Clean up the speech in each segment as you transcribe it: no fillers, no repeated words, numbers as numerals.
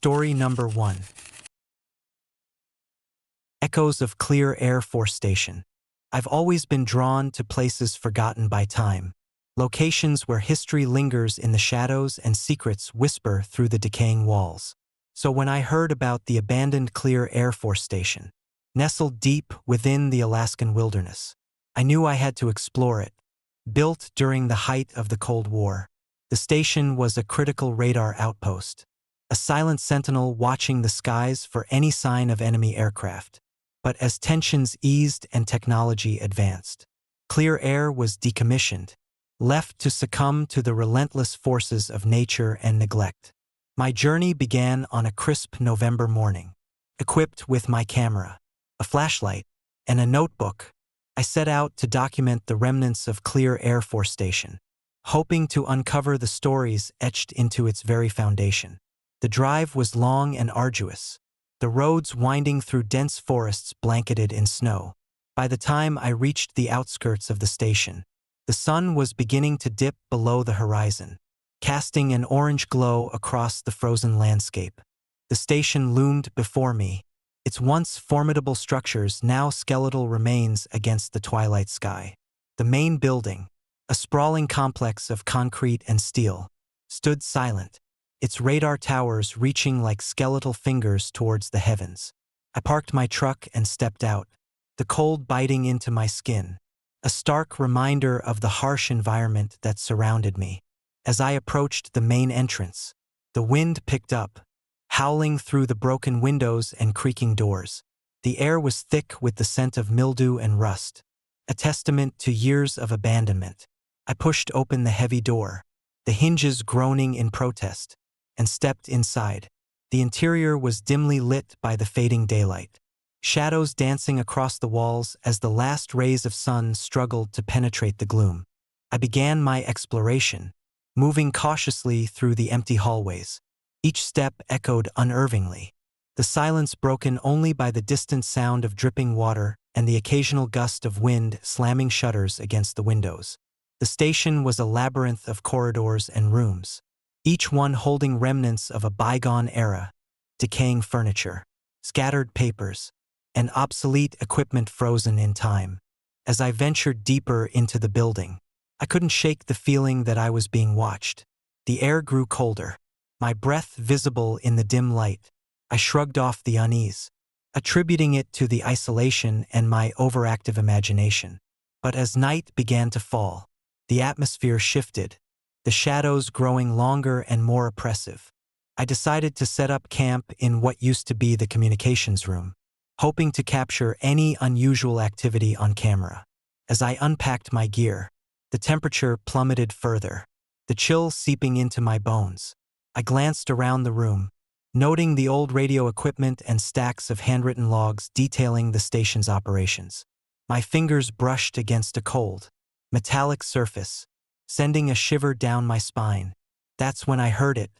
Story number 1. Echoes of Clear Air Force Station. I've always been drawn to places forgotten by time, locations where history lingers in the shadows and secrets whisper through the decaying walls. So when I heard about the abandoned Clear Air Force Station, nestled deep within the Alaskan wilderness, I knew I had to explore it. Built during the height of the Cold War, the station was a critical radar outpost, a silent sentinel watching the skies for any sign of enemy aircraft. But as tensions eased and technology advanced, Clear Air was decommissioned, left to succumb to the relentless forces of nature and neglect. My journey began on a crisp November morning. Equipped with my camera, a flashlight, and a notebook, I set out to document the remnants of Clear Air Force Station, hoping to uncover the stories etched into its very foundation. The drive was long and arduous, the roads winding through dense forests blanketed in snow. By the time I reached the outskirts of the station, the sun was beginning to dip below the horizon, casting an orange glow across the frozen landscape. The station loomed before me, its once formidable structures now skeletal remains against the twilight sky. The main building, a sprawling complex of concrete and steel, stood silent, its radar towers reaching like skeletal fingers towards the heavens. I parked my truck and stepped out, the cold biting into my skin, a stark reminder of the harsh environment that surrounded me. As I approached the main entrance, the wind picked up, howling through the broken windows and creaking doors. The air was thick with the scent of mildew and rust, a testament to years of abandonment. I pushed open the heavy door, the hinges groaning in protest, and stepped inside. The interior was dimly lit by the fading daylight, shadows dancing across the walls as the last rays of sun struggled to penetrate the gloom. I began my exploration, moving cautiously through the empty hallways. Each step echoed unnervingly, the silence broken only by the distant sound of dripping water and the occasional gust of wind slamming shutters against the windows. The station was a labyrinth of corridors and rooms, each one holding remnants of a bygone era, decaying furniture, scattered papers, and obsolete equipment frozen in time. As I ventured deeper into the building, I couldn't shake the feeling that I was being watched. The air grew colder, my breath visible in the dim light. I shrugged off the unease, attributing it to the isolation and my overactive imagination. But as night began to fall, the atmosphere shifted, the shadows growing longer and more oppressive. I decided to set up camp in what used to be the communications room, hoping to capture any unusual activity on camera. As I unpacked my gear, the temperature plummeted further, the chill seeping into my bones. I glanced around the room, noting the old radio equipment and stacks of handwritten logs detailing the station's operations. My fingers brushed against a cold, metallic surface, sending a shiver down my spine. That's when I heard it,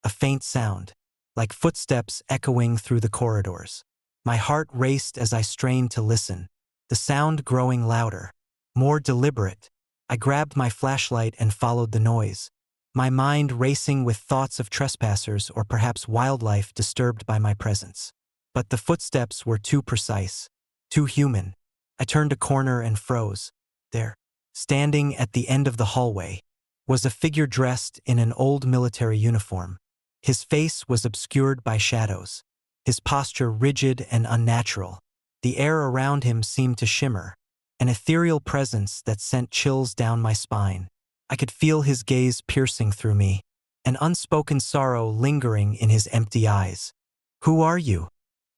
a faint sound, like footsteps echoing through the corridors. My heart raced as I strained to listen, the sound growing louder, more deliberate. I grabbed my flashlight and followed the noise, my mind racing with thoughts of trespassers or perhaps wildlife disturbed by my presence. But the footsteps were too precise, too human. I turned a corner and froze. There, standing at the end of the hallway, was a figure dressed in an old military uniform. His face was obscured by shadows, his posture rigid and unnatural. The air around him seemed to shimmer, an ethereal presence that sent chills down my spine. I could feel his gaze piercing through me, an unspoken sorrow lingering in his empty eyes. "Who are you?"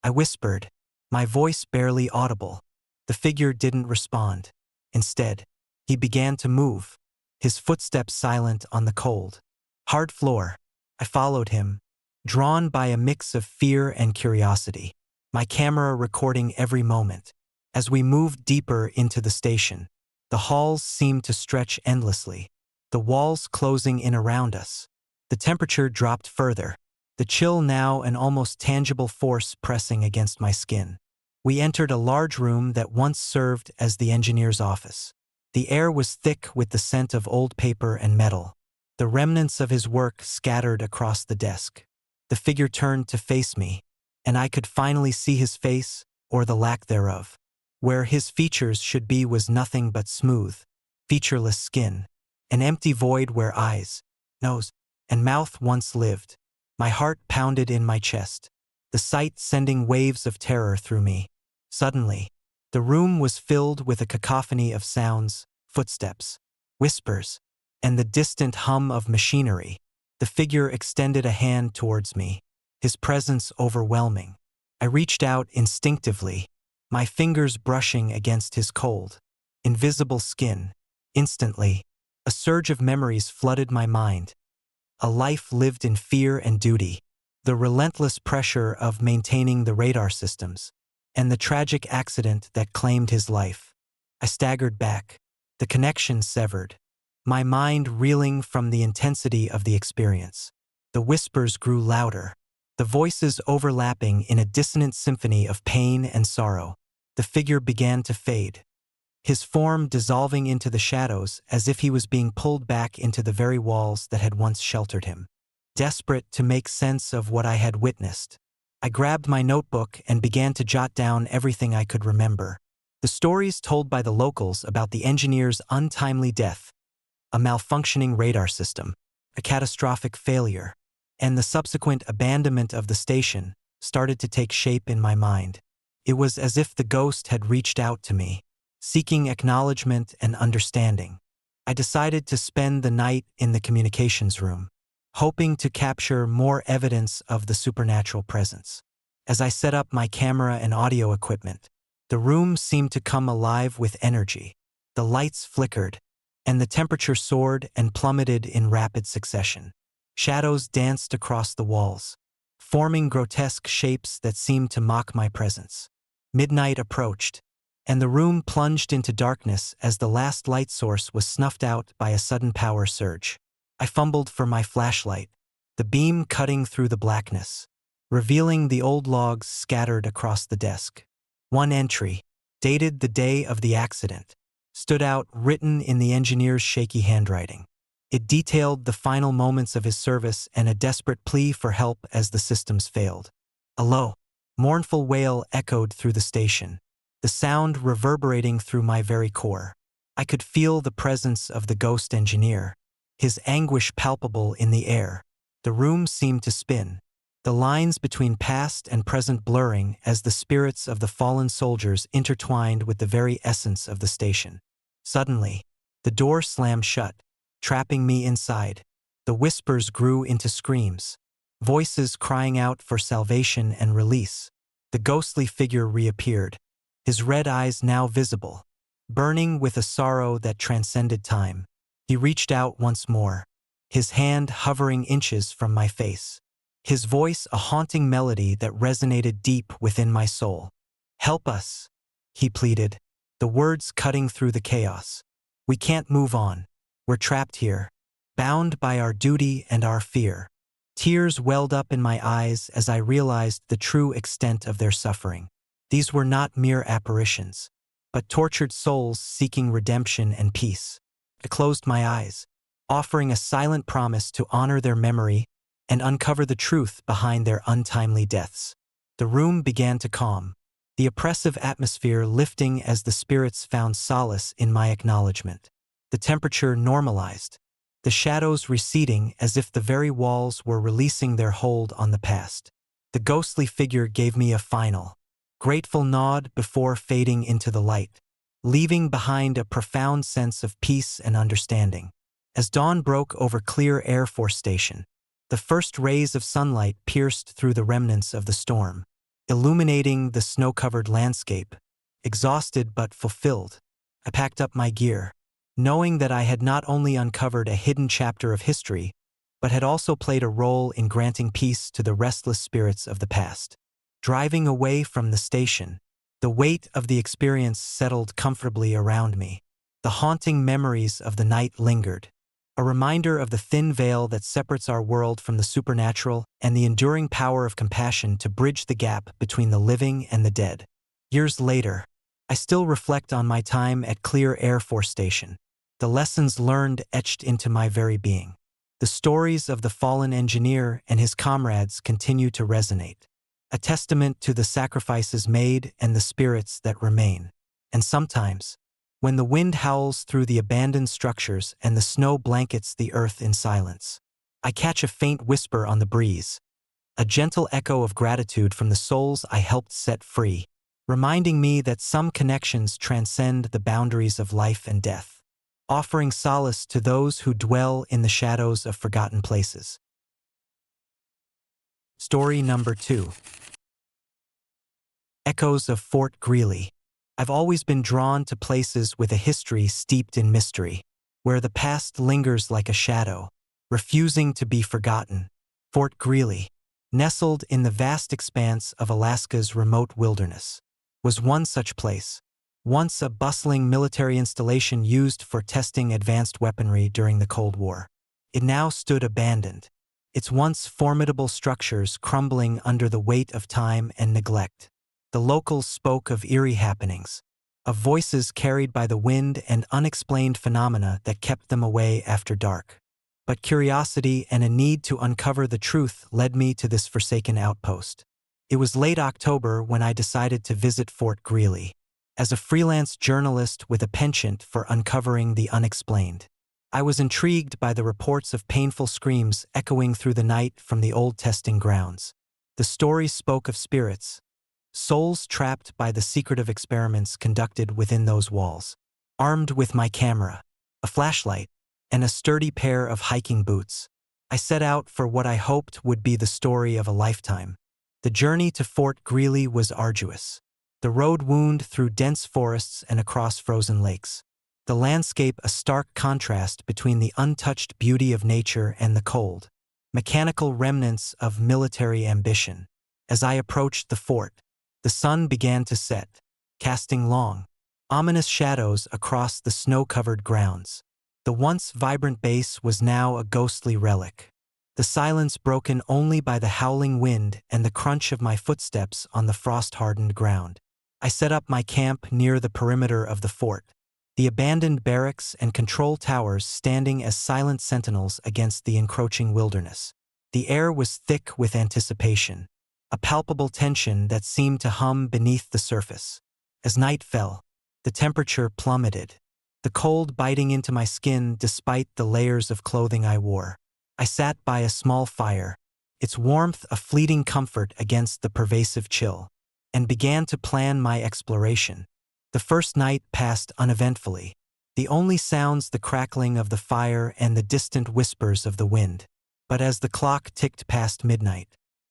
I whispered, my voice barely audible. The figure didn't respond. Instead, he began to move, his footsteps silent on the cold, hard floor. I followed him, drawn by a mix of fear and curiosity, my camera recording every moment. As we moved deeper into the station, the halls seemed to stretch endlessly, the walls closing in around us. The temperature dropped further, the chill now an almost tangible force pressing against my skin. We entered a large room that once served as the engineer's office. The air was thick with the scent of old paper and metal, the remnants of his work scattered across the desk. the figure turned to face me, and I could finally see his face, or the lack thereof. Where his features should be was nothing but smooth, featureless skin, an empty void where eyes, nose, and mouth once lived. My heart pounded in my chest, the sight sending waves of terror through me. Suddenly, the room was filled with a cacophony of sounds, footsteps, whispers, and the distant hum of machinery. The figure extended a hand towards me, his presence overwhelming. I reached out instinctively, my fingers brushing against his cold, invisible skin. Instantly, a surge of memories flooded my mind. A life lived in fear and duty, the relentless pressure of maintaining the radar systems, and the tragic accident that claimed his life. I staggered back, the connection severed, my mind reeling from the intensity of the experience. The whispers grew louder, the voices overlapping in a dissonant symphony of pain and sorrow. The figure began to fade, his form dissolving into the shadows as if he was being pulled back into the very walls that had once sheltered him. Desperate to make sense of what I had witnessed, I grabbed my notebook and began to jot down everything I could remember. The stories told by the locals about the engineer's untimely death, a malfunctioning radar system, a catastrophic failure, and the subsequent abandonment of the station started to take shape in my mind. It was as if the ghost had reached out to me, seeking acknowledgement and understanding. I decided to spend the night in the communications room, hoping to capture more evidence of the supernatural presence. As I set up my camera and audio equipment, the room seemed to come alive with energy. The lights flickered, and the temperature soared and plummeted in rapid succession. Shadows danced across the walls, forming grotesque shapes that seemed to mock my presence. Midnight approached, and the room plunged into darkness as the last light source was snuffed out by a sudden power surge. I fumbled for my flashlight, the beam cutting through the blackness, revealing the old logs scattered across the desk. One entry, dated the day of the accident, stood out written in the engineer's shaky handwriting. It detailed the final moments of his service and a desperate plea for help as the systems failed. A low, mournful wail echoed through the station, the sound reverberating through my very core. I could feel the presence of the ghost engineer, his anguish palpable in the air. The room seemed to spin, the lines between past and present blurring as the spirits of the fallen soldiers intertwined with the very essence of the station. Suddenly, the door slammed shut, trapping me inside. The whispers grew into screams, voices crying out for salvation and release. The ghostly figure reappeared, his red eyes now visible, burning with a sorrow that transcended time. He reached out once more, his hand hovering inches from my face, his voice a haunting melody that resonated deep within my soul. "Help us," he pleaded, the words cutting through the chaos. "We can't move on. We're trapped here, bound by our duty and our fear." Tears welled up in my eyes as I realized the true extent of their suffering. These were not mere apparitions, but tortured souls seeking redemption and peace. I closed my eyes, offering a silent promise to honor their memory and uncover the truth behind their untimely deaths. The room began to calm, the oppressive atmosphere lifting as the spirits found solace in my acknowledgement. The temperature normalized, the shadows receding as if the very walls were releasing their hold on the past. The ghostly figure gave me a final, grateful nod before fading into the light, leaving behind a profound sense of peace and understanding. As dawn broke over Clear Air Force Station, the first rays of sunlight pierced through the remnants of the storm, illuminating the snow-covered landscape. Exhausted but fulfilled, I packed up my gear, knowing that I had not only uncovered a hidden chapter of history, but had also played a role in granting peace to the restless spirits of the past. Driving away from the station, the weight of the experience settled comfortably around me. The haunting memories of the night lingered, a reminder of the thin veil that separates our world from the supernatural and the enduring power of compassion to bridge the gap between the living and the dead. Years later, I still reflect on my time at Clear Air Force Station, the lessons learned etched into my very being. The stories of the fallen engineer and his comrades continue to resonate, a testament to the sacrifices made and the spirits that remain. And sometimes, when the wind howls through the abandoned structures and the snow blankets the earth in silence, I catch a faint whisper on the breeze, a gentle echo of gratitude from the souls I helped set free, reminding me that some connections transcend the boundaries of life and death, offering solace to those who dwell in the shadows of forgotten places. Story number 2. Echoes of Fort Greely. I've always been drawn to places with a history steeped in mystery, where the past lingers like a shadow, refusing to be forgotten. Fort Greely, nestled in the vast expanse of Alaska's remote wilderness, was one such place, once a bustling military installation used for testing advanced weaponry during the Cold War. It now stood abandoned, its once formidable structures crumbling under the weight of time and neglect. The locals spoke of eerie happenings, of voices carried by the wind and unexplained phenomena that kept them away after dark. But curiosity and a need to uncover the truth led me to this forsaken outpost. It was late October when I decided to visit Fort Greely, as a freelance journalist with a penchant for uncovering the unexplained. I was intrigued by the reports of painful screams echoing through the night from the old testing grounds. The stories spoke of spirits, souls trapped by the secretive experiments conducted within those walls. Armed with my camera, a flashlight, and a sturdy pair of hiking boots, I set out for what I hoped would be the story of a lifetime. The journey to Fort Greely was arduous. The road wound through dense forests and across frozen lakes, the landscape a stark contrast between the untouched beauty of nature and the cold, mechanical remnants of military ambition. As I approached the fort, the sun began to set, casting long, ominous shadows across the snow-covered grounds. The once vibrant base was now a ghostly relic, the silence broken only by the howling wind and the crunch of my footsteps on the frost-hardened ground. I set up my camp near the perimeter of the fort, the abandoned barracks and control towers standing as silent sentinels against the encroaching wilderness. The air was thick with anticipation, a palpable tension that seemed to hum beneath the surface. As night fell, the temperature plummeted, the cold biting into my skin despite the layers of clothing I wore. I sat by a small fire, its warmth a fleeting comfort against the pervasive chill, and began to plan my exploration. The first night passed uneventfully, the only sounds the crackling of the fire and the distant whispers of the wind. But as the clock ticked past midnight,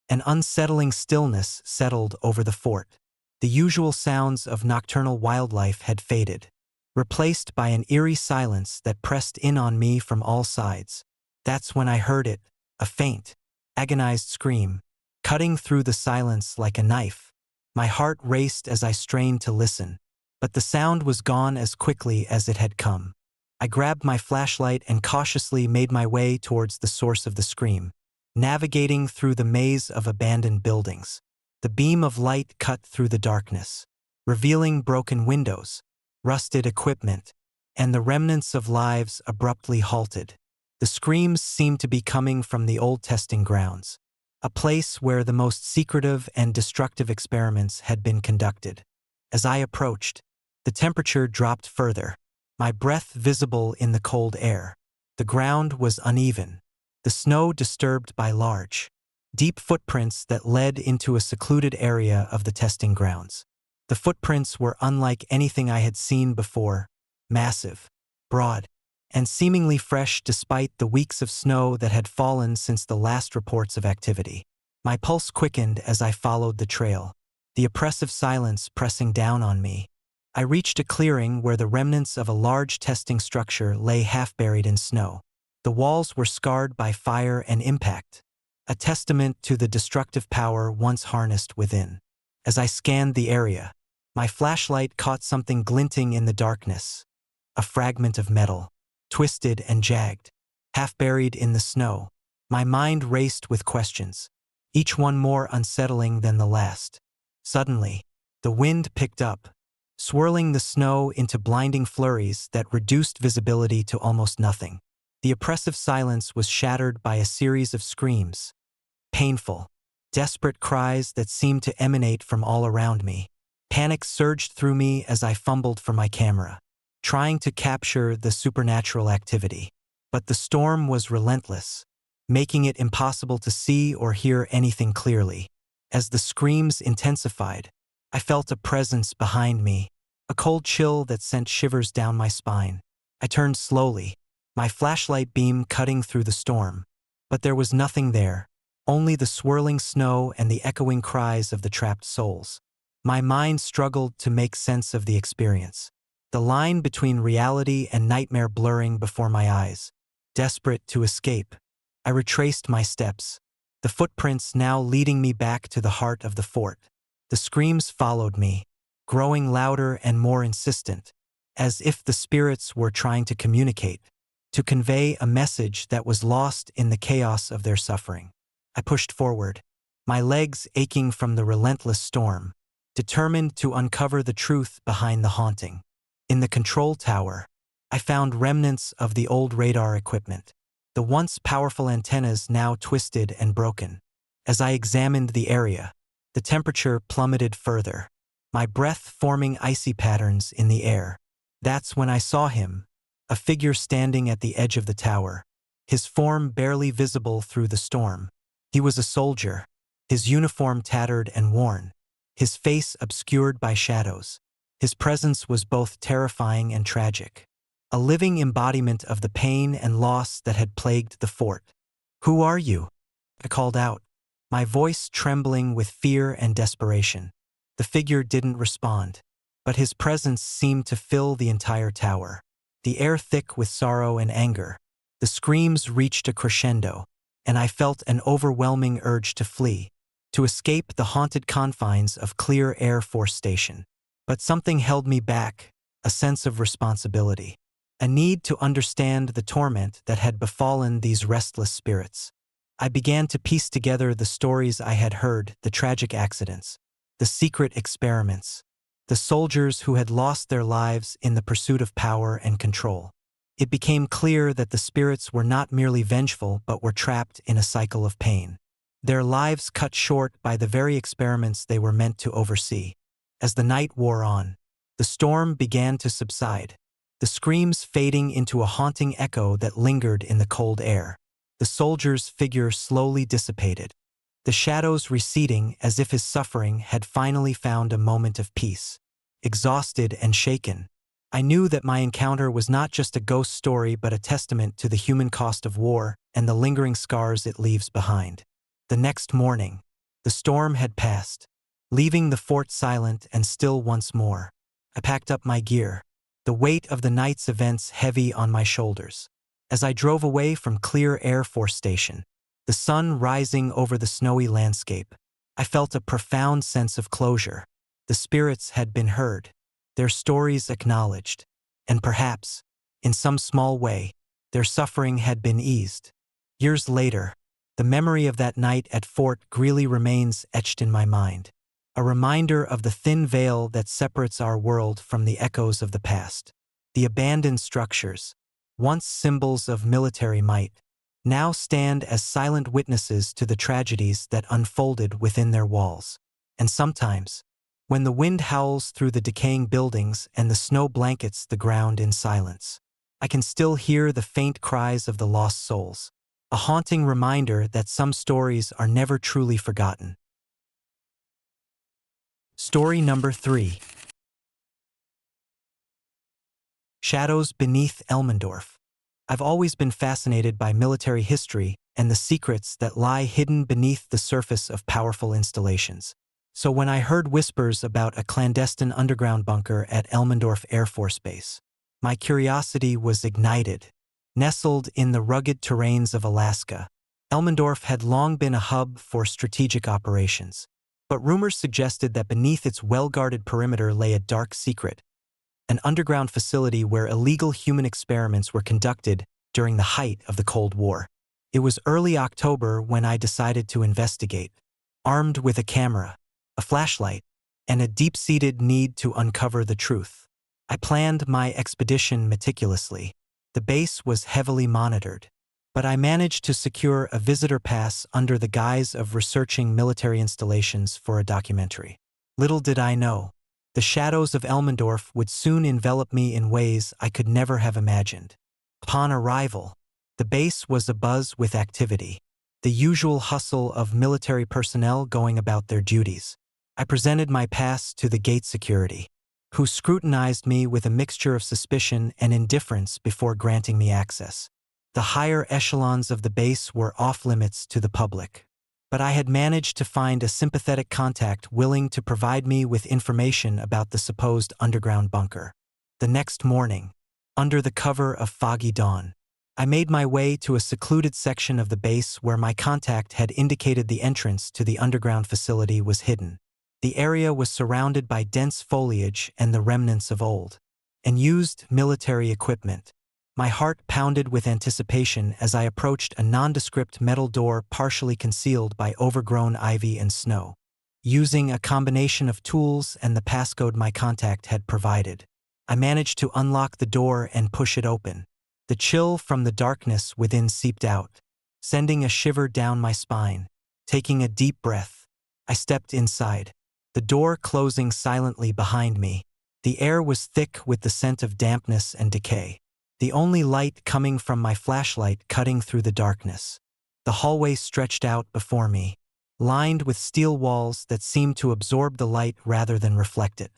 an unsettling stillness settled over the fort. The usual sounds of nocturnal wildlife had faded, replaced by an eerie silence that pressed in on me from all sides. That's when I heard it, a faint, agonized scream, cutting through the silence like a knife. My heart raced as I strained to listen, but the sound was gone as quickly as it had come. I grabbed my flashlight and cautiously made my way towards the source of the scream, navigating through the maze of abandoned buildings. The beam of light cut through the darkness, revealing broken windows, rusted equipment, and the remnants of lives abruptly halted. The screams seemed to be coming from the old testing grounds, a place where the most secretive and destructive experiments had been conducted. As I approached, the temperature dropped further, my breath visible in the cold air. The ground was uneven, the snow disturbed by large, deep footprints that led into a secluded area of the testing grounds. The footprints were unlike anything I had seen before, massive, broad, and seemingly fresh despite the weeks of snow that had fallen since the last reports of activity. My pulse quickened as I followed the trail, the oppressive silence pressing down on me. I reached a clearing where the remnants of a large testing structure lay half-buried in snow. The walls were scarred by fire and impact, a testament to the destructive power once harnessed within. As I scanned the area, my flashlight caught something glinting in the darkness, a fragment of metal, twisted and jagged, half-buried in the snow. My mind raced with questions, each one more unsettling than the last. Suddenly, the wind picked up, swirling the snow into blinding flurries that reduced visibility to almost nothing. The oppressive silence was shattered by a series of screams. Painful, desperate cries that seemed to emanate from all around me. Panic surged through me as I fumbled for my camera, trying to capture the supernatural activity. But the storm was relentless, making it impossible to see or hear anything clearly. As the screams intensified, I felt a presence behind me, a cold chill that sent shivers down my spine. I turned slowly, my flashlight beam cutting through the storm. But there was nothing there, only the swirling snow and the echoing cries of the trapped souls. My mind struggled to make sense of the experience, the line between reality and nightmare blurring before my eyes. Desperate to escape, I retraced my steps, the footprints now leading me back to the heart of the fort. The screams followed me, growing louder and more insistent, as if the spirits were trying to communicate, to convey a message that was lost in the chaos of their suffering. I pushed forward, my legs aching from the relentless storm, determined to uncover the truth behind the haunting. In the control tower, I found remnants of the old radar equipment, the once powerful antennas now twisted and broken. As I examined the area, the temperature plummeted further, my breath forming icy patterns in the air. That's when I saw him, a figure standing at the edge of the tower, his form barely visible through the storm. He was a soldier, his uniform tattered and worn, his face obscured by shadows. His presence was both terrifying and tragic, a living embodiment of the pain and loss that had plagued the fort. "Who are you?" I called out, my voice trembling with fear and desperation. The figure didn't respond, but his presence seemed to fill the entire tower, the air thick with sorrow and anger. The screams reached a crescendo, and I felt an overwhelming urge to flee, to escape the haunted confines of Clear Air Force Station. But something held me back, a sense of responsibility, a need to understand the torment that had befallen these restless spirits. I began to piece together the stories I had heard, the tragic accidents, the secret experiments, the soldiers who had lost their lives in the pursuit of power and control. It became clear that the spirits were not merely vengeful but were trapped in a cycle of pain, their lives cut short by the very experiments they were meant to oversee. As the night wore on, the storm began to subside, the screams fading into a haunting echo that lingered in the cold air. The soldier's figure slowly dissipated, the shadows receding as if his suffering had finally found a moment of peace. Exhausted and shaken, I knew that my encounter was not just a ghost story but a testament to the human cost of war and the lingering scars it leaves behind. The next morning, the storm had passed, leaving the fort silent and still once more. I packed up my gear, the weight of the night's events heavy on my shoulders. As I drove away from Clear Air Force Station, the sun rising over the snowy landscape, I felt a profound sense of closure. The spirits had been heard, their stories acknowledged, and perhaps, in some small way, their suffering had been eased. Years later, the memory of that night at Fort Greely remains etched in my mind, a reminder of the thin veil that separates our world from the echoes of the past. The abandoned structures, once symbols of military might, now stand as silent witnesses to the tragedies that unfolded within their walls. And sometimes, when the wind howls through the decaying buildings and the snow blankets the ground in silence, I can still hear the faint cries of the lost souls, a haunting reminder that some stories are never truly forgotten. Story number 3. Shadows Beneath Elmendorf. I've always been fascinated by military history and the secrets that lie hidden beneath the surface of powerful installations. So when I heard whispers about a clandestine underground bunker at Elmendorf Air Force Base, my curiosity was ignited. Nestled in the rugged terrains of Alaska, Elmendorf had long been a hub for strategic operations. But rumors suggested that beneath its well-guarded perimeter lay a dark secret, an underground facility where illegal human experiments were conducted during the height of the Cold War. It was early October when I decided to investigate, armed with a camera, a flashlight, and a deep-seated need to uncover the truth. I planned my expedition meticulously, The base was heavily monitored, but I managed to secure a visitor pass under the guise of researching military installations for a documentary. Little did I know, the shadows of Elmendorf would soon envelop me in ways I could never have imagined. Upon arrival, the base was abuzz with activity, the usual hustle of military personnel going about their duties. I presented my pass to the gate security, who scrutinized me with a mixture of suspicion and indifference before granting me access. The higher echelons of the base were off-limits to the public, but I had managed to find a sympathetic contact willing to provide me with information about the supposed underground bunker. The next morning, under the cover of foggy dawn, I made my way to a secluded section of the base where my contact had indicated the entrance to the underground facility was hidden. The area was surrounded by dense foliage and the remnants of old and used military equipment. My heart pounded with anticipation as I approached a nondescript metal door partially concealed by overgrown ivy and snow. Using a combination of tools and the passcode my contact had provided, I managed to unlock the door and push it open. The chill from the darkness within seeped out, sending a shiver down my spine. Taking a deep breath, I stepped inside, the door closing silently behind me. The air was thick with the scent of dampness and decay, the only light coming from my flashlight cutting through the darkness. The hallway stretched out before me, lined with steel walls that seemed to absorb the light rather than reflect it.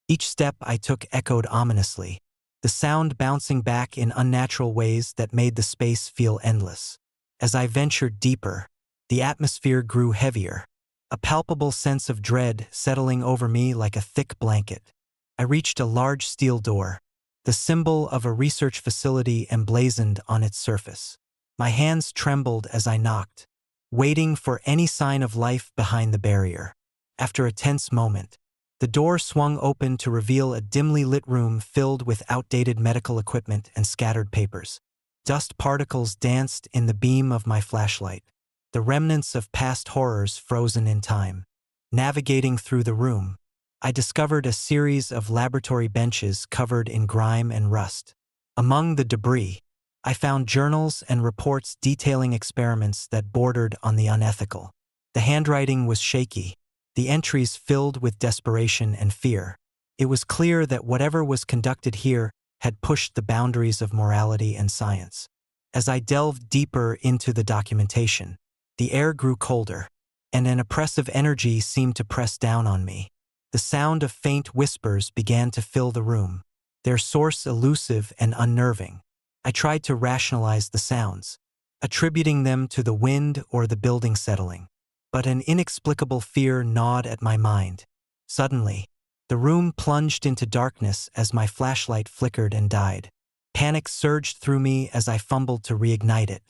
Each step I took echoed ominously, the sound bouncing back in unnatural ways that made the space feel endless. As I ventured deeper, the atmosphere grew heavier, a palpable sense of dread settling over me like a thick blanket. I reached a large steel door, the symbol of a research facility emblazoned on its surface. My hands trembled as I knocked, waiting for any sign of life behind the barrier. After a tense moment, the door swung open to reveal a dimly lit room filled with outdated medical equipment and scattered papers. Dust particles danced in the beam of my flashlight, the remnants of past horrors frozen in time. Navigating through the room, I discovered a series of laboratory benches covered in grime and rust. Among the debris, I found journals and reports detailing experiments that bordered on the unethical. The handwriting was shaky, the entries filled with desperation and fear. It was clear that whatever was conducted here had pushed the boundaries of morality and science. As I delved deeper into the documentation, the air grew colder, and an oppressive energy seemed to press down on me. The sound of faint whispers began to fill the room, their source elusive and unnerving. I tried to rationalize the sounds, attributing them to the wind or the building settling, but an inexplicable fear gnawed at my mind. Suddenly, the room plunged into darkness as my flashlight flickered and died. Panic surged through me as I fumbled to reignite it,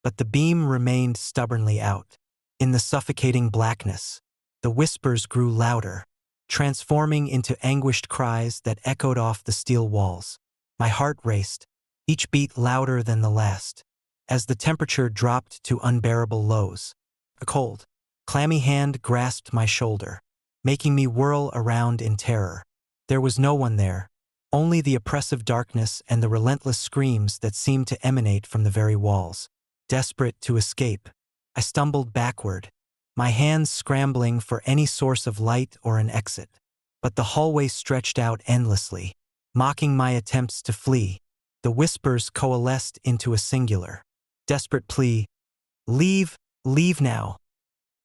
but the beam remained stubbornly out. In the suffocating blackness, the whispers grew louder, transforming into anguished cries that echoed off the steel walls. My heart raced, each beat louder than the last, as the temperature dropped to unbearable lows. A cold, clammy hand grasped my shoulder, making me whirl around in terror. There was no one there, only the oppressive darkness and the relentless screams that seemed to emanate from the very walls. Desperate to escape, I stumbled backward, my hands scrambling for any source of light or an exit. But the hallway stretched out endlessly, mocking my attempts to flee. The whispers coalesced into a singular, desperate plea. "Leave, leave now."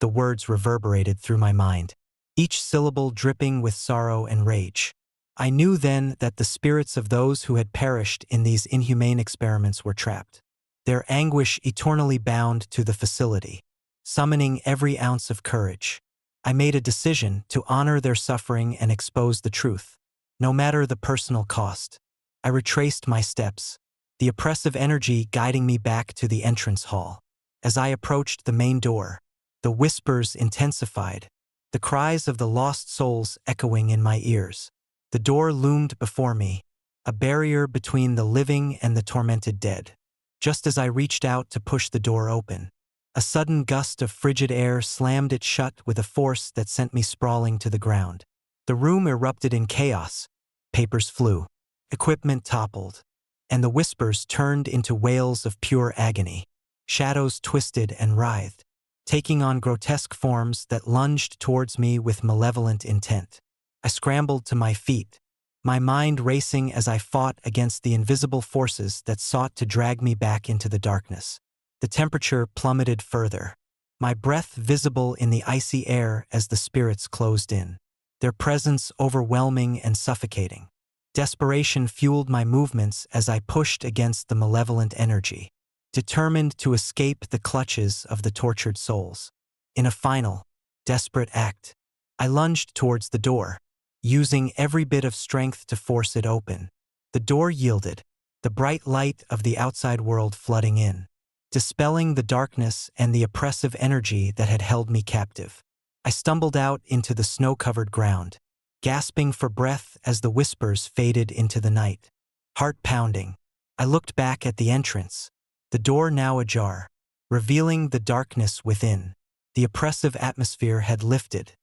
The words reverberated through my mind, each syllable dripping with sorrow and rage. I knew then that the spirits of those who had perished in these inhumane experiments were trapped, their anguish eternally bound to the facility. Summoning every ounce of courage, I made a decision to honor their suffering and expose the truth, no matter the personal cost. I retraced my steps, the oppressive energy guiding me back to the entrance hall. As I approached the main door, the whispers intensified, the cries of the lost souls echoing in my ears. The door loomed before me, a barrier between the living and the tormented dead. Just as I reached out to push the door open, a sudden gust of frigid air slammed it shut with a force that sent me sprawling to the ground. The room erupted in chaos. Papers flew, equipment toppled, and the whispers turned into wails of pure agony. Shadows twisted and writhed, taking on grotesque forms that lunged towards me with malevolent intent. I scrambled to my feet, my mind racing as I fought against the invisible forces that sought to drag me back into the darkness. The temperature plummeted further, my breath visible in the icy air as the spirits closed in, their presence overwhelming and suffocating. Desperation fueled my movements as I pushed against the malevolent energy, determined to escape the clutches of the tortured souls. In a final, desperate act, I lunged towards the door, using every bit of strength to force it open. The door yielded, the bright light of the outside world flooding in, dispelling the darkness and the oppressive energy that had held me captive. I stumbled out into the snow-covered ground, gasping for breath as the whispers faded into the night. Heart pounding, I looked back at the entrance, the door now ajar, revealing the darkness within. The oppressive atmosphere had lifted,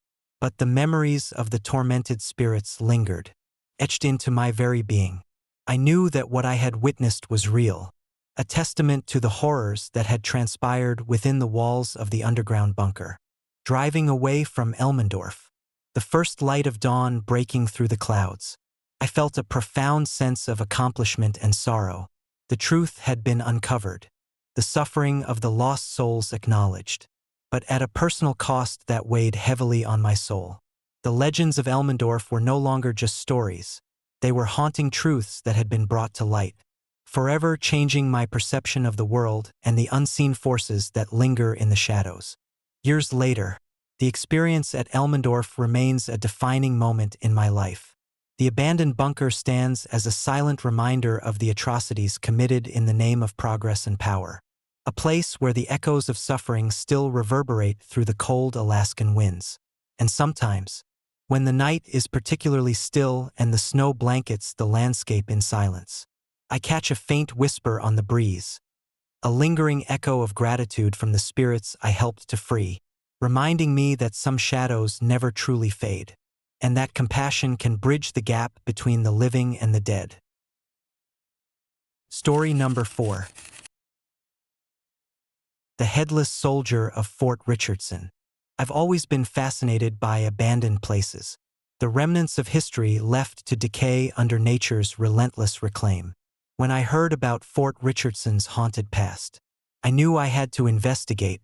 but the memories of the tormented spirits lingered, etched into my very being. I knew that what I had witnessed was real, a testament to the horrors that had transpired within the walls of the underground bunker. Driving away from Elmendorf, the first light of dawn breaking through the clouds, I felt a profound sense of accomplishment and sorrow. The truth had been uncovered, the suffering of the lost souls acknowledged, but at a personal cost that weighed heavily on my soul. The legends of Elmendorf were no longer just stories. They were haunting truths that had been brought to light, forever changing my perception of the world and the unseen forces that linger in the shadows. Years later, the experience at Elmendorf remains a defining moment in my life. The abandoned bunker stands as a silent reminder of the atrocities committed in the name of progress and power, a place where the echoes of suffering still reverberate through the cold Alaskan winds. And sometimes, when the night is particularly still and the snow blankets the landscape in silence, I catch a faint whisper on the breeze, a lingering echo of gratitude from the spirits I helped to free, reminding me that some shadows never truly fade, and that compassion can bridge the gap between the living and the dead. Story number 4. The Headless Soldier of Fort Richardson. I've always been fascinated by abandoned places, the remnants of history left to decay under nature's relentless reclaim. When I heard about Fort Richardson's haunted past, I knew I had to investigate.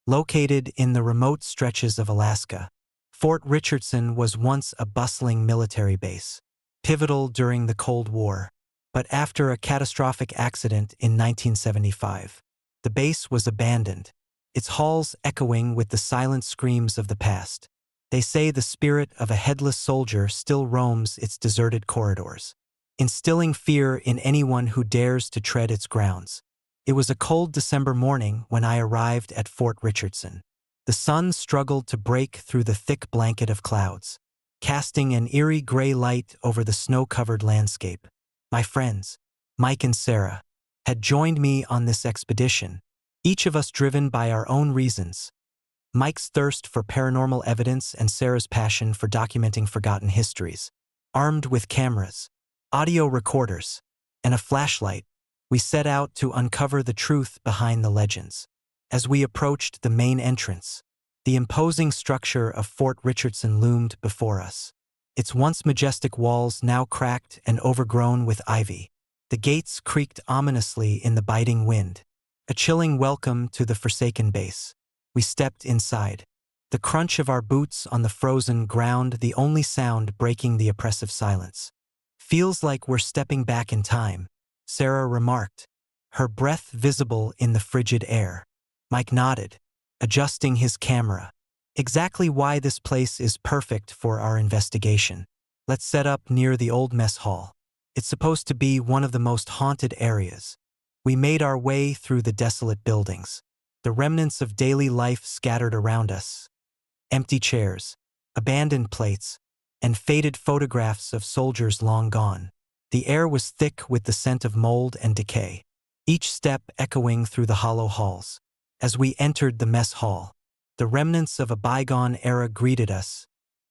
Located in the remote stretches of Alaska, Fort Richardson was once a bustling military base, pivotal during the Cold War. But after a catastrophic accident in 1975, the base was abandoned, its halls echoing with the silent screams of the past. They say the spirit of a headless soldier still roams its deserted corridors, instilling fear in anyone who dares to tread its grounds. It was a cold December morning when I arrived at Fort Richardson. The sun struggled to break through the thick blanket of clouds, casting an eerie gray light over the snow-covered landscape. My friends, Mike and Sarah, had joined me on this expedition, each of us driven by our own reasons. Mike's thirst for paranormal evidence and Sarah's passion for documenting forgotten histories. Armed with cameras, audio recorders, and a flashlight, we set out to uncover the truth behind the legends. As we approached the main entrance, the imposing structure of Fort Richardson loomed before us, its once majestic walls now cracked and overgrown with ivy. The gates creaked ominously in the biting wind, a chilling welcome to the forsaken base. We stepped inside, the crunch of our boots on the frozen ground the only sound breaking the oppressive silence. "Feels like we're stepping back in time," Sarah remarked, her breath visible in the frigid air. Mike nodded, adjusting his camera. "Exactly why this place is perfect for our investigation. Let's set up near the old mess hall. It's supposed to be one of the most haunted areas." We made our way through the desolate buildings, the remnants of daily life scattered around us. Empty chairs, abandoned plates, and faded photographs of soldiers long gone. The air was thick with the scent of mold and decay, each step echoing through the hollow halls. As we entered the mess hall, the remnants of a bygone era greeted us.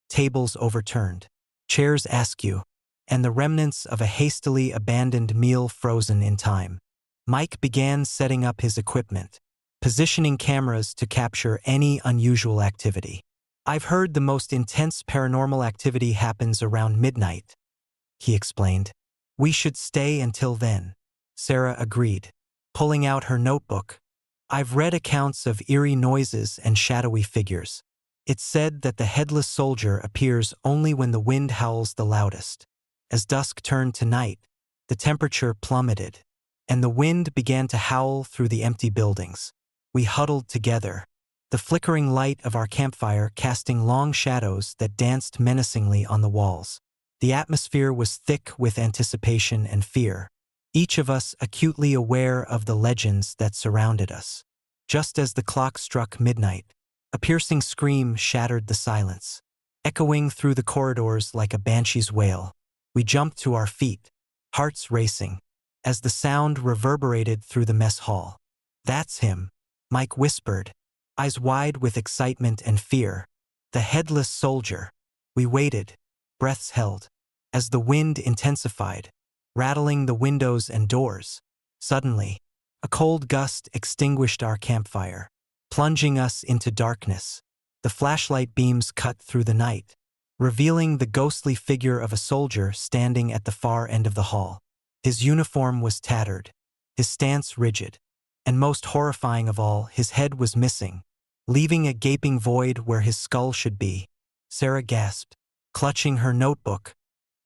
Tables overturned, chairs askew, and the remnants of a hastily abandoned meal frozen in time. Mike began setting up his equipment, positioning cameras to capture any unusual activity. "I've heard the most intense paranormal activity happens around midnight," he explained. "We should stay until then." Sarah agreed, pulling out her notebook. "I've read accounts of eerie noises and shadowy figures. It's said that the headless soldier appears only when the wind howls the loudest." As dusk turned to night, the temperature plummeted, and the wind began to howl through the empty buildings. We huddled together, the flickering light of our campfire casting long shadows that danced menacingly on the walls. The atmosphere was thick with anticipation and fear, each of us acutely aware of the legends that surrounded us. Just as the clock struck midnight, a piercing scream shattered the silence, echoing through the corridors like a banshee's wail. We jumped to our feet, hearts racing, as the sound reverberated through the mess hall. "That's him," Mike whispered, eyes wide with excitement and fear. "The headless soldier." We waited, breaths held, as the wind intensified, rattling the windows and doors. Suddenly, a cold gust extinguished our campfire, plunging us into darkness. The flashlight beams cut through the night, revealing the ghostly figure of a soldier standing at the far end of the hall. His uniform was tattered, his stance rigid, and most horrifying of all, his head was missing, leaving a gaping void where his skull should be. Sarah gasped, clutching her notebook.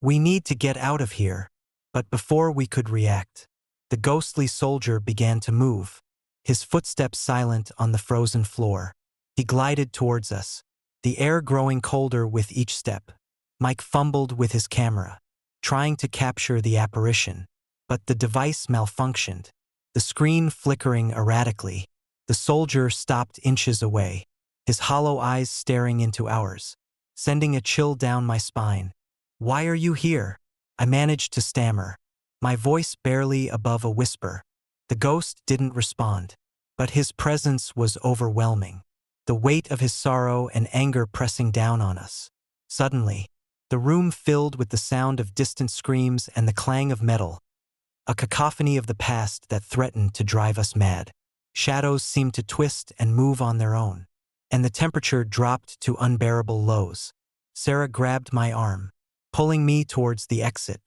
"We need to get out of here." But before we could react, the ghostly soldier began to move, his footsteps silent on the frozen floor. He glided towards us, the air growing colder with each step. Mike fumbled with his camera, trying to capture the apparition, but the device malfunctioned, the screen flickering erratically. The soldier stopped inches away, his hollow eyes staring into ours, sending a chill down my spine. "Why are you here?" I managed to stammer, my voice barely above a whisper. The ghost didn't respond, but his presence was overwhelming, the weight of his sorrow and anger pressing down on us. Suddenly, the room filled with the sound of distant screams and the clang of metal, a cacophony of the past that threatened to drive us mad. Shadows seemed to twist and move on their own, and the temperature dropped to unbearable lows. Sarah grabbed my arm, pulling me towards the exit.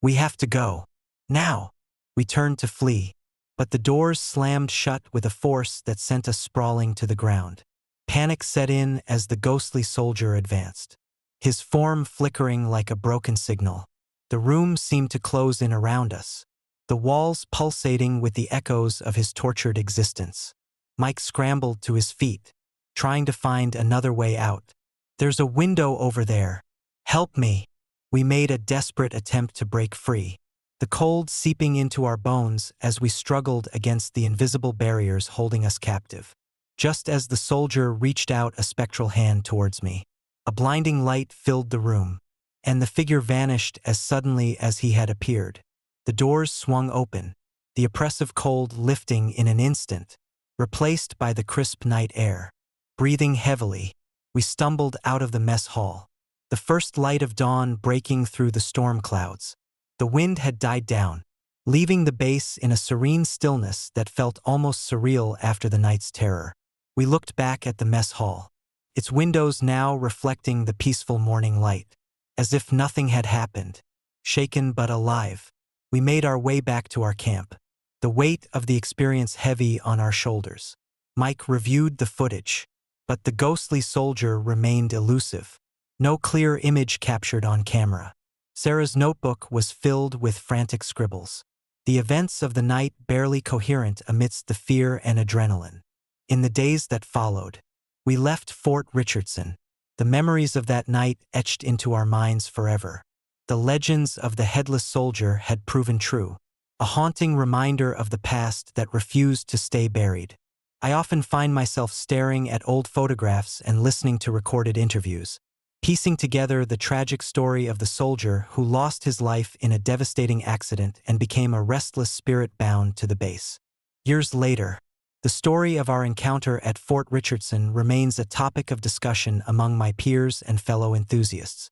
"We have to go. Now." We turned to flee, but the doors slammed shut with a force that sent us sprawling to the ground. Panic set in as the ghostly soldier advanced, his form flickering like a broken signal. The room seemed to close in around us, the walls pulsating with the echoes of his tortured existence. Mike scrambled to his feet, trying to find another way out. "There's a window over there. Help me." We made a desperate attempt to break free, the cold seeping into our bones as we struggled against the invisible barriers holding us captive. Just as the soldier reached out a spectral hand towards me, a blinding light filled the room, and the figure vanished as suddenly as he had appeared. The doors swung open, the oppressive cold lifting in an instant, replaced by the crisp night air. Breathing heavily, we stumbled out of the mess hall, the first light of dawn breaking through the storm clouds. The wind had died down, leaving the base in a serene stillness that felt almost surreal after the night's terror. We looked back at the mess hall, its windows now reflecting the peaceful morning light. As if nothing had happened, shaken but alive, we made our way back to our camp, the weight of the experience heavy on our shoulders. Mike reviewed the footage, but the ghostly soldier remained elusive. No clear image captured on camera. Sarah's notebook was filled with frantic scribbles, the events of the night barely coherent amidst the fear and adrenaline. In the days that followed, we left Fort Richardson, the memories of that night etched into our minds forever. The legends of the headless soldier had proven true, a haunting reminder of the past that refused to stay buried. I often find myself staring at old photographs and listening to recorded interviews, piecing together the tragic story of the soldier who lost his life in a devastating accident and became a restless spirit bound to the base. Years later, the story of our encounter at Fort Richardson remains a topic of discussion among my peers and fellow enthusiasts.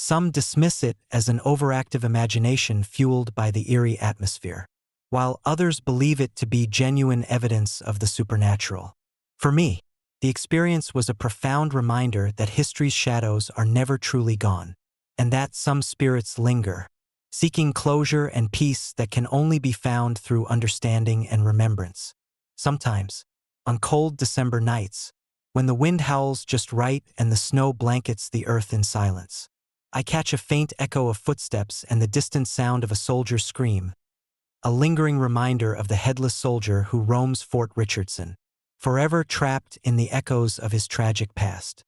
Some dismiss it as an overactive imagination fueled by the eerie atmosphere, while others believe it to be genuine evidence of the supernatural. For me, the experience was a profound reminder that history's shadows are never truly gone, and that some spirits linger, seeking closure and peace that can only be found through understanding and remembrance. Sometimes, on cold December nights, when the wind howls just right and the snow blankets the earth in silence, I catch a faint echo of footsteps and the distant sound of a soldier's scream, a lingering reminder of the headless soldier who roams Fort Richardson, forever trapped in the echoes of his tragic past.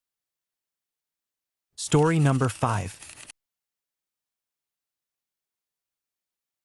Story number 5.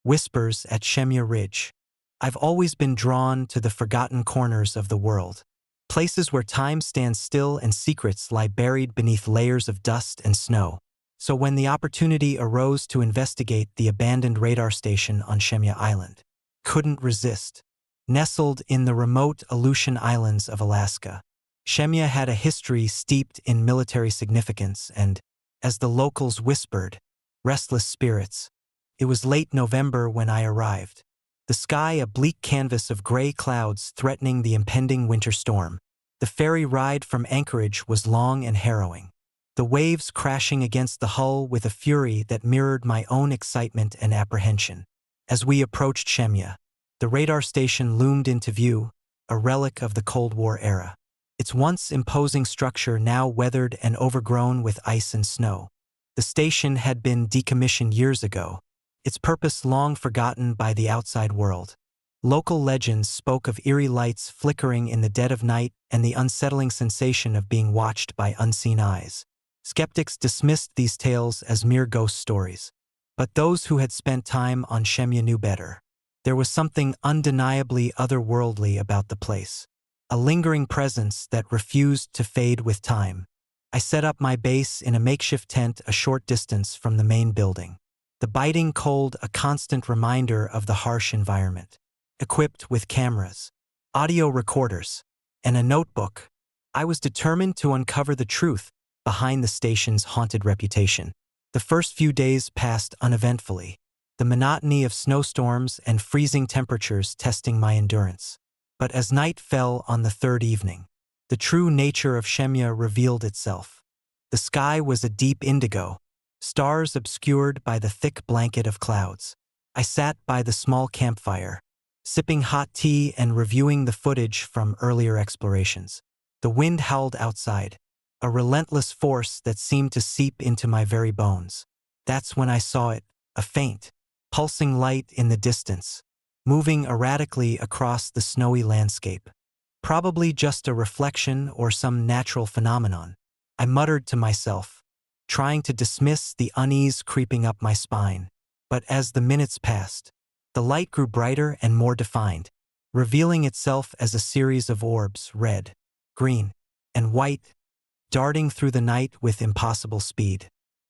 Whispers at Shemya Ridge. I've always been drawn to the forgotten corners of the world, places where time stands still and secrets lie buried beneath layers of dust and snow. So when the opportunity arose to investigate the abandoned radar station on Shemya Island, couldn't resist. Nestled in the remote Aleutian Islands of Alaska, Shemya had a history steeped in military significance and, as the locals whispered, restless spirits. It was late November when I arrived, the sky a bleak canvas of gray clouds threatening the impending winter storm. The ferry ride from Anchorage was long and harrowing, the waves crashing against the hull with a fury that mirrored my own excitement and apprehension. As we approached Shemya, the radar station loomed into view, a relic of the Cold War era. Its once imposing structure now weathered and overgrown with ice and snow. The station had been decommissioned years ago, its purpose long forgotten by the outside world. Local legends spoke of eerie lights flickering in the dead of night and the unsettling sensation of being watched by unseen eyes. Skeptics dismissed these tales as mere ghost stories, but those who had spent time on Shemya knew better. There was something undeniably otherworldly about the place, a lingering presence that refused to fade with time. I set up my base in a makeshift tent a short distance from the main building, the biting cold a constant reminder of the harsh environment. Equipped with cameras, audio recorders, and a notebook, I was determined to uncover the truth behind the station's haunted reputation. The first few days passed uneventfully, the monotony of snowstorms and freezing temperatures testing my endurance. But as night fell on the third evening, the true nature of Shemya revealed itself. The sky was a deep indigo, stars obscured by the thick blanket of clouds. I sat by the small campfire, sipping hot tea and reviewing the footage from earlier explorations. The wind howled outside, a relentless force that seemed to seep into my very bones. That's when I saw it, a faint, pulsing light in the distance, moving erratically across the snowy landscape. Probably just a reflection or some natural phenomenon, I muttered to myself, trying to dismiss the unease creeping up my spine. But as the minutes passed, the light grew brighter and more defined, revealing itself as a series of orbs, red, green, and white, darting through the night with impossible speed.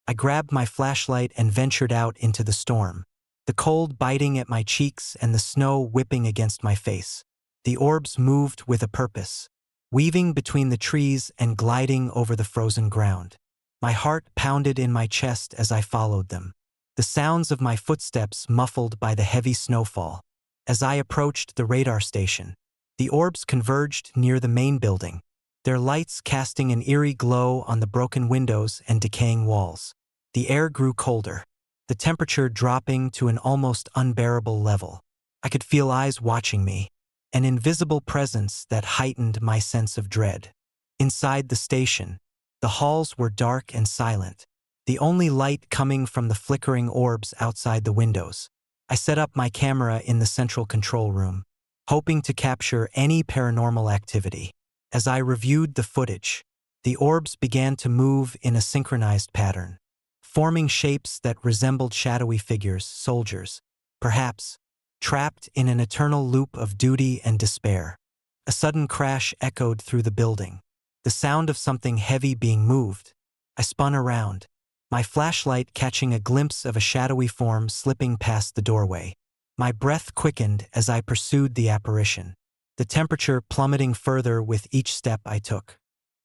I grabbed my flashlight and ventured out into the storm, the cold biting at my cheeks and the snow whipping against my face. The orbs moved with a purpose, weaving between the trees and gliding over the frozen ground. My heart pounded in my chest as I followed them, the sounds of my footsteps muffled by the heavy snowfall. As I approached the radar station, the orbs converged near the main building, their lights casting an eerie glow on the broken windows and decaying walls. The air grew colder, the temperature dropping to an almost unbearable level. I could feel eyes watching me, an invisible presence that heightened my sense of dread. Inside the station, the halls were dark and silent, the only light coming from the flickering orbs outside the windows. I set up my camera in the central control room, hoping to capture any paranormal activity. As I reviewed the footage, the orbs began to move in a synchronized pattern, forming shapes that resembled shadowy figures, soldiers, perhaps, trapped in an eternal loop of duty and despair. A sudden crash echoed through the building, the sound of something heavy being moved. I spun around, my flashlight catching a glimpse of a shadowy form slipping past the doorway. My breath quickened as I pursued the apparition, the temperature plummeting further with each step I took.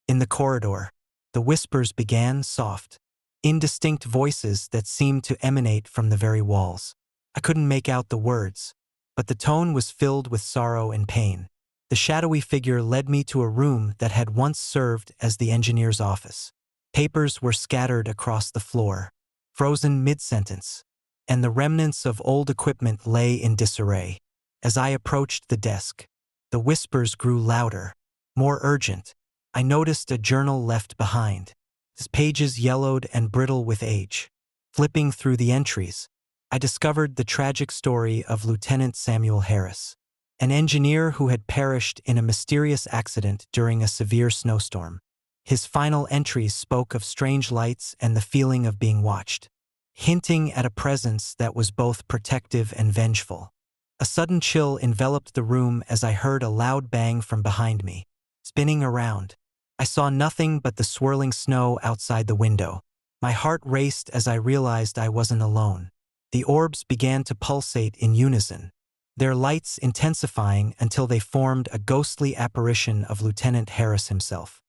In the corridor, the whispers began soft, indistinct voices that seemed to emanate from the very walls. I couldn't make out the words, but the tone was filled with sorrow and pain. The shadowy figure led me to a room that had once served as the engineer's office. Papers were scattered across the floor, frozen mid-sentence, and the remnants of old equipment lay in disarray. As I approached the desk, the whispers grew louder, more urgent. I noticed a journal left behind, its pages yellowed and brittle with age. Flipping through the entries, I discovered the tragic story of Lieutenant Samuel Harris, an engineer who had perished in a mysterious accident during a severe snowstorm. His final entries spoke of strange lights and the feeling of being watched, hinting at a presence that was both protective and vengeful. A sudden chill enveloped the room as I heard a loud bang from behind me. Spinning around, I saw nothing but the swirling snow outside the window. My heart raced as I realized I wasn't alone. The orbs began to pulsate in unison, their lights intensifying until they formed a ghostly apparition of Lieutenant Harris himself.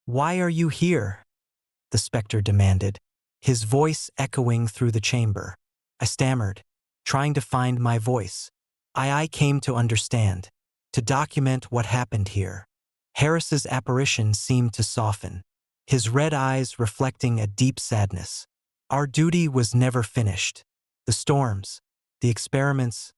"Why are you here?" the specter demanded, his voice echoing through the chamber. I stammered, trying to find my voice. I came to understand, to document what happened here. Harris's apparition seemed to soften, his red eyes reflecting a deep sadness. Our duty was never finished. The storms, the experiments,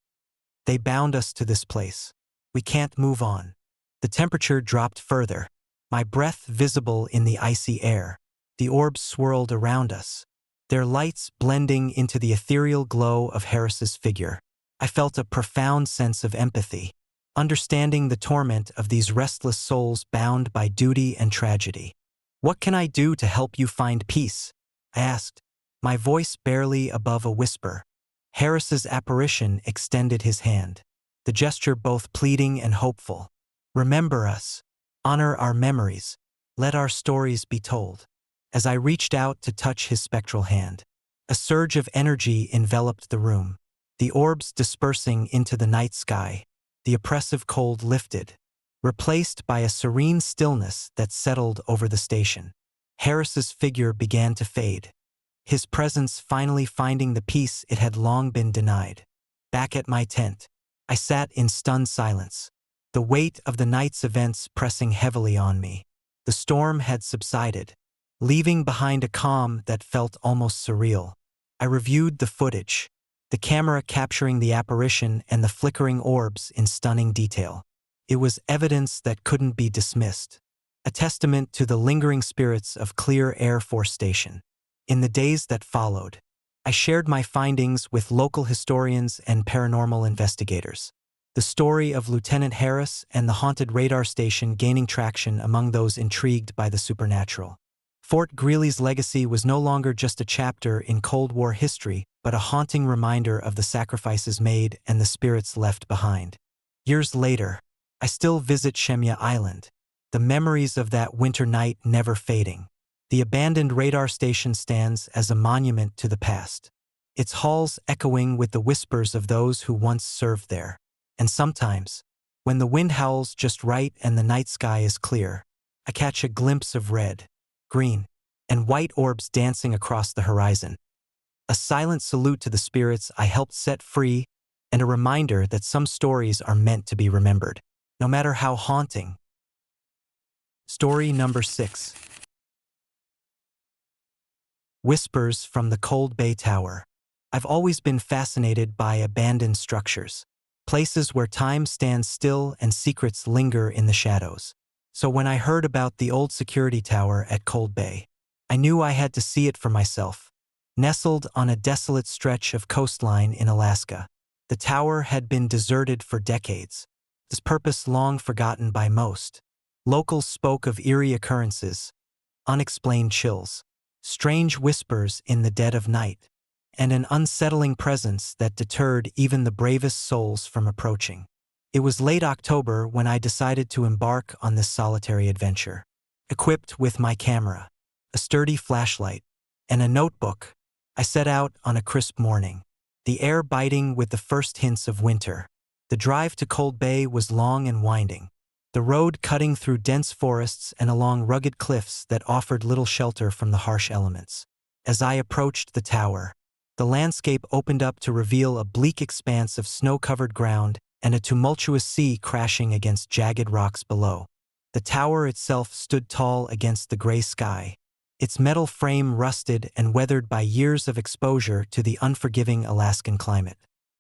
they bound us to this place. We can't move on. The temperature dropped further, my breath visible in the icy air. The orbs swirled around us, their lights blending into the ethereal glow of Harris's figure. I felt a profound sense of empathy, understanding the torment of these restless souls bound by duty and tragedy. "What can I do to help you find peace?" I asked, my voice barely above a whisper. Harris's apparition extended his hand, the gesture both pleading and hopeful. "Remember us. Honor our memories. Let our stories be told." As I reached out to touch his spectral hand, a surge of energy enveloped the room, the orbs dispersing into the night sky. The oppressive cold lifted, replaced by a serene stillness that settled over the station. Harris's figure began to fade, his presence finally finding the peace it had long been denied. Back at my tent, I sat in stunned silence, the weight of the night's events pressing heavily on me. The storm had subsided, leaving behind a calm that felt almost surreal. I reviewed the footage, the camera capturing the apparition and the flickering orbs in stunning detail. It was evidence that couldn't be dismissed, a testament to the lingering spirits of Clear Air Force Station. In the days that followed, I shared my findings with local historians and paranormal investigators. The story of Lieutenant Harris and the haunted radar station gaining traction among those intrigued by the supernatural. Fort Greely's legacy was no longer just a chapter in Cold War history, but a haunting reminder of the sacrifices made and the spirits left behind. Years later, I still visit Shemya Island, the memories of that winter night never fading. The abandoned radar station stands as a monument to the past, its halls echoing with the whispers of those who once served there. And sometimes, when the wind howls just right and the night sky is clear, I catch a glimpse of red, green, and white orbs dancing across the horizon. A silent salute to the spirits I helped set free, and a reminder that some stories are meant to be remembered, no matter how haunting. Story number 6. Whispers from the Cold Bay Tower. I've always been fascinated by abandoned structures, places where time stands still and secrets linger in the shadows. So when I heard about the old security tower at Cold Bay, I knew I had to see it for myself. Nestled on a desolate stretch of coastline in Alaska, the tower had been deserted for decades, its purpose long forgotten by most. Locals spoke of eerie occurrences, unexplained chills, strange whispers in the dead of night, and an unsettling presence that deterred even the bravest souls from approaching. It was late October when I decided to embark on this solitary adventure. Equipped with my camera, a sturdy flashlight, and a notebook, I set out on a crisp morning, the air biting with the first hints of winter. The drive to Cold Bay was long and winding, the road cutting through dense forests and along rugged cliffs that offered little shelter from the harsh elements. As I approached the tower, the landscape opened up to reveal a bleak expanse of snow-covered ground and a tumultuous sea crashing against jagged rocks below. The tower itself stood tall against the gray sky, its metal frame rusted and weathered by years of exposure to the unforgiving Alaskan climate.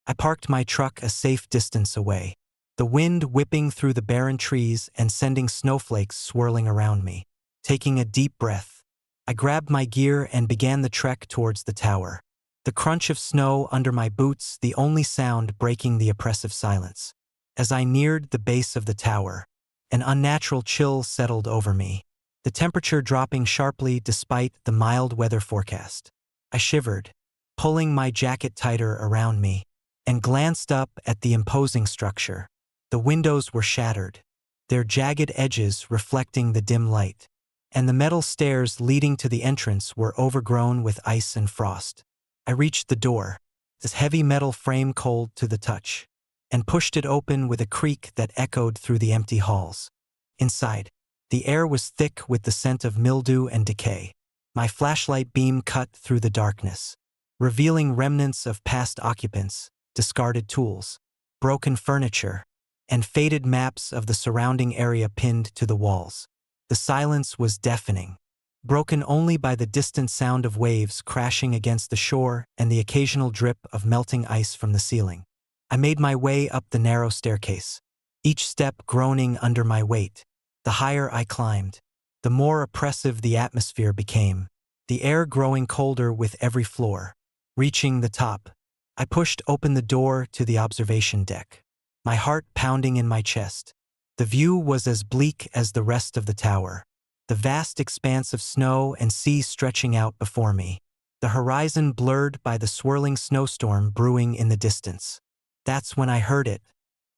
I parked my truck a safe distance away, the wind whipping through the barren trees and sending snowflakes swirling around me. Taking a deep breath, I grabbed my gear and began the trek towards the tower, the crunch of snow under my boots the only sound breaking the oppressive silence. As I neared the base of the tower, an unnatural chill settled over me, the temperature dropping sharply despite the mild weather forecast. I shivered, pulling my jacket tighter around me, and glanced up at the imposing structure. The windows were shattered, their jagged edges reflecting the dim light, and the metal stairs leading to the entrance were overgrown with ice and frost. I reached the door, its heavy metal frame cold to the touch, and pushed it open with a creak that echoed through the empty halls. Inside, the air was thick with the scent of mildew and decay. My flashlight beam cut through the darkness, revealing remnants of past occupants, discarded tools, broken furniture, and faded maps of the surrounding area pinned to the walls. The silence was deafening, broken only by the distant sound of waves crashing against the shore and the occasional drip of melting ice from the ceiling. I made my way up the narrow staircase, each step groaning under my weight. The higher I climbed, the more oppressive the atmosphere became, the air growing colder with every floor. Reaching the top, I pushed open the door to the observation deck, my heart pounding in my chest. The view was as bleak as the rest of the tower, the vast expanse of snow and sea stretching out before me, the horizon blurred by the swirling snowstorm brewing in the distance. That's when I heard it,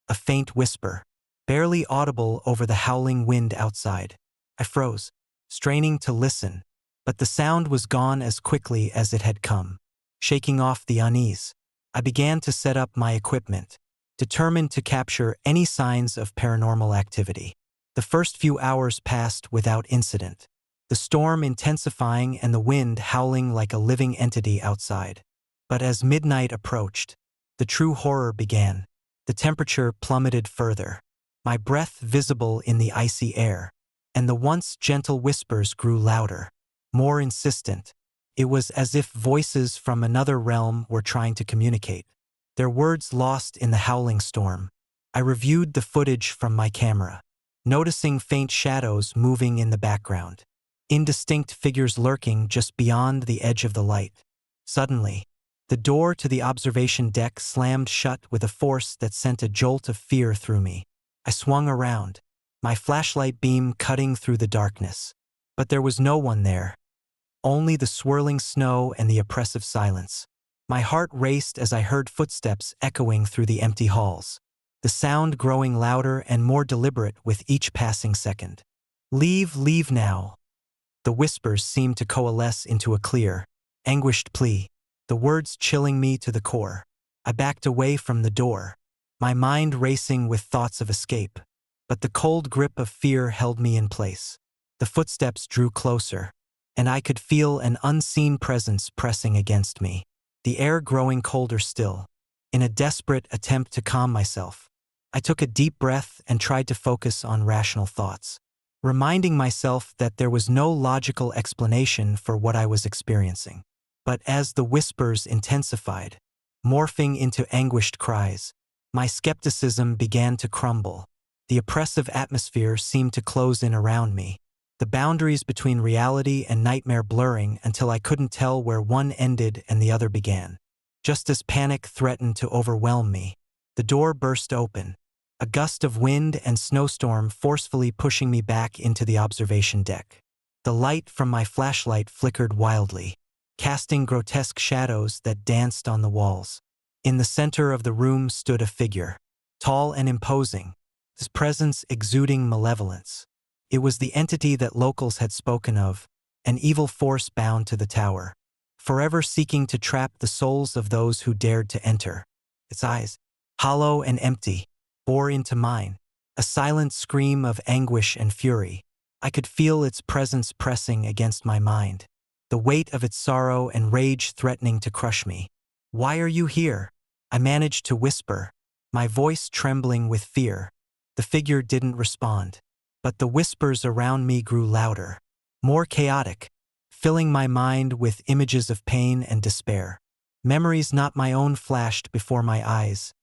a faint whisper, barely audible over the howling wind outside. I froze, straining to listen, but the sound was gone as quickly as it had come. Shaking off the unease, I began to set up my equipment, determined to capture any signs of paranormal activity. The first few hours passed without incident, the storm intensifying and the wind howling like a living entity outside. But as midnight approached, the true horror began. The temperature plummeted further, my breath visible in the icy air, and the once gentle whispers grew louder, more insistent. It was as if voices from another realm were trying to communicate, their words lost in the howling storm. I reviewed the footage from my camera, noticing faint shadows moving in the background, indistinct figures lurking just beyond the edge of the light. Suddenly, the door to the observation deck slammed shut with a force that sent a jolt of fear through me. I swung around, my flashlight beam cutting through the darkness. But there was no one there, only the swirling snow and the oppressive silence. My heart raced as I heard footsteps echoing through the empty halls, the sound growing louder and more deliberate with each passing second. Leave now." The whispers seemed to coalesce into a clear, anguished plea, the words chilling me to the core. I backed away from the door, my mind racing with thoughts of escape, but the cold grip of fear held me in place. The footsteps drew closer, and I could feel an unseen presence pressing against me, the air growing colder still. In a desperate attempt to calm myself, I took a deep breath and tried to focus on rational thoughts, reminding myself that there was no logical explanation for what I was experiencing. But as the whispers intensified, morphing into anguished cries, my skepticism began to crumble. The oppressive atmosphere seemed to close in around me, the boundaries between reality and nightmare blurring until I couldn't tell where one ended and the other began. Just as panic threatened to overwhelm me, the door burst open, a gust of wind and snowstorm forcefully pushing me back into the observation deck. The light from my flashlight flickered wildly, casting grotesque shadows that danced on the walls. In the center of the room stood a figure, tall and imposing, his presence exuding malevolence. It was the entity that locals had spoken of, an evil force bound to the tower, forever seeking to trap the souls of those who dared to enter. Its eyes, hollow and empty, bore into mine, a silent scream of anguish and fury. I could feel its presence pressing against my mind, the weight of its sorrow and rage threatening to crush me. "Why are you here?" I managed to whisper, my voice trembling with fear. The figure didn't respond, but the whispers around me grew louder, more chaotic, filling my mind with images of pain and despair. Memories not my own flashed before my eyes,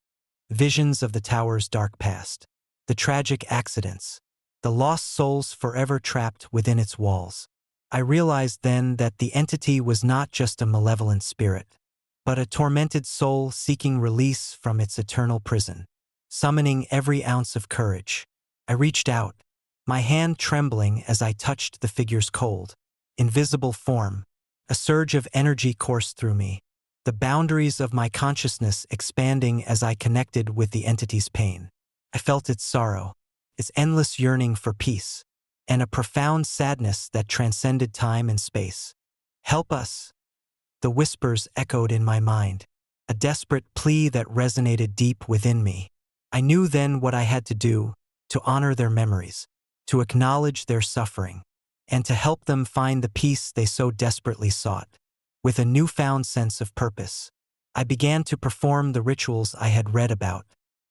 visions of the tower's dark past, the tragic accidents, the lost souls forever trapped within its walls. I realized then that the entity was not just a malevolent spirit, but a tormented soul seeking release from its eternal prison. Summoning every ounce of courage, I reached out, my hand trembling as I touched the figure's cold, invisible form. A surge of energy coursed through me, the boundaries of my consciousness expanding as I connected with the entity's pain. I felt its sorrow, its endless yearning for peace, and a profound sadness that transcended time and space. "Help us!" The whispers echoed in my mind, a desperate plea that resonated deep within me. I knew then what I had to do, to honor their memories, to acknowledge their suffering, and to help them find the peace they so desperately sought. With a newfound sense of purpose, I began to perform the rituals I had read about,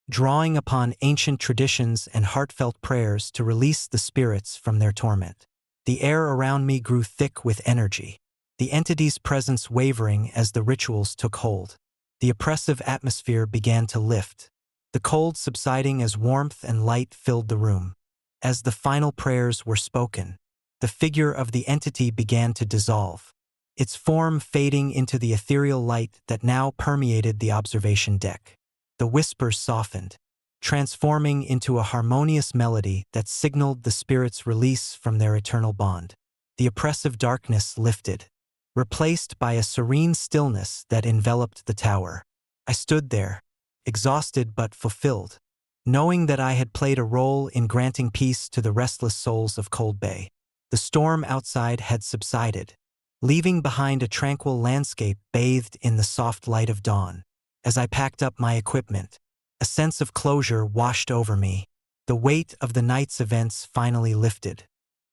drawing upon ancient traditions and heartfelt prayers to release the spirits from their torment. The air around me grew thick with energy, the entity's presence wavering as the rituals took hold. The oppressive atmosphere began to lift, the cold subsiding as warmth and light filled the room. As the final prayers were spoken, the figure of the entity began to dissolve, its form fading into the ethereal light that now permeated the observation deck. The whispers softened, transforming into a harmonious melody that signaled the spirit's release from their eternal bond. The oppressive darkness lifted, replaced by a serene stillness that enveloped the tower. I stood there, exhausted but fulfilled, knowing that I had played a role in granting peace to the restless souls of Cold Bay. The storm outside had subsided, leaving behind a tranquil landscape bathed in the soft light of dawn. As I packed up my equipment, a sense of closure washed over me. The weight of the night's events finally lifted.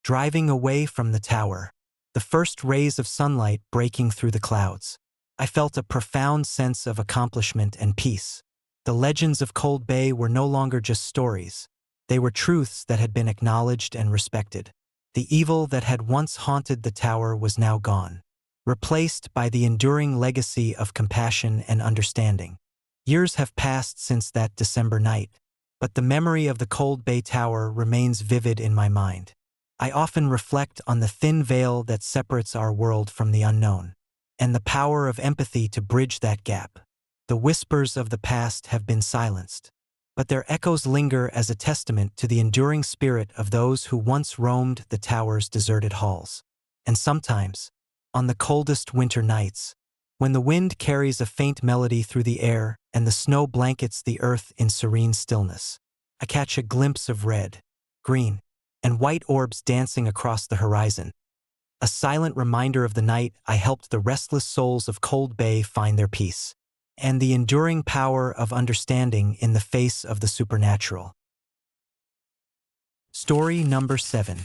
Driving away from the tower, the first rays of sunlight breaking through the clouds, I felt a profound sense of accomplishment and peace. The legends of Cold Bay were no longer just stories. They were truths that had been acknowledged and respected. The evil that had once haunted the tower was now gone, replaced by the enduring legacy of compassion and understanding. Years have passed since that December night, but the memory of the Cold Bay Tower remains vivid in my mind. I often reflect on the thin veil that separates our world from the unknown, and the power of empathy to bridge that gap. The whispers of the past have been silenced, but their echoes linger as a testament to the enduring spirit of those who once roamed the tower's deserted halls. And sometimes, on the coldest winter nights, when the wind carries a faint melody through the air and the snow blankets the earth in serene stillness, I catch a glimpse of red, green, and white orbs dancing across the horizon. A silent reminder of the night I helped the restless souls of Cold Bay find their peace, and the enduring power of understanding in the face of the supernatural. Story number 7.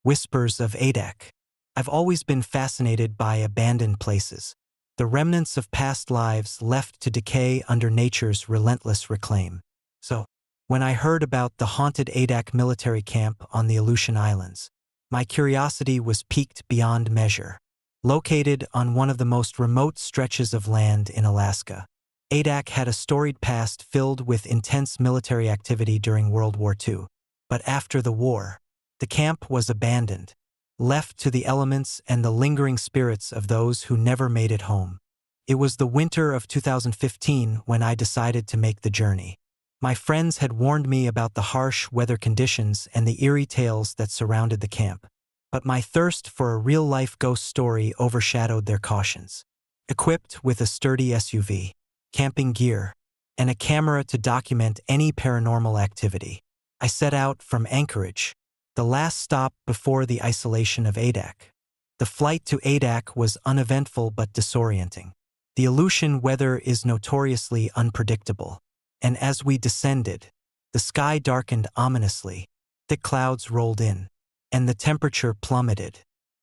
Whispers of Adak. I've always been fascinated by abandoned places, the remnants of past lives left to decay under nature's relentless reclaim. So, when I heard about the haunted Adak military camp on the Aleutian Islands, my curiosity was piqued beyond measure. Located on one of the most remote stretches of land in Alaska, Adak had a storied past filled with intense military activity during World War II. But after the war, the camp was abandoned, left to the elements and the lingering spirits of those who never made it home. It was the winter of 2015 when I decided to make the journey. My friends had warned me about the harsh weather conditions and the eerie tales that surrounded the camp, but my thirst for a real-life ghost story overshadowed their cautions. Equipped with a sturdy SUV, camping gear, and a camera to document any paranormal activity, I set out from Anchorage, the last stop before the isolation of Adak. The flight to Adak was uneventful but disorienting. The Aleutian weather is notoriously unpredictable, and as we descended, the sky darkened ominously, thick clouds rolled in, and the temperature plummeted,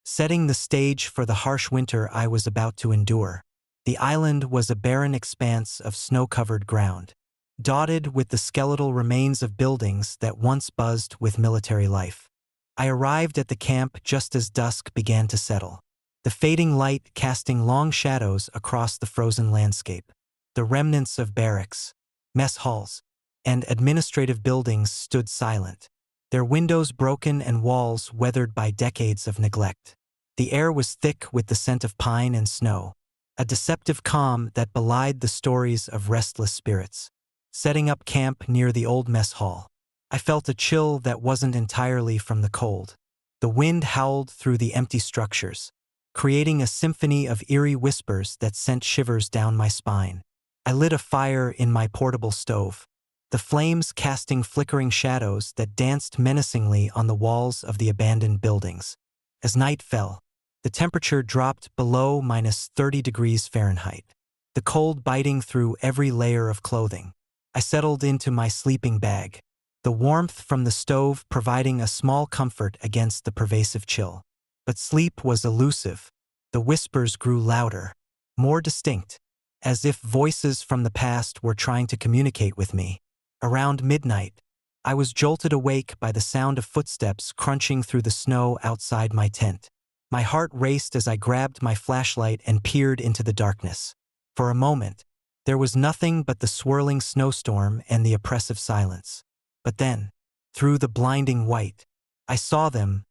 setting the stage for the harsh winter I was about to endure. The island was a barren expanse of snow-covered ground, dotted with the skeletal remains of buildings that once buzzed with military life. I arrived at the camp just as dusk began to settle, the fading light casting long shadows across the frozen landscape. The remnants of barracks, mess halls, and administrative buildings stood silent, their windows broken and walls weathered by decades of neglect. The air was thick with the scent of pine and snow, a deceptive calm that belied the stories of restless spirits. Setting up camp near the old mess hall, I felt a chill that wasn't entirely from the cold. The wind howled through the empty structures, creating a symphony of eerie whispers that sent shivers down my spine. I lit a fire in my portable stove, the flames casting flickering shadows that danced menacingly on the walls of the abandoned buildings. As night fell, the temperature dropped below -30 degrees Fahrenheit, the cold biting through every layer of clothing. I settled into my sleeping bag, the warmth from the stove providing a small comfort against the pervasive chill. But sleep was elusive. The whispers grew louder, more distinct, as if voices from the past were trying to communicate with me. Around midnight, I was jolted awake by the sound of footsteps crunching through the snow outside my tent. My heart raced as I grabbed my flashlight and peered into the darkness. For a moment, there was nothing but the swirling snowstorm and the oppressive silence. But then, through the blinding white, I saw them,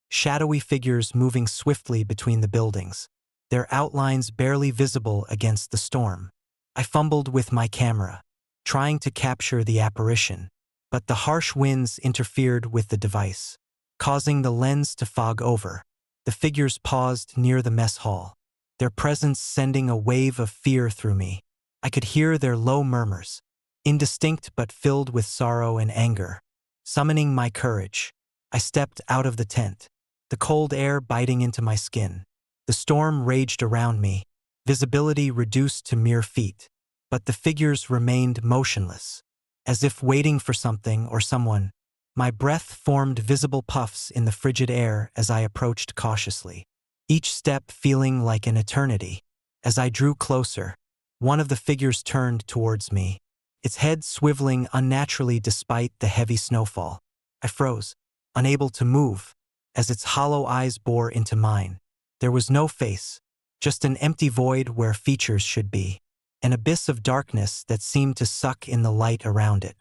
shadowy figures moving swiftly between the buildings, their outlines barely visible against the storm. I fumbled with my camera, trying to capture the apparition, but the harsh winds interfered with the device, causing the lens to fog over. The figures paused near the mess hall, their presence sending a wave of fear through me. I could hear their low murmurs, indistinct but filled with sorrow and anger. Summoning my courage, I stepped out of the tent, the cold air biting into my skin. The storm raged around me, visibility reduced to mere feet, but the figures remained motionless, as if waiting for something or someone. My breath formed visible puffs in the frigid air as I approached cautiously, each step feeling like an eternity. As I drew closer, one of the figures turned towards me, its head swiveling unnaturally despite the heavy snowfall. I froze, unable to move, as its hollow eyes bore into mine. There was no face, just an empty void where features should be, an abyss of darkness that seemed to suck in the light around it.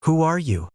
"Who are you?"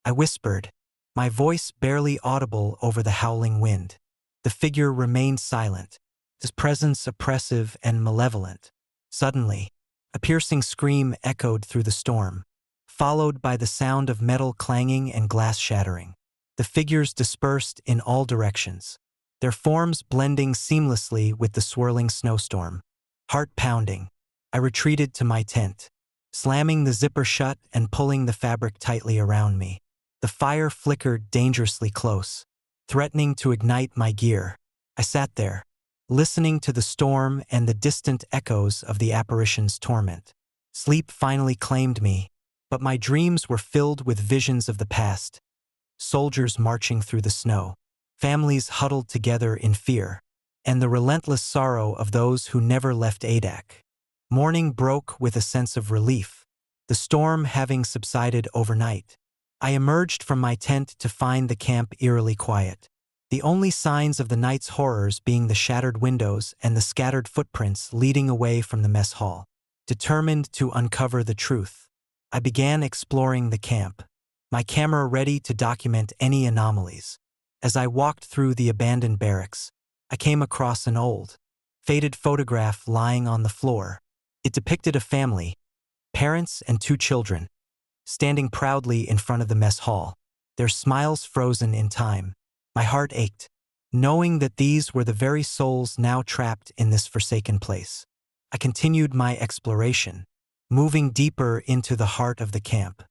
I whispered, my voice barely audible over the howling wind. The figure remained silent, his presence oppressive and malevolent. Suddenly, a piercing scream echoed through the storm, followed by the sound of metal clanging and glass shattering. The figures dispersed in all directions, their forms blending seamlessly with the swirling snowstorm. Heart pounding, I retreated to my tent, slamming the zipper shut and pulling the fabric tightly around me. The fire flickered dangerously close, threatening to ignite my gear. I sat there, listening to the storm and the distant echoes of the apparition's torment. Sleep finally claimed me, but my dreams were filled with visions of the past. Soldiers marching through the snow, families huddled together in fear, and the relentless sorrow of those who never left Adak. Morning broke with a sense of relief, the storm having subsided overnight. I emerged from my tent to find the camp eerily quiet, the only signs of the night's horrors being the shattered windows and the scattered footprints leading away from the mess hall. Determined to uncover the truth, I began exploring the camp, my camera ready to document any anomalies. As I walked through the abandoned barracks, I came across an old, faded photograph lying on the floor. It depicted a family, parents and 2 children, standing proudly in front of the mess hall, their smiles frozen in time. My heart ached, knowing that these were the very souls now trapped in this forsaken place. I continued my exploration, moving deeper into the heart of the camp.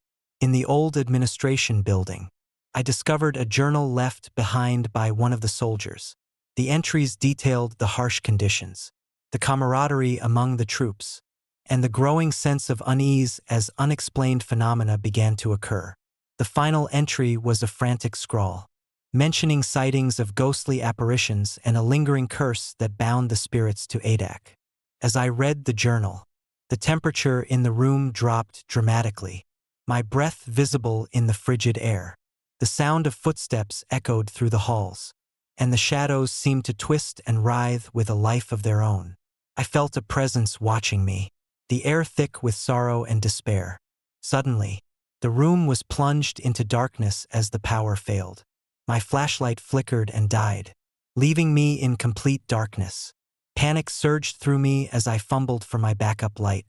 In the old administration building, I discovered a journal left behind by one of the soldiers. The entries detailed the harsh conditions, the camaraderie among the troops, and the growing sense of unease as unexplained phenomena began to occur. The final entry was a frantic scrawl. mentioning sightings of ghostly apparitions and a lingering curse that bound the spirits to Adak. As I read the journal, the temperature in the room dropped dramatically, my breath visible in the frigid air. The sound of footsteps echoed through the halls, and the shadows seemed to twist and writhe with a life of their own. I felt a presence watching me, the air thick with sorrow and despair. Suddenly, the room was plunged into darkness as the power failed. My flashlight flickered and died, leaving me in complete darkness. Panic surged through me as I fumbled for my backup light,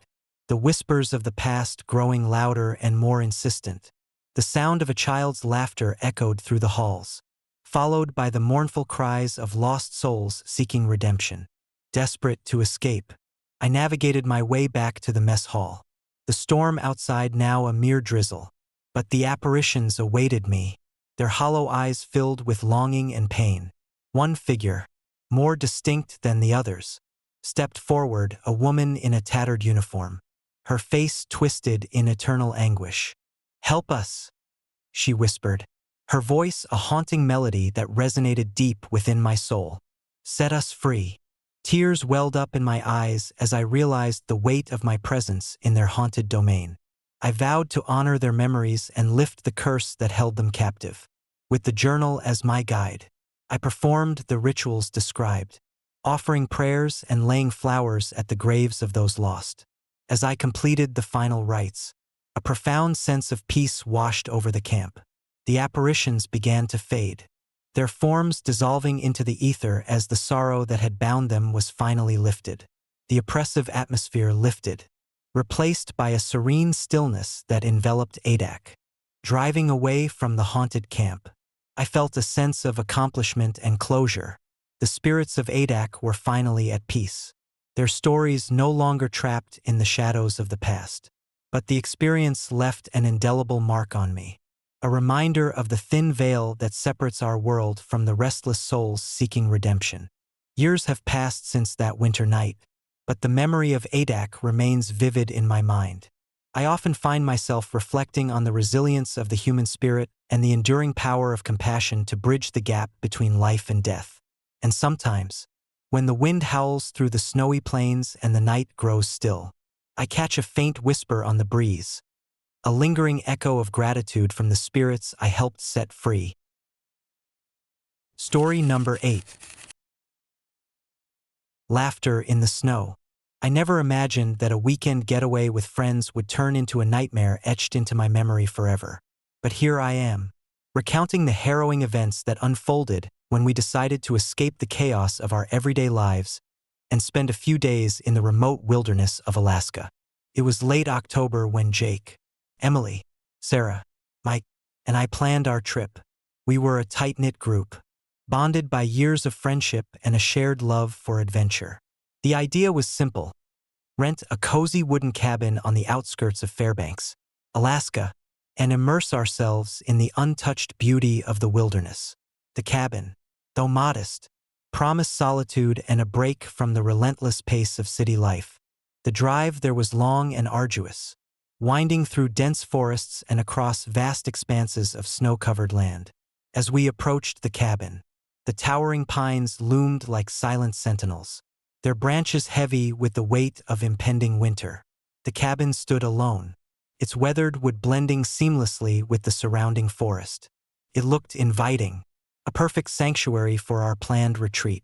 the whispers of the past growing louder and more insistent. The sound of a child's laughter echoed through the halls, followed by the mournful cries of lost souls seeking redemption. Desperate to escape, I navigated my way back to the mess hall, the storm outside now a mere drizzle. But the apparitions awaited me, their hollow eyes filled with longing and pain. One figure, more distinct than the others, stepped forward, a woman in a tattered uniform, her face twisted in eternal anguish. "Help us," she whispered, her voice a haunting melody that resonated deep within my soul. "Set us free." Tears welled up in my eyes as I realized the weight of my presence in their haunted domain. I vowed to honor their memories and lift the curse that held them captive. With the journal as my guide, I performed the rituals described, offering prayers and laying flowers at the graves of those lost. As I completed the final rites, a profound sense of peace washed over the camp. The apparitions began to fade, their forms dissolving into the ether as the sorrow that had bound them was finally lifted. The oppressive atmosphere lifted, replaced by a serene stillness that enveloped Adak. Driving away from the haunted camp, I felt a sense of accomplishment and closure. The spirits of Adak were finally at peace, their stories no longer trapped in the shadows of the past. But the experience left an indelible mark on me, a reminder of the thin veil that separates our world from the restless souls seeking redemption. Years have passed since that winter night, but the memory of Adak remains vivid in my mind. I often find myself reflecting on the resilience of the human spirit and the enduring power of compassion to bridge the gap between life and death. And sometimes, when the wind howls through the snowy plains and the night grows still, I catch a faint whisper on the breeze, a lingering echo of gratitude from the spirits I helped set free. Story number 8. Laughter in the snow. I never imagined that a weekend getaway with friends would turn into a nightmare etched into my memory forever. But here I am, recounting the harrowing events that unfolded when we decided to escape the chaos of our everyday lives and spend a few days in the remote wilderness of Alaska. It was late October when Jake, Emily, Sarah, Mike, and I planned our trip. We were a tight-knit group, bonded by years of friendship and a shared love for adventure. The idea was simple: rent a cozy wooden cabin on the outskirts of Fairbanks, Alaska, and immerse ourselves in the untouched beauty of the wilderness. The cabin, though modest, promised solitude and a break from the relentless pace of city life. The drive there was long and arduous, winding through dense forests and across vast expanses of snow-covered land. As we approached the cabin, the towering pines loomed like silent sentinels, their branches heavy with the weight of impending winter. The cabin stood alone, its weathered wood blending seamlessly with the surrounding forest. It looked inviting, a perfect sanctuary for our planned retreat.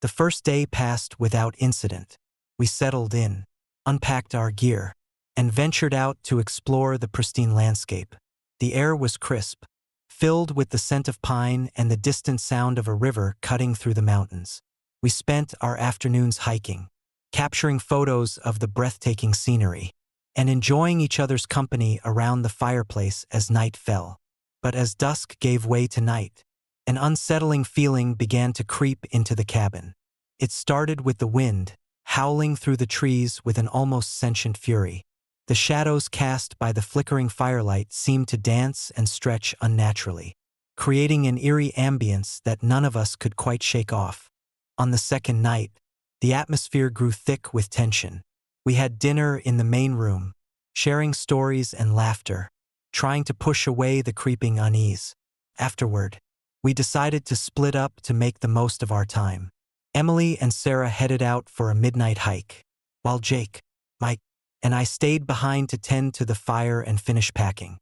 The first day passed without incident. We settled in, unpacked our gear, and ventured out to explore the pristine landscape. The air was crisp, filled with the scent of pine and the distant sound of a river cutting through the mountains. We spent our afternoons hiking, capturing photos of the breathtaking scenery, and enjoying each other's company around the fireplace as night fell. But as dusk gave way to night, an unsettling feeling began to creep into the cabin. It started with the wind, howling through the trees with an almost sentient fury. The shadows cast by the flickering firelight seemed to dance and stretch unnaturally, creating an eerie ambience that none of us could quite shake off. On the second night, the atmosphere grew thick with tension. We had dinner in the main room, sharing stories and laughter, trying to push away the creeping unease. Afterward, We decided to split up to make the most of our time. Emily and Sarah headed out for a midnight hike, while Jake, Mike, and I stayed behind to tend to the fire and finish packing.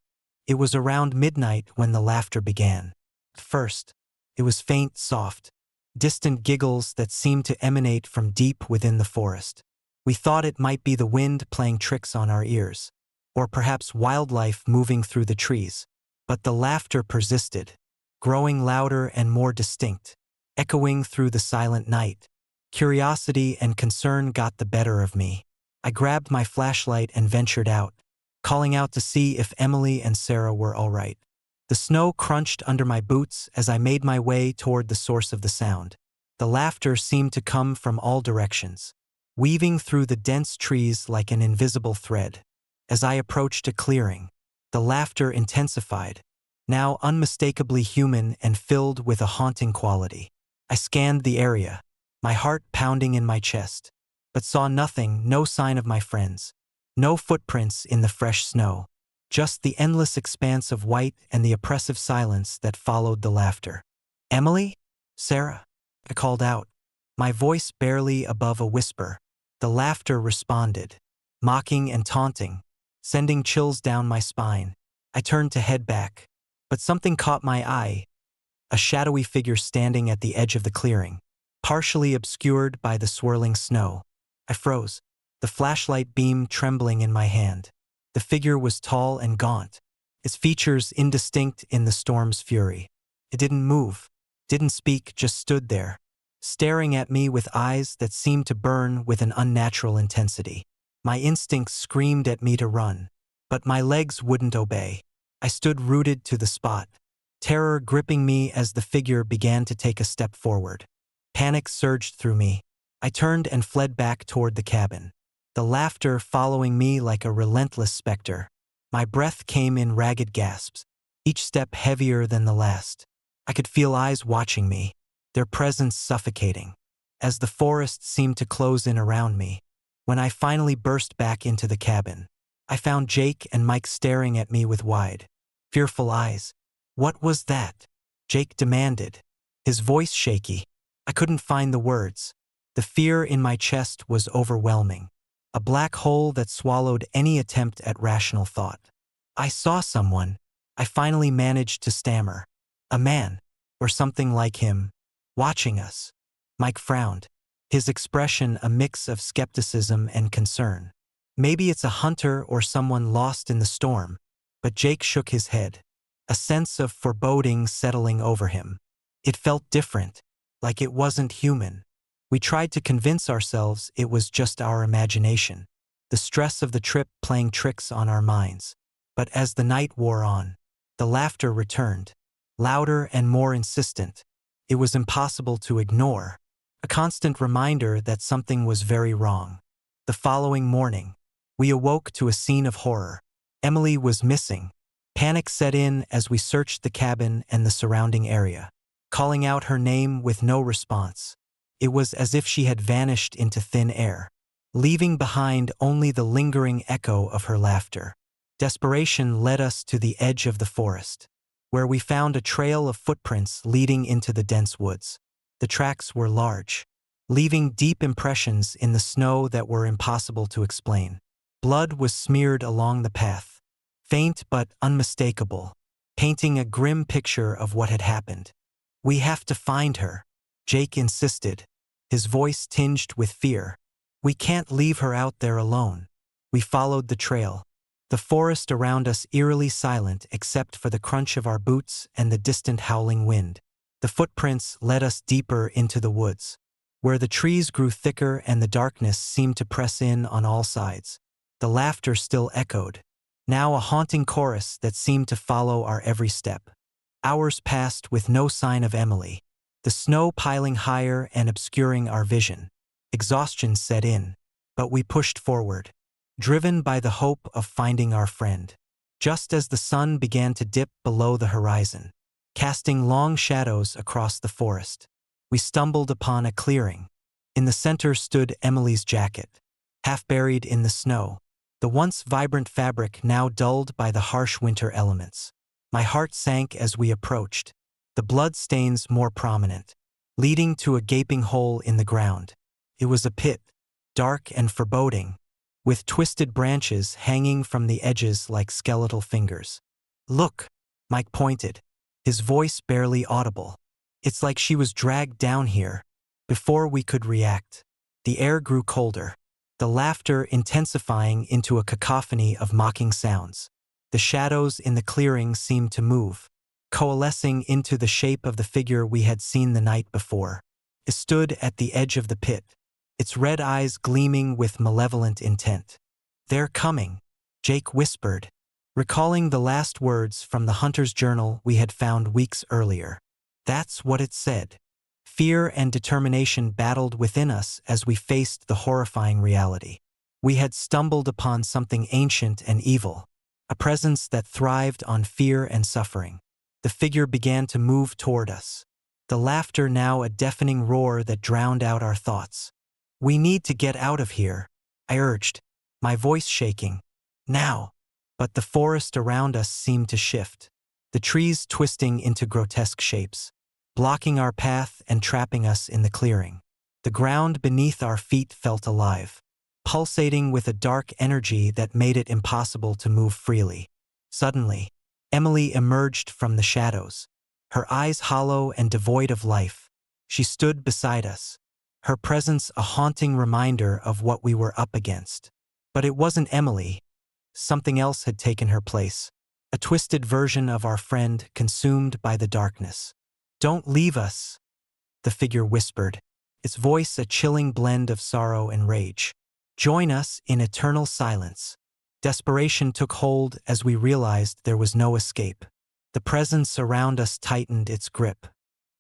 It was around midnight when the laughter began. At first, it was faint, soft, distant giggles that seemed to emanate from deep within the forest. We thought it might be the wind playing tricks on our ears, or perhaps wildlife moving through the trees. But the laughter persisted, growing louder and more distinct, echoing through the silent night. Curiosity and concern got the better of me. I grabbed my flashlight and ventured out, calling out to see if Emily and Sarah were all right. The snow crunched under my boots as I made my way toward the source of the sound. The laughter seemed to come from all directions, weaving through the dense trees like an invisible thread. As I approached a clearing, the laughter intensified, now unmistakably human and filled with a haunting quality. I scanned the area, my heart pounding in my chest, but saw nothing, no sign of my friends, no footprints in the fresh snow, just the endless expanse of white and the oppressive silence that followed the laughter. "Emily? Sarah?" I called out, my voice barely above a whisper. The laughter responded, mocking and taunting, sending chills down my spine. I turned to head back, but something caught my eye, a shadowy figure standing at the edge of the clearing, partially obscured by the swirling snow. I froze, the flashlight beam trembling in my hand. The figure was tall and gaunt, its features indistinct in the storm's fury. It didn't move, didn't speak, just stood there, staring at me with eyes that seemed to burn with an unnatural intensity. My instincts screamed at me to run, but my legs wouldn't obey. I stood rooted to the spot, terror gripping me as the figure began to take a step forward. Panic surged through me. I turned and fled back toward the cabin, the laughter following me like a relentless specter. My breath came in ragged gasps, each step heavier than the last. I could feel eyes watching me, their presence suffocating, as the forest seemed to close in around me. When I finally burst back into the cabin, I found Jake and Mike staring at me with wide, fearful eyes. "What was that?" Jake demanded, his voice shaky. I couldn't find the words. The fear in my chest was overwhelming, a black hole that swallowed any attempt at rational thought. "I saw someone," I finally managed to stammer. "A man, or something like him, watching us." Mike frowned, his expression a mix of skepticism and concern. "Maybe it's a hunter or someone lost in the storm," but Jake shook his head, a sense of foreboding settling over him. It felt different, like it wasn't human. We tried to convince ourselves it was just our imagination, the stress of the trip playing tricks on our minds. But as the night wore on, the laughter returned, louder and more insistent. It was impossible to ignore, a constant reminder that something was very wrong. The following morning, we awoke to a scene of horror. Emily was missing. Panic set in as we searched the cabin and the surrounding area, calling out her name with no response. It was as if she had vanished into thin air, leaving behind only the lingering echo of her laughter. Desperation led us to the edge of the forest, where we found a trail of footprints leading into the dense woods. The tracks were large, leaving deep impressions in the snow that were impossible to explain. Blood was smeared along the path, faint but unmistakable, painting a grim picture of what had happened. "We have to find her," Jake insisted, his voice tinged with fear. "We can't leave her out there alone." We followed the trail, the forest around us eerily silent except for the crunch of our boots and the distant howling wind. The footprints led us deeper into the woods, where the trees grew thicker and the darkness seemed to press in on all sides. The laughter still echoed, now a haunting chorus that seemed to follow our every step. Hours passed with no sign of Emily, the snow piling higher and obscuring our vision. Exhaustion set in, but we pushed forward, driven by the hope of finding our friend. Just as the sun began to dip below the horizon, casting long shadows across the forest, we stumbled upon a clearing. In the center stood Emily's jacket, half buried in the snow, the once vibrant fabric now dulled by the harsh winter elements. My heart sank as we approached, the blood stains more prominent, leading to a gaping hole in the ground. It was a pit, dark and foreboding, with twisted branches hanging from the edges like skeletal fingers. "Look," Mike pointed, his voice barely audible. "It's like she was dragged down here." Before we could react, the air grew colder, the laughter intensifying into a cacophony of mocking sounds. The shadows in the clearing seemed to move, coalescing into the shape of the figure we had seen the night before. It stood at the edge of the pit, its red eyes gleaming with malevolent intent. "They're coming," Jake whispered, recalling the last words from the hunter's journal we had found weeks earlier. That's what it said. Fear and determination battled within us as we faced the horrifying reality. We had stumbled upon something ancient and evil, a presence that thrived on fear and suffering. The figure began to move toward us, the laughter now a deafening roar that drowned out our thoughts. "We need to get out of here," I urged, my voice shaking. "Now." But the forest around us seemed to shift, the trees twisting into grotesque shapes, blocking our path and trapping us in the clearing. The ground beneath our feet felt alive, pulsating with a dark energy that made it impossible to move freely. Suddenly, Emily emerged from the shadows, her eyes hollow and devoid of life. She stood beside us, her presence a haunting reminder of what we were up against. But it wasn't Emily. Something else had taken her place, a twisted version of our friend consumed by the darkness. "Don't leave us," the figure whispered, its voice a chilling blend of sorrow and rage. "Join us in eternal silence." Desperation took hold as we realized there was no escape. The presence around us tightened its grip,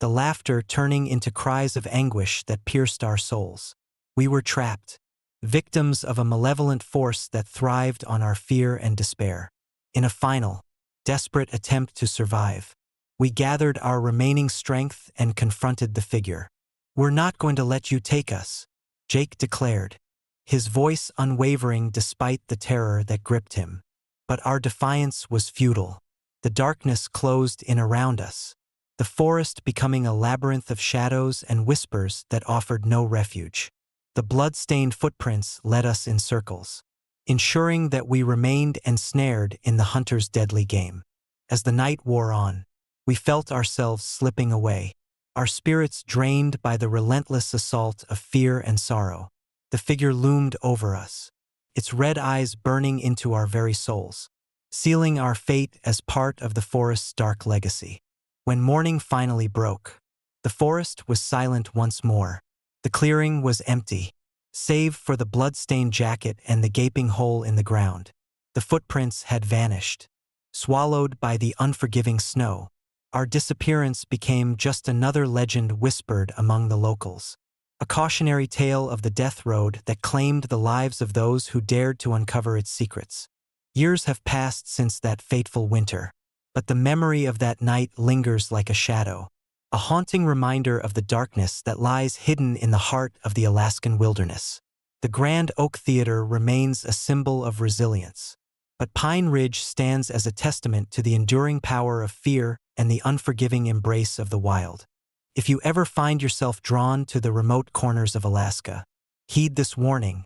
the laughter turning into cries of anguish that pierced our souls. We were trapped, victims of a malevolent force that thrived on our fear and despair. In a final, desperate attempt to survive, we gathered our remaining strength and confronted the figure. "We're not going to let you take us," Jake declared, his voice unwavering despite the terror that gripped him. But our defiance was futile. The darkness closed in around us, the forest becoming a labyrinth of shadows and whispers that offered no refuge. The blood-stained footprints led us in circles, ensuring that we remained ensnared in the hunter's deadly game. As the night wore on, we felt ourselves slipping away, our spirits drained by the relentless assault of fear and sorrow. The figure loomed over us, its red eyes burning into our very souls, sealing our fate as part of the forest's dark legacy. When morning finally broke, the forest was silent once more. The clearing was empty, save for the blood-stained jacket and the gaping hole in the ground. The footprints had vanished, swallowed by the unforgiving snow. Our disappearance became just another legend whispered among the locals, a cautionary tale of the death road that claimed the lives of those who dared to uncover its secrets. Years have passed since that fateful winter, but the memory of that night lingers like a shadow, a haunting reminder of the darkness that lies hidden in the heart of the Alaskan wilderness. The Grand Oak Theater remains a symbol of resilience, but Pine Ridge stands as a testament to the enduring power of fear and the unforgiving embrace of the wild. If you ever find yourself drawn to the remote corners of Alaska, heed this warning.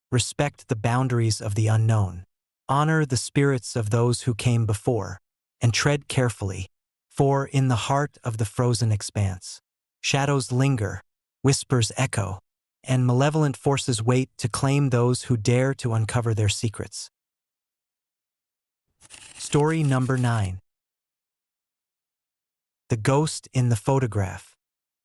Respect the boundaries of the unknown. Honor the spirits of those who came before, and tread carefully, for in the heart of the frozen expanse, shadows linger, whispers echo, and malevolent forces wait to claim those who dare to uncover their secrets. Story number 9. The Ghost in the Photograph.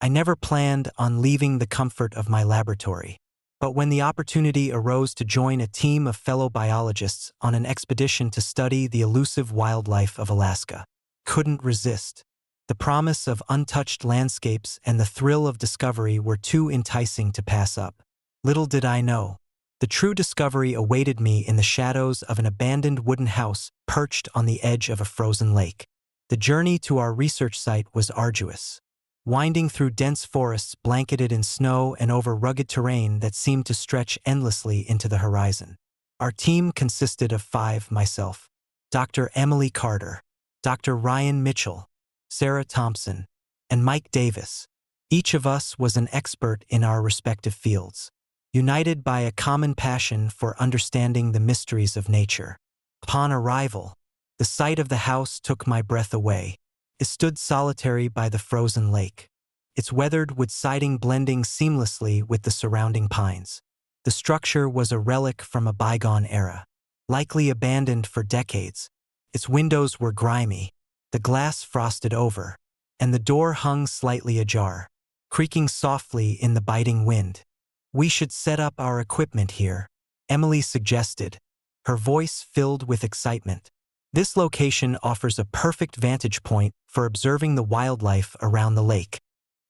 I never planned on leaving the comfort of my laboratory, but when the opportunity arose to join a team of fellow biologists on an expedition to study the elusive wildlife of Alaska, couldn't resist. The promise of untouched landscapes and the thrill of discovery were too enticing to pass up. Little did I know, the true discovery awaited me in the shadows of an abandoned wooden house perched on the edge of a frozen lake. The journey to our research site was arduous, winding through dense forests blanketed in snow and over rugged terrain that seemed to stretch endlessly into the horizon. Our team consisted of 5: myself, Dr. Emily Carter, Dr. Ryan Mitchell, Sarah Thompson, and Mike Davis. Each of us was an expert in our respective fields, united by a common passion for understanding the mysteries of nature. Upon arrival, the sight of the house took my breath away. It stood solitary by the frozen lake, its weathered wood siding blending seamlessly with the surrounding pines. The structure was a relic from a bygone era, likely abandoned for decades. Its windows were grimy, the glass frosted over, and the door hung slightly ajar, creaking softly in the biting wind. "We should set up our equipment here," Emily suggested, her voice filled with excitement. "This location offers a perfect vantage point for observing the wildlife around the lake."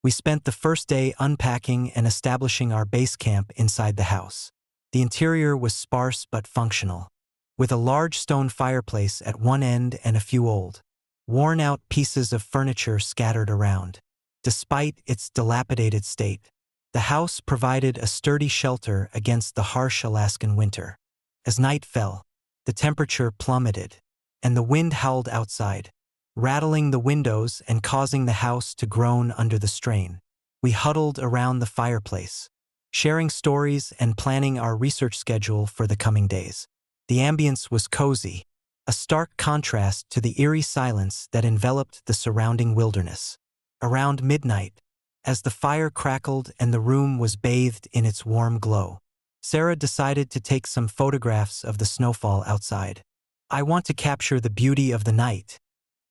We spent the first day unpacking and establishing our base camp inside the house. The interior was sparse but functional, with a large stone fireplace at one end and a few old, worn-out pieces of furniture scattered around. Despite its dilapidated state, the house provided a sturdy shelter against the harsh Alaskan winter. As night fell, the temperature plummeted, and the wind howled outside, rattling the windows and causing the house to groan under the strain. We huddled around the fireplace, sharing stories and planning our research schedule for the coming days. The ambience was cozy, a stark contrast to the eerie silence that enveloped the surrounding wilderness. Around midnight, as the fire crackled and the room was bathed in its warm glow, Sarah decided to take some photographs of the snowfall outside. "I want to capture the beauty of the night,"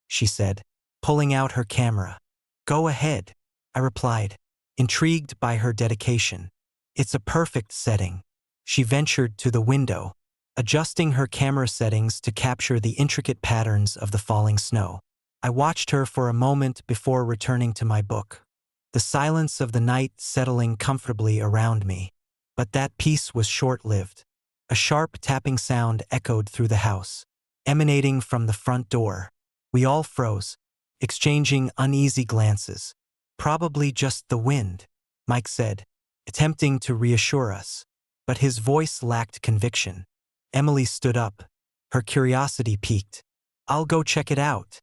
she said, pulling out her camera. "Go ahead," I replied, intrigued by her dedication. "It's a perfect setting." She ventured to the window, adjusting her camera settings to capture the intricate patterns of the falling snow. I watched her for a moment before returning to my book, the silence of the night settling comfortably around me. But that peace was short-lived. A sharp tapping sound echoed through the house, emanating from the front door. We all froze, exchanging uneasy glances. "Probably just the wind," Mike said, attempting to reassure us. But his voice lacked conviction. Emily stood up, her curiosity piqued. "I'll go check it out,"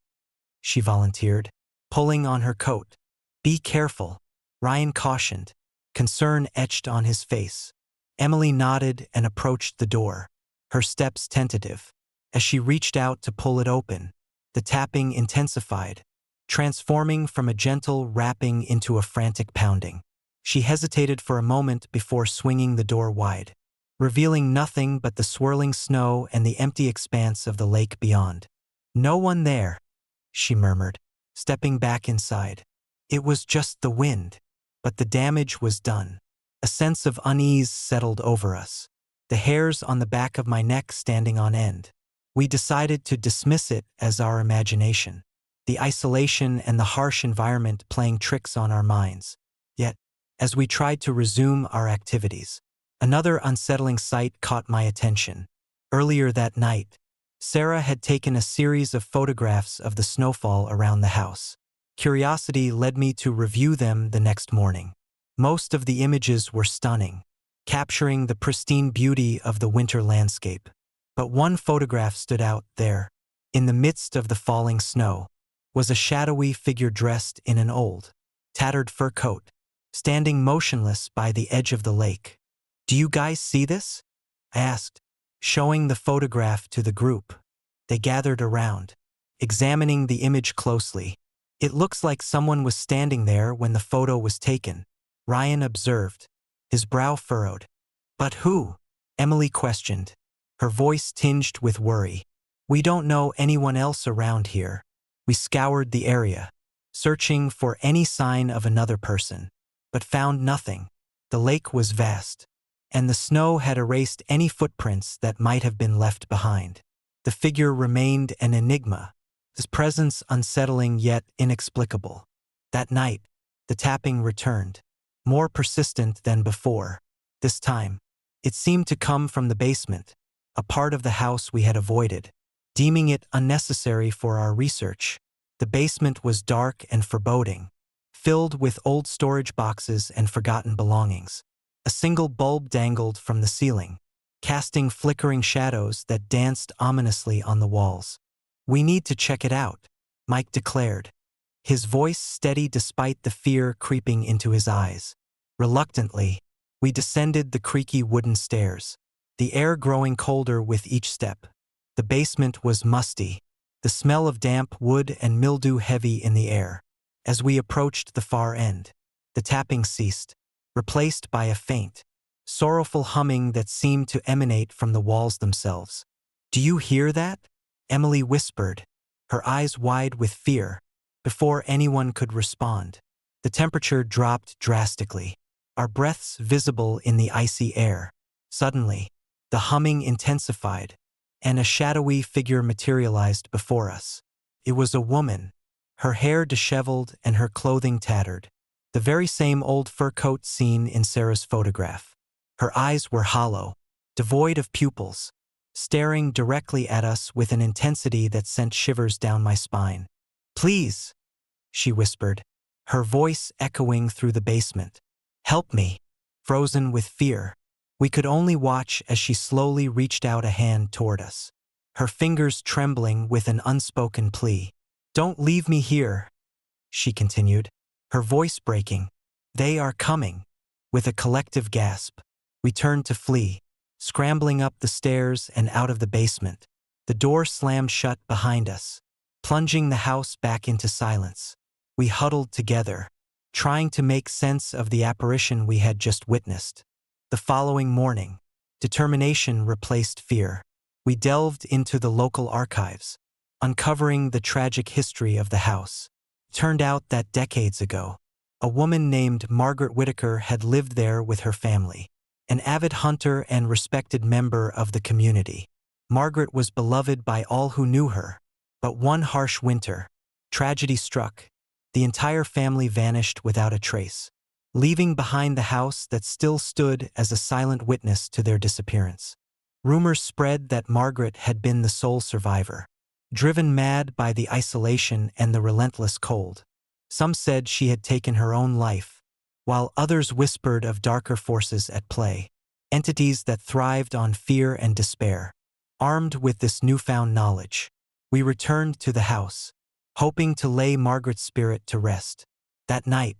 she volunteered, pulling on her coat. "Be careful," Ryan cautioned, concern etched on his face. Emily nodded and approached the door, her steps tentative. As she reached out to pull it open, the tapping intensified, transforming from a gentle rapping into a frantic pounding. She hesitated for a moment before swinging the door wide, revealing nothing but the swirling snow and the empty expanse of the lake beyond. "No one there," she murmured, stepping back inside. It was just the wind, but the damage was done. A sense of unease settled over us, the hairs on the back of my neck standing on end. We decided to dismiss it as our imagination, the isolation and the harsh environment playing tricks on our minds. Yet, as we tried to resume our activities, another unsettling sight caught my attention. Earlier that night, Sarah had taken a series of photographs of the snowfall around the house. Curiosity led me to review them the next morning. Most of the images were stunning, capturing the pristine beauty of the winter landscape. But one photograph stood out there. In the midst of the falling snow was a shadowy figure dressed in an old, tattered fur coat, standing motionless by the edge of the lake. "Do you guys see this?" I asked, showing the photograph to the group. They gathered around, examining the image closely. "It looks like someone was standing there when the photo was taken," Ryan observed, his brow furrowed. "But who?" Emily questioned, her voice tinged with worry. "We don't know anyone else around here." We scoured the area, searching for any sign of another person, but found nothing. The lake was vast, and the snow had erased any footprints that might have been left behind. The figure remained an enigma, his presence unsettling yet inexplicable. That night, the tapping returned, more persistent than before. This time, it seemed to come from the basement, a part of the house we had avoided, deeming it unnecessary for our research. The basement was dark and foreboding, filled with old storage boxes and forgotten belongings. A single bulb dangled from the ceiling, casting flickering shadows that danced ominously on the walls. "We need to check it out," Mike declared, his voice steady despite the fear creeping into his eyes. Reluctantly, we descended the creaky wooden stairs, the air growing colder with each step. The basement was musty, the smell of damp wood and mildew heavy in the air. As we approached the far end, the tapping ceased, replaced by a faint, sorrowful humming that seemed to emanate from the walls themselves. "Do you hear that?" Emily whispered, her eyes wide with fear, before anyone could respond. The temperature dropped drastically, our breaths visible in the icy air. Suddenly, the humming intensified, and a shadowy figure materialized before us. It was a woman, her hair disheveled and her clothing tattered, the very same old fur coat seen in Sarah's photograph. Her eyes were hollow, devoid of pupils, staring directly at us with an intensity that sent shivers down my spine. "Please," she whispered, her voice echoing through the basement. "Help me." Frozen with fear, we could only watch as she slowly reached out a hand toward us, her fingers trembling with an unspoken plea. "Don't leave me here," she continued, her voice breaking. "They are coming." With a collective gasp, we turned to flee, scrambling up the stairs and out of the basement. The door slammed shut behind us, plunging the house back into silence. We huddled together, trying to make sense of the apparition we had just witnessed. The following morning, determination replaced fear. We delved into the local archives, uncovering the tragic history of the house. Turned out that decades ago, a woman named Margaret Whitaker had lived there with her family, an avid hunter and respected member of the community. Margaret was beloved by all who knew her, but one harsh winter, tragedy struck. The entire family vanished without a trace, leaving behind the house that still stood as a silent witness to their disappearance. Rumors spread that Margaret had been the sole survivor, driven mad by the isolation and the relentless cold. Some said she had taken her own life, while others whispered of darker forces at play, entities that thrived on fear and despair. Armed with this newfound knowledge, we returned to the house, hoping to lay Margaret's spirit to rest. That night,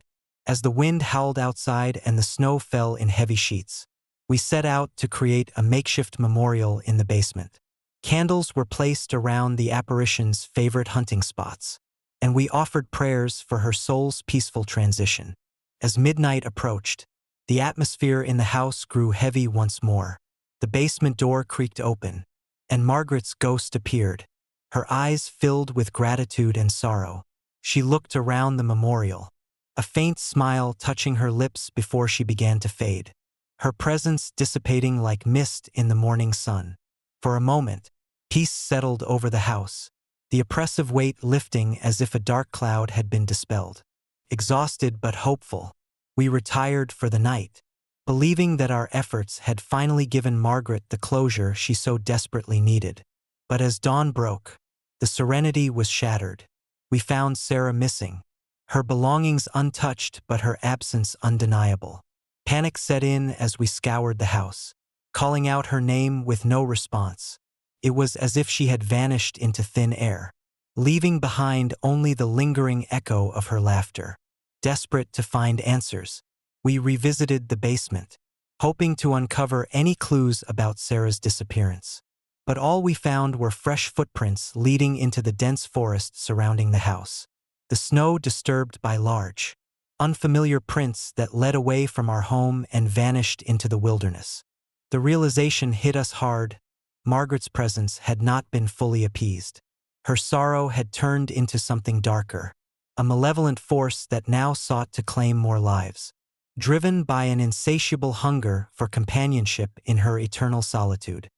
as the wind howled outside and the snow fell in heavy sheets, we set out to create a makeshift memorial in the basement. Candles were placed around the apparition's favorite hunting spots, and we offered prayers for her soul's peaceful transition. As midnight approached, the atmosphere in the house grew heavy once more. The basement door creaked open, and Margaret's ghost appeared, her eyes filled with gratitude and sorrow. She looked around the memorial, a faint smile touching her lips before she began to fade, her presence dissipating like mist in the morning sun. For a moment, peace settled over the house, the oppressive weight lifting as if a dark cloud had been dispelled. Exhausted but hopeful, we retired for the night, believing that our efforts had finally given Margaret the closure she so desperately needed. But as dawn broke, the serenity was shattered. We found Sarah missing, her belongings untouched but her absence undeniable. Panic set in as we scoured the house, calling out her name with no response. It was as if she had vanished into thin air, leaving behind only the lingering echo of her laughter. Desperate to find answers, we revisited the basement, hoping to uncover any clues about Sarah's disappearance. But all we found were fresh footprints leading into the dense forest surrounding the house. The snow disturbed by large, unfamiliar prints that led away from our home and vanished into the wilderness. The realization hit us hard. Margaret's presence had not been fully appeased. Her sorrow had turned into something darker, a malevolent force that now sought to claim more lives, driven by an insatiable hunger for companionship in her eternal solitude.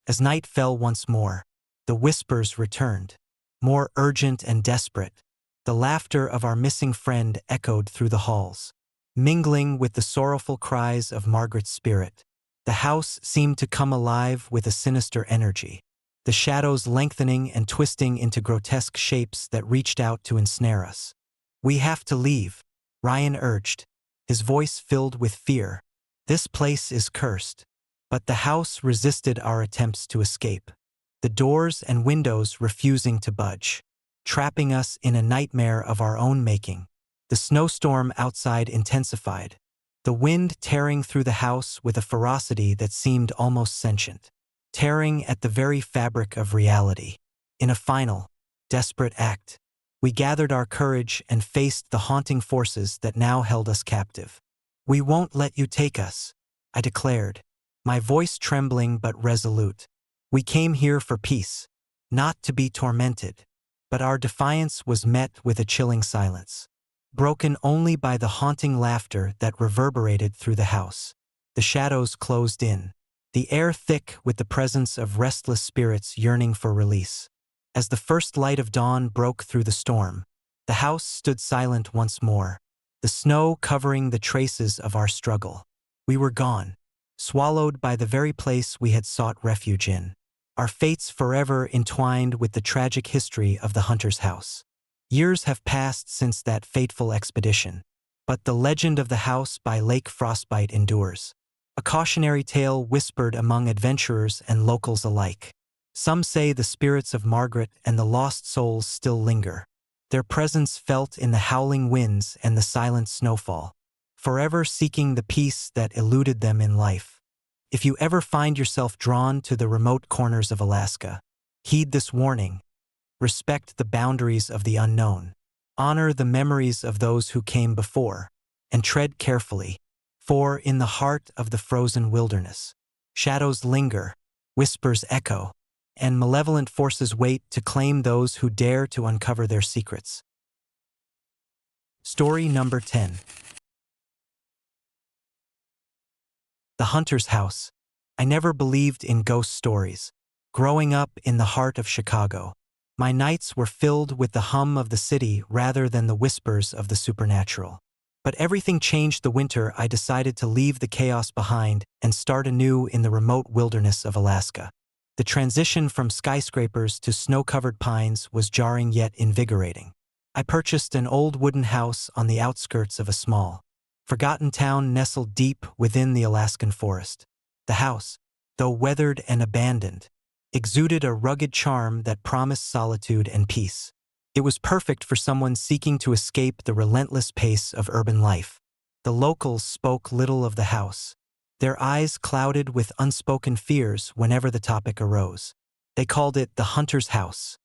As night fell once more, the whispers returned, more urgent and desperate. The laughter of our missing friend echoed through the halls, mingling with the sorrowful cries of Margaret's spirit. The house seemed to come alive with a sinister energy, the shadows lengthening and twisting into grotesque shapes that reached out to ensnare us. "We have to leave," Ryan urged, his voice filled with fear. "This place is cursed." But the house resisted our attempts to escape, the doors and windows refusing to budge. trapping us in a nightmare of our own making. The snowstorm outside intensified, the wind tearing through the house with a ferocity that seemed almost sentient, tearing at the very fabric of reality. In a final, desperate act, we gathered our courage and faced the haunting forces that now held us captive. "We won't let you take us," I declared, my voice trembling but resolute. "We came here for peace, not to be tormented." But our defiance was met with a chilling silence, broken only by the haunting laughter that reverberated through the house. The shadows closed in, the air thick with the presence of restless spirits yearning for release. As the first light of dawn broke through the storm, the house stood silent once more, the snow covering the traces of our struggle. We were gone, swallowed by the very place we had sought refuge in, our fates forever entwined with the tragic history of the hunter's house. Years have passed since that fateful expedition, but the legend of the house by Lake Frostbite endures, a cautionary tale whispered among adventurers and locals alike. Some say the spirits of Margaret and the lost souls still linger, their presence felt in the howling winds and the silent snowfall, forever seeking the peace that eluded them in life. If you ever find yourself drawn to the remote corners of Alaska, heed this warning. Respect the boundaries of the unknown. Honor the memories of those who came before, and tread carefully, for in the heart of the frozen wilderness, shadows linger, whispers echo, and malevolent forces wait to claim those who dare to uncover their secrets. Story number 10. The Hunter's House. I never believed in ghost stories. Growing up in the heart of Chicago, my nights were filled with the hum of the city rather than the whispers of the supernatural. But everything changed the winter I decided to leave the chaos behind and start anew in the remote wilderness of Alaska. The transition from skyscrapers to snow-covered pines was jarring yet invigorating. I purchased an old wooden house on the outskirts of a small, forgotten town nestled deep within the Alaskan forest. The house, though weathered and abandoned, exuded a rugged charm that promised solitude and peace. It was perfect for someone seeking to escape the relentless pace of urban life. The locals spoke little of the house, their eyes clouded with unspoken fears whenever the topic arose. They called it the Hunter's House,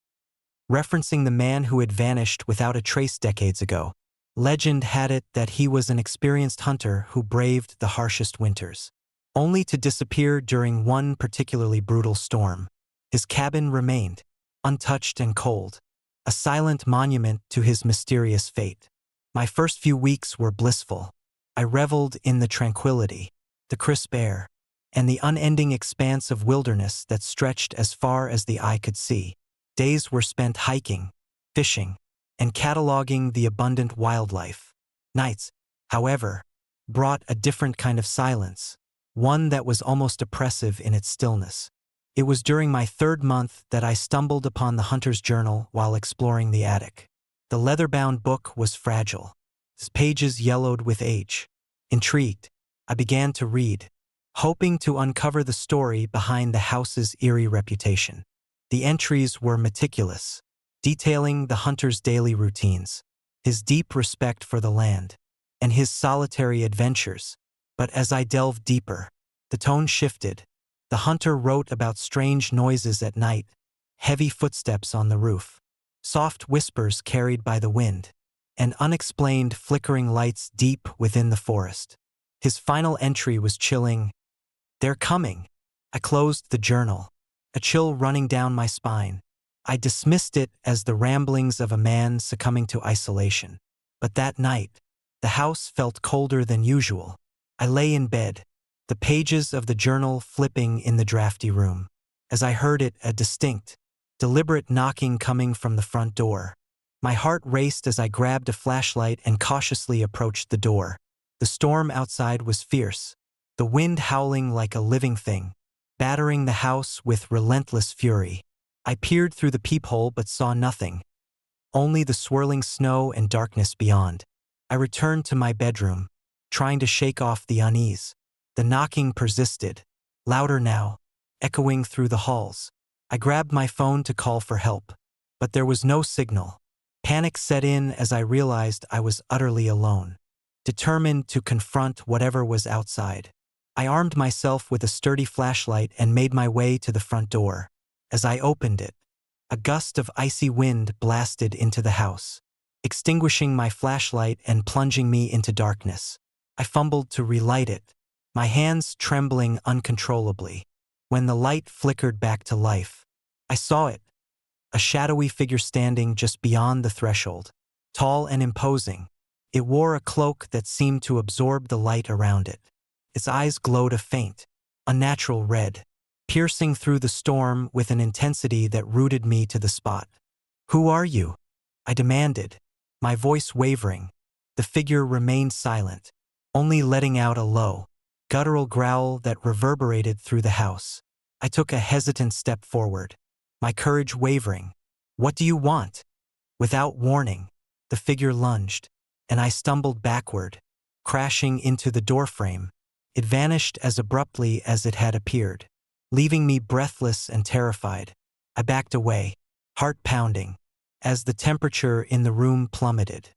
referencing the man who had vanished without a trace decades ago. Legend had it that he was an experienced hunter who braved the harshest winters, only to disappear during one particularly brutal storm. His cabin remained, untouched and cold, a silent monument to his mysterious fate. My first few weeks were blissful. I reveled in the tranquility, the crisp air, and the unending expanse of wilderness that stretched as far as the eye could see. Days were spent hiking, fishing, and cataloging the abundant wildlife. Nights, however, brought a different kind of silence, one that was almost oppressive in its stillness. It was during my third month that I stumbled upon the hunter's journal while exploring the attic. The leather-bound book was fragile, its pages yellowed with age. Intrigued, I began to read, hoping to uncover the story behind the house's eerie reputation. The entries were meticulous, detailing the hunter's daily routines, his deep respect for the land, and his solitary adventures. But as I delved deeper, the tone shifted. The hunter wrote about strange noises at night, heavy footsteps on the roof, soft whispers carried by the wind, and unexplained flickering lights deep within the forest. His final entry was chilling. "They're coming." I closed the journal, a chill running down my spine. I dismissed it as the ramblings of a man succumbing to isolation. But that night, the house felt colder than usual. I lay in bed, the pages of the journal flipping in the drafty room, as I heard it, a distinct, deliberate knocking coming from the front door. My heart raced as I grabbed a flashlight and cautiously approached the door. The storm outside was fierce, the wind howling like a living thing, battering the house with relentless fury. I peered through the peephole but saw nothing, only the swirling snow and darkness beyond. I returned to my bedroom, trying to shake off the unease. The knocking persisted, louder now, echoing through the halls. I grabbed my phone to call for help, but there was no signal. Panic set in as I realized I was utterly alone, determined to confront whatever was outside. I armed myself with a sturdy flashlight and made my way to the front door. As I opened it, a gust of icy wind blasted into the house, extinguishing my flashlight and plunging me into darkness. I fumbled to relight it, my hands trembling uncontrollably. When the light flickered back to life, I saw it, a shadowy figure standing just beyond the threshold. Tall and imposing, it wore a cloak that seemed to absorb the light around it. Its eyes glowed a faint, unnatural red, piercing through the storm with an intensity that rooted me to the spot. "Who are you?" I demanded, my voice wavering. The figure remained silent, only letting out a low, guttural growl that reverberated through the house. I took a hesitant step forward, my courage wavering. "What do you want?" Without warning, the figure lunged, and I stumbled backward, crashing into the doorframe. It vanished as abruptly as it had appeared, leaving me breathless and terrified. I backed away, heart pounding, as the temperature in the room plummeted.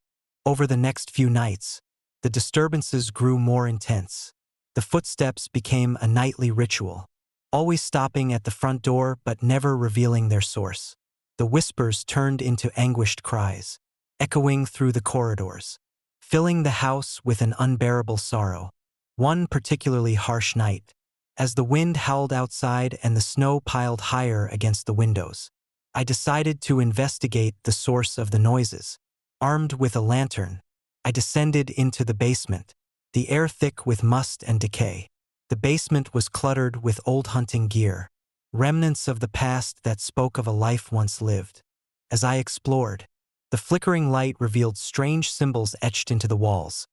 Over the next few nights, the disturbances grew more intense. The footsteps became a nightly ritual, always stopping at the front door but never revealing their source. The whispers turned into anguished cries, echoing through the corridors, filling the house with an unbearable sorrow. One particularly harsh night, as the wind howled outside and the snow piled higher against the windows, I decided to investigate the source of the noises. Armed with a lantern, I descended into the basement, the air thick with must and decay. The basement was cluttered with old hunting gear, remnants of the past that spoke of a life once lived. As I explored, the flickering light revealed strange symbols etched into the walls.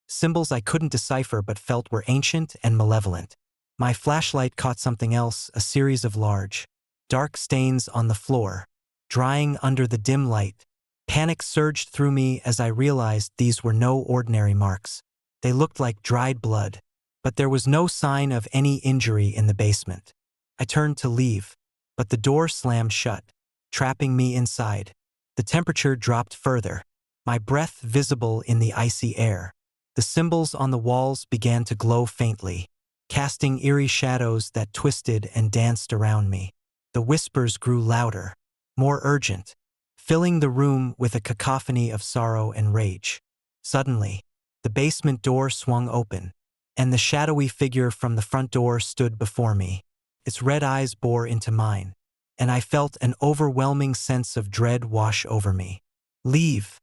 Symbols I couldn't decipher but felt were ancient and malevolent. My flashlight caught something else, a series of large, dark stains on the floor, drying under the dim light. Panic surged through me as I realized these were no ordinary marks. They looked like dried blood, but there was no sign of any injury in the basement. I turned to leave, but the door slammed shut, trapping me inside. The temperature dropped further, my breath visible in the icy air. The symbols on the walls began to glow faintly, casting eerie shadows that twisted and danced around me. The whispers grew louder, more urgent, filling the room with a cacophony of sorrow and rage. Suddenly, the basement door swung open, and the shadowy figure from the front door stood before me. Its red eyes bore into mine, and I felt an overwhelming sense of dread wash over me. "Leave,"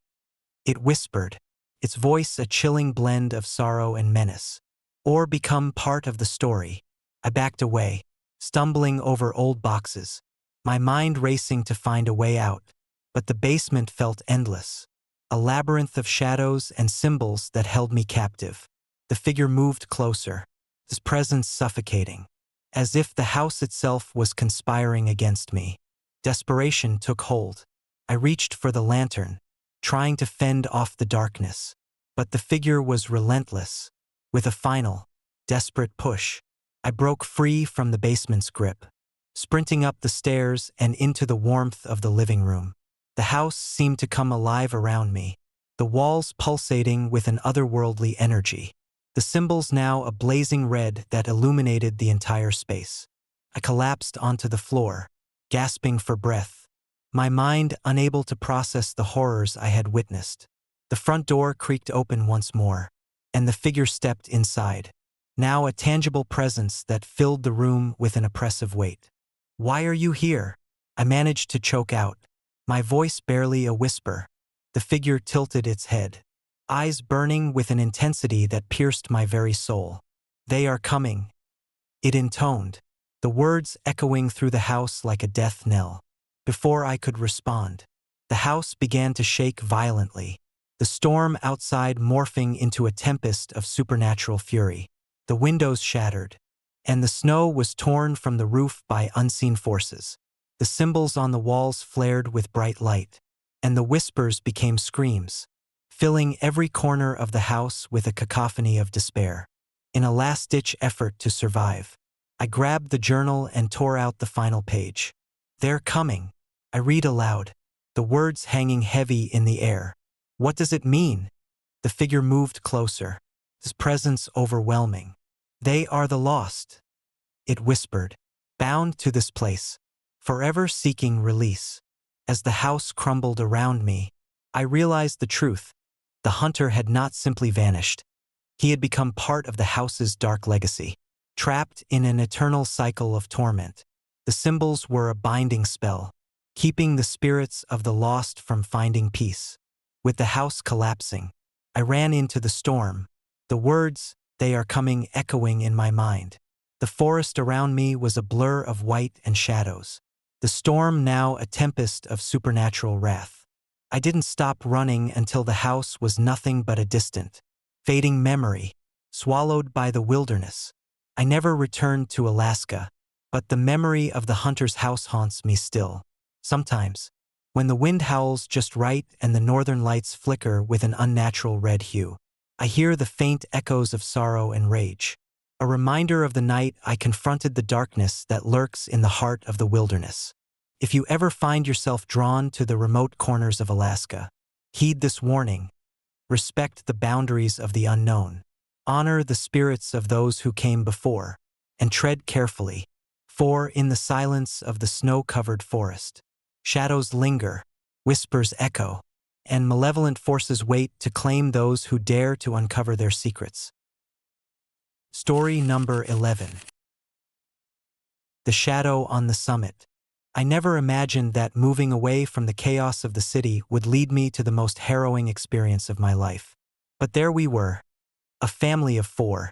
it whispered, its voice a chilling blend of sorrow and menace. "Or become part of the story." I backed away, stumbling over old boxes, my mind racing to find a way out. But the basement felt endless, a labyrinth of shadows and symbols that held me captive. The figure moved closer, his presence suffocating, as if the house itself was conspiring against me. Desperation took hold. I reached for the lantern, trying to fend off the darkness. But the figure was relentless. With a final, desperate push, I broke free from the basement's grip, sprinting up the stairs and into the warmth of the living room. The house seemed to come alive around me, the walls pulsating with an otherworldly energy, the symbols now a blazing red that illuminated the entire space. I collapsed onto the floor, gasping for breath, my mind unable to process the horrors I had witnessed. The front door creaked open once more, and the figure stepped inside, now a tangible presence that filled the room with an oppressive weight. "Why are you here?" I managed to choke out, my voice barely a whisper. The figure tilted its head, eyes burning with an intensity that pierced my very soul. "They are coming," it intoned, the words echoing through the house like a death knell. Before I could respond, the house began to shake violently, the storm outside morphing into a tempest of supernatural fury. The windows shattered, and the snow was torn from the roof by unseen forces. The symbols on the walls flared with bright light, and the whispers became screams, filling every corner of the house with a cacophony of despair. In a last-ditch effort to survive, I grabbed the journal and tore out the final page. "They're coming," I read aloud, the words hanging heavy in the air. What does it mean? The figure moved closer, his presence overwhelming. They are the lost, it whispered, bound to this place, forever seeking release. As the house crumbled around me, I realized the truth. The hunter had not simply vanished. He had become part of the house's dark legacy, trapped in an eternal cycle of torment. The symbols were a binding spell, keeping the spirits of the lost from finding peace. With the house collapsing, I ran into the storm. The words, "They are coming," echoing in my mind. The forest around me was a blur of white and shadows. The storm now a tempest of supernatural wrath. I didn't stop running until the house was nothing but a distant, fading memory, swallowed by the wilderness. I never returned to Alaska, but the memory of the hunter's house haunts me still. Sometimes, when the wind howls just right and the northern lights flicker with an unnatural red hue, I hear the faint echoes of sorrow and rage, a reminder of the night I confronted the darkness that lurks in the heart of the wilderness. If you ever find yourself drawn to the remote corners of Alaska, heed this warning. Respect the boundaries of the unknown. Honor the spirits of those who came before, and tread carefully, for in the silence of the snow-covered forest, shadows linger, whispers echo, and malevolent forces wait to claim those who dare to uncover their secrets. Story number 11. The Shadow on the Summit. I never imagined that moving away from the chaos of the city would lead me to the most harrowing experience of my life. But there we were, a family of 4,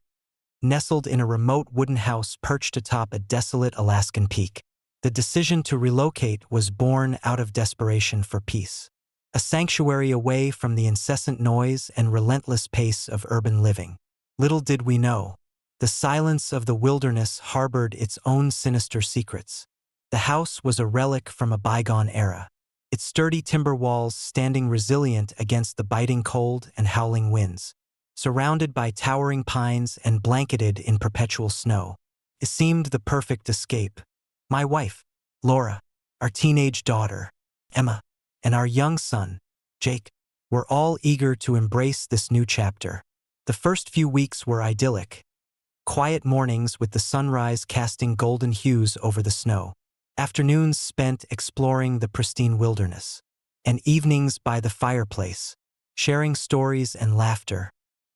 nestled in a remote wooden house perched atop a desolate Alaskan peak. The decision to relocate was born out of desperation for peace, a sanctuary away from the incessant noise and relentless pace of urban living. Little did we know, the silence of the wilderness harbored its own sinister secrets. The house was a relic from a bygone era, its sturdy timber walls standing resilient against the biting cold and howling winds. Surrounded by towering pines and blanketed in perpetual snow, it seemed the perfect escape. My wife, Laura, our teenage daughter, Emma, and our young son, Jake, were all eager to embrace this new chapter. The first few weeks were idyllic. Quiet mornings with the sunrise casting golden hues over the snow. Afternoons spent exploring the pristine wilderness. And evenings by the fireplace, sharing stories and laughter.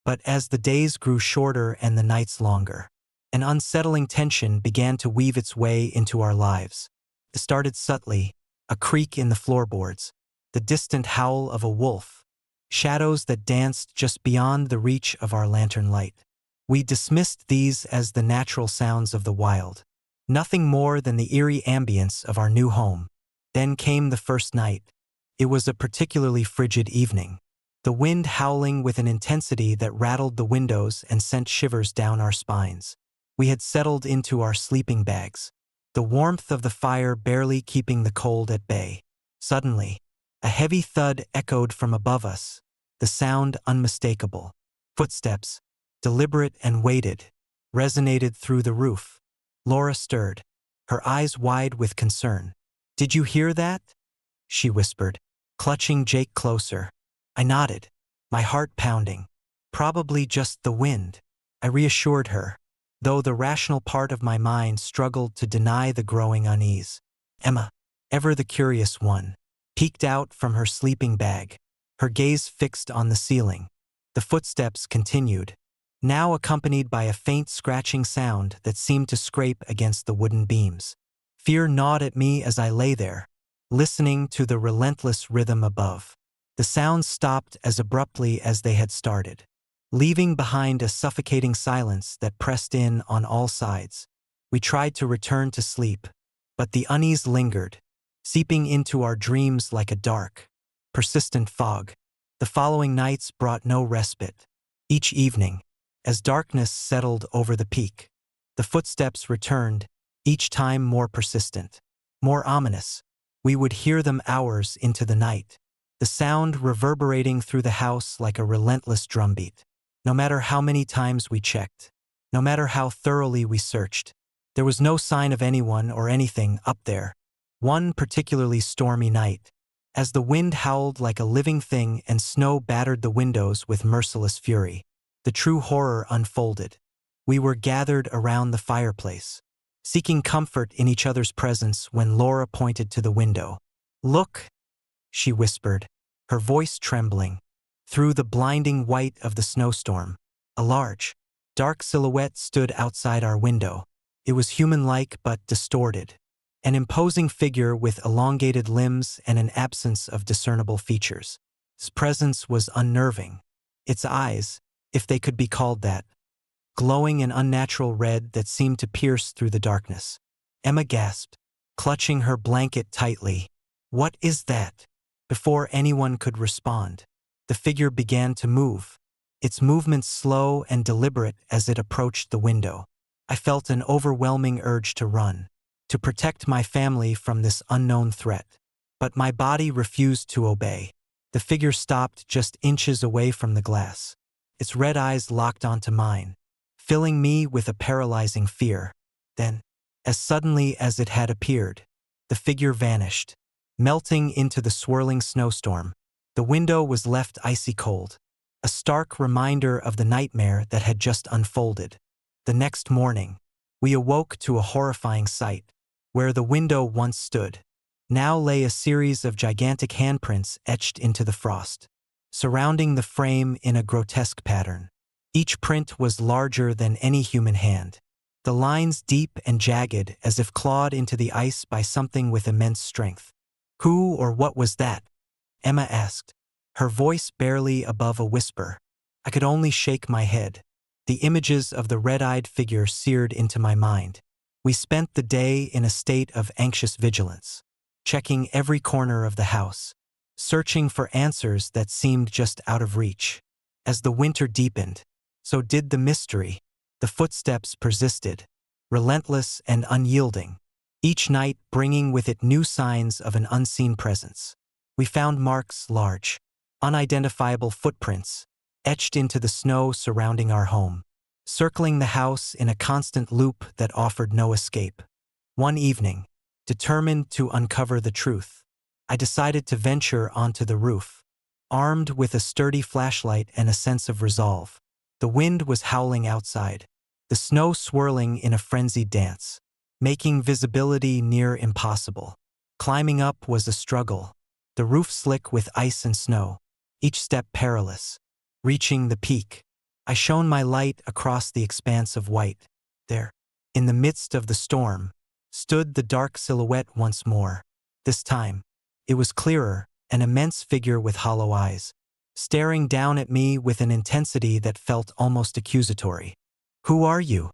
But as the days grew shorter and the nights longer, an unsettling tension began to weave its way into our lives. It started subtly, a creak in the floorboards, the distant howl of a wolf, shadows that danced just beyond the reach of our lantern light. We dismissed these as the natural sounds of the wild, nothing more than the eerie ambience of our new home. Then came the first night. It was a particularly frigid evening, the wind howling with an intensity that rattled the windows and sent shivers down our spines. We had settled into our sleeping bags, the warmth of the fire barely keeping the cold at bay. Suddenly, a heavy thud echoed from above us, the sound unmistakable. Footsteps, deliberate and weighted, resonated through the roof. Laura stirred, her eyes wide with concern. "Did you hear that?" she whispered, clutching Jake closer. I nodded, my heart pounding. "Probably just the wind," I reassured her, though the rational part of my mind struggled to deny the growing unease. Emma, ever the curious one, peeked out from her sleeping bag, her gaze fixed on the ceiling. The footsteps continued, now accompanied by a faint scratching sound that seemed to scrape against the wooden beams. Fear gnawed at me as I lay there, listening to the relentless rhythm above. The sounds stopped as abruptly as they had started, leaving behind a suffocating silence that pressed in on all sides. We tried to return to sleep, but the unease lingered, seeping into our dreams like a dark, persistent fog. The following nights brought no respite. Each evening, as darkness settled over the peak, the footsteps returned, each time more persistent, more ominous. We would hear them hours into the night, the sound reverberating through the house like a relentless drumbeat. No matter how many times we checked, no matter how thoroughly we searched, there was no sign of anyone or anything up there. One particularly stormy night, as the wind howled like a living thing and snow battered the windows with merciless fury. The true horror unfolded. We were gathered around the fireplace, seeking comfort in each other's presence when Laura pointed to the window. "Look," she whispered, her voice trembling. Through the blinding white of the snowstorm, a large, dark silhouette stood outside our window. It was human-like but distorted, an imposing figure with elongated limbs and an absence of discernible features. Its presence was unnerving. Its eyes, if they could be called that, glowing an unnatural red that seemed to pierce through the darkness. Emma gasped, clutching her blanket tightly. "What is that?" Before anyone could respond, the figure began to move, its movements slow and deliberate as it approached the window. I felt an overwhelming urge to run, to protect my family from this unknown threat. But my body refused to obey. The figure stopped just inches away from the glass. Its red eyes locked onto mine, filling me with a paralyzing fear. Then, as suddenly as it had appeared, the figure vanished, melting into the swirling snowstorm. The window was left icy cold, a stark reminder of the nightmare that had just unfolded. The next morning, we awoke to a horrifying sight. Where the window once stood, now lay a series of gigantic handprints etched into the frost, surrounding the frame in a grotesque pattern. Each print was larger than any human hand, the lines deep and jagged as if clawed into the ice by something with immense strength. "Who or what was that?" Emma asked, her voice barely above a whisper. I could only shake my head. The images of the red-eyed figure seared into my mind. We spent the day in a state of anxious vigilance, checking every corner of the house, searching for answers that seemed just out of reach. As the winter deepened, so did the mystery. The footsteps persisted, relentless and unyielding, each night bringing with it new signs of an unseen presence. We found marks large, unidentifiable footprints, etched into the snow surrounding our home, circling the house in a constant loop that offered no escape. One evening, determined to uncover the truth, I decided to venture onto the roof, armed with a sturdy flashlight and a sense of resolve. The wind was howling outside, the snow swirling in a frenzied dance, making visibility near impossible. Climbing up was a struggle, the roof slick with ice and snow, each step perilous. Reaching the peak, I shone my light across the expanse of white. There, in the midst of the storm, stood the dark silhouette once more. This time, it was clearer, an immense figure with hollow eyes, staring down at me with an intensity that felt almost accusatory. "Who are you?"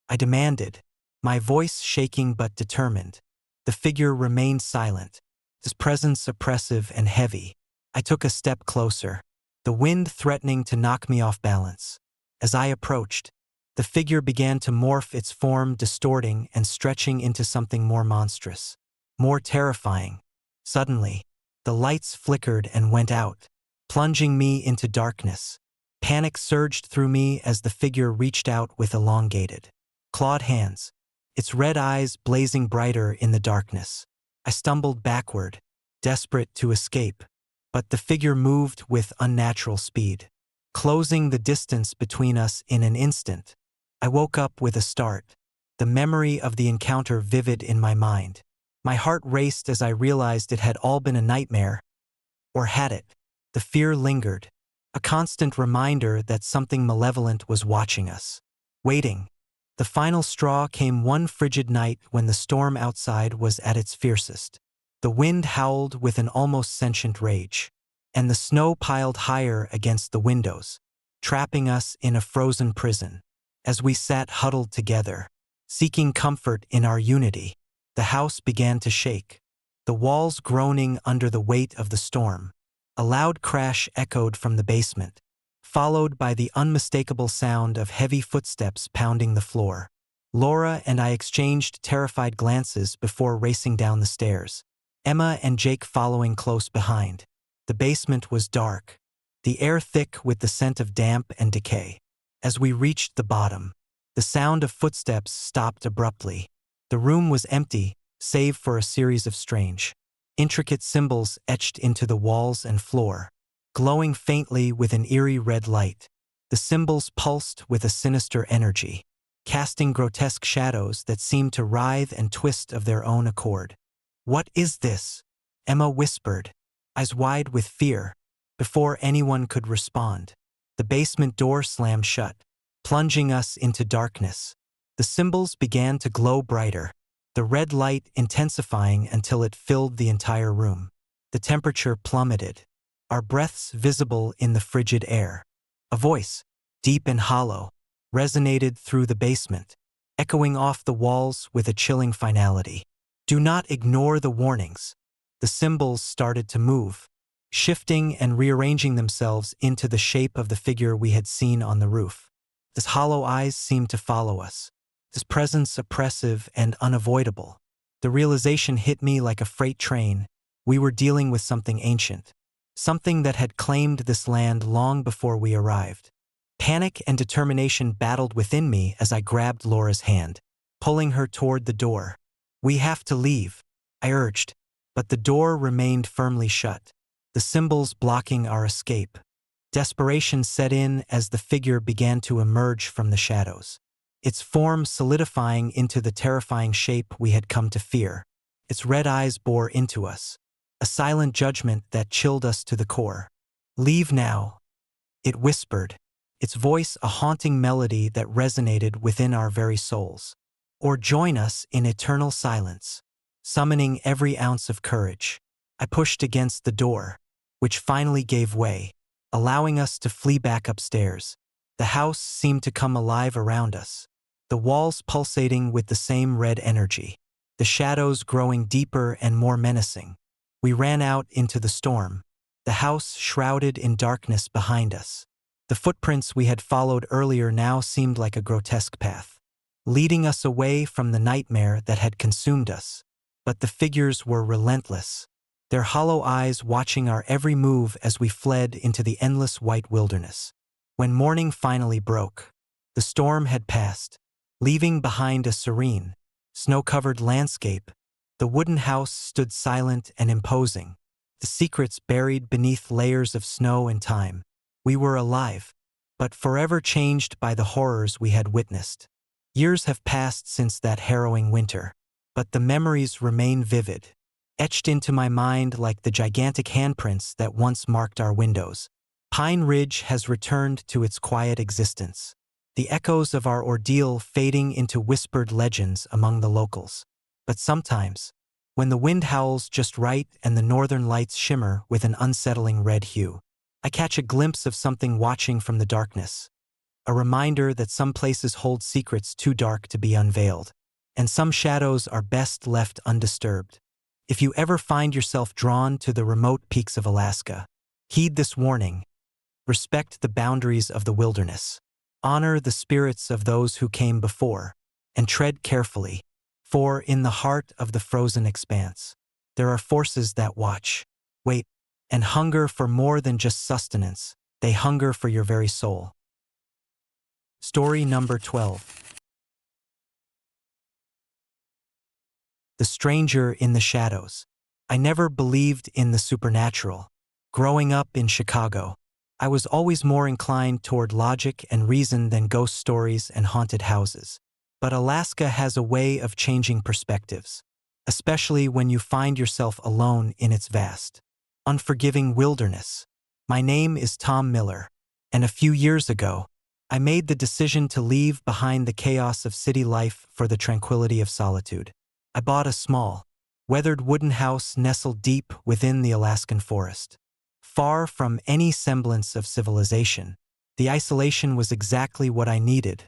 I demanded, my voice shaking but determined. The figure remained silent, his presence oppressive and heavy. I took a step closer, the wind threatening to knock me off balance. As I approached, the figure began to morph, its form distorting and stretching into something more monstrous, more terrifying. Suddenly, the lights flickered and went out, plunging me into darkness. Panic surged through me as the figure reached out with elongated, clawed hands, its red eyes blazing brighter in the darkness. I stumbled backward, desperate to escape, but the figure moved with unnatural speed, closing the distance between us in an instant. I woke up with a start, the memory of the encounter vivid in my mind. My heart raced as I realized it had all been a nightmare. Or had it? The fear lingered, a constant reminder that something malevolent was watching us, waiting. The final straw came one frigid night when the storm outside was at its fiercest. The wind howled with an almost sentient rage, and the snow piled higher against the windows, trapping us in a frozen prison. As we sat huddled together, seeking comfort in our unity, the house began to shake, the walls groaning under the weight of the storm. A loud crash echoed from the basement, followed by the unmistakable sound of heavy footsteps pounding the floor. Laura and I exchanged terrified glances before racing down the stairs, Emma and Jake following close behind. The basement was dark, the air thick with the scent of damp and decay. As we reached the bottom, the sound of footsteps stopped abruptly. The room was empty, save for a series of strange, intricate symbols etched into the walls and floor, glowing faintly with an eerie red light. The symbols pulsed with a sinister energy, casting grotesque shadows that seemed to writhe and twist of their own accord. "What is this?" Emma whispered, eyes wide with fear. Before anyone could respond, the basement door slammed shut, plunging us into darkness. The symbols began to glow brighter, the red light intensifying until it filled the entire room. The temperature plummeted, our breaths visible in the frigid air. A voice, deep and hollow, resonated through the basement, echoing off the walls with a chilling finality. "Do not ignore the warnings." The symbols started to move, shifting and rearranging themselves into the shape of the figure we had seen on the roof. His hollow eyes seemed to follow us, his presence oppressive and unavoidable. The realization hit me like a freight train. We were dealing with something ancient, something that had claimed this land long before we arrived. Panic and determination battled within me as I grabbed Laura's hand, pulling her toward the door. "We have to leave," I urged, but the door remained firmly shut, the symbols blocking our escape. Desperation set in as the figure began to emerge from the shadows, its form solidifying into the terrifying shape we had come to fear. Its red eyes bore into us, a silent judgment that chilled us to the core. "Leave now," it whispered, its voice a haunting melody that resonated within our very souls. "Or join us in eternal silence." Summoning every ounce of courage, I pushed against the door, which finally gave way, allowing us to flee back upstairs. The house seemed to come alive around us, the walls pulsating with the same red energy, the shadows growing deeper and more menacing. We ran out into the storm, the house shrouded in darkness behind us. The footprints we had followed earlier now seemed like a grotesque path, leading us away from the nightmare that had consumed us. But the figures were relentless, their hollow eyes watching our every move as we fled into the endless white wilderness. When morning finally broke, the storm had passed, leaving behind a serene, snow-covered landscape. The wooden house stood silent and imposing, the secrets buried beneath layers of snow and time. We were alive, but forever changed by the horrors we had witnessed. Years have passed since that harrowing winter, but the memories remain vivid, etched into my mind like the gigantic handprints that once marked our windows. Pine Ridge has returned to its quiet existence, the echoes of our ordeal fading into whispered legends among the locals. But sometimes, when the wind howls just right and the northern lights shimmer with an unsettling red hue, I catch a glimpse of something watching from the darkness, a reminder that some places hold secrets too dark to be unveiled, and some shadows are best left undisturbed. If you ever find yourself drawn to the remote peaks of Alaska, heed this warning. Respect the boundaries of the wilderness. Honor the spirits of those who came before, and tread carefully, for in the heart of the frozen expanse, there are forces that watch, wait, and hunger for more than just sustenance. They hunger for your very soul. Story number 12. The Stranger in the Shadows. I never believed in the supernatural. Growing up in Chicago, I was always more inclined toward logic and reason than ghost stories and haunted houses. But Alaska has a way of changing perspectives, especially when you find yourself alone in its vast, unforgiving wilderness. My name is Tom Miller, and a few years ago, I made the decision to leave behind the chaos of city life for the tranquility of solitude. I bought a small, weathered wooden house nestled deep within the Alaskan forest. Far from any semblance of civilization, the isolation was exactly what I needed,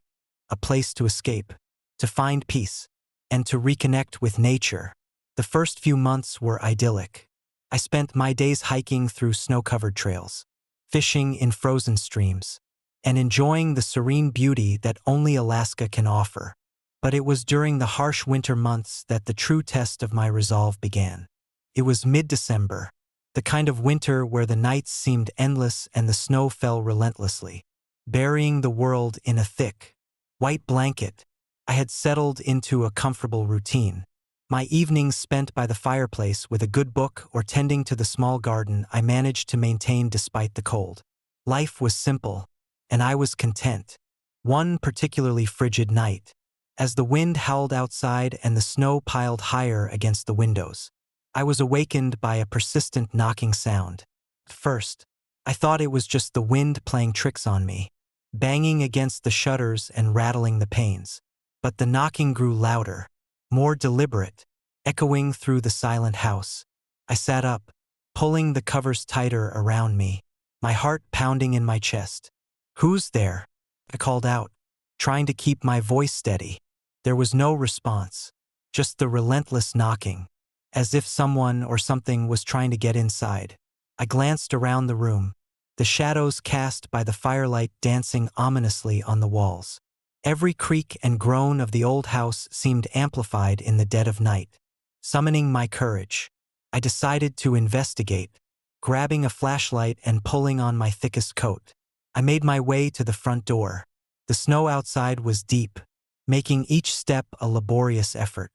a place to escape, to find peace, and to reconnect with nature. The first few months were idyllic. I spent my days hiking through snow-covered trails, fishing in frozen streams, and enjoying the serene beauty that only Alaska can offer. But it was during the harsh winter months that the true test of my resolve began. It was mid-December, the kind of winter where the nights seemed endless and the snow fell relentlessly, burying the world in a thick, white blanket. I had settled into a comfortable routine, My evenings spent by the fireplace with a good book or tending to the small garden I managed to maintain despite the cold. Life was simple, and I was content. One particularly frigid night, as the wind howled outside and the snow piled higher against the windows, I was awakened by a persistent knocking sound. At first, I thought it was just the wind playing tricks on me, banging against the shutters and rattling the panes. But the knocking grew louder, more deliberate, echoing through the silent house. I sat up, pulling the covers tighter around me, my heart pounding in my chest. "Who's there?" I called out, trying to keep my voice steady. There was no response, just the relentless knocking, as if someone or something was trying to get inside. I glanced around the room, the shadows cast by the firelight dancing ominously on the walls. Every creak and groan of the old house seemed amplified in the dead of night. Summoning my courage, I decided to investigate, grabbing a flashlight and pulling on my thickest coat. I made my way to the front door. The snow outside was deep, making each step a laborious effort.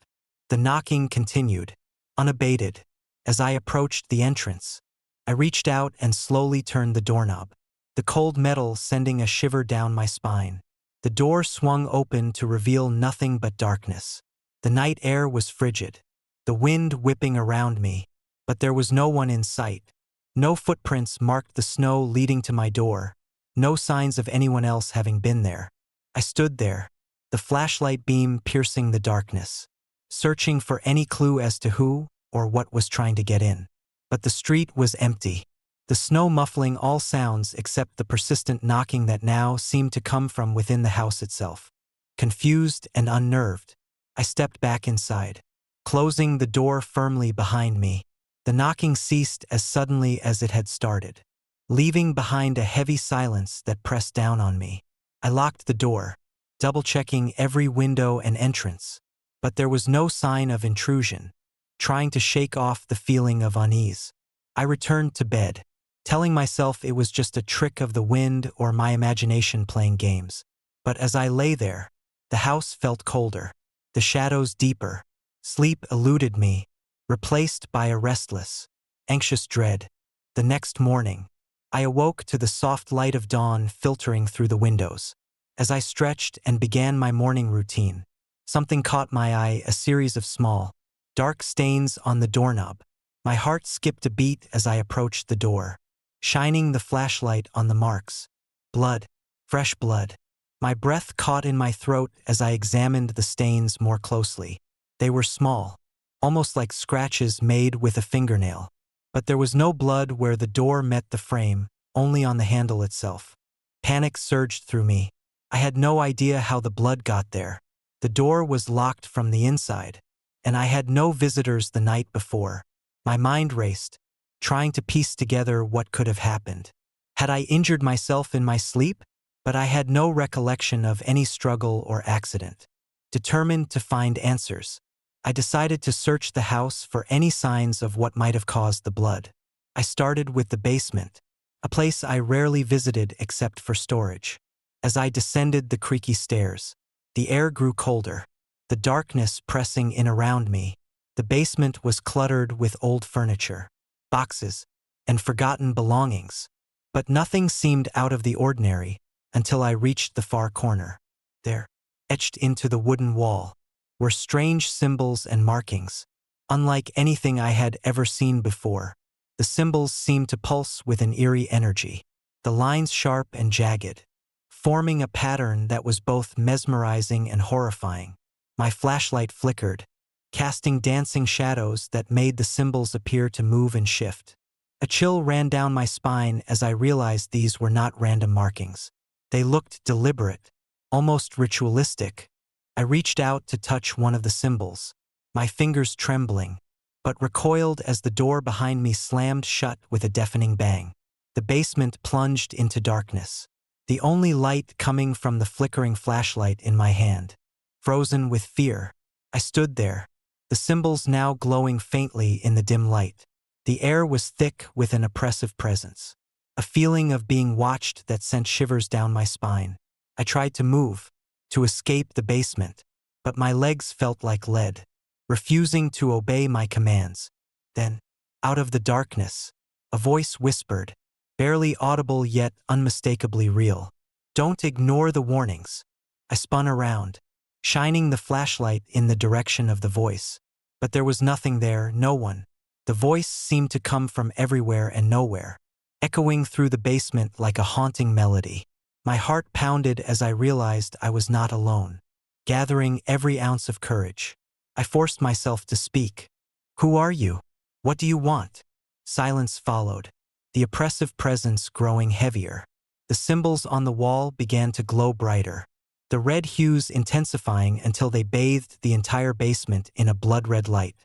The knocking continued, unabated. As I approached the entrance, I reached out and slowly turned the doorknob, the cold metal sending a shiver down my spine. The door swung open to reveal nothing but darkness. The night air was frigid, the wind whipping around me, but there was no one in sight. No footprints marked the snow leading to my door, no signs of anyone else having been there. I stood there, the flashlight beam piercing the darkness, searching for any clue as to who or what was trying to get in. But the street was empty, the snow muffling all sounds except the persistent knocking that now seemed to come from within the house itself. Confused and unnerved, I stepped back inside, closing the door firmly behind me. The knocking ceased as suddenly as it had started, leaving behind a heavy silence that pressed down on me. I locked the door, double-checking every window and entrance, but there was no sign of intrusion. Trying to shake off the feeling of unease, I returned to bed, telling myself it was just a trick of the wind or my imagination playing games. But as I lay there, the house felt colder, the shadows deeper. Sleep eluded me, replaced by a restless, anxious dread. The next morning, I awoke to the soft light of dawn filtering through the windows. As I stretched and began my morning routine, something caught my eye, a series of small, dark stains on the doorknob. My heart skipped a beat as I approached the door, shining the flashlight on the marks. Blood, fresh blood. My breath caught in my throat as I examined the stains more closely. They were small, almost like scratches made with a fingernail. But there was no blood where the door met the frame, only on the handle itself. Panic surged through me. I had no idea how the blood got there. The door was locked from the inside, and I had no visitors the night before. My mind raced, trying to piece together what could have happened. Had I injured myself in my sleep? But I had no recollection of any struggle or accident. Determined to find answers, I decided to search the house for any signs of what might have caused the blood. I started with the basement, a place I rarely visited except for storage. As I descended the creaky stairs, the air grew colder, the darkness pressing in around me. The basement was cluttered with old furniture, boxes, and forgotten belongings. But nothing seemed out of the ordinary until I reached the far corner. There, etched into the wooden wall, were strange symbols and markings, unlike anything I had ever seen before. The symbols seemed to pulse with an eerie energy, the lines sharp and jagged, forming a pattern that was both mesmerizing and horrifying. My flashlight flickered, casting dancing shadows that made the symbols appear to move and shift. A chill ran down my spine as I realized these were not random markings. They looked deliberate, almost ritualistic. I reached out to touch one of the symbols, my fingers trembling, but recoiled as the door behind me slammed shut with a deafening bang. The basement plunged into darkness, the only light coming from the flickering flashlight in my hand. Frozen with fear, I stood there, the symbols now glowing faintly in the dim light. The air was thick with an oppressive presence, a feeling of being watched that sent shivers down my spine. I tried to move, to escape the basement, but my legs felt like lead. refusing to obey my commands. Then, out of the darkness, a voice whispered, barely audible yet unmistakably real, "Don't ignore the warnings." I spun around, shining the flashlight in the direction of the voice. But there was nothing there, no one. The voice seemed to come from everywhere and nowhere, echoing through the basement like a haunting melody. My heart pounded as I realized I was not alone. Gathering every ounce of courage, I forced myself to speak. "Who are you? What do you want?" Silence followed, the oppressive presence growing heavier. The symbols on the wall began to glow brighter, the red hues intensifying until they bathed the entire basement in a blood-red light.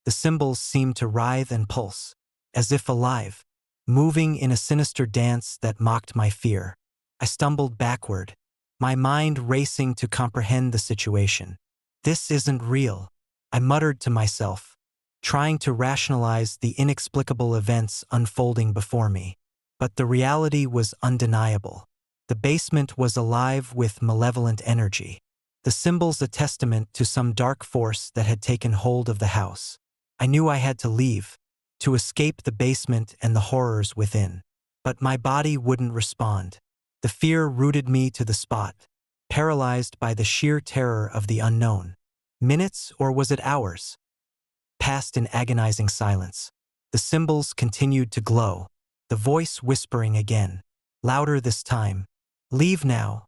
The symbols seemed to writhe and pulse, as if alive, moving in a sinister dance that mocked my fear. I stumbled backward, my mind racing to comprehend the situation. "This isn't real," I muttered to myself, trying to rationalize the inexplicable events unfolding before me. But the reality was undeniable. The basement was alive with malevolent energy, the symbols a testament to some dark force that had taken hold of the house. I knew I had to leave, to escape the basement and the horrors within. But my body wouldn't respond. The fear rooted me to the spot, paralyzed by the sheer terror of the unknown. Minutes, or was it hours, passed in agonizing silence. The symbols continued to glow, the voice whispering again, louder this time, "Leave now,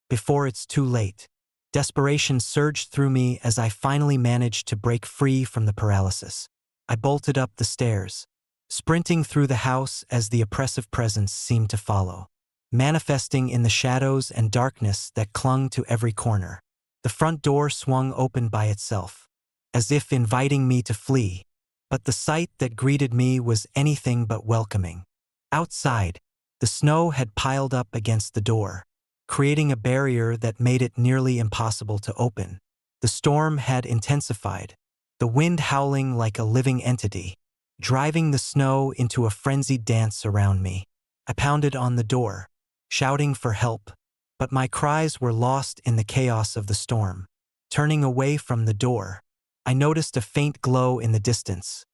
before it's too late." Desperation surged through me as I finally managed to break free from the paralysis. I bolted up the stairs, sprinting through the house as the oppressive presence seemed to follow, manifesting in the shadows and darkness that clung to every corner. The front door swung open by itself, as if inviting me to flee, but the sight that greeted me was anything but welcoming. Outside, the snow had piled up against the door, creating a barrier that made it nearly impossible to open. The storm had intensified, the wind howling like a living entity, driving the snow into a frenzied dance around me. I pounded on the door, shouting for help, but my cries were lost in the chaos of the storm. Turning away from the door, I noticed a faint glow in the distance,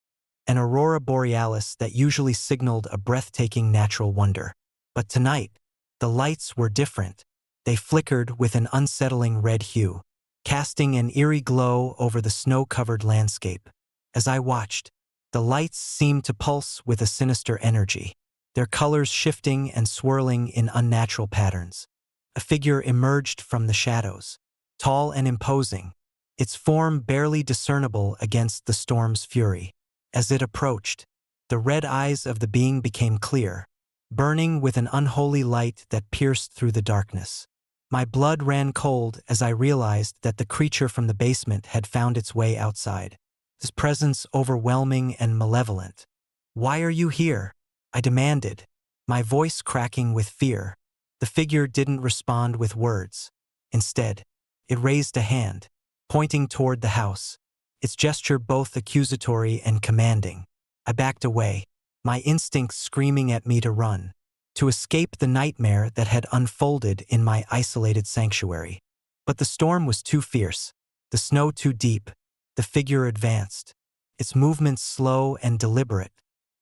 an aurora borealis that usually signaled a breathtaking natural wonder. But tonight, the lights were different. They flickered with an unsettling red hue, casting an eerie glow over the snow-covered landscape. As I watched, the lights seemed to pulse with a sinister energy, their colors shifting and swirling in unnatural patterns. A figure emerged from the shadows, tall and imposing, its form barely discernible against the storm's fury. As it approached, the red eyes of the being became clear, burning with an unholy light that pierced through the darkness. My blood ran cold as I realized that the creature from the basement had found its way outside, his presence overwhelming and malevolent. "Why are you here?" I demanded, my voice cracking with fear. The figure didn't respond with words. Instead, it raised a hand, pointing toward the house, its gesture both accusatory and commanding. I backed away, my instincts screaming at me to run, to escape the nightmare that had unfolded in my isolated sanctuary. But the storm was too fierce, the snow too deep. The figure advanced, its movements slow and deliberate,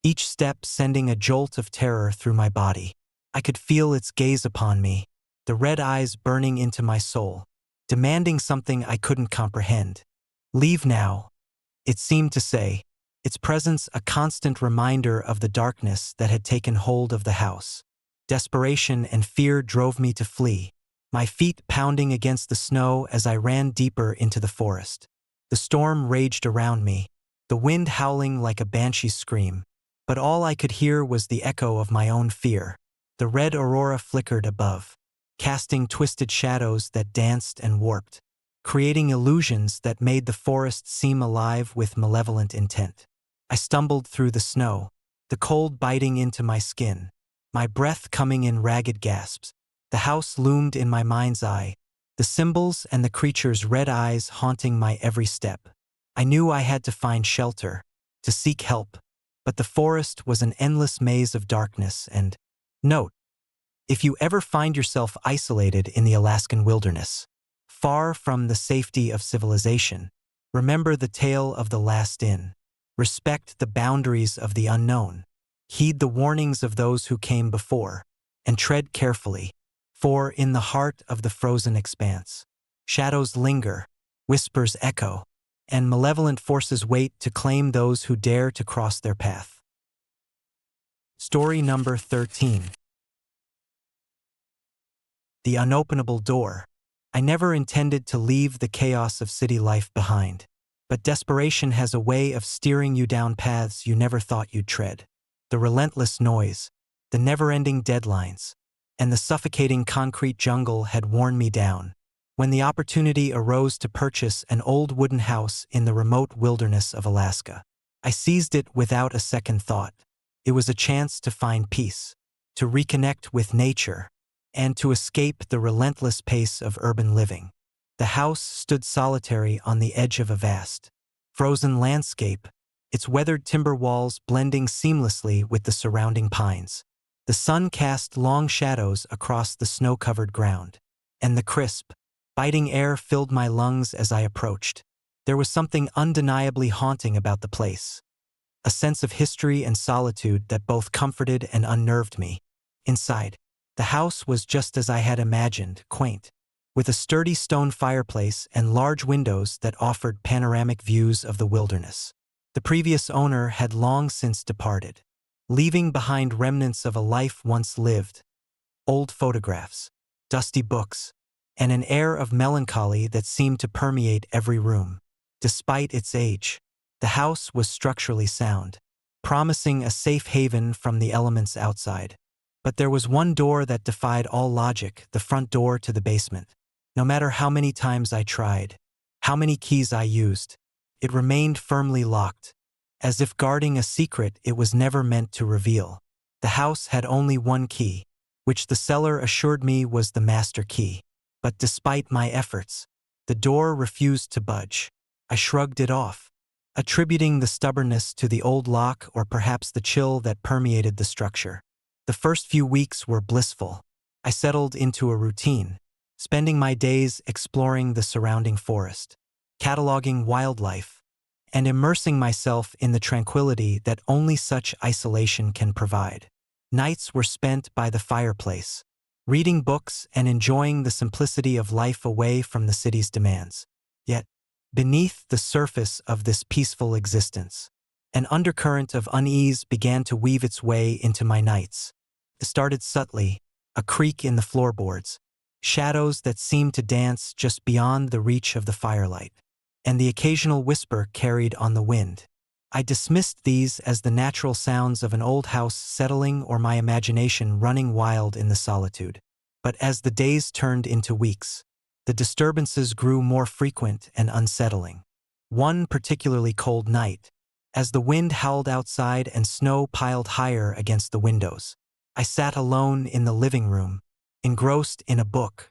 each step sending a jolt of terror through my body. I could feel its gaze upon me, the red eyes burning into my soul, demanding something I couldn't comprehend. "Leave now," it seemed to say, its presence a constant reminder of the darkness that had taken hold of the house. Desperation and fear drove me to flee, my feet pounding against the snow as I ran deeper into the forest. The storm raged around me, the wind howling like a banshee's scream, but all I could hear was the echo of my own fear. The red aurora flickered above, casting twisted shadows that danced and warped, creating illusions that made the forest seem alive with malevolent intent. I stumbled through the snow, the cold biting into my skin, my breath coming in ragged gasps. The house loomed in my mind's eye, the symbols and the creature's red eyes haunting my every step. I knew I had to find shelter, to seek help, but the forest was an endless maze of darkness and, note, if you ever find yourself isolated in the Alaskan wilderness, far from the safety of civilization, Remember the tale of the last inn. Respect the boundaries of the unknown. Heed the warnings of those who came before, and tread carefully, for in the heart of the frozen expanse, shadows linger, whispers echo, and malevolent forces wait to claim those who dare to cross their path. Story number 13. The Unopenable Door. I never intended to leave the chaos of city life behind, but desperation has a way of steering you down paths you never thought you'd tread. The relentless noise, the never-ending deadlines, and the suffocating concrete jungle had worn me down. When the opportunity arose to purchase an old wooden house in the remote wilderness of Alaska, I seized it without a second thought. It was a chance to find peace, to reconnect with nature, and to escape the relentless pace of urban living. The house stood solitary on the edge of a vast, frozen landscape, its weathered timber walls blending seamlessly with the surrounding pines. The sun cast long shadows across the snow-covered ground, and the crisp, biting air filled my lungs as I approached. There was something undeniably haunting about the place, a sense of history and solitude that both comforted and unnerved me. Inside, the house was just as I had imagined, quaint, with a sturdy stone fireplace and large windows that offered panoramic views of the wilderness. The previous owner had long since departed, leaving behind remnants of a life once lived, old photographs, dusty books, and an air of melancholy that seemed to permeate every room. Despite its age, the house was structurally sound, promising a safe haven from the elements outside. But there was one door that defied all logic, the front door to the basement. No matter how many times I tried, how many keys I used, it remained firmly locked, as if guarding a secret it was never meant to reveal. The house had only one key, which the seller assured me was the master key. But despite my efforts, the door refused to budge. I shrugged it off, attributing the stubbornness to the old lock or perhaps the chill that permeated the structure. The first few weeks were blissful. I settled into a routine, spending my days exploring the surrounding forest, cataloging wildlife, and immersing myself in the tranquility that only such isolation can provide. Nights were spent by the fireplace, reading books and enjoying the simplicity of life away from the city's demands. Yet, beneath the surface of this peaceful existence, an undercurrent of unease began to weave its way into my nights. It started subtly, a creak in the floorboards, shadows that seemed to dance just beyond the reach of the firelight, and the occasional whisper carried on the wind. I dismissed these as the natural sounds of an old house settling or my imagination running wild in the solitude. But as the days turned into weeks, the disturbances grew more frequent and unsettling. One particularly cold night, as the wind howled outside and snow piled higher against the windows, I sat alone in the living room, engrossed in a book.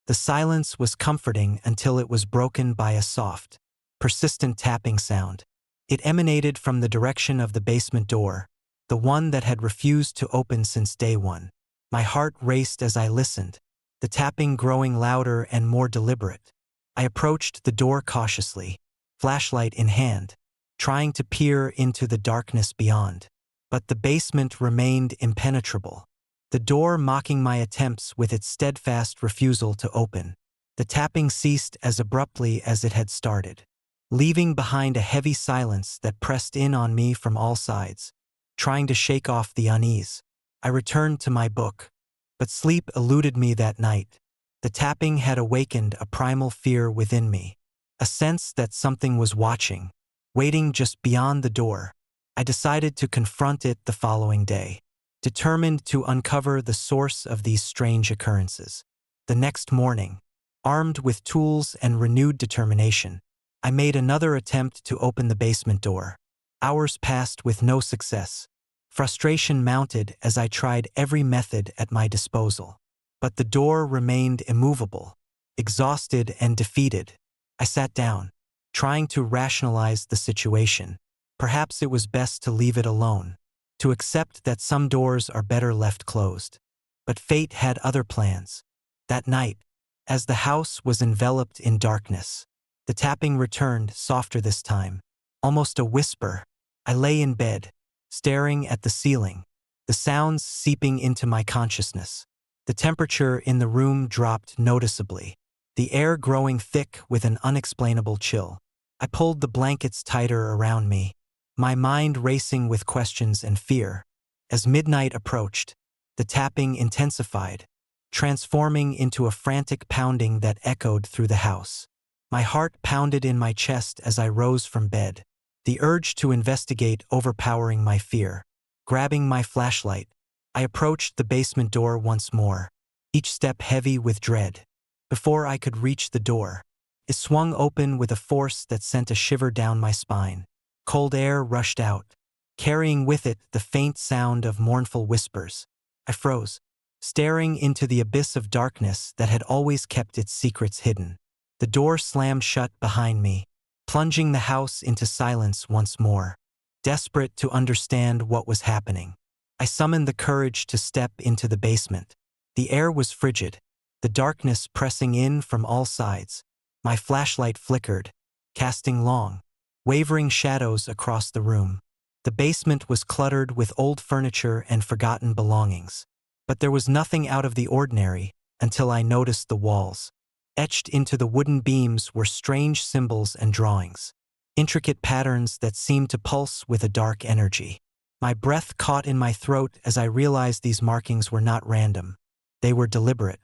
The silence was comforting until it was broken by a soft, persistent tapping sound. It emanated from the direction of the basement door, the one that had refused to open since day one. My heart raced as I listened, the tapping growing louder and more deliberate. I approached the door cautiously, flashlight in hand, trying to peer into the darkness beyond. But the basement remained impenetrable, the door mocking my attempts with its steadfast refusal to open. The tapping ceased as abruptly as it had started, leaving behind a heavy silence that pressed in on me from all sides, trying to shake off the unease. I returned to my book, but sleep eluded me that night. The tapping had awakened a primal fear within me, a sense that something was watching, waiting just beyond the door. I decided to confront it the following day, determined to uncover the source of these strange occurrences. The next morning, armed with tools and renewed determination, I made another attempt to open the basement door. Hours passed with no success. Frustration mounted as I tried every method at my disposal. But the door remained immovable. Exhausted and defeated, I sat down, trying to rationalize the situation. Perhaps it was best to leave it alone, to accept that some doors are better left closed. But fate had other plans. That night, as the house was enveloped in darkness, The tapping returned, softer this time. Almost a whisper. I lay in bed, staring at the ceiling, the sounds seeping into my consciousness. The temperature in the room dropped noticeably, the air growing thick with an unexplainable chill. I pulled the blankets tighter around me, my mind racing with questions and fear. As midnight approached, the tapping intensified, transforming into a frantic pounding that echoed through the house. My heart pounded in my chest as I rose from bed, the urge to investigate overpowering my fear. Grabbing my flashlight, I approached the basement door once more, each step heavy with dread. Before I could reach the door, it swung open with a force that sent a shiver down my spine. Cold air rushed out, carrying with it the faint sound of mournful whispers. I froze, staring into the abyss of darkness that had always kept its secrets hidden. The door slammed shut behind me, plunging the house into silence once more. Desperate to understand what was happening, I summoned the courage to step into the basement. The air was frigid, the darkness pressing in from all sides. My flashlight flickered, casting long, wavering shadows across the room. The basement was cluttered with old furniture and forgotten belongings. But there was nothing out of the ordinary until I noticed the walls. Etched into the wooden beams were strange symbols and drawings, intricate patterns that seemed to pulse with a dark energy. My breath caught in my throat as I realized these markings were not random. They were deliberate,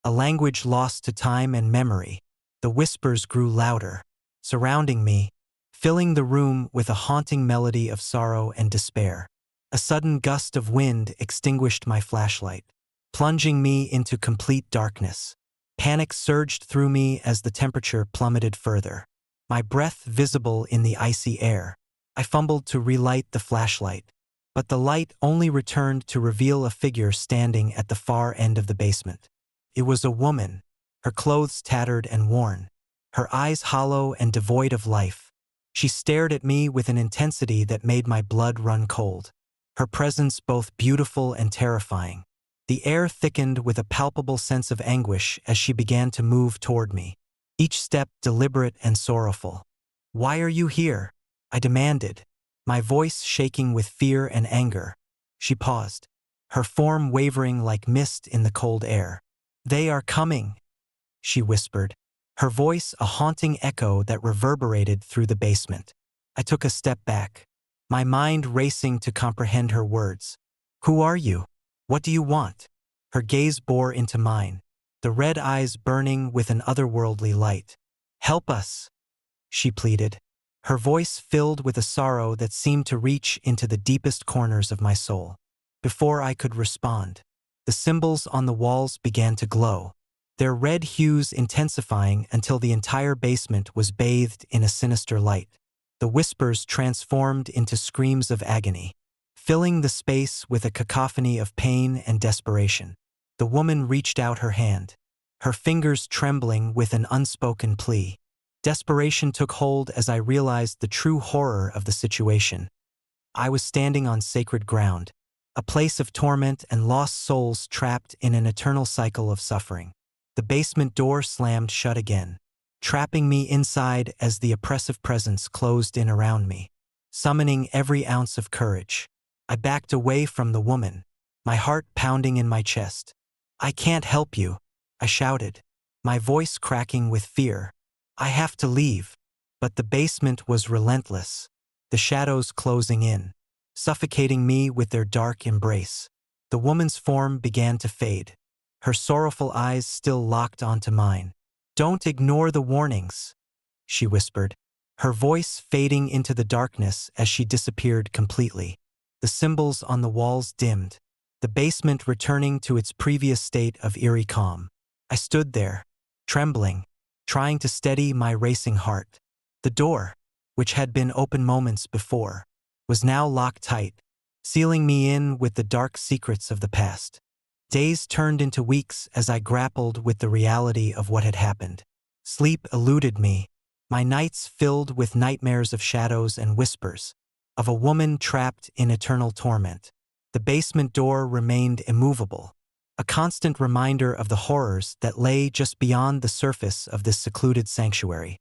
a language lost to time and memory. The whispers grew louder, surrounding me, filling the room with a haunting melody of sorrow and despair. A sudden gust of wind extinguished my flashlight, plunging me into complete darkness. Panic surged through me as the temperature plummeted further, my breath visible in the icy air. I fumbled to relight the flashlight, but the light only returned to reveal a figure standing at the far end of the basement. It was a woman, her clothes tattered and worn, her eyes hollow and devoid of life. She stared at me with an intensity that made my blood run cold, her presence both beautiful and terrifying. The air thickened with a palpable sense of anguish as she began to move toward me, each step deliberate and sorrowful. "Why are you here?" I demanded, my voice shaking with fear and anger. She paused, her form wavering like mist in the cold air. "They are coming," she whispered, her voice a haunting echo that reverberated through the basement. I took a step back, my mind racing to comprehend her words. "Who are you? What do you want?" Her gaze bore into mine, the red eyes burning with an otherworldly light. "Help us," she pleaded, her voice filled with a sorrow that seemed to reach into the deepest corners of my soul. Before I could respond, the symbols on the walls began to glow, their red hues intensifying until the entire basement was bathed in a sinister light. The whispers transformed into screams of agony, filling the space with a cacophony of pain and desperation. The woman reached out her hand, her fingers trembling with an unspoken plea. Desperation took hold as I realized the true horror of the situation. I was standing on sacred ground, a place of torment and lost souls trapped in an eternal cycle of suffering. The basement door slammed shut again, trapping me inside as the oppressive presence closed in around me. Summoning every ounce of courage, I backed away from the woman, my heart pounding in my chest. "I can't help you," I shouted, my voice cracking with fear. "I have to leave." But the basement was relentless, the shadows closing in, suffocating me with their dark embrace. The woman's form began to fade, her sorrowful eyes still locked onto mine. "Don't ignore the warnings," she whispered, her voice fading into the darkness as she disappeared completely. The symbols on the walls dimmed, the basement returning to its previous state of eerie calm. I stood there, trembling, trying to steady my racing heart. The door, which had been open moments before, was now locked tight, sealing me in with the dark secrets of the past. Days turned into weeks as I grappled with the reality of what had happened. Sleep eluded me, my nights filled with nightmares of shadows and whispers, of a woman trapped in eternal torment. The basement door remained immovable, a constant reminder of the horrors that lay just beyond the surface of this secluded sanctuary.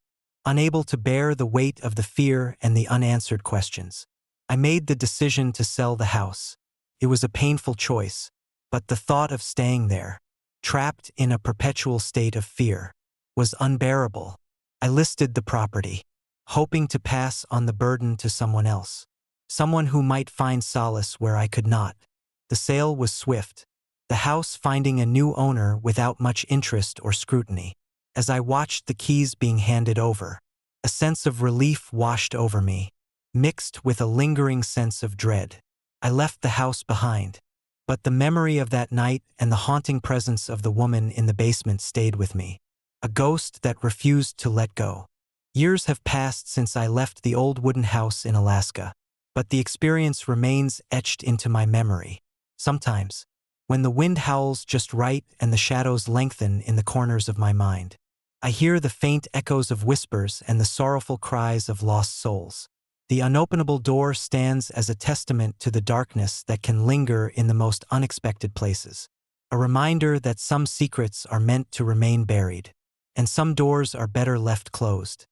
unable to bear the weight of the fear and the unanswered questions. I made the decision to sell the house. It was a painful choice, but the thought of staying there, trapped in a perpetual state of fear, was unbearable. I listed the property, hoping to pass on the burden to someone else, someone who might find solace where I could not. The sale was swift, the house finding a new owner without much interest or scrutiny. As I watched the keys being handed over, a sense of relief washed over me, mixed with a lingering sense of dread. I left the house behind, but the memory of that night and the haunting presence of the woman in the basement stayed with me, a ghost that refused to let go. Years have passed since I left the old wooden house in Alaska, but the experience remains etched into my memory. Sometimes, when the wind howls just right and the shadows lengthen in the corners of my mind, I hear the faint echoes of whispers and the sorrowful cries of lost souls. The unopenable door stands as a testament to the darkness that can linger in the most unexpected places, a reminder that some secrets are meant to remain buried, and some doors are better left closed.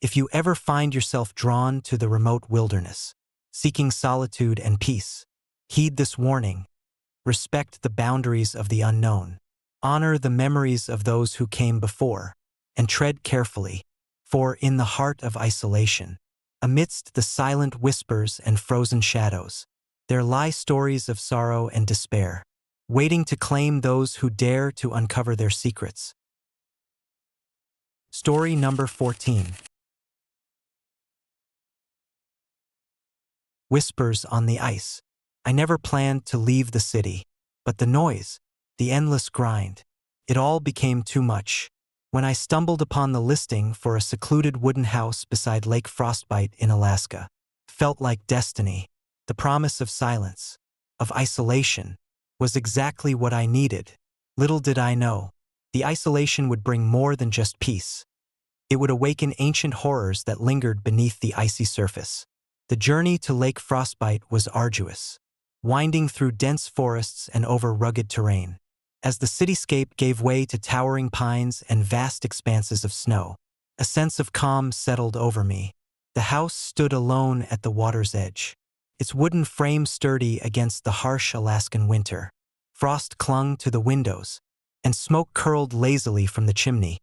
If you ever find yourself drawn to the remote wilderness, seeking solitude and peace, heed this warning. Respect the boundaries of the unknown. Honor the memories of those who came before, and tread carefully, for in the heart of isolation, amidst the silent whispers and frozen shadows, there lie stories of sorrow and despair, waiting to claim those who dare to uncover their secrets. Story number 14. Whispers on the Ice. I never planned to leave the city, but the noise, the endless grind, it all became too much. When I stumbled upon the listing for a secluded wooden house beside Lake Frostbite in Alaska, felt like destiny. The promise of silence, of isolation, was exactly what I needed. Little did I know, the isolation would bring more than just peace. It would awaken ancient horrors that lingered beneath the icy surface. The journey to Lake Frostbite was arduous, winding through dense forests and over rugged terrain. As the cityscape gave way to towering pines and vast expanses of snow, a sense of calm settled over me. The house stood alone at the water's edge, its wooden frame sturdy against the harsh Alaskan winter. Frost clung to the windows, and smoke curled lazily from the chimney,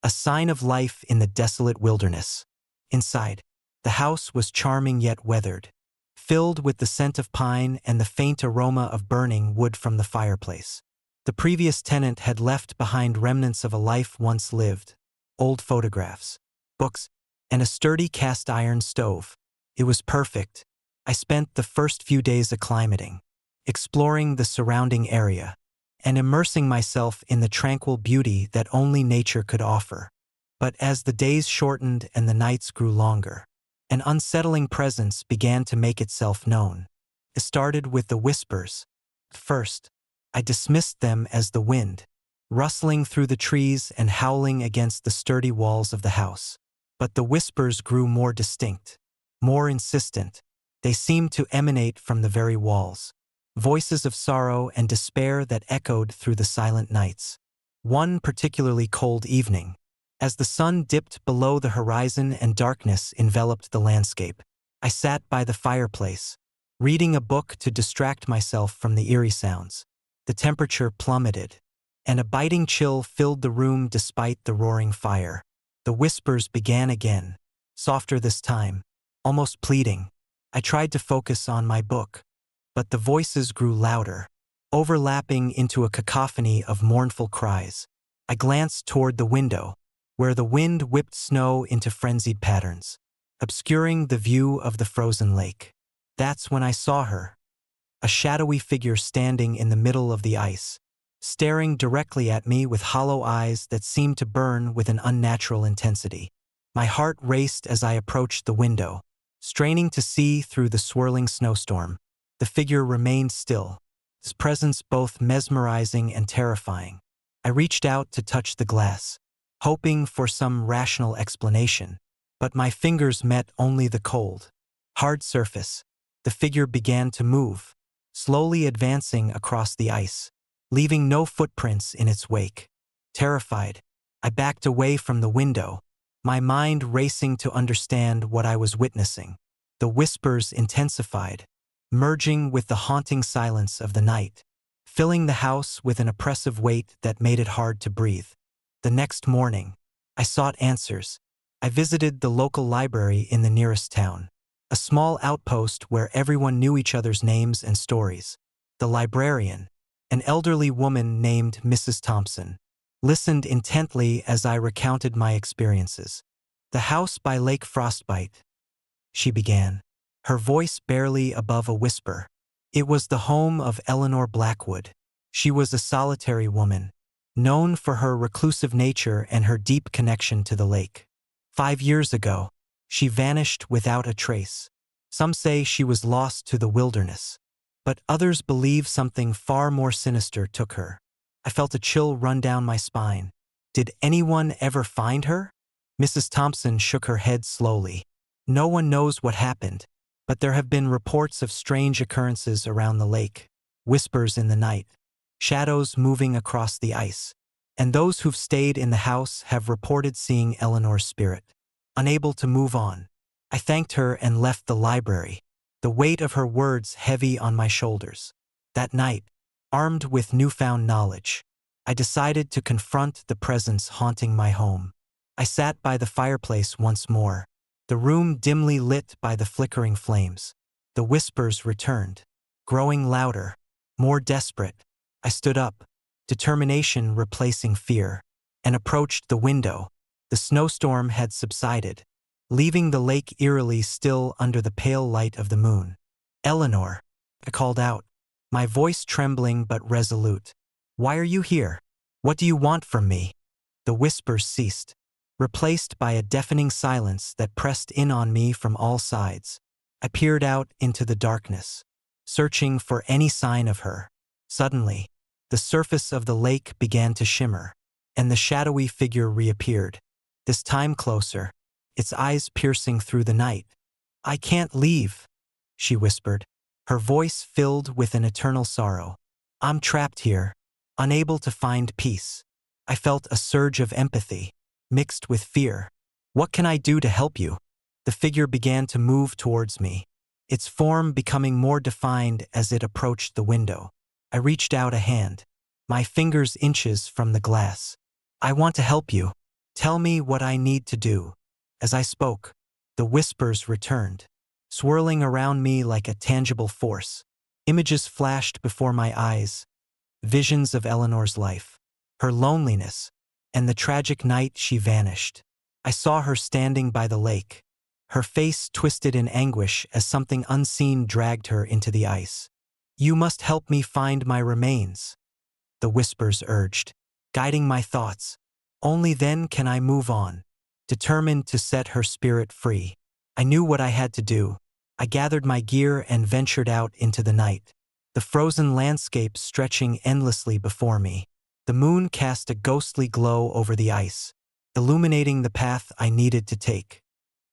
a sign of life in the desolate wilderness. Inside, the house was charming yet weathered, filled with the scent of pine and the faint aroma of burning wood from the fireplace. The previous tenant had left behind remnants of a life once lived, old photographs, books, and a sturdy cast-iron stove. It was perfect. I spent the first few days acclimating, exploring the surrounding area, and immersing myself in the tranquil beauty that only nature could offer. But as the days shortened and the nights grew longer, an unsettling presence began to make itself known. It started with the whispers. First, I dismissed them as the wind, rustling through the trees and howling against the sturdy walls of the house. But the whispers grew more distinct, more insistent. They seemed to emanate from the very walls, voices of sorrow and despair that echoed through the silent nights. One particularly cold evening, as the sun dipped below the horizon and darkness enveloped the landscape, I sat by the fireplace, reading a book to distract myself from the eerie sounds. The temperature plummeted, and a biting chill filled the room despite the roaring fire. The whispers began again, softer this time, almost pleading. I tried to focus on my book, but the voices grew louder, overlapping into a cacophony of mournful cries. I glanced toward the window, where the wind whipped snow into frenzied patterns, obscuring the view of the frozen lake. That's when I saw her, a shadowy figure standing in the middle of the ice, staring directly at me with hollow eyes that seemed to burn with an unnatural intensity. My heart raced as I approached the window, straining to see through the swirling snowstorm. The figure remained still, its presence both mesmerizing and terrifying. I reached out to touch the glass, hoping for some rational explanation, but my fingers met only the cold, hard surface. The figure began to move, slowly advancing across the ice, leaving no footprints in its wake. Terrified, I backed away from the window, my mind racing to understand what I was witnessing. The whispers intensified, merging with the haunting silence of the night, filling the house with an oppressive weight that made it hard to breathe. The next morning, I sought answers. I visited the local library in the nearest town, a small outpost where everyone knew each other's names and stories. The librarian, an elderly woman named Mrs. Thompson, listened intently as I recounted my experiences. "The house by Lake Frostbite," she began, her voice barely above a whisper. "It was the home of Eleanor Blackwood. She was a solitary woman, known for her reclusive nature and her deep connection to the lake. 5 years ago, she vanished without a trace. Some say she was lost to the wilderness, but others believe something far more sinister took her." I felt a chill run down my spine. "Did anyone ever find her?" Mrs. Thompson shook her head slowly. "No one knows what happened, but there have been reports of strange occurrences around the lake, whispers in the night, shadows moving across the ice, and those who've stayed in the house have reported seeing Eleanor's spirit." Unable to move on, I thanked her and left the library, the weight of her words heavy on my shoulders. That night, armed with newfound knowledge, I decided to confront the presence haunting my home. I sat by the fireplace once more, the room dimly lit by the flickering flames. The whispers returned, growing louder, more desperate. I stood up, determination replacing fear, and approached the window. The snowstorm had subsided, leaving the lake eerily still under the pale light of the moon. "Eleanor," I called out, my voice trembling but resolute. "Why are you here? What do you want from me?" The whispers ceased, replaced by a deafening silence that pressed in on me from all sides. I peered out into the darkness, searching for any sign of her. Suddenly, the surface of the lake began to shimmer, and the shadowy figure reappeared, this time closer, its eyes piercing through the night. "I can't leave," she whispered, her voice filled with an eternal sorrow. "I'm trapped here, unable to find peace." I felt a surge of empathy, mixed with fear. "What can I do to help you?" The figure began to move towards me, its form becoming more defined as it approached the window. I reached out a hand, my fingers inches from the glass. "I want to help you. Tell me what I need to do." As I spoke, the whispers returned, swirling around me like a tangible force. Images flashed before my eyes, visions of Eleanor's life, her loneliness, and the tragic night she vanished. I saw her standing by the lake, her face twisted in anguish as something unseen dragged her into the ice. "You must help me find my remains," the whispers urged, guiding my thoughts. "Only then can I move on," determined to set her spirit free. I knew what I had to do. I gathered my gear and ventured out into the night, the frozen landscape stretching endlessly before me. The moon cast a ghostly glow over the ice, illuminating the path I needed to take.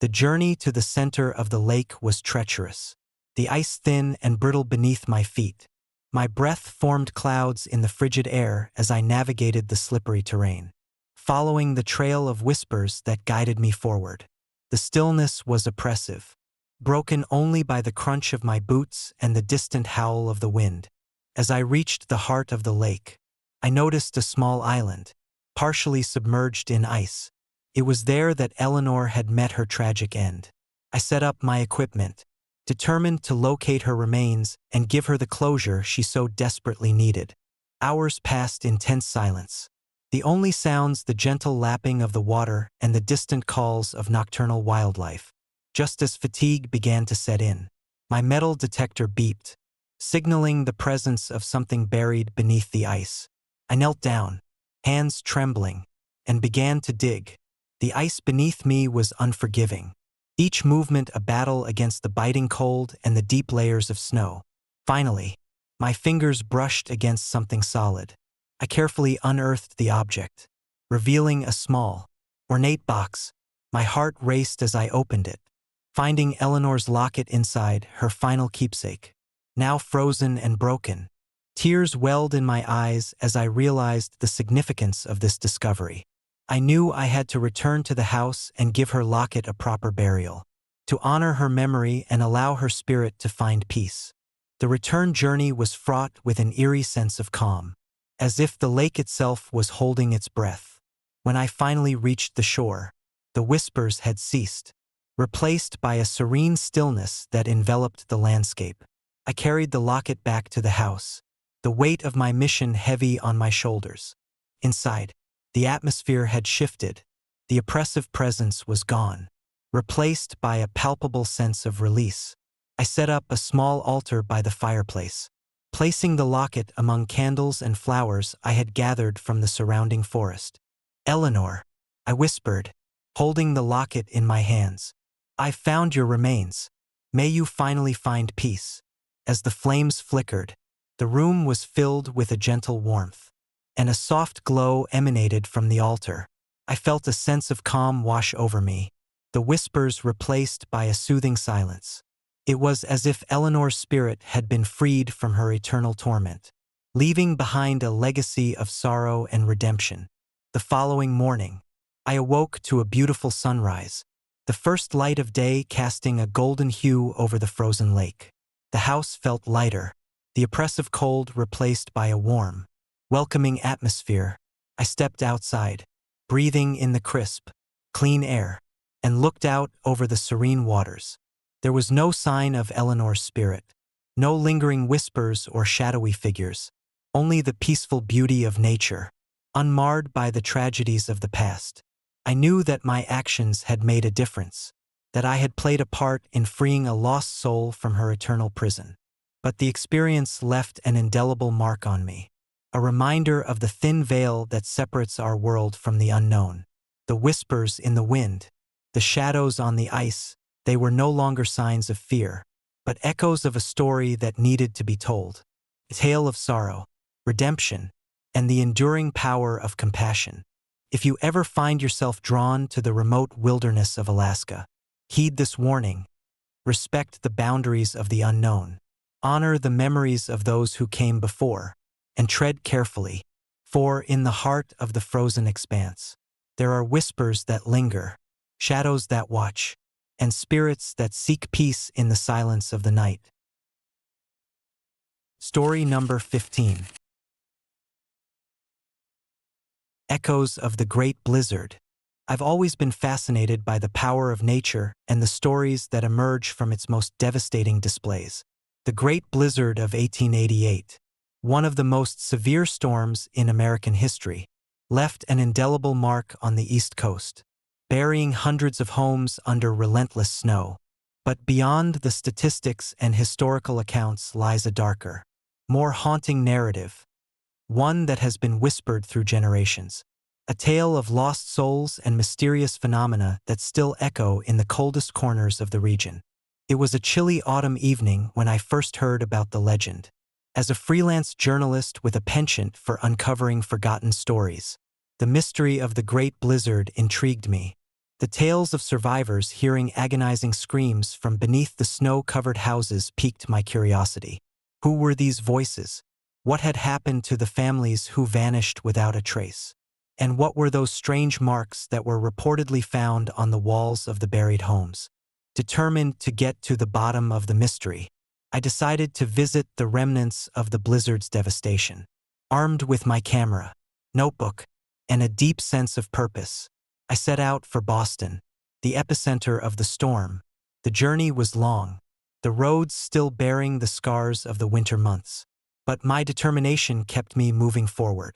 The journey to the center of the lake was treacherous, the ice thin and brittle beneath my feet. My breath formed clouds in the frigid air as I navigated the slippery terrain, following the trail of whispers that guided me forward. The stillness was oppressive, broken only by the crunch of my boots and the distant howl of the wind. As I reached the heart of the lake, I noticed a small island, partially submerged in ice. It was there that Eleanor had met her tragic end. I set up my equipment, determined to locate her remains and give her the closure she so desperately needed. Hours passed in tense silence, the only sounds the gentle lapping of the water and the distant calls of nocturnal wildlife. Just as fatigue began to set in, my metal detector beeped, signaling the presence of something buried beneath the ice. I knelt down, hands trembling, and began to dig. The ice beneath me was unforgiving, each movement a battle against the biting cold and the deep layers of snow. Finally, my fingers brushed against something solid. I carefully unearthed the object, revealing a small, ornate box. My heart raced as I opened it, finding Eleanor's locket inside, her final keepsake. Now frozen and broken, tears welled in my eyes as I realized the significance of this discovery. I knew I had to return to the house and give her locket a proper burial, to honor her memory and allow her spirit to find peace. The return journey was fraught with an eerie sense of calm, as if the lake itself was holding its breath. When I finally reached the shore, the whispers had ceased, replaced by a serene stillness that enveloped the landscape. I carried the locket back to the house, the weight of my mission heavy on my shoulders. Inside, the atmosphere had shifted. The oppressive presence was gone, replaced by a palpable sense of release. I set up a small altar by the fireplace, placing the locket among candles and flowers I had gathered from the surrounding forest. "Eleanor," I whispered, holding the locket in my hands, "I've found your remains. May you finally find peace." As the flames flickered, the room was filled with a gentle warmth, and a soft glow emanated from the altar. I felt a sense of calm wash over me, the whispers replaced by a soothing silence. It was as if Eleanor's spirit had been freed from her eternal torment, leaving behind a legacy of sorrow and redemption. The following morning, I awoke to a beautiful sunrise, the first light of day casting a golden hue over the frozen lake. The house felt lighter, the oppressive cold replaced by a warm, welcoming atmosphere. I stepped outside, breathing in the crisp, clean air, and looked out over the serene waters. There was no sign of Eleanor's spirit, no lingering whispers or shadowy figures, only the peaceful beauty of nature, unmarred by the tragedies of the past. I knew that my actions had made a difference, that I had played a part in freeing a lost soul from her eternal prison. But the experience left an indelible mark on me, a reminder of the thin veil that separates our world from the unknown. The whispers in the wind, the shadows on the ice, they were no longer signs of fear, but echoes of a story that needed to be told. A tale of sorrow, redemption, and the enduring power of compassion. If you ever find yourself drawn to the remote wilderness of Alaska, heed this warning. Respect the boundaries of the unknown. Honor the memories of those who came before, and tread carefully, for in the heart of the frozen expanse, there are whispers that linger, shadows that watch, and spirits that seek peace in the silence of the night. Story number 15. Echoes of the Great Blizzard. I've always been fascinated by the power of nature and the stories that emerge from its most devastating displays. The Great Blizzard of 1888, one of the most severe storms in American history, left an indelible mark on the East Coast, burying hundreds of homes under relentless snow. But beyond the statistics and historical accounts lies a darker, more haunting narrative, one that has been whispered through generations. A tale of lost souls and mysterious phenomena that still echo in the coldest corners of the region. It was a chilly autumn evening when I first heard about the legend. As a freelance journalist with a penchant for uncovering forgotten stories, the mystery of the Great Blizzard intrigued me. The tales of survivors hearing agonizing screams from beneath the snow-covered houses piqued my curiosity. Who were these voices? What had happened to the families who vanished without a trace? And what were those strange marks that were reportedly found on the walls of the buried homes? Determined to get to the bottom of the mystery, I decided to visit the remnants of the blizzard's devastation. Armed with my camera, notebook, and a deep sense of purpose, I set out for Boston, the epicenter of the storm. The journey was long, the roads still bearing the scars of the winter months. But my determination kept me moving forward.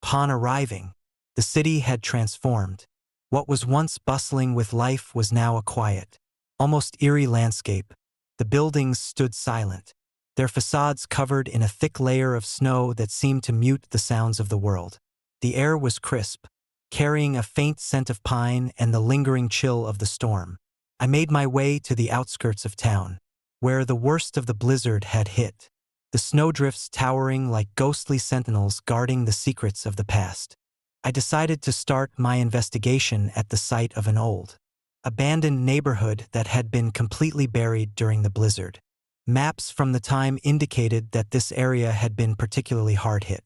Upon arriving, the city had transformed. What was once bustling with life was now a quiet, almost eerie landscape. The buildings stood silent, their facades covered in a thick layer of snow that seemed to mute the sounds of the world. The air was crisp, carrying a faint scent of pine and the lingering chill of the storm. I made my way to the outskirts of town, where the worst of the blizzard had hit, the snowdrifts towering like ghostly sentinels guarding the secrets of the past. I decided to start my investigation at the site of an old, abandoned neighborhood that had been completely buried during the blizzard. Maps from the time indicated that this area had been particularly hard hit,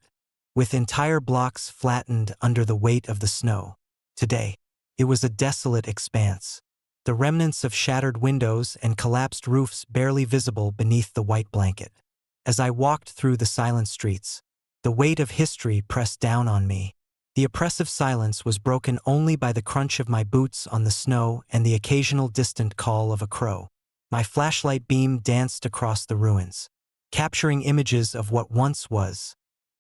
with entire blocks flattened under the weight of the snow. Today, it was a desolate expanse. The remnants of shattered windows and collapsed roofs barely visible beneath the white blanket. As I walked through the silent streets, the weight of history pressed down on me. The oppressive silence was broken only by the crunch of my boots on the snow and the occasional distant call of a crow. My flashlight beam danced across the ruins, capturing images of what once was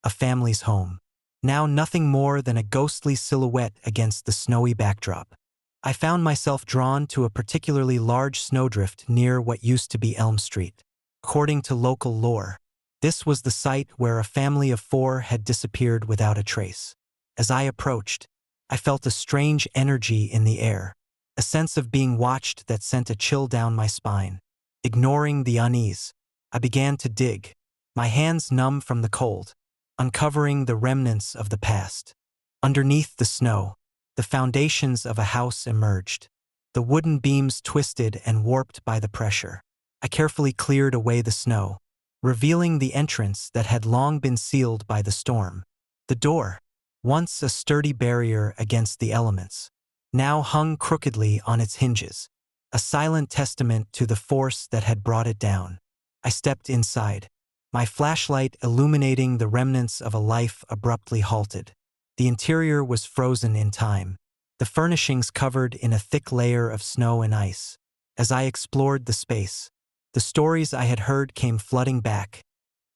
a family's home. Now nothing more than a ghostly silhouette against the snowy backdrop. I found myself drawn to a particularly large snowdrift near what used to be Elm Street. According to local lore, this was the site where a family of 4 had disappeared without a trace. As I approached, I felt a strange energy in the air, a sense of being watched that sent a chill down my spine. Ignoring the unease, I began to dig, my hands numb from the cold, uncovering the remnants of the past. Underneath the snow, the foundations of a house emerged, the wooden beams twisted and warped by the pressure. I carefully cleared away the snow, revealing the entrance that had long been sealed by the storm. The door, once a sturdy barrier against the elements, now hung crookedly on its hinges, a silent testament to the force that had brought it down. I stepped inside, my flashlight illuminating the remnants of a life abruptly halted. The interior was frozen in time, the furnishings covered in a thick layer of snow and ice. As I explored the space, the stories I had heard came flooding back,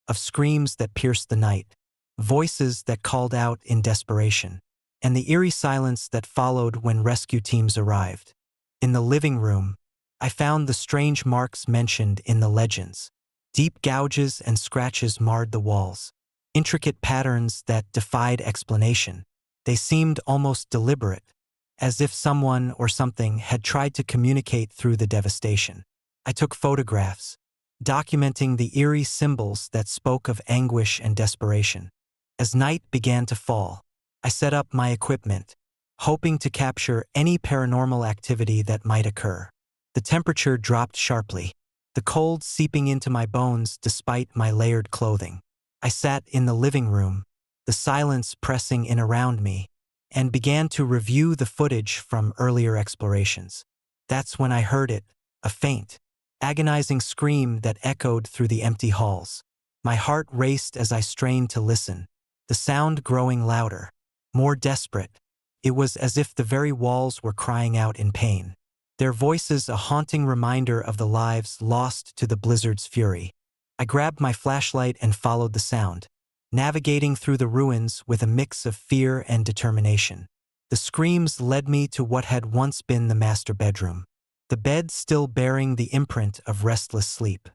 of screams that pierced the night, voices that called out in desperation, and the eerie silence that followed when rescue teams arrived. In the living room, I found the strange marks mentioned in the legends. Deep gouges and scratches marred the walls, intricate patterns that defied explanation. They seemed almost deliberate, as if someone or something had tried to communicate through the devastation. I took photographs, documenting the eerie symbols that spoke of anguish and desperation. As night began to fall, I set up my equipment, hoping to capture any paranormal activity that might occur. The temperature dropped sharply, the cold seeping into my bones despite my layered clothing. I sat in the living room, the silence pressing in around me, and began to review the footage from earlier explorations. That's when I heard it, a faint, agonizing scream that echoed through the empty halls. My heart raced as I strained to listen, the sound growing louder, more desperate. It was as if the very walls were crying out in pain, their voices a haunting reminder of the lives lost to the blizzard's fury. I grabbed my flashlight and followed the sound, navigating through the ruins with a mix of fear and determination. The screams led me to what had once been the master bedroom, the bed still bearing the imprint of restless sleep.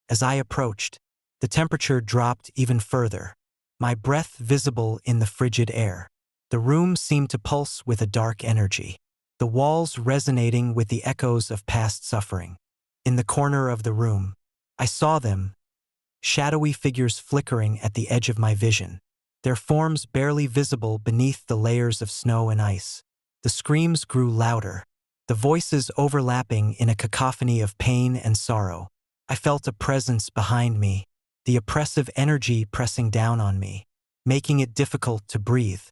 As I approached, the temperature dropped even further, my breath visible in the frigid air. The room seemed to pulse with a dark energy, the walls resonating with the echoes of past suffering. In the corner of the room, I saw them, shadowy figures flickering at the edge of my vision, their forms barely visible beneath the layers of snow and ice. The screams grew louder, the voices overlapping in a cacophony of pain and sorrow. I felt a presence behind me, the oppressive energy pressing down on me, making it difficult to breathe.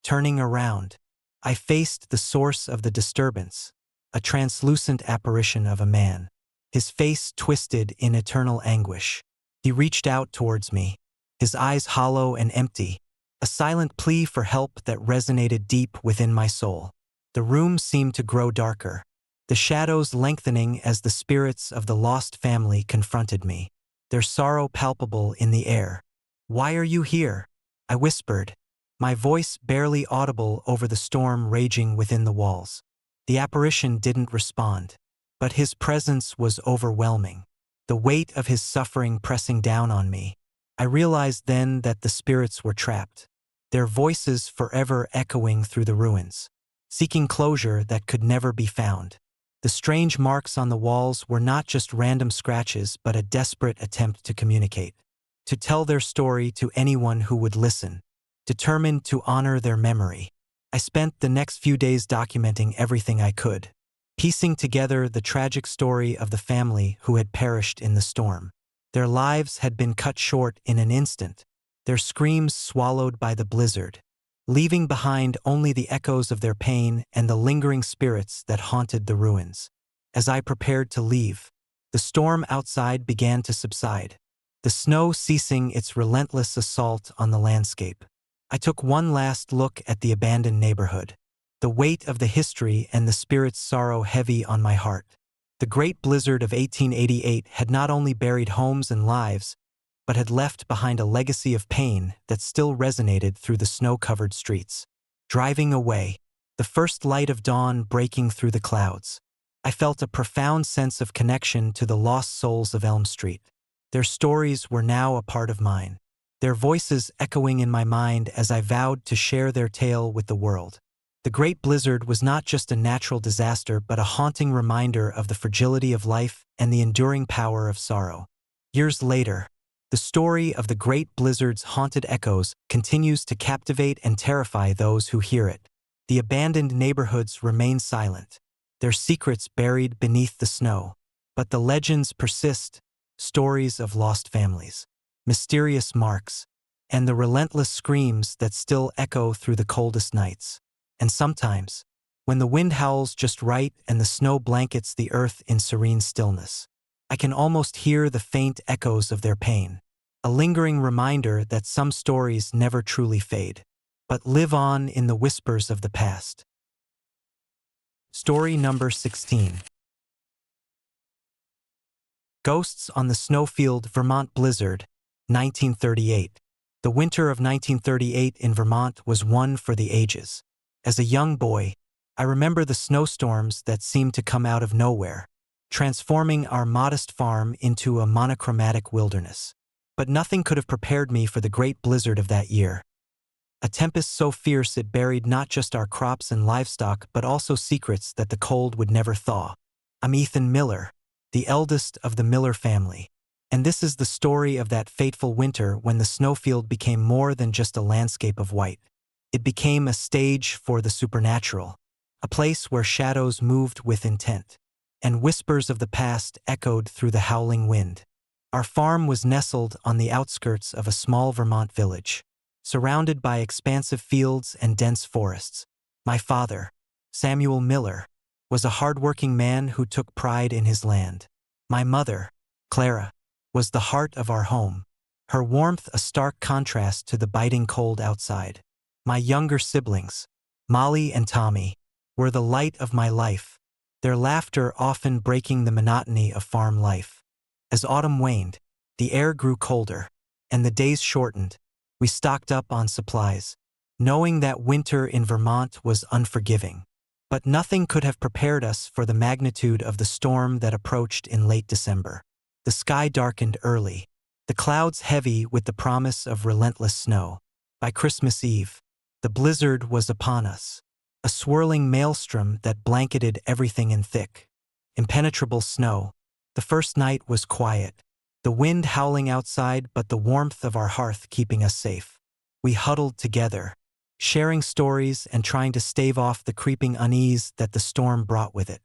Turning around, I faced the source of the disturbance, a translucent apparition of a man, his face twisted in eternal anguish. He reached out towards me, his eyes hollow and empty, a silent plea for help that resonated deep within my soul. The room seemed to grow darker, the shadows lengthening as the spirits of the lost family confronted me, their sorrow palpable in the air. "Why are you here?" I whispered, my voice barely audible over the storm raging within the walls. The apparition didn't respond, but his presence was overwhelming, the weight of his suffering pressing down on me. I realized then that the spirits were trapped, their voices forever echoing through the ruins, seeking closure that could never be found. The strange marks on the walls were not just random scratches but a desperate attempt to communicate, to tell their story to anyone who would listen, determined to honor their memory. I spent the next few days documenting everything I could, piecing together the tragic story of the family who had perished in the storm. Their lives had been cut short in an instant, their screams swallowed by the blizzard, leaving behind only the echoes of their pain and the lingering spirits that haunted the ruins. As I prepared to leave, the storm outside began to subside, the snow ceasing its relentless assault on the landscape. I took one last look at the abandoned neighborhood, the weight of the history and the spirit's sorrow heavy on my heart. The great blizzard of 1888 had not only buried homes and lives, but had left behind a legacy of pain that still resonated through the snow-covered streets. Driving away, the first light of dawn breaking through the clouds, I felt a profound sense of connection to the lost souls of Elm Street. Their stories were now a part of mine, their voices echoing in my mind as I vowed to share their tale with the world. The Great Blizzard was not just a natural disaster but a haunting reminder of the fragility of life and the enduring power of sorrow. Years later, the story of the Great Blizzard's haunted echoes continues to captivate and terrify those who hear it. The abandoned neighborhoods remain silent, their secrets buried beneath the snow. But the legends persist, stories of lost families, mysterious marks, and the relentless screams that still echo through the coldest nights. And sometimes, when the wind howls just right and the snow blankets the earth in serene stillness, I can almost hear the faint echoes of their pain, a lingering reminder that some stories never truly fade, but live on in the whispers of the past. Story number 16. Ghosts on the Snowfield, Vermont Blizzard, 1938. The winter of 1938 in Vermont was one for the ages. As a young boy, I remember the snowstorms that seemed to come out of nowhere, transforming our modest farm into a monochromatic wilderness. But nothing could have prepared me for the great blizzard of that year. A tempest so fierce it buried not just our crops and livestock but also secrets that the cold would never thaw. I'm Ethan Miller, the eldest of the Miller family, and this is the story of that fateful winter when the snowfield became more than just a landscape of white. It became a stage for the supernatural, a place where shadows moved with intent, and whispers of the past echoed through the howling wind. Our farm was nestled on the outskirts of a small Vermont village, surrounded by expansive fields and dense forests. My father, Samuel Miller, was a hardworking man who took pride in his land. My mother, Clara, was the heart of our home, her warmth a stark contrast to the biting cold outside. My younger siblings, Molly and Tommy, were the light of my life, their laughter often breaking the monotony of farm life. As autumn waned, the air grew colder, and the days shortened. We stocked up on supplies, knowing that winter in Vermont was unforgiving. But nothing could have prepared us for the magnitude of the storm that approached in late December. The sky darkened early, the clouds heavy with the promise of relentless snow. By Christmas Eve, the blizzard was upon us, a swirling maelstrom that blanketed everything in thick, impenetrable snow. The first night was quiet, the wind howling outside but the warmth of our hearth keeping us safe. We huddled together, sharing stories and trying to stave off the creeping unease that the storm brought with it.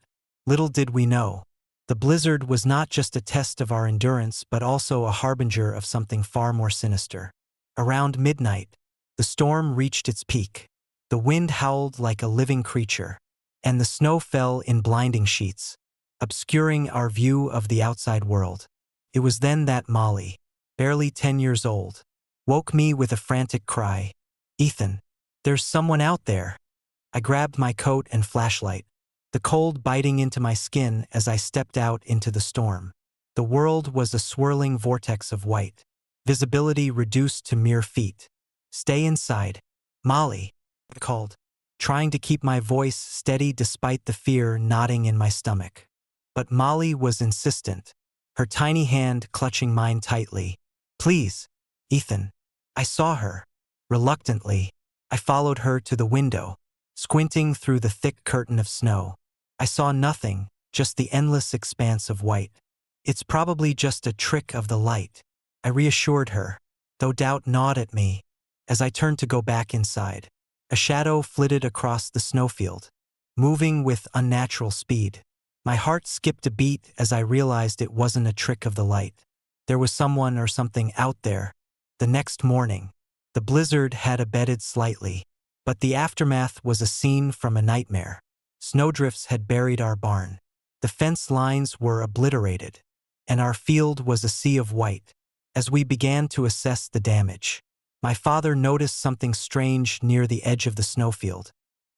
Little did we know, the blizzard was not just a test of our endurance but also a harbinger of something far more sinister. Around midnight, the storm reached its peak. The wind howled like a living creature, and the snow fell in blinding sheets, obscuring our view of the outside world. It was then that Molly, barely 10 years old, woke me with a frantic cry. "Ethan, there's someone out there." I grabbed my coat and flashlight, the cold biting into my skin as I stepped out into the storm. The world was a swirling vortex of white, visibility reduced to mere feet. "Stay inside, Molly," I called, trying to keep my voice steady despite the fear knotting in my stomach. But Molly was insistent, her tiny hand clutching mine tightly. "Please, Ethan." I saw her. Reluctantly, I followed her to the window, squinting through the thick curtain of snow. I saw nothing, just the endless expanse of white. "It's probably just a trick of the light," I reassured her, though doubt gnawed at me. As I turned to go back inside, a shadow flitted across the snowfield, moving with unnatural speed. My heart skipped a beat as I realized it wasn't a trick of the light. There was someone or something out there. The next morning, the blizzard had abated slightly, But the aftermath was a scene from a nightmare. Snowdrifts had buried our barn. The fence lines were obliterated, and our field was a sea of white. As we began to assess the damage, my father noticed something strange near the edge of the snowfield.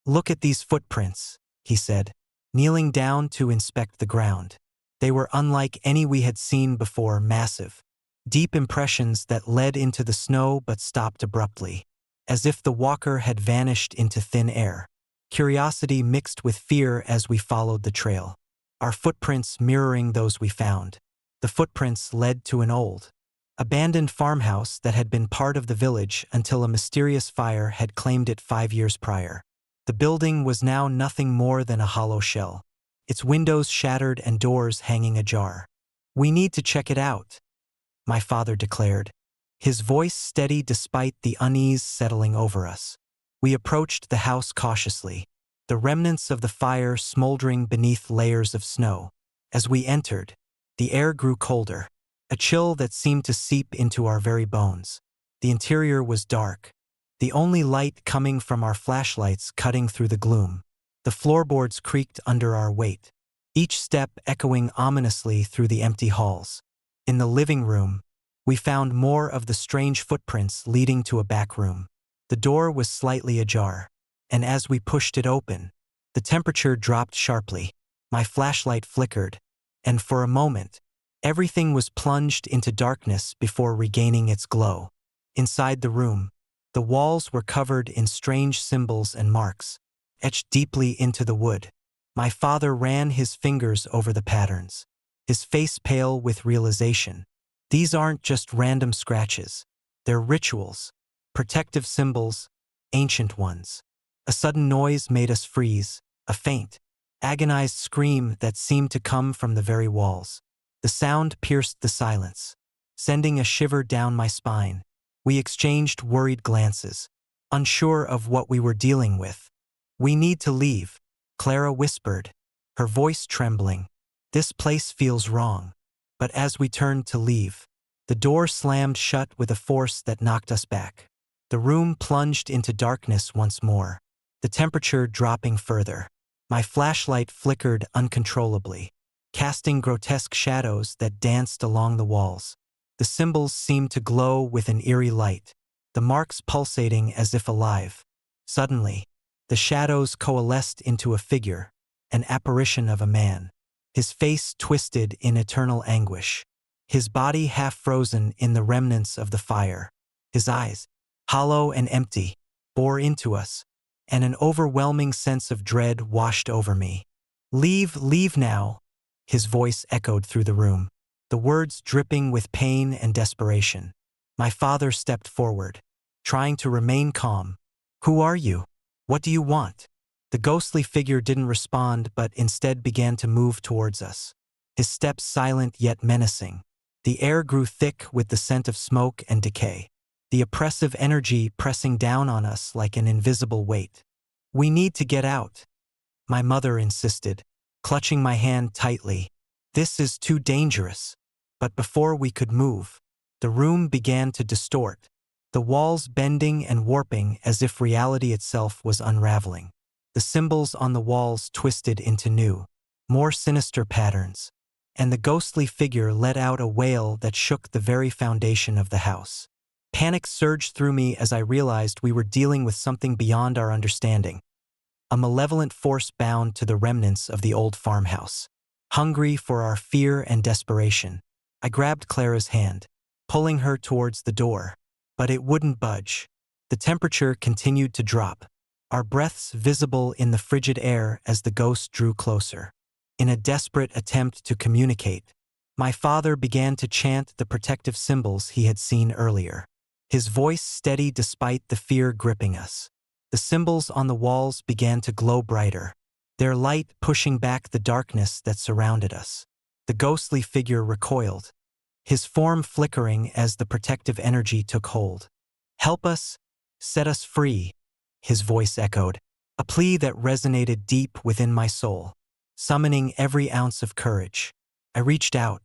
"Look at these footprints," he said, kneeling down to inspect the ground. They were unlike any we had seen before, massive, deep impressions that led into the snow but stopped abruptly, as if the walker had vanished into thin air. Curiosity mixed with fear as we followed the trail, our footprints mirroring those we found. The footprints led to an old, abandoned farmhouse that had been part of the village until a mysterious fire had claimed it 5 years prior. The building was now nothing more than a hollow shell, its windows shattered and doors hanging ajar. "We need to check it out," my father declared, his voice steady despite the unease settling over us. We approached the house cautiously, the remnants of the fire smoldering beneath layers of snow. As we entered, the air grew colder, a chill that seemed to seep into our very bones. The interior was dark, the only light coming from our flashlights cutting through the gloom. The floorboards creaked under our weight, each step echoing ominously through the empty halls. In the living room, we found more of the strange footprints leading to a back room. The door was slightly ajar, and as we pushed it open, the temperature dropped sharply. My flashlight flickered, and for a moment, everything was plunged into darkness before regaining its glow. Inside the room, the walls were covered in strange symbols and marks, etched deeply into the wood. My father ran his fingers over the patterns, his face pale with realization. These aren't just random scratches. They're rituals, protective symbols, ancient ones. A sudden noise made us freeze, a faint, agonized scream that seemed to come from the very walls. The sound pierced the silence, sending a shiver down my spine. We exchanged worried glances, unsure of what we were dealing with. "We need to leave," Clara whispered, her voice trembling. "This place feels wrong." But as we turned to leave, the door slammed shut with a force that knocked us back. The room plunged into darkness once more, the temperature dropping further. My flashlight flickered uncontrollably, casting grotesque shadows that danced along the walls. The symbols seemed to glow with an eerie light, the marks pulsating as if alive. Suddenly, the shadows coalesced into a figure, an apparition of a man, his face twisted in eternal anguish, his body half frozen in the remnants of the fire. His eyes, hollow and empty, bore into us, and an overwhelming sense of dread washed over me. Leave now," his voice echoed through the room, the words dripping with pain and desperation. My father stepped forward, trying to remain calm. "Who are you? What do you want?" The ghostly figure didn't respond but instead began to move towards us, his steps silent yet menacing. The air grew thick with the scent of smoke and decay, the oppressive energy pressing down on us like an invisible weight. "We need to get out," my mother insisted, clutching my hand tightly. "This is too dangerous." But before we could move, the room began to distort, the walls bending and warping as if reality itself was unraveling. The symbols on the walls twisted into new, more sinister patterns, and the ghostly figure let out a wail that shook the very foundation of the house. Panic surged through me as I realized we were dealing with something beyond our understanding, a malevolent force bound to the remnants of the old farmhouse, hungry for our fear and desperation. I grabbed Clara's hand, pulling her towards the door, but it wouldn't budge. The temperature continued to drop, our breaths visible in the frigid air as the ghost drew closer. In a desperate attempt to communicate, my father began to chant the protective symbols he had seen earlier, his voice steady despite the fear gripping us. The symbols on the walls began to glow brighter, their light pushing back the darkness that surrounded us. The ghostly figure recoiled, his form flickering as the protective energy took hold. "Help us, set us free," his voice echoed, a plea that resonated deep within my soul, summoning every ounce of courage. I reached out,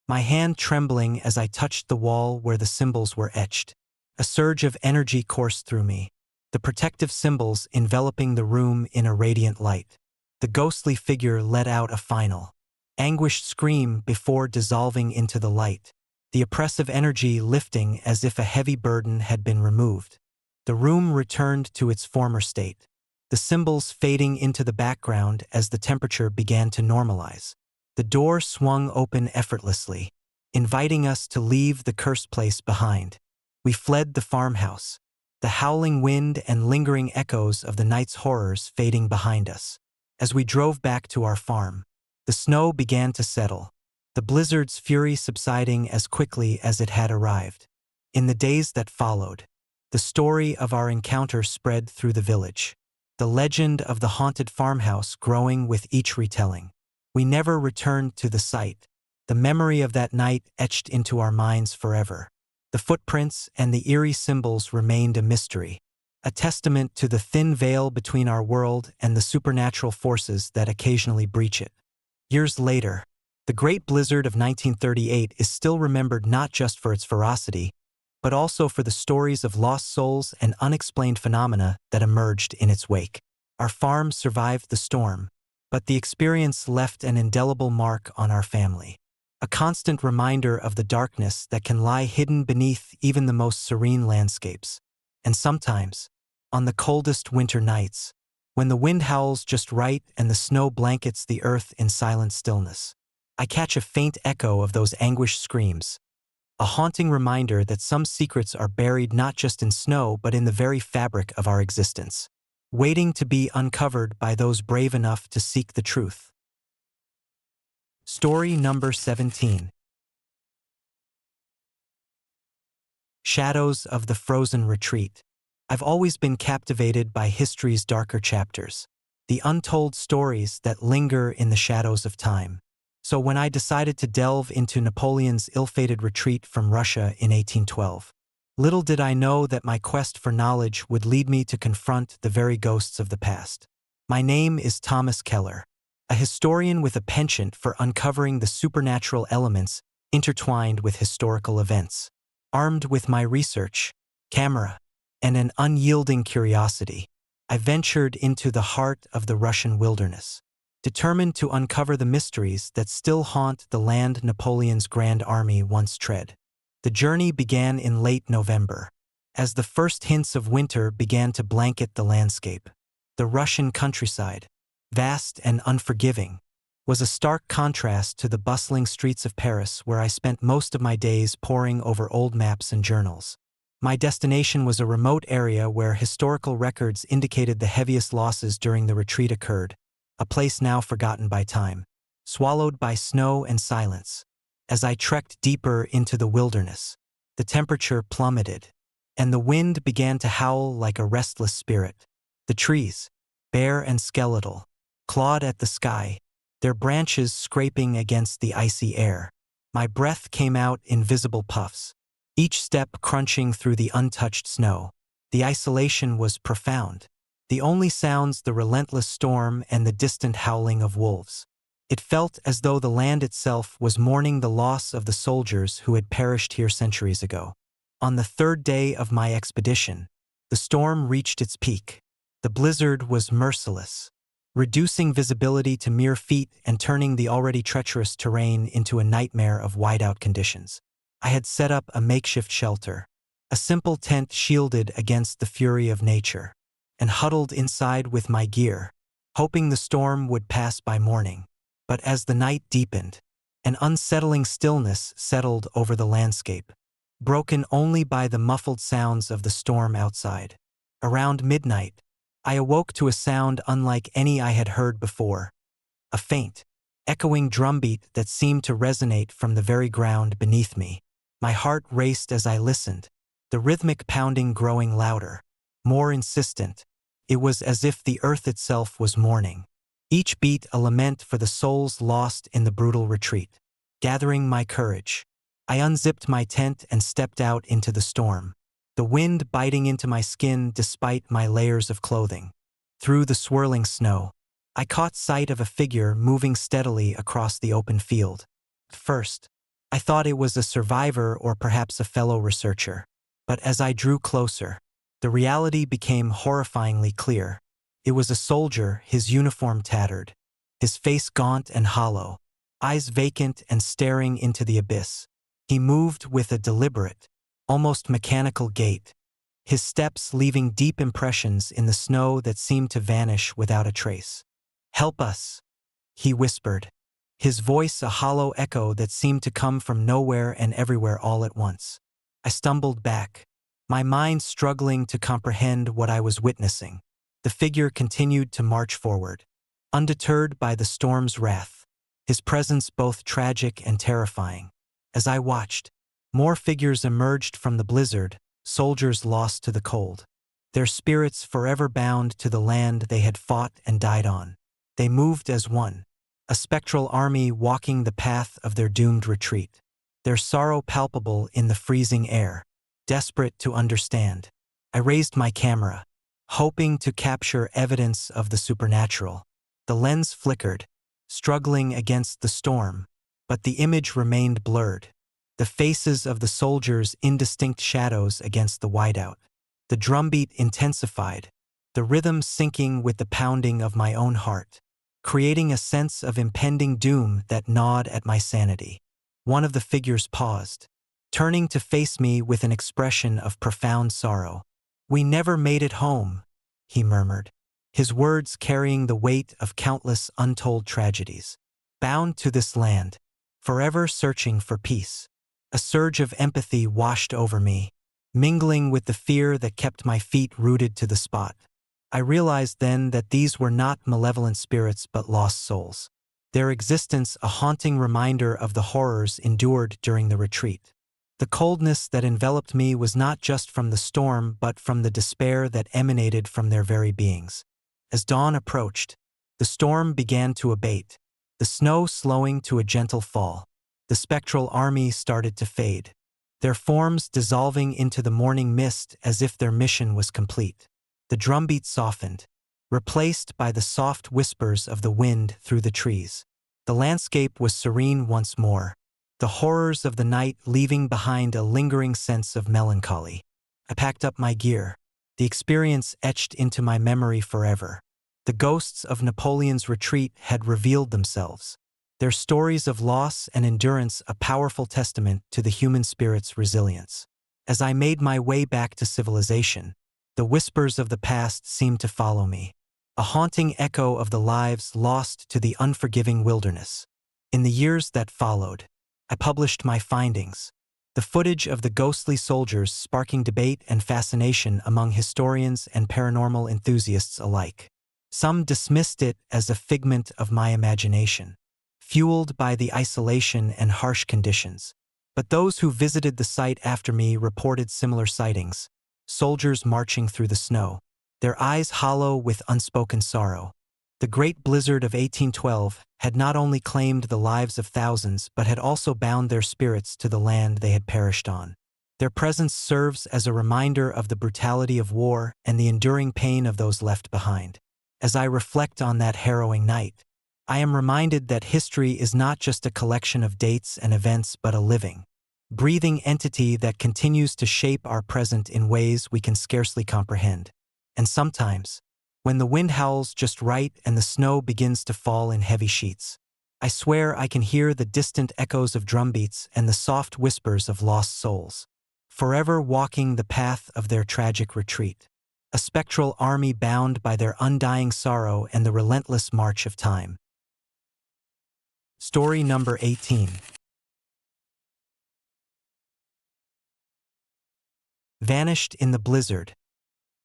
my hand trembling as I touched the wall where the symbols were etched. A surge of energy coursed through me, the protective symbols enveloping the room in a radiant light. The ghostly figure let out a final, anguished scream before dissolving into the light, the oppressive energy lifting as if a heavy burden had been removed. The room returned to its former state, the symbols fading into the background as the temperature began to normalize. The door swung open effortlessly, inviting us to leave the cursed place behind. We fled the farmhouse, the howling wind and lingering echoes of the night's horrors fading behind us. As we drove back to our farm, the snow began to settle, the blizzard's fury subsiding as quickly as it had arrived. In the days that followed, the story of our encounter spread through the village, the legend of the haunted farmhouse growing with each retelling. We never returned to the site, the memory of that night etched into our minds forever. The footprints and the eerie symbols remained a mystery, a testament to the thin veil between our world and the supernatural forces that occasionally breach it. Years later, the Great Blizzard of 1938 is still remembered not just for its ferocity, but also for the stories of lost souls and unexplained phenomena that emerged in its wake. Our farm survived the storm, but the experience left an indelible mark on our family, a constant reminder of the darkness that can lie hidden beneath even the most serene landscapes. And sometimes, on the coldest winter nights, when the wind howls just right and the snow blankets the earth in silent stillness, I catch a faint echo of those anguished screams, a haunting reminder that some secrets are buried not just in snow but in the very fabric of our existence, waiting to be uncovered by those brave enough to seek the truth. Story number 17. Shadows of the Frozen Retreat. I've always been captivated by history's darker chapters, the untold stories that linger in the shadows of time. So when I decided to delve into Napoleon's ill-fated retreat from Russia in 1812, little did I know that my quest for knowledge would lead me to confront the very ghosts of the past. My name is Thomas Keller, a historian with a penchant for uncovering the supernatural elements intertwined with historical events. Armed with my research, camera, and an unyielding curiosity, I ventured into the heart of the Russian wilderness, determined to uncover the mysteries that still haunt the land Napoleon's grand army once tread. The journey began in late November, as the first hints of winter began to blanket the landscape. The Russian countryside, vast and unforgiving, was a stark contrast to the bustling streets of Paris where I spent most of my days poring over old maps and journals. My destination was a remote area where historical records indicated the heaviest losses during the retreat occurred, a place now forgotten by time, swallowed by snow and silence. As I trekked deeper into the wilderness, the temperature plummeted, and the wind began to howl like a restless spirit. The trees, bare and skeletal, clawed at the sky, their branches scraping against the icy air. My breath came out in visible puffs, each step crunching through the untouched snow. The isolation was profound, the only sounds the relentless storm and the distant howling of wolves. It felt as though the land itself was mourning the loss of the soldiers who had perished here centuries ago. On the third day of my expedition, the storm reached its peak. The blizzard was merciless, reducing visibility to mere feet and turning the already treacherous terrain into a nightmare of whiteout conditions. I had set up a makeshift shelter, a simple tent shielded against the fury of nature, and huddled inside with my gear, hoping the storm would pass by morning. But as the night deepened, an unsettling stillness settled over the landscape, broken only by the muffled sounds of the storm outside. Around midnight, I awoke to a sound unlike any I had heard before, a faint, echoing drumbeat that seemed to resonate from the very ground beneath me. My heart raced as I listened, the rhythmic pounding growing louder, more insistent. It was as if the earth itself was mourning, each beat a lament for the souls lost in the brutal retreat. Gathering my courage, I unzipped my tent and stepped out into the storm, the wind biting into my skin despite my layers of clothing. Through the swirling snow, I caught sight of a figure moving steadily across the open field. At first, I thought it was a survivor or perhaps a fellow researcher, but as I drew closer, The reality became horrifyingly clear. It was a soldier, his uniform tattered, his face gaunt and hollow, eyes vacant and staring into the abyss. He moved with a deliberate, almost mechanical gait, his steps leaving deep impressions in the snow that seemed to vanish without a trace. "Help us," he whispered, his voice a hollow echo that seemed to come from nowhere and everywhere all at once. I stumbled back, my mind struggling to comprehend what I was witnessing. The figure continued to march forward, undeterred by the storm's wrath, his presence both tragic and terrifying. As I watched, more figures emerged from the blizzard, soldiers lost to the cold, their spirits forever bound to the land they had fought and died on. They moved as one, a spectral army walking the path of their doomed retreat, their sorrow palpable in the freezing air. Desperate to understand, I raised my camera, hoping to capture evidence of the supernatural. The lens flickered, struggling against the storm, but the image remained blurred, the faces of the soldiers indistinct shadows against the whiteout. The drumbeat intensified, the rhythm syncing with the pounding of my own heart, creating a sense of impending doom that gnawed at my sanity. One of the figures paused, turning to face me with an expression of profound sorrow. "We never made it home," he murmured, his words carrying the weight of countless untold tragedies. "Bound to this land, forever searching for peace." A surge of empathy washed over me, mingling with the fear that kept my feet rooted to the spot. I realized then that these were not malevolent spirits but lost souls, their existence a haunting reminder of the horrors endured during the retreat. The coldness that enveloped me was not just from the storm but from the despair that emanated from their very beings. As dawn approached, the storm began to abate, the snow slowing to a gentle fall. The spectral army started to fade, their forms dissolving into the morning mist as if their mission was complete. The drumbeat softened, replaced by the soft whispers of the wind through the trees. The landscape was serene once more, the horrors of the night leaving behind a lingering sense of melancholy. I packed up my gear, the experience etched into my memory forever. The ghosts of Napoleon's retreat had revealed themselves, their stories of loss and endurance a powerful testament to the human spirit's resilience. As I made my way back to civilization, the whispers of the past seemed to follow me, a haunting echo of the lives lost to the unforgiving wilderness. In the years that followed, I published my findings, the footage of the ghostly soldiers sparking debate and fascination among historians and paranormal enthusiasts alike. Some dismissed it as a figment of my imagination, fueled by the isolation and harsh conditions. But those who visited the site after me reported similar sightings, soldiers marching through the snow, their eyes hollow with unspoken sorrow. The Great Blizzard of 1812 had not only claimed the lives of thousands but had also bound their spirits to the land they had perished on. Their presence serves as a reminder of the brutality of war and the enduring pain of those left behind. As I reflect on that harrowing night, I am reminded that history is not just a collection of dates and events but a living, breathing entity that continues to shape our present in ways we can scarcely comprehend. And sometimes, when the wind howls just right and the snow begins to fall in heavy sheets, I swear I can hear the distant echoes of drumbeats and the soft whispers of lost souls, forever walking the path of their tragic retreat, a spectral army bound by their undying sorrow and the relentless march of time. Story number 18. Vanished in the Blizzard.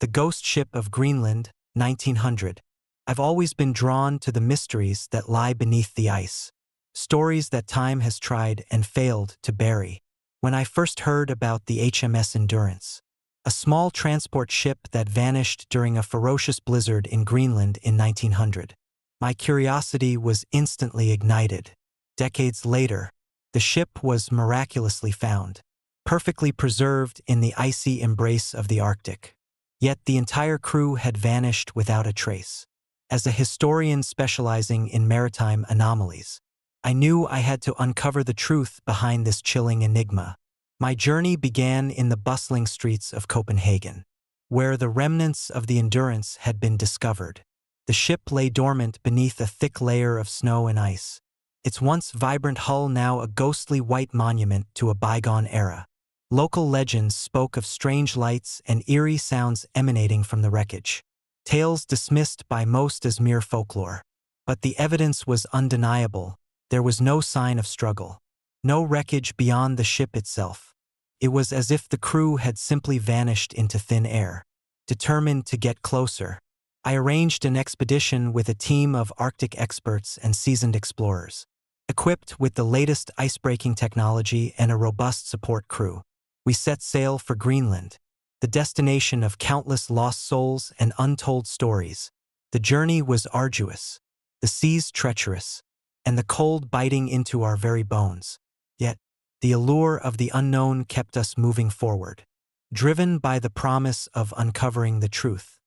The Ghost Ship of Greenland, 1900. I've always been drawn to the mysteries that lie beneath the ice, stories that time has tried and failed to bury. When I first heard about the HMS Endurance, a small transport ship that vanished during a ferocious blizzard in Greenland in 1900, my curiosity was instantly ignited. Decades later, the ship was miraculously found, perfectly preserved in the icy embrace of the Arctic. Yet the entire crew had vanished without a trace. As a historian specializing in maritime anomalies, I knew I had to uncover the truth behind this chilling enigma. My journey began in the bustling streets of Copenhagen, where the remnants of the Endurance had been discovered. The ship lay dormant beneath a thick layer of snow and ice, its once vibrant hull now a ghostly white monument to a bygone era. Local legends spoke of strange lights and eerie sounds emanating from the wreckage, tales dismissed by most as mere folklore. But the evidence was undeniable. There was no sign of struggle, no wreckage beyond the ship itself. It was as if the crew had simply vanished into thin air. Determined to get closer, I arranged an expedition with a team of Arctic experts and seasoned explorers. Equipped with the latest ice-breaking technology and a robust support crew, we set sail for Greenland, the destination of countless lost souls and untold stories. The journey was arduous, the seas treacherous, and the cold biting into our very bones. Yet, the allure of the unknown kept us moving forward, driven by the promise of uncovering the truth.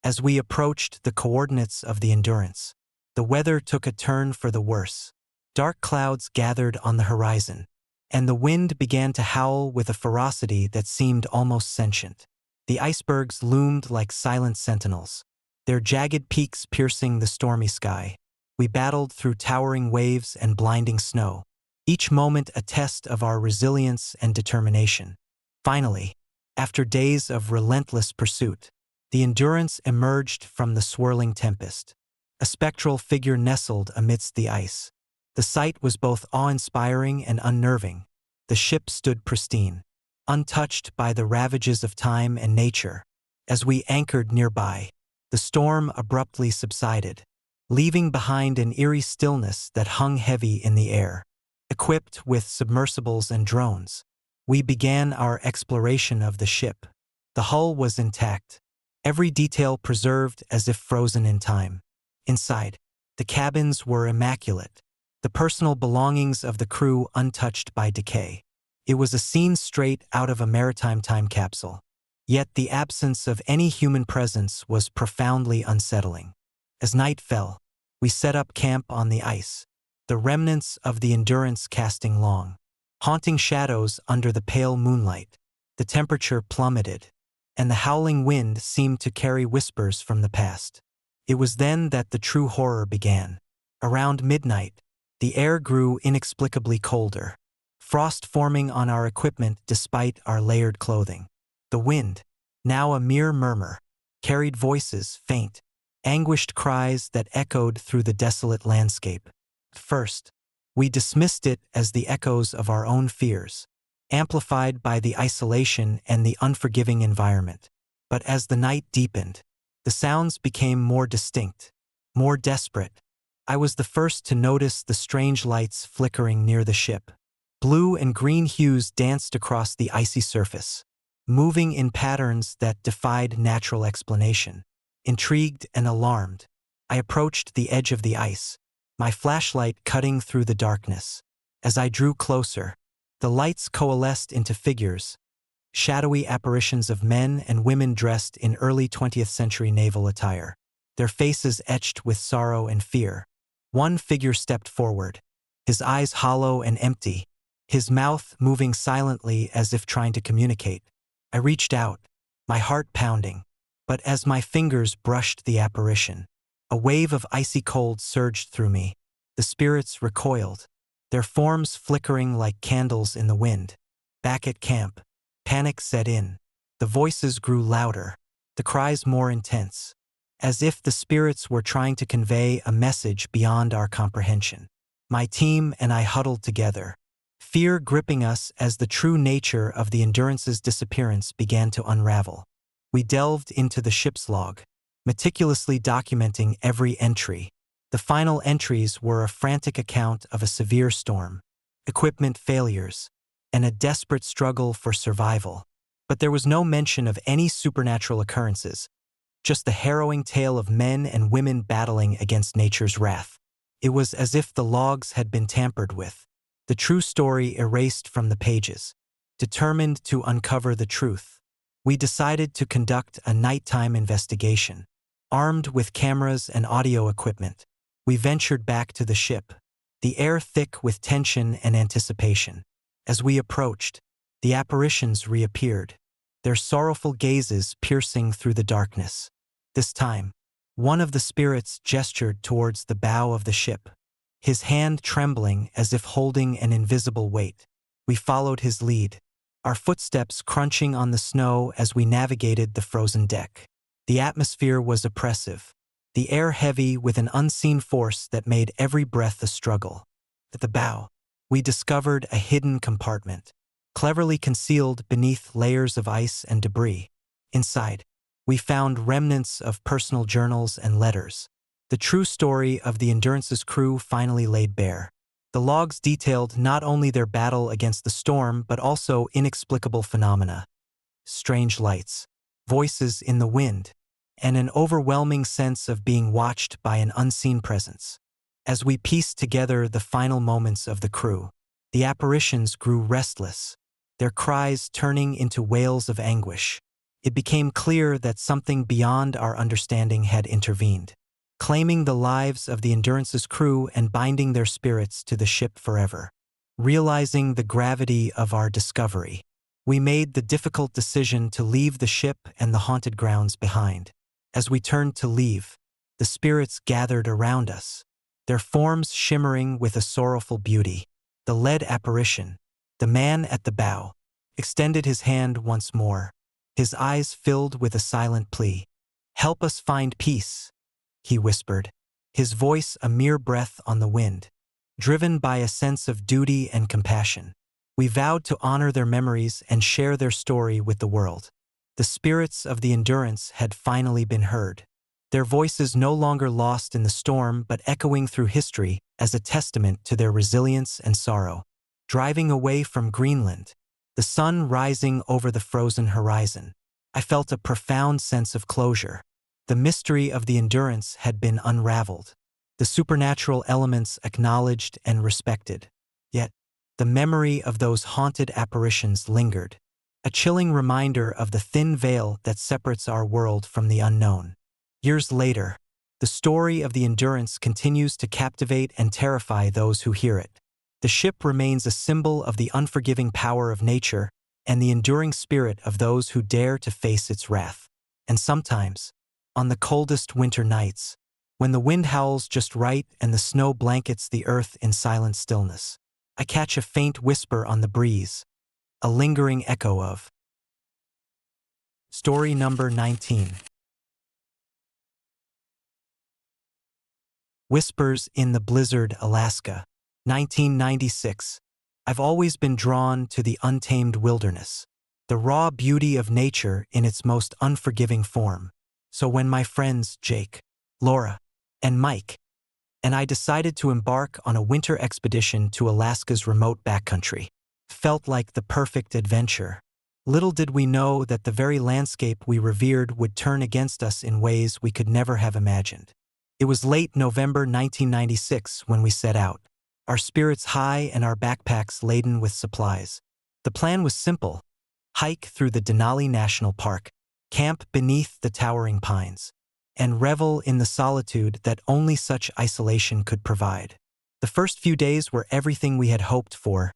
As we approached the coordinates of the Endurance, the weather took a turn for the worse. Dark clouds gathered on the horizon, and the wind began to howl with a ferocity that seemed almost sentient. The icebergs loomed like silent sentinels, their jagged peaks piercing the stormy sky. We battled through towering waves and blinding snow, each moment a test of our resilience and determination. Finally, after days of relentless pursuit, the Endurance emerged from the swirling tempest, a spectral figure nestled amidst the ice. The sight was both awe-inspiring and unnerving. The ship stood pristine, untouched by the ravages of time and nature. As we anchored nearby, the storm abruptly subsided, leaving behind an eerie stillness that hung heavy in the air. Equipped with submersibles and drones, we began our exploration of the ship. The hull was intact, every detail preserved as if frozen in time. Inside, the cabins were immaculate, the personal belongings of the crew untouched by decay. It was a scene straight out of a maritime time capsule. Yet the absence of any human presence was profoundly unsettling. As night fell, we set up camp on the ice, the remnants of the Endurance casting long, haunting shadows under the pale moonlight. The temperature plummeted, and the howling wind seemed to carry whispers from the past. It was then that the true horror began. Around midnight, the air grew inexplicably colder, frost forming on our equipment despite our layered clothing. The wind, now a mere murmur, carried voices, faint, anguished cries that echoed through the desolate landscape. At first, we dismissed it as the echoes of our own fears, amplified by the isolation and the unforgiving environment. But as the night deepened, the sounds became more distinct, more desperate. I was the first to notice the strange lights flickering near the ship. Blue and green hues danced across the icy surface, moving in patterns that defied natural explanation. Intrigued and alarmed, I approached the edge of the ice, my flashlight cutting through the darkness. As I drew closer, the lights coalesced into figures, shadowy apparitions of men and women dressed in early 20th century naval attire, their faces etched with sorrow and fear. One figure stepped forward, his eyes hollow and empty, his mouth moving silently as if trying to communicate. I reached out, my heart pounding, but as my fingers brushed the apparition, a wave of icy cold surged through me. The spirits recoiled, their forms flickering like candles in the wind. Back at camp, panic set in. The voices grew louder, the cries more intense, as if the spirits were trying to convey a message beyond our comprehension. My team and I huddled together, fear gripping us as the true nature of the Endurance's disappearance began to unravel. We delved into the ship's log, meticulously documenting every entry. The final entries were a frantic account of a severe storm, equipment failures, and a desperate struggle for survival. But there was no mention of any supernatural occurrences, just the harrowing tale of men and women battling against nature's wrath. It was as if the logs had been tampered with, the true story erased from the pages. Determined to uncover the truth, we decided to conduct a nighttime investigation. Armed with cameras and audio equipment, we ventured back to the ship, the air thick with tension and anticipation. As we approached, the apparitions reappeared, their sorrowful gazes piercing through the darkness. This time, one of the spirits gestured towards the bow of the ship, his hand trembling as if holding an invisible weight. We followed his lead, our footsteps crunching on the snow as we navigated the frozen deck. The atmosphere was oppressive, the air heavy with an unseen force that made every breath a struggle. At the bow, we discovered a hidden compartment, cleverly concealed beneath layers of ice and debris. Inside, we found remnants of personal journals and letters. The true story of the Endurance's crew finally laid bare. The logs detailed not only their battle against the storm but also inexplicable phenomena. Strange lights, voices in the wind, and an overwhelming sense of being watched by an unseen presence. As we pieced together the final moments of the crew, the apparitions grew restless, their cries turning into wails of anguish. It became clear that something beyond our understanding had intervened, claiming the lives of the Endurance's crew and binding their spirits to the ship forever. Realizing the gravity of our discovery, we made the difficult decision to leave the ship and the haunted grounds behind. As we turned to leave, the spirits gathered around us, their forms shimmering with a sorrowful beauty. The lead apparition, the man at the bow, extended his hand once more, his eyes filled with a silent plea. "Help us find peace," he whispered, his voice a mere breath on the wind. Driven by a sense of duty and compassion, we vowed to honor their memories and share their story with the world. The spirits of the Endurance had finally been heard, their voices no longer lost in the storm but echoing through history as a testament to their resilience and sorrow. Driving away from Greenland, the sun rising over the frozen horizon, I felt a profound sense of closure. The mystery of the Endurance had been unraveled, the supernatural elements acknowledged and respected. Yet, the memory of those haunted apparitions lingered, a chilling reminder of the thin veil that separates our world from the unknown. Years later, the story of the Endurance continues to captivate and terrify those who hear it. The ship remains a symbol of the unforgiving power of nature and the enduring spirit of those who dare to face its wrath. And sometimes, on the coldest winter nights, when the wind howls just right and the snow blankets the earth in silent stillness, I catch a faint whisper on the breeze, a lingering echo of. Story number 19. Whispers in the Blizzard, Alaska, 1996. I've always been drawn to the untamed wilderness, the raw beauty of nature in its most unforgiving form. So when my friends Jake, Laura, and Mike and I decided to embark on a winter expedition to Alaska's remote backcountry, felt like the perfect adventure. Little did we know that the very landscape we revered would turn against us in ways we could never have imagined. It was late November 1996 when we set out, our spirits high and our backpacks laden with supplies. The plan was simple: hike through the Denali National Park, camp beneath the towering pines, and revel in the solitude that only such isolation could provide. The first few days were everything we had hoped for: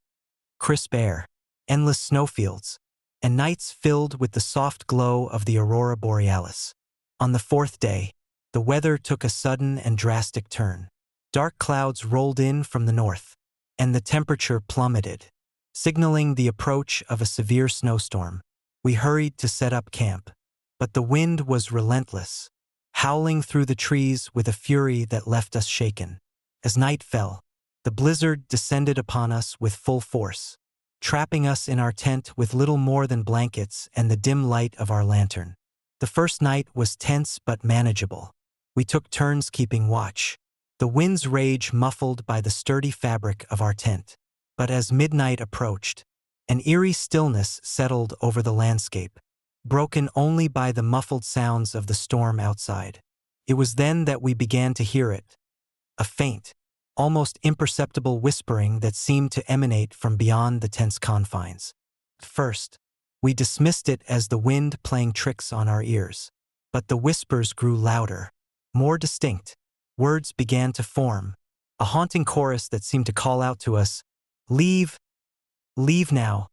crisp air, endless snowfields, and nights filled with the soft glow of the aurora borealis. On the fourth day, the weather took a sudden and drastic turn. Dark clouds rolled in from the north, and the temperature plummeted, signaling the approach of a severe snowstorm. We hurried to set up camp, but the wind was relentless, howling through the trees with a fury that left us shaken. As night fell, the blizzard descended upon us with full force, trapping us in our tent with little more than blankets and the dim light of our lantern. The first night was tense but manageable. We took turns keeping watch, the wind's rage muffled by the sturdy fabric of our tent. But as midnight approached, an eerie stillness settled over the landscape, broken only by the muffled sounds of the storm outside. It was then that we began to hear it, a faint, almost imperceptible whispering that seemed to emanate from beyond the tent's confines. At first, we dismissed it as the wind playing tricks on our ears, but the whispers grew louder, more distinct. Words began to form, a haunting chorus that seemed to call out to us, "Leave! Leave now!"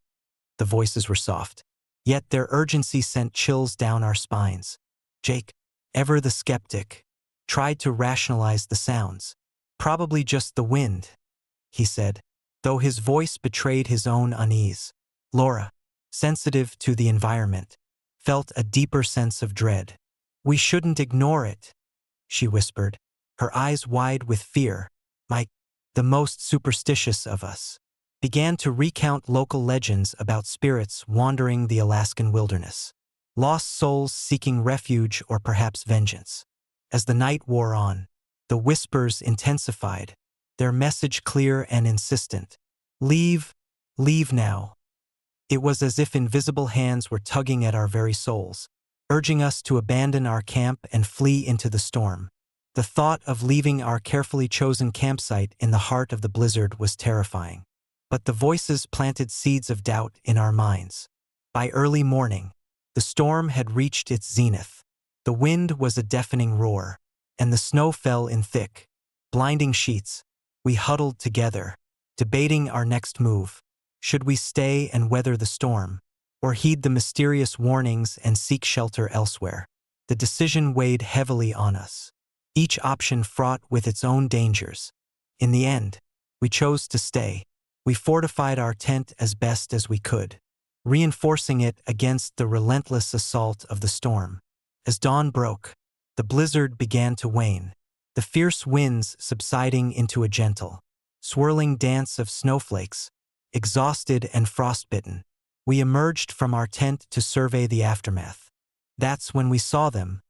The voices were soft, Yet their urgency sent chills down our spines. Jake, ever the skeptic, tried to rationalize the sounds. Probably just the wind, he said, though his voice betrayed his own unease. Laura, sensitive to the environment, felt a deeper sense of dread. We shouldn't ignore it, she whispered, her eyes wide with fear. Mike, the most superstitious of us, began to recount local legends about spirits wandering the Alaskan wilderness. Lost souls seeking refuge or perhaps vengeance. As the night wore on, the whispers intensified, their message clear and insistent. Leave, leave now. It was as if invisible hands were tugging at our very souls, urging us to abandon our camp and flee into the storm. The thought of leaving our carefully chosen campsite in the heart of the blizzard was terrifying. But the voices planted seeds of doubt in our minds. By early morning, the storm had reached its zenith. The wind was a deafening roar, and the snow fell in thick, blinding sheets. We huddled together, debating our next move. Should we stay and weather the storm, or heed the mysterious warnings and seek shelter elsewhere? The decision weighed heavily on us, each option fraught with its own dangers. In the end, we chose to stay. We fortified our tent as best as we could, reinforcing it against the relentless assault of the storm. As dawn broke, the blizzard began to wane, the fierce winds subsiding into a gentle, swirling dance of snowflakes. Exhausted and frostbitten, we emerged from our tent to survey the aftermath. That's when we saw them,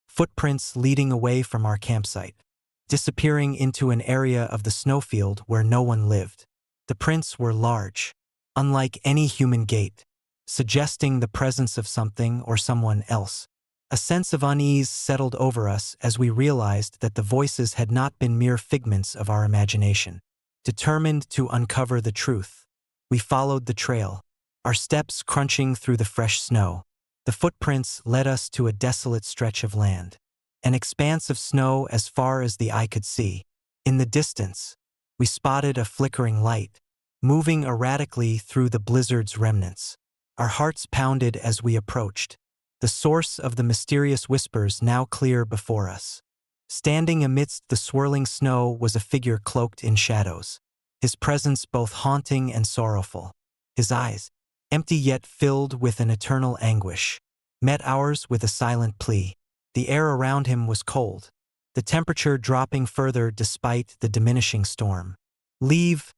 footprints leading away from our campsite, disappearing into an area of the snowfield where no one lived. The prints were large, unlike any human gait, suggesting the presence of something or someone else. A sense of unease settled over us as we realized that the voices had not been mere figments of our imagination. Determined to uncover the truth, we followed the trail, our steps crunching through the fresh snow. The footprints led us to a desolate stretch of land, an expanse of snow as far as the eye could see. In the distance, we spotted a flickering light, moving erratically through the blizzard's remnants. Our hearts pounded as we approached, the source of the mysterious whispers now clear before us. Standing amidst the swirling snow was a figure cloaked in shadows, his presence both haunting and sorrowful. His eyes, empty yet filled with an eternal anguish, met ours with a silent plea. The air around him was cold, the temperature dropping further despite the diminishing storm. Leave,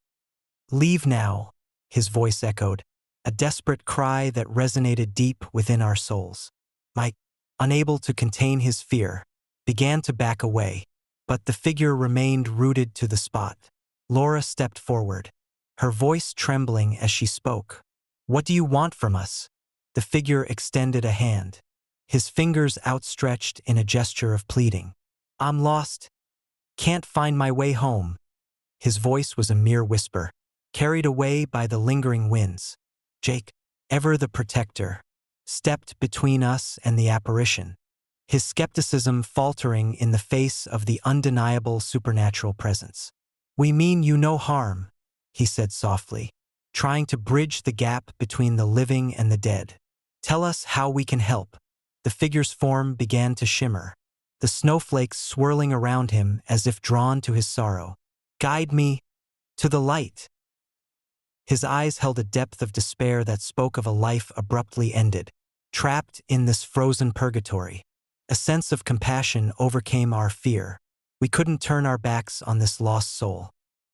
leave now, his voice echoed, a desperate cry that resonated deep within our souls. Mike, unable to contain his fear, began to back away, but the figure remained rooted to the spot. Laura stepped forward, her voice trembling as she spoke. What do you want from us? The figure extended a hand, his fingers outstretched in a gesture of pleading. I'm lost. Can't find my way home. His voice was a mere whisper, carried away by the lingering winds. Jake, ever the protector, stepped between us and the apparition, his skepticism faltering in the face of the undeniable supernatural presence. We mean you no harm, he said softly, trying to bridge the gap between the living and the dead. Tell us how we can help. The figure's form began to shimmer, the snowflakes swirling around him as if drawn to his sorrow. Guide me to the light. His eyes held a depth of despair that spoke of a life abruptly ended, trapped in this frozen purgatory. A sense of compassion overcame our fear. We couldn't turn our backs on this lost soul,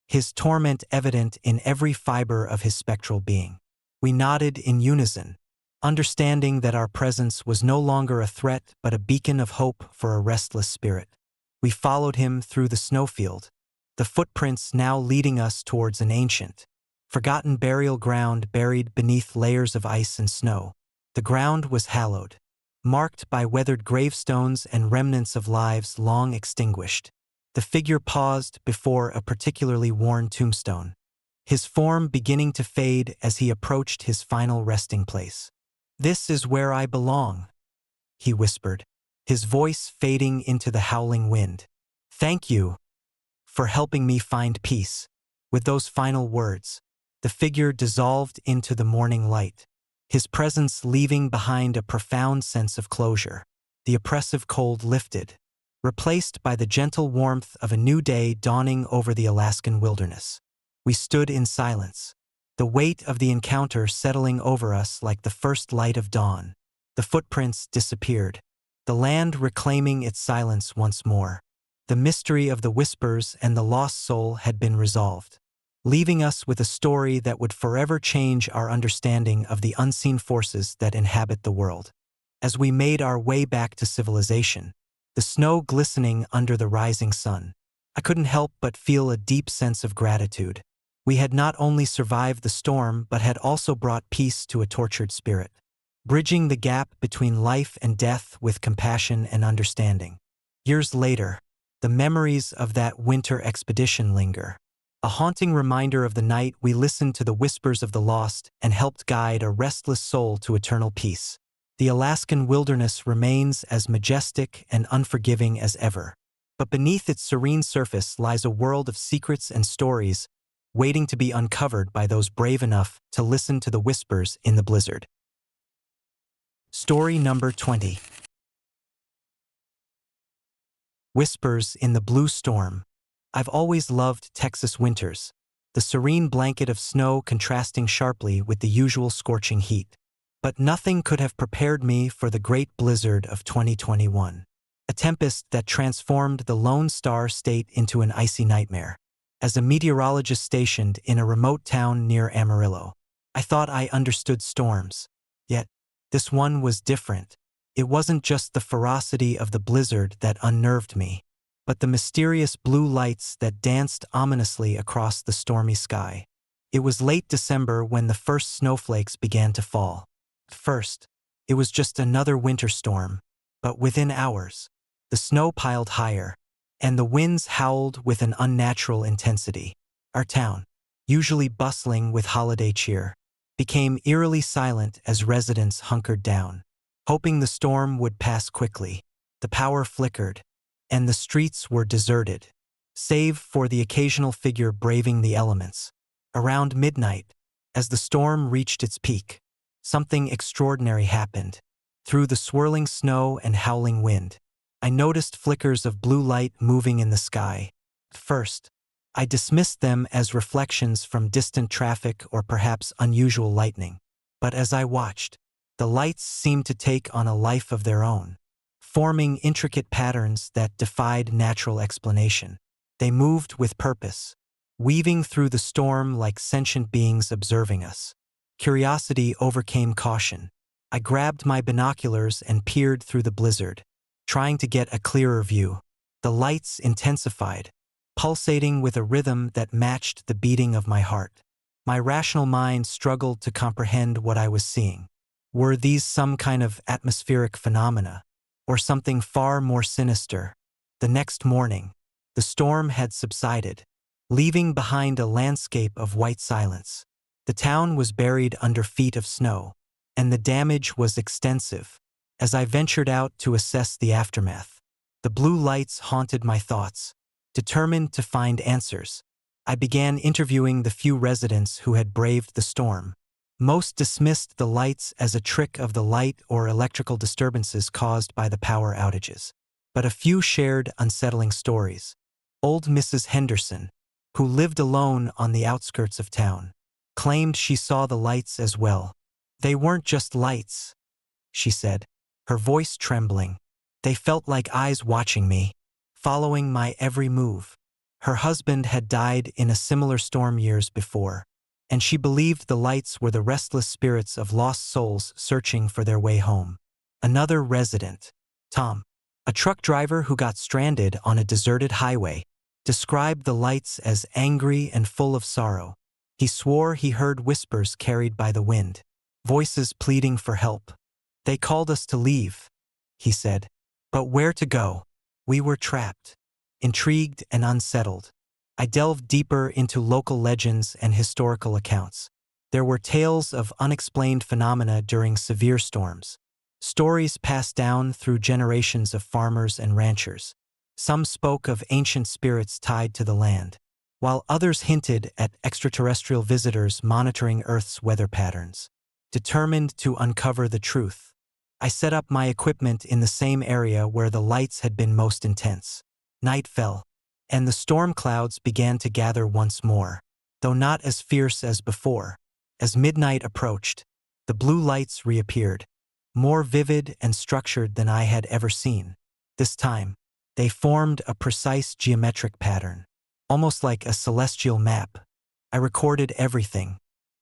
his torment evident in every fiber of his spectral being. We nodded in unison, understanding that our presence was no longer a threat but a beacon of hope for a restless spirit. We followed him through the snowfield, the footprints now leading us towards an ancient, forgotten burial ground buried beneath layers of ice and snow. The ground was hallowed, marked by weathered gravestones and remnants of lives long extinguished. The figure paused before a particularly worn tombstone, his form beginning to fade as he approached his final resting place. This is where I belong, he whispered, his voice fading into the howling wind. Thank you for helping me find peace. With those final words, the figure dissolved into the morning light, his presence leaving behind a profound sense of closure. The oppressive cold lifted, replaced by the gentle warmth of a new day dawning over the Alaskan wilderness. We stood in silence, the weight of the encounter settling over us like the first light of dawn. The footprints disappeared, the land reclaiming its silence once more. The mystery of the whispers and the lost soul had been resolved, leaving us with a story that would forever change our understanding of the unseen forces that inhabit the world. As we made our way back to civilization, the snow glistening under the rising sun, I couldn't help but feel a deep sense of gratitude. We had not only survived the storm but had also brought peace to a tortured spirit, bridging the gap between life and death with compassion and understanding. Years later, the memories of that winter expedition linger, a haunting reminder of the night we listened to the whispers of the lost and helped guide a restless soul to eternal peace. The Alaskan wilderness remains as majestic and unforgiving as ever, but beneath its serene surface lies a world of secrets and stories waiting to be uncovered by those brave enough to listen to the whispers in the blizzard. Story number 20. Whispers in the Blue Storm. I've always loved Texas winters, the serene blanket of snow contrasting sharply with the usual scorching heat. But nothing could have prepared me for the great blizzard of 2021, a tempest that transformed the Lone Star State into an icy nightmare. As a meteorologist stationed in a remote town near Amarillo, I thought I understood storms. Yet, this one was different. It wasn't just the ferocity of the blizzard that unnerved me, but the mysterious blue lights that danced ominously across the stormy sky. It was late December when the first snowflakes began to fall. At first, it was just another winter storm, but within hours, the snow piled higher, and the winds howled with an unnatural intensity. Our town, usually bustling with holiday cheer, became eerily silent as residents hunkered down, hoping the storm would pass quickly. The power flickered, and the streets were deserted, save for the occasional figure braving the elements. Around midnight, as the storm reached its peak, something extraordinary happened. Through the swirling snow and howling wind, I noticed flickers of blue light moving in the sky. At first, I dismissed them as reflections from distant traffic or perhaps unusual lightning. But as I watched, the lights seemed to take on a life of their own, forming intricate patterns that defied natural explanation. They moved with purpose, weaving through the storm like sentient beings observing us. Curiosity overcame caution. I grabbed my binoculars and peered through the blizzard, trying to get a clearer view. The lights intensified, pulsating with a rhythm that matched the beating of my heart. My rational mind struggled to comprehend what I was seeing. Were these some kind of atmospheric phenomena, or something far more sinister? The next morning, the storm had subsided, leaving behind a landscape of white silence. The town was buried under feet of snow, and the damage was extensive. As I ventured out to assess the aftermath, the blue lights haunted my thoughts. Determined to find answers, I began interviewing the few residents who had braved the storm. Most dismissed the lights as a trick of the light or electrical disturbances caused by the power outages. But a few shared unsettling stories. Old Mrs. Henderson, who lived alone on the outskirts of town, claimed she saw the lights as well. "They weren't just lights," she said, her voice trembling. "They felt like eyes watching me, following my every move." Her husband had died in a similar storm years before, and she believed the lights were the restless spirits of lost souls searching for their way home. Another resident, Tom, a truck driver who got stranded on a deserted highway, described the lights as angry and full of sorrow. He swore he heard whispers carried by the wind, voices pleading for help. "They called us to leave," he said. "But where to go? We were trapped." Intrigued and unsettled, I delved deeper into local legends and historical accounts. There were tales of unexplained phenomena during severe storms, stories passed down through generations of farmers and ranchers. Some spoke of ancient spirits tied to the land, while others hinted at extraterrestrial visitors monitoring Earth's weather patterns. determined to uncover the truth. I set up my equipment in the same area where the lights had been most intense. Night fell, and the storm clouds began to gather once more, though not as fierce as before. As midnight approached, the blue lights reappeared, more vivid and structured than I had ever seen. This time, they formed a precise geometric pattern, almost like a celestial map. I recorded everything,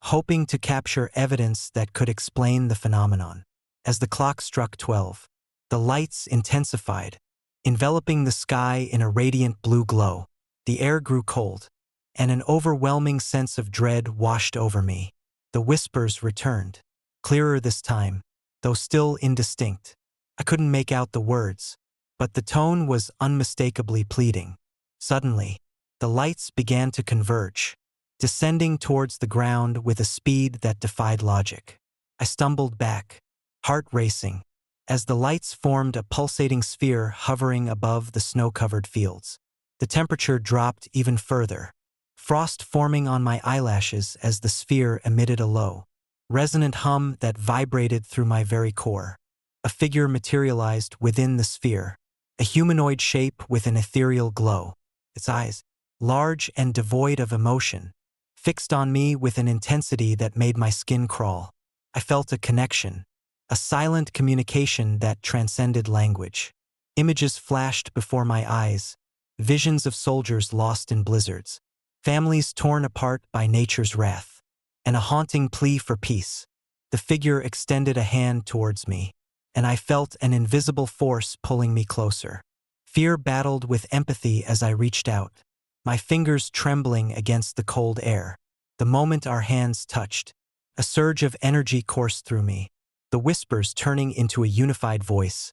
hoping to capture evidence that could explain the phenomenon. As the clock struck 12, the lights intensified, enveloping the sky in a radiant blue glow. The air grew cold, and an overwhelming sense of dread washed over me. The whispers returned, clearer this time, though still indistinct. I couldn't make out the words, but the tone was unmistakably pleading. Suddenly, the lights began to converge, descending towards the ground with a speed that defied logic. I stumbled back, heart racing, as the lights formed a pulsating sphere hovering above the snow-covered fields. The temperature dropped even further, frost forming on my eyelashes as the sphere emitted a low, resonant hum that vibrated through my very core. A figure materialized within the sphere, a humanoid shape with an ethereal glow. Its eyes, large and devoid of emotion, fixed on me with an intensity that made my skin crawl. I felt a connection, a silent communication that transcended language. Images flashed before my eyes, visions of soldiers lost in blizzards, families torn apart by nature's wrath, and a haunting plea for peace. The figure extended a hand towards me, and I felt an invisible force pulling me closer. Fear battled with empathy as I reached out, my fingers trembling against the cold air. The moment our hands touched, a surge of energy coursed through me, the whispers turning into a unified voice.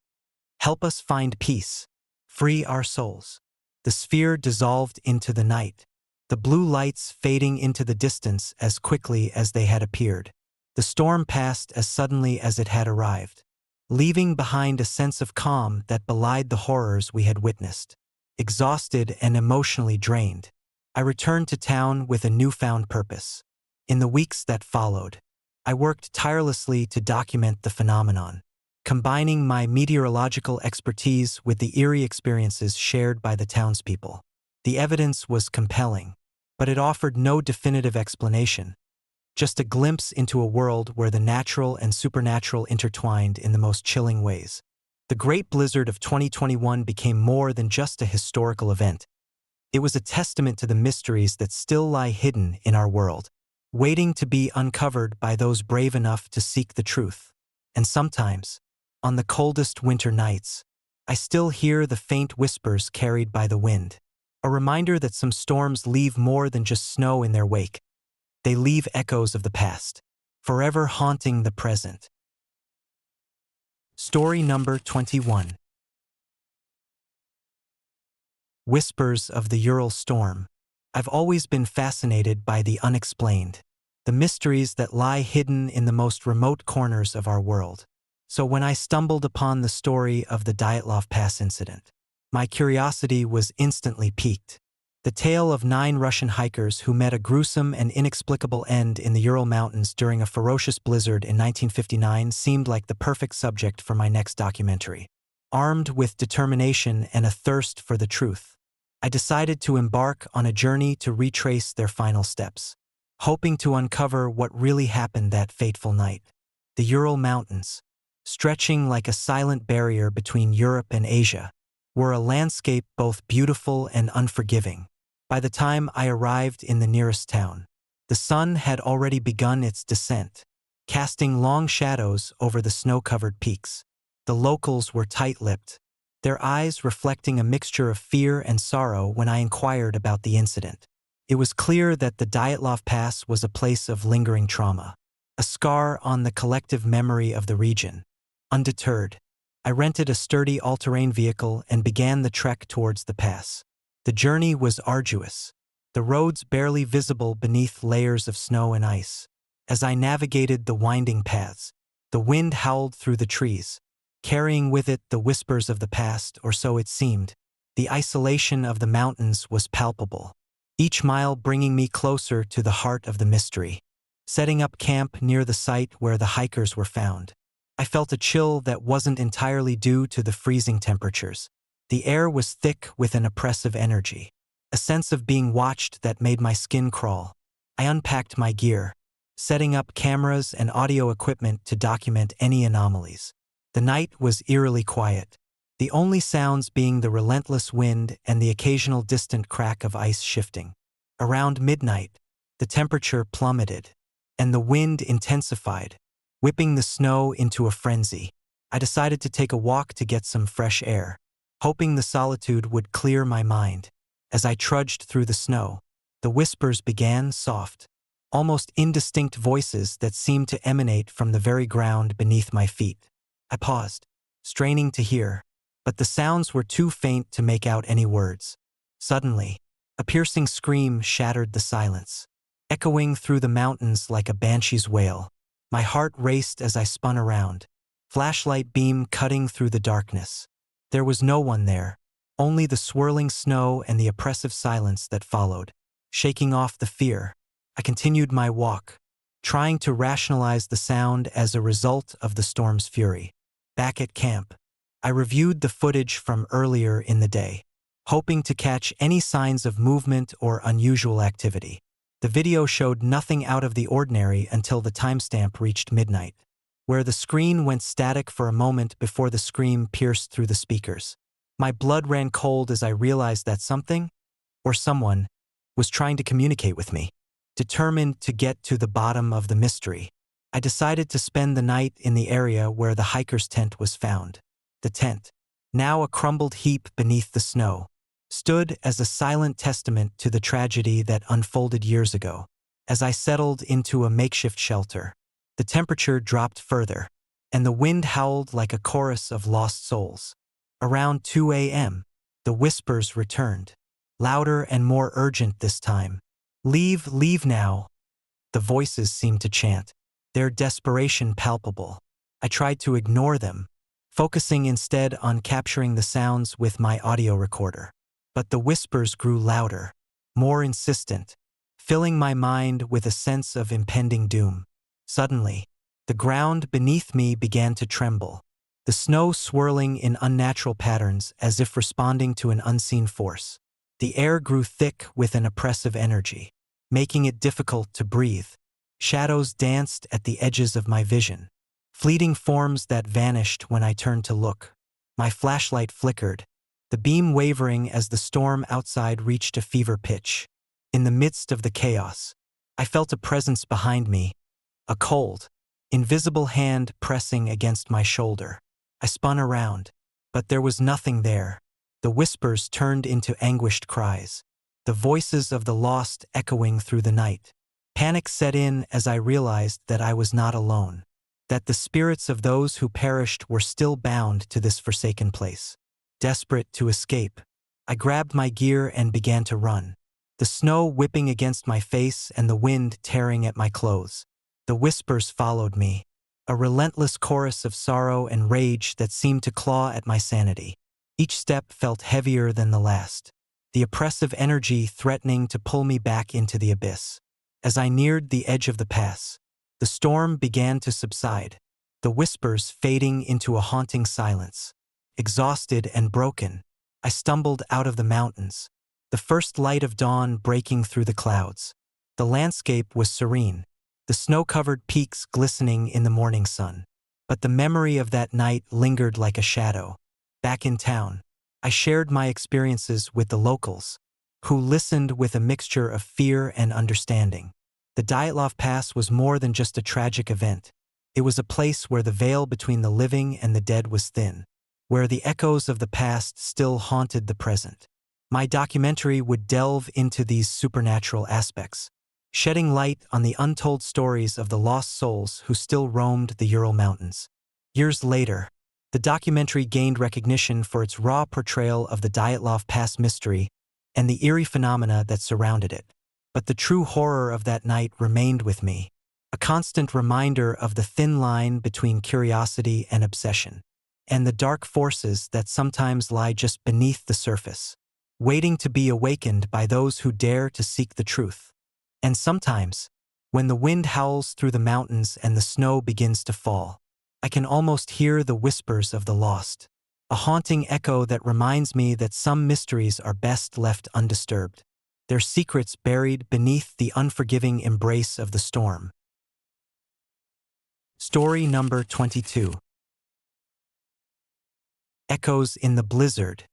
Help us find peace. Free our souls. The sphere dissolved into the night, the blue lights fading into the distance as quickly as they had appeared. The storm passed as suddenly as it had arrived, leaving behind a sense of calm that belied the horrors we had witnessed. Exhausted and emotionally drained, I returned to town with a newfound purpose. In the weeks that followed, I worked tirelessly to document the phenomenon, combining my meteorological expertise with the eerie experiences shared by the townspeople. The evidence was compelling, but it offered no definitive explanation, just a glimpse into a world where the natural and supernatural intertwined in the most chilling ways. The Great Blizzard of 2021 became more than just a historical event. It was a testament to the mysteries that still lie hidden in our world, waiting to be uncovered by those brave enough to seek the truth. And sometimes, on the coldest winter nights, I still hear the faint whispers carried by the wind, a reminder that some storms leave more than just snow in their wake. They leave echoes of the past, forever haunting the present. Story number 21. Whispers of the Ural Storm. I've always been fascinated by the unexplained, the mysteries that lie hidden in the most remote corners of our world. So when I stumbled upon the story of the Dyatlov Pass incident, my curiosity was instantly piqued. The tale of 9 Russian hikers who met a gruesome and inexplicable end in the Ural Mountains during a ferocious blizzard in 1959 seemed like the perfect subject for my next documentary. Armed with determination and a thirst for the truth, I decided to embark on a journey to retrace their final steps, hoping to uncover what really happened that fateful night. The Ural Mountains, stretching like a silent barrier between Europe and Asia, were a landscape both beautiful and unforgiving. By the time I arrived in the nearest town, the sun had already begun its descent, casting long shadows over the snow-covered peaks. The locals were tight-lipped, their eyes reflecting a mixture of fear and sorrow when I inquired about the incident. It was clear that the Dyatlov Pass was a place of lingering trauma, a scar on the collective memory of the region. Undeterred, I rented a sturdy all-terrain vehicle and began the trek towards the pass. The journey was arduous, the roads barely visible beneath layers of snow and ice. As I navigated the winding paths, the wind howled through the trees, carrying with it the whispers of the past, or so it seemed. The isolation of the mountains was palpable, each mile bringing me closer to the heart of the mystery. setting up camp near the site where the hikers were found. I felt a chill that wasn't entirely due to the freezing temperatures. The air was thick with an oppressive energy, a sense of being watched that made my skin crawl. I unpacked my gear, setting up cameras and audio equipment to document any anomalies. The night was eerily quiet, the only sounds being the relentless wind and the occasional distant crack of ice shifting. Around midnight, the temperature plummeted, and the wind intensified, whipping the snow into a frenzy. I decided to take a walk to get some fresh air, hoping the solitude would clear my mind. As I trudged through the snow, the whispers began, soft, almost indistinct voices that seemed to emanate from the very ground beneath my feet. I paused, straining to hear, but the sounds were too faint to make out any words. Suddenly, a piercing scream shattered the silence, echoing through the mountains like a banshee's wail. My heart raced as I spun around, flashlight beam cutting through the darkness. There was no one there, only the swirling snow and the oppressive silence that followed. Shaking off the fear, I continued my walk, trying to rationalize the sound as a result of the storm's fury. Back at camp, I reviewed the footage from earlier in the day, hoping to catch any signs of movement or unusual activity. The video showed nothing out of the ordinary until the timestamp reached midnight, where the screen went static for a moment before the scream pierced through the speakers. My blood ran cold as I realized that something, or someone, was trying to communicate with me. Determined to get to the bottom of the mystery, I decided to spend the night in the area where the hiker's tent was found. The tent, now a crumbled heap beneath the snow, stood as a silent testament to the tragedy that unfolded years ago. As I settled into a makeshift shelter, the temperature dropped further, and the wind howled like a chorus of lost souls. Around 2 a.m., the whispers returned, louder and more urgent this time. "Leave, leave now," the voices seemed to chant, their desperation palpable. I tried to ignore them, focusing instead on capturing the sounds with my audio recorder. But the whispers grew louder, more insistent, filling my mind with a sense of impending doom. Suddenly, the ground beneath me began to tremble, the snow swirling in unnatural patterns as if responding to an unseen force. The air grew thick with an oppressive energy, making it difficult to breathe. Shadows danced at the edges of my vision, fleeting forms that vanished when I turned to look. My flashlight flickered, the beam wavering as the storm outside reached a fever pitch. In the midst of the chaos, I felt a presence behind me, a cold, invisible hand pressing against my shoulder. I spun around, but there was nothing there. The whispers turned into anguished cries, the voices of the lost echoing through the night. Panic set in as I realized that I was not alone, that the spirits of those who perished were still bound to this forsaken place. Desperate to escape, I grabbed my gear and began to run, the snow whipping against my face and the wind tearing at my clothes. The whispers followed me, a relentless chorus of sorrow and rage that seemed to claw at my sanity. Each step felt heavier than the last, the oppressive energy threatening to pull me back into the abyss. As I neared the edge of the pass, the storm began to subside, the whispers fading into a haunting silence. Exhausted and broken, I stumbled out of the mountains, the first light of dawn breaking through the clouds. The landscape was serene, the snow-covered peaks glistening in the morning sun. But the memory of that night lingered like a shadow. Back in town, I shared my experiences with the locals, who listened with a mixture of fear and understanding. The Dyatlov Pass was more than just a tragic event. It was a place where the veil between the living and the dead was thin, where the echoes of the past still haunted the present. My documentary would delve into these supernatural aspects, shedding light on the untold stories of the lost souls who still roamed the Ural Mountains. Years later, the documentary gained recognition for its raw portrayal of the Dyatlov Pass mystery and the eerie phenomena that surrounded it. But the true horror of that night remained with me, a constant reminder of the thin line between curiosity and obsession, and the dark forces that sometimes lie just beneath the surface, waiting to be awakened by those who dare to seek the truth. And sometimes, When the wind howls through the mountains and the snow begins to fall, I can almost hear the whispers of the lost, a haunting echo that reminds me that some mysteries are best left undisturbed, their secrets buried beneath the unforgiving embrace of the storm. Story number 22. Echoes in the blizzard.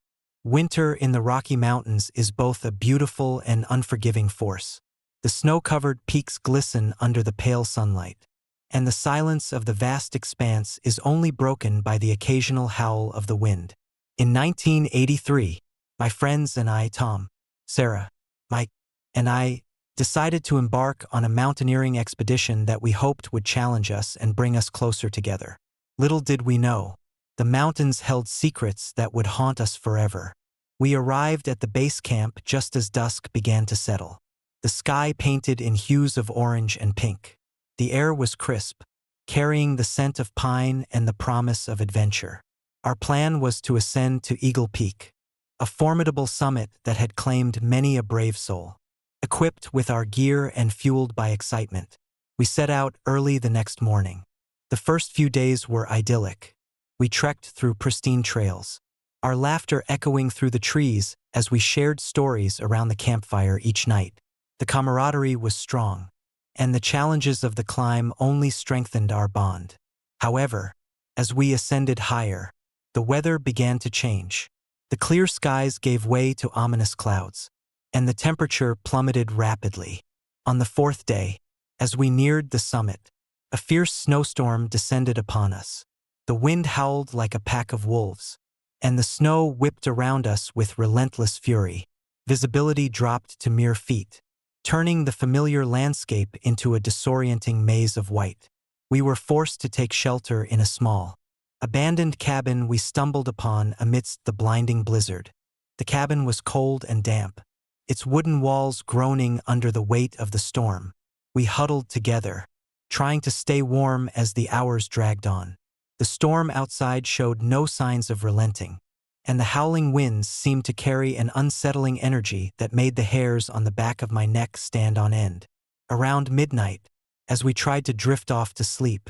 Winter in the Rocky Mountains is both a beautiful and unforgiving force. The snow-covered peaks glisten under the pale sunlight, and the silence of the vast expanse is only broken by the occasional howl of the wind. In 1983, my friends and I, Tom, Sarah, Mike, and I, decided to embark on a mountaineering expedition that we hoped would challenge us and bring us closer together. Little did we know, the mountains held secrets that would haunt us forever. We arrived at the base camp just as dusk began to settle. The sky painted in hues of orange and pink. The air was crisp, carrying the scent of pine and the promise of adventure. Our plan was to ascend to Eagle Peak, a formidable summit that had claimed many a brave soul. Equipped with our gear and fueled by excitement, we set out early the next morning. The first few days were idyllic. We trekked through pristine trails, our laughter echoing through the trees as we shared stories around the campfire each night. The camaraderie was strong, and the challenges of the climb only strengthened our bond. However, as we ascended higher, the weather began to change. The clear skies gave way to ominous clouds, and the temperature plummeted rapidly. On the fourth day, as we neared the summit, a fierce snowstorm descended upon us. The wind howled like a pack of wolves, and the snow whipped around us with relentless fury. Visibility dropped to mere feet, turning the familiar landscape into a disorienting maze of white. We were forced to take shelter in a small, abandoned cabin we stumbled upon amidst the blinding blizzard. The cabin was cold and damp, its wooden walls groaning under the weight of the storm. We huddled together, trying to stay warm as the hours dragged on. The storm outside showed no signs of relenting, and the howling winds seemed to carry an unsettling energy that made the hairs on the back of my neck stand on end. Around midnight, as we tried to drift off to sleep,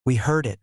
we heard it,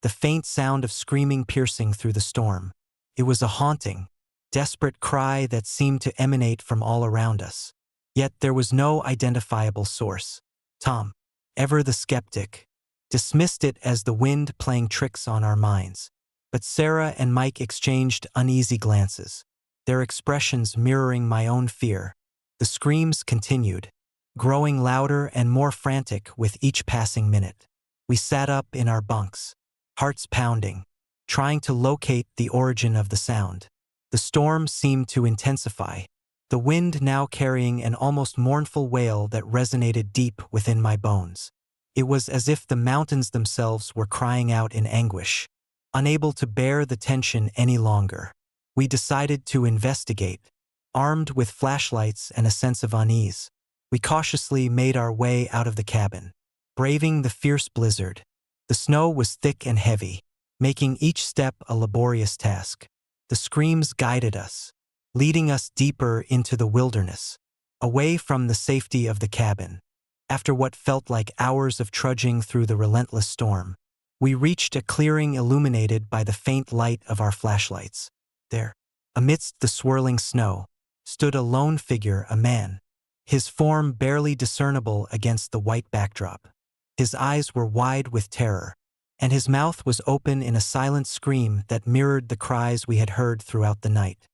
the faint sound of screaming piercing through the storm. It was a haunting, desperate cry that seemed to emanate from all around us. Yet there was no identifiable source. Tom, ever the skeptic, dismissed it as the wind playing tricks on our minds. But Sarah and Mike exchanged uneasy glances, their expressions mirroring my own fear. The screams continued, growing louder and more frantic with each passing minute. We sat up in our bunks, hearts pounding, trying to locate the origin of the sound. The storm seemed to intensify, the wind now carrying an almost mournful wail that resonated deep within my bones. It was as if the mountains themselves were crying out in anguish. Unable to bear the tension any longer, we decided to investigate. Armed with flashlights and a sense of unease, we cautiously made our way out of the cabin, braving the fierce blizzard. The snow was thick and heavy, making each step a laborious task. The screams guided us, leading us deeper into the wilderness, away from the safety of the cabin. After what felt like hours of trudging through the relentless storm, we reached a clearing illuminated by the faint light of our flashlights. There, amidst the swirling snow, stood a lone figure, a man, his form barely discernible against the white backdrop. His eyes were wide with terror, and his mouth was open in a silent scream that mirrored the cries we had heard throughout the night.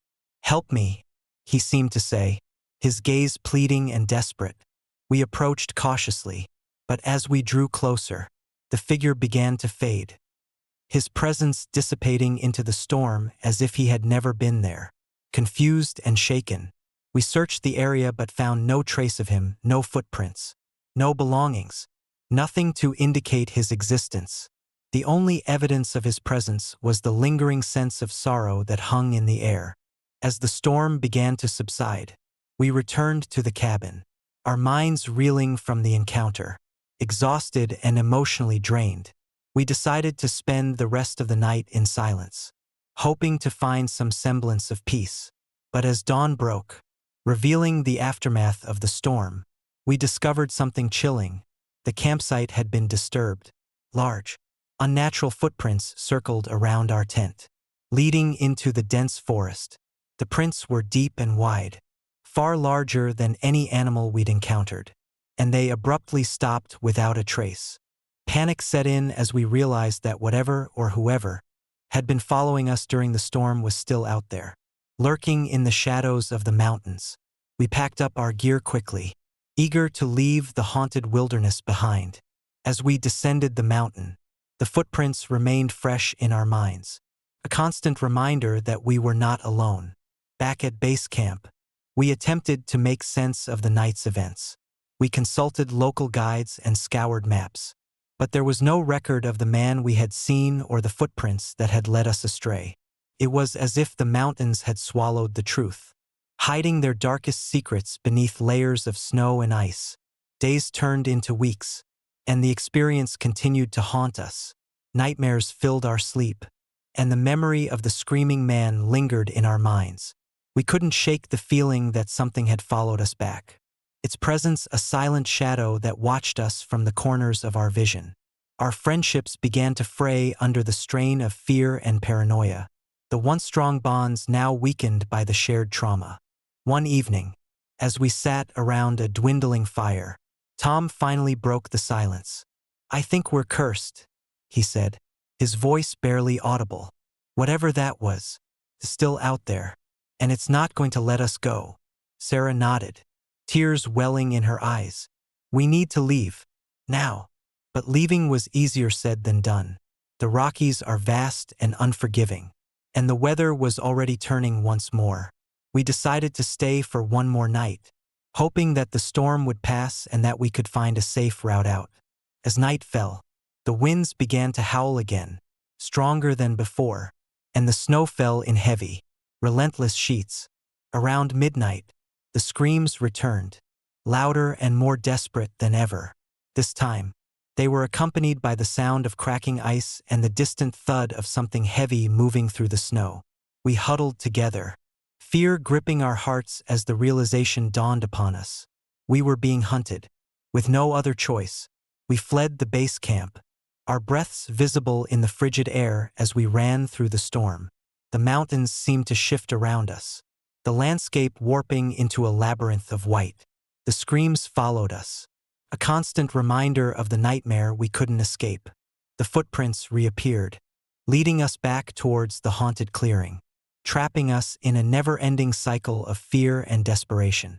"Help me," he seemed to say, his gaze pleading and desperate. We approached cautiously, but as we drew closer, the figure began to fade, his presence dissipating into the storm as if he had never been there. Confused and shaken, we searched the area but found no trace of him, no footprints, no belongings, nothing to indicate his existence. The only evidence of his presence was the lingering sense of sorrow that hung in the air. As the storm began to subside, we returned to the cabin, our minds reeling from the encounter. Exhausted and emotionally drained, we decided to spend the rest of the night in silence, hoping to find some semblance of peace. But as dawn broke, revealing the aftermath of the storm, we discovered something chilling. The campsite had been disturbed. Large, unnatural footprints circled around our tent, leading into the dense forest. The prints were deep and wide, far larger than any animal we'd encountered, and they abruptly stopped without a trace. Panic set in as we realized that whatever or whoever had been following us during the storm was still out there, lurking in the shadows of the mountains. We packed up our gear quickly, eager to leave the haunted wilderness behind. As we descended the mountain, the footprints remained fresh in our minds, a constant reminder that we were not alone. Back at base camp, we attempted to make sense of the night's events. We consulted local guides and scoured maps, but there was no record of the man we had seen or the footprints that had led us astray. It was as if the mountains had swallowed the truth, hiding their darkest secrets beneath layers of snow and ice. Days turned into weeks, and the experience continued to haunt us. Nightmares filled our sleep, and the memory of the screaming man lingered in our minds. We couldn't shake the feeling that something had followed us back, its presence a silent shadow that watched us from the corners of our vision. Our friendships began to fray under the strain of fear and paranoia, the once strong bonds now weakened by the shared trauma. One evening, as we sat around a dwindling fire, Tom finally broke the silence. "I think we're cursed," he said, his voice barely audible. "Whatever that was, is still out there, and it's not going to let us go." Sarah nodded, tears welling in her eyes. "We need to leave, now." But leaving was easier said than done. The Rockies are vast and unforgiving, and the weather was already turning once more. We decided to stay for one more night, hoping that the storm would pass and that we could find a safe route out. As night fell, the winds began to howl again, stronger than before, and the snow fell in heavy, relentless sheets. Around midnight, the screams returned, louder and more desperate than ever. This time, they were accompanied by the sound of cracking ice and the distant thud of something heavy moving through the snow. We huddled together, fear gripping our hearts as the realization dawned upon us. We were being hunted. With no other choice, we fled the base camp, our breaths visible in the frigid air as we ran through the storm. The mountains seemed to shift around us, the landscape warping into a labyrinth of white. The screams followed us, a constant reminder of the nightmare we couldn't escape. The footprints reappeared, leading us back towards the haunted clearing, trapping us in a never-ending cycle of fear and desperation.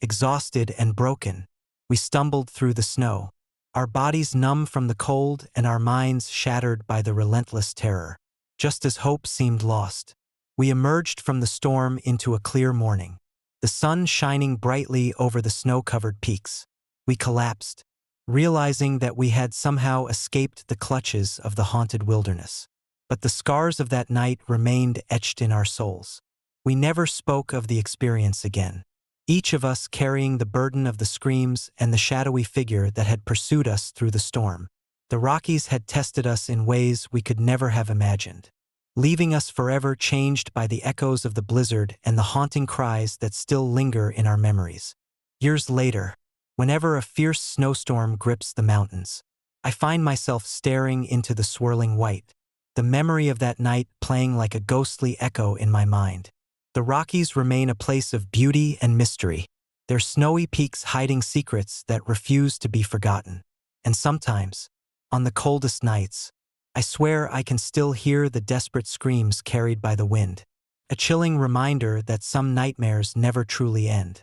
Exhausted and broken, we stumbled through the snow, our bodies numb from the cold and our minds shattered by the relentless terror. Just as hope seemed lost, we emerged from the storm into a clear morning, the sun shining brightly over the snow-covered peaks. We collapsed, realizing that we had somehow escaped the clutches of the haunted wilderness. But the scars of that night remained etched in our souls. We never spoke of the experience again, each of us carrying the burden of the screams and the shadowy figure that had pursued us through the storm. The Rockies had tested us in ways we could never have imagined, leaving us forever changed by the echoes of the blizzard and the haunting cries that still linger in our memories. Years later, whenever a fierce snowstorm grips the mountains, I find myself staring into the swirling white, the memory of that night playing like a ghostly echo in my mind. The Rockies remain a place of beauty and mystery, their snowy peaks hiding secrets that refuse to be forgotten. And sometimes, on the coldest nights, I swear I can still hear the desperate screams carried by the wind, a chilling reminder that some nightmares never truly end.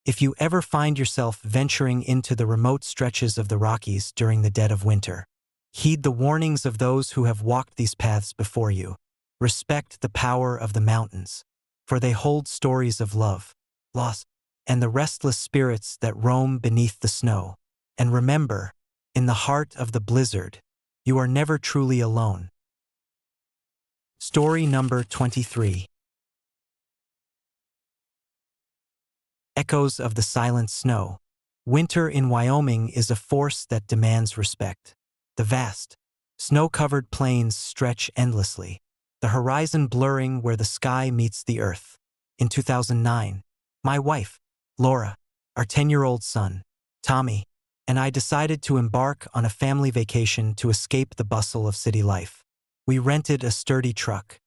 If you ever find yourself venturing into the remote stretches of the Rockies during the dead of winter, heed the warnings of those who have walked these paths before you. Respect the power of the mountains, for they hold stories of love, loss, and the restless spirits that roam beneath the snow. And remember, in the heart of the blizzard, you are never truly alone. Story number 23. Echoes of the silent snow. Winter in Wyoming is a force that demands respect. The vast, snow-covered plains stretch endlessly, the horizon blurring where the sky meets the earth. In 2009, my wife, Laura, our 10-year-old son, Tommy, and I decided to embark on a family vacation to escape the bustle of city life. We rented a sturdy truck,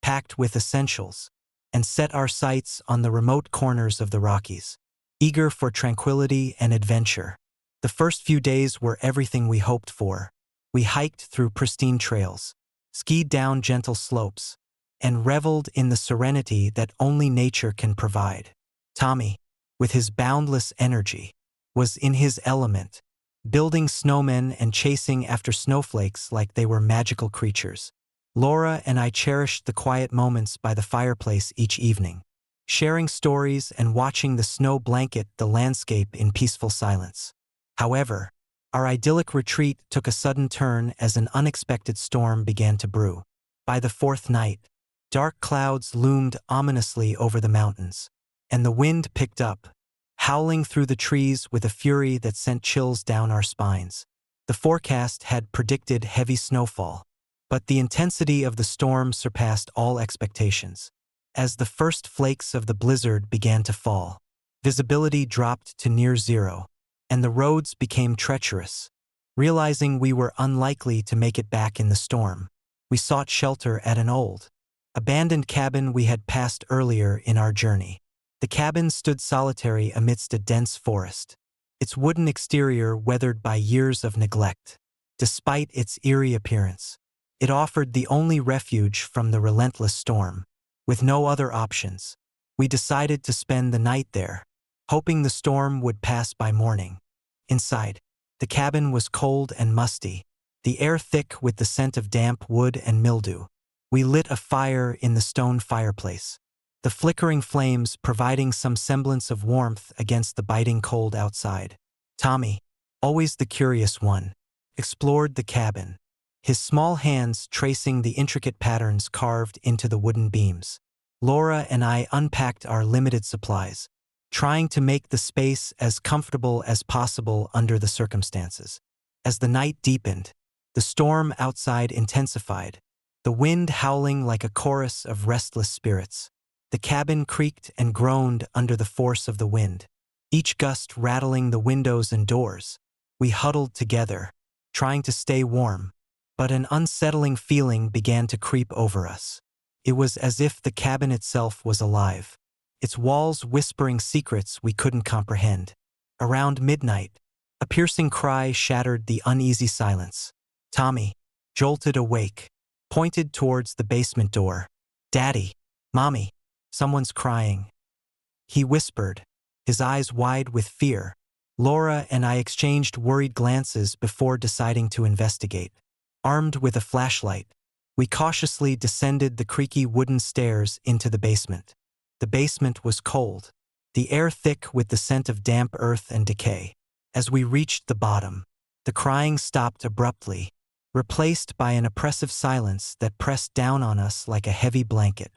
packed with essentials, and set our sights on the remote corners of the Rockies, eager for tranquility and adventure. The first few days were everything we hoped for. We hiked through pristine trails, skied down gentle slopes, and reveled in the serenity that only nature can provide. Tommy, with his boundless energy, was in his element, building snowmen and chasing after snowflakes like they were magical creatures. Laura and I cherished the quiet moments by the fireplace each evening, sharing stories and watching the snow blanket the landscape in peaceful silence. However, our idyllic retreat took a sudden turn as an unexpected storm began to brew. By the fourth night, dark clouds loomed ominously over the mountains, and the wind picked up, howling through the trees with a fury that sent chills down our spines. The forecast had predicted heavy snowfall, but the intensity of the storm surpassed all expectations. As the first flakes of the blizzard began to fall, visibility dropped to near zero, and the roads became treacherous. Realizing we were unlikely to make it back in the storm, we sought shelter at an old, abandoned cabin we had passed earlier in our journey. The cabin stood solitary amidst a dense forest, its wooden exterior weathered by years of neglect. Despite its eerie appearance, it offered the only refuge from the relentless storm. With no other options, we decided to spend the night there, hoping the storm would pass by morning. Inside, the cabin was cold and musty, the air thick with the scent of damp wood and mildew. We lit a fire in the stone fireplace, the flickering flames providing some semblance of warmth against the biting cold outside. Tommy, always the curious one, explored the cabin, his small hands tracing the intricate patterns carved into the wooden beams. Laura and I unpacked our limited supplies, trying to make the space as comfortable as possible under the circumstances. As the night deepened, the storm outside intensified, the wind howling like a chorus of restless spirits. The cabin creaked and groaned under the force of the wind, each gust rattling the windows and doors. We huddled together, trying to stay warm, but an unsettling feeling began to creep over us. It was as if the cabin itself was alive, its walls whispering secrets we couldn't comprehend. Around midnight, a piercing cry shattered the uneasy silence. Tommy, jolted awake, pointed towards the basement door. "Daddy, Mommy, someone's crying," he whispered, his eyes wide with fear. Laura and I exchanged worried glances before deciding to investigate. Armed with a flashlight, we cautiously descended the creaky wooden stairs into the basement. The basement was cold, the air thick with the scent of damp earth and decay. As we reached the bottom, the crying stopped abruptly, replaced by an oppressive silence that pressed down on us like a heavy blanket.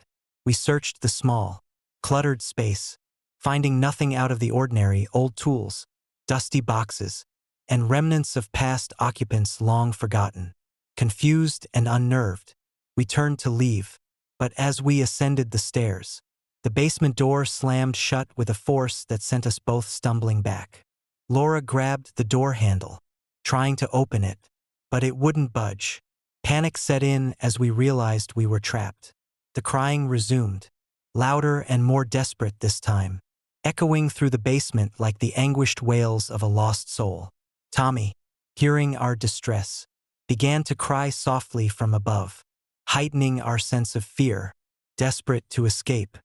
We searched the small, cluttered space, finding nothing out of the ordinary: old tools, dusty boxes, and remnants of past occupants long forgotten. Confused and unnerved, we turned to leave, but as we ascended the stairs, the basement door slammed shut with a force that sent us both stumbling back. Laura grabbed the door handle, trying to open it, but it wouldn't budge. Panic set in as we realized we were trapped. The crying resumed, louder and more desperate this time, echoing through the basement like the anguished wails of a lost soul. Tommy, hearing our distress, began to cry softly from above, heightening our sense of fear. Desperate to escape,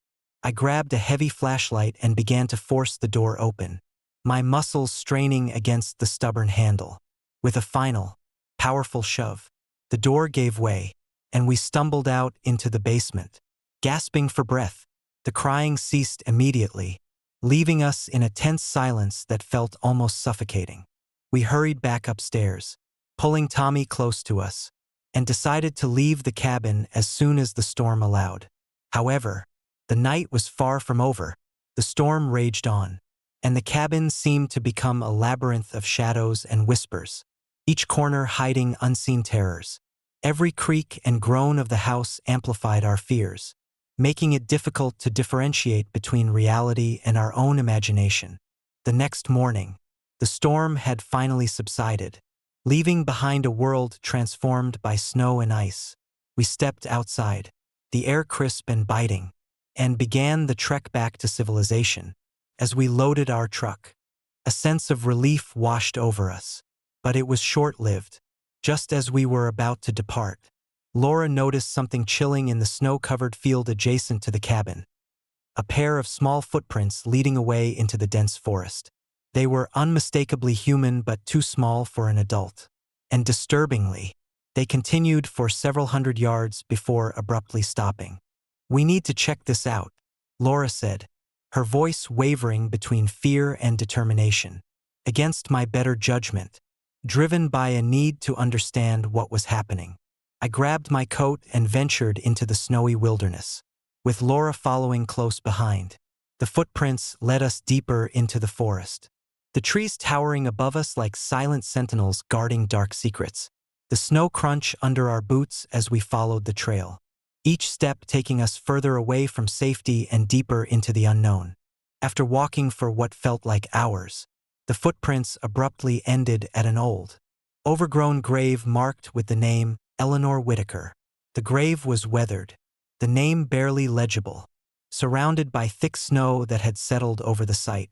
I grabbed a heavy flashlight and began to force the door open, my muscles straining against the stubborn handle. With a final, powerful shove, the door gave way, and we stumbled out into the basement. Gasping for breath, the crying ceased immediately, leaving us in a tense silence that felt almost suffocating. We hurried back upstairs, pulling Tommy close to us, and decided to leave the cabin as soon as the storm allowed. However, the night was far from over. The storm raged on, and the cabin seemed to become a labyrinth of shadows and whispers, each corner hiding unseen terrors. Every creak and groan of the house amplified our fears, making it difficult to differentiate between reality and our own imagination. The next morning, The storm had finally subsided, leaving behind a world transformed by snow and ice. We stepped outside, the air crisp and biting, and began the trek back to civilization. As we loaded our truck, a sense of relief washed over us. But it was short-lived. Just as we were about to depart, Laura noticed something chilling in the snow-covered field adjacent to the cabin. A pair of small footprints leading away into the dense forest. They were unmistakably human but too small for an adult. And disturbingly, they continued for several hundred yards before abruptly stopping. "We need to check this out," Laura said, her voice wavering between fear and determination. Against my better judgment, driven by a need to understand what was happening, I grabbed my coat and ventured into the snowy wilderness, with Laura following close behind. The footprints led us deeper into the forest, the trees towering above us like silent sentinels guarding dark secrets, the snow crunch under our boots as we followed the trail, each step taking us further away from safety and deeper into the unknown. After walking for what felt like hours, the footprints abruptly ended at an old, overgrown grave marked with the name Eleanor Whitaker. The grave was weathered, the name barely legible, surrounded by thick snow that had settled over the site.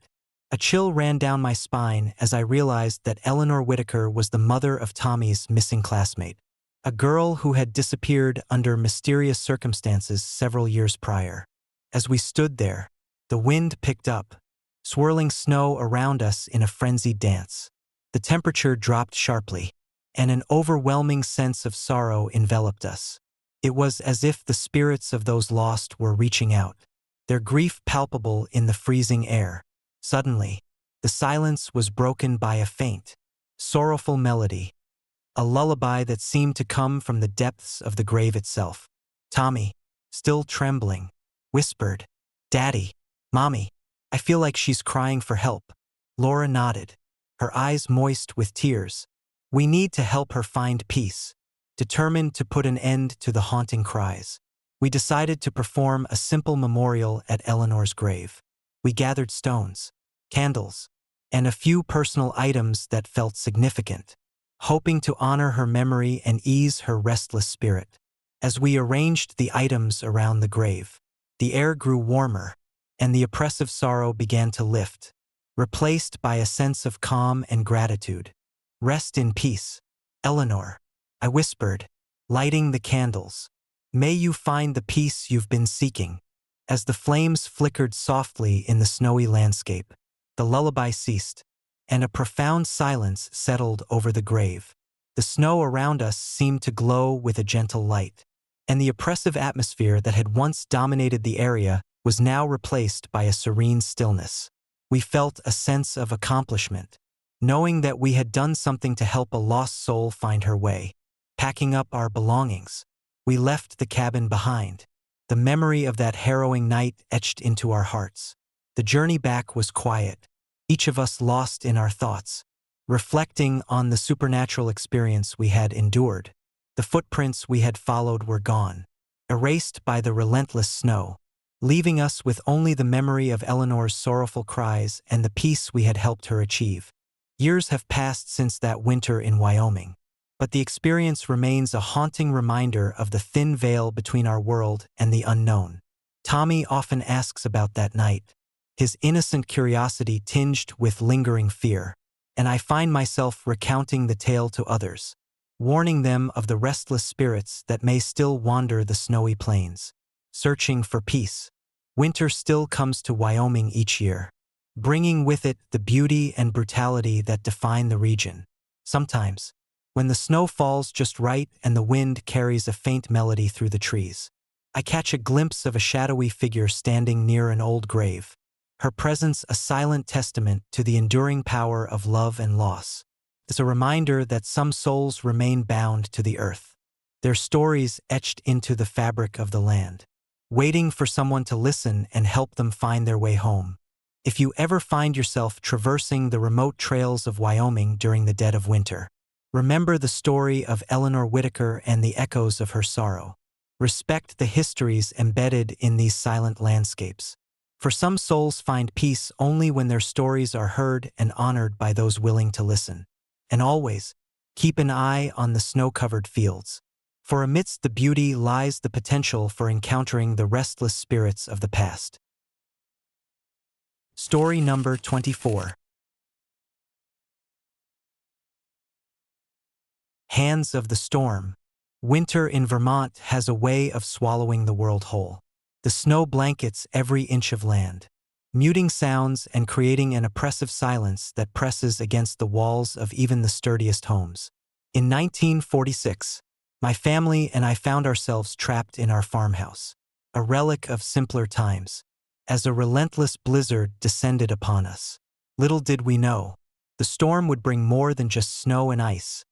A chill ran down my spine as I realized that Eleanor Whitaker was the mother of Tommy's missing classmate, a girl who had disappeared under mysterious circumstances several years prior. As we stood there, the wind picked up, swirling snow around us in a frenzied dance. The temperature dropped sharply, and an overwhelming sense of sorrow enveloped us. It was as if the spirits of those lost were reaching out, their grief palpable in the freezing air. Suddenly, the silence was broken by a faint, sorrowful melody, a lullaby that seemed to come from the depths of the grave itself. Tommy, still trembling, whispered, "Daddy, Mommy, I feel like she's crying for help." Laura nodded, her eyes moist with tears. "We need to help her find peace." Determined to put an end to the haunting cries, we decided to perform a simple memorial at Eleanor's grave. We gathered stones, candles, and a few personal items that felt significant, hoping to honor her memory and ease her restless spirit. As we arranged the items around the grave, the air grew warmer, and the oppressive sorrow began to lift, replaced by a sense of calm and gratitude. "Rest in peace, Eleanor," I whispered, lighting the candles. "May you find the peace you've been seeking." As the flames flickered softly in the snowy landscape, the lullaby ceased, and a profound silence settled over the grave. The snow around us seemed to glow with a gentle light, and the oppressive atmosphere that had once dominated the area was now replaced by a serene stillness. We felt a sense of accomplishment, knowing that we had done something to help a lost soul find her way. Packing up our belongings, we left the cabin behind, the memory of that harrowing night etched into our hearts. The journey back was quiet, each of us lost in our thoughts, reflecting on the supernatural experience we had endured. The footprints we had followed were gone, erased by the relentless snow, leaving us with only the memory of Eleanor's sorrowful cries and the peace we had helped her achieve. Years have passed since that winter in Wyoming, but the experience remains a haunting reminder of the thin veil between our world and the unknown. Tommy often asks about that night, his innocent curiosity tinged with lingering fear, and I find myself recounting the tale to others, warning them of the restless spirits that may still wander the snowy plains, searching for peace. Winter still comes to Wyoming each year, bringing with it the beauty and brutality that define the region. Sometimes, when the snow falls just right and the wind carries a faint melody through the trees, I catch a glimpse of a shadowy figure standing near an old grave, her presence a silent testament to the enduring power of love and loss. It's a reminder that some souls remain bound to the earth, their stories etched into the fabric of the land, waiting for someone to listen and help them find their way home. If you ever find yourself traversing the remote trails of Wyoming during the dead of winter, remember the story of Eleanor Whitaker and the echoes of her sorrow. Respect the histories embedded in these silent landscapes, For some souls find peace only when their stories are heard and honored by those willing to listen. And always, keep an eye on the snow-covered fields. For amidst the beauty lies the potential for encountering the restless spirits of the past. Story number 24. Hands of the Storm. Winter in Vermont has a way of swallowing the world whole. The snow blankets every inch of land, muting sounds and creating an oppressive silence that presses against the walls of even the sturdiest homes. In 1946, my family and I found ourselves trapped in our farmhouse, a relic of simpler times, as a relentless blizzard descended upon us. Little did we know, the storm would bring more than just snow and ice.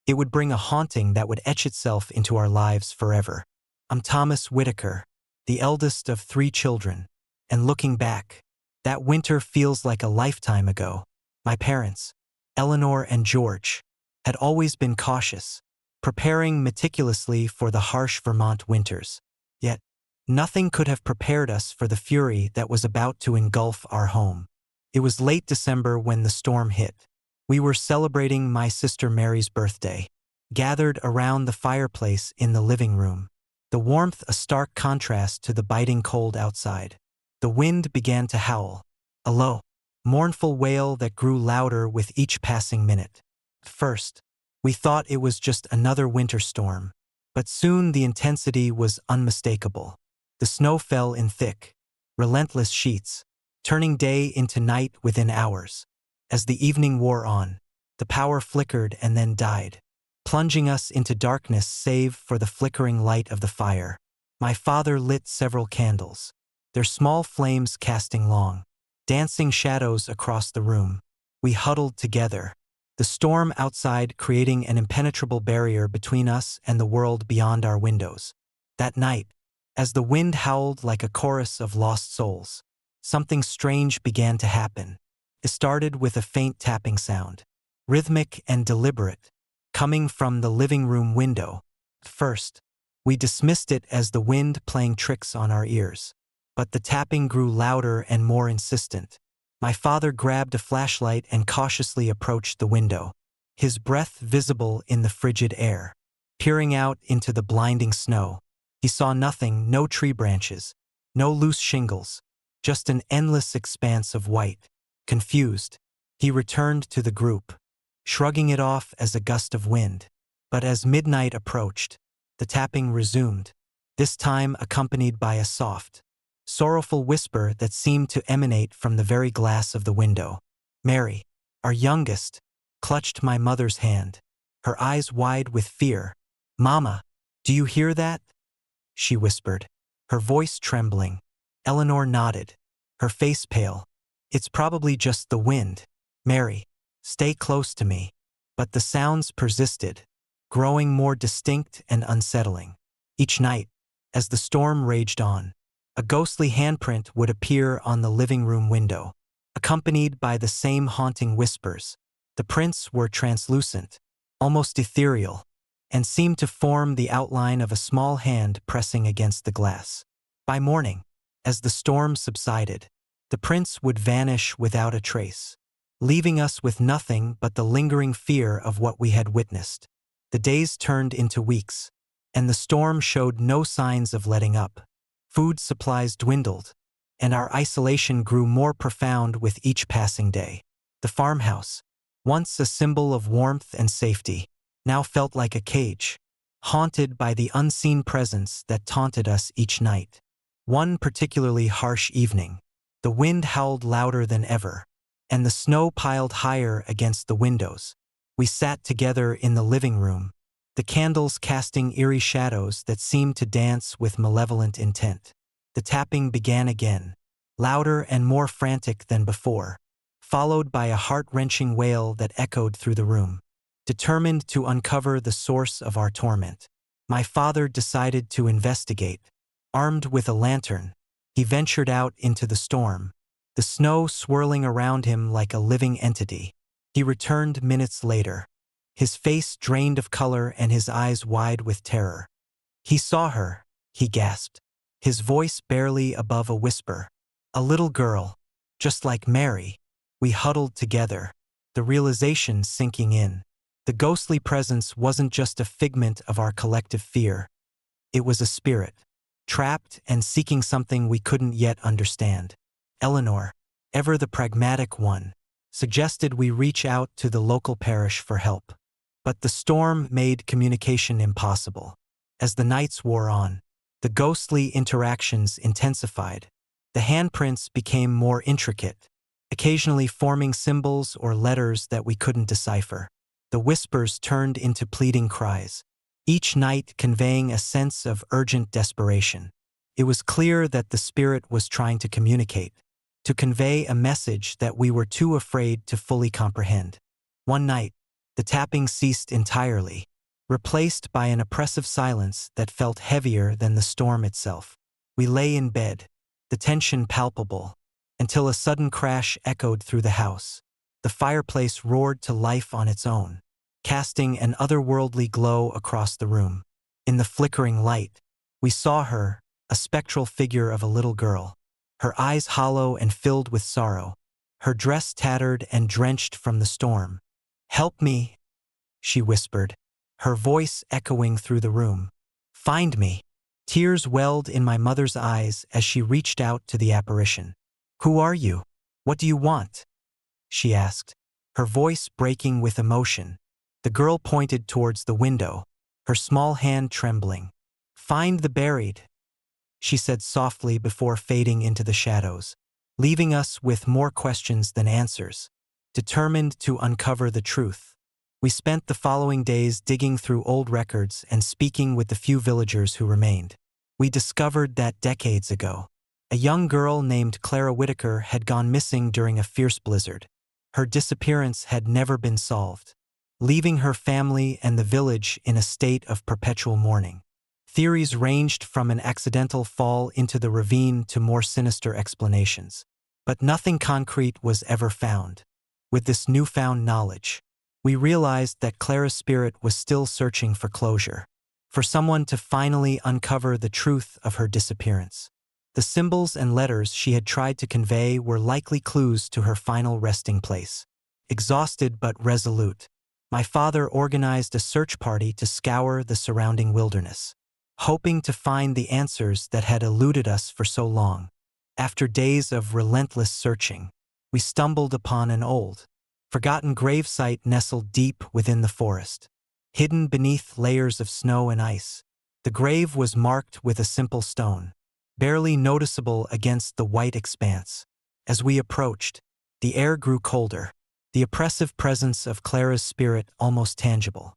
It would bring a haunting that would etch itself into our lives forever. I'm Thomas Whitaker, the eldest of 3 children, and looking back, that winter feels like a lifetime ago. My parents, Eleanor and George, had always been cautious, preparing meticulously for the harsh Vermont winters. Yet, nothing could have prepared us for the fury that was about to engulf our home. It was late December when the storm hit. We were celebrating my sister Mary's birthday, gathered around the fireplace in the living room, the warmth a stark contrast to the biting cold outside. The wind began to howl, a low, mournful wail that grew louder with each passing minute. At first, we thought it was just another winter storm, but soon the intensity was unmistakable. The snow fell in thick, relentless sheets, turning day into night within hours. As the evening wore on, the power flickered and then died, plunging us into darkness save for the flickering light of the fire. My father lit several candles, their small flames casting long, dancing shadows across the room. We huddled together, the storm outside creating an impenetrable barrier between us and the world beyond our windows. That night, as the wind howled like a chorus of lost souls, something strange began to happen. It started with a faint tapping sound, rhythmic and deliberate, coming from the living room window. At first, we dismissed it as the wind playing tricks on our ears. But the tapping grew louder and more insistent. My father grabbed a flashlight and cautiously approached the window, his breath visible in the frigid air. Peering out into the blinding snow, he saw nothing, no tree branches, no loose shingles, just an endless expanse of white. Confused, he returned to the group, shrugging it off as a gust of wind. But as midnight approached, the tapping resumed, this time accompanied by a soft, sorrowful whisper that seemed to emanate from the very glass of the window. Mary, our youngest, clutched my mother's hand, her eyes wide with fear. "Mama, do you hear that?" she whispered, her voice trembling. Eleanor nodded, her face pale. "It's probably just the wind. Mary, stay close to me." But the sounds persisted, growing more distinct and unsettling. Each night, as the storm raged on, a ghostly handprint would appear on the living room window, accompanied by the same haunting whispers. The prints were translucent, almost ethereal, and seemed to form the outline of a small hand pressing against the glass. By morning, as the storm subsided, the prints would vanish without a trace, leaving us with nothing but the lingering fear of what we had witnessed. The days turned into weeks, and the storm showed no signs of letting up. Food supplies dwindled, and our isolation grew more profound with each passing day. The farmhouse, once a symbol of warmth and safety, now felt like a cage, haunted by the unseen presence that taunted us each night. One particularly harsh evening, the wind howled louder than ever, and the snow piled higher against the windows. We sat together in the living room, the candles casting eerie shadows that seemed to dance with malevolent intent. The tapping began again, louder and more frantic than before, followed by a heart-wrenching wail that echoed through the room. Determined to uncover the source of our torment, my father decided to investigate. Armed with a lantern, he ventured out into the storm, the snow swirling around him like a living entity. He returned minutes later, his face drained of color and his eyes wide with terror. "He saw her," he gasped, his voice barely above a whisper. A little girl, just like Mary. We huddled together, the realization sinking in. The ghostly presence wasn't just a figment of our collective fear. It was a spirit, trapped and seeking something we couldn't yet understand. Eleanor, ever the pragmatic one, suggested we reach out to the local parish for help. But the storm made communication impossible. As the nights wore on, the ghostly interactions intensified. The handprints became more intricate, occasionally forming symbols or letters that we couldn't decipher. The whispers turned into pleading cries, each night conveying a sense of urgent desperation. It was clear that the spirit was trying to communicate, to convey a message that we were too afraid to fully comprehend. One night, the tapping ceased entirely, replaced by an oppressive silence that felt heavier than the storm itself. We lay in bed, the tension palpable, until a sudden crash echoed through the house. The fireplace roared to life on its own, casting an otherworldly glow across the room. In the flickering light, we saw her, a spectral figure of a little girl, her eyes hollow and filled with sorrow, her dress tattered and drenched from the storm. "Help me," she whispered, her voice echoing through the room. "Find me." Tears welled in my mother's eyes as she reached out to the apparition. "Who are you? What do you want?" she asked, her voice breaking with emotion. The girl pointed towards the window, her small hand trembling. "Find the buried," she said softly before fading into the shadows, leaving us with more questions than answers, determined to uncover the truth. We spent the following days digging through old records and speaking with the few villagers who remained. We discovered that decades ago, a young girl named Clara Whitaker had gone missing during a fierce blizzard. Her disappearance had never been solved, leaving her family and the village in a state of perpetual mourning. Theories ranged from an accidental fall into the ravine to more sinister explanations. But nothing concrete was ever found. With this newfound knowledge, we realized that Clara's spirit was still searching for closure, for someone to finally uncover the truth of her disappearance. The symbols and letters she had tried to convey were likely clues to her final resting place. Exhausted but resolute, my father organized a search party to scour the surrounding wilderness, hoping to find the answers that had eluded us for so long. After days of relentless searching, we stumbled upon an old, forgotten gravesite nestled deep within the forest. Hidden beneath layers of snow and ice, the grave was marked with a simple stone, barely noticeable against the white expanse. As we approached, the air grew colder, the oppressive presence of Clara's spirit almost tangible.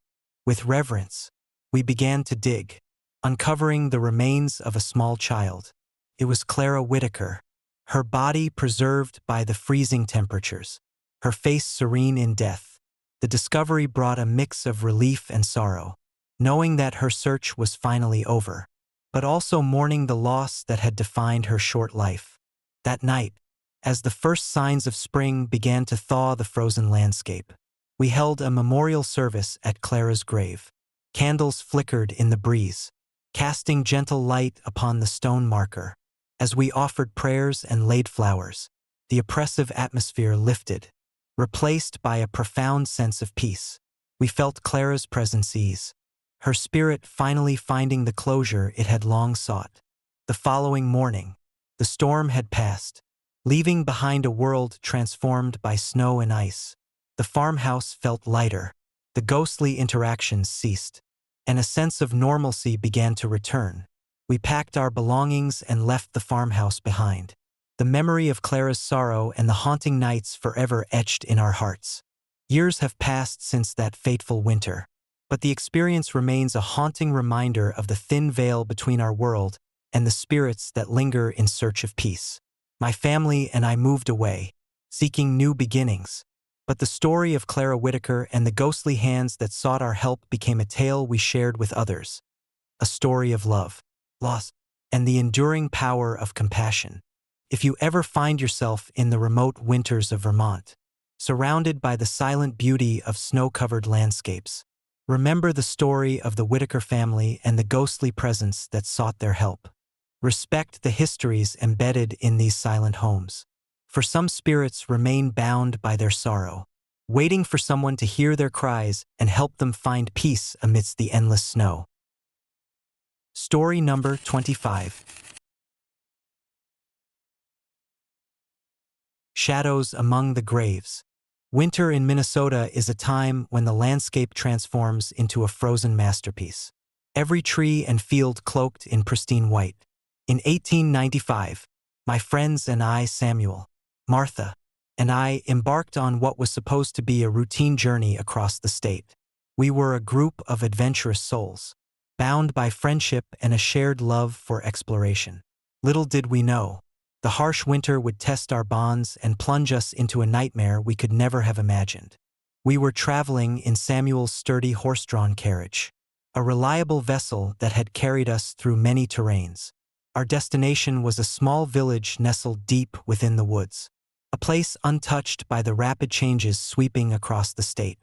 With reverence, we began to dig, uncovering the remains of a small child. It was Clara Whitaker, her body preserved by the freezing temperatures, her face serene in death. The discovery brought a mix of relief and sorrow, knowing that her search was finally over, but also mourning the loss that had defined her short life. That night, as the first signs of spring began to thaw the frozen landscape, we held a memorial service at Clara's grave. Candles flickered in the breeze, casting gentle light upon the stone marker. As we offered prayers and laid flowers, the oppressive atmosphere lifted, replaced by a profound sense of peace. We felt Clara's presence ease, her spirit finally finding the closure it had long sought. The following morning, the storm had passed, leaving behind a world transformed by snow and ice. The farmhouse felt lighter, the ghostly interactions ceased, and a sense of normalcy began to return. We packed our belongings and left the farmhouse behind, the memory of Clara's sorrow and the haunting nights forever etched in our hearts. Years have passed since that fateful winter, but the experience remains a haunting reminder of the thin veil between our world and the spirits that linger in search of peace. My family and I moved away, seeking new beginnings, but the story of Clara Whitaker and the ghostly hands that sought our help became a tale we shared with others, a story of love, loss, and the enduring power of compassion. If you ever find yourself in the remote winters of Vermont, surrounded by the silent beauty of snow-covered landscapes, remember the story of the Whitaker family and the ghostly presence that sought their help. Respect the histories embedded in these silent homes. For some spirits remain bound by their sorrow, waiting for someone to hear their cries and help them find peace amidst the endless snow. Story number 25. Shadows Among the Graves. Winter in Minnesota is a time when the landscape transforms into a frozen masterpiece. Every tree and field cloaked in pristine white. In 1895, my friends and I, Samuel, Martha, and I embarked on what was supposed to be a routine journey across the state. We were a group of adventurous souls, bound by friendship and a shared love for exploration. Little did we know, the harsh winter would test our bonds and plunge us into a nightmare we could never have imagined. We were traveling in Samuel's sturdy horse-drawn carriage, a reliable vessel that had carried us through many terrains. Our destination was a small village nestled deep within the woods, a place untouched by the rapid changes sweeping across the state.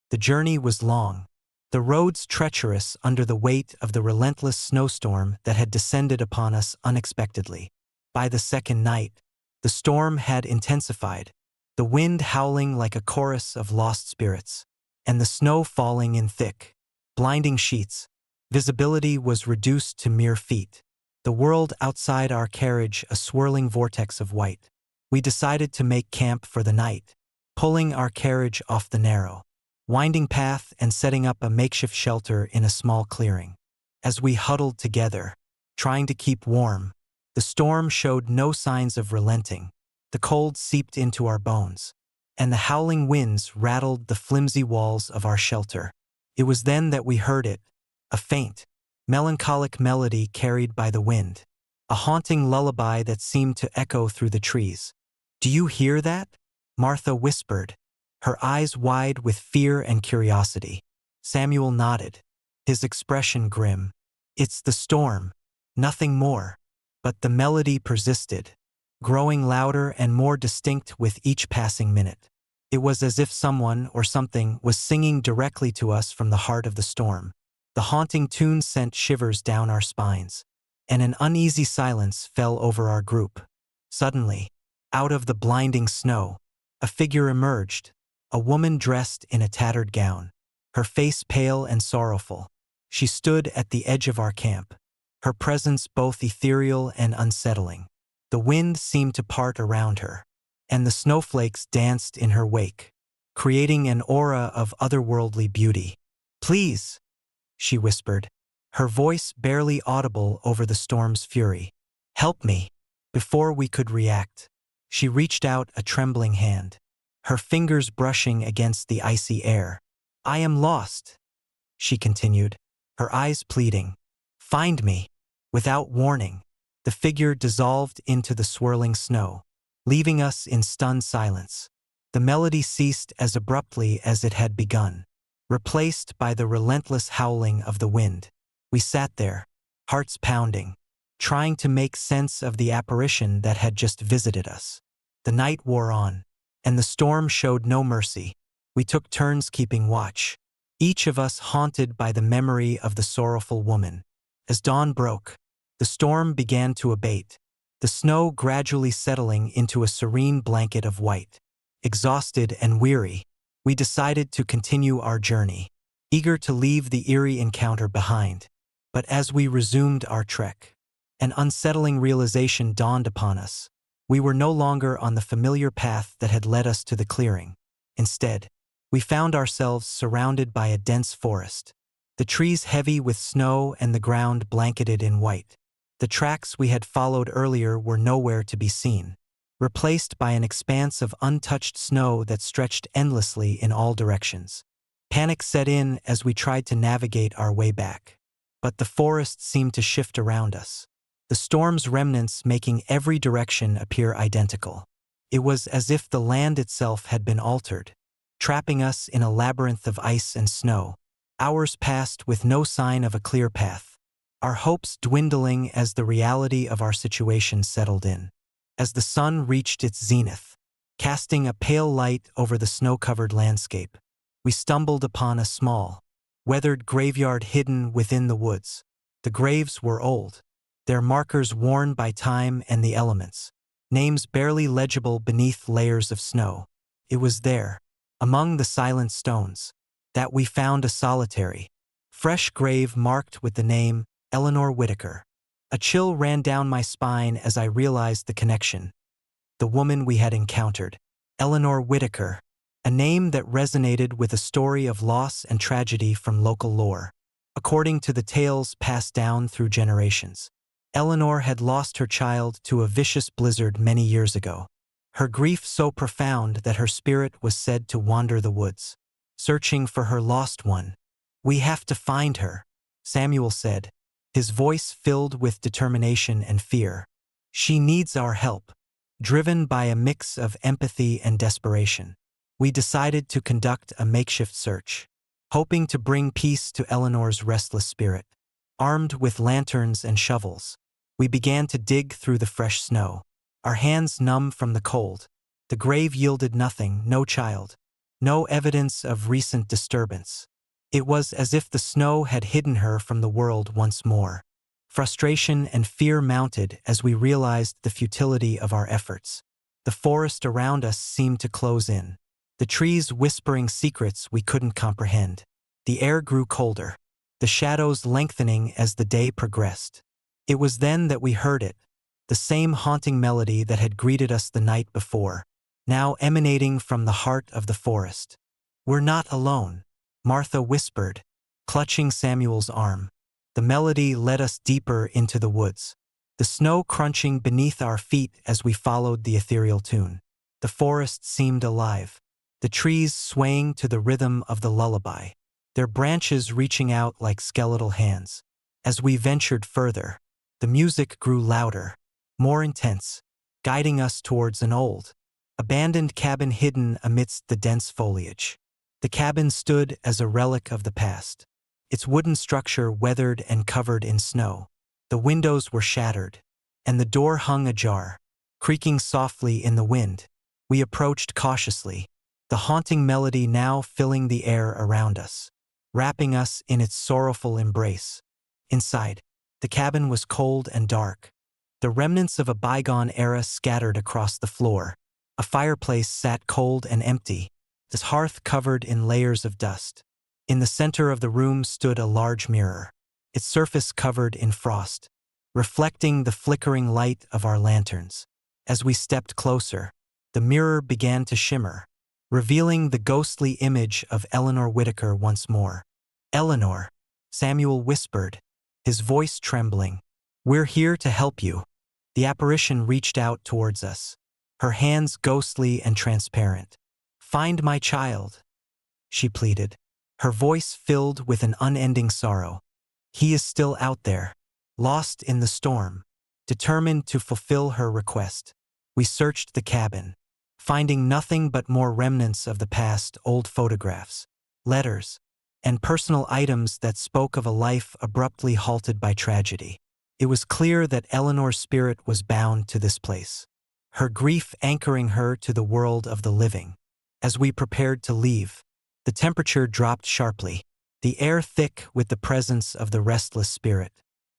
The journey was long, the roads treacherous under the weight of the relentless snowstorm that had descended upon us unexpectedly. By the second night, the storm had intensified, the wind howling like a chorus of lost spirits, and the snow falling in thick, blinding sheets. Visibility was reduced to mere feet, the world outside our carriage a swirling vortex of white. We decided to make camp for the night, pulling our carriage off the narrow, winding path and setting up a makeshift shelter in a small clearing. As we huddled together, trying to keep warm, the storm showed no signs of relenting. The cold seeped into our bones, and the howling winds rattled the flimsy walls of our shelter. It was then that we heard it, a faint, melancholic melody carried by the wind, a haunting lullaby that seemed to echo through the trees. "Do you hear that?" Martha whispered, her eyes wide with fear and curiosity. Samuel nodded, his expression grim. "It's the storm, nothing more." But the melody persisted, growing louder and more distinct with each passing minute. It was as if someone or something was singing directly to us from the heart of the storm. The haunting tune sent shivers down our spines, and an uneasy silence fell over our group. Suddenly, out of the blinding snow, a figure emerged, a woman dressed in a tattered gown, her face pale and sorrowful. She stood at the edge of our camp, her presence both ethereal and unsettling. The wind seemed to part around her, and the snowflakes danced in her wake, creating an aura of otherworldly beauty. "Please," she whispered, her voice barely audible over the storm's fury. "Help me." Before we could react, she reached out a trembling hand, her fingers brushing against the icy air. "I am lost," she continued, her eyes pleading. "Find me." Without warning, the figure dissolved into the swirling snow, leaving us in stunned silence. The melody ceased as abruptly as it had begun, replaced by the relentless howling of the wind. We sat there, hearts pounding, trying to make sense of the apparition that had just visited us. The night wore on, and the storm showed no mercy. We took turns keeping watch, each of us haunted by the memory of the sorrowful woman. As dawn broke, the storm began to abate, the snow gradually settling into a serene blanket of white. Exhausted and weary, we decided to continue our journey, eager to leave the eerie encounter behind. But as we resumed our trek, an unsettling realization dawned upon us. We were no longer on the familiar path that had led us to the clearing. Instead, we found ourselves surrounded by a dense forest, the trees heavy with snow and the ground blanketed in white. The tracks we had followed earlier were nowhere to be seen, replaced by an expanse of untouched snow that stretched endlessly in all directions. Panic set in as we tried to navigate our way back. But the forest seemed to shift around us, the storm's remnants making every direction appear identical. It was as if the land itself had been altered, trapping us in a labyrinth of ice and snow. Hours passed with no sign of a clear path, our hopes dwindling as the reality of our situation settled in. As the sun reached its zenith, casting a pale light over the snow-covered landscape, we stumbled upon a small, weathered graveyard hidden within the woods. The graves were old, their markers worn by time and the elements, names barely legible beneath layers of snow. It was there, among the silent stones, that we found a solitary, fresh grave marked with the name Eleanor Whitaker. A chill ran down my spine as I realized the connection. The woman we had encountered, Eleanor Whitaker, a name that resonated with a story of loss and tragedy from local lore. According to the tales passed down through generations, Eleanor had lost her child to a vicious blizzard many years ago. Her grief so profound that her spirit was said to wander the woods, searching for her lost one. "We have to find her," Samuel said, his voice filled with determination and fear. "She needs our help." Driven by a mix of empathy and desperation, we decided to conduct a makeshift search, hoping to bring peace to Eleanor's restless spirit. Armed with lanterns and shovels, we began to dig through the fresh snow, our hands numb from the cold. The grave yielded nothing, no child, no evidence of recent disturbance. It was as if the snow had hidden her from the world once more. Frustration and fear mounted as we realized the futility of our efforts. The forest around us seemed to close in, the trees whispering secrets we couldn't comprehend. The air grew colder, the shadows lengthening as the day progressed. It was then that we heard it, the same haunting melody that had greeted us the night before, now emanating from the heart of the forest. "We're not alone," Martha whispered, clutching Samuel's arm. The melody led us deeper into the woods, the snow crunching beneath our feet as we followed the ethereal tune. The forest seemed alive, the trees swaying to the rhythm of the lullaby, their branches reaching out like skeletal hands. As we ventured further, the music grew louder, more intense, guiding us towards an old, abandoned cabin hidden amidst the dense foliage. The cabin stood as a relic of the past, its wooden structure weathered and covered in snow. The windows were shattered, and the door hung ajar, creaking softly in the wind. We approached cautiously, the haunting melody now filling the air around us, wrapping us in its sorrowful embrace. Inside, the cabin was cold and dark, the remnants of a bygone era scattered across the floor. A fireplace sat cold and empty, its hearth covered in layers of dust. In the center of the room stood a large mirror, its surface covered in frost, reflecting the flickering light of our lanterns. As we stepped closer, the mirror began to shimmer, revealing the ghostly image of Eleanor Whitaker once more. "Eleanor," Samuel whispered, his voice trembling. "We're here to help you." The apparition reached out towards us, her hands ghostly and transparent. "Find my child," she pleaded, her voice filled with an unending sorrow. "He is still out there, lost in the storm." Determined to fulfill her request, we searched the cabin, finding nothing but more remnants of the past, old photographs, letters, and personal items that spoke of a life abruptly halted by tragedy. It was clear that Eleanor's spirit was bound to this place, her grief anchoring her to the world of the living. As we prepared to leave, the temperature dropped sharply, the air thick with the presence of the restless spirit.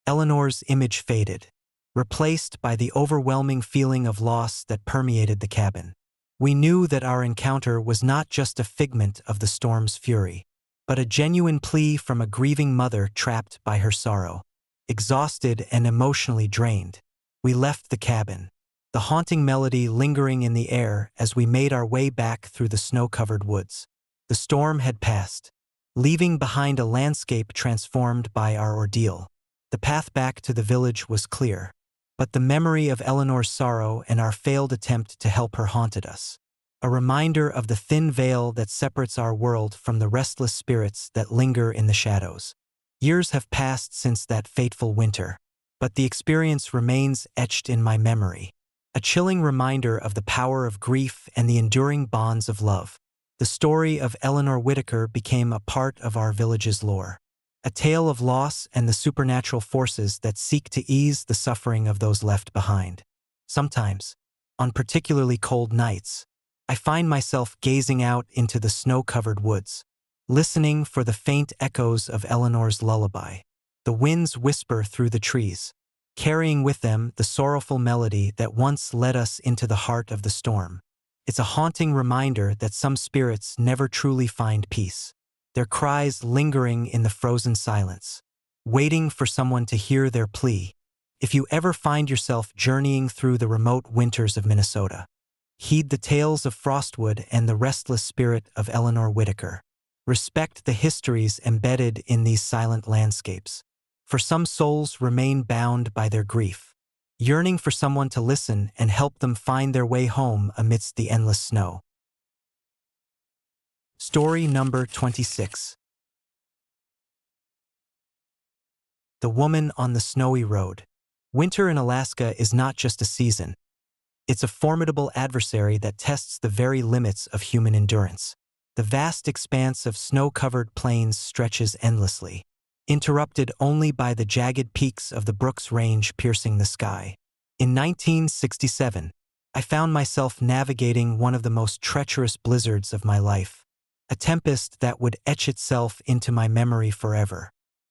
Eleanor's image faded, replaced by the overwhelming feeling of loss that permeated the cabin. We knew that our encounter was not just a figment of the storm's fury, but a genuine plea from a grieving mother trapped by her sorrow. Exhausted and emotionally drained, we left the cabin, the haunting melody lingering in the air as we made our way back through the snow-covered woods. The storm had passed, leaving behind a landscape transformed by our ordeal. The path back to the village was clear, but the memory of Eleanor's sorrow and our failed attempt to help her haunted us, a reminder of the thin veil that separates our world from the restless spirits that linger in the shadows. Years have passed since that fateful winter, but the experience remains etched in my memory, a chilling reminder of the power of grief and the enduring bonds of love. The story of Eleanor Whitaker became a part of our village's lore, a tale of loss and the supernatural forces that seek to ease the suffering of those left behind. Sometimes, on particularly cold nights, I find myself gazing out into the snow-covered woods, listening for the faint echoes of Eleanor's lullaby. The winds whisper through the trees, carrying with them the sorrowful melody that once led us into the heart of the storm. It's a haunting reminder that some spirits never truly find peace, their cries lingering in the frozen silence, waiting for someone to hear their plea. If you ever find yourself journeying through the remote winters of Minnesota, heed the tales of Frostwood and the restless spirit of Eleanor Whitaker. Respect the histories embedded in these silent landscapes, for some souls remain bound by their grief, yearning for someone to listen and help them find their way home amidst the endless snow. Story number 26. The Woman on the Snowy Road. Winter in Alaska is not just a season. It's a formidable adversary that tests the very limits of human endurance. The vast expanse of snow-covered plains stretches endlessly, interrupted only by the jagged peaks of the Brooks Range piercing the sky. In 1967, I found myself navigating one of the most treacherous blizzards of my life, a tempest that would etch itself into my memory forever.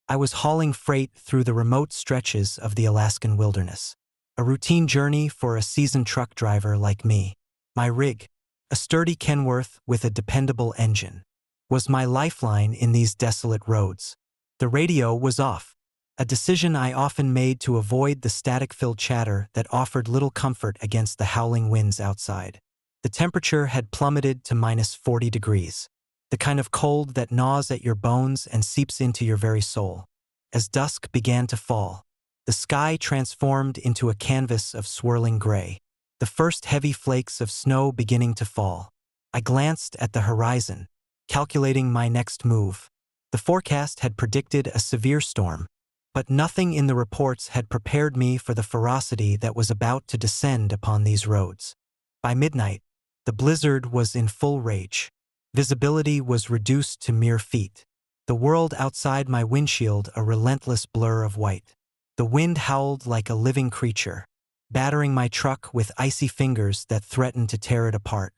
I was hauling freight through the remote stretches of the Alaskan wilderness, a routine journey for a seasoned truck driver like me. My rig, a sturdy Kenworth with a dependable engine, was my lifeline in these desolate roads. The radio was off, a decision I often made to avoid the static-filled chatter that offered little comfort against the howling winds outside. The temperature had plummeted to -40 degrees, the kind of cold that gnaws at your bones and seeps into your very soul. As dusk began to fall, the sky transformed into a canvas of swirling gray, the first heavy flakes of snow beginning to fall. I glanced at the horizon, calculating my next move. The forecast had predicted a severe storm, but nothing in the reports had prepared me for the ferocity that was about to descend upon these roads. By midnight, the blizzard was in full rage. Visibility was reduced to mere feet, the world outside my windshield a relentless blur of white. The wind howled like a living creature, battering my truck with icy fingers that threatened to tear it apart.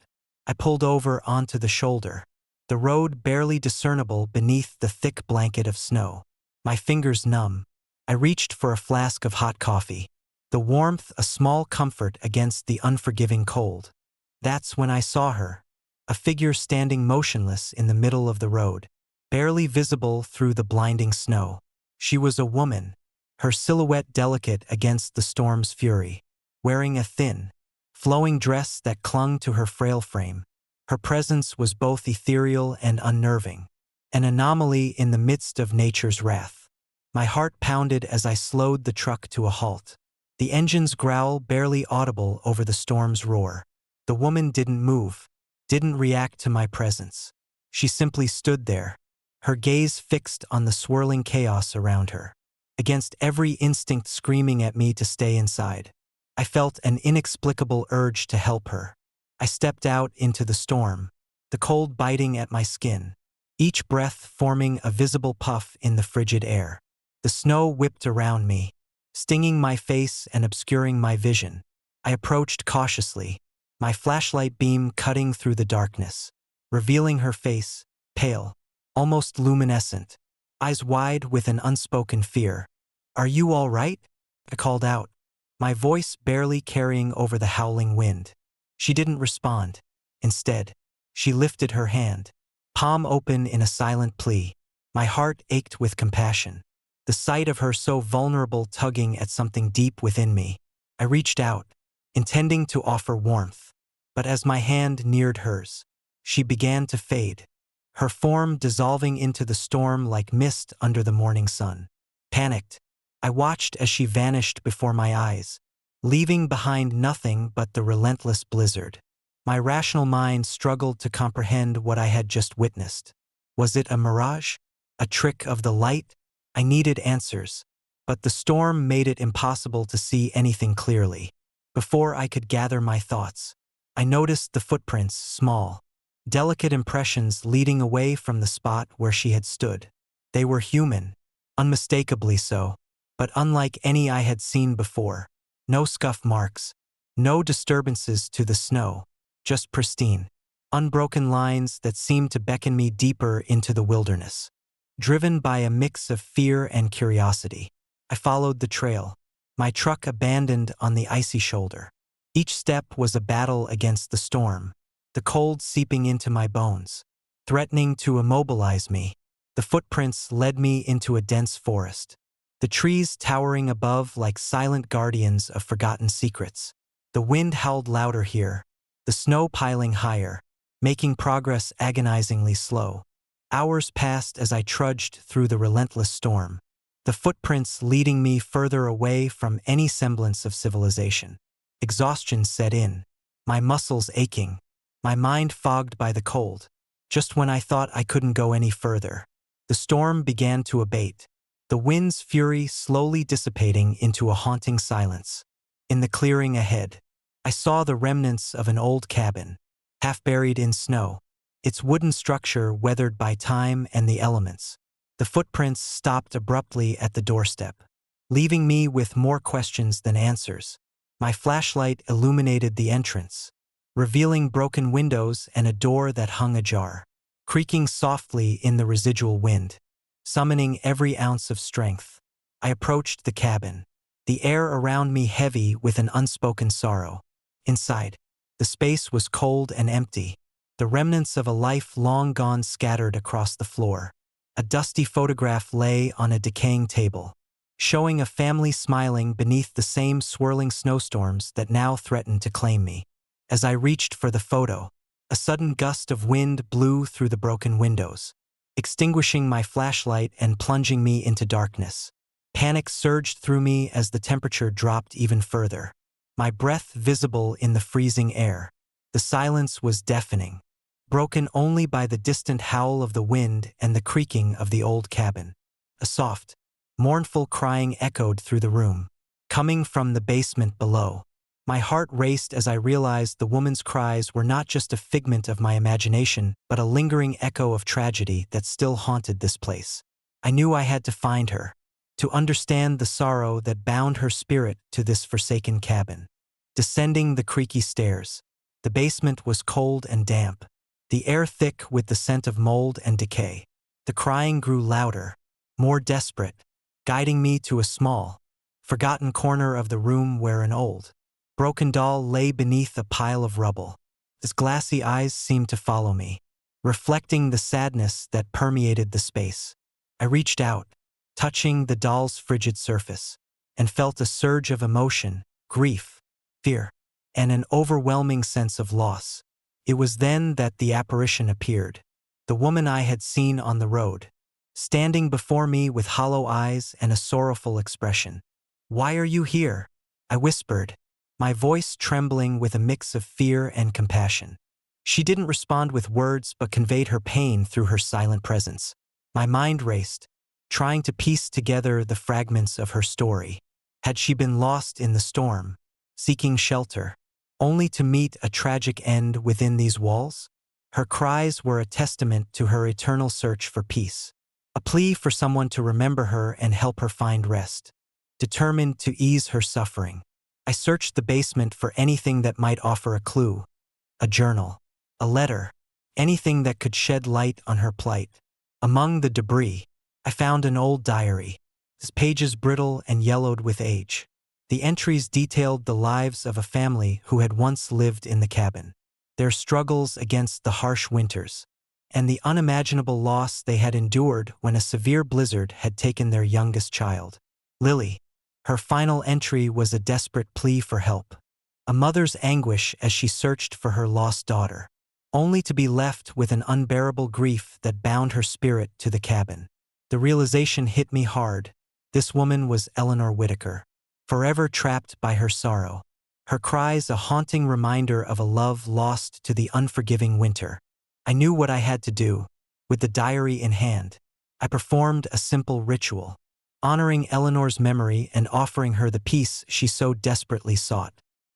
I pulled over onto the shoulder, the road barely discernible beneath the thick blanket of snow. My fingers numb, I reached for a flask of hot coffee, the warmth a small comfort against the unforgiving cold. That's when I saw her, a figure standing motionless in the middle of the road, barely visible through the blinding snow. She was a woman, her silhouette delicate against the storm's fury, wearing a thin, flowing dress that clung to her frail frame. Her presence was both ethereal and unnerving, an anomaly in the midst of nature's wrath. My heart pounded as I slowed the truck to a halt, the engine's growl barely audible over the storm's roar. The woman didn't move, didn't react to my presence. She simply stood there, her gaze fixed on the swirling chaos around her, against every instinct screaming at me to stay inside. I felt an inexplicable urge to help her. I stepped out into the storm, the cold biting at my skin, each breath forming a visible puff in the frigid air. The snow whipped around me, stinging my face and obscuring my vision. I approached cautiously, my flashlight beam cutting through the darkness, revealing her face, pale, almost luminescent, eyes wide with an unspoken fear. "Are you all right?" I called out, my voice barely carrying over the howling wind. She didn't respond. Instead, she lifted her hand, palm open in a silent plea. My heart ached with compassion, the sight of her so vulnerable tugging at something deep within me. I reached out, intending to offer warmth, but as my hand neared hers, she began to fade, her form dissolving into the storm like mist under the morning sun. Panicked, I watched as she vanished before my eyes, leaving behind nothing but the relentless blizzard. My rational mind struggled to comprehend what I had just witnessed. Was it a mirage? A trick of the light? I needed answers, but the storm made it impossible to see anything clearly. Before I could gather my thoughts, I noticed the footprints, small, delicate impressions leading away from the spot where she had stood. They were human, unmistakably so, but unlike any I had seen before. No scuff marks, no disturbances to the snow, just pristine, unbroken lines that seemed to beckon me deeper into the wilderness. Driven by a mix of fear and curiosity, I followed the trail, my truck abandoned on the icy shoulder. Each step was a battle against the storm, the cold seeping into my bones, threatening to immobilize me. The footprints led me into a dense forest, the trees towering above like silent guardians of forgotten secrets. The wind howled louder here, the snow piling higher, making progress agonizingly slow. Hours passed as I trudged through the relentless storm, the footprints leading me further away from any semblance of civilization. Exhaustion set in, my muscles aching, my mind fogged by the cold. Just when I thought I couldn't go any further, the storm began to abate, the wind's fury slowly dissipating into a haunting silence. In the clearing ahead, I saw the remnants of an old cabin, half buried in snow, its wooden structure weathered by time and the elements. The footprints stopped abruptly at the doorstep, leaving me with more questions than answers. My flashlight illuminated the entrance, revealing broken windows and a door that hung ajar, creaking softly in the residual wind. Summoning every ounce of strength, I approached the cabin, the air around me heavy with an unspoken sorrow. Inside, the space was cold and empty, the remnants of a life long gone scattered across the floor. A dusty photograph lay on a decaying table, showing a family smiling beneath the same swirling snowstorms that now threatened to claim me. As I reached for the photo, a sudden gust of wind blew through the broken windows, extinguishing my flashlight and plunging me into darkness. Panic surged through me as the temperature dropped even further, my breath visible in the freezing air. The silence was deafening, broken only by the distant howl of the wind and the creaking of the old cabin. A soft, mournful crying echoed through the room, coming from the basement below. My heart raced as I realized the woman's cries were not just a figment of my imagination, but a lingering echo of tragedy that still haunted this place. I knew I had to find her, to understand the sorrow that bound her spirit to this forsaken cabin. Descending the creaky stairs, the basement was cold and damp, the air thick with the scent of mold and decay. The crying grew louder, more desperate, guiding me to a small, forgotten corner of the room where an old, broken doll lay beneath a pile of rubble. Its glassy eyes seemed to follow me, reflecting the sadness that permeated the space. I reached out, touching the doll's frigid surface, and felt a surge of emotion, grief, fear, and an overwhelming sense of loss. It was then that the apparition appeared, the woman I had seen on the road, standing before me with hollow eyes and a sorrowful expression. "Why are you here?" I whispered, my voice trembling with a mix of fear and compassion. She didn't respond with words but conveyed her pain through her silent presence. My mind raced, trying to piece together the fragments of her story. Had she been lost in the storm, seeking shelter, only to meet a tragic end within these walls? Her cries were a testament to her eternal search for peace, a plea for someone to remember her and help her find rest. Determined to ease her suffering, I searched the basement for anything that might offer a clue, a journal, a letter, anything that could shed light on her plight. Among the debris, I found an old diary, its pages brittle and yellowed with age. The entries detailed the lives of a family who had once lived in the cabin, their struggles against the harsh winters, and the unimaginable loss they had endured when a severe blizzard had taken their youngest child. Lily. Her final entry was a desperate plea for help, a mother's anguish as she searched for her lost daughter, only to be left with an unbearable grief that bound her spirit to the cabin. The realization hit me hard. This woman was Eleanor Whitaker, forever trapped by her sorrow, her cries a haunting reminder of a love lost to the unforgiving winter. I knew what I had to do. With the diary in hand, I performed a simple ritual, honoring Eleanor's memory and offering her the peace she so desperately sought.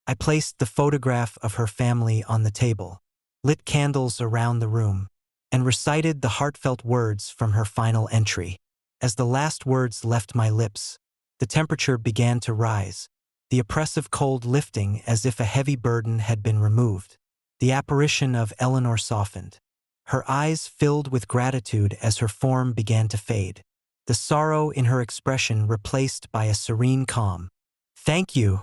I placed the photograph of her family on the table, lit candles around the room, and recited the heartfelt words from her final entry. As the last words left my lips, the temperature began to rise, the oppressive cold lifting as if a heavy burden had been removed. The apparition of Eleanor softened, her eyes filled with gratitude as her form began to fade, the sorrow in her expression replaced by a serene calm. "Thank you,"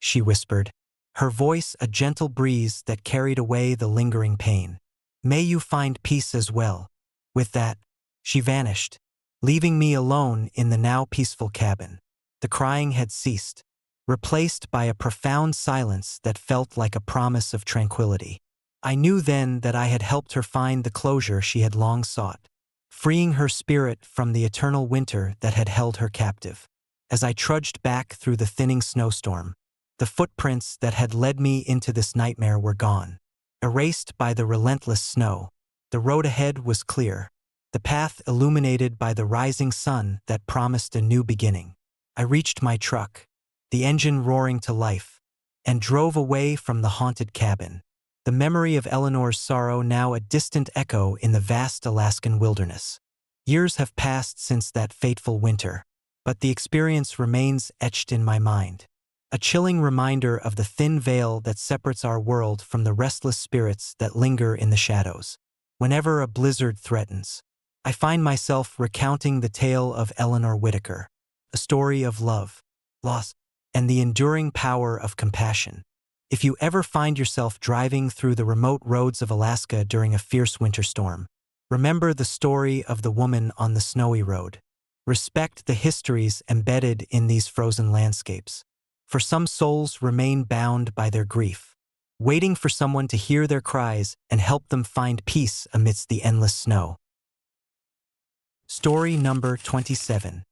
she whispered, her voice a gentle breeze that carried away the lingering pain. "May you find peace as well." With that, she vanished, leaving me alone in the now peaceful cabin. The crying had ceased, replaced by a profound silence that felt like a promise of tranquility. I knew then that I had helped her find the closure she had long sought, freeing her spirit from the eternal winter that had held her captive. As I trudged back through the thinning snowstorm, the footprints that had led me into this nightmare were gone, erased by the relentless snow. The road ahead was clear, the path illuminated by the rising sun that promised a new beginning. I reached my truck, the engine roaring to life, and drove away from the haunted cabin, the memory of Eleanor's sorrow now a distant echo in the vast Alaskan wilderness. Years have passed since that fateful winter, but the experience remains etched in my mind, a chilling reminder of the thin veil that separates our world from the restless spirits that linger in the shadows. Whenever a blizzard threatens, I find myself recounting the tale of Eleanor Whitaker, a story of love, loss, and the enduring power of compassion. If you ever find yourself driving through the remote roads of Alaska during a fierce winter storm, remember the story of the woman on the snowy road. Respect the histories embedded in these frozen landscapes, for some souls remain bound by their grief, waiting for someone to hear their cries and help them find peace amidst the endless snow. Story number 27.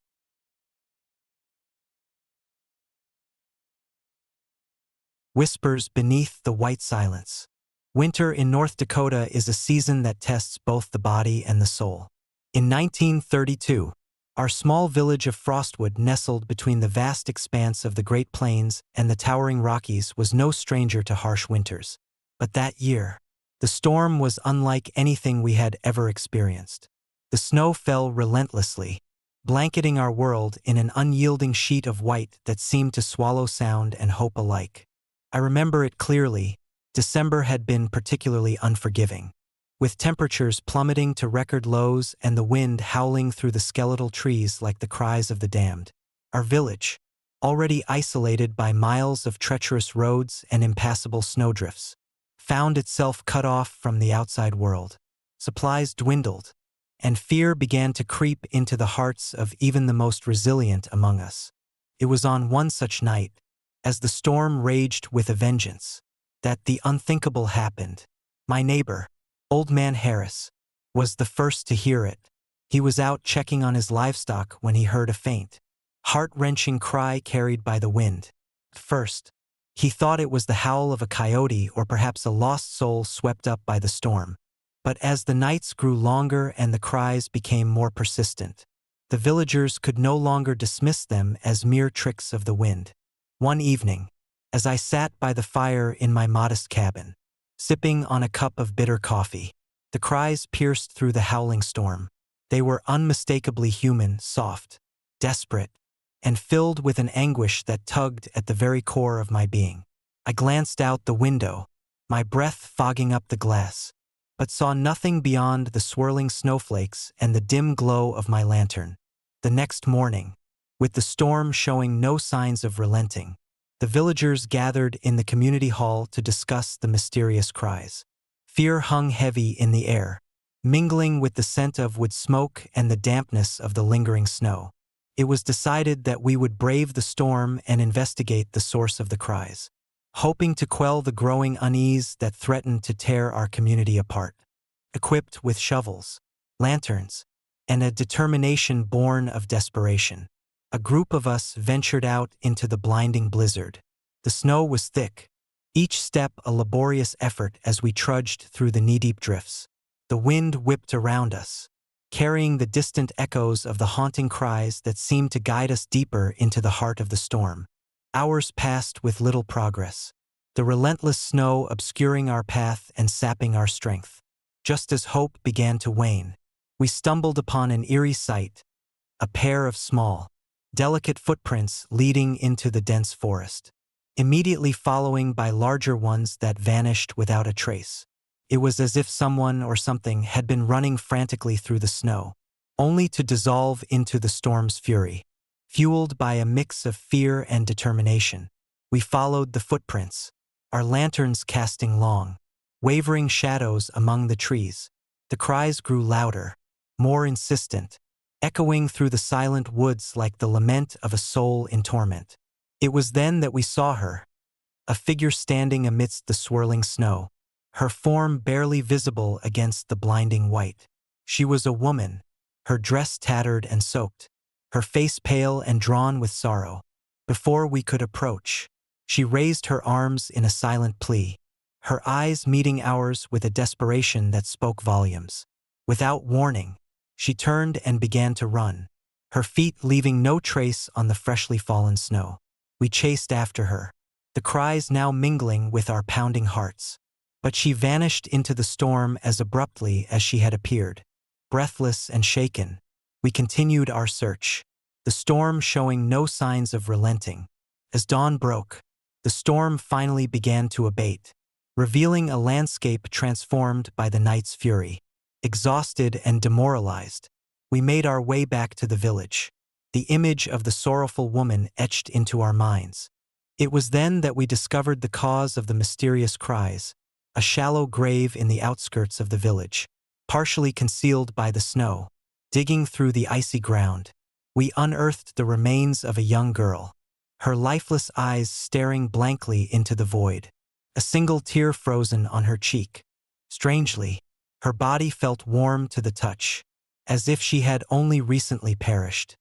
Whispers beneath the white silence. Winter in North Dakota is a season that tests both the body and the soul. In 1932, our small village of Frostwood, nestled between the vast expanse of the Great Plains and the towering Rockies, was no stranger to harsh winters. But that year, the storm was unlike anything we had ever experienced. The snow fell relentlessly, blanketing our world in an unyielding sheet of white that seemed to swallow sound and hope alike. I remember it clearly. December had been particularly unforgiving, with temperatures plummeting to record lows and the wind howling through the skeletal trees like the cries of the damned. Our village, already isolated by miles of treacherous roads and impassable snowdrifts, found itself cut off from the outside world. Supplies dwindled, and fear began to creep into the hearts of even the most resilient among us. It was on one such night, as the storm raged with a vengeance, that the unthinkable happened. My neighbor, Old Man Harris, was the first to hear it. He was out checking on his livestock when he heard a faint, heart-wrenching cry carried by the wind. At first, he thought it was the howl of a coyote or perhaps a lost soul swept up by the storm. But as the nights grew longer and the cries became more persistent, the villagers could no longer dismiss them as mere tricks of the wind. One evening, as I sat by the fire in my modest cabin, sipping on a cup of bitter coffee, the cries pierced through the howling storm. They were unmistakably human, soft, desperate, and filled with an anguish that tugged at the very core of my being. I glanced out the window, my breath fogging up the glass, but saw nothing beyond the swirling snowflakes and the dim glow of my lantern. The next morning, with the storm showing no signs of relenting, the villagers gathered in the community hall to discuss the mysterious cries. Fear hung heavy in the air, mingling with the scent of wood smoke and the dampness of the lingering snow. It was decided that we would brave the storm and investigate the source of the cries, hoping to quell the growing unease that threatened to tear our community apart. Equipped with shovels, lanterns, and a determination born of desperation, a group of us ventured out into the blinding blizzard. The snow was thick, each step a laborious effort as we trudged through the knee-deep drifts. The wind whipped around us, carrying the distant echoes of the haunting cries that seemed to guide us deeper into the heart of the storm. Hours passed with little progress, the relentless snow obscuring our path and sapping our strength. Just as hope began to wane, we stumbled upon an eerie sight, a pair of small, delicate footprints leading into the dense forest, immediately following by larger ones that vanished without a trace. It was as if someone or something had been running frantically through the snow, only to dissolve into the storm's fury. Fueled by a mix of fear and determination, we followed the footprints, our lanterns casting long, wavering shadows among the trees. The cries grew louder, more insistent, echoing through the silent woods like the lament of a soul in torment. It was then that we saw her, a figure standing amidst the swirling snow, her form barely visible against the blinding white. She was a woman, her dress tattered and soaked, her face pale and drawn with sorrow. Before we could approach, she raised her arms in a silent plea, her eyes meeting ours with a desperation that spoke volumes. Without warning, she turned and began to run, her feet leaving no trace on the freshly fallen snow. We chased after her, the cries now mingling with our pounding hearts. But she vanished into the storm as abruptly as she had appeared. Breathless and shaken, we continued our search, the storm showing no signs of relenting. As dawn broke, the storm finally began to abate, revealing a landscape transformed by the night's fury. Exhausted and demoralized, we made our way back to the village, the image of the sorrowful woman etched into our minds. It was then that we discovered the cause of the mysterious cries, a shallow grave in the outskirts of the village, partially concealed by the snow. Digging through the icy ground, we unearthed the remains of a young girl, her lifeless eyes staring blankly into the void, a single tear frozen on her cheek. Strangely, her body felt warm to the touch, as if she had only recently perished.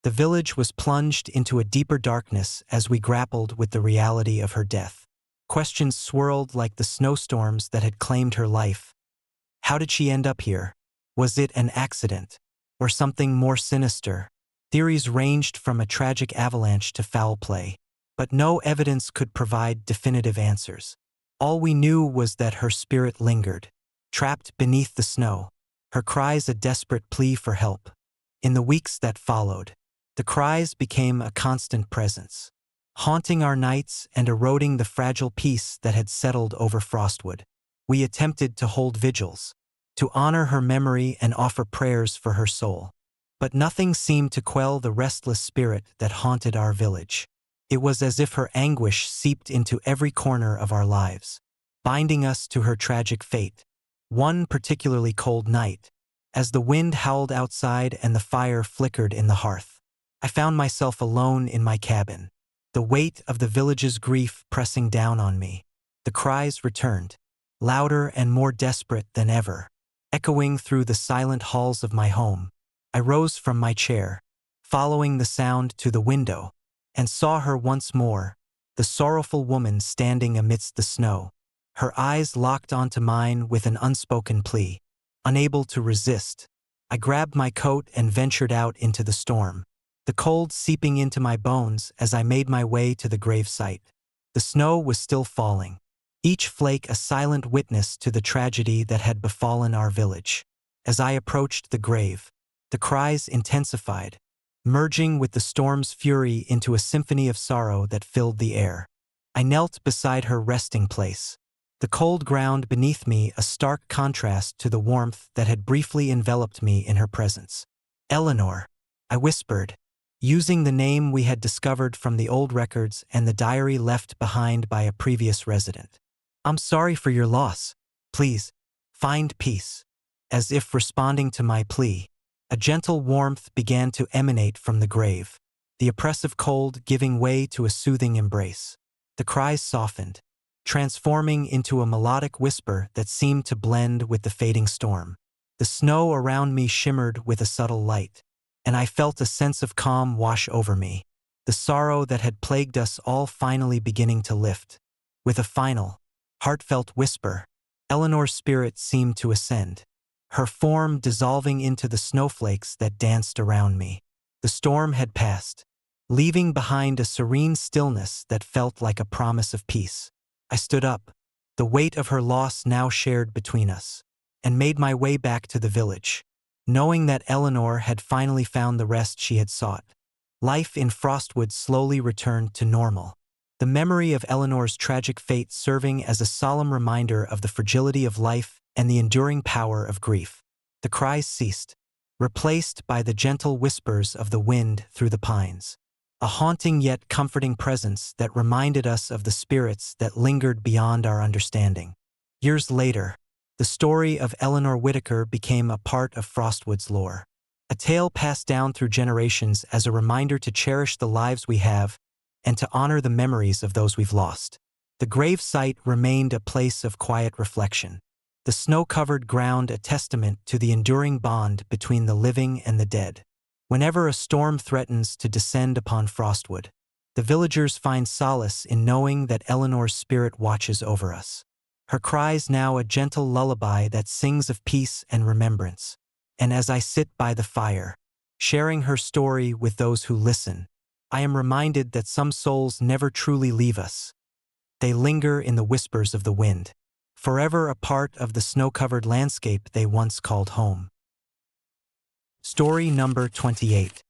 The village was plunged into a deeper darkness as we grappled with the reality of her death. Questions swirled like the snowstorms that had claimed her life. How did she end up here? Was it an accident, or something more sinister? Theories ranged from a tragic avalanche to foul play, but no evidence could provide definitive answers. All we knew was that her spirit lingered, trapped beneath the snow, her cries a desperate plea for help. In the weeks that followed, the cries became a constant presence, haunting our nights and eroding the fragile peace that had settled over Frostwood. We attempted to hold vigils, to honor her memory and offer prayers for her soul. But nothing seemed to quell the restless spirit that haunted our village. It was as if her anguish seeped into every corner of our lives, binding us to her tragic fate. One particularly cold night, as the wind howled outside and the fire flickered in the hearth, I found myself alone in my cabin, the weight of the village's grief pressing down on me. The cries returned, louder and more desperate than ever, echoing through the silent halls of my home. I rose from my chair, following the sound to the window, and saw her once more, the sorrowful woman standing amidst the snow, her eyes locked onto mine with an unspoken plea. Unable to resist, I grabbed my coat and ventured out into the storm, the cold seeping into my bones as I made my way to the grave site. The snow was still falling, each flake a silent witness to the tragedy that had befallen our village. As I approached the grave, the cries intensified, merging with the storm's fury into a symphony of sorrow that filled the air. I knelt beside her resting place, the cold ground beneath me a stark contrast to the warmth that had briefly enveloped me in her presence. "Eleanor," I whispered, using the name we had discovered from the old records and the diary left behind by a previous resident. "I'm sorry for your loss. Please, find peace." As if responding to my plea, a gentle warmth began to emanate from the grave, the oppressive cold giving way to a soothing embrace. The cries softened, transforming into a melodic whisper that seemed to blend with the fading storm. The snow around me shimmered with a subtle light, and I felt a sense of calm wash over me, the sorrow that had plagued us all finally beginning to lift. With a final, heartfelt whisper, Eleanor's spirit seemed to ascend, her form dissolving into the snowflakes that danced around me. The storm had passed, leaving behind a serene stillness that felt like a promise of peace. I stood up, the weight of her loss now shared between us, and made my way back to the village, knowing that Eleanor had finally found the rest she had sought. Life in Frostwood slowly returned to normal, the memory of Eleanor's tragic fate serving as a solemn reminder of the fragility of life and the enduring power of grief. The cries ceased, replaced by the gentle whispers of the wind through the pines. A haunting yet comforting presence that reminded us of the spirits that lingered beyond our understanding. Years later, the story of Eleanor Whitaker became a part of Frostwood's lore. A tale passed down through generations as a reminder to cherish the lives we have and to honor the memories of those we've lost. The grave site remained a place of quiet reflection, the snow-covered ground a testament to the enduring bond between the living and the dead. Whenever a storm threatens to descend upon Frostwood, the villagers find solace in knowing that Eleanor's spirit watches over us. Her cries now a gentle lullaby that sings of peace and remembrance. And as I sit by the fire, sharing her story with those who listen, I am reminded that some souls never truly leave us. They linger in the whispers of the wind, forever a part of the snow-covered landscape they once called home. Story number 28.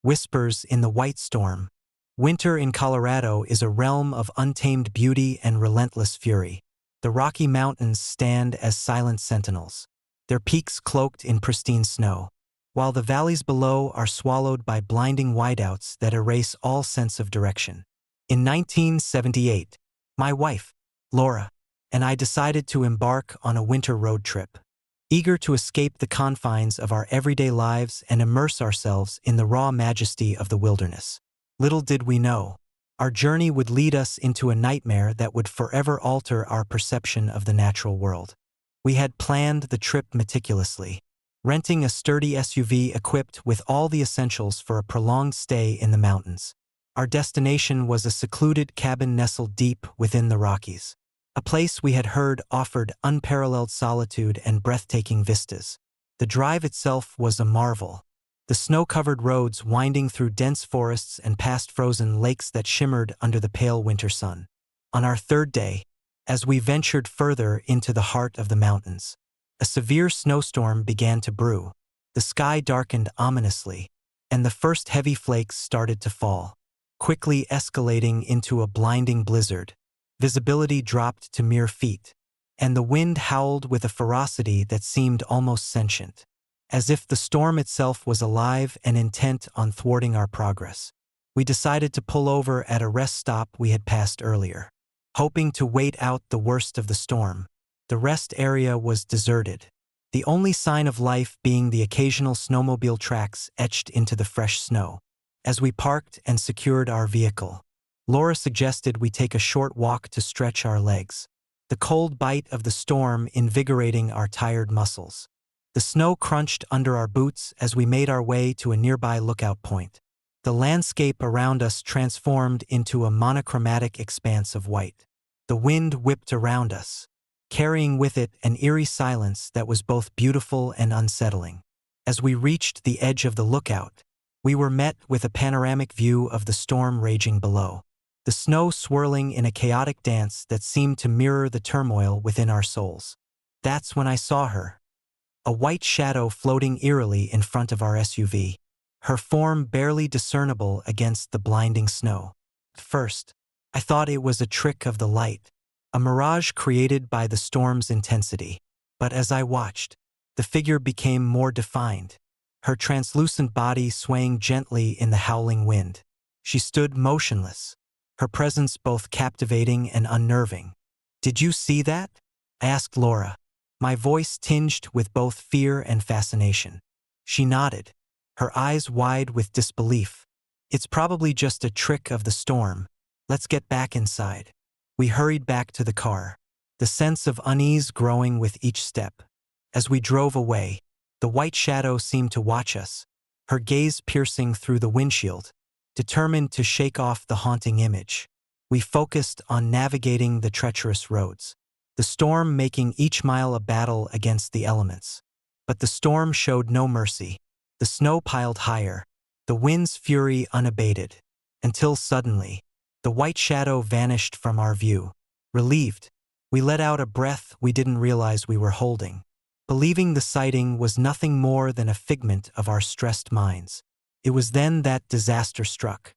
Whispers in the White Storm. Winter in Colorado is a realm of untamed beauty and relentless fury. The Rocky Mountains stand as silent sentinels, their peaks cloaked in pristine snow, while the valleys below are swallowed by blinding whiteouts that erase all sense of direction. In 1978, my wife, Laura, and I decided to embark on a winter road trip. Eager to escape the confines of our everyday lives and immerse ourselves in the raw majesty of the wilderness. Little did we know, our journey would lead us into a nightmare that would forever alter our perception of the natural world. We had planned the trip meticulously, renting a sturdy SUV equipped with all the essentials for a prolonged stay in the mountains. Our destination was a secluded cabin nestled deep within the Rockies, a place we had heard offered unparalleled solitude and breathtaking vistas. The drive itself was a marvel, the snow-covered roads winding through dense forests and past frozen lakes that shimmered under the pale winter sun. On our third day, as we ventured further into the heart of the mountains, a severe snowstorm began to brew. The sky darkened ominously, and the first heavy flakes started to fall, quickly escalating into a blinding blizzard. Visibility dropped to mere feet, and the wind howled with a ferocity that seemed almost sentient, as if the storm itself was alive and intent on thwarting our progress. We decided to pull over at a rest stop we had passed earlier, hoping to wait out the worst of the storm. The rest area was deserted, the only sign of life being the occasional snowmobile tracks etched into the fresh snow. As we parked and secured our vehicle, Laura suggested we take a short walk to stretch our legs, the cold bite of the storm invigorating our tired muscles. The snow crunched under our boots as we made our way to a nearby lookout point. The landscape around us transformed into a monochromatic expanse of white. The wind whipped around us, carrying with it an eerie silence that was both beautiful and unsettling. As we reached the edge of the lookout, we were met with a panoramic view of the storm raging below, the snow swirling in a chaotic dance that seemed to mirror the turmoil within our souls. That's when I saw her, a white shadow floating eerily in front of our SUV, her form barely discernible against the blinding snow. At first, I thought it was a trick of the light, a mirage created by the storm's intensity. But as I watched, the figure became more defined, her translucent body swaying gently in the howling wind. She stood motionless, her presence both captivating and unnerving. "Did you see that?" I asked Laura, my voice tinged with both fear and fascination. She nodded, her eyes wide with disbelief. "It's probably just a trick of the storm. Let's get back inside." We hurried back to the car, the sense of unease growing with each step. As we drove away, the white shadow seemed to watch us, her gaze piercing through the windshield, determined to shake off the haunting image. We focused on navigating the treacherous roads, the storm making each mile a battle against the elements. But the storm showed no mercy. The snow piled higher, the wind's fury unabated, until suddenly, the white shadow vanished from our view. Relieved, we let out a breath we didn't realize we were holding, believing the sighting was nothing more than a figment of our stressed minds. It was then that disaster struck.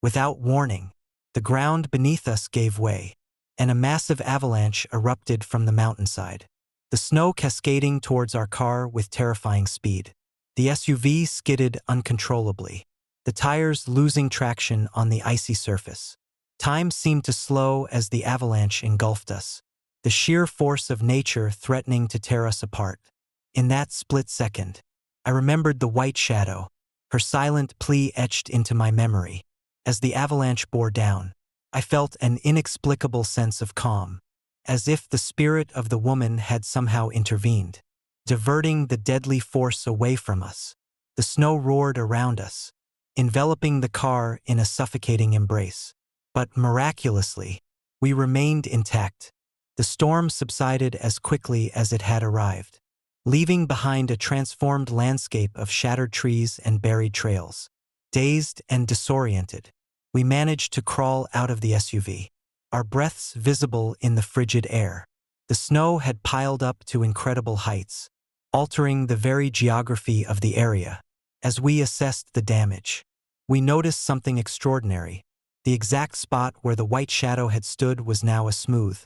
Without warning, the ground beneath us gave way, and a massive avalanche erupted from the mountainside. the snow cascading towards our car with terrifying speed. The SUV skidded uncontrollably, the tires losing traction on the icy surface. Time seemed to slow as the avalanche engulfed us, the sheer force of nature threatening to tear us apart. In that split second, I remembered the white shadow, her silent plea etched into my memory. As the avalanche bore down, I felt an inexplicable sense of calm, as if the spirit of the woman had somehow intervened, diverting the deadly force away from us. The snow roared around us, enveloping the car in a suffocating embrace. But miraculously, we remained intact. The storm subsided as quickly as it had arrived, leaving behind a transformed landscape of shattered trees and buried trails. Dazed and disoriented, we managed to crawl out of the SUV, our breaths visible in the frigid air. The snow had piled up to incredible heights, altering the very geography of the area. As we assessed the damage, we noticed something extraordinary. The exact spot where the white shadow had stood was now a smooth,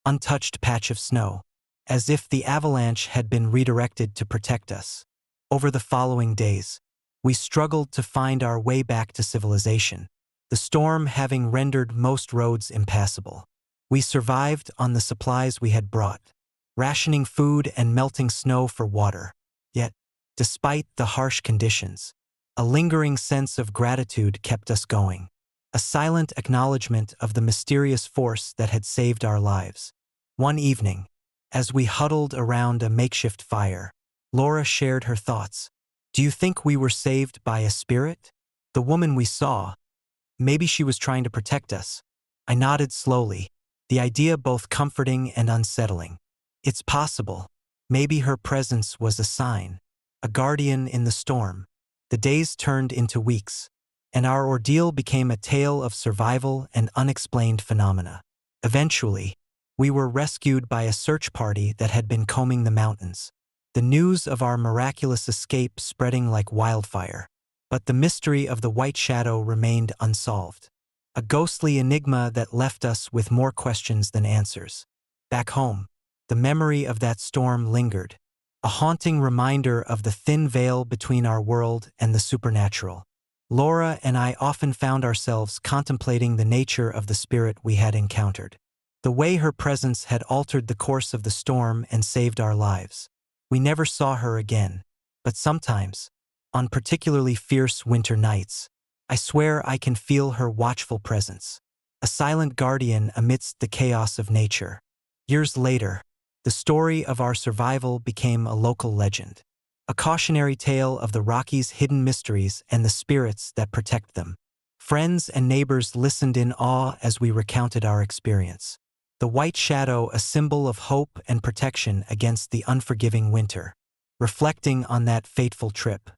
untouched patch of snow, as if the avalanche had been redirected to protect us. Over the following days, we struggled to find our way back to civilization, the storm having rendered most roads impassable. We survived on the supplies we had brought, rationing food and melting snow for water. Yet, despite the harsh conditions, a lingering sense of gratitude kept us going, a silent acknowledgement of the mysterious force that had saved our lives. One evening, as we huddled around a makeshift fire, Laura shared her thoughts. "Do you think we were saved by a spirit? The woman we saw, maybe she was trying to protect us." I nodded slowly, the idea both comforting and unsettling. It's possible. Maybe her presence was a sign, a guardian in the storm. The days turned into weeks, and our ordeal became a tale of survival and unexplained phenomena. Eventually, we were rescued by a search party that had been combing the mountains, the news of our miraculous escape spreading like wildfire. But the mystery of the white shadow remained unsolved, a ghostly enigma that left us with more questions than answers. Back home, the memory of that storm lingered, a haunting reminder of the thin veil between our world and the supernatural. Laura and I often found ourselves contemplating the nature of the spirit we had encountered, the way her presence had altered the course of the storm and saved our lives. We never saw her again, but sometimes, on particularly fierce winter nights, I swear I can feel her watchful presence, a silent guardian amidst the chaos of nature. Years later, the story of our survival became a local legend, a cautionary tale of the Rockies' hidden mysteries and the spirits that protect them. Friends and neighbors listened in awe as we recounted our experience, the white shadow a symbol of hope and protection against the unforgiving winter. Reflecting on that fateful trip,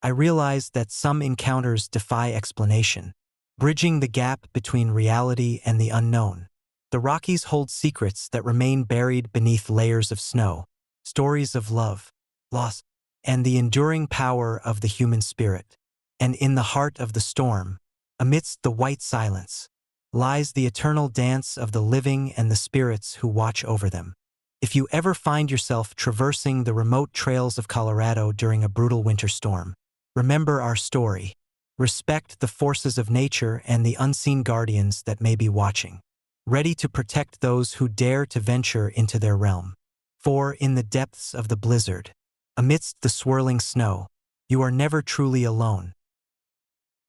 I realized that some encounters defy explanation, bridging the gap between reality and the unknown. The Rockies hold secrets that remain buried beneath layers of snow, stories of love, loss, and the enduring power of the human spirit. And in the heart of the storm, amidst the white silence, lies the eternal dance of the living and the spirits who watch over them. If you ever find yourself traversing the remote trails of Colorado during a brutal winter storm, remember our story. Respect the forces of nature and the unseen guardians that may be watching, ready to protect those who dare to venture into their realm. For in the depths of the blizzard, amidst the swirling snow, you are never truly alone.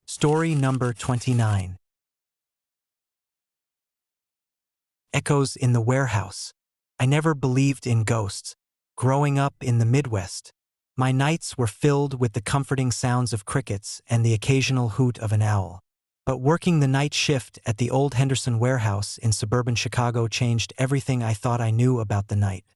Story number 29. Echoes in the warehouse. I never believed in ghosts. Growing up in the Midwest, my nights were filled with the comforting sounds of crickets and the occasional hoot of an owl. But working the night shift at the old Henderson warehouse in suburban Chicago changed everything I thought I knew about the night.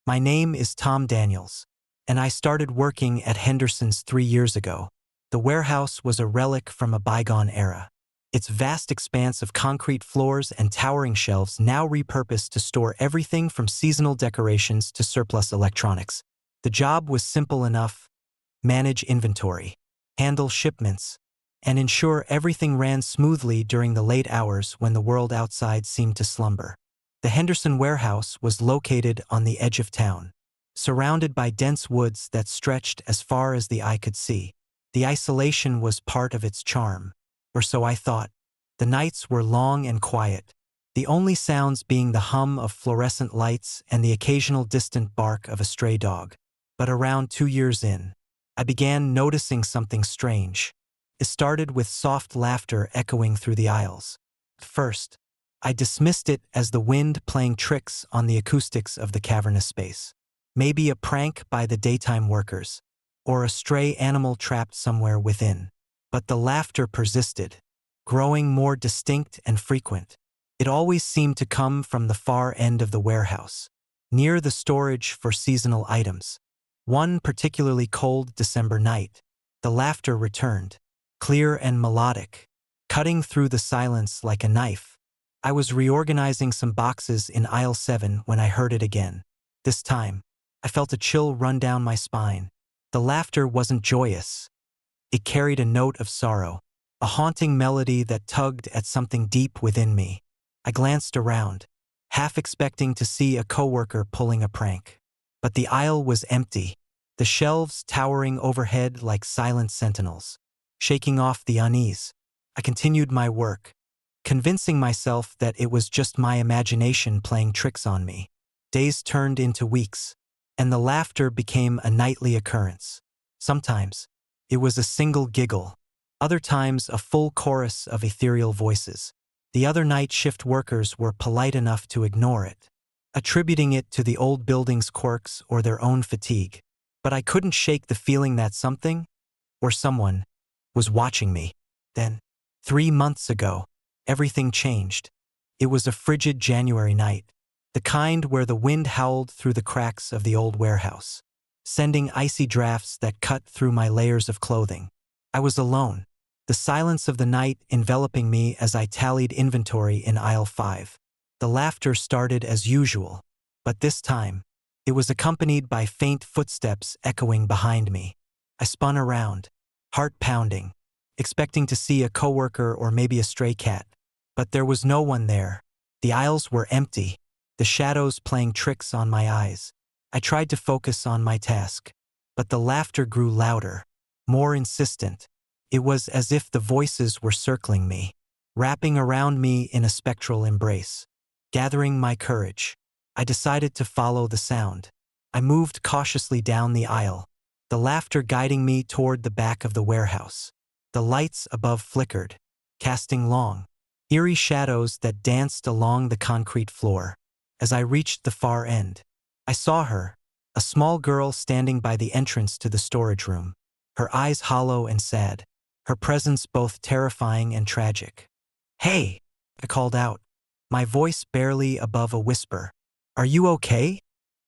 My name is Tom Daniels, and I started working at Henderson's 3 years ago. The warehouse was a relic from a bygone era, its vast expanse of concrete floors and towering shelves now repurposed to store everything from seasonal decorations to surplus electronics. The job was simple enough: manage inventory, handle shipments, and ensure everything ran smoothly during the late hours when the world outside seemed to slumber. The Henderson warehouse was located on the edge of town, surrounded by dense woods that stretched as far as the eye could see. The isolation was part of its charm, or so I thought. The nights were long and quiet, the only sounds being the hum of fluorescent lights and the occasional distant bark of a stray dog. But around 2 years in, I began noticing something strange. It started with soft laughter echoing through the aisles. At first, I dismissed it as the wind playing tricks on the acoustics of the cavernous space. Maybe a prank by the daytime workers, or a stray animal trapped somewhere within. But the laughter persisted, growing more distinct and frequent. It always seemed to come from the far end of the warehouse, near the storage for seasonal items. One particularly cold December night, the laughter returned, clear and melodic, cutting through the silence like a knife. I was reorganizing some boxes in aisle 7 when I heard it again. This time, I felt a chill run down my spine. The laughter wasn't joyous. It carried a note of sorrow, a haunting melody that tugged at something deep within me. I glanced around, half expecting to see a coworker pulling a prank. But the aisle was empty, the shelves towering overhead like silent sentinels. Shaking off the unease, I continued my work, convincing myself that it was just my imagination playing tricks on me. Days turned into weeks, and the laughter became a nightly occurrence. Sometimes, it was a single giggle, other times a full chorus of ethereal voices. The other night shift workers were polite enough to ignore it, attributing it to the old building's quirks or their own fatigue. But I couldn't shake the feeling that something, or someone, was watching me. Then, 3 months ago, everything changed. It was a frigid January night, the kind where the wind howled through the cracks of the old warehouse, sending icy drafts that cut through my layers of clothing. I was alone, the silence of the night enveloping me as I tallied inventory in aisle 5. The laughter started as usual, but this time, it was accompanied by faint footsteps echoing behind me. I spun around, heart pounding, expecting to see a coworker or maybe a stray cat. But there was no one there. The aisles were empty, the shadows playing tricks on my eyes. I tried to focus on my task, but the laughter grew louder, more insistent. It was as if the voices were circling me, wrapping around me in a spectral embrace. Gathering my courage, I decided to follow the sound. I moved cautiously down the aisle, the laughter guiding me toward the back of the warehouse. The lights above flickered, casting long, eerie shadows that danced along the concrete floor. As I reached the far end, I saw her, a small girl standing by the entrance to the storage room, her eyes hollow and sad, her presence both terrifying and tragic. "Hey!" I called out, my voice barely above a whisper. "Are you okay?"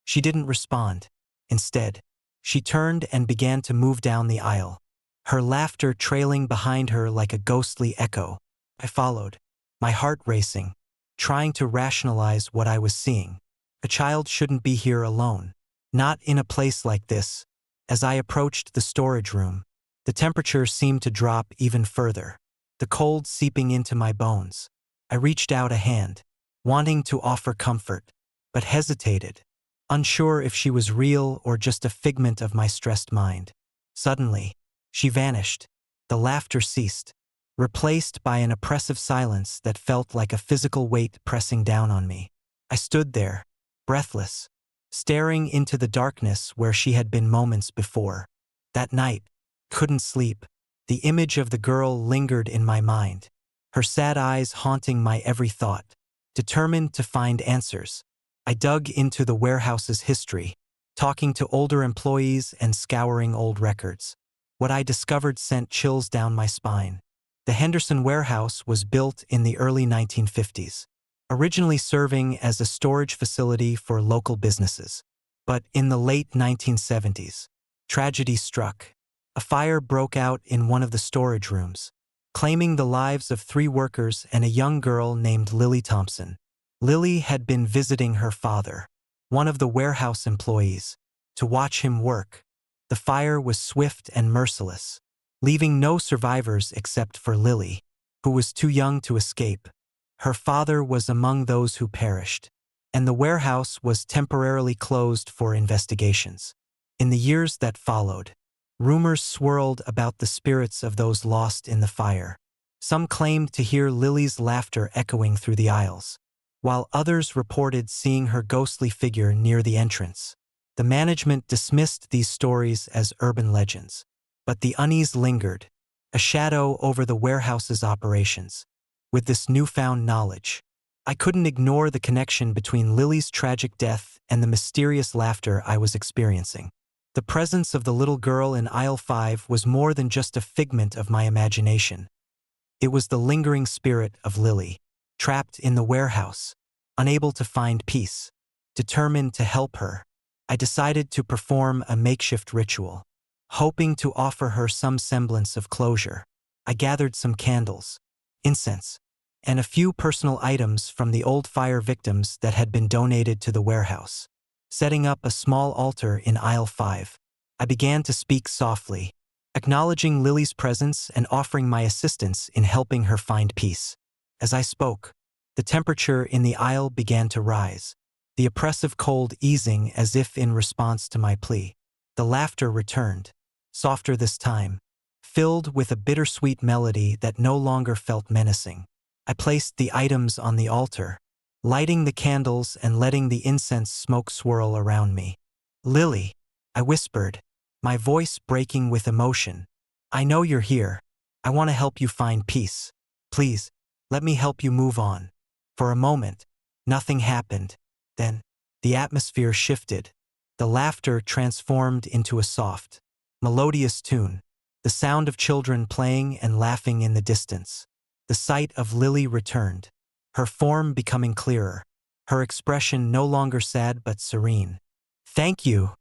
She didn't respond. Instead, she turned and began to move down the aisle, her laughter trailing behind her like a ghostly echo. I followed, my heart racing, trying to rationalize what I was seeing. A child shouldn't be here alone, not in a place like this. As I approached the storage room, the temperature seemed to drop even further, the cold seeping into my bones. I reached out a hand, wanting to offer comfort, but hesitated, unsure if she was real or just a figment of my stressed mind. Suddenly, she vanished. The laughter ceased, replaced by an oppressive silence that felt like a physical weight pressing down on me. I stood there, breathless, staring into the darkness where she had been moments before. That night, couldn't sleep. The image of the girl lingered in my mind, her sad eyes haunting my every thought. Determined to find answers, I dug into the warehouse's history, talking to older employees and scouring old records. What I discovered sent chills down my spine. The Henderson warehouse was built in the early 1950s, originally serving as a storage facility for local businesses. But in the late 1970s, tragedy struck. A fire broke out in one of the storage rooms, claiming the lives of 3 workers and a young girl named Lily Thompson. Lily had been visiting her father, one of the warehouse employees, to watch him work. The fire was swift and merciless, leaving no survivors except for Lily, who was too young to escape. Her father was among those who perished. and the warehouse was temporarily closed for investigations. In the years that followed, rumors swirled about the spirits of those lost in the fire. Some claimed to hear Lily's laughter echoing through the aisles, while others reported seeing her ghostly figure near the entrance. The management dismissed these stories as urban legends, but the unease lingered, a shadow over the warehouse's operations. With this newfound knowledge, I couldn't ignore the connection between Lily's tragic death and the mysterious laughter I was experiencing. The presence of the little girl in aisle 5 was more than just a figment of my imagination. It was the lingering spirit of Lily, trapped in the warehouse, unable to find peace. Determined to help her, I decided to perform a makeshift ritual, hoping to offer her some semblance of closure. I gathered some candles, incense, and a few personal items from the old fire victims that had been donated to the warehouse. Setting up a small altar in aisle 5, I began to speak softly, acknowledging Lily's presence and offering my assistance in helping her find peace. As I spoke, the temperature in the aisle began to rise, the oppressive cold easing as if in response to my plea. The laughter returned, softer this time, filled with a bittersweet melody that no longer felt menacing. I placed the items on the altar, lighting the candles and letting the incense smoke swirl around me. "Lily," I whispered, my voice breaking with emotion. "I know you're here. I want to help you find peace. Please, let me help you move on." For a moment, nothing happened. Then, the atmosphere shifted. The laughter transformed into a soft, melodious tune, the sound of children playing and laughing in the distance. The sight of Lily returned, her form becoming clearer, her expression no longer sad but serene. "Thank you,"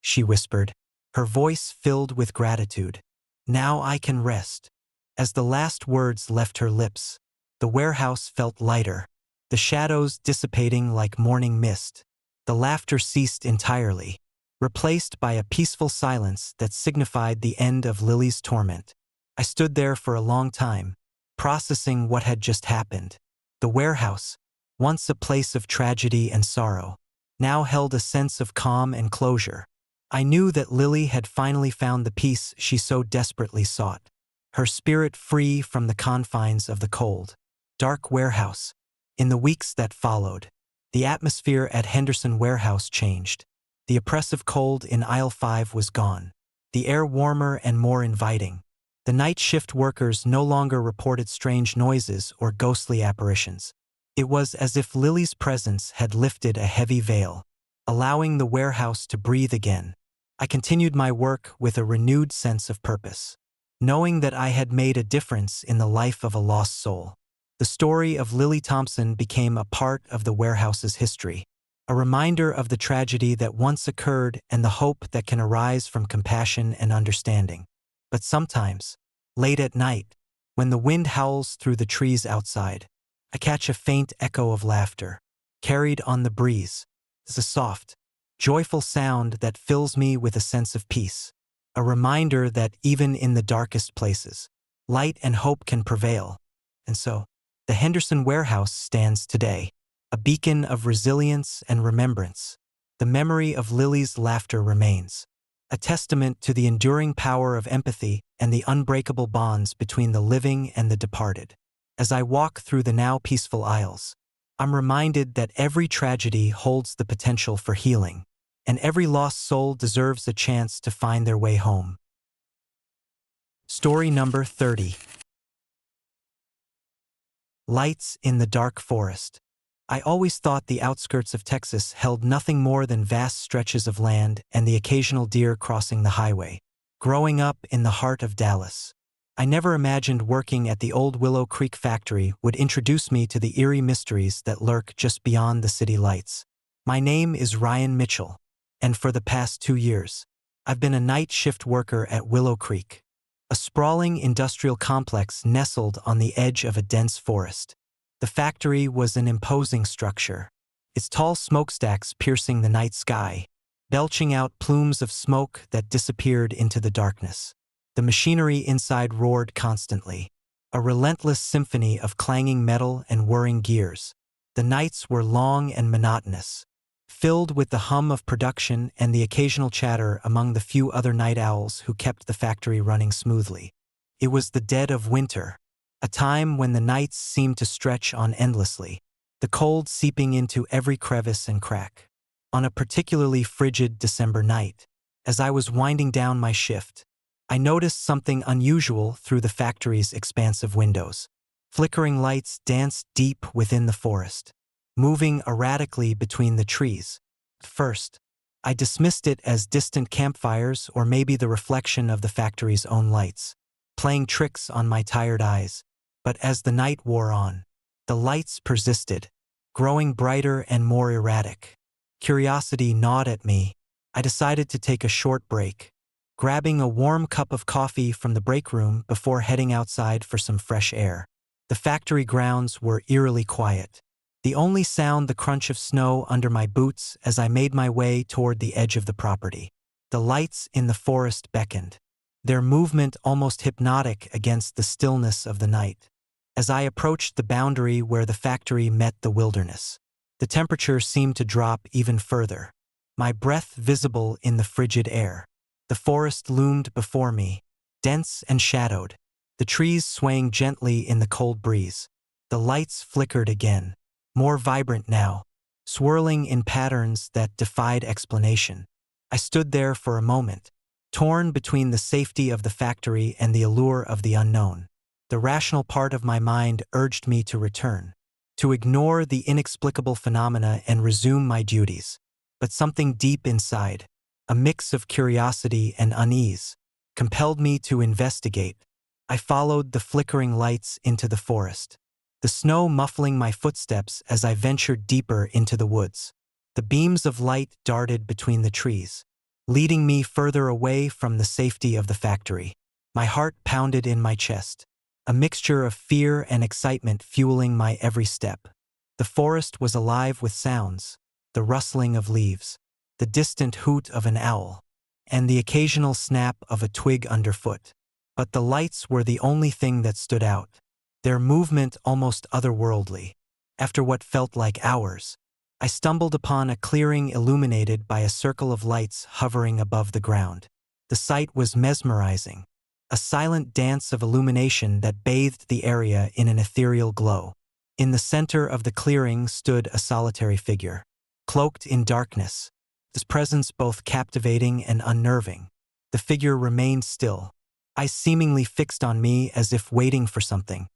she whispered, her voice filled with gratitude. "Now I can rest." As the last words left her lips, the warehouse felt lighter, the shadows dissipating like morning mist. The laughter ceased entirely, replaced by a peaceful silence that signified the end of Lily's torment. I stood there for a long time, processing what had just happened. The warehouse, once a place of tragedy and sorrow, now held a sense of calm and closure. I knew that Lily had finally found the peace she so desperately sought, her spirit free from the confines of the cold, dark warehouse. In the weeks that followed, the atmosphere at Henderson Warehouse changed. The oppressive cold in aisle 5 was gone, the air warmer and more inviting. The night shift workers no longer reported strange noises or ghostly apparitions. It was as if Lily's presence had lifted a heavy veil, allowing the warehouse to breathe again. I continued my work with a renewed sense of purpose, knowing that I had made a difference in the life of a lost soul. The story of Lily Thompson became a part of the warehouse's history, a reminder of the tragedy that once occurred and the hope that can arise from compassion and understanding. But sometimes, late at night, when the wind howls through the trees outside, I catch a faint echo of laughter, carried on the breeze. It's a soft, joyful sound that fills me with a sense of peace, a reminder that even in the darkest places, light and hope can prevail. And so, the Henderson Warehouse stands today, a beacon of resilience and remembrance. The memory of Lily's laughter remains, a testament to the enduring power of empathy and the unbreakable bonds between the living and the departed. As I walk through the now peaceful aisles, I'm reminded that every tragedy holds the potential for healing, and every lost soul deserves a chance to find their way home. Story number 30. Lights in the dark forest. I always thought the outskirts of Texas held nothing more than vast stretches of land and the occasional deer crossing the highway. Growing up in the heart of Dallas, I never imagined working at the old Willow Creek factory would introduce me to the eerie mysteries that lurk just beyond the city lights. My name is Ryan Mitchell, and for the past 2 years, I've been a night shift worker at Willow Creek, a sprawling industrial complex nestled on the edge of a dense forest. The factory was an imposing structure, its tall smokestacks piercing the night sky, belching out plumes of smoke that disappeared into the darkness. The machinery inside roared constantly, a relentless symphony of clanging metal and whirring gears. The nights were long and monotonous, filled with the hum of production and the occasional chatter among the few other night owls who kept the factory running smoothly. It was the dead of winter, a time when the nights seemed to stretch on endlessly, the cold seeping into every crevice and crack. On a particularly frigid December night, as I was winding down my shift, I noticed something unusual through the factory's expansive windows. Flickering lights danced deep within the forest, moving erratically between the trees. At first, I dismissed it as distant campfires or maybe the reflection of the factory's own lights, playing tricks on my tired eyes. But as the night wore on, the lights persisted, growing brighter and more erratic. Curiosity gnawed at me. I decided to take a short break, grabbing a warm cup of coffee from the break room before heading outside for some fresh air. The factory grounds were eerily quiet, the only sound the crunch of snow under my boots as I made my way toward the edge of the property. The lights in the forest beckoned, their movement almost hypnotic against the stillness of the night. As I approached the boundary where the factory met the wilderness, the temperature seemed to drop even further, my breath visible in the frigid air. The forest loomed before me, dense and shadowed, the trees swaying gently in the cold breeze. The lights flickered again, more vibrant now, swirling in patterns that defied explanation. I stood there for a moment, torn between the safety of the factory and the allure of the unknown. The rational part of my mind urged me to return, to ignore the inexplicable phenomena and resume my duties. But something deep inside, a mix of curiosity and unease, compelled me to investigate. I followed the flickering lights into the forest, the snow muffling my footsteps as I ventured deeper into the woods. The beams of light darted between the trees, leading me further away from the safety of the factory. My heart pounded in my chest, a mixture of fear and excitement fueling my every step. The forest was alive with sounds, the rustling of leaves, the distant hoot of an owl, and the occasional snap of a twig underfoot. But the lights were the only thing that stood out, their movement almost otherworldly. After what felt like hours, I stumbled upon a clearing illuminated by a circle of lights hovering above the ground. The sight was mesmerizing, a silent dance of illumination that bathed the area in an ethereal glow. In the center of the clearing stood a solitary figure, cloaked in darkness, his presence both captivating and unnerving. The figure remained still, eyes seemingly fixed on me as if waiting for something.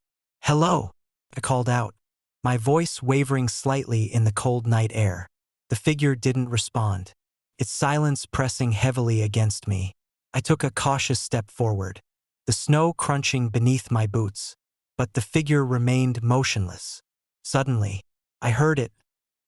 "Hello," I called out, my voice wavering slightly in the cold night air. The figure didn't respond, its silence pressing heavily against me. I took a cautious step forward, the snow crunching beneath my boots, but the figure remained motionless. Suddenly, I heard it,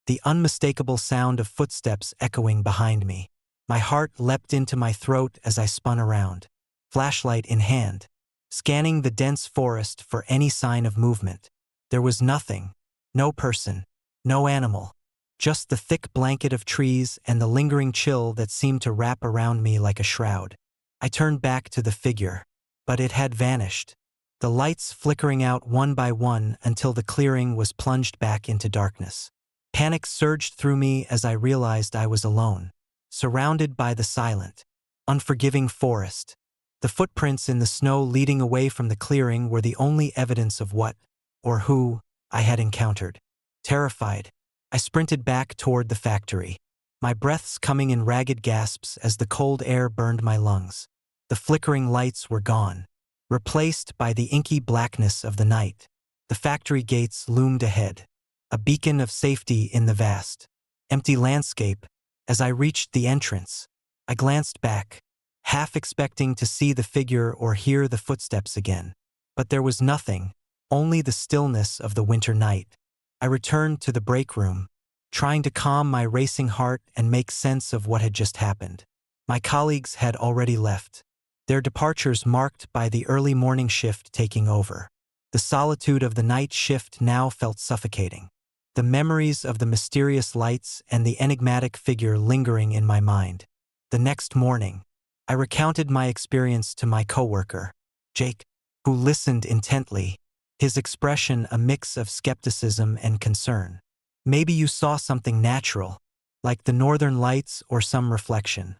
the unmistakable sound of footsteps echoing behind me. My heart leapt into my throat as I spun around, flashlight in hand, scanning the dense forest for any sign of movement. There was nothing, no person, no animal, just the thick blanket of trees and the lingering chill that seemed to wrap around me like a shroud. I turned back to the figure, but it had vanished, the lights flickering out one by one until the clearing was plunged back into darkness. Panic surged through me as I realized I was alone, surrounded by the silent, unforgiving forest. The footprints in the snow leading away from the clearing were the only evidence of what, or who, I had encountered. Terrified, I sprinted back toward the factory, my breaths coming in ragged gasps as the cold air burned my lungs. The flickering lights were gone, replaced by the inky blackness of the night. The factory gates loomed ahead, a beacon of safety in the vast, empty landscape. As I reached the entrance, I glanced back, half expecting to see the figure or hear the footsteps again. But there was nothing, only the stillness of the winter night. I returned to the break room, trying to calm my racing heart and make sense of what had just happened. My colleagues had already left, their departures marked by the early morning shift taking over. The solitude of the night shift now felt suffocating, the memories of the mysterious lights and the enigmatic figure lingering in my mind. The next morning, I recounted my experience to my coworker, Jake, who listened intently, his expression a mix of skepticism and concern. Maybe you saw something natural, like the northern lights or some reflection,"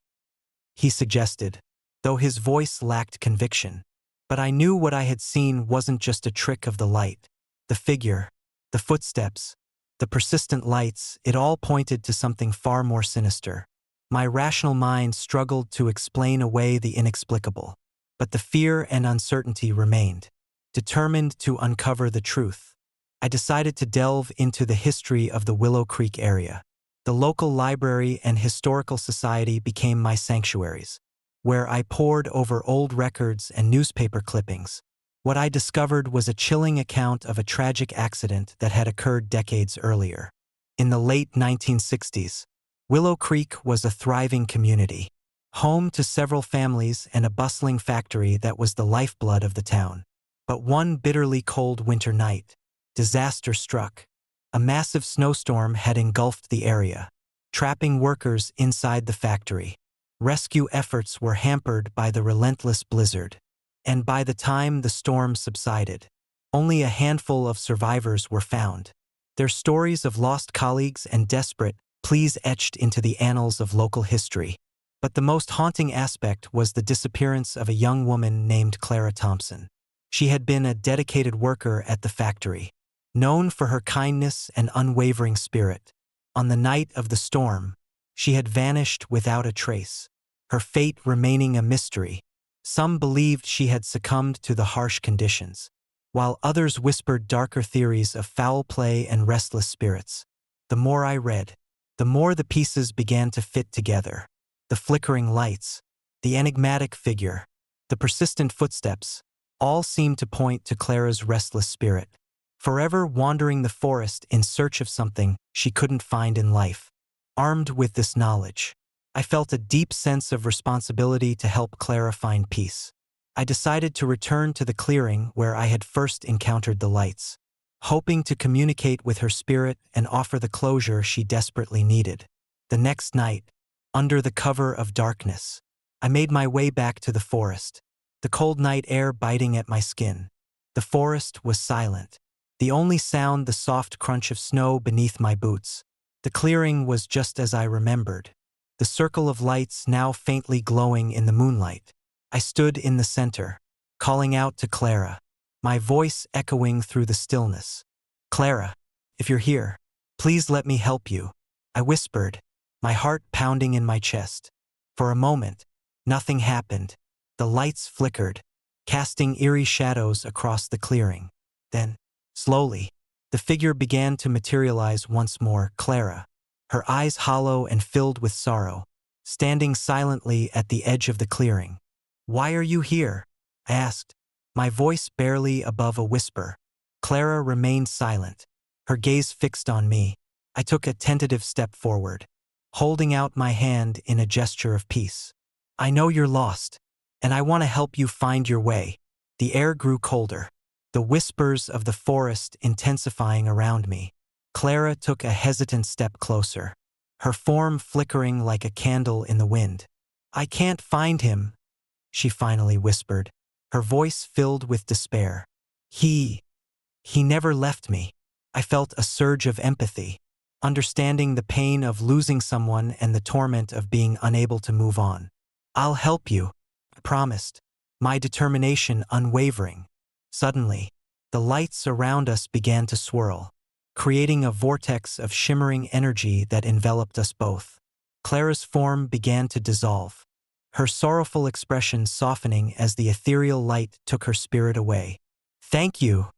he suggested, though his voice lacked conviction. But I knew what I had seen wasn't just a trick of the light. The figure, the footsteps, the persistent lights, it all pointed to something far more sinister. My rational mind struggled to explain away the inexplicable, but the fear and uncertainty remained. Determined to uncover the truth, I decided to delve into the history of the Willow Creek area. The local library and historical society became my sanctuaries, where I pored over old records and newspaper clippings. What I discovered was a chilling account of a tragic accident that had occurred decades earlier. In the late 1960s, Willow Creek was a thriving community, home to several families and a bustling factory that was the lifeblood of the town. But one bitterly cold winter night, disaster struck. A massive snowstorm had engulfed the area, trapping workers inside the factory. Rescue efforts were hampered by the relentless blizzard, and by the time the storm subsided, only a handful of survivors were found. Their stories of lost colleagues and desperate pleas etched into the annals of local history. But the most haunting aspect was the disappearance of a young woman named Clara Thompson. She had been a dedicated worker at the factory, known for her kindness and unwavering spirit. On the night of the storm, she had vanished without a trace, her fate remaining a mystery. Some believed she had succumbed to the harsh conditions, while others whispered darker theories of foul play and restless spirits. The more I read, the more the pieces began to fit together. The flickering lights, the enigmatic figure, the persistent footsteps, all seemed to point to Clara's restless spirit, forever wandering the forest in search of something she couldn't find in life. Armed with this knowledge, I felt a deep sense of responsibility to help Clara find peace. I decided to return to the clearing where I had first encountered the lights, hoping to communicate with her spirit and offer the closure she desperately needed. The next night, under the cover of darkness, I made my way back to the forest, the cold night air biting at my skin. The forest was silent, the only sound the soft crunch of snow beneath my boots. The clearing was just as I remembered, the circle of lights now faintly glowing in the moonlight. I stood in the center, calling out to Clara, my voice echoing through the stillness. "Clara, if you're here, please let me help you," I whispered, my heart pounding in my chest. For a moment, nothing happened. The lights flickered, casting eerie shadows across the clearing. Then, slowly, the figure began to materialize once more. Clara, her eyes hollow and filled with sorrow, standing silently at the edge of the clearing. "Why are you here?" I asked, my voice barely above a whisper. Clara remained silent, her gaze fixed on me. I took a tentative step forward, holding out my hand in a gesture of peace. "I know you're lost, and I want to help you find your way." The air grew colder, the whispers of the forest intensifying around me. Clara took a hesitant step closer, her form flickering like a candle in the wind. "I can't find him," she finally whispered, her voice filled with despair. He never left me." I felt a surge of empathy, understanding the pain of losing someone and the torment of being unable to move on. "I'll help you," I promised, my determination unwavering. Suddenly, the lights around us began to swirl, creating a vortex of shimmering energy that enveloped us both. Clara's form began to dissolve, her sorrowful expression softening as the ethereal light took her spirit away. "Thank you,"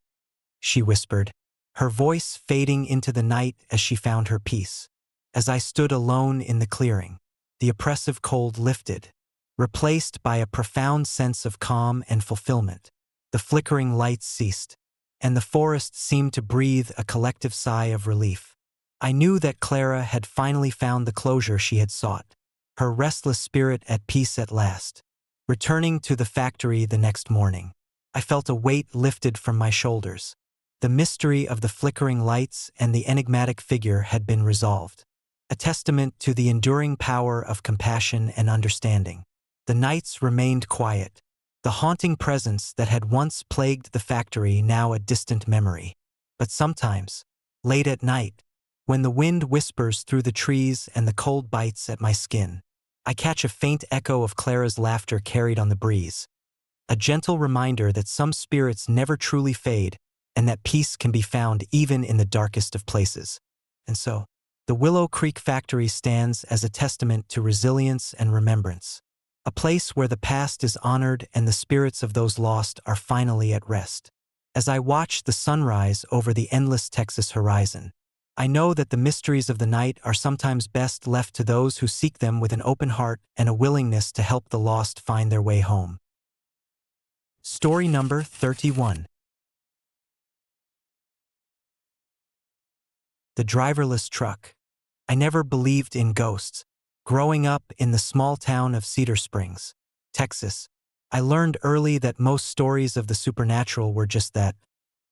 she whispered, her voice fading into the night as she found her peace. As I stood alone in the clearing, the oppressive cold lifted, replaced by a profound sense of calm and fulfillment. The flickering lights ceased, and the forest seemed to breathe a collective sigh of relief. I knew that Clara had finally found the closure she had sought, her restless spirit at peace at last. Returning to the factory the next morning, I felt a weight lifted from my shoulders. The mystery of the flickering lights and the enigmatic figure had been resolved, a testament to the enduring power of compassion and understanding. The nights remained quiet, the haunting presence that had once plagued the factory now a distant memory. But sometimes, late at night, when the wind whispers through the trees and the cold bites at my skin. I catch a faint echo of Clara's laughter carried on the breeze, a gentle reminder that some spirits never truly fade and that peace can be found even in the darkest of places. And so, the Willow Creek Factory stands as a testament to resilience and remembrance, a place where the past is honored and the spirits of those lost are finally at rest. As I watch the sunrise over the endless Texas horizon, I know that the mysteries of the night are sometimes best left to those who seek them with an open heart and a willingness to help the lost find their way home. Story number 31. The driverless truck. I never believed in ghosts. Growing up in the small town of Cedar Springs, Texas, I learned early that most stories of the supernatural were just that,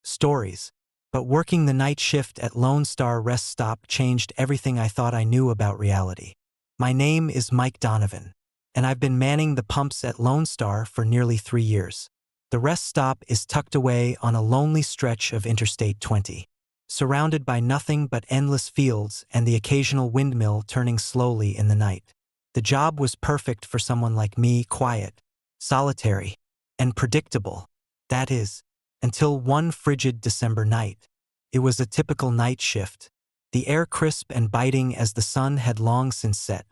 stories. But working the night shift at Lone Star Rest Stop changed everything I thought I knew about reality. My name is Mike Donovan, and I've been manning the pumps at Lone Star for nearly 3 years. The rest stop is tucked away on a lonely stretch of Interstate 20. Surrounded by nothing but endless fields and the occasional windmill turning slowly in the night. The job was perfect for someone like me, quiet, solitary, and predictable. That is, until one frigid December night. It was a typical night shift, the air crisp and biting as the sun had long since set.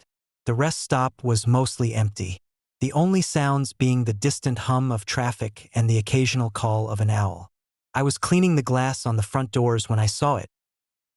The rest stop was mostly empty, the only sounds being the distant hum of traffic and the occasional call of an owl. I was cleaning the glass on the front doors when I saw it.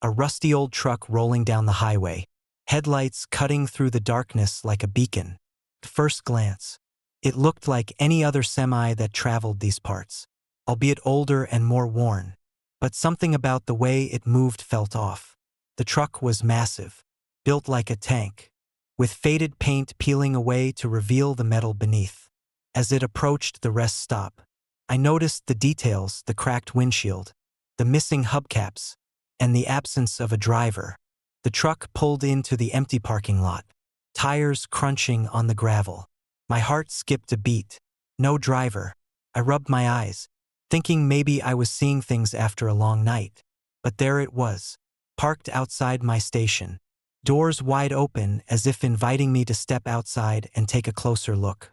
A rusty old truck rolling down the highway, headlights cutting through the darkness like a beacon. At first glance, it looked like any other semi that traveled these parts, albeit older and more worn. But something about the way it moved felt off. The truck was massive, built like a tank, with faded paint peeling away to reveal the metal beneath. As it approached the rest stop, I noticed the details: the cracked windshield, the missing hubcaps, and the absence of a driver. The truck pulled into the empty parking lot, tires crunching on the gravel. My heart skipped a beat. No driver. I rubbed my eyes, thinking maybe I was seeing things after a long night. But there it was, parked outside my station, doors wide open as if inviting me to step outside and take a closer look.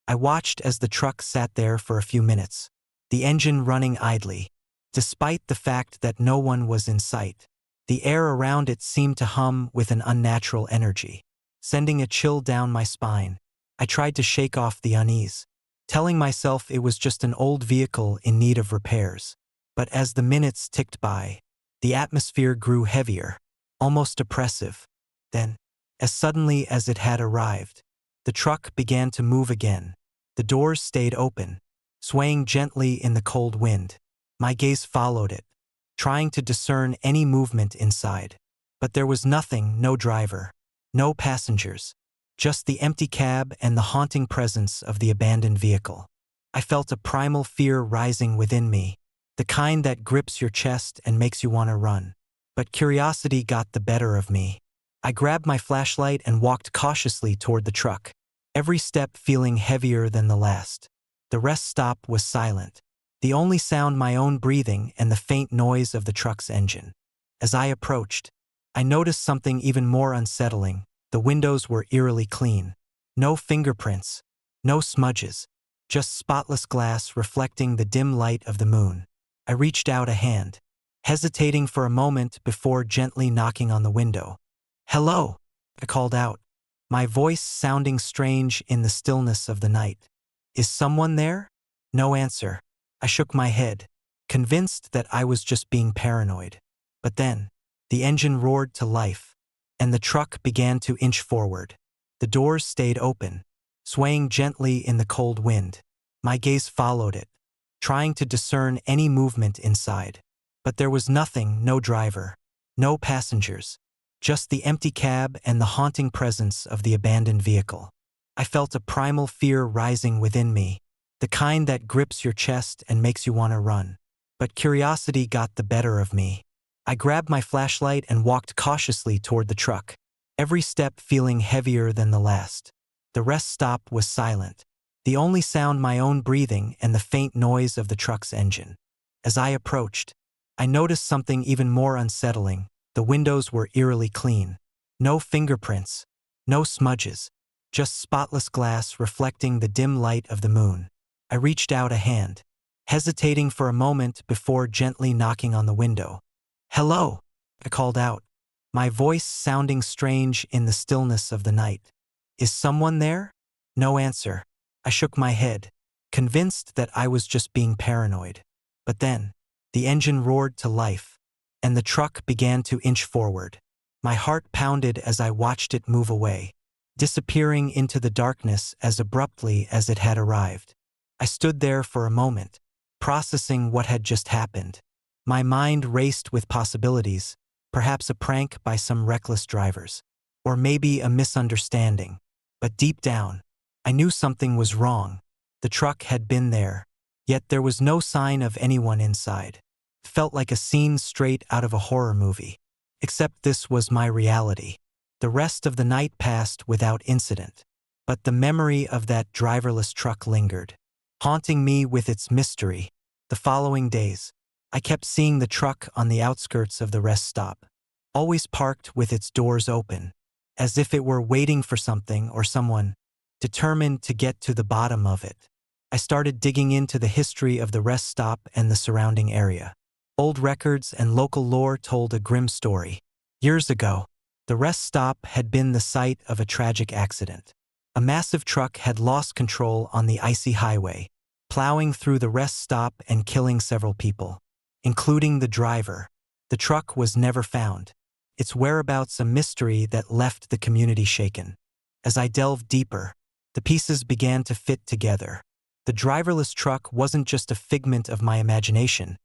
I watched as the truck sat there for a few minutes, the engine running idly. Despite the fact that no one was in sight, the air around it seemed to hum with an unnatural energy, sending a chill down my spine. I tried to shake off the unease, telling myself it was just an old vehicle in need of repairs. But as the minutes ticked by, the atmosphere grew heavier, almost oppressive. Then, as suddenly as it had arrived, the truck began to move again. The doors stayed open, swaying gently in the cold wind. My gaze followed it, trying to discern any movement inside. But there was nothing: no driver, no passengers, just the empty cab and the haunting presence of the abandoned vehicle. I felt a primal fear rising within me, the kind that grips your chest and makes you want to run. But curiosity got the better of me. I grabbed my flashlight and walked cautiously toward the truck, every step feeling heavier than the last. The rest stop was silent, the only sound my own breathing and the faint noise of the truck's engine. As I approached, I noticed something even more unsettling. The windows were eerily clean. No fingerprints, no smudges, just spotless glass reflecting the dim light of the moon. I reached out a hand, hesitating for a moment before gently knocking on the window. "Hello," I called out, my voice sounding strange in the stillness of the night. "Is someone there?" No answer. I shook my head, convinced that I was just being paranoid. But then, the engine roared to life, and the truck began to inch forward. The doors stayed open, swaying gently in the cold wind. My gaze followed it, trying to discern any movement inside. But there was nothing: no driver, no passengers, just the empty cab and the haunting presence of the abandoned vehicle. I felt a primal fear rising within me, the kind that grips your chest and makes you want to run. But curiosity got the better of me. I grabbed my flashlight and walked cautiously toward the truck, every step feeling heavier than the last. The rest stop was silent, the only sound my own breathing and the faint noise of the truck's engine. As I approached, I noticed something even more unsettling. The windows were eerily clean. No fingerprints, no smudges, just spotless glass reflecting the dim light of the moon. I reached out a hand, hesitating for a moment before gently knocking on the window. "Hello," I called out, my voice sounding strange in the stillness of the night. "Is someone there?" No answer. I shook my head, convinced that I was just being paranoid. But then, the engine roared to life, and the truck began to inch forward. My heart pounded as I watched it move away, disappearing into the darkness as abruptly as it had arrived. I stood there for a moment, processing what had just happened. My mind raced with possibilities, perhaps a prank by some reckless drivers, or maybe a misunderstanding. But deep down, I knew something was wrong. The truck had been there, yet there was no sign of anyone inside. It felt like a scene straight out of a horror movie. Except this was my reality. The rest of the night passed without incident. But the memory of that driverless truck lingered, haunting me with its mystery. The following days, I kept seeing the truck on the outskirts of the rest stop, always parked with its doors open, as if it were waiting for something or someone, determined to get to the bottom of it. I started digging into the history of the rest stop and the surrounding area. Old records and local lore told a grim story. Years ago, the rest stop had been the site of a tragic accident. A massive truck had lost control on the icy highway, plowing through the rest stop and killing several people, including the driver. The truck was never found, its whereabouts a mystery that left the community shaken. As I delved deeper, the pieces began to fit together. The driverless truck wasn't just a figment of my imagination.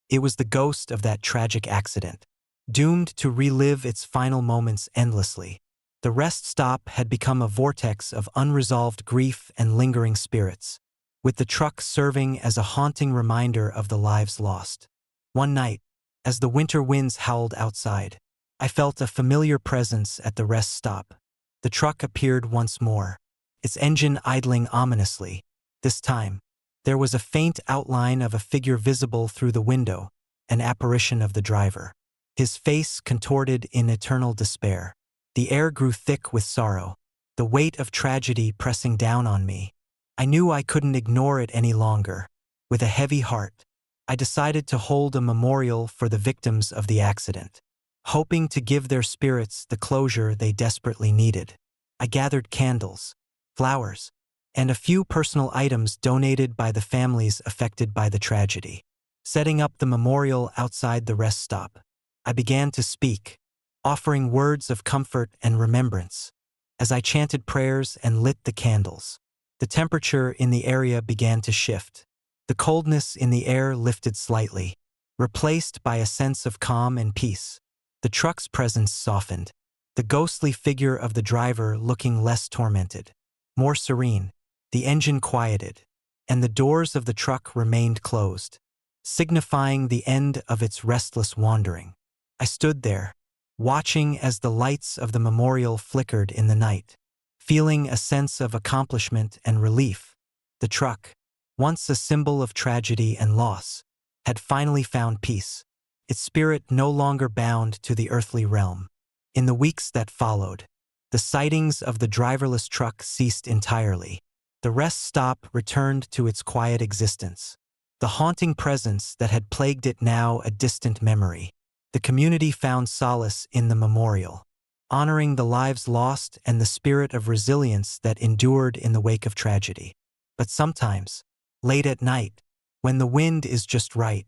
It was the ghost of that tragic accident, doomed to relive its final moments endlessly. The rest stop had become a vortex of unresolved grief and lingering spirits, with the truck serving as a haunting reminder of the lives lost. One night, as the winter winds howled outside, I felt a familiar presence at the rest stop. The truck appeared once more, its engine idling ominously. This time, there was a faint outline of a figure visible through the window, an apparition of the driver, his face contorted in eternal despair. The air grew thick with sorrow, the weight of tragedy pressing down on me. I knew I couldn't ignore it any longer. With a heavy heart, I decided to hold a memorial for the victims of the accident, hoping to give their spirits the closure they desperately needed. I gathered candles, flowers, and a few personal items donated by the families affected by the tragedy. Setting up the memorial outside the rest stop, I began to speak, offering words of comfort and remembrance. As I chanted prayers and lit the candles, the temperature in the area began to shift. The coldness in the air lifted slightly, replaced by a sense of calm and peace. The truck's presence softened, the ghostly figure of the driver looking less tormented, more serene. The engine quieted, and the doors of the truck remained closed, signifying the end of its restless wandering. I stood there, watching as the lights of the memorial flickered in the night, feeling a sense of accomplishment and relief. The truck, once a symbol of tragedy and loss, had finally found peace, its spirit no longer bound to the earthly realm. In the weeks that followed, the sightings of the driverless truck ceased entirely. The rest stop returned to its quiet existence, the haunting presence that had plagued it now a distant memory. The community found solace in the memorial, honoring the lives lost and the spirit of resilience that endured in the wake of tragedy. But sometimes, late at night, when the wind is just right,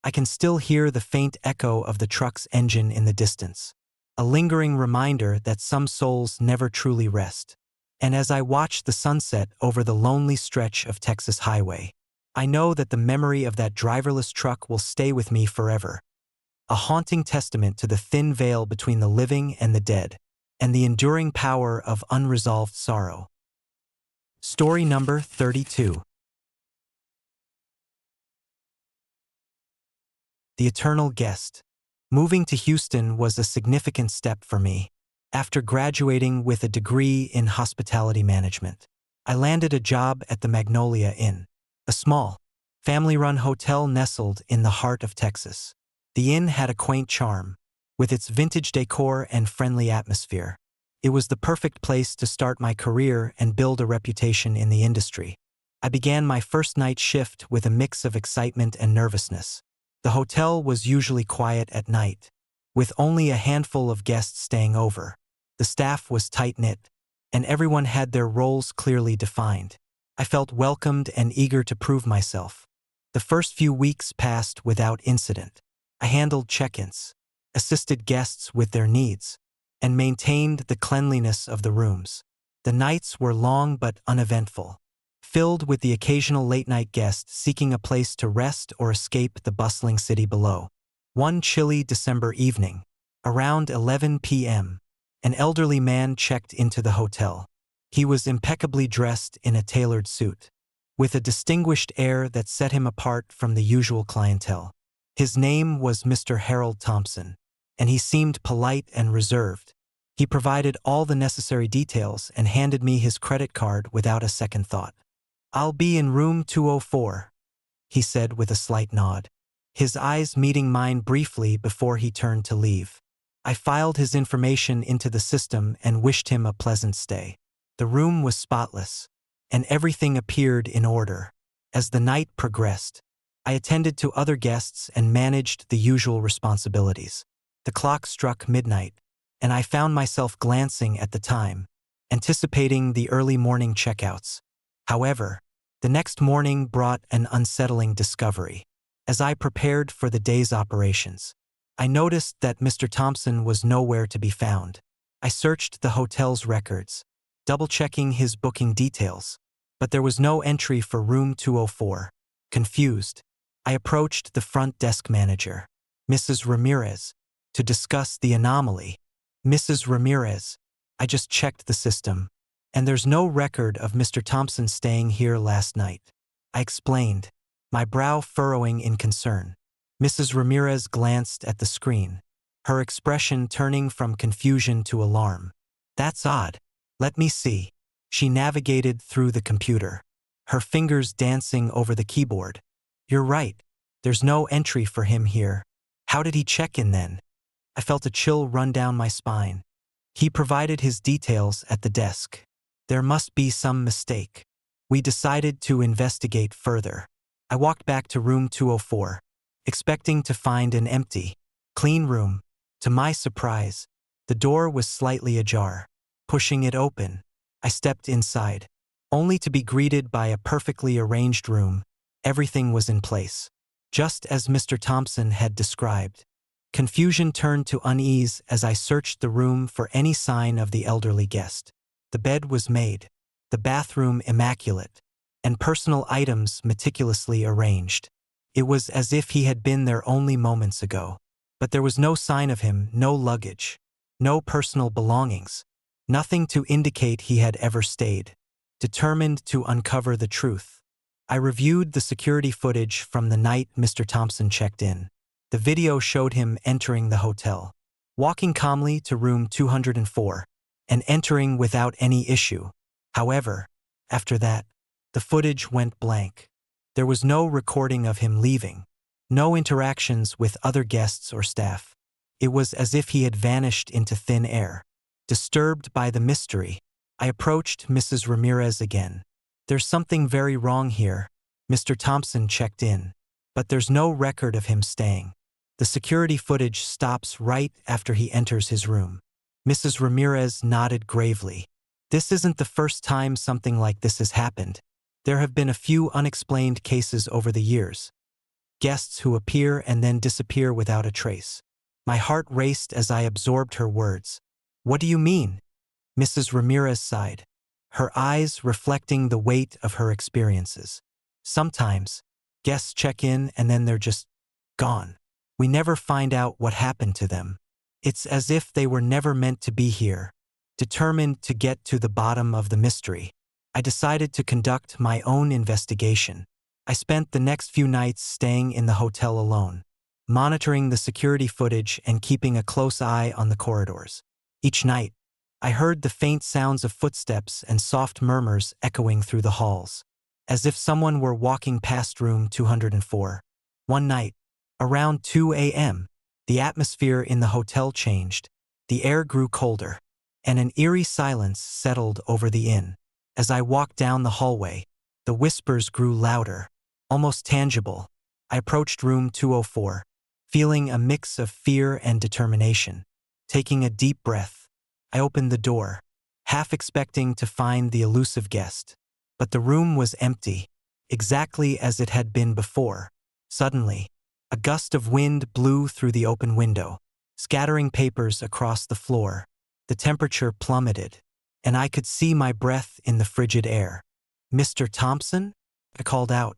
I can still hear the faint echo of the truck's engine in the distance, a lingering reminder that some souls never truly rest. And as I watch the sunset over the lonely stretch of Texas highway, I know that the memory of that driverless truck will stay with me forever, a haunting testament to the thin veil between the living and the dead, and the enduring power of unresolved sorrow. Story number 32. The Eternal Guest. Moving to Houston was a significant step for me. After graduating with a degree in hospitality management, I landed a job at the Magnolia Inn, a small, family-run hotel nestled in the heart of Texas. The inn had a quaint charm, with its vintage decor and friendly atmosphere. It was the perfect place to start my career and build a reputation in the industry. I began my first night shift with a mix of excitement and nervousness. The hotel was usually quiet at night, with only a handful of guests staying over. The staff was tight-knit, and everyone had their roles clearly defined. I felt welcomed and eager to prove myself. The first few weeks passed without incident. I handled check-ins, assisted guests with their needs, and maintained the cleanliness of the rooms. The nights were long but uneventful, filled with the occasional late-night guest seeking a place to rest or escape the bustling city below. One chilly December evening, around 11 p.m., an elderly man checked into the hotel. He was impeccably dressed in a tailored suit, with a distinguished air that set him apart from the usual clientele. His name was Mr. Harold Thompson, and he seemed polite and reserved. He provided all the necessary details and handed me his credit card without a second thought. "I'll be in room 204, he said with a slight nod, his eyes meeting mine briefly before he turned to leave. I filed his information into the system and wished him a pleasant stay. The room was spotless, and everything appeared in order. As the night progressed, I attended to other guests and managed the usual responsibilities. The clock struck midnight, and I found myself glancing at the time, anticipating the early morning checkouts. However, the next morning brought an unsettling discovery. As I prepared for the day's operations, I noticed that Mr. Thompson was nowhere to be found. I searched the hotel's records, double-checking his booking details, but there was no entry for room 204. Confused, I approached the front desk manager, Mrs. Ramirez, to discuss the anomaly. "Mrs. Ramirez, I just checked the system, and there's no record of Mr. Thompson staying here last night," I explained, my brow furrowing in concern. Mrs. Ramirez glanced at the screen, her expression turning from confusion to alarm. "That's odd. Let me see." She navigated through the computer, her fingers dancing over the keyboard. "You're right. There's no entry for him here. How did he check in then?" I felt a chill run down my spine. "He provided his details at the desk. There must be some mistake." We decided to investigate further. I walked back to room 204, expecting to find an empty, clean room. To my surprise, the door was slightly ajar. Pushing it open, I stepped inside, only to be greeted by a perfectly arranged room. Everything was in place, just as Mr. Thompson had described. Confusion turned to unease as I searched the room for any sign of the elderly guest. The bed was made, the bathroom immaculate, and personal items meticulously arranged. It was as if he had been there only moments ago. But there was no sign of him, no luggage, no personal belongings, nothing to indicate he had ever stayed. Determined to uncover the truth, I reviewed the security footage from the night Mr. Thompson checked in. The video showed him entering the hotel, walking calmly to room 204, and entering without any issue. However, after that, the footage went blank. There was no recording of him leaving, no interactions with other guests or staff. It was as if he had vanished into thin air. Disturbed by the mystery, I approached Mrs. Ramirez again. "There's something very wrong here. Mr. Thompson checked in, but there's no record of him staying. The security footage stops right after he enters his room." Mrs. Ramirez nodded gravely. "This isn't the first time something like this has happened. There have been a few unexplained cases over the years. Guests who appear and then disappear without a trace." My heart raced as I absorbed her words. "What do you mean?" Mrs. Ramirez sighed, her eyes reflecting the weight of her experiences. "Sometimes, guests check in and then they're just gone. We never find out what happened to them. It's as if they were never meant to be here." Determined to get to the bottom of the mystery, I decided to conduct my own investigation. I spent the next few nights staying in the hotel alone, monitoring the security footage and keeping a close eye on the corridors. Each night, I heard the faint sounds of footsteps and soft murmurs echoing through the halls, as if someone were walking past room 204. One night, around 2 a.m., The atmosphere in the hotel changed. The air grew colder, and an eerie silence settled over the inn. As I walked down the hallway, the whispers grew louder, almost tangible. I approached room 204, feeling a mix of fear and determination. Taking a deep breath, I opened the door, half expecting to find the elusive guest. But the room was empty, exactly as it had been before. Suddenly, a gust of wind blew through the open window, scattering papers across the floor. The temperature plummeted, and I could see my breath in the frigid air. "Mr. Thompson?" I called out,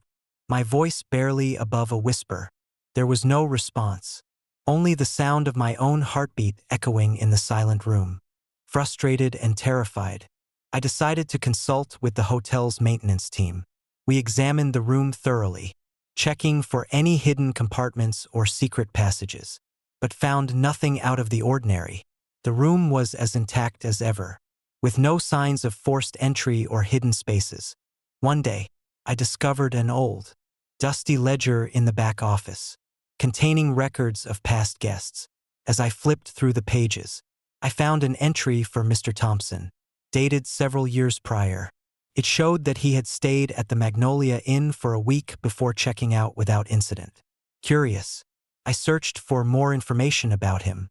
my voice barely above a whisper. There was no response, only the sound of my own heartbeat echoing in the silent room. Frustrated and terrified, I decided to consult with the hotel's maintenance team. We examined the room thoroughly, checking for any hidden compartments or secret passages, but found nothing out of the ordinary. The room was as intact as ever, with no signs of forced entry or hidden spaces. One day, I discovered an old, dusty ledger in the back office, containing records of past guests. As I flipped through the pages, I found an entry for Mr. Thompson, dated several years prior. It showed that he had stayed at the Magnolia Inn for a week before checking out without incident. Curious, I searched for more information about him,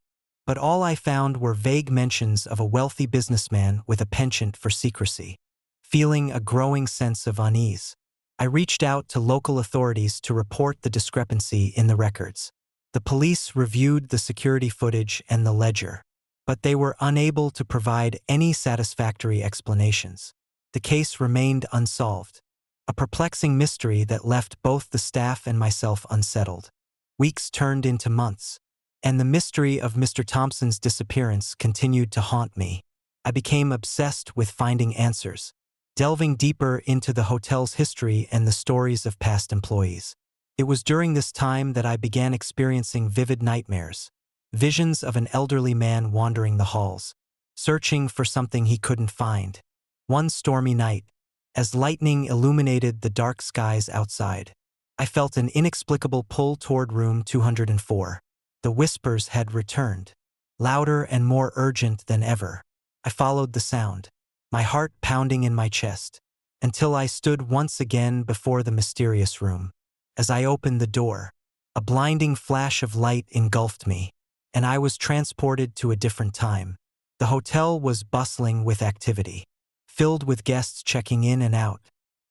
but all I found were vague mentions of a wealthy businessman with a penchant for secrecy. Feeling a growing sense of unease, I reached out to local authorities to report the discrepancy in the records. The police reviewed the security footage and the ledger, but they were unable to provide any satisfactory explanations. The case remained unsolved, a perplexing mystery that left both the staff and myself unsettled. Weeks turned into months, and the mystery of Mr. Thompson's disappearance continued to haunt me. I became obsessed with finding answers, delving deeper into the hotel's history and the stories of past employees. It was during this time that I began experiencing vivid nightmares, visions of an elderly man wandering the halls, searching for something he couldn't find. One stormy night, as lightning illuminated the dark skies outside, I felt an inexplicable pull toward room 204. The whispers had returned, louder and more urgent than ever. I followed the sound, my heart pounding in my chest, until I stood once again before the mysterious room. As I opened the door, a blinding flash of light engulfed me, and I was transported to a different time. The hotel was bustling with activity, filled with guests checking in and out,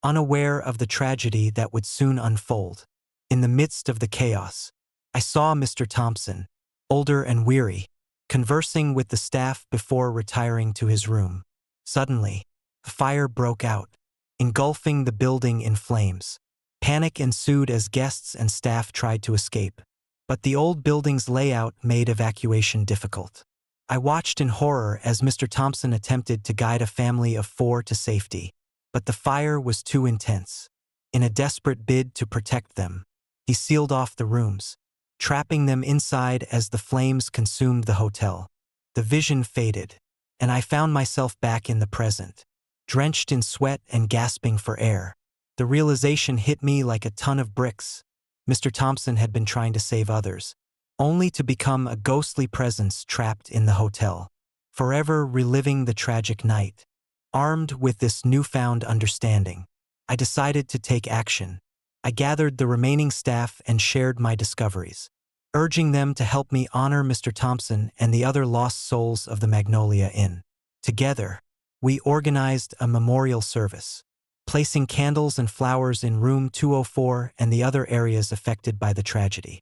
unaware of the tragedy that would soon unfold. In the midst of the chaos, I saw Mr. Thompson, older and weary, conversing with the staff before retiring to his room. Suddenly, a fire broke out, engulfing the building in flames. Panic ensued as guests and staff tried to escape, but the old building's layout made evacuation difficult. I watched in horror as Mr. Thompson attempted to guide a family of 4 to safety, but the fire was too intense. In a desperate bid to protect them, he sealed off the rooms, trapping them inside as the flames consumed the hotel. The vision faded, and I found myself back in the present, drenched in sweat and gasping for air. The realization hit me like a ton of bricks. Mr. Thompson had been trying to save others, only to become a ghostly presence trapped in the hotel, forever reliving the tragic night. Armed with this newfound understanding, I decided to take action. I gathered the remaining staff and shared my discoveries, urging them to help me honor Mr. Thompson and the other lost souls of the Magnolia Inn. Together, we organized a memorial service, placing candles and flowers in room 204 and the other areas affected by the tragedy.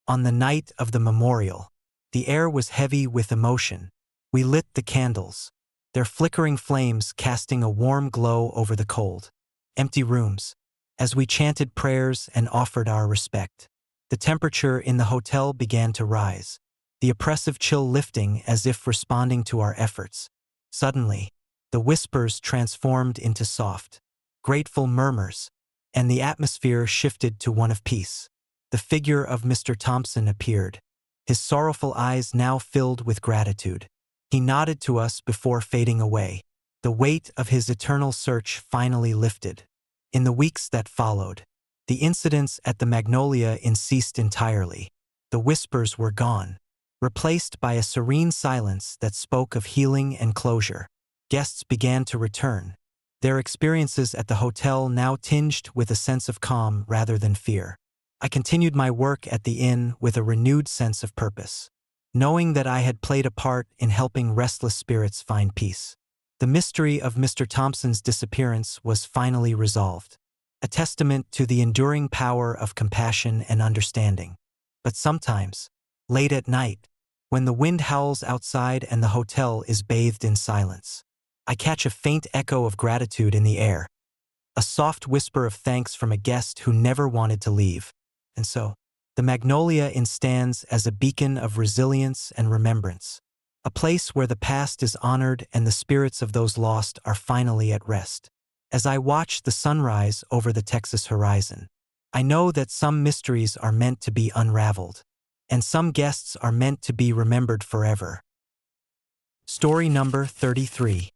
On the night of the memorial, the air was heavy with emotion. We lit the candles, their flickering flames casting a warm glow over the cold, empty rooms, as we chanted prayers and offered our respect. The temperature in the hotel began to rise, the oppressive chill lifting as if responding to our efforts. Suddenly, the whispers transformed into soft, grateful murmurs, and the atmosphere shifted to one of peace. The figure of Mr. Thompson appeared, his sorrowful eyes now filled with gratitude. He nodded to us before fading away. The weight of his eternal search finally lifted. In the weeks that followed, the incidents at the Magnolia Inn ceased entirely. The whispers were gone, replaced by a serene silence that spoke of healing and closure. Guests began to return, their experiences at the hotel now tinged with a sense of calm rather than fear. I continued my work at the inn with a renewed sense of purpose, knowing that I had played a part in helping restless spirits find peace. The mystery of Mr. Thompson's disappearance was finally resolved, a testament to the enduring power of compassion and understanding. But sometimes, late at night, when the wind howls outside and the hotel is bathed in silence, I catch a faint echo of gratitude in the air, a soft whisper of thanks from a guest who never wanted to leave. And so, the Magnolia Inn stands as a beacon of resilience and remembrance, a place where the past is honored and the spirits of those lost are finally at rest. As I watch the sunrise over the Texas horizon, I know that some mysteries are meant to be unraveled, and some guests are meant to be remembered forever. Story number 33.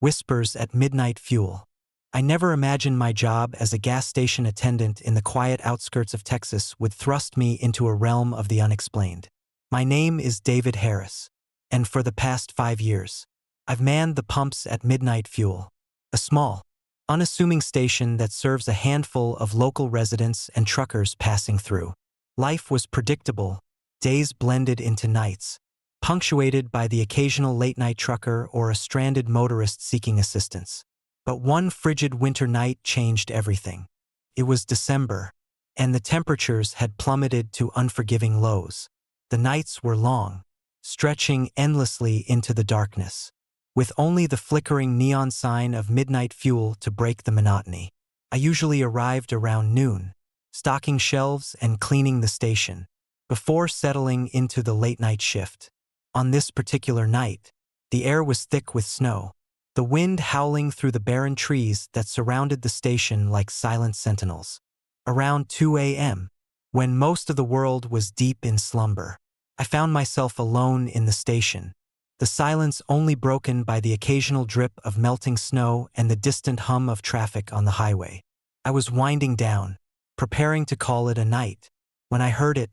Whispers at Midnight Fuel. I never imagined my job as a gas station attendant in the quiet outskirts of Texas would thrust me into a realm of the unexplained. My name is David Harris, and for the past 5 years, I've manned the pumps at Midnight Fuel, a small, unassuming station that serves a handful of local residents and truckers passing through. Life was predictable, days blended into nights, punctuated by the occasional late-night trucker or a stranded motorist seeking assistance. But one frigid winter night changed everything. It was December, and the temperatures had plummeted to unforgiving lows. The nights were long, stretching endlessly into the darkness, with only the flickering neon sign of Midnight Fuel to break the monotony. I usually arrived around noon, stocking shelves and cleaning the station, before settling into the late-night shift. On this particular night, the air was thick with snow, the wind howling through the barren trees that surrounded the station like silent sentinels. Around 2 a.m., when most of the world was deep in slumber, I found myself alone in the station, the silence only broken by the occasional drip of melting snow and the distant hum of traffic on the highway. I was winding down, preparing to call it a night, when I heard it,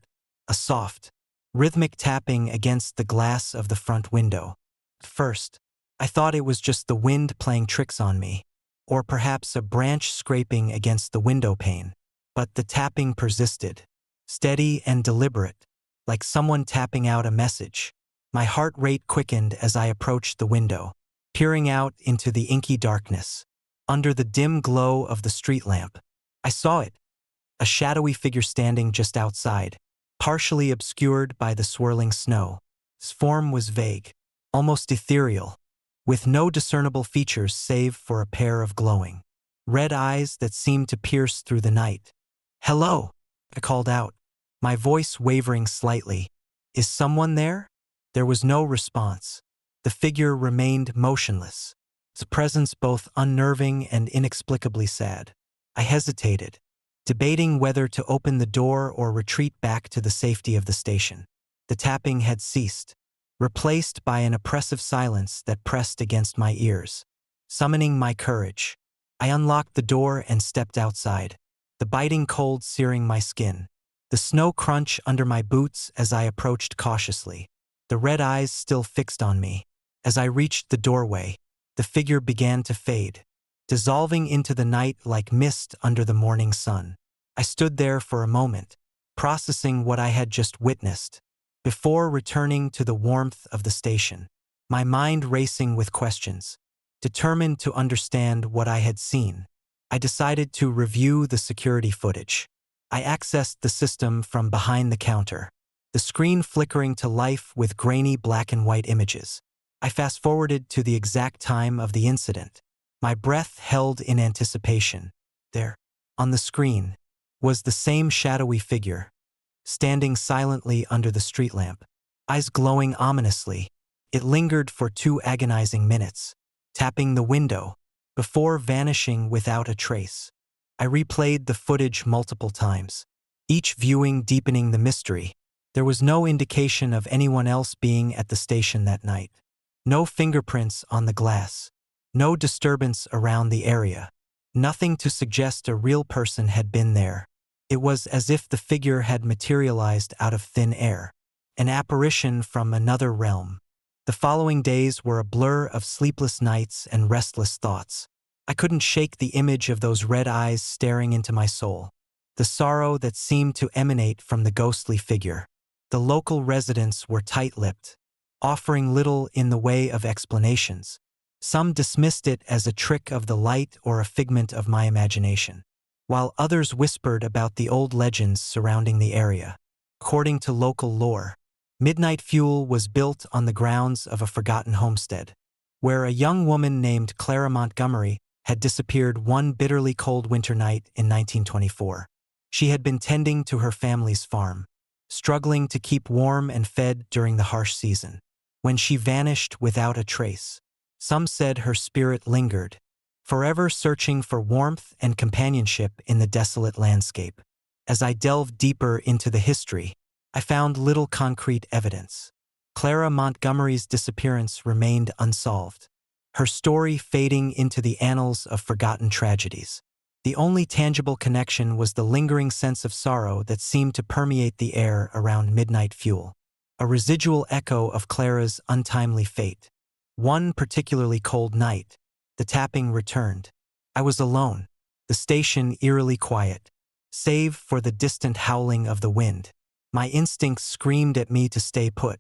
a soft, rhythmic tapping against the glass of the front window. At first, I thought it was just the wind playing tricks on me, or perhaps a branch scraping against the window pane. But the tapping persisted, steady and deliberate, like someone tapping out a message. My heart rate quickened as I approached the window, peering out into the inky darkness. Under the dim glow of the street lamp, I saw it, a shadowy figure standing just outside, partially obscured by the swirling snow. Its form was vague, almost ethereal, with no discernible features save for a pair of glowing red eyes that seemed to pierce through the night. "Hello," I called out, my voice wavering slightly. "Is someone there?" There was no response. The figure remained motionless, its presence both unnerving and inexplicably sad. I hesitated, debating whether to open the door or retreat back to the safety of the station. The tapping had ceased, replaced by an oppressive silence that pressed against my ears. Summoning my courage, I unlocked the door and stepped outside, the biting cold searing my skin, the snow crunch under my boots as I approached cautiously, the red eyes still fixed on me. As I reached the doorway, the figure began to fade, dissolving into the night like mist under the morning sun. I stood there for a moment, processing what I had just witnessed, before returning to the warmth of the station, my mind racing with questions. Determined to understand what I had seen, I decided to review the security footage. I accessed the system from behind the counter, the screen flickering to life with grainy black and white images. I fast-forwarded to the exact time of the incident, my breath held in anticipation. There, on the screen, was the same shadowy figure, standing silently under the street lamp, eyes glowing ominously. It lingered for 2 agonizing minutes, tapping the window, before vanishing without a trace. I replayed the footage multiple times, each viewing deepening the mystery. There was no indication of anyone else being at the station that night. No fingerprints on the glass, no disturbance around the area, Nothing to suggest a real person had been there. It was as if the figure had materialized out of thin air, an apparition from another realm. The following days were a blur of sleepless nights and restless thoughts. I couldn't shake the image of those red eyes staring into my soul, the sorrow that seemed to emanate from the ghostly figure. The local residents were tight-lipped, offering little in the way of explanations. Some dismissed it as a trick of the light or a figment of my imagination, while others whispered about the old legends surrounding the area. According to local lore, Midnight Fuel was built on the grounds of a forgotten homestead, where a young woman named Clara Montgomery had disappeared one bitterly cold winter night in 1924. She had been tending to her family's farm, struggling to keep warm and fed during the harsh season, when she vanished without a trace. Some said her spirit lingered, forever searching for warmth and companionship in the desolate landscape. As I delved deeper into the history, I found little concrete evidence. Clara Montgomery's disappearance remained unsolved, her story fading into the annals of forgotten tragedies. The only tangible connection was the lingering sense of sorrow that seemed to permeate the air around Midnight Fuel, a residual echo of Clara's untimely fate. One particularly cold night, the tapping returned. I was alone, the station eerily quiet, save for the distant howling of the wind. My instincts screamed at me to stay put,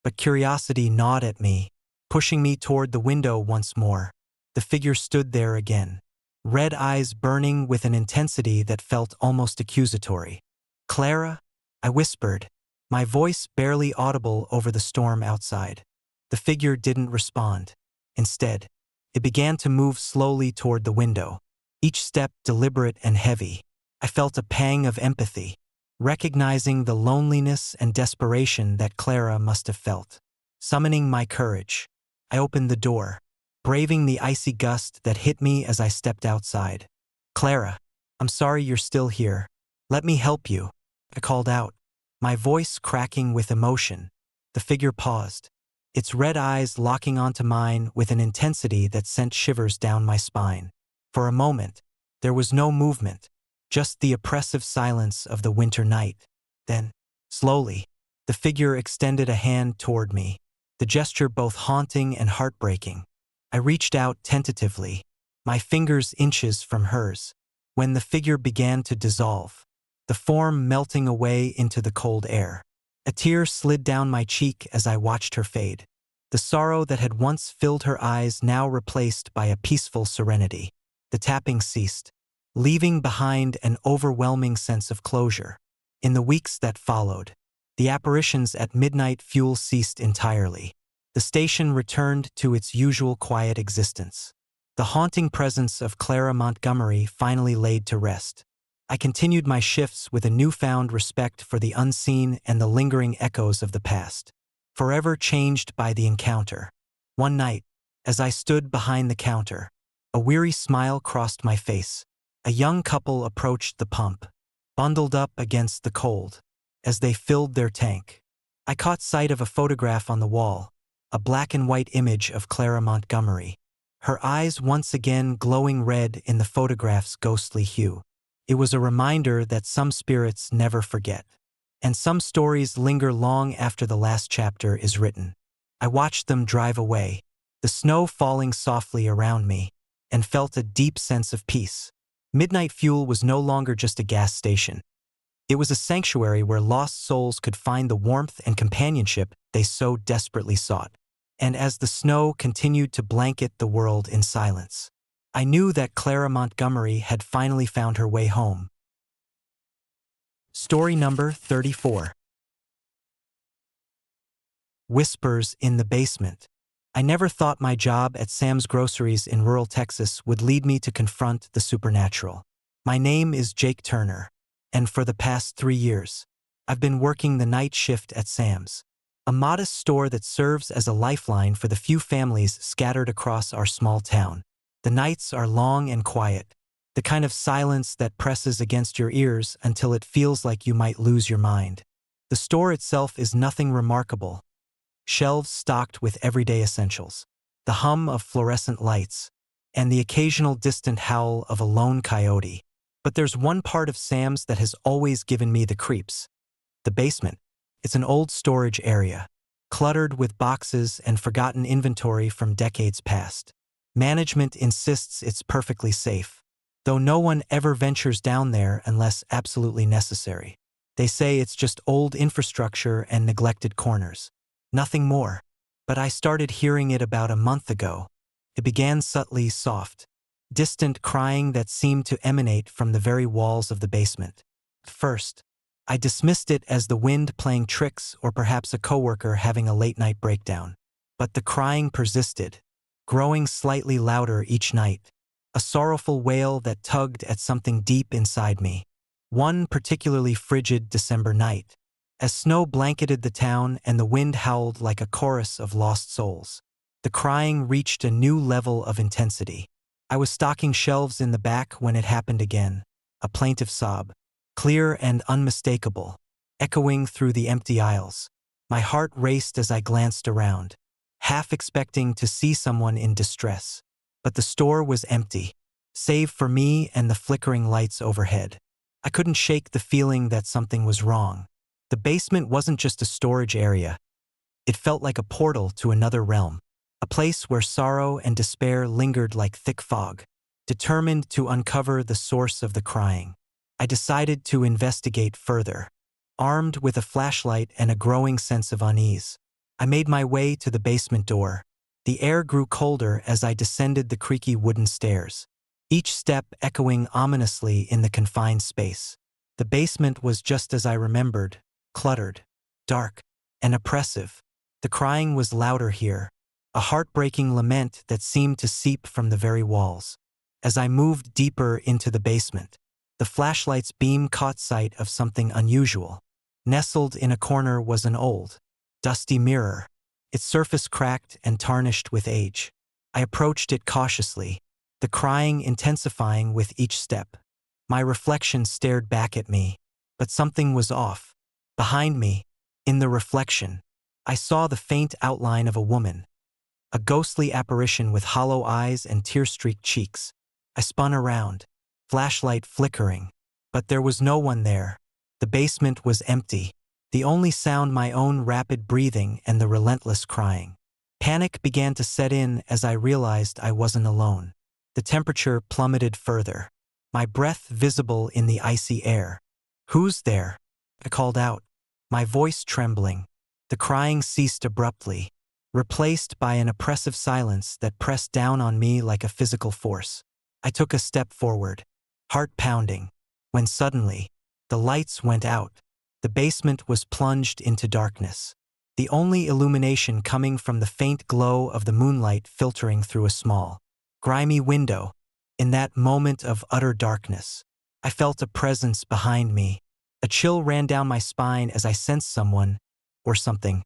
but curiosity gnawed at me, pushing me toward the window once more. The figure stood there again, red eyes burning with an intensity that felt almost accusatory. "Clara?" I whispered, my voice barely audible over the storm outside. The figure didn't respond. Instead, it began to move slowly toward the window, each step deliberate and heavy. I felt a pang of empathy, recognizing the loneliness and desperation that Clara must have felt. Summoning my courage, I opened the door, braving the icy gust that hit me as I stepped outside. "Clara, I'm sorry you're still here. Let me help you," I called out, my voice cracking with emotion. The figure paused, its red eyes locking onto mine with an intensity that sent shivers down my spine. For a moment, there was no movement, just the oppressive silence of the winter night. Then, slowly, the figure extended a hand toward me, the gesture both haunting and heartbreaking. I reached out tentatively, my fingers inches from hers. When the figure began to dissolve, the form melting away into the cold air, a tear slid down my cheek as I watched her fade. The sorrow that had once filled her eyes now replaced by a peaceful serenity. The tapping ceased, leaving behind an overwhelming sense of closure. In the weeks that followed, the apparitions at Midnight Fuel ceased entirely. The station returned to its usual quiet existence. The haunting presence of Clara Montgomery finally laid to rest. I continued my shifts with a newfound respect for the unseen and the lingering echoes of the past, forever changed by the encounter. One night, as I stood behind the counter, a weary smile crossed my face. A young couple approached the pump, bundled up against the cold. As they filled their tank, I caught sight of a photograph on the wall, a black and white image of Clara Montgomery, her eyes once again glowing red in the photograph's ghostly hue. It was a reminder that some spirits never forget, and some stories linger long after the last chapter is written. I watched them drive away, the snow falling softly around me, and felt a deep sense of peace. Midnight Fuel was no longer just a gas station. It was a sanctuary where lost souls could find the warmth and companionship they so desperately sought. And as the snow continued to blanket the world in silence, I knew that Clara Montgomery had finally found her way home. Story number 34. Whispers in the Basement. I never thought my job at Sam's Groceries in rural Texas would lead me to confront the supernatural. My name is Jake Turner, and for the past 3 years, I've been working the night shift at Sam's, a modest store that serves as a lifeline for the few families scattered across our small town. The nights are long and quiet, the kind of silence that presses against your ears until it feels like you might lose your mind. The store itself is nothing remarkable. Shelves stocked with everyday essentials, the hum of fluorescent lights, and the occasional distant howl of a lone coyote. But there's one part of Sam's that has always given me the creeps. The basement. It's an old storage area, cluttered with boxes and forgotten inventory from decades past. Management insists it's perfectly safe, though no one ever ventures down there unless absolutely necessary. They say it's just old infrastructure and neglected corners. Nothing more. But I started hearing it about a month ago. It began subtly soft, distant crying that seemed to emanate from the very walls of the basement. At first, I dismissed it as the wind playing tricks or perhaps a coworker having a late-night breakdown. But the crying persisted, growing slightly louder each night, a sorrowful wail that tugged at something deep inside me. One particularly frigid December night, as snow blanketed the town and the wind howled like a chorus of lost souls, the crying reached a new level of intensity. I was stocking shelves in the back when it happened again, a plaintive sob, clear and unmistakable, echoing through the empty aisles. My heart raced as I glanced around, half expecting to see someone in distress. But the store was empty, save for me and the flickering lights overhead. I couldn't shake the feeling that something was wrong. The basement wasn't just a storage area. It felt like a portal to another realm, a place where sorrow and despair lingered like thick fog. Determined to uncover the source of the crying, I decided to investigate further. Armed with a flashlight and a growing sense of unease, I made my way to the basement door. The air grew colder as I descended the creaky wooden stairs, each step echoing ominously in the confined space. The basement was just as I remembered, cluttered, dark, and oppressive. The crying was louder here, a heartbreaking lament that seemed to seep from the very walls. As I moved deeper into the basement, the flashlight's beam caught sight of something unusual. Nestled in a corner was an old, dusty mirror, its surface cracked and tarnished with age. I approached it cautiously, the crying intensifying with each step. My reflection stared back at me, but something was off. Behind me, in the reflection, I saw the faint outline of a woman, a ghostly apparition with hollow eyes and tear-streaked cheeks. I spun around, flashlight flickering, but there was no one there. The basement was empty, the only sound my own rapid breathing and the relentless crying. Panic began to set in as I realized I wasn't alone. The temperature plummeted further, my breath visible in the icy air. "Who's there?" I called out, my voice trembling. The crying ceased abruptly, replaced by an oppressive silence that pressed down on me like a physical force. I took a step forward, heart pounding, when suddenly, the lights went out. The basement was plunged into darkness, the only illumination coming from the faint glow of the moonlight filtering through a small, grimy window. In that moment of utter darkness, I felt a presence behind me. A chill ran down my spine as I sensed someone, or something,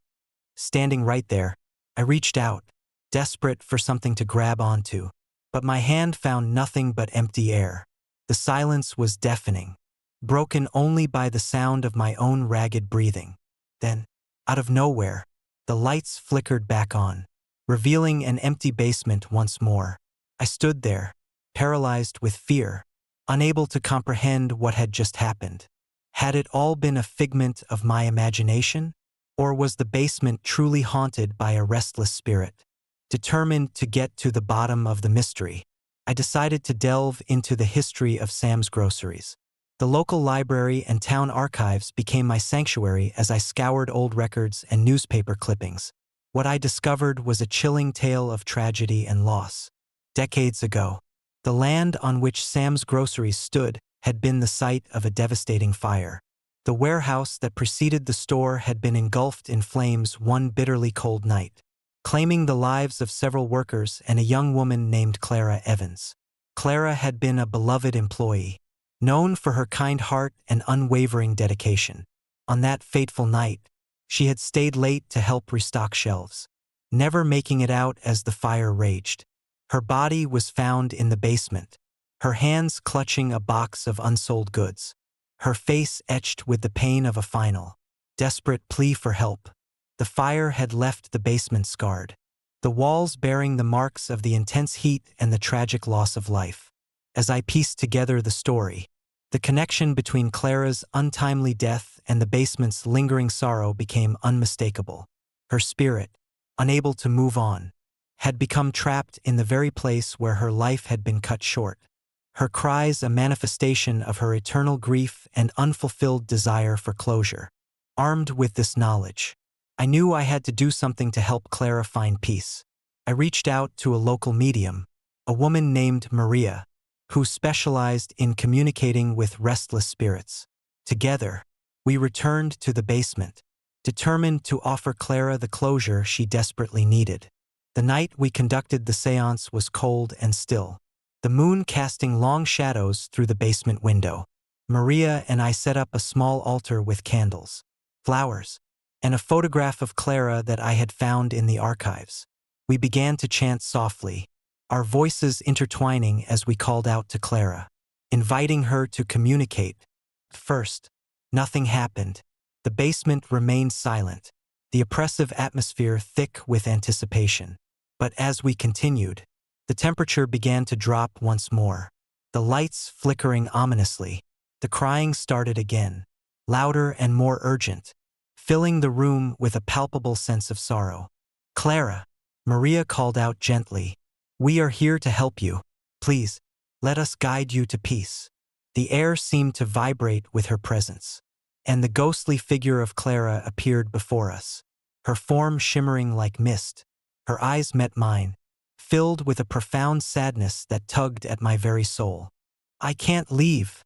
standing right there. I reached out, desperate for something to grab onto, but my hand found nothing but empty air. The silence was deafening, broken only by the sound of my own ragged breathing. Then, out of nowhere, the lights flickered back on, revealing an empty basement once more. I stood there, paralyzed with fear, unable to comprehend what had just happened. Had it all been a figment of my imagination? Or was the basement truly haunted by a restless spirit? Determined to get to the bottom of the mystery, I decided to delve into the history of Sam's Groceries. The local library and town archives became my sanctuary as I scoured old records and newspaper clippings. What I discovered was a chilling tale of tragedy and loss. Decades ago, the land on which Sam's Groceries stood had been the site of a devastating fire. The warehouse that preceded the store had been engulfed in flames one bitterly cold night, claiming the lives of several workers and a young woman named Clara Evans. Clara had been a beloved employee, known for her kind heart and unwavering dedication. On that fateful night, she had stayed late to help restock shelves, never making it out as the fire raged. Her body was found in the basement, her hands clutching a box of unsold goods, her face etched with the pain of a final, desperate plea for help. The fire had left the basement scarred, the walls bearing the marks of the intense heat and the tragic loss of life. As I pieced together the story, the connection between Clara's untimely death and the basement's lingering sorrow became unmistakable. Her spirit, unable to move on, had become trapped in the very place where her life had been cut short. Her cries a manifestation of her eternal grief and unfulfilled desire for closure. Armed with this knowledge, I knew I had to do something to help Clara find peace. I reached out to a local medium, a woman named Maria, who specialized in communicating with restless spirits. Together, we returned to the basement, determined to offer Clara the closure she desperately needed. The night we conducted the séance was cold and still, the moon casting long shadows through the basement window. Maria and I set up a small altar with candles, flowers, and a photograph of Clara that I had found in the archives. We began to chant softly, our voices intertwining as we called out to Clara, inviting her to communicate. At first, nothing happened. The basement remained silent, the oppressive atmosphere thick with anticipation. But as we continued, the temperature began to drop once more, the lights flickering ominously. The crying started again, louder and more urgent, filling the room with a palpable sense of sorrow. "Clara," Maria called out gently, "we are here to help you. Please, let us guide you to peace." The air seemed to vibrate with her presence, and the ghostly figure of Clara appeared before us, her form shimmering like mist. Her eyes met mine, filled with a profound sadness that tugged at my very soul. "I can't leave,"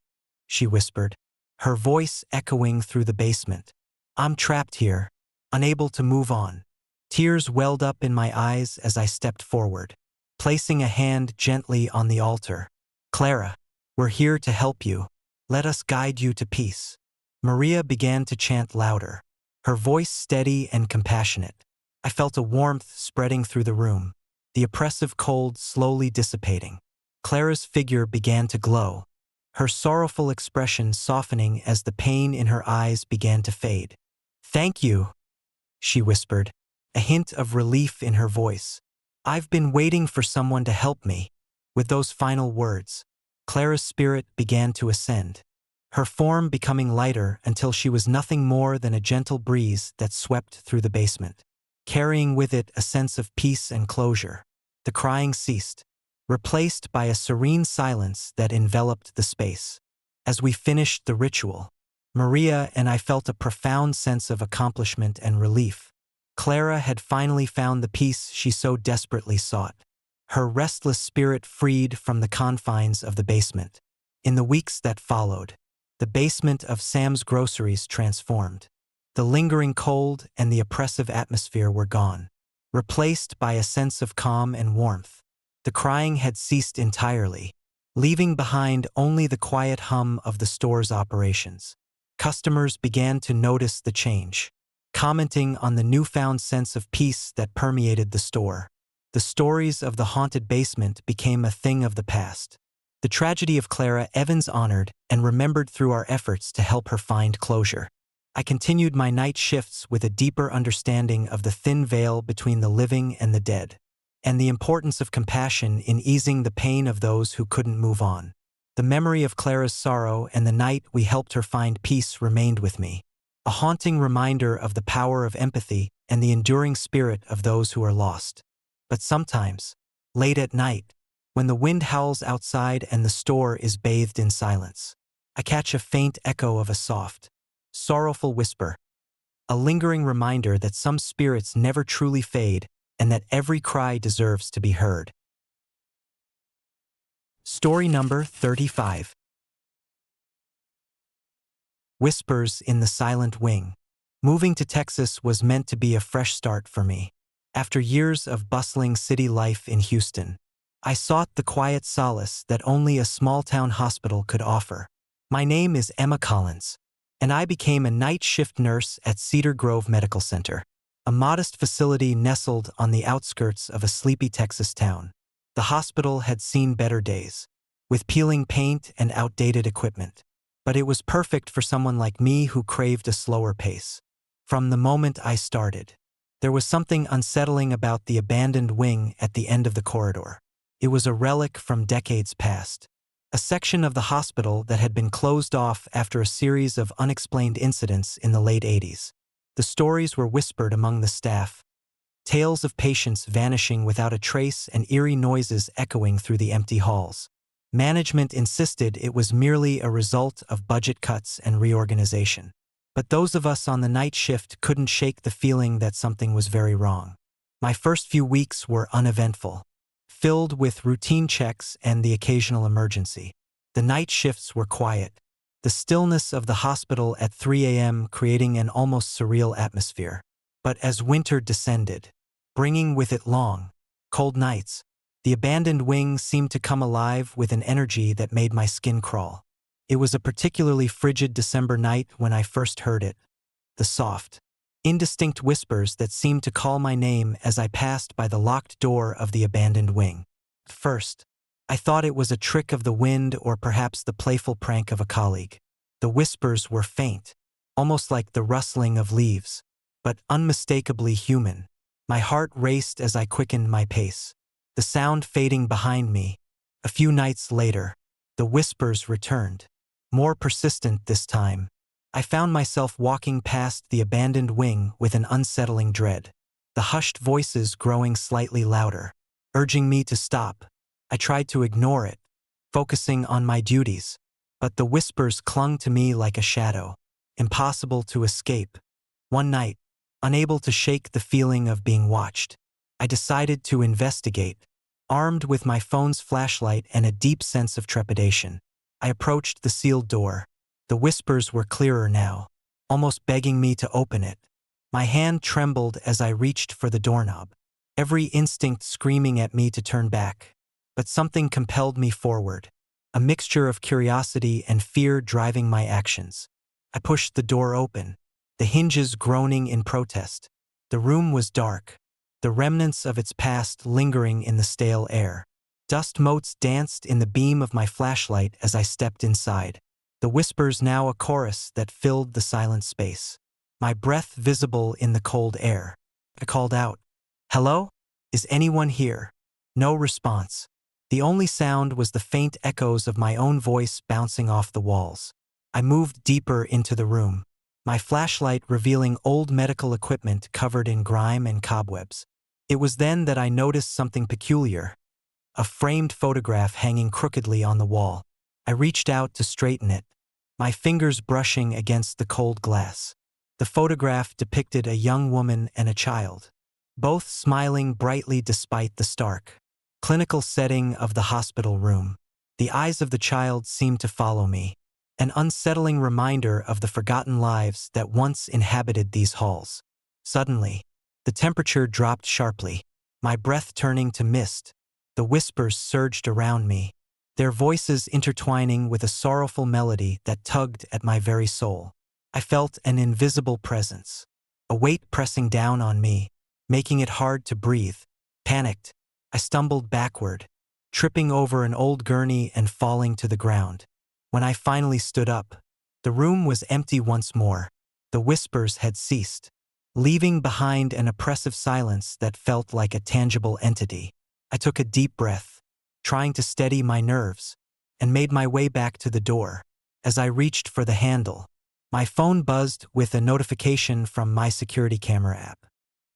she whispered, her voice echoing through the basement. "I'm trapped here, unable to move on." Tears welled up in my eyes as I stepped forward, placing a hand gently on the altar. "Clara, we're here to help you. Let us guide you to peace." Maria began to chant louder, her voice steady and compassionate. I felt a warmth spreading through the room, the oppressive cold slowly dissipating. Clara's figure began to glow, her sorrowful expression softening as the pain in her eyes began to fade. "Thank you," she whispered, a hint of relief in her voice. "I've been waiting for someone to help me." With those final words, Clara's spirit began to ascend, her form becoming lighter until she was nothing more than a gentle breeze that swept through the basement, carrying with it a sense of peace and closure. The crying ceased, replaced by a serene silence that enveloped the space. As we finished the ritual, Maria and I felt a profound sense of accomplishment and relief. Clara had finally found the peace she so desperately sought, her restless spirit freed from the confines of the basement. In the weeks that followed, the basement of Sam's Groceries transformed. The lingering cold and the oppressive atmosphere were gone, replaced by a sense of calm and warmth. The crying had ceased entirely, leaving behind only the quiet hum of the store's operations. Customers began to notice the change, commenting on the newfound sense of peace that permeated the store. The stories of the haunted basement became a thing of the past. The tragedy of Clara Evans honored and remembered through our efforts to help her find closure. I continued my night shifts with a deeper understanding of the thin veil between the living and the dead, and the importance of compassion in easing the pain of those who couldn't move on. The memory of Clara's sorrow and the night we helped her find peace remained with me, a haunting reminder of the power of empathy and the enduring spirit of those who are lost. But sometimes, late at night, when the wind howls outside and the store is bathed in silence, I catch a faint echo of a soft, sorrowful whisper, a lingering reminder that some spirits never truly fade and that every cry deserves to be heard. Story number 35. Whispers in the Silent Wing. Moving to Texas was meant to be a fresh start for me. After years of bustling city life in Houston, I sought the quiet solace that only a small-town hospital could offer. My name is Emma Collins, and I became a night shift nurse at Cedar Grove Medical Center, a modest facility nestled on the outskirts of a sleepy Texas town. The hospital had seen better days, with peeling paint and outdated equipment, but it was perfect for someone like me who craved a slower pace. From the moment I started, There was something unsettling about the abandoned wing at the end of the corridor. It was a relic from decades past. A section of the hospital that had been closed off after a series of unexplained incidents in the late 80s. The stories were whispered among the staff, tales of patients vanishing without a trace and eerie noises echoing through the empty halls. Management insisted it was merely a result of budget cuts and reorganization. But those of us on the night shift couldn't shake the feeling that something was very wrong. My first few weeks were uneventful, filled with routine checks and the occasional emergency. The night shifts were quiet, the stillness of the hospital at 3 a.m. creating an almost surreal atmosphere. But as winter descended, bringing with it long, cold nights, the abandoned wing seemed to come alive with an energy that made my skin crawl. It was a particularly frigid December night when I first heard it. The soft, indistinct whispers that seemed to call my name as I passed by the locked door of the abandoned wing. At first, I thought it was a trick of the wind or perhaps the playful prank of a colleague. The whispers were faint, almost like the rustling of leaves, but unmistakably human. My heart raced as I quickened my pace, the sound fading behind me. A few nights later, the whispers returned. More persistent this time. I found myself walking past the abandoned wing with an unsettling dread, the hushed voices growing slightly louder, urging me to stop. I tried to ignore it, focusing on my duties, but the whispers clung to me like a shadow, impossible to escape. One night, unable to shake the feeling of being watched, I decided to investigate, armed with my phone's flashlight and a deep sense of trepidation. I approached the sealed door. The whispers were clearer now, almost begging me to open it. My hand trembled as I reached for the doorknob, every instinct screaming at me to turn back. But something compelled me forward, a mixture of curiosity and fear driving my actions. I pushed the door open, the hinges groaning in protest. The room was dark, the remnants of its past lingering in the stale air. Dust motes danced in the beam of my flashlight as I stepped inside, the whispers now a chorus that filled the silent space. My breath visible in the cold air. I called out, "Hello? Is anyone here?" No response. The only sound was the faint echoes of my own voice bouncing off the walls. I moved deeper into the room, my flashlight revealing old medical equipment covered in grime and cobwebs. It was then that I noticed something peculiar. A framed photograph hanging crookedly on the wall. I reached out to straighten it, my fingers brushing against the cold glass. The photograph depicted a young woman and a child, both smiling brightly despite the stark, clinical setting of the hospital room. The eyes of the child seemed to follow me, an unsettling reminder of the forgotten lives that once inhabited these halls. Suddenly, the temperature dropped sharply, my breath turning to mist. The whispers surged around me, their voices intertwining with a sorrowful melody that tugged at my very soul. I felt an invisible presence, a weight pressing down on me, making it hard to breathe. Panicked, I stumbled backward, tripping over an old gurney and falling to the ground. When I finally stood up, the room was empty once more. The whispers had ceased, leaving behind an oppressive silence that felt like a tangible entity. I took a deep breath, trying to steady my nerves, and made my way back to the door. As I reached for the handle, my phone buzzed with a notification from my security camera app.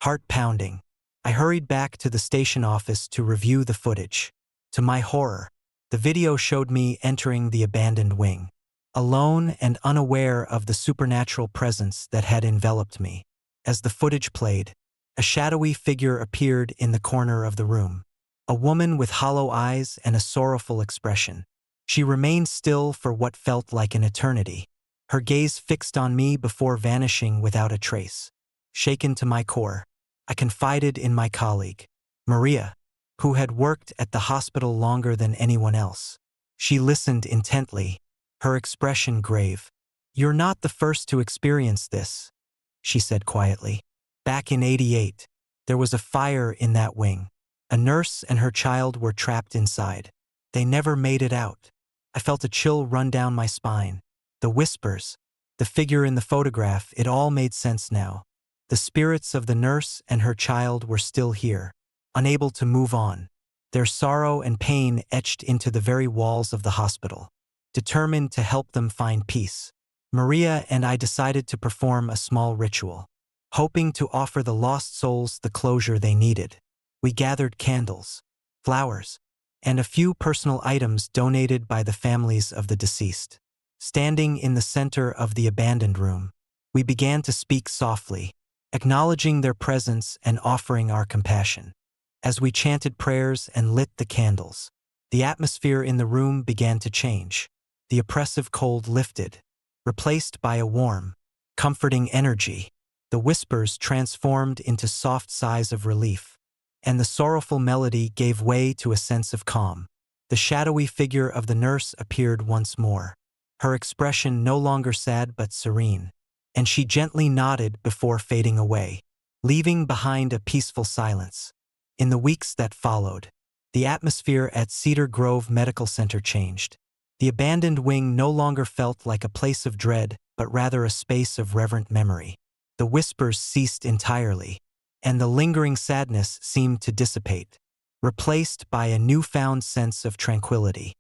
Heart pounding, I hurried back to the station office to review the footage. To my horror, the video showed me entering the abandoned wing, alone and unaware of the supernatural presence that had enveloped me. As the footage played, a shadowy figure appeared in the corner of the room. A woman with hollow eyes and a sorrowful expression. She remained still for what felt like an eternity, her gaze fixed on me before vanishing without a trace. Shaken to my core, I confided in my colleague, Maria, who had worked at the hospital longer than anyone else. She listened intently, her expression grave. "You're not the first to experience this," she said quietly. "Back in '88, there was a fire in that wing. A nurse and her child were trapped inside. They never made it out." I felt a chill run down my spine. The whispers, the figure in the photograph, it all made sense now. The spirits of the nurse and her child were still here, unable to move on, their sorrow and pain etched into the very walls of the hospital. Determined to help them find peace, Maria and I decided to perform a small ritual, hoping to offer the lost souls the closure they needed. We gathered candles, flowers, and a few personal items donated by the families of the deceased. Standing in the center of the abandoned room, we began to speak softly, acknowledging their presence and offering our compassion. As we chanted prayers and lit the candles, the atmosphere in the room began to change. The oppressive cold lifted, replaced by a warm, comforting energy. The whispers transformed into soft sighs of relief, and the sorrowful melody gave way to a sense of calm. The shadowy figure of the nurse appeared once more, her expression no longer sad but serene, and she gently nodded before fading away, leaving behind a peaceful silence. In the weeks that followed, the atmosphere at Cedar Grove Medical Center changed. The abandoned wing no longer felt like a place of dread, but rather a space of reverent memory. The whispers ceased entirely, and the lingering sadness seemed to dissipate, replaced by a newfound sense of tranquility.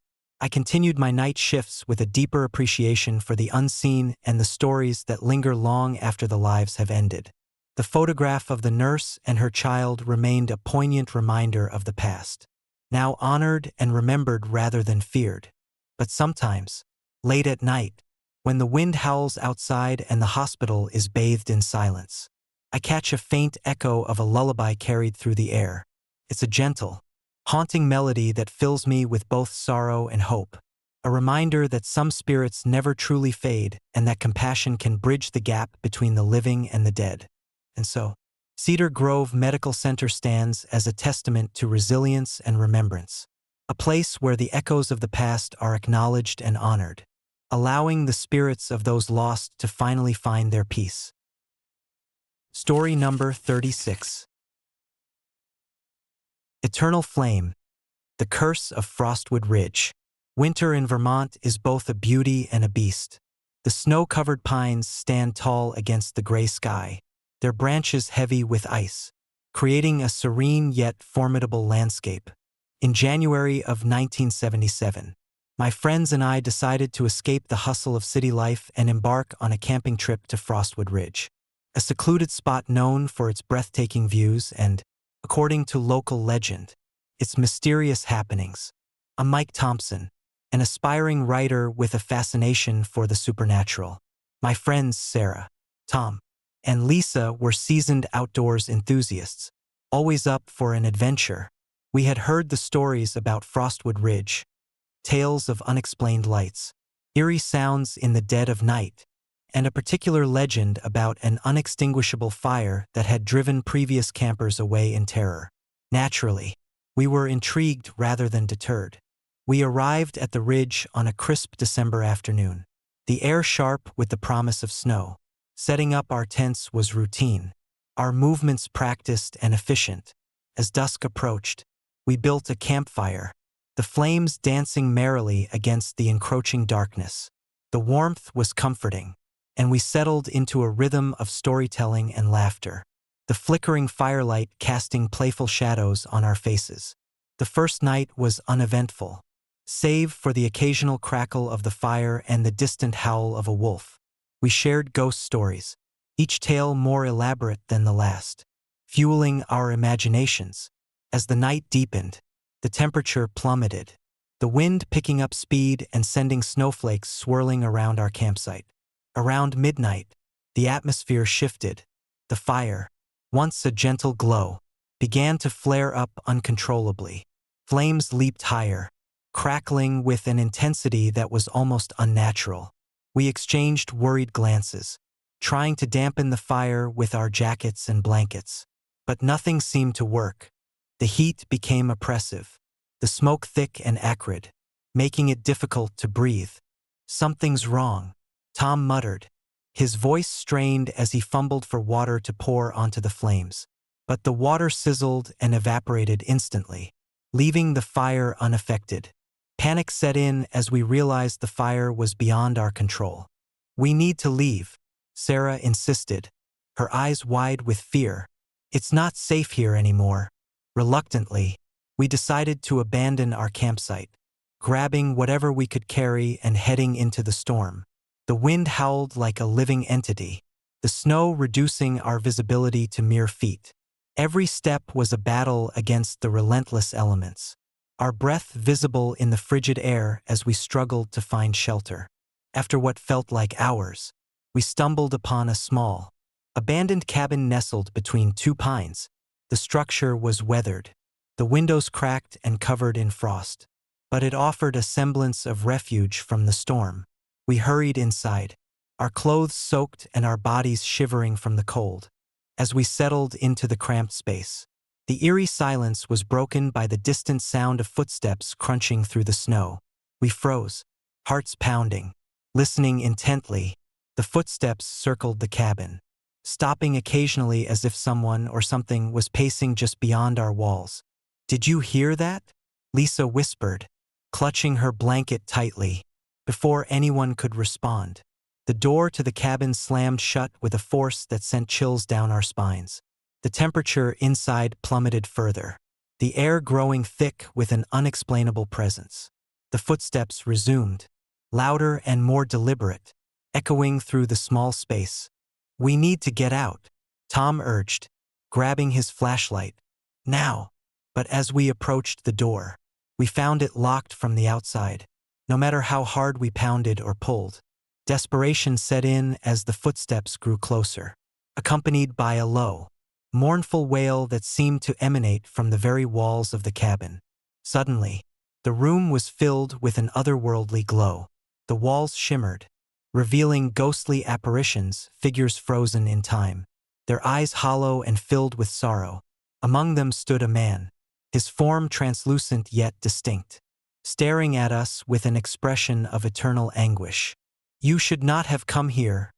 I continued my night shifts with a deeper appreciation for the unseen and the stories that linger long after the lives have ended. The photograph of the nurse and her child remained a poignant reminder of the past, now honored and remembered rather than feared. But sometimes, late at night, when the wind howls outside and the hospital is bathed in silence, I catch a faint echo of a lullaby carried through the air. It's a gentle, haunting melody that fills me with both sorrow and hope, a reminder that some spirits never truly fade and that compassion can bridge the gap between the living and the dead. And so, Cedar Grove Medical Center stands as a testament to resilience and remembrance, a place where the echoes of the past are acknowledged and honored, allowing the spirits of those lost to finally find their peace. Story number 36. Eternal Flame, The Curse of Frostwood Ridge. Winter in Vermont is both a beauty and a beast. The snow-covered pines stand tall against the gray sky, their branches heavy with ice, creating a serene yet formidable landscape. In January of 1977, my friends and I decided to escape the hustle of city life and embark on a camping trip to Frostwood Ridge, a secluded spot known for its breathtaking views and, according to local legend, its mysterious happenings. I'm Mike Thompson, an aspiring writer with a fascination for the supernatural. My friends Sarah, Tom, and Lisa were seasoned outdoors enthusiasts, always up for an adventure. We had heard the stories about Frostwood Ridge, tales of unexplained lights, eerie sounds in the dead of night, and a particular legend about an unextinguishable fire that had driven previous campers away in terror. Naturally, we were intrigued rather than deterred. We arrived at the ridge on a crisp December afternoon, the air sharp with the promise of snow. Setting up our tents was routine, our movements practiced and efficient. As dusk approached, we built a campfire, the flames dancing merrily against the encroaching darkness. The warmth was comforting, and we settled into a rhythm of storytelling and laughter, the flickering firelight casting playful shadows on our faces. The first night was uneventful, save for the occasional crackle of the fire and the distant howl of a wolf. We shared ghost stories, each tale more elaborate than the last, fueling our imaginations. As the night deepened, the temperature plummeted, the wind picking up speed and sending snowflakes swirling around our campsite. Around midnight, the atmosphere shifted. The fire, once a gentle glow, began to flare up uncontrollably. Flames leaped higher, crackling with an intensity that was almost unnatural. We exchanged worried glances, trying to dampen the fire with our jackets and blankets. But nothing seemed to work. The heat became oppressive, the smoke thick and acrid, making it difficult to breathe. "Something's wrong," Tom muttered, his voice strained as he fumbled for water to pour onto the flames. But the water sizzled and evaporated instantly, leaving the fire unaffected. Panic set in as we realized the fire was beyond our control. "We need to leave," Sarah insisted, her eyes wide with fear. It's not safe here anymore. Reluctantly, we decided to abandon our campsite, grabbing whatever we could carry and heading into the storm. The wind howled like a living entity, the snow reducing our visibility to mere feet. Every step was a battle against the relentless elements, our breath visible in the frigid air as we struggled to find shelter. After what felt like hours, we stumbled upon a small, abandoned cabin nestled between two pines. The structure was weathered, the windows cracked and covered in frost, but it offered a semblance of refuge from the storm. We hurried inside, our clothes soaked and our bodies shivering from the cold. As we settled into the cramped space, the eerie silence was broken by the distant sound of footsteps crunching through the snow. We froze, hearts pounding, listening intently. The footsteps circled the cabin, stopping occasionally as if someone or something was pacing just beyond our walls. "Did you hear that?" Lisa whispered, clutching her blanket tightly. Before anyone could respond, the door to the cabin slammed shut with a force that sent chills down our spines. The temperature inside plummeted further, the air growing thick with an unexplainable presence. The footsteps resumed, louder and more deliberate, echoing through the small space. "We need to get out," Tom urged, grabbing his flashlight. "Now." But as we approached the door, we found it locked from the outside. No matter how hard we pounded or pulled, desperation set in as the footsteps grew closer, accompanied by a low, mournful wail that seemed to emanate from the very walls of the cabin. Suddenly, the room was filled with an otherworldly glow. The walls shimmered, revealing ghostly apparitions, figures frozen in time, their eyes hollow and filled with sorrow. Among them stood a man, his form translucent yet distinct, staring at us with an expression of eternal anguish. "You should not have come here,"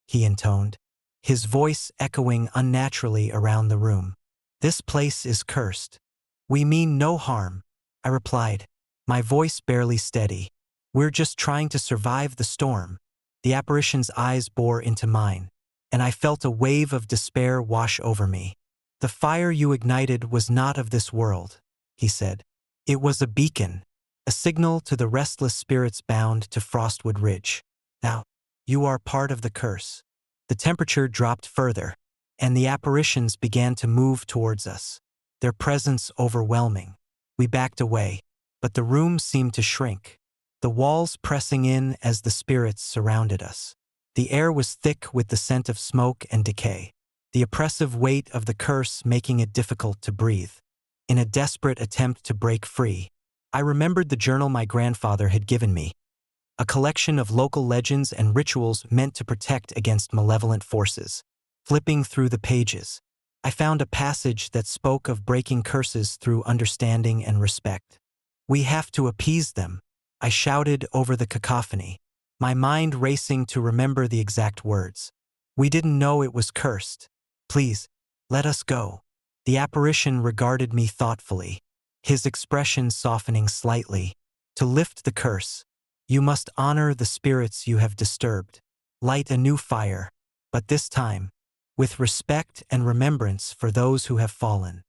he intoned, his voice echoing unnaturally around the room. "This place is cursed." "We mean no harm," I replied, my voice barely steady. "We're just trying to survive the storm." The apparition's eyes bore into mine, and I felt a wave of despair wash over me. "The fire you ignited was not of this world," he said. "It was a beacon, a signal to the restless spirits bound to Frostwood Ridge. Now, you are part of the curse." The temperature dropped further, and the apparitions began to move towards us, their presence overwhelming. We backed away, but the room seemed to shrink, the walls pressing in as the spirits surrounded us. The air was thick with the scent of smoke and decay, the oppressive weight of the curse making it difficult to breathe. In a desperate attempt to break free, I remembered the journal my grandfather had given me, a collection of local legends and rituals meant to protect against malevolent forces. Flipping through the pages, I found a passage that spoke of breaking curses through understanding and respect. "We have to appease them," I shouted over the cacophony, my mind racing to remember the exact words. "We didn't know it was cursed. Please, let us go." The apparition regarded me thoughtfully, his expression softening slightly. "To lift the curse, you must honor the spirits you have disturbed. Light a new fire, but this time, with respect and remembrance for those who have fallen."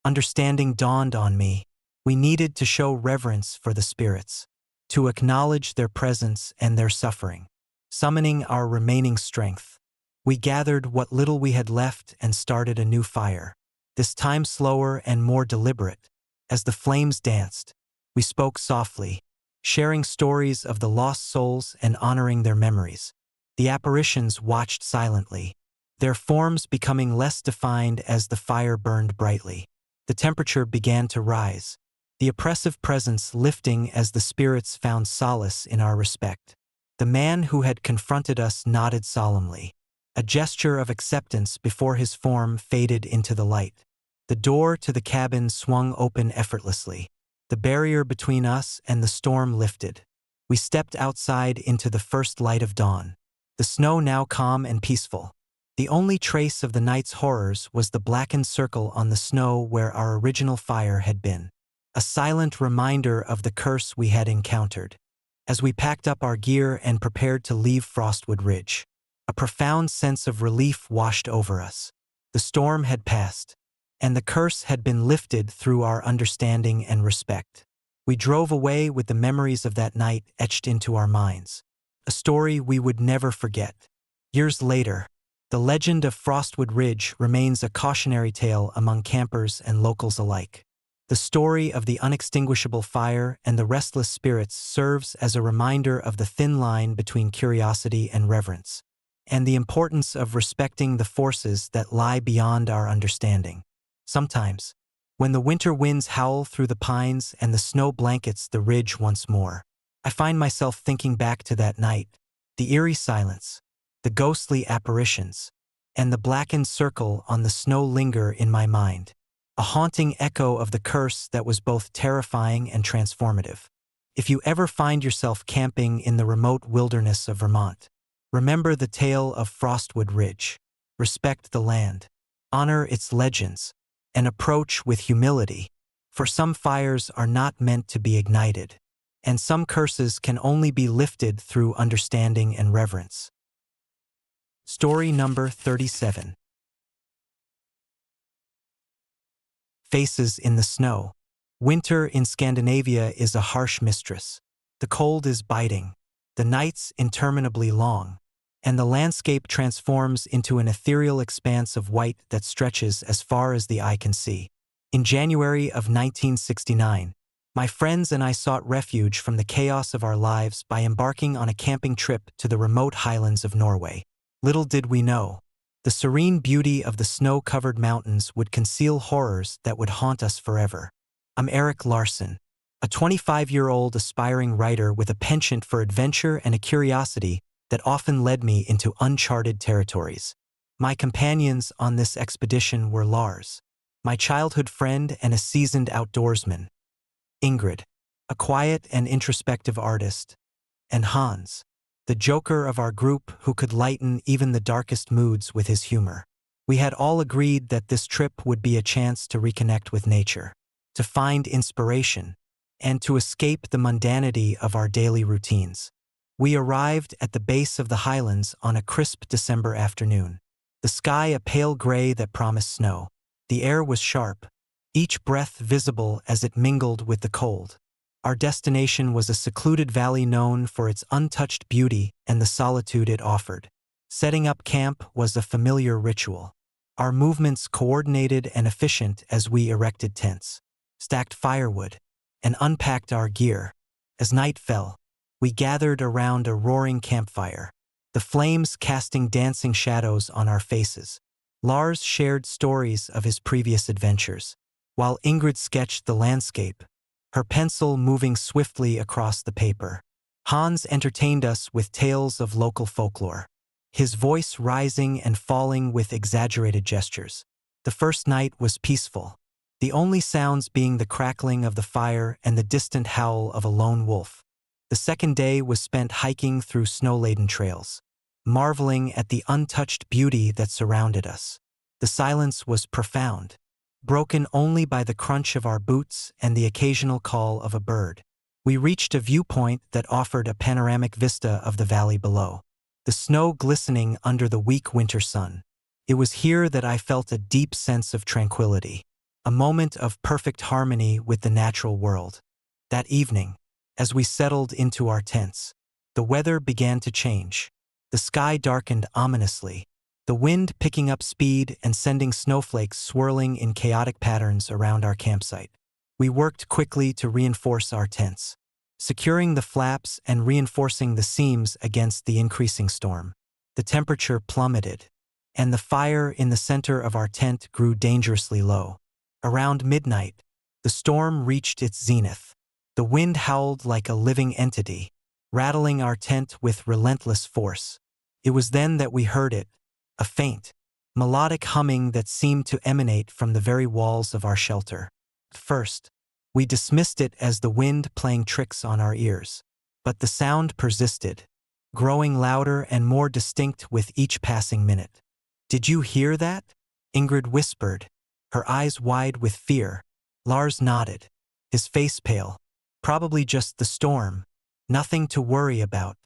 Understanding dawned on me. We needed to show reverence for the spirits, to acknowledge their presence and their suffering. Summoning our remaining strength, we gathered what little we had left and started a new fire, this time slower and more deliberate. As the flames danced, we spoke softly, sharing stories of the lost souls and honoring their memories. The apparitions watched silently, their forms becoming less defined as the fire burned brightly. The temperature began to rise, the oppressive presence lifting as the spirits found solace in our respect. The man who had confronted us nodded solemnly, a gesture of acceptance before his form faded into the light. The door to the cabin swung open effortlessly. The barrier between us and the storm lifted. We stepped outside into the first light of dawn, the snow now calm and peaceful. The only trace of the night's horrors was the blackened circle on the snow where our original fire had been, a silent reminder of the curse we had encountered. As we packed up our gear and prepared to leave Frostwood Ridge, A profound sense of relief washed over us. The storm had passed, and the curse had been lifted through our understanding and respect. We drove away with the memories of that night etched into our minds. A story we would never forget. Years later, the legend of Frostwood Ridge remains a cautionary tale among campers and locals alike. The story of the unextinguishable fire and the restless spirits serves as a reminder of the thin line between curiosity and reverence, and the importance of respecting the forces that lie beyond our understanding. Sometimes, when the winter winds howl through the pines and the snow blankets the ridge once more, I find myself thinking back to that night, the eerie silence, the ghostly apparitions, and the blackened circle on the snow linger in my mind, a haunting echo of the curse that was both terrifying and transformative. If you ever find yourself camping in the remote wilderness of Vermont, remember the tale of Frostwood Ridge. Respect the land, honor its legends, and approach with humility, for some fires are not meant to be ignited, and some curses can only be lifted through understanding and reverence. Story number 37. Faces in the Snow. Winter in Scandinavia is a harsh mistress. The cold is biting, the nights interminably long, and the landscape transforms into an ethereal expanse of white that stretches as far as the eye can see. In January of 1969, my friends and I sought refuge from the chaos of our lives by embarking on a camping trip to the remote highlands of Norway. Little did we know, the serene beauty of the snow-covered mountains would conceal horrors that would haunt us forever. I'm Eric Larson, a 25-year-old aspiring writer with a penchant for adventure and a curiosity that often led me into uncharted territories. My companions on this expedition were Lars, my childhood friend and a seasoned outdoorsman, Ingrid, a quiet and introspective artist, and Hans, the joker of our group who could lighten even the darkest moods with his humor. We had all agreed that this trip would be a chance to reconnect with nature, to find inspiration, and to escape the mundanity of our daily routines. We arrived at the base of the highlands on a crisp December afternoon. The sky a pale gray that promised snow. The air was sharp, each breath visible as it mingled with the cold. Our destination was a secluded valley known for its untouched beauty and the solitude it offered. Setting up camp was a familiar ritual. Our movements coordinated and efficient as we erected tents, stacked firewood, and unpacked our gear. As night fell, we gathered around a roaring campfire, the flames casting dancing shadows on our faces. Lars shared stories of his previous adventures, while Ingrid sketched the landscape, her pencil moving swiftly across the paper. Hans entertained us with tales of local folklore, his voice rising and falling with exaggerated gestures. The first night was peaceful, the only sounds being the crackling of the fire and the distant howl of a lone wolf. The second day was spent hiking through snow-laden trails, marveling at the untouched beauty that surrounded us. The silence was profound, broken only by the crunch of our boots and the occasional call of a bird. We reached a viewpoint that offered a panoramic vista of the valley below, the snow glistening under the weak winter sun. It was here that I felt a deep sense of tranquility, a moment of perfect harmony with the natural world. That evening, as we settled into our tents, the weather began to change. The sky darkened ominously, the wind picking up speed and sending snowflakes swirling in chaotic patterns around our campsite. We worked quickly to reinforce our tents, securing the flaps and reinforcing the seams against the increasing storm. The temperature plummeted, and the fire in the center of our tent grew dangerously low. Around midnight, the storm reached its zenith. The wind howled like a living entity, rattling our tent with relentless force. It was then that we heard it, a faint, melodic humming that seemed to emanate from the very walls of our shelter. At first, we dismissed it as the wind playing tricks on our ears, but the sound persisted, growing louder and more distinct with each passing minute. "Did you hear that?" Ingrid whispered, her eyes wide with fear. Lars nodded, his face pale. "Probably just the storm. Nothing to worry about."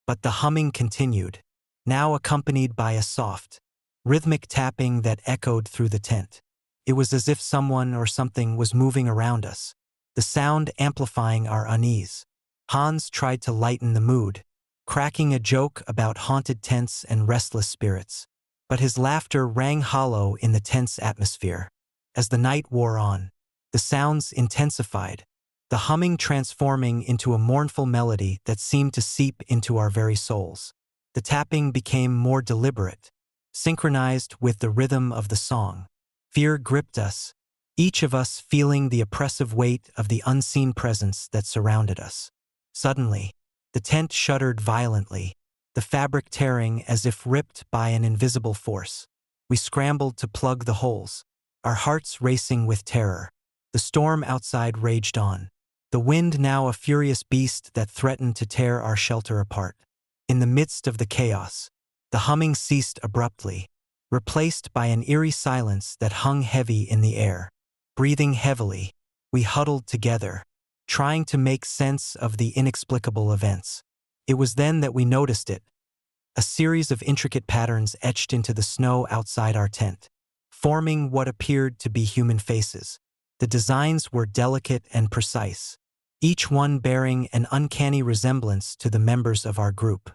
But the humming continued, now accompanied by a soft, rhythmic tapping that echoed through the tent. It was as if someone or something was moving around us, the sound amplifying our unease. Hans tried to lighten the mood, cracking a joke about haunted tents and restless spirits. But his laughter rang hollow in the tense atmosphere. As the night wore on, the sounds intensified, the humming transforming into a mournful melody that seemed to seep into our very souls. The tapping became more deliberate, synchronized with the rhythm of the song. Fear gripped us, each of us feeling the oppressive weight of the unseen presence that surrounded us. Suddenly, the tent shuddered violently, the fabric tearing as if ripped by an invisible force. We scrambled to plug the holes, our hearts racing with terror. The storm outside raged on, the wind now a furious beast that threatened to tear our shelter apart. In the midst of the chaos, the humming ceased abruptly, replaced by an eerie silence that hung heavy in the air. Breathing heavily, we huddled together, trying to make sense of the inexplicable events. It was then that we noticed it, a series of intricate patterns etched into the snow outside our tent, forming what appeared to be human faces. The designs were delicate and precise, each one bearing an uncanny resemblance to the members of our group.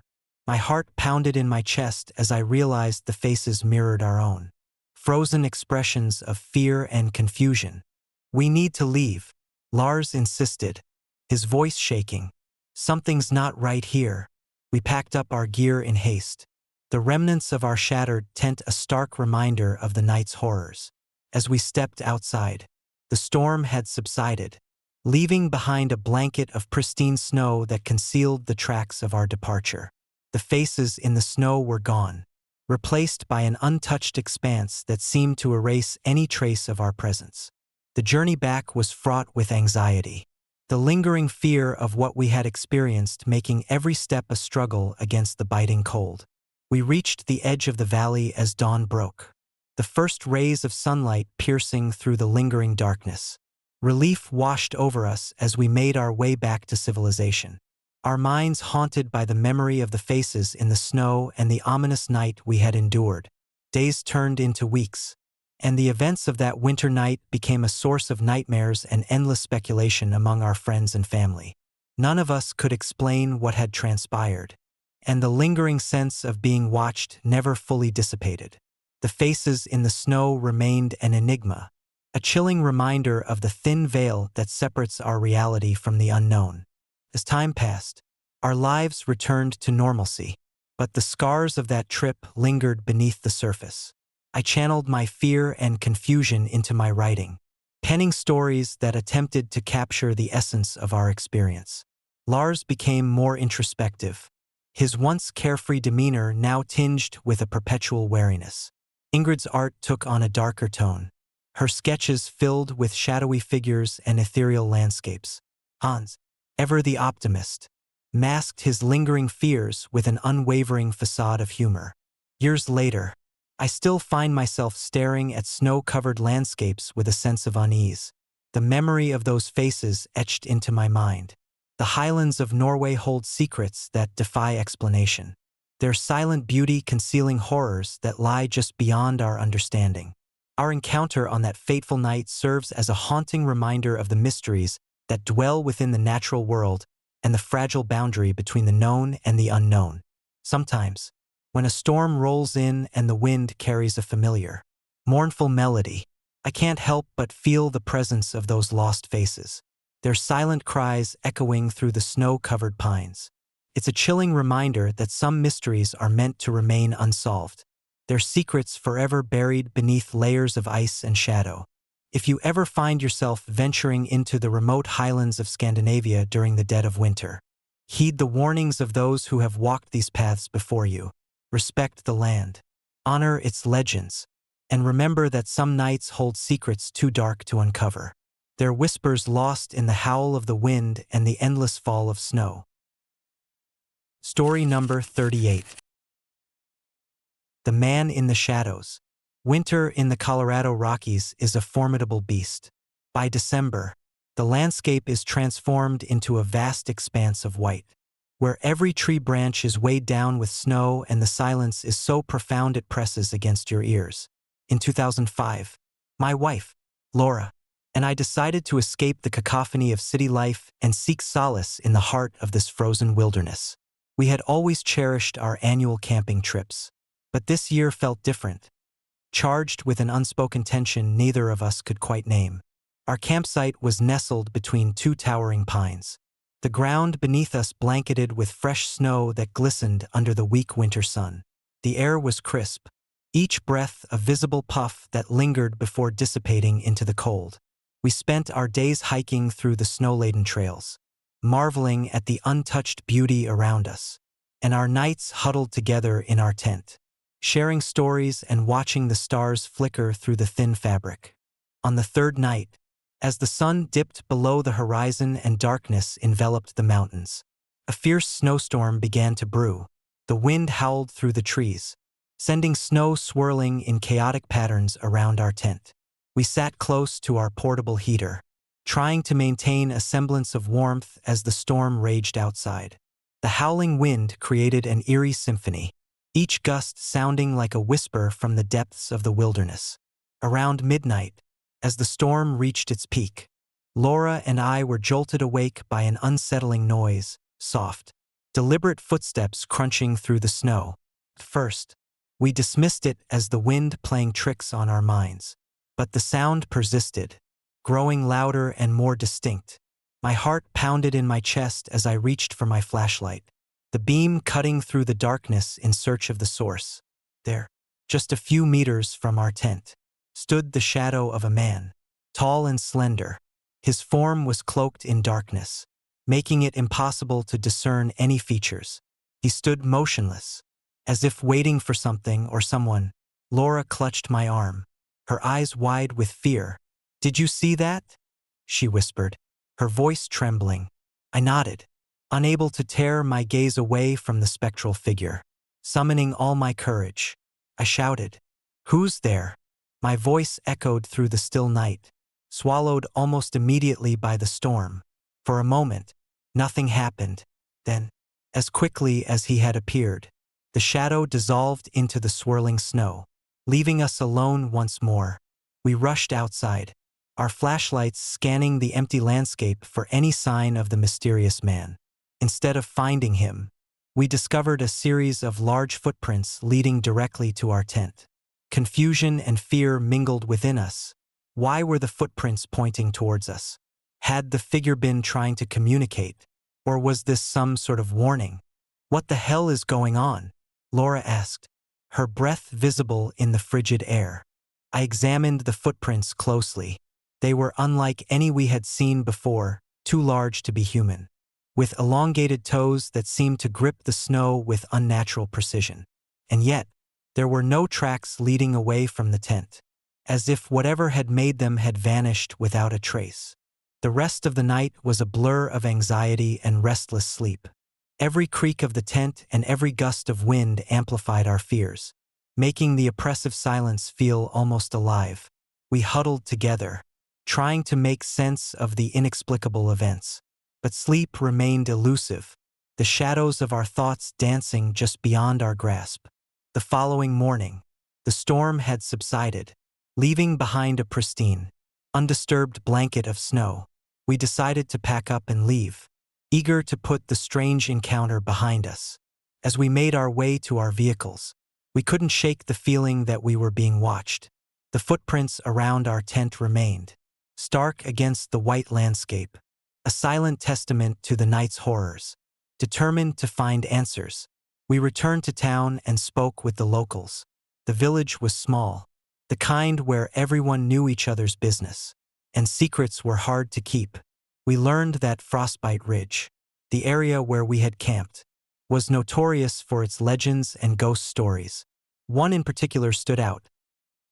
My heart pounded in my chest as I realized the faces mirrored our own. Frozen expressions of fear and confusion. "We need to leave," Lars insisted, his voice shaking. "Something's not right here." We packed up our gear in haste, the remnants of our shattered tent a stark reminder of the night's horrors. As we stepped outside, the storm had subsided, leaving behind a blanket of pristine snow that concealed the tracks of our departure. The faces in the snow were gone, replaced by an untouched expanse that seemed to erase any trace of our presence. The journey back was fraught with anxiety, the lingering fear of what we had experienced making every step a struggle against the biting cold. We reached the edge of the valley as dawn broke, the first rays of sunlight piercing through the lingering darkness. Relief washed over us as we made our way back to civilization, our minds haunted by the memory of the faces in the snow and the ominous night we had endured. Days turned into weeks, and the events of that winter night became a source of nightmares and endless speculation among our friends and family. None of us could explain what had transpired, and the lingering sense of being watched never fully dissipated. The faces in the snow remained an enigma, a chilling reminder of the thin veil that separates our reality from the unknown. As time passed, our lives returned to normalcy, but the scars of that trip lingered beneath the surface. I channeled my fear and confusion into my writing, penning stories that attempted to capture the essence of our experience. Lars became more introspective, his once carefree demeanor now tinged with a perpetual wariness. Ingrid's art took on a darker tone, her sketches filled with shadowy figures and ethereal landscapes. Hans, ever the optimist, masked his lingering fears with an unwavering facade of humor. Years later, I still find myself staring at snow-covered landscapes with a sense of unease, the memory of those faces etched into my mind. The highlands of Norway hold secrets that defy explanation, their silent beauty concealing horrors that lie just beyond our understanding. Our encounter on that fateful night serves as a haunting reminder of the mysteries that dwell within the natural world and the fragile boundary between the known and the unknown. Sometimes, when a storm rolls in and the wind carries a familiar, mournful melody, I can't help but feel the presence of those lost faces, their silent cries echoing through the snow-covered pines. It's a chilling reminder that some mysteries are meant to remain unsolved, their secrets forever buried beneath layers of ice and shadow. If you ever find yourself venturing into the remote highlands of Scandinavia during the dead of winter, heed the warnings of those who have walked these paths before you. Respect the land, honor its legends, and remember that some nights hold secrets too dark to uncover, their whispers lost in the howl of the wind and the endless fall of snow. Story number 38. The Man in the Shadows. Winter in the Colorado Rockies is a formidable beast. By December, the landscape is transformed into a vast expanse of white, where every tree branch is weighed down with snow and the silence is so profound it presses against your ears. In 2005, my wife, Laura, and I decided to escape the cacophony of city life and seek solace in the heart of this frozen wilderness. We had always cherished our annual camping trips, but this year felt different, charged with an unspoken tension neither of us could quite name. Our campsite was nestled between two towering pines, the ground beneath us blanketed with fresh snow that glistened under the weak winter sun. The air was crisp, each breath a visible puff that lingered before dissipating into the cold. We spent our days hiking through the snow-laden trails, marveling at the untouched beauty around us, and our nights huddled together in our tent, sharing stories and watching the stars flicker through the thin fabric. On the third night, as the sun dipped below the horizon and darkness enveloped the mountains, a fierce snowstorm began to brew. The wind howled through the trees, sending snow swirling in chaotic patterns around our tent. We sat close to our portable heater, trying to maintain a semblance of warmth as the storm raged outside. The howling wind created an eerie symphony, each gust sounding like a whisper from the depths of the wilderness. Around midnight, as the storm reached its peak, Laura and I were jolted awake by an unsettling noise, soft, deliberate footsteps crunching through the snow. At first, we dismissed it as the wind playing tricks on our minds, but the sound persisted, growing louder and more distinct. My heart pounded in my chest as I reached for my flashlight, the beam cutting through the darkness in search of the source. There, just a few meters from our tent, stood the shadow of a man, tall and slender. His form was cloaked in darkness, making it impossible to discern any features. He stood motionless, as if waiting for something or someone. Laura clutched my arm, her eyes wide with fear. "Did you see that?" she whispered, her voice trembling. I nodded, unable to tear my gaze away from the spectral figure. Summoning all my courage, I shouted, "Who's there?" My voice echoed through the still night, swallowed almost immediately by the storm. For a moment, nothing happened. Then, as quickly as he had appeared, the shadow dissolved into the swirling snow, leaving us alone once more. We rushed outside, our flashlights scanning the empty landscape for any sign of the mysterious man. Instead of finding him, we discovered a series of large footprints leading directly to our tent. Confusion and fear mingled within us. Why were the footprints pointing towards us? Had the figure been trying to communicate? Or was this some sort of warning? "What the hell is going on?" Laura asked, her breath visible in the frigid air. I examined the footprints closely. They were unlike any we had seen before, too large to be human, with elongated toes that seemed to grip the snow with unnatural precision. And yet, there were no tracks leading away from the tent, as if whatever had made them had vanished without a trace. The rest of the night was a blur of anxiety and restless sleep. Every creak of the tent and every gust of wind amplified our fears, making the oppressive silence feel almost alive. We huddled together, trying to make sense of the inexplicable events. But sleep remained elusive, the shadows of our thoughts dancing just beyond our grasp. The following morning, the storm had subsided, leaving behind a pristine, undisturbed blanket of snow. We decided to pack up and leave, eager to put the strange encounter behind us. As we made our way to our vehicles, we couldn't shake the feeling that we were being watched. The footprints around our tent remained, stark against the white landscape, a silent testament to the night's horrors. Determined to find answers, we returned to town and spoke with the locals. The village was small, the kind where everyone knew each other's business, and secrets were hard to keep. We learned that Frostbite Ridge, the area where we had camped, was notorious for its legends and ghost stories. One in particular stood out,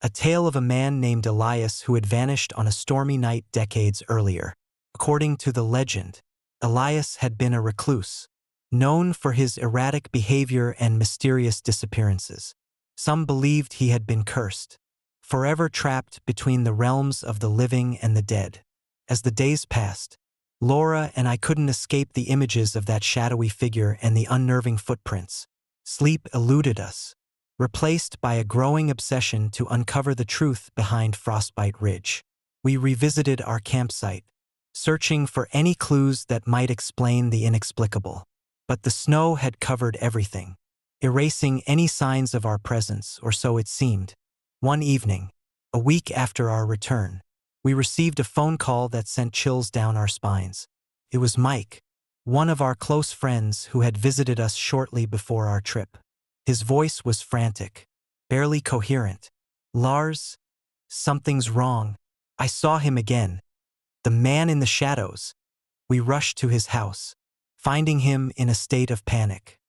a tale of a man named Elias who had vanished on a stormy night decades earlier. According to the legend, Elias had been a recluse, known for his erratic behavior and mysterious disappearances. Some believed he had been cursed, forever trapped between the realms of the living and the dead. As the days passed, Laura and I couldn't escape the images of that shadowy figure and the unnerving footprints. Sleep eluded us, replaced by a growing obsession to uncover the truth behind Frostbite Ridge. We revisited our campsite, searching for any clues that might explain the inexplicable. But the snow had covered everything, erasing any signs of our presence, or so it seemed. One evening, a week after our return, we received a phone call that sent chills down our spines. It was Mike, one of our close friends who had visited us shortly before our trip. His voice was frantic, barely coherent. "Lars, something's wrong. I saw him again. The man in the shadows." We rushed to his house, finding him in a state of panic.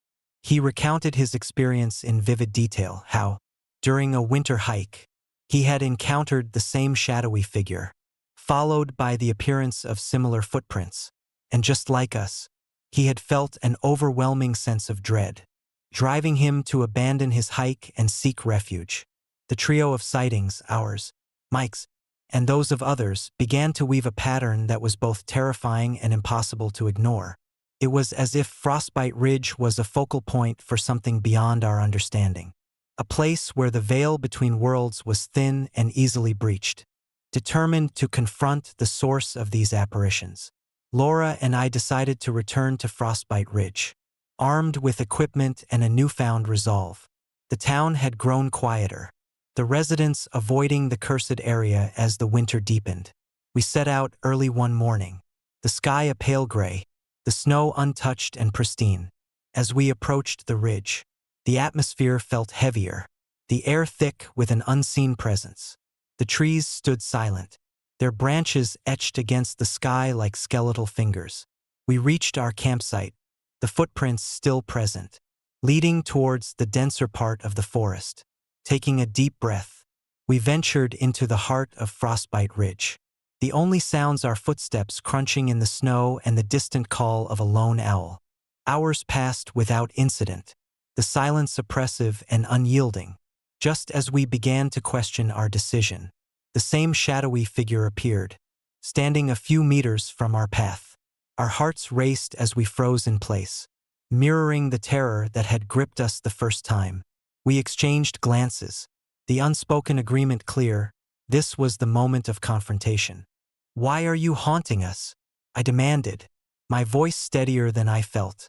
He recounted his experience in vivid detail, how, during a winter hike, he had encountered the same shadowy figure, followed by the appearance of similar footprints, and just like us, he had felt an overwhelming sense of dread, driving him to abandon his hike and seek refuge. The trio of sightings, ours, Mike's, and those of others, began to weave a pattern that was both terrifying and impossible to ignore. It was as if Frostbite Ridge was a focal point for something beyond our understanding, a place where the veil between worlds was thin and easily breached. Determined to confront the source of these apparitions, Laura and I decided to return to Frostbite Ridge, armed with equipment and a newfound resolve. The town had grown quieter, the residents avoiding the cursed area as the winter deepened. We set out early one morning, the sky a pale gray, the snow untouched and pristine. As we approached the ridge, the atmosphere felt heavier, the air thick with an unseen presence. The trees stood silent, their branches etched against the sky like skeletal fingers. We reached our campsite, the footprints still present, leading towards the denser part of the forest. Taking a deep breath, we ventured into the heart of Frostbite Ridge. The only sounds our footsteps crunching in the snow and the distant call of a lone owl. Hours passed without incident, the silence oppressive and unyielding. Just as we began to question our decision, the same shadowy figure appeared, standing a few meters from our path. Our hearts raced as we froze in place, mirroring the terror that had gripped us the first time. We exchanged glances, the unspoken agreement clear: this was the moment of confrontation. "Why are you haunting us?" I demanded, my voice steadier than I felt.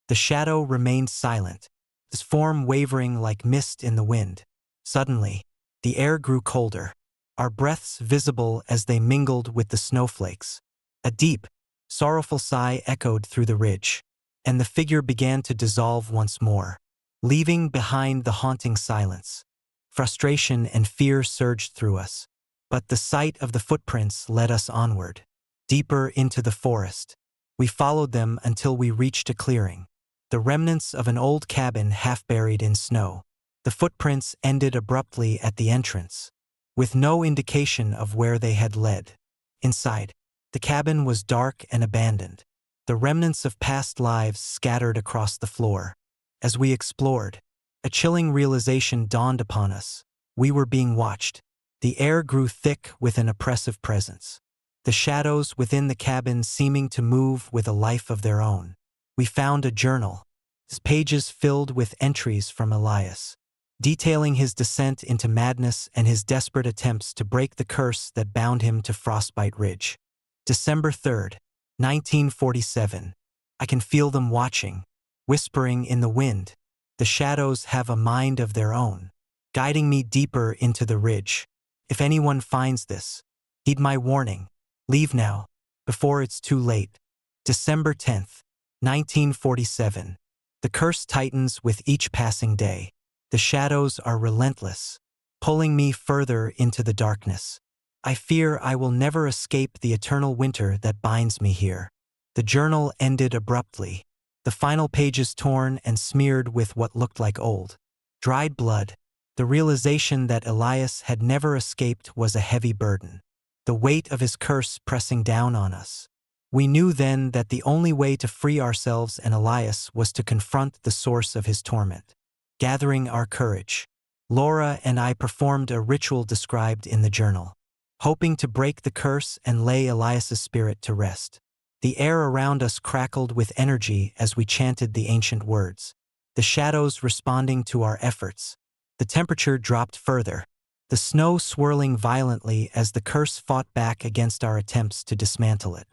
The shadow remained silent, his form wavering like mist in the wind. Suddenly, the air grew colder, our breaths visible as they mingled with the snowflakes. A deep, sorrowful sigh echoed through the ridge, and the figure began to dissolve once more, leaving behind the haunting silence. Frustration and fear surged through us, but the sight of the footprints led us onward, deeper into the forest. We followed them until we reached a clearing, the remnants of an old cabin half buried in snow. The footprints ended abruptly at the entrance, with no indication of where they had led. Inside, the cabin was dark and abandoned, the remnants of past lives scattered across the floor. As we explored, a chilling realization dawned upon us. We were being watched. The air grew thick with an oppressive presence, the shadows within the cabin seeming to move with a life of their own. We found a journal, its pages filled with entries from Elias, detailing his descent into madness and his desperate attempts to break the curse that bound him to Frostbite Ridge. December 3rd, 1947. I can feel them watching, whispering in the wind. The shadows have a mind of their own, guiding me deeper into the ridge. If anyone finds this, heed my warning. Leave now, before it's too late. December 10th, 1947. The curse tightens with each passing day. The shadows are relentless, pulling me further into the darkness. I fear I will never escape the eternal winter that binds me here. The journal ended abruptly, the final pages torn and smeared with what looked like old, dried blood. The realization that Elias had never escaped was a heavy burden, the weight of his curse pressing down on us. We knew then that the only way to free ourselves and Elias was to confront the source of his torment. Gathering our courage, Laura and I performed a ritual described in the journal, hoping to break the curse and lay Elias's spirit to rest. The air around us crackled with energy as we chanted the ancient words, the shadows responding to our efforts. The temperature dropped further, the snow swirling violently as the curse fought back against our attempts to dismantle it.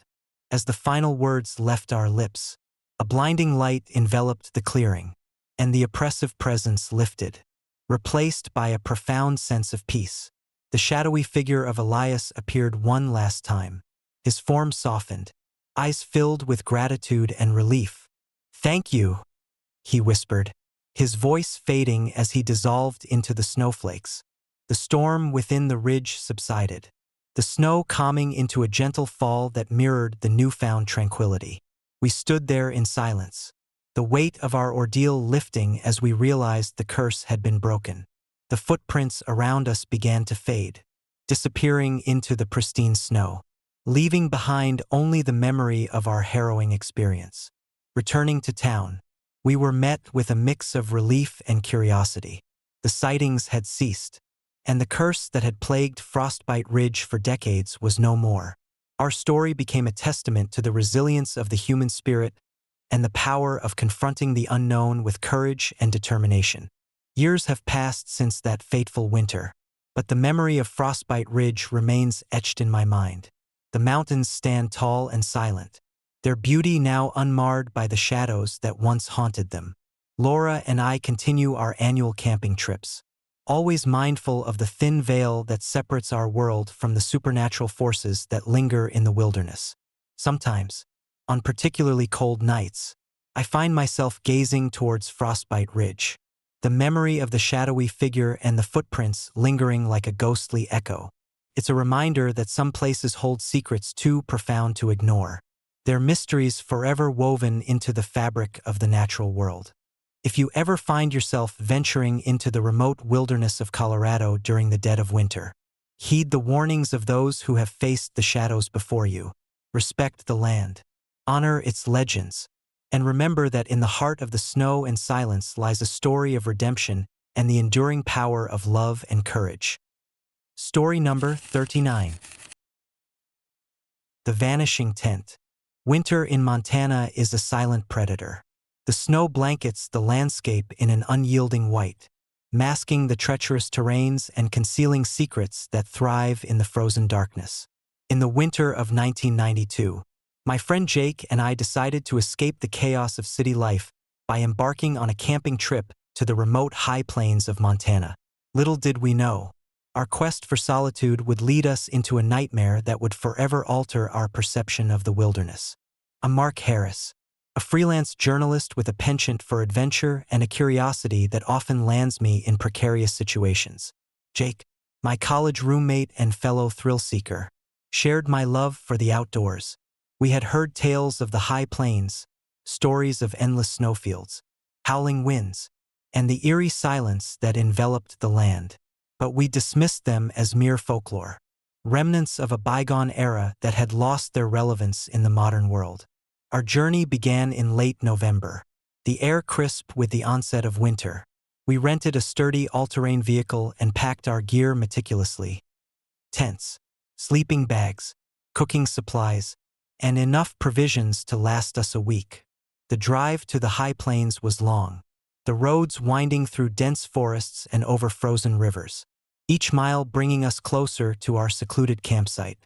As the final words left our lips, a blinding light enveloped the clearing, and the oppressive presence lifted, replaced by a profound sense of peace. The shadowy figure of Elias appeared one last time. His form softened, eyes filled with gratitude and relief. "Thank you," he whispered, his voice fading as he dissolved into the snowflakes. The storm within the ridge subsided, the snow calming into a gentle fall that mirrored the newfound tranquility. We stood there in silence, the weight of our ordeal lifting as we realized the curse had been broken. The footprints around us began to fade, disappearing into the pristine snow, leaving behind only the memory of our harrowing experience. Returning to town, we were met with a mix of relief and curiosity. The sightings had ceased, and the curse that had plagued Frostbite Ridge for decades was no more. Our story became a testament to the resilience of the human spirit and the power of confronting the unknown with courage and determination. Years have passed since that fateful winter, but the memory of Frostbite Ridge remains etched in my mind. The mountains stand tall and silent, their beauty now unmarred by the shadows that once haunted them. Laura and I continue our annual camping trips, always mindful of the thin veil that separates our world from the supernatural forces that linger in the wilderness. Sometimes, on particularly cold nights, I find myself gazing towards Frostbite Ridge, the memory of the shadowy figure and the footprints lingering like a ghostly echo. It's a reminder that some places hold secrets too profound to ignore, their mysteries forever woven into the fabric of the natural world. If you ever find yourself venturing into the remote wilderness of Colorado during the dead of winter, heed the warnings of those who have faced the shadows before you. Respect the land, honor its legends, and remember that in the heart of the snow and silence lies a story of redemption and the enduring power of love and courage. Story number 39. The Vanishing Tent. Winter in Montana is a silent predator. The snow blankets the landscape in an unyielding white, masking the treacherous terrains and concealing secrets that thrive in the frozen darkness. In the winter of 1992, my friend Jake and I decided to escape the chaos of city life by embarking on a camping trip to the remote high plains of Montana. Little did we know, our quest for solitude would lead us into a nightmare that would forever alter our perception of the wilderness. I'm Mark Harris, a freelance journalist with a penchant for adventure and a curiosity that often lands me in precarious situations. Jake, my college roommate and fellow thrill-seeker, shared my love for the outdoors. We had heard tales of the high plains, stories of endless snowfields, howling winds, and the eerie silence that enveloped the land. But we dismissed them as mere folklore, remnants of a bygone era that had lost their relevance in the modern world. Our journey began in late November, the air crisp with the onset of winter. We rented a sturdy all-terrain vehicle and packed our gear meticulously. Tents, sleeping bags, cooking supplies, and enough provisions to last us a week. The drive to the high plains was long, the roads winding through dense forests and over frozen rivers, each mile bringing us closer to our secluded campsite.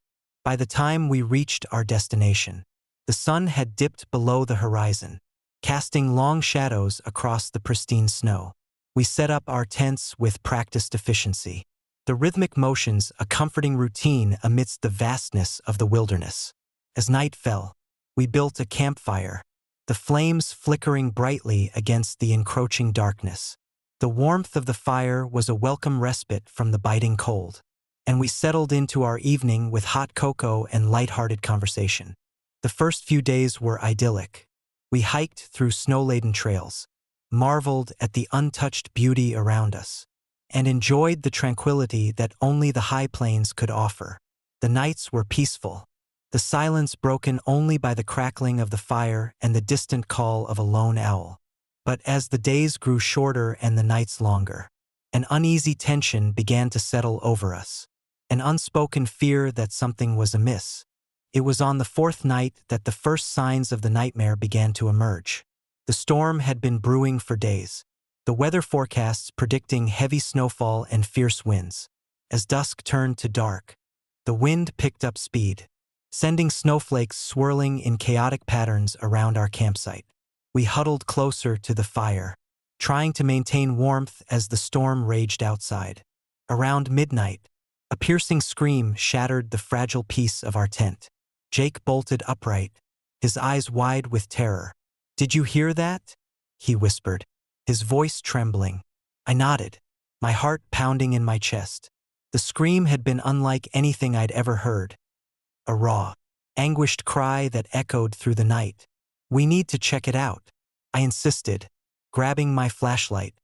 By the time we reached our destination, the sun had dipped below the horizon, casting long shadows across the pristine snow. We set up our tents with practiced efficiency, the rhythmic motions a comforting routine amidst the vastness of the wilderness. As night fell, we built a campfire, the flames flickering brightly against the encroaching darkness. The warmth of the fire was a welcome respite from the biting cold, and we settled into our evening with hot cocoa and light-hearted conversation. The first few days were idyllic. We hiked through snow-laden trails, marveled at the untouched beauty around us, and enjoyed the tranquility that only the high plains could offer. The nights were peaceful, the silence broken only by the crackling of the fire and the distant call of a lone owl. But as the days grew shorter and the nights longer, an uneasy tension began to settle over us, an unspoken fear that something was amiss. It was on the fourth night that the first signs of the nightmare began to emerge. The storm had been brewing for days, the weather forecasts predicting heavy snowfall and fierce winds. As dusk turned to dark, the wind picked up speed, sending snowflakes swirling in chaotic patterns around our campsite. We huddled closer to the fire, trying to maintain warmth as the storm raged outside. Around midnight, a piercing scream shattered the fragile peace of our tent. Jake bolted upright, his eyes wide with terror. "Did you hear that?" he whispered, his voice trembling. I nodded, my heart pounding in my chest. The scream had been unlike anything I'd ever heard. A raw, anguished cry that echoed through the night. "We need to check it out," I insisted, grabbing my flashlight.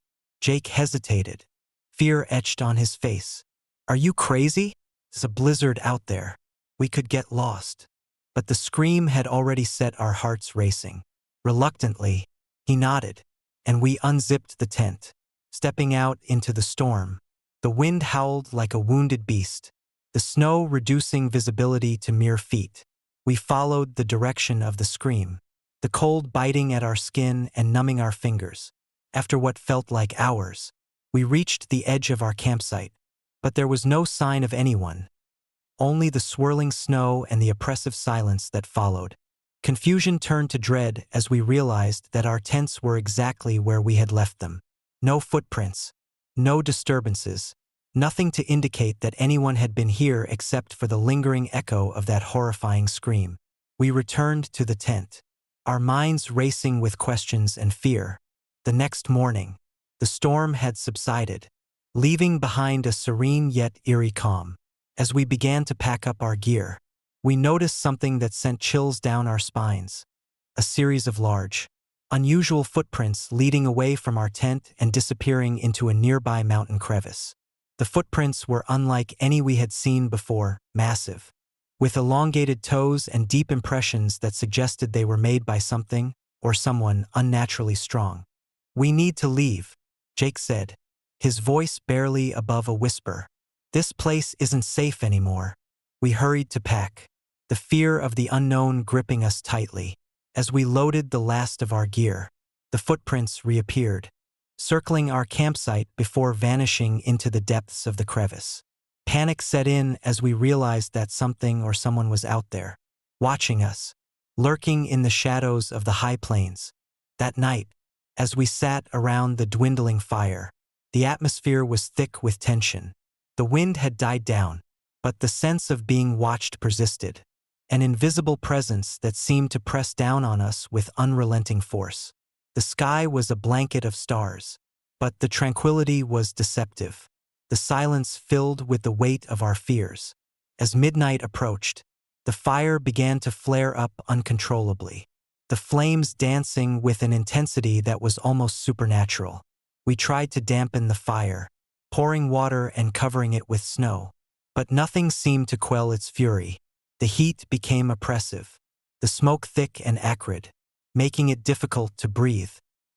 Jake hesitated, fear etched on his face. "Are you crazy? There's a blizzard out there. We could get lost." But the scream had already set our hearts racing. Reluctantly, he nodded, and we unzipped the tent, stepping out into the storm. The wind howled like a wounded beast, the snow reducing visibility to mere feet. We followed the direction of the scream, the cold biting at our skin and numbing our fingers. After what felt like hours, we reached the edge of our campsite, but there was no sign of anyone. Only the swirling snow and the oppressive silence that followed. Confusion turned to dread as we realized that our tents were exactly where we had left them. No footprints, no disturbances, nothing to indicate that anyone had been here except for the lingering echo of that horrifying scream. We returned to the tent, our minds racing with questions and fear. The next morning, the storm had subsided, leaving behind a serene yet eerie calm. As we began to pack up our gear, we noticed something that sent chills down our spines. A series of large, unusual footprints leading away from our tent and disappearing into a nearby mountain crevice. The footprints were unlike any we had seen before, massive, with elongated toes and deep impressions that suggested they were made by something or someone unnaturally strong. "We need to leave," Jake said, his voice barely above a whisper. "This place isn't safe anymore." We hurried to pack, the fear of the unknown gripping us tightly. As we loaded the last of our gear, the footprints reappeared, circling our campsite before vanishing into the depths of the crevice. Panic set in as we realized that something or someone was out there, watching us, lurking in the shadows of the high plains. That night, as we sat around the dwindling fire, the atmosphere was thick with tension. The wind had died down, but the sense of being watched persisted, an invisible presence that seemed to press down on us with unrelenting force. The sky was a blanket of stars, but the tranquility was deceptive, the silence filled with the weight of our fears. As midnight approached, the fire began to flare up uncontrollably, the flames dancing with an intensity that was almost supernatural. We tried to dampen the fire, pouring water and covering it with snow. But nothing seemed to quell its fury. The heat became oppressive, the smoke thick and acrid, making it difficult to breathe.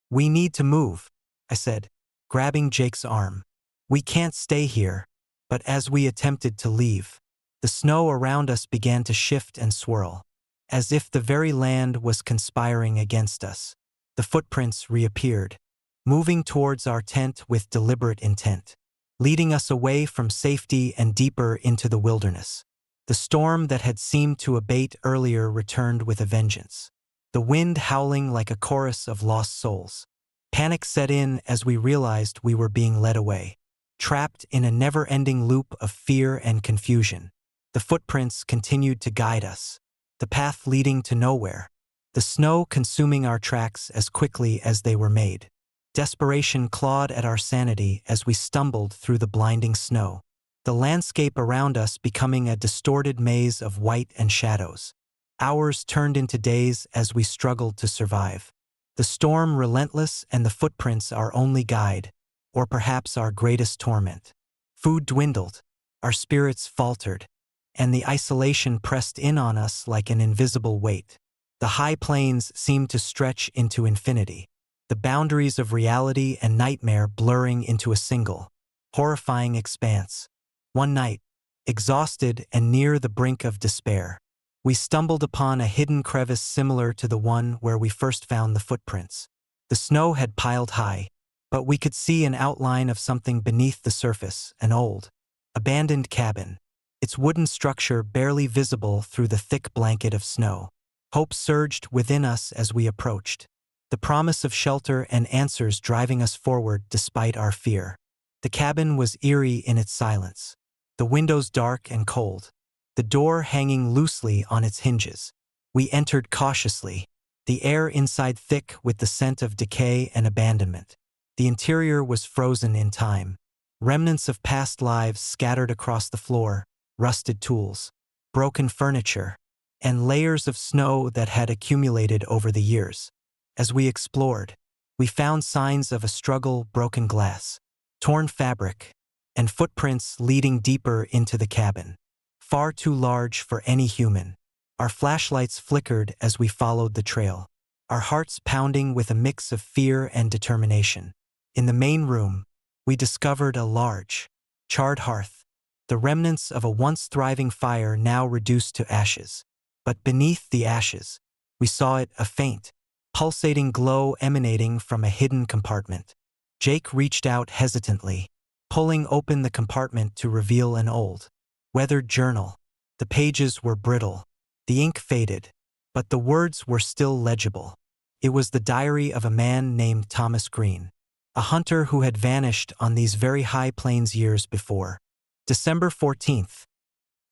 "We need to move," I said, grabbing Jake's arm. "We can't stay here." But as we attempted to leave, the snow around us began to shift and swirl, as if the very land was conspiring against us. The footprints reappeared, moving towards our tent with deliberate intent, leading us away from safety and deeper into the wilderness. The storm that had seemed to abate earlier returned with a vengeance, the wind howling like a chorus of lost souls. Panic set in as we realized we were being led away, trapped in a never-ending loop of fear and confusion. The footprints continued to guide us, the path leading to nowhere, the snow consuming our tracks as quickly as they were made. Desperation clawed at our sanity as we stumbled through the blinding snow, the landscape around us becoming a distorted maze of white and shadows. Hours turned into days as we struggled to survive. The storm relentless and the footprints our only guide, or perhaps our greatest torment. Food dwindled, our spirits faltered, and the isolation pressed in on us like an invisible weight. The high plains seemed to stretch into infinity, the boundaries of reality and nightmare blurring into a single, horrifying expanse. One night, exhausted and near the brink of despair, We stumbled upon a hidden crevice similar to the one where we first found the footprints. The snow had piled high, but we could see an outline of something beneath the surface, an old, abandoned cabin, its wooden structure barely visible through the thick blanket of snow. Hope surged within us as we approached, the promise of shelter and answers driving us forward despite our fear. The cabin was eerie in its silence, the windows dark and cold, the door hanging loosely on its hinges. We entered cautiously, the air inside thick with the scent of decay and abandonment. The interior was frozen in time, remnants of past lives scattered across the floor, rusted tools, broken furniture, and layers of snow that had accumulated over the years. As we explored, we found signs of a struggle, broken glass, torn fabric, and footprints leading deeper into the cabin, far too large for any human. Our flashlights flickered as we followed the trail, our hearts pounding with a mix of fear and determination. In the main room, we discovered a large, charred hearth, the remnants of a once thriving fire now reduced to ashes. But beneath the ashes, we saw a faint, pulsating glow emanating from a hidden compartment. Jake reached out hesitantly, pulling open the compartment to reveal an old, weathered journal. The pages were brittle, the ink faded, but the words were still legible. It was the diary of a man named Thomas Green, a hunter who had vanished on these very high plains years before. December 14th,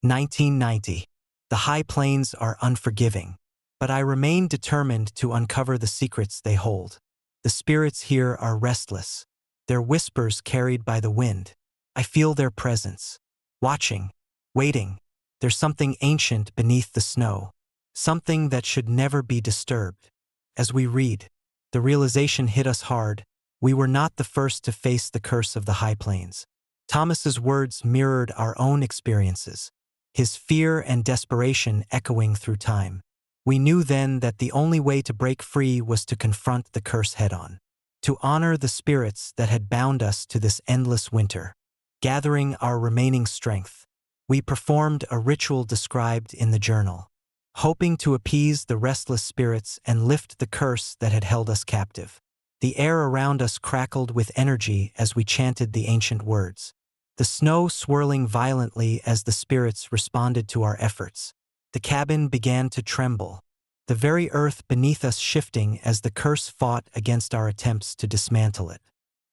1990. The high plains are unforgiving, but I remain determined to uncover the secrets they hold. The spirits here are restless, their whispers carried by the wind. I feel their presence, watching, waiting. There's something ancient beneath the snow, something that should never be disturbed. As we read, the realization hit us hard. We were not the first to face the curse of the high plains. Thomas's words mirrored our own experiences, his fear and desperation echoing through time. We knew then that the only way to break free was to confront the curse head-on, to honor the spirits that had bound us to this endless winter. Gathering our remaining strength, we performed a ritual described in the journal, hoping to appease the restless spirits and lift the curse that had held us captive. The air around us crackled with energy as we chanted the ancient words, the snow swirling violently as the spirits responded to our efforts. The cabin began to tremble, the very earth beneath us shifting as the curse fought against our attempts to dismantle it.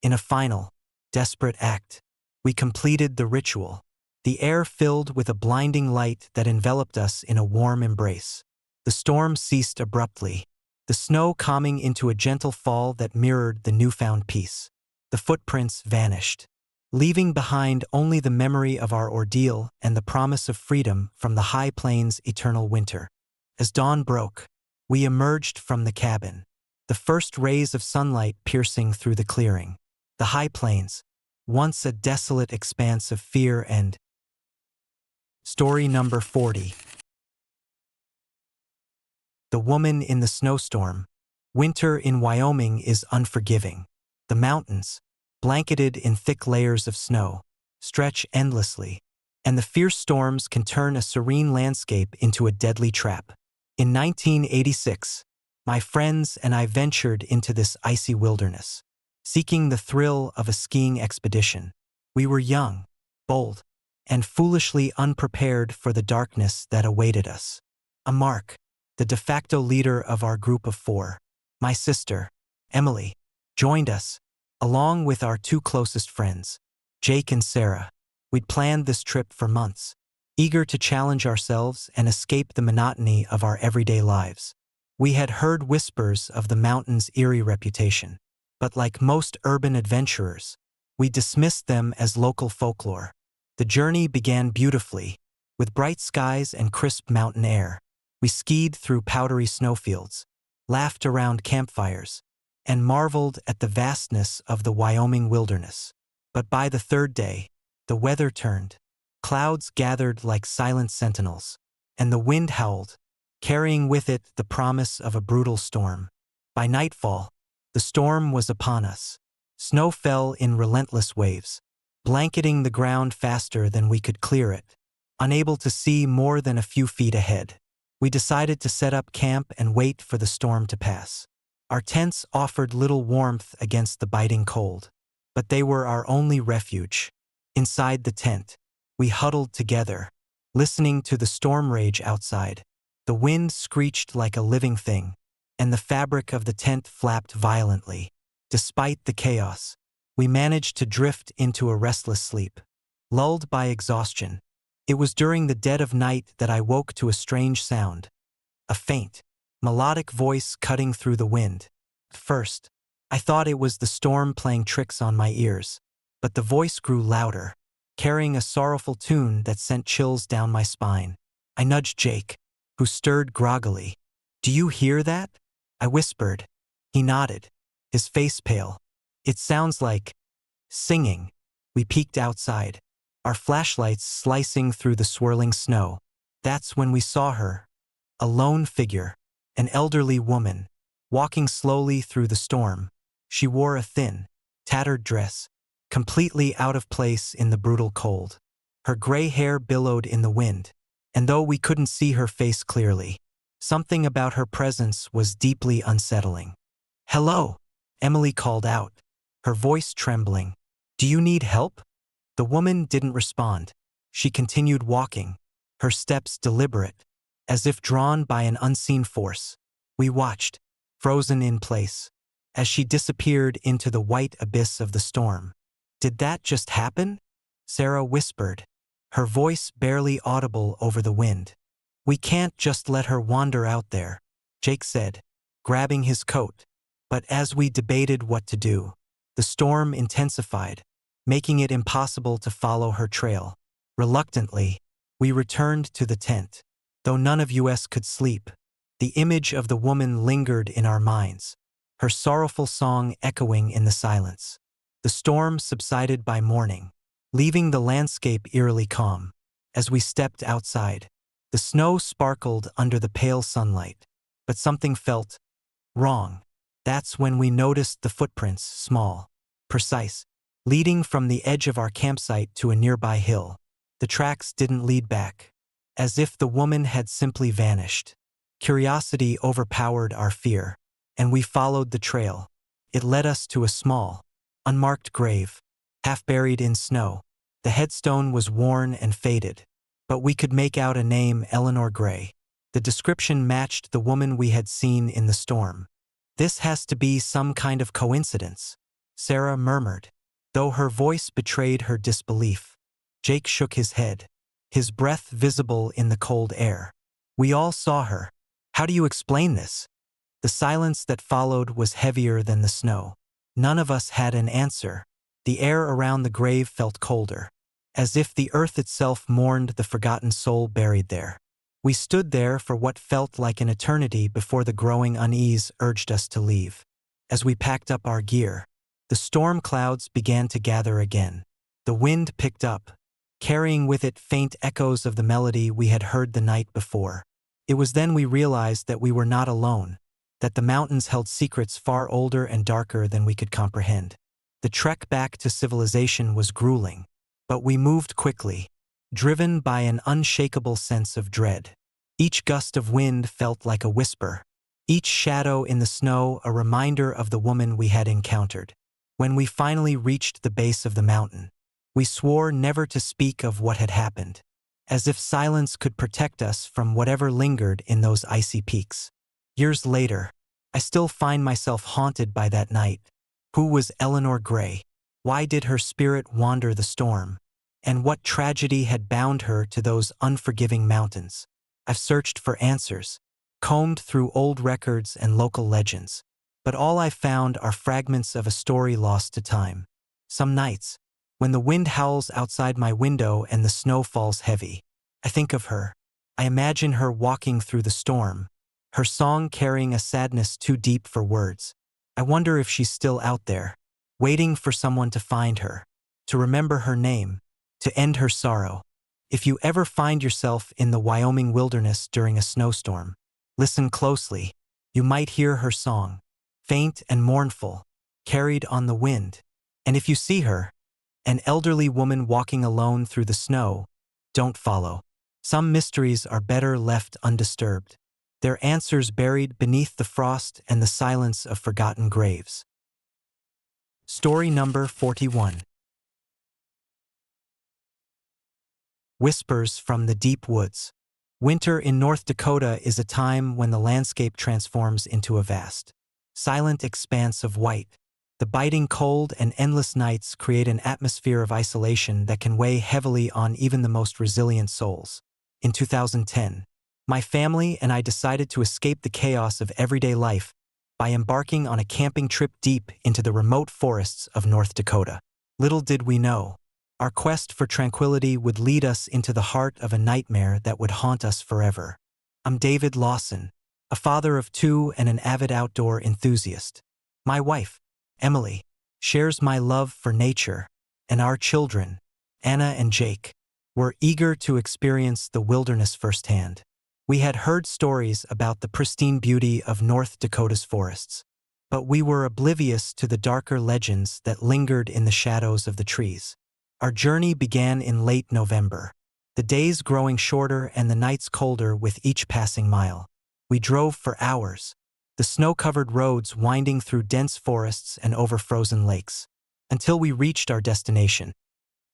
In a final, desperate act, we completed the ritual, the air filled with a blinding light that enveloped us in a warm embrace. The storm ceased abruptly, the snow calming into a gentle fall that mirrored the newfound peace. The footprints vanished, leaving behind only the memory of our ordeal and the promise of freedom from the high plains' eternal winter. As dawn broke, we emerged from the cabin, the first rays of sunlight piercing through the clearing. The high plains, once a desolate expanse of fear and... Story number 40. The Woman in the Snowstorm. Winter in Wyoming is unforgiving. The mountains, blanketed in thick layers of snow, stretch endlessly, and the fierce storms can turn a serene landscape into a deadly trap. In 1986, my friends and I ventured into this icy wilderness, seeking the thrill of a skiing expedition. We were young, bold, and foolishly unprepared for the darkness that awaited us. Mark, the de facto leader of our group of four, my sister, Emily, joined us, along with our two closest friends, Jake and Sarah. We'd planned this trip for months, eager to challenge ourselves and escape the monotony of our everyday lives. We had heard whispers of the mountain's eerie reputation, but like most urban adventurers, we dismissed them as local folklore. The journey began beautifully, with bright skies and crisp mountain air. We skied through powdery snowfields, laughed around campfires, and marveled at the vastness of the Wyoming wilderness. But by the third day, the weather turned. Clouds gathered like silent sentinels, and the wind howled, carrying with it the promise of a brutal storm. By nightfall, the storm was upon us. Snow fell in relentless waves, blanketing the ground faster than we could clear it, unable to see more than a few feet ahead. We decided to set up camp and wait for the storm to pass. Our tents offered little warmth against the biting cold, but they were our only refuge. Inside the tent, we huddled together, listening to the storm rage outside. The wind screeched like a living thing, and the fabric of the tent flapped violently. Despite the chaos, we managed to drift into a restless sleep, lulled by exhaustion. It was during the dead of night that I woke to a strange sound, a faint, melodic voice cutting through the wind. At first, I thought it was the storm playing tricks on my ears, but the voice grew louder, carrying a sorrowful tune that sent chills down my spine. I nudged Jake, who stirred groggily. "Do you hear that?" I whispered. He nodded, his face pale. "It sounds like singing." We peeked outside, our flashlights slicing through the swirling snow. That's when we saw her, a lone figure, an elderly woman, walking slowly through the storm. She wore a thin, tattered dress, completely out of place in the brutal cold. Her gray hair billowed in the wind, and though we couldn't see her face clearly, something about her presence was deeply unsettling. "Hello," Emily called out, her voice trembling. "Do you need help?" The woman didn't respond. She continued walking, her steps deliberate, as if drawn by an unseen force. We watched, frozen in place, as she disappeared into the white abyss of the storm. "Did that just happen?" Sarah whispered, her voice barely audible over the wind. "We can't just let her wander out there," Jake said, grabbing his coat. But as we debated what to do, the storm intensified, making it impossible to follow her trail. Reluctantly, we returned to the tent. Though none of us could sleep, the image of the woman lingered in our minds, her sorrowful song echoing in the silence. The storm subsided by morning, leaving the landscape eerily calm. As we stepped outside, the snow sparkled under the pale sunlight, but something felt wrong. That's when we noticed the footprints, small, precise, leading from the edge of our campsite to a nearby hill. The tracks didn't lead back, as if the woman had simply vanished. Curiosity overpowered our fear, and we followed the trail. It led us to a small, unmarked grave, half buried in snow. The headstone was worn and faded, but we could make out a name, Eleanor Gray. The description matched the woman we had seen in the storm. "This has to be some kind of coincidence," Sarah murmured, though her voice betrayed her disbelief. Jake shook his head, his breath visible in the cold air. "We all saw her. How do you explain this?" The silence that followed was heavier than the snow. None of us had an answer. The air around the grave felt colder, as if the earth itself mourned the forgotten soul buried there. We stood there for what felt like an eternity before the growing unease urged us to leave. As we packed up our gear, the storm clouds began to gather again. The wind picked up, carrying with it faint echoes of the melody we had heard the night before. It was then we realized that we were not alone, that the mountains held secrets far older and darker than we could comprehend. The trek back to civilization was grueling, but we moved quickly, driven by an unshakable sense of dread. Each gust of wind felt like a whisper, each shadow in the snow a reminder of the woman we had encountered. When we finally reached the base of the mountain, we swore never to speak of what had happened, as if silence could protect us from whatever lingered in those icy peaks. Years later, I still find myself haunted by that night. Who was Eleanor Gray? Why did her spirit wander the storm? And what tragedy had bound her to those unforgiving mountains? I've searched for answers, combed through old records and local legends, but all I found are fragments of a story lost to time. Some nights, when the wind howls outside my window and the snow falls heavy, I think of her. I imagine her walking through the storm, her song carrying a sadness too deep for words. I wonder if she's still out there, waiting for someone to find her, to remember her name, to end her sorrow. If you ever find yourself in the Wyoming wilderness during a snowstorm, listen closely. You might hear her song, faint and mournful, carried on the wind. And if you see her, an elderly woman walking alone through the snow, don't follow. Some mysteries are better left undisturbed, their answers buried beneath the frost and the silence of forgotten graves. Story number 41. Whispers from the Deep Woods. Winter in North Dakota is a time when the landscape transforms into a vast, silent expanse of white. The biting cold and endless nights create an atmosphere of isolation that can weigh heavily on even the most resilient souls. In 2010, my family and I decided to escape the chaos of everyday life by embarking on a camping trip deep into the remote forests of North Dakota. Little did we know, our quest for tranquility would lead us into the heart of a nightmare that would haunt us forever. I'm David Lawson, a father of two and an avid outdoor enthusiast. My wife, Emily, shares my love for nature, and our children, Anna and Jake, were eager to experience the wilderness firsthand. We had heard stories about the pristine beauty of North Dakota's forests, but we were oblivious to the darker legends that lingered in the shadows of the trees. Our journey began in late November, the days growing shorter and the nights colder with each passing mile. We drove for hours, the snow-covered roads winding through dense forests and over frozen lakes, until we reached our destination,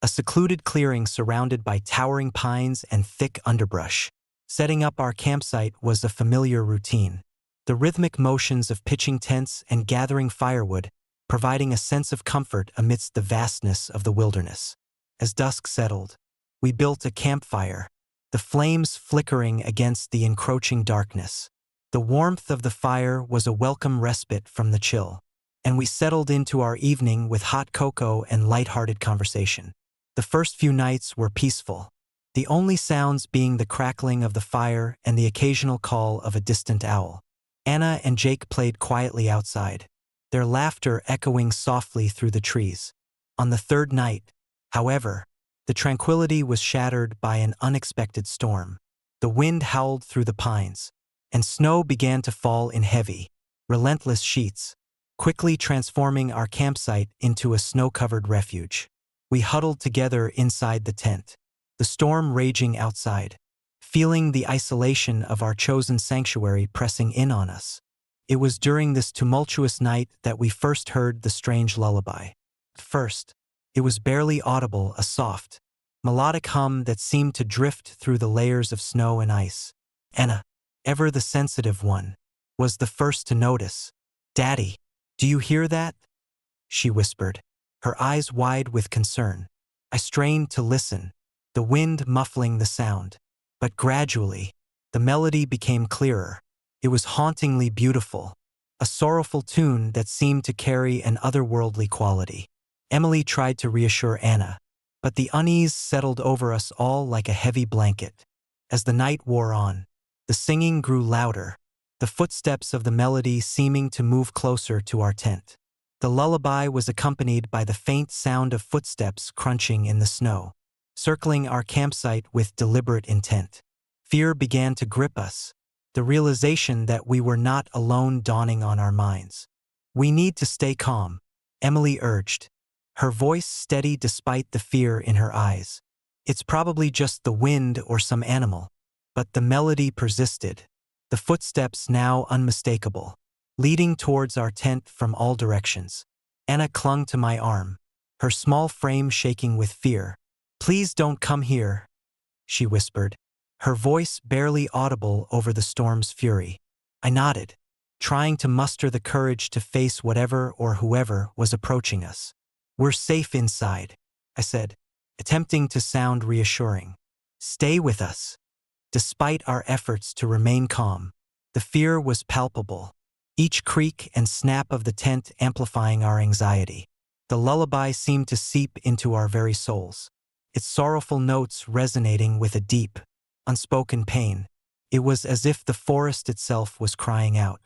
a secluded clearing surrounded by towering pines and thick underbrush. Setting up our campsite was a familiar routine, the rhythmic motions of pitching tents and gathering firewood, providing a sense of comfort amidst the vastness of the wilderness. As dusk settled, we built a campfire, the flames flickering against the encroaching darkness. The warmth of the fire was a welcome respite from the chill, and we settled into our evening with hot cocoa and light-hearted conversation. The first few nights were peaceful, the only sounds being the crackling of the fire and the occasional call of a distant owl. Anna and Jake played quietly outside, their laughter echoing softly through the trees. On the third night, however, the tranquility was shattered by an unexpected storm. The wind howled through the pines, and snow began to fall in heavy, relentless sheets, quickly transforming our campsite into a snow-covered refuge. We huddled together inside the tent, the storm raging outside, feeling the isolation of our chosen sanctuary pressing in on us. It was during this tumultuous night that we first heard the strange lullaby. At first, it was barely audible, a soft, melodic hum that seemed to drift through the layers of snow and ice. Anna, ever the sensitive one, was the first to notice. "Daddy, do you hear that?" she whispered, her eyes wide with concern. I strained to listen, the wind muffling the sound. But gradually, the melody became clearer. It was hauntingly beautiful, a sorrowful tune that seemed to carry an otherworldly quality. Emily tried to reassure Anna, but the unease settled over us all like a heavy blanket. As the night wore on, the singing grew louder, the footsteps of the melody seeming to move closer to our tent. The lullaby was accompanied by the faint sound of footsteps crunching in the snow, circling our campsite with deliberate intent. Fear began to grip us, the realization that we were not alone dawning on our minds. "We need to stay calm," Emily urged, her voice steady despite the fear in her eyes. "It's probably just the wind or some animal." But the melody persisted, the footsteps now unmistakable, leading towards our tent from all directions. Anna clung to my arm, her small frame shaking with fear. "Please don't come here," she whispered, her voice barely audible over the storm's fury. I nodded, trying to muster the courage to face whatever or whoever was approaching us. "We're safe inside," I said, attempting to sound reassuring. "Stay with us." Despite our efforts to remain calm, the fear was palpable, each creak and snap of the tent amplifying our anxiety. The lullaby seemed to seep into our very souls, its sorrowful notes resonating with a deep, unspoken pain. It was as if the forest itself was crying out,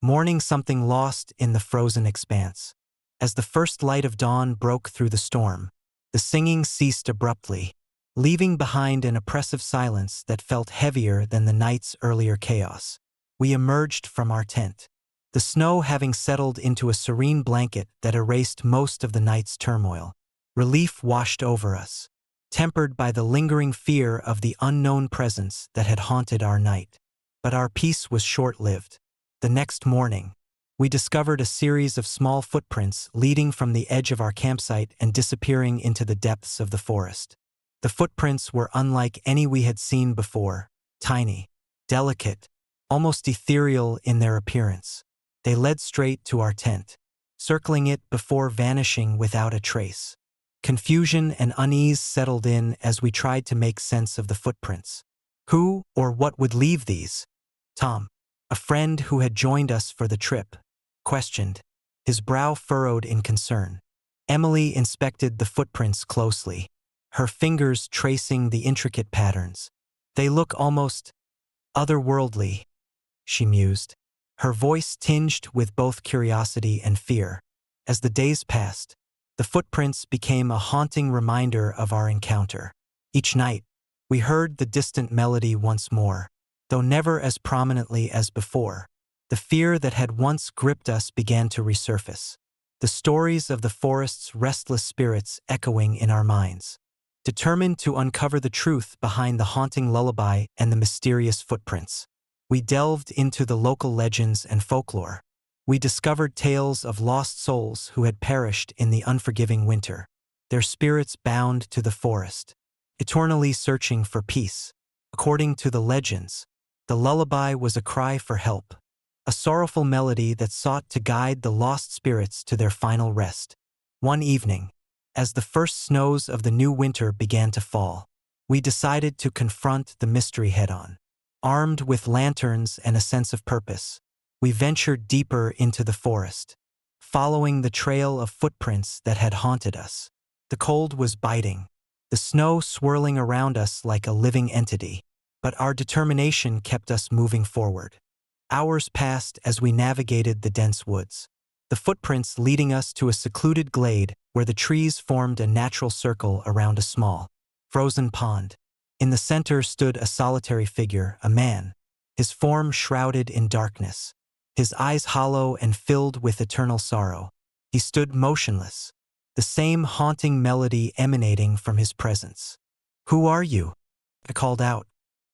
mourning something lost in the frozen expanse. As the first light of dawn broke through the storm, the singing ceased abruptly, leaving behind an oppressive silence that felt heavier than the night's earlier chaos. We emerged from our tent, the snow having settled into a serene blanket that erased most of the night's turmoil. Relief washed over us. tempered by the lingering fear of the unknown presence that had haunted our night. But our peace was short-lived. The next morning, we discovered a series of small footprints leading from the edge of our campsite and disappearing into the depths of the forest. The footprints were unlike any we had seen before, tiny, delicate, almost ethereal in their appearance. They led straight to our tent, circling it before vanishing without a trace. Confusion and unease settled in as we tried to make sense of the footprints. Who or what would leave these? Tom, a friend who had joined us for the trip, questioned, his brow furrowed in concern. Emily inspected the footprints closely, her fingers tracing the intricate patterns. They look almost otherworldly, she mused, her voice tinged with both curiosity and fear. As the days passed, the footprints became a haunting reminder of our encounter. Each night, we heard the distant melody once more, though never as prominently as before. The fear that had once gripped us began to resurface, the stories of the forest's restless spirits echoing in our minds. Determined to uncover the truth behind the haunting lullaby and the mysterious footprints, we delved into the local legends and folklore. We discovered tales of lost souls who had perished in the unforgiving winter, their spirits bound to the forest, eternally searching for peace. According to the legends, the lullaby was a cry for help, a sorrowful melody that sought to guide the lost spirits to their final rest. One evening, as the first snows of the new winter began to fall, we decided to confront the mystery head-on. Armed with lanterns and a sense of purpose, we ventured deeper into the forest, following the trail of footprints that had haunted us. The cold was biting, the snow swirling around us like a living entity, but our determination kept us moving forward. Hours passed as we navigated the dense woods, the footprints leading us to a secluded glade where the trees formed a natural circle around a small, frozen pond. In the center stood a solitary figure, a man, his form shrouded in darkness, his eyes hollow and filled with eternal sorrow. He stood motionless, the same haunting melody emanating from his presence. "Who are you?" I called out,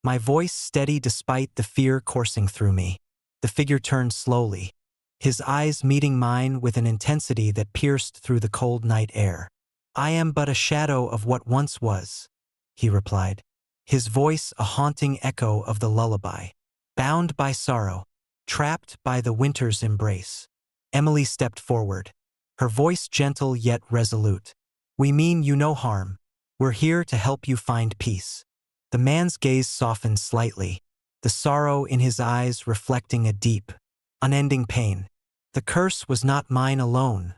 my voice steady despite the fear coursing through me. The figure turned slowly, his eyes meeting mine with an intensity that pierced through the cold night air. "I am but a shadow of what once was," he replied, his voice a haunting echo of the lullaby. "Bound by sorrow, trapped by the winter's embrace." Emily stepped forward, her voice gentle yet resolute. "We mean you no harm. We're here to help you find peace." The man's gaze softened slightly, the sorrow in his eyes reflecting a deep, unending pain. "The curse was not mine alone,"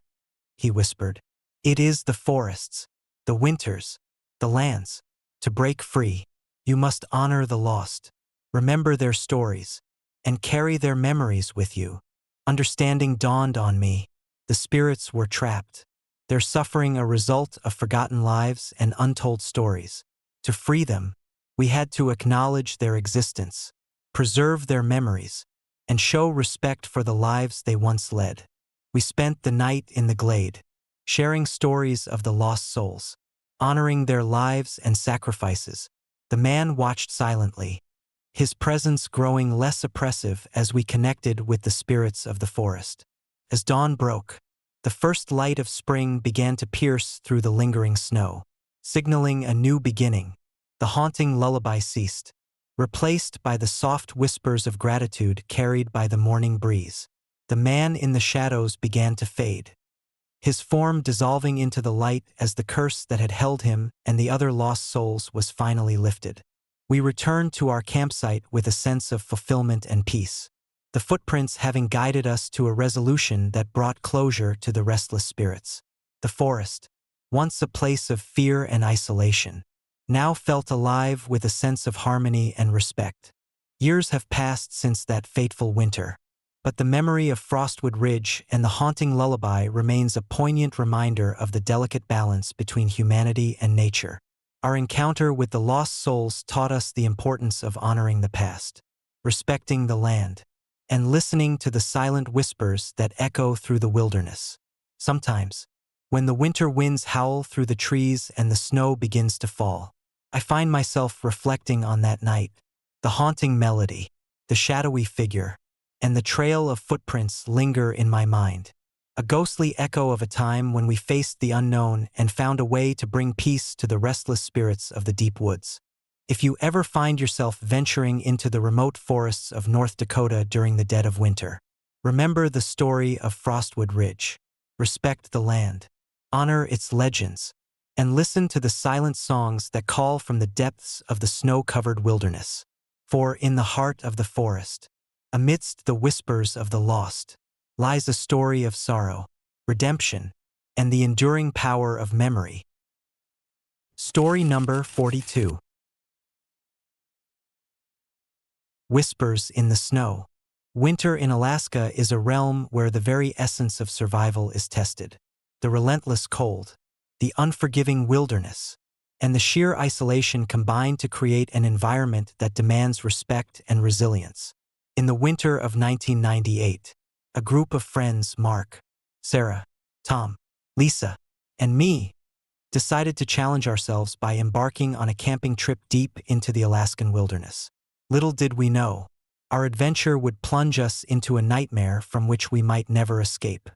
he whispered. "It is the forest's, the winter's, the land's. To break free, you must honor the lost, remember their stories, and carry their memories with you." Understanding dawned on me. The spirits were trapped, their suffering a result of forgotten lives and untold stories. To free them, we had to acknowledge their existence, preserve their memories, and show respect for the lives they once led. We spent the night in the glade, sharing stories of the lost souls, honoring their lives and sacrifices. The man watched silently, his presence growing less oppressive as we connected with the spirits of the forest. As dawn broke, the first light of spring began to pierce through the lingering snow, signaling a new beginning. The haunting lullaby ceased, replaced by the soft whispers of gratitude carried by the morning breeze. The man in the shadows began to fade, his form dissolving into the light as the curse that had held him and the other lost souls was finally lifted. We returned to our campsite with a sense of fulfillment and peace, the footprints having guided us to a resolution that brought closure to the restless spirits. The forest, once a place of fear and isolation, now felt alive with a sense of harmony and respect. Years have passed since that fateful winter, but the memory of Frostwood Ridge and the haunting lullaby remains a poignant reminder of the delicate balance between humanity and nature. Our encounter with the lost souls taught us the importance of honoring the past, respecting the land, and listening to the silent whispers that echo through the wilderness. Sometimes, When the winter winds howl through the trees and the snow begins to fall, I find myself reflecting on that night, the haunting melody, the shadowy figure, and the trail of footprints linger in my mind. A ghostly echo of a time when we faced the unknown and found a way to bring peace to the restless spirits of the deep woods. If you ever find yourself venturing into the remote forests of North Dakota during the dead of winter, remember the story of Frostwood Ridge. Respect the land, honor its legends, and listen to the silent songs that call from the depths of the snow-covered wilderness. For in the heart of the forest, amidst the whispers of the lost, lies a story of sorrow, redemption, and the enduring power of memory. Story number 42. Whispers in the Snow. Winter in Alaska is a realm where the very essence of survival is tested. The relentless cold, the unforgiving wilderness, and the sheer isolation combine to create an environment that demands respect and resilience. In the winter of 1998, a group of friends, Mark, Sarah, Tom, Lisa, and me, decided to challenge ourselves by embarking on a camping trip deep into the Alaskan wilderness. Little did we know, our adventure would plunge us into a nightmare from which we might never escape.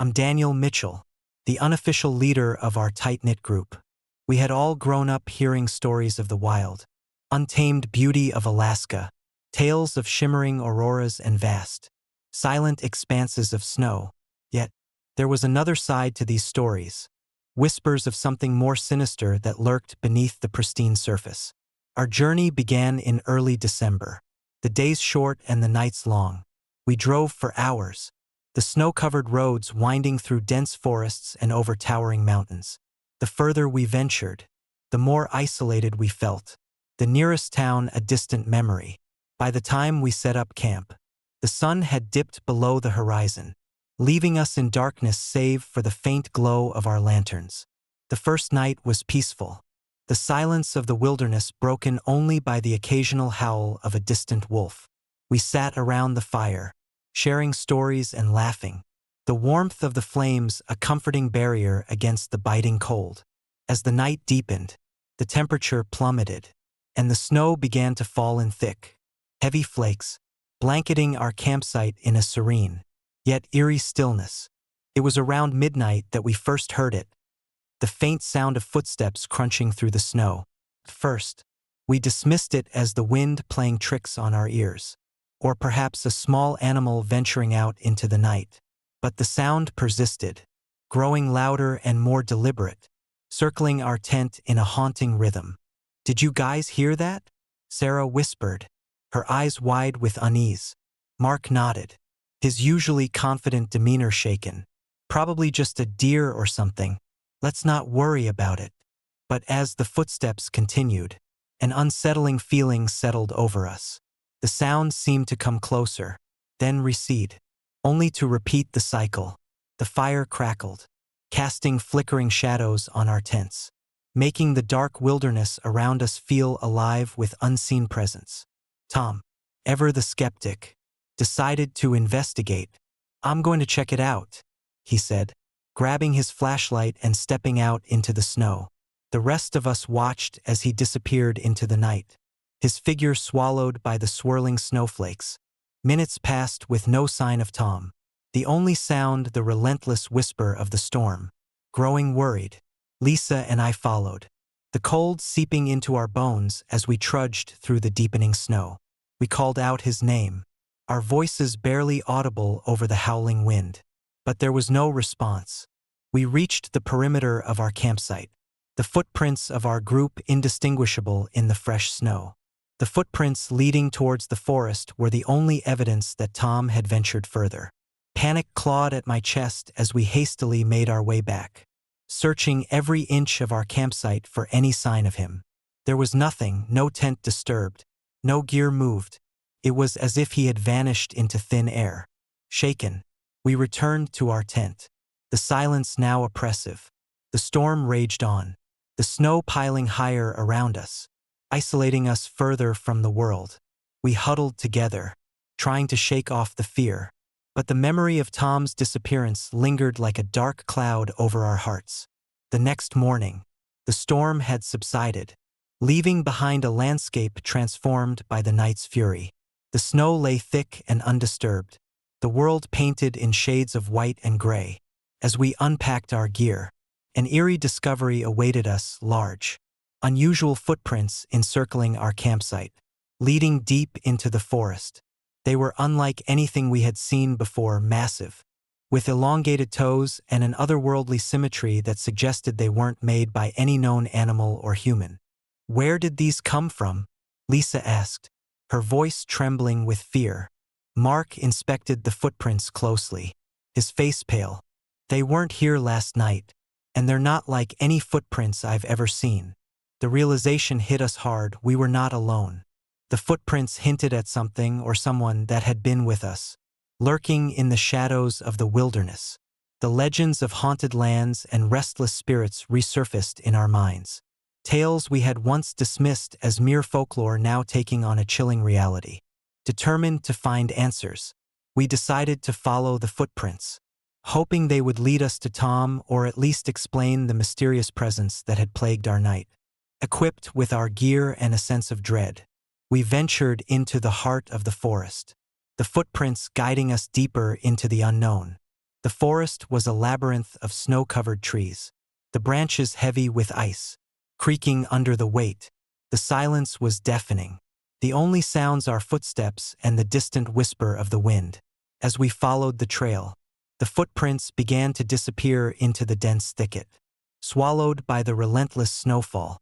I'm Daniel Mitchell, the unofficial leader of our tight-knit group. We had all grown up hearing stories of the wild, untamed beauty of Alaska, tales of shimmering auroras and vast, silent expanses of snow. Yet, there was another side to these stories, whispers of something more sinister that lurked beneath the pristine surface. Our journey began in early December. The days short and the nights long. We drove for hours, the snow-covered roads winding through dense forests and over towering mountains. The further we ventured, the more isolated we felt, the nearest town a distant memory. By the time we set up camp, the sun had dipped below the horizon, leaving us in darkness save for the faint glow of our lanterns. The first night was peaceful, the silence of the wilderness broken only by the occasional howl of a distant wolf. We sat around the fire, sharing stories and laughing, the warmth of the flames a comforting barrier against the biting cold. As the night deepened, the temperature plummeted, and the snow began to fall in thick, heavy flakes, blanketing our campsite in a serene, yet eerie stillness. It was around midnight that we first heard it, the faint sound of footsteps crunching through the snow. At first, we dismissed it as the wind playing tricks on our ears, or perhaps a small animal venturing out into the night. But the sound persisted, growing louder and more deliberate, circling our tent in a haunting rhythm. "Did you guys hear that?" Sarah whispered, her eyes wide with unease. Mark nodded, his usually confident demeanor shaken. "Probably just a deer or something. Let's not worry about it." But as the footsteps continued, an unsettling feeling settled over us. The sound seemed to come closer, then recede, only to repeat the cycle. The fire crackled, casting flickering shadows on our tents, making the dark wilderness around us feel alive with unseen presence. Tom, ever the skeptic, decided to investigate. "I'm going to check it out," he said, grabbing his flashlight and stepping out into the snow. The rest of us watched as he disappeared into the night, his figure swallowed by the swirling snowflakes. Minutes passed with no sign of Tom, the only sound the relentless whisper of the storm. Growing worried, Lisa and I followed, the cold seeping into our bones as we trudged through the deepening snow. We called out his name, our voices barely audible over the howling wind. But there was no response. We reached the perimeter of our campsite, the footprints of our group indistinguishable in the fresh snow. The footprints leading towards the forest were the only evidence that Tom had ventured further. Panic clawed at my chest as we hastily made our way back, searching every inch of our campsite for any sign of him. There was nothing, no tent disturbed, no gear moved. It was as if he had vanished into thin air. Shaken, we returned to our tent, the silence now oppressive. The storm raged on, the snow piling higher around us, isolating us further from the world. We huddled together, trying to shake off the fear, But the memory of Tom's disappearance lingered like a dark cloud over our hearts. The next morning, the storm had subsided, leaving behind a landscape transformed by the night's fury. The snow lay thick and undisturbed, the world painted in shades of white and gray. As we unpacked our gear, an eerie discovery awaited us: large, unusual footprints encircling our campsite, leading deep into the forest. They were unlike anything we had seen before: massive, with elongated toes and an otherworldly symmetry that suggested they weren't made by any known animal or human. "Where did these come from?" Lisa asked, her voice trembling with fear. Mark inspected the footprints closely, his face pale. "They weren't here last night, and they're not like any footprints I've ever seen." The realization hit us hard: we were not alone. The footprints hinted at something or someone that had been with us, lurking in the shadows of the wilderness. The legends of haunted lands and restless spirits resurfaced in our minds. Tales we had once dismissed as mere folklore now taking on a chilling reality. Determined to find answers, we decided to follow the footprints, hoping they would lead us to Tom or at least explain the mysterious presence that had plagued our night. Equipped with our gear and a sense of dread, we ventured into the heart of the forest, the footprints guiding us deeper into the unknown. The forest was a labyrinth of snow-covered trees, the branches heavy with ice, creaking under the weight. The silence was deafening, the only sounds our footsteps and the distant whisper of the wind. As we followed the trail, the footprints began to disappear into the dense thicket, swallowed by the relentless snowfall.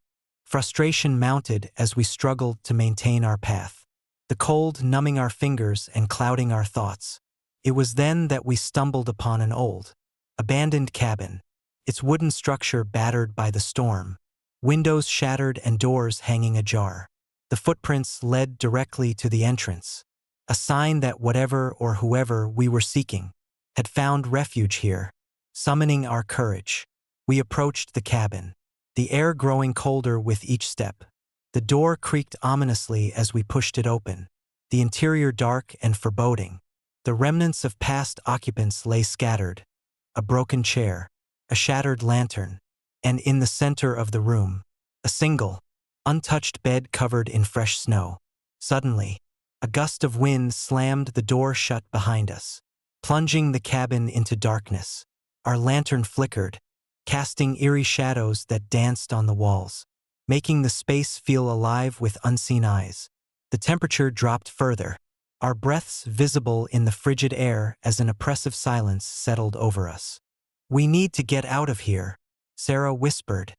Frustration mounted as we struggled to maintain our path, the cold numbing our fingers and clouding our thoughts. It was then that we stumbled upon an old, abandoned cabin, its wooden structure battered by the storm, windows shattered and doors hanging ajar. The footprints led directly to the entrance, a sign that whatever or whoever we were seeking had found refuge here. Summoning our courage, we approached the cabin, the air growing colder with each step. The door creaked ominously as we pushed it open, the interior dark and foreboding. The remnants of past occupants lay scattered: a broken chair, a shattered lantern, and in the center of the room, a single, untouched bed covered in fresh snow. Suddenly, a gust of wind slammed the door shut behind us, plunging the cabin into darkness. Our lantern flickered, casting eerie shadows that danced on the walls, making the space feel alive with unseen eyes. The temperature dropped further, our breaths visible in the frigid air as an oppressive silence settled over us. "We need to get out of here," Sarah whispered,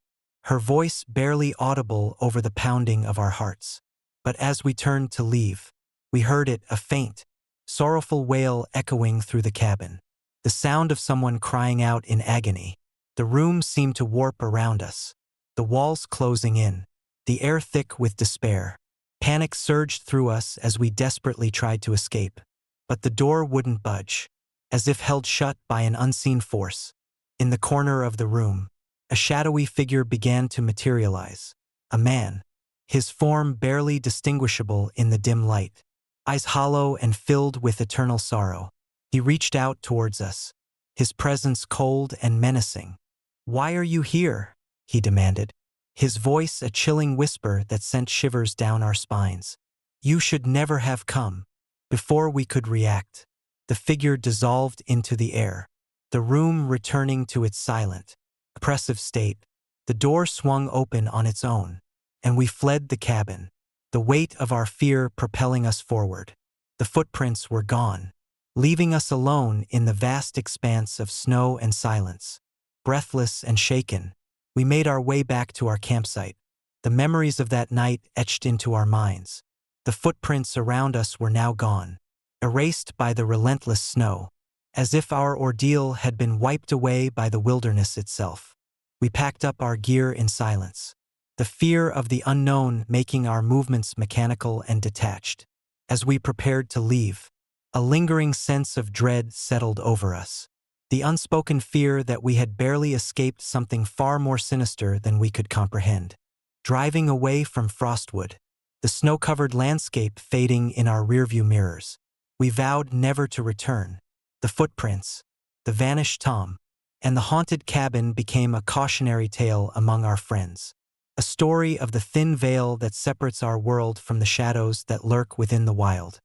her voice barely audible over the pounding of our hearts. But as we turned to leave, we heard it, a faint, sorrowful wail echoing through the cabin, the sound of someone crying out in agony. The room seemed to warp around us, the walls closing in, the air thick with despair. Panic surged through us as we desperately tried to escape, but the door wouldn't budge, as if held shut by an unseen force. In the corner of the room, a shadowy figure began to materialize, a man, his form barely distinguishable in the dim light, eyes hollow and filled with eternal sorrow. He reached out towards us, his presence cold and menacing. "Why are you here?" he demanded, his voice a chilling whisper that sent shivers down our spines. "You should never have come." Before we could react, the figure dissolved into the air, the room returning to its silent, oppressive state. The door swung open on its own, and we fled the cabin, the weight of our fear propelling us forward. The footprints were gone, leaving us alone in the vast expanse of snow and silence. Breathless and shaken, we made our way back to our campsite, the memories of that night etched into our minds. The footprints around us were now gone, erased by the relentless snow, as if our ordeal had been wiped away by the wilderness itself. We packed up our gear in silence, the fear of the unknown making our movements mechanical and detached. As we prepared to leave, a lingering sense of dread settled over us, the unspoken fear that we had barely escaped something far more sinister than we could comprehend. Driving away from Frostwood, the snow-covered landscape fading in our rearview mirrors, we vowed never to return. the footprints, the vanished Tom, and the haunted cabin became a cautionary tale among our friends. A story of the thin veil that separates our world from the shadows that lurk within the wild.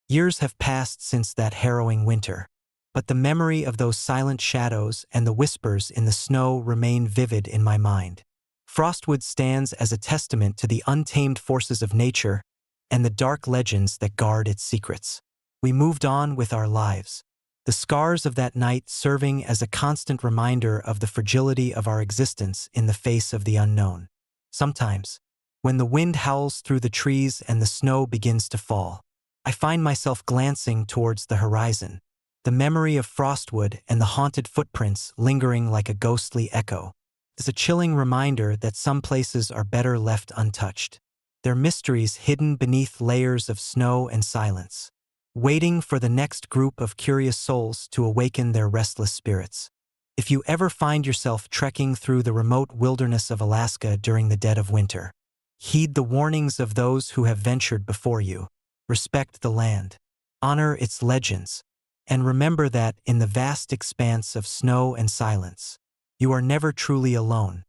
Years have passed since that harrowing winter, but the memory of those silent shadows and the whispers in the snow remain vivid in my mind. Frostwood stands as a testament to the untamed forces of nature and the dark legends that guard its secrets. We moved on with our lives, the scars of that night serving as a constant reminder of the fragility of our existence in the face of the unknown. Sometimes, when the wind howls through the trees and the snow begins to fall, I find myself glancing towards the horizon, the memory of Frostwood and the haunted footprints lingering like a ghostly echo. It's a chilling reminder that some places are better left untouched, their mysteries hidden beneath layers of snow and silence, waiting for the next group of curious souls to awaken their restless spirits. If you ever find yourself trekking through the remote wilderness of Alaska during the dead of winter, heed the warnings of those who have ventured before you. Respect the land, honor its legends, and remember that in the vast expanse of snow and silence, you are never truly alone.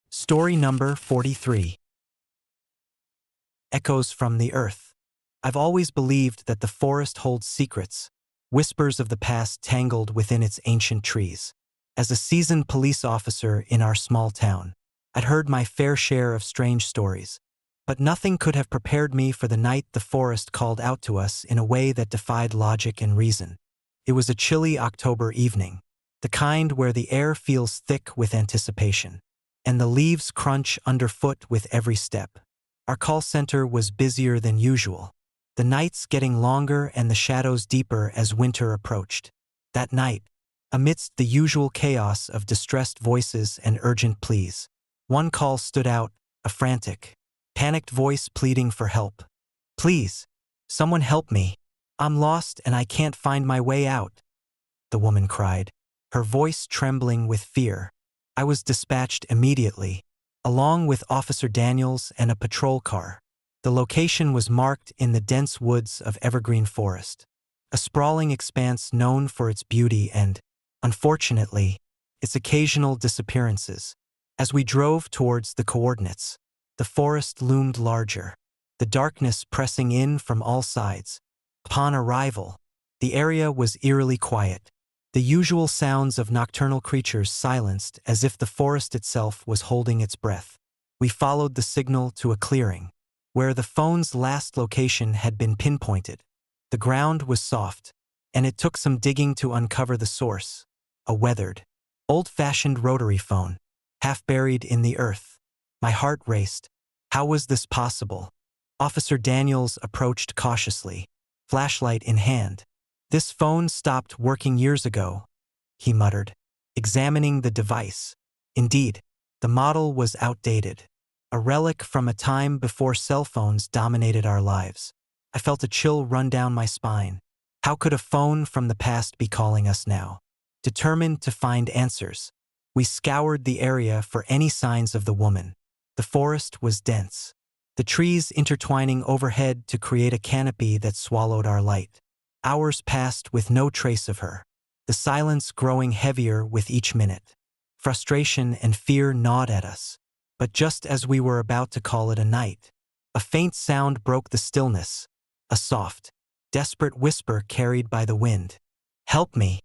Story number 43. Echoes from the Earth. I've always believed that the forest holds secrets, whispers of the past tangled within its ancient trees. As a seasoned police officer in our small town, I'd heard my fair share of strange stories, but nothing could have prepared me for the night the forest called out to us in a way that defied logic and reason. It was a chilly October evening, the kind where the air feels thick with anticipation, and the leaves crunch underfoot with every step. Our call center was busier than usual, the nights getting longer and the shadows deeper as winter approached. That night, amidst the usual chaos of distressed voices and urgent pleas, one call stood out, a frantic, panicked voice pleading for help. "Please, someone help me. I'm lost and I can't find my way out," the woman cried, her voice trembling with fear. I was dispatched immediately, along with Officer Daniels and a patrol car. The location was marked in the dense woods of Evergreen Forest, a sprawling expanse known for its beauty and, unfortunately, its occasional disappearances. As we drove towards the coordinates, the forest loomed larger, the darkness pressing in from all sides. Upon arrival, the area was eerily quiet, the usual sounds of nocturnal creatures silenced as if the forest itself was holding its breath. We followed the signal to a clearing, where the phone's last location had been pinpointed. The ground was soft, and it took some digging to uncover the source, a weathered, old-fashioned rotary phone, half buried in the earth. My heart raced. How was this possible? Officer Daniels approached cautiously, flashlight in hand. "This phone stopped working years ago," he muttered, examining the device. Indeed, the model was outdated, a relic from a time before cell phones dominated our lives. I felt a chill run down my spine. How could a phone from the past be calling us now? Determined to find answers, we scoured the area for any signs of the woman. The forest was dense, the trees intertwining overhead to create a canopy that swallowed our light. Hours passed with no trace of her, the silence growing heavier with each minute. Frustration and fear gnawed at us. But just as we were about to call it a night, a faint sound broke the stillness, a soft, desperate whisper carried by the wind. "Help me!"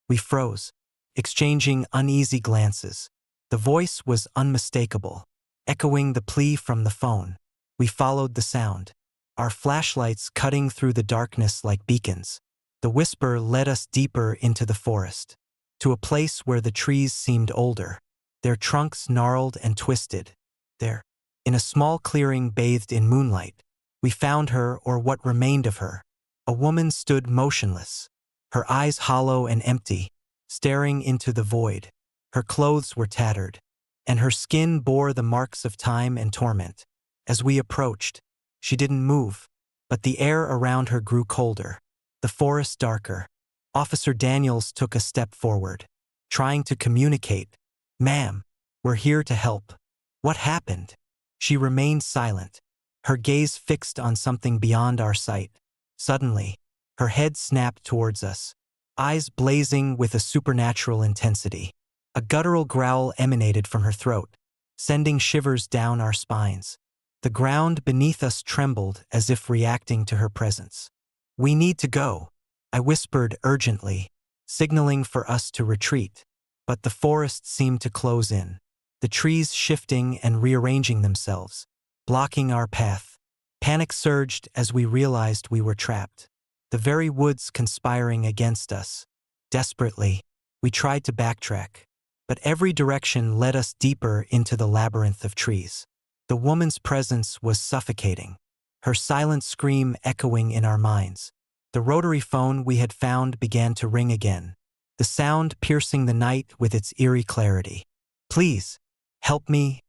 We froze, exchanging uneasy glances. The voice was unmistakable, echoing the plea from the phone. We followed the sound, our flashlights cutting through the darkness like beacons. The whisper led us deeper into the forest, to a place where the trees seemed older, their trunks gnarled and twisted. There, in a small clearing bathed in moonlight, we found her, or what remained of her. A woman stood motionless, her eyes hollow and empty, staring into the void. Her clothes were tattered, and her skin bore the marks of time and torment. As we approached, she didn't move, but the air around her grew colder, the forest darker. Officer Daniels took a step forward, trying to communicate. "Ma'am, we're here to help." "What happened?" She remained silent, her gaze fixed on something beyond our sight. Suddenly, her head snapped towards us, eyes blazing with a supernatural intensity. A guttural growl emanated from her throat, sending shivers down our spines. The ground beneath us trembled as if reacting to her presence. "We need to go," I whispered urgently, signaling for us to retreat. But the forest seemed to close in, the trees shifting and rearranging themselves, blocking our path. Panic surged as we realized we were trapped, the very woods conspiring against us. Desperately, we tried to backtrack, but every direction led us deeper into the labyrinth of trees. The woman's presence was suffocating, her silent scream echoing in our minds. The rotary phone we had found began to ring again, the sound piercing the night with its eerie clarity. "Please, help me."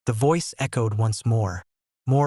The voice echoed once more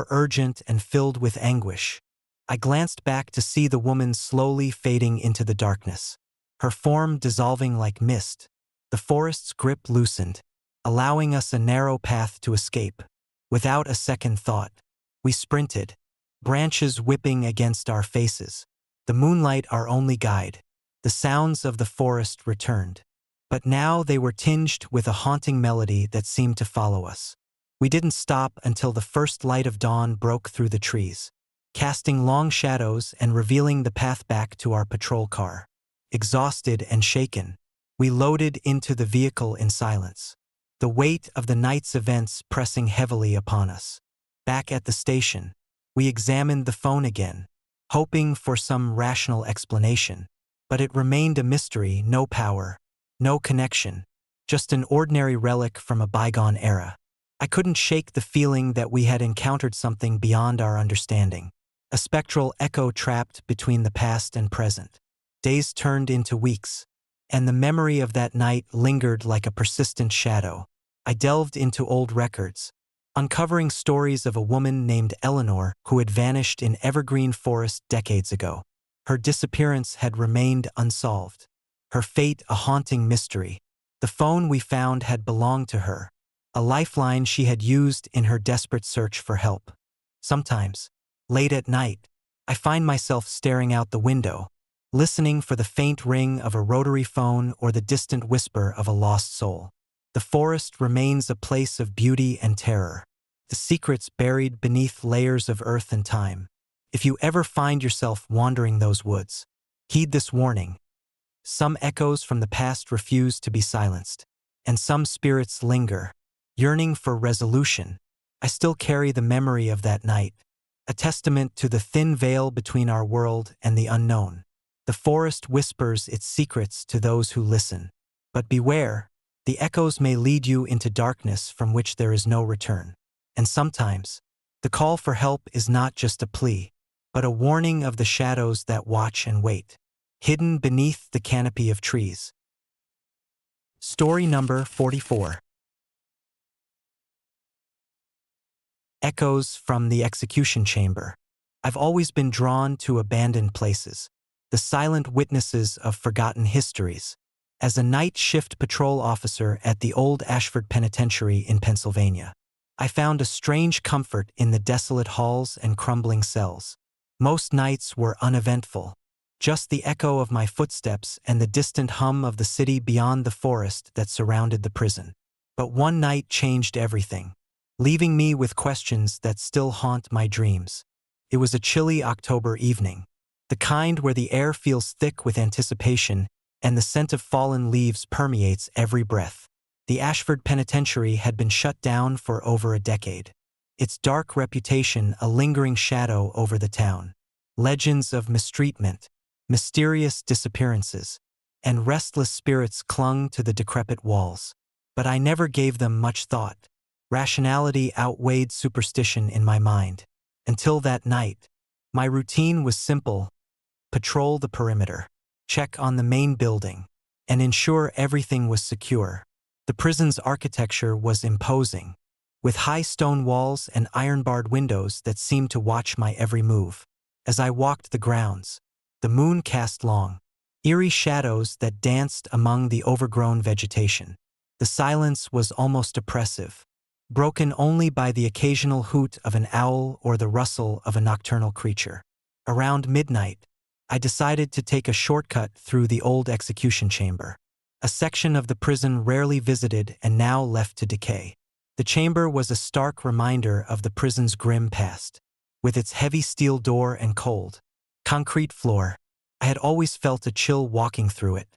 urgent and filled with anguish. I glanced back to see the woman slowly fading into the darkness, her form dissolving like mist. The forest's grip loosened, allowing us a narrow path to escape. Without a second thought, we sprinted, branches whipping against our faces, the moonlight our only guide. The sounds of the forest returned, but now they were tinged with a haunting melody that seemed to follow us. We didn't stop until the first light of dawn broke through the trees, casting long shadows and revealing the path back to our patrol car. Exhausted and shaken, we loaded into the vehicle in silence, the weight of the night's events pressing heavily upon us. Back at the station, we examined the phone again, hoping for some rational explanation, but it remained a mystery. No power, no connection, just an ordinary relic from a bygone era. I couldn't shake the feeling that we had encountered something beyond our understanding, a spectral echo trapped between the past and present. Days turned into weeks, and the memory of that night lingered like a persistent shadow. I delved into old records, uncovering stories of a woman named Eleanor who had vanished in Evergreen Forest decades ago. Her disappearance had remained unsolved, her fate a haunting mystery. The phone we found had belonged to her, a lifeline she had used in her desperate search for help. Sometimes, late at night, I find myself staring out the window, listening for the faint ring of a rotary phone or the distant whisper of a lost soul. The forest remains a place of beauty and terror, the secrets buried beneath layers of earth and time. If you ever find yourself wandering those woods, heed this warning. Some echoes from the past refuse to be silenced, and some spirits linger, yearning for resolution. I still carry the memory of that night, a testament to the thin veil between our world and the unknown. The forest whispers its secrets to those who listen. But beware, the echoes may lead you into darkness from which there is no return. And sometimes, the call for help is not just a plea, but a warning of the shadows that watch and wait, hidden beneath the canopy of trees. Story number 44. Echoes from the execution chamber. I've always been drawn to abandoned places, the silent witnesses of forgotten histories. As a night shift patrol officer at the old Ashford Penitentiary in Pennsylvania, I found a strange comfort in the desolate halls and crumbling cells. Most nights were uneventful, just the echo of my footsteps and the distant hum of the city beyond the forest that surrounded the prison. But one night changed everything, leaving me with questions that still haunt my dreams. It was a chilly October evening, the kind where the air feels thick with anticipation and the scent of fallen leaves permeates every breath. The Ashford Penitentiary had been shut down for over a decade, its dark reputation a lingering shadow over the town. Legends of mistreatment, mysterious disappearances, and restless spirits clung to the decrepit walls. But I never gave them much thought. Rationality outweighed superstition in my mind. Until that night, my routine was simple: patrol the perimeter, check on the main building, and ensure everything was secure. The prison's architecture was imposing, with high stone walls and iron-barred windows that seemed to watch my every move. As I walked the grounds, the moon cast long, eerie shadows that danced among the overgrown vegetation. The silence was almost oppressive, broken only by the occasional hoot of an owl or the rustle of a nocturnal creature. Around midnight, I decided to take a shortcut through the old execution chamber, a section of the prison rarely visited and now left to decay. The chamber was a stark reminder of the prison's grim past. With its heavy steel door and cold, concrete floor, I had always felt a chill walking through it,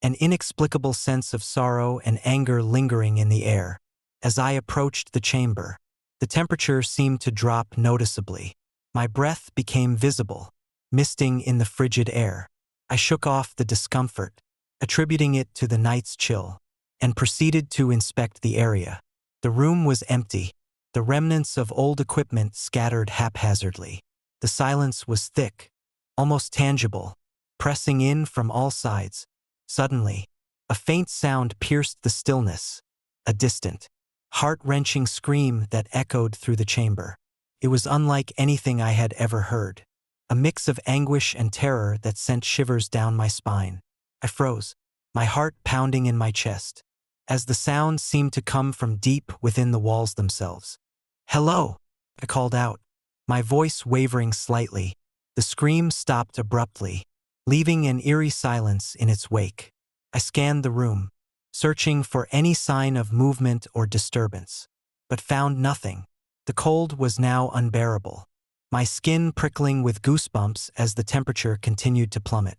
an inexplicable sense of sorrow and anger lingering in the air. As I approached the chamber, the temperature seemed to drop noticeably. My breath became visible, misting in the frigid air. I shook off the discomfort, attributing it to the night's chill, and proceeded to inspect the area. The room was empty, the remnants of old equipment scattered haphazardly. The silence was thick, almost tangible, pressing in from all sides. Suddenly, a faint sound pierced the stillness, a distant, heart-wrenching scream that echoed through the chamber. It was unlike anything I had ever heard, a mix of anguish and terror that sent shivers down my spine. I froze, my heart pounding in my chest, as the sound seemed to come from deep within the walls themselves. "Hello!" I called out, my voice wavering slightly. The scream stopped abruptly, leaving an eerie silence in its wake. I scanned the room, searching for any sign of movement or disturbance, but found nothing. The cold was now unbearable, my skin prickling with goosebumps as the temperature continued to plummet.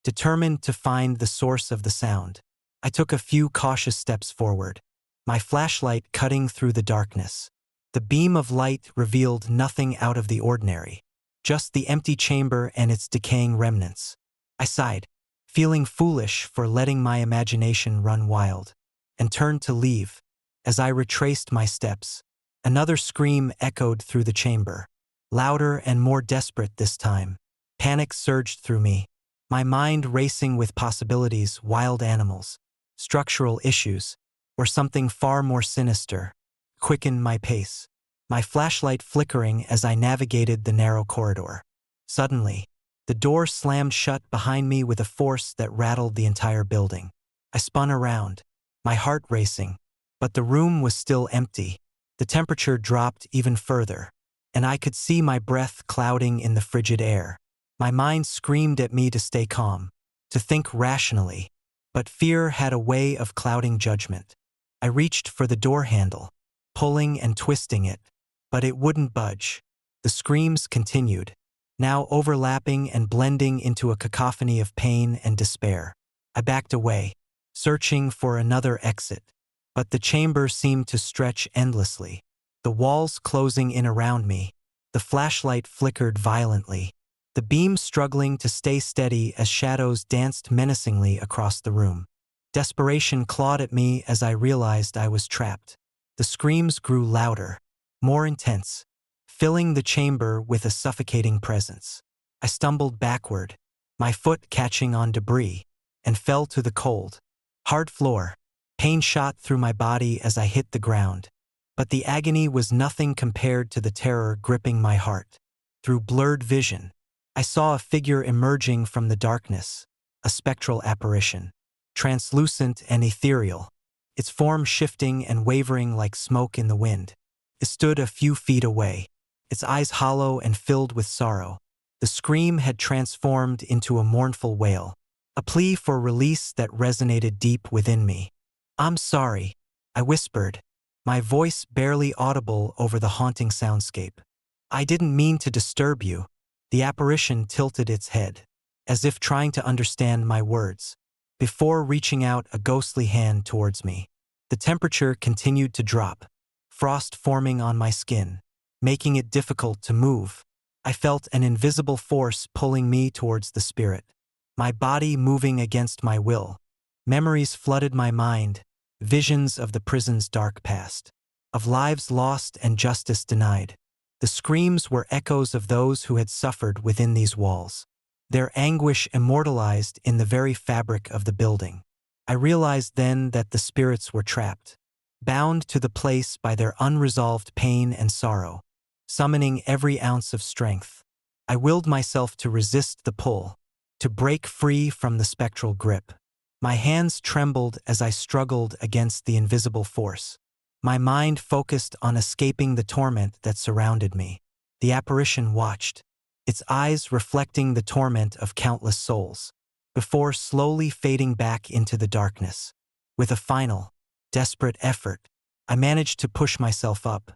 Determined to find the source of the sound, I took a few cautious steps forward, my flashlight cutting through the darkness. The beam of light revealed nothing out of the ordinary, just the empty chamber and its decaying remnants. I sighed, feeling foolish for letting my imagination run wild, and turned to leave. As I retraced my steps, another scream echoed through the chamber, louder and more desperate this time. Panic surged through me, my mind racing with possibilities: wild animals, structural issues, or something far more sinister. Quickened my pace, my flashlight flickering as I navigated the narrow corridor. Suddenly, the door slammed shut behind me with a force that rattled the entire building. I spun around, my heart racing, but the room was still empty. The temperature dropped even further, and I could see my breath clouding in the frigid air. My mind screamed at me to stay calm, to think rationally, but fear had a way of clouding judgment. I reached for the door handle, pulling and twisting it, but it wouldn't budge. The screams continued, now overlapping and blending into a cacophony of pain and despair. I backed away, searching for another exit, but the chamber seemed to stretch endlessly, the walls closing in around me. The flashlight flickered violently, the beam struggling to stay steady as shadows danced menacingly across the room. Desperation clawed at me as I realized I was trapped. The screams grew louder, more intense, filling the chamber with a suffocating presence. I stumbled backward, my foot catching on debris, and fell to the cold, hard floor. Pain shot through my body as I hit the ground, but the agony was nothing compared to the terror gripping my heart. Through blurred vision, I saw a figure emerging from the darkness, a spectral apparition, translucent and ethereal, its form shifting and wavering like smoke in the wind. It stood a few feet away, its eyes hollow and filled with sorrow. The scream had transformed into a mournful wail, a plea for release that resonated deep within me. "I'm sorry," I whispered, my voice barely audible over the haunting soundscape. "I didn't mean to disturb you." The apparition tilted its head, as if trying to understand my words, before reaching out a ghostly hand towards me. The temperature continued to drop, frost forming on my skin, making it difficult to move. I felt an invisible force pulling me towards the spirit, my body moving against my will. Memories flooded my mind, visions of the prison's dark past, of lives lost and justice denied. The screams were echoes of those who had suffered within these walls, their anguish immortalized in the very fabric of the building. I realized then that the spirits were trapped, bound to the place by their unresolved pain and sorrow. Summoning every ounce of strength, I willed myself to resist the pull, to break free from the spectral grip. My hands trembled as I struggled against the invisible force, my mind focused on escaping the torment that surrounded me. The apparition watched, its eyes reflecting the torment of countless souls, before slowly fading back into the darkness. With a final, desperate effort, I managed to push myself up,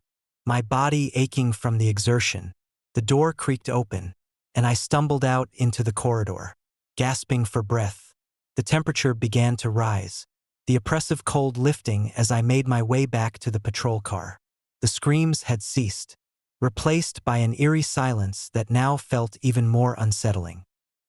my body aching from the exertion. The door creaked open, and I stumbled out into the corridor, gasping for breath. The temperature began to rise, the oppressive cold lifting as I made my way back to the patrol car. The screams had ceased, replaced by an eerie silence that now felt even more unsettling.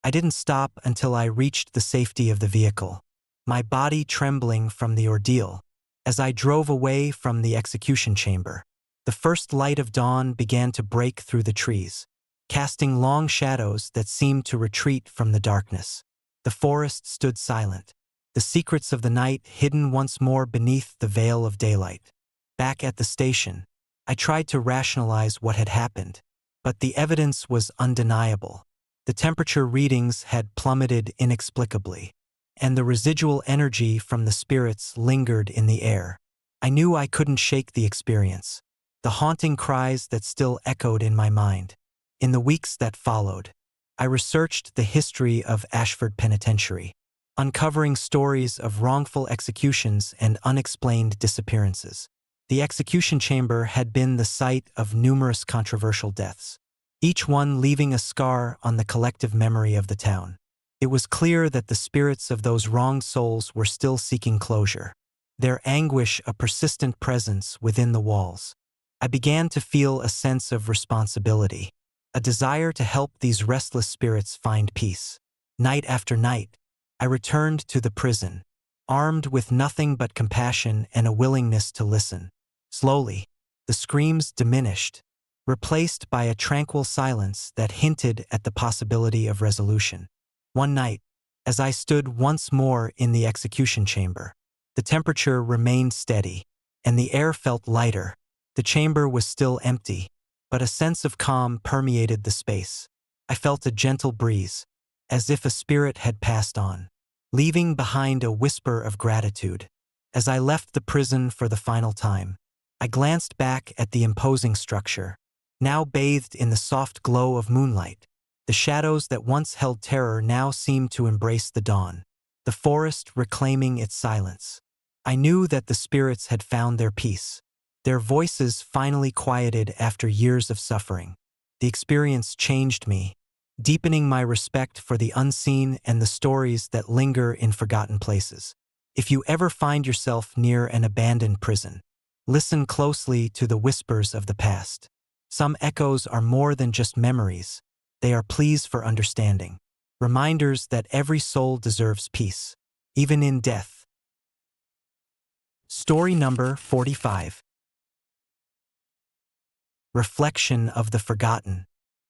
I didn't stop until I reached the safety of the vehicle, my body trembling from the ordeal. As I drove away from the execution chamber, the first light of dawn began to break through the trees, casting long shadows that seemed to retreat from the darkness. The forest stood silent, the secrets of the night hidden once more beneath the veil of daylight. Back at the station, I tried to rationalize what had happened, but the evidence was undeniable. The temperature readings had plummeted inexplicably, and the residual energy from the spirits lingered in the air. I knew I couldn't shake the experience, the haunting cries that still echoed in my mind. In the weeks that followed, I researched the history of Ashford Penitentiary, uncovering stories of wrongful executions and unexplained disappearances. The execution chamber had been the site of numerous controversial deaths, each one leaving a scar on the collective memory of the town. It was clear that the spirits of those wronged souls were still seeking closure, their anguish a persistent presence within the walls. I began to feel a sense of responsibility, a desire to help these restless spirits find peace. Night after night, I returned to the prison, armed with nothing but compassion and a willingness to listen. Slowly, the screams diminished, replaced by a tranquil silence that hinted at the possibility of resolution. One night, as I stood once more in the execution chamber, the temperature remained steady, and the air felt lighter. The chamber was still empty, but a sense of calm permeated the space. I felt a gentle breeze, as if a spirit had passed on, leaving behind a whisper of gratitude. As I left the prison for the final time, I glanced back at the imposing structure, now bathed in the soft glow of moonlight. The shadows that once held terror now seemed to embrace the dawn, the forest reclaiming its silence. I knew that the spirits had found their peace, their voices finally quieted after years of suffering. The experience changed me, deepening my respect for the unseen and the stories that linger in forgotten places. If you ever find yourself near an abandoned prison, listen closely to the whispers of the past. Some echoes are more than just memories. They are pleas for understanding, reminders that every soul deserves peace, even in death. Story number 45. Reflection of the Forgotten.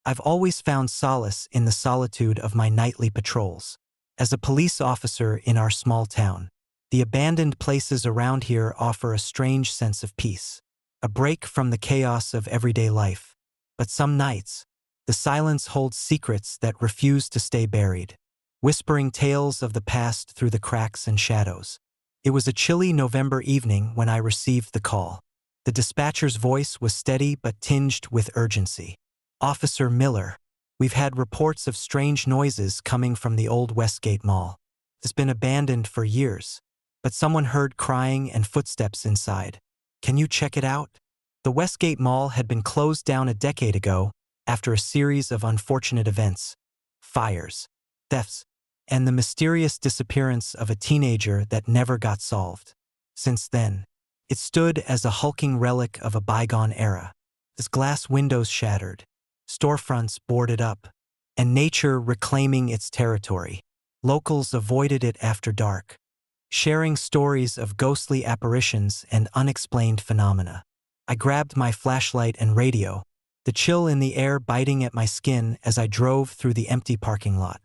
I've always found solace in the solitude of my nightly patrols. As a police officer in our small town, the abandoned places around here offer a strange sense of peace, a break from the chaos of everyday life. But some nights, the silence holds secrets that refuse to stay buried, whispering tales of the past through the cracks and shadows. It was a chilly November evening when I received the call. The dispatcher's voice was steady but tinged with urgency. "Officer Miller, we've had reports of strange noises coming from the old Westgate Mall. It's been abandoned for years, but someone heard crying and footsteps inside. Can you check it out?" The Westgate Mall had been closed down a decade ago after a series of unfortunate events, fires, thefts, and the mysterious disappearance of a teenager that never got solved. Since then, it stood as a hulking relic of a bygone era, its glass windows shattered, storefronts boarded up, and nature reclaiming its territory. Locals avoided it after dark, sharing stories of ghostly apparitions and unexplained phenomena. I grabbed my flashlight and radio, the chill in the air biting at my skin as I drove through the empty parking lot.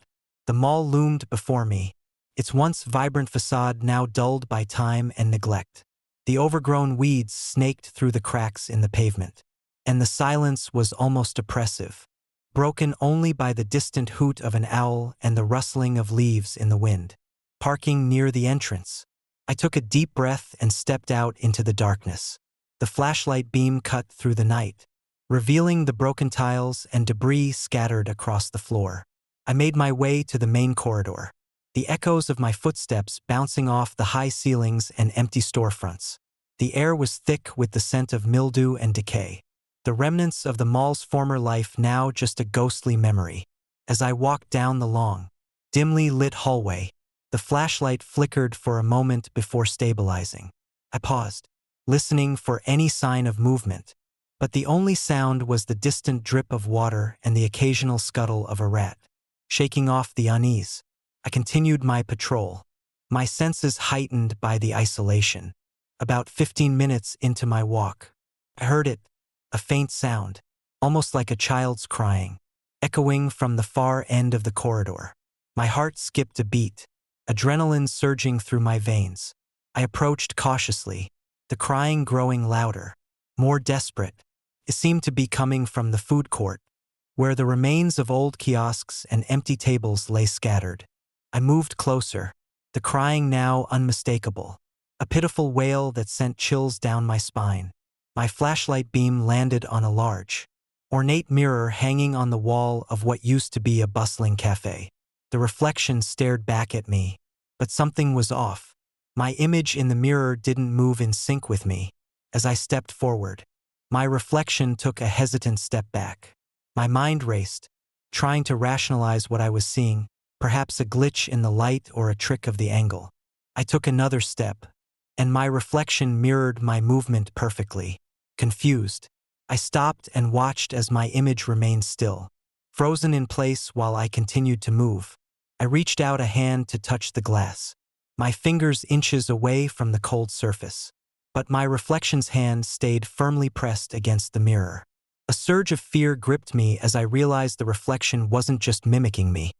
The mall loomed before me, its once vibrant facade now dulled by time and neglect. The overgrown weeds snaked through the cracks in the pavement, and the silence was almost oppressive, broken only by the distant hoot of an owl and the rustling of leaves in the wind. Parking near the entrance, I took a deep breath and stepped out into the darkness. The flashlight beam cut through the night, revealing the broken tiles and debris scattered across the floor. I made my way to the main corridor, the echoes of my footsteps bouncing off the high ceilings and empty storefronts. The air was thick with the scent of mildew and decay, the remnants of the mall's former life now just a ghostly memory. As I walked down the long, dimly lit hallway, the flashlight flickered for a moment before stabilizing. I paused, listening for any sign of movement, but the only sound was the distant drip of water and the occasional scuttle of a rat. Shaking off the unease, I continued my patrol, my senses heightened by the isolation. About 15 minutes into my walk, I heard it, a faint sound, almost like a child's crying, echoing from the far end of the corridor. My heart skipped a beat, adrenaline surging through my veins. I approached cautiously, the crying growing louder, more desperate. It seemed to be coming from the food court, where the remains of old kiosks and empty tables lay scattered. I moved closer, the crying now unmistakable, a pitiful wail that sent chills down my spine. My flashlight beam landed on a large, ornate mirror hanging on the wall of what used to be a bustling cafe. The reflection stared back at me, but something was off. My image in the mirror didn't move in sync with me. As I stepped forward, my reflection took a hesitant step back. My mind raced, trying to rationalize what I was seeing, perhaps a glitch in the light or a trick of the angle. I took another step, and my reflection mirrored my movement perfectly. Confused, I stopped and watched as my image remained still, frozen in place while I continued to move. I reached out a hand to touch the glass, my fingers inches away from the cold surface, but my reflection's hand stayed firmly pressed against the mirror. A surge of fear gripped me as I realized the reflection wasn't just mimicking me.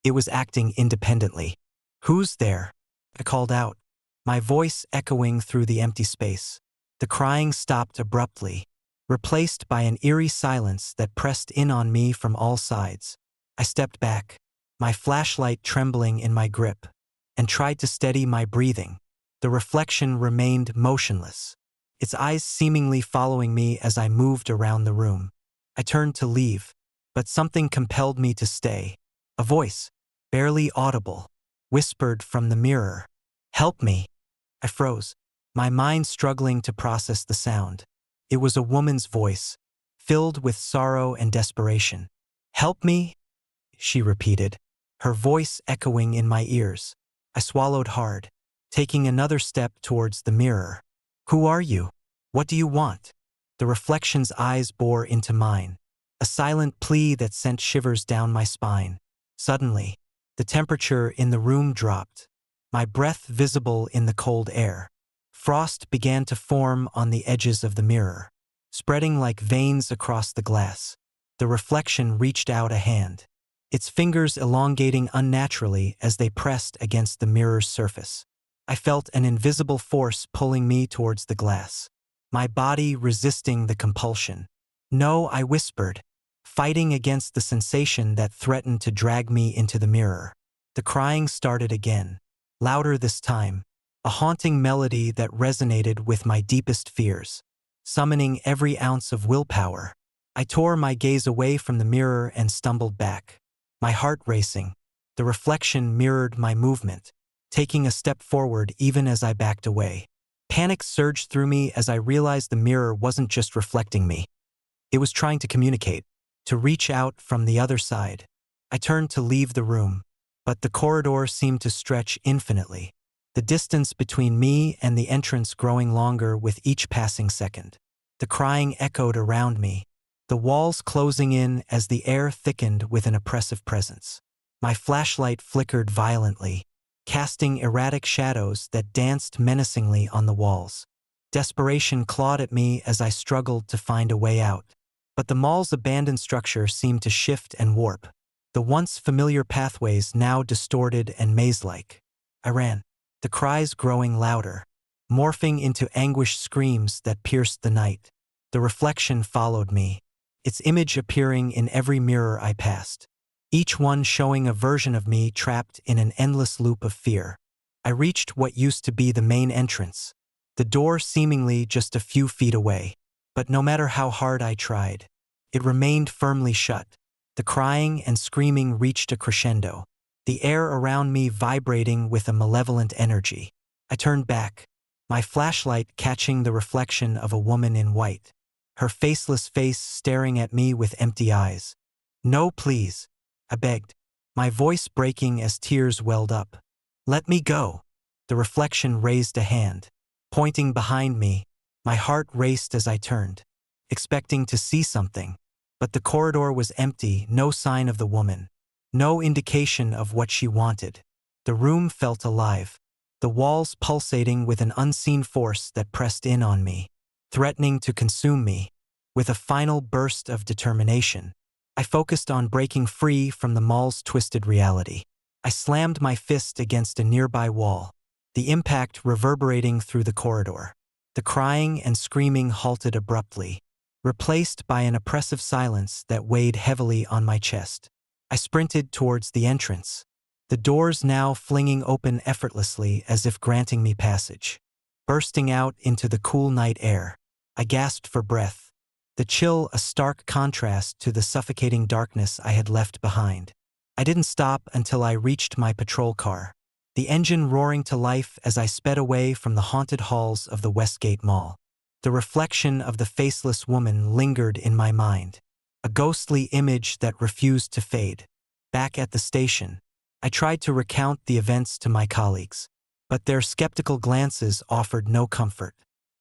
It was acting independently. "Who's there?" I called out, my voice echoing through the empty space. The crying stopped abruptly, replaced by an eerie silence that pressed in on me from all sides. I stepped back, my flashlight trembling in my grip, and tried to steady my breathing. The reflection remained motionless, its eyes seemingly following me as I moved around the room. I turned to leave, but something compelled me to stay. A voice, barely audible, whispered from the mirror, "Help me." I froze, my mind struggling to process the sound. It was a woman's voice, filled with sorrow and desperation. "Help me?" she repeated, her voice echoing in my ears. I swallowed hard, taking another step towards the mirror. "Who are you? What do you want?" The reflection's eyes bore into mine, a silent plea that sent shivers down my spine. Suddenly, the temperature in the room dropped, my breath visible in the cold air. Frost began to form on the edges of the mirror, spreading like veins across the glass. The reflection reached out a hand, its fingers elongating unnaturally as they pressed against the mirror's surface. I felt an invisible force pulling me towards the glass, my body resisting the compulsion. "No," I whispered, fighting against the sensation that threatened to drag me into the mirror. The crying started again, louder this time, a haunting melody that resonated with my deepest fears. Summoning every ounce of willpower, I tore my gaze away from the mirror and stumbled back, my heart racing. The reflection mirrored my movement, taking a step forward even as I backed away. Panic surged through me as I realized the mirror wasn't just reflecting me. It was trying to communicate, to reach out from the other side. I turned to leave the room, but the corridor seemed to stretch infinitely, the distance between me and the entrance growing longer with each passing second. The crying echoed around me, the walls closing in as the air thickened with an oppressive presence. My flashlight flickered violently, casting erratic shadows that danced menacingly on the walls. Desperation clawed at me as I struggled to find a way out. But the mall's abandoned structure seemed to shift and warp, the once familiar pathways now distorted and maze-like. I ran, the cries growing louder, morphing into anguished screams that pierced the night. The reflection followed me, its image appearing in every mirror I passed, each one showing a version of me trapped in an endless loop of fear. I reached what used to be the main entrance, the door seemingly just a few feet away. but no matter how hard I tried, it remained firmly shut. The crying and screaming reached a crescendo, the air around me vibrating with a malevolent energy. I turned back, my flashlight catching the reflection of a woman in white, her faceless face staring at me with empty eyes. "No, please," I begged, my voice breaking as tears welled up. "Let me go." The reflection raised a hand, pointing behind me. My heart raced as I turned, expecting to see something. But the corridor was empty, no sign of the woman, no indication of what she wanted. The room felt alive, the walls pulsating with an unseen force that pressed in on me, threatening to consume me. With a final burst of determination, I focused on breaking free from the mall's twisted reality. I slammed my fist against a nearby wall, the impact reverberating through the corridor. The crying and screaming halted abruptly, replaced by an oppressive silence that weighed heavily on my chest. I sprinted towards the entrance, the doors now flinging open effortlessly as if granting me passage. Bursting out into the cool night air, I gasped for breath, the chill a stark contrast to the suffocating darkness I had left behind. I didn't stop until I reached my patrol car, the engine roaring to life as I sped away from the haunted halls of the Westgate Mall. The reflection of the faceless woman lingered in my mind, a ghostly image that refused to fade. Back at the station, I tried to recount the events to my colleagues, but their skeptical glances offered no comfort.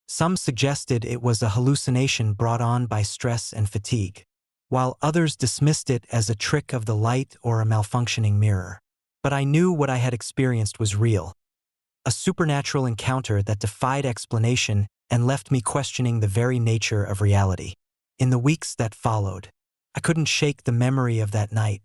Some suggested it was a hallucination brought on by stress and fatigue, while others dismissed it as a trick of the light or a malfunctioning mirror. But I knew what I had experienced was real, a supernatural encounter that defied explanation and left me questioning the very nature of reality. In the weeks that followed, I couldn't shake the memory of that night,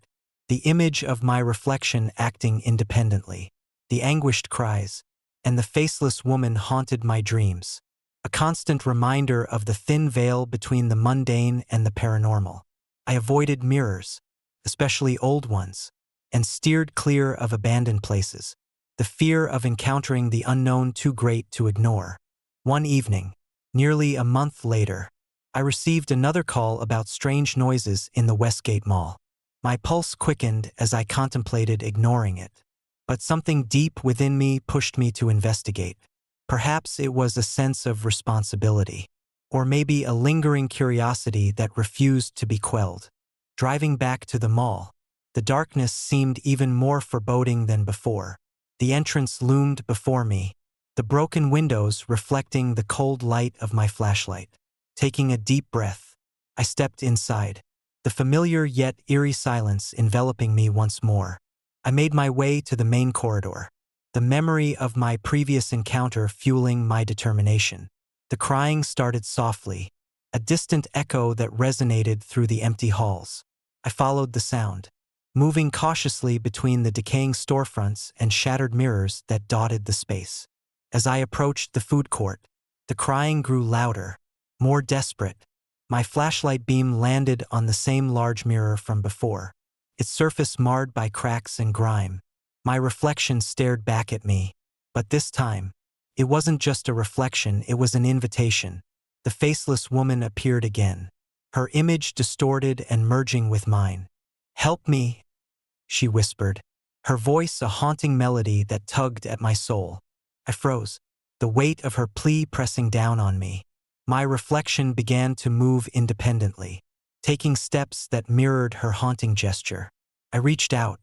the image of my reflection acting independently, the anguished cries, and the faceless woman haunted my dreams, a constant reminder of the thin veil between the mundane and the paranormal. I avoided mirrors, especially old ones, and steered clear of abandoned places, the fear of encountering the unknown too great to ignore. One evening, nearly a month later, I received another call about strange noises in the Westgate Mall. My pulse quickened as I contemplated ignoring it, but something deep within me pushed me to investigate. Perhaps it was a sense of responsibility, or maybe a lingering curiosity that refused to be quelled. Driving back to the mall, the darkness seemed even more foreboding than before. The entrance loomed before me, the broken windows reflecting the cold light of my flashlight. Taking a deep breath, I stepped inside, the familiar yet eerie silence enveloping me once more. I made my way to the main corridor, the memory of my previous encounter fueling my determination. The crying started softly, a distant echo that resonated through the empty halls. I followed the sound, moving cautiously between the decaying storefronts and shattered mirrors that dotted the space. As I approached the food court, the crying grew louder, more desperate. My flashlight beam landed on the same large mirror from before, its surface marred by cracks and grime. My reflection stared back at me, but this time, it wasn't just a reflection, it was an invitation. The faceless woman appeared again, her image distorted and merging with mine. "Help me," she whispered, her voice a haunting melody that tugged at my soul. I froze, the weight of her plea pressing down on me. My reflection began to move independently, taking steps that mirrored her haunting gesture. I reached out,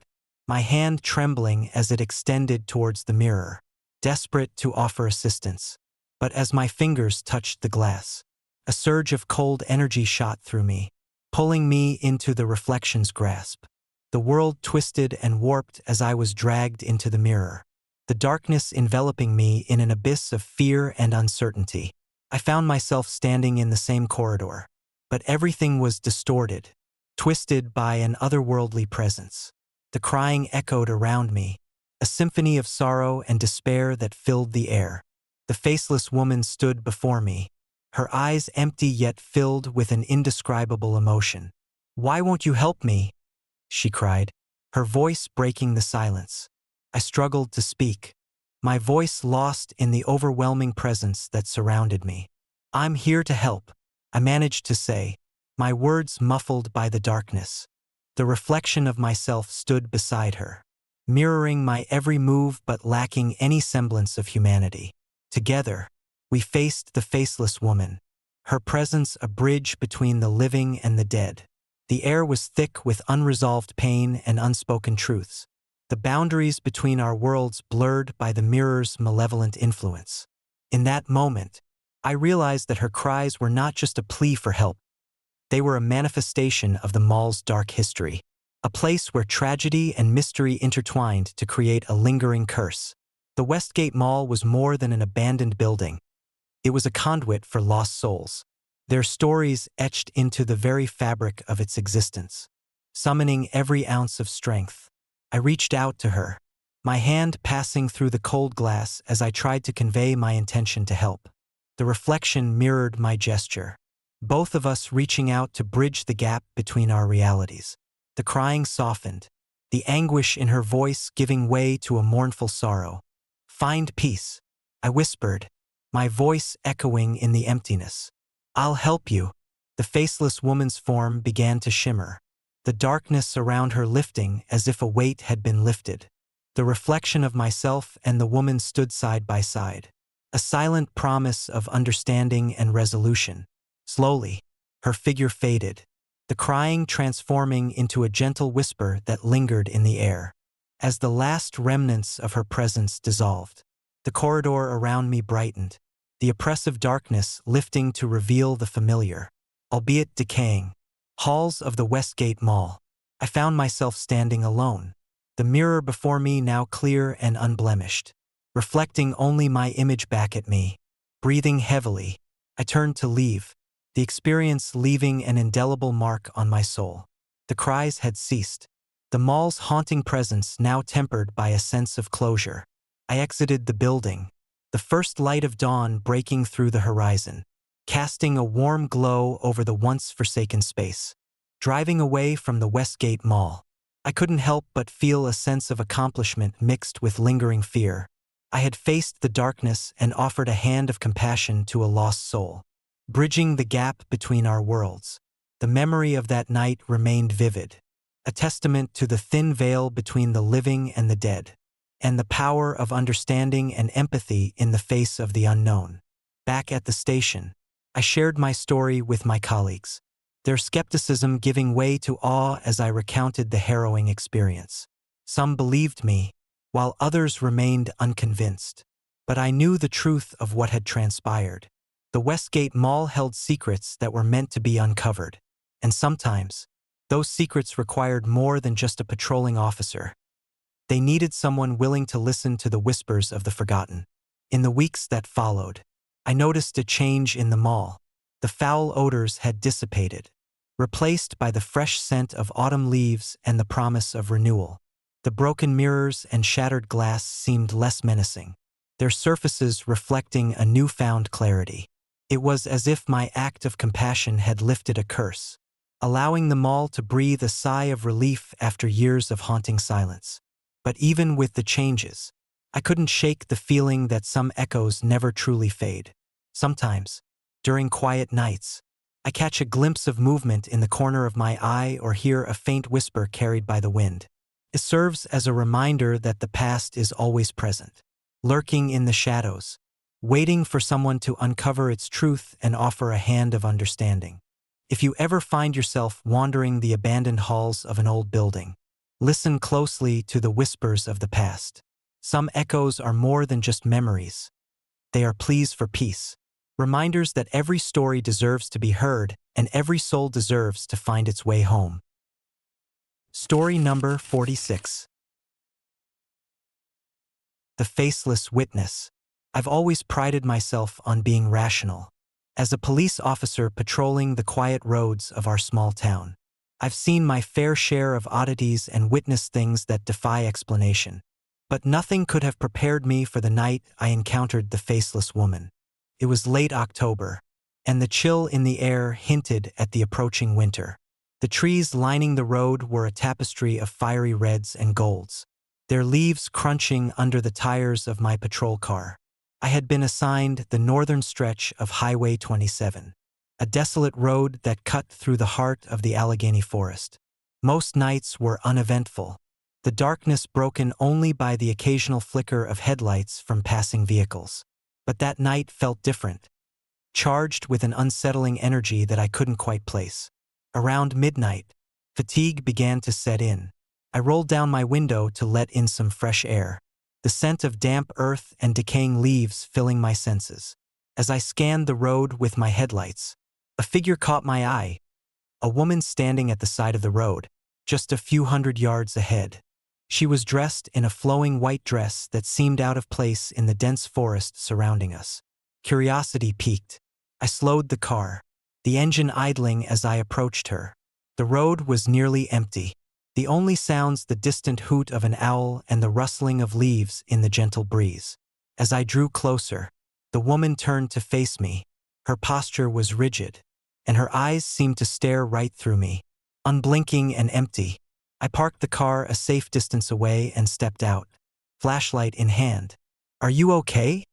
my hand trembling as it extended towards the mirror, desperate to offer assistance. But as my fingers touched the glass, a surge of cold energy shot through me, pulling me into the reflection's grasp. The world twisted and warped as I was dragged into the mirror, the darkness enveloping me in an abyss of fear and uncertainty. I found myself standing in the same corridor, but everything was distorted, twisted by an otherworldly presence. The crying echoed around me, a symphony of sorrow and despair that filled the air. The faceless woman stood before me, her eyes empty yet filled with an indescribable emotion. "Why won't you help me?" she cried, her voice breaking the silence. I struggled to speak, my voice lost in the overwhelming presence that surrounded me. "I'm here to help," I managed to say, my words muffled by the darkness. The reflection of myself stood beside her, mirroring my every move but lacking any semblance of humanity. Together, we faced the faceless woman, her presence a bridge between the living and the dead. The air was thick with unresolved pain and unspoken truths, the boundaries between our worlds blurred by the mirror's malevolent influence. In that moment, I realized that her cries were not just a plea for help. They were a manifestation of the mall's dark history, a place where tragedy and mystery intertwined to create a lingering curse. The Westgate Mall was more than an abandoned building. It was a conduit for lost souls, their stories etched into the very fabric of its existence. Summoning every ounce of strength, I reached out to her, my hand passing through the cold glass as I tried to convey my intention to help. The reflection mirrored my gesture, both of us reaching out to bridge the gap between our realities. The crying softened, the anguish in her voice giving way to a mournful sorrow. "Find peace," I whispered, my voice echoing in the emptiness. "I'll help you." The faceless woman's form began to shimmer, the darkness around her lifting as if a weight had been lifted. The reflection of myself and the woman stood side by side, a silent promise of understanding and resolution. Slowly, her figure faded, the crying transforming into a gentle whisper that lingered in the air. As the last remnants of her presence dissolved, the corridor around me brightened, the oppressive darkness lifting to reveal the familiar, albeit decaying, halls of the Westgate Mall. I found myself standing alone, the mirror before me now clear and unblemished, reflecting only my image back at me. Breathing heavily, I turned to leave, the experience leaving an indelible mark on my soul. The cries had ceased, the mall's haunting presence now tempered by a sense of closure. I exited the building, the first light of dawn breaking through the horizon, casting a warm glow over the once forsaken space. Driving away from the Westgate Mall, I couldn't help but feel a sense of accomplishment mixed with lingering fear. I had faced the darkness and offered a hand of compassion to a lost soul, bridging the gap between our worlds. The memory of that night remained vivid, a testament to the thin veil between the living and the dead, and the power of understanding and empathy in the face of the unknown. Back at the station, I shared my story with my colleagues, their skepticism giving way to awe as I recounted the harrowing experience. Some believed me, while others remained unconvinced. But I knew the truth of what had transpired. The Westgate Mall held secrets that were meant to be uncovered, and sometimes, those secrets required more than just a patrolling officer. They needed someone willing to listen to the whispers of the forgotten. In the weeks that followed, I noticed a change in the mall. The foul odors had dissipated, replaced by the fresh scent of autumn leaves and the promise of renewal. The broken mirrors and shattered glass seemed less menacing, their surfaces reflecting a newfound clarity. It was as if my act of compassion had lifted a curse, allowing the mall to breathe a sigh of relief after years of haunting silence. But even with the changes, I couldn't shake the feeling that some echoes never truly fade. Sometimes, during quiet nights, I catch a glimpse of movement in the corner of my eye or hear a faint whisper carried by the wind. It serves as a reminder that the past is always present, lurking in the shadows, waiting for someone to uncover its truth and offer a hand of understanding. If you ever find yourself wandering the abandoned halls of an old building, listen closely to the whispers of the past. Some echoes are more than just memories. They are pleas for peace, reminders that every story deserves to be heard and every soul deserves to find its way home. Story number 46. The Faceless Witness. I've always prided myself on being rational. As a police officer patrolling the quiet roads of our small town, I've seen my fair share of oddities and witnessed things that defy explanation. But nothing could have prepared me for the night I encountered the faceless woman. It was late October, and the chill in the air hinted at the approaching winter. The trees lining the road were a tapestry of fiery reds and golds, their leaves crunching under the tires of my patrol car. I had been assigned the northern stretch of Highway 27, a desolate road that cut through the heart of the Allegheny forest. Most nights were uneventful, the darkness broken only by the occasional flicker of headlights from passing vehicles. But that night felt different, charged with an unsettling energy that I couldn't quite place. Around midnight, fatigue began to set in. I rolled down my window to let in some fresh air, the scent of damp earth and decaying leaves filling my senses. As I scanned the road with my headlights, a figure caught my eye, a woman standing at the side of the road, just a few hundred yards ahead. She was dressed in a flowing white dress that seemed out of place in the dense forest surrounding us. Curiosity piqued. I slowed the car, the engine idling as I approached her. The road was nearly empty, the only sounds the distant hoot of an owl and the rustling of leaves in the gentle breeze. As I drew closer, the woman turned to face me. Her posture was rigid, and her eyes seemed to stare right through me, unblinking and empty. I parked the car a safe distance away and stepped out, flashlight in hand. "Are you okay?"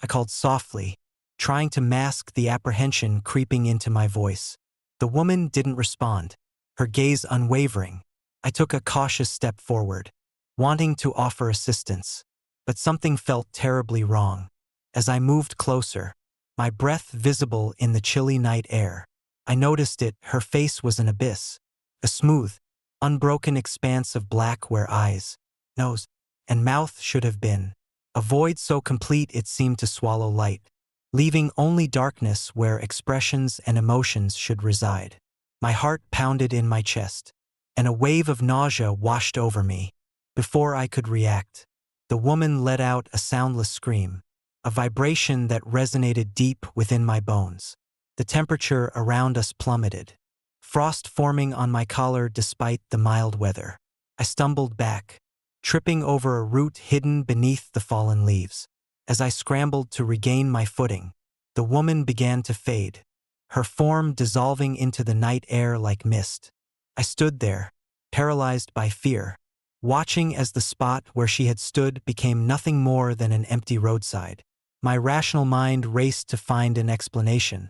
I called softly, trying to mask the apprehension creeping into my voice. The woman didn't respond, her gaze unwavering. I took a cautious step forward, wanting to offer assistance, but something felt terribly wrong. As I moved closer, my breath visible in the chilly night air, I noticed her face was an abyss, a smooth, unbroken expanse of black where eyes, nose, and mouth should have been, a void so complete it seemed to swallow light, leaving only darkness where expressions and emotions should reside. My heart pounded in my chest, and a wave of nausea washed over me. Before I could react, the woman let out a soundless scream, a vibration that resonated deep within my bones. The temperature around us plummeted, frost forming on my collar despite the mild weather. I stumbled back, tripping over a root hidden beneath the fallen leaves. As I scrambled to regain my footing, the woman began to fade, her form dissolving into the night air like mist. I stood there, paralyzed by fear, watching as the spot where she had stood became nothing more than an empty roadside. My rational mind raced to find an explanation,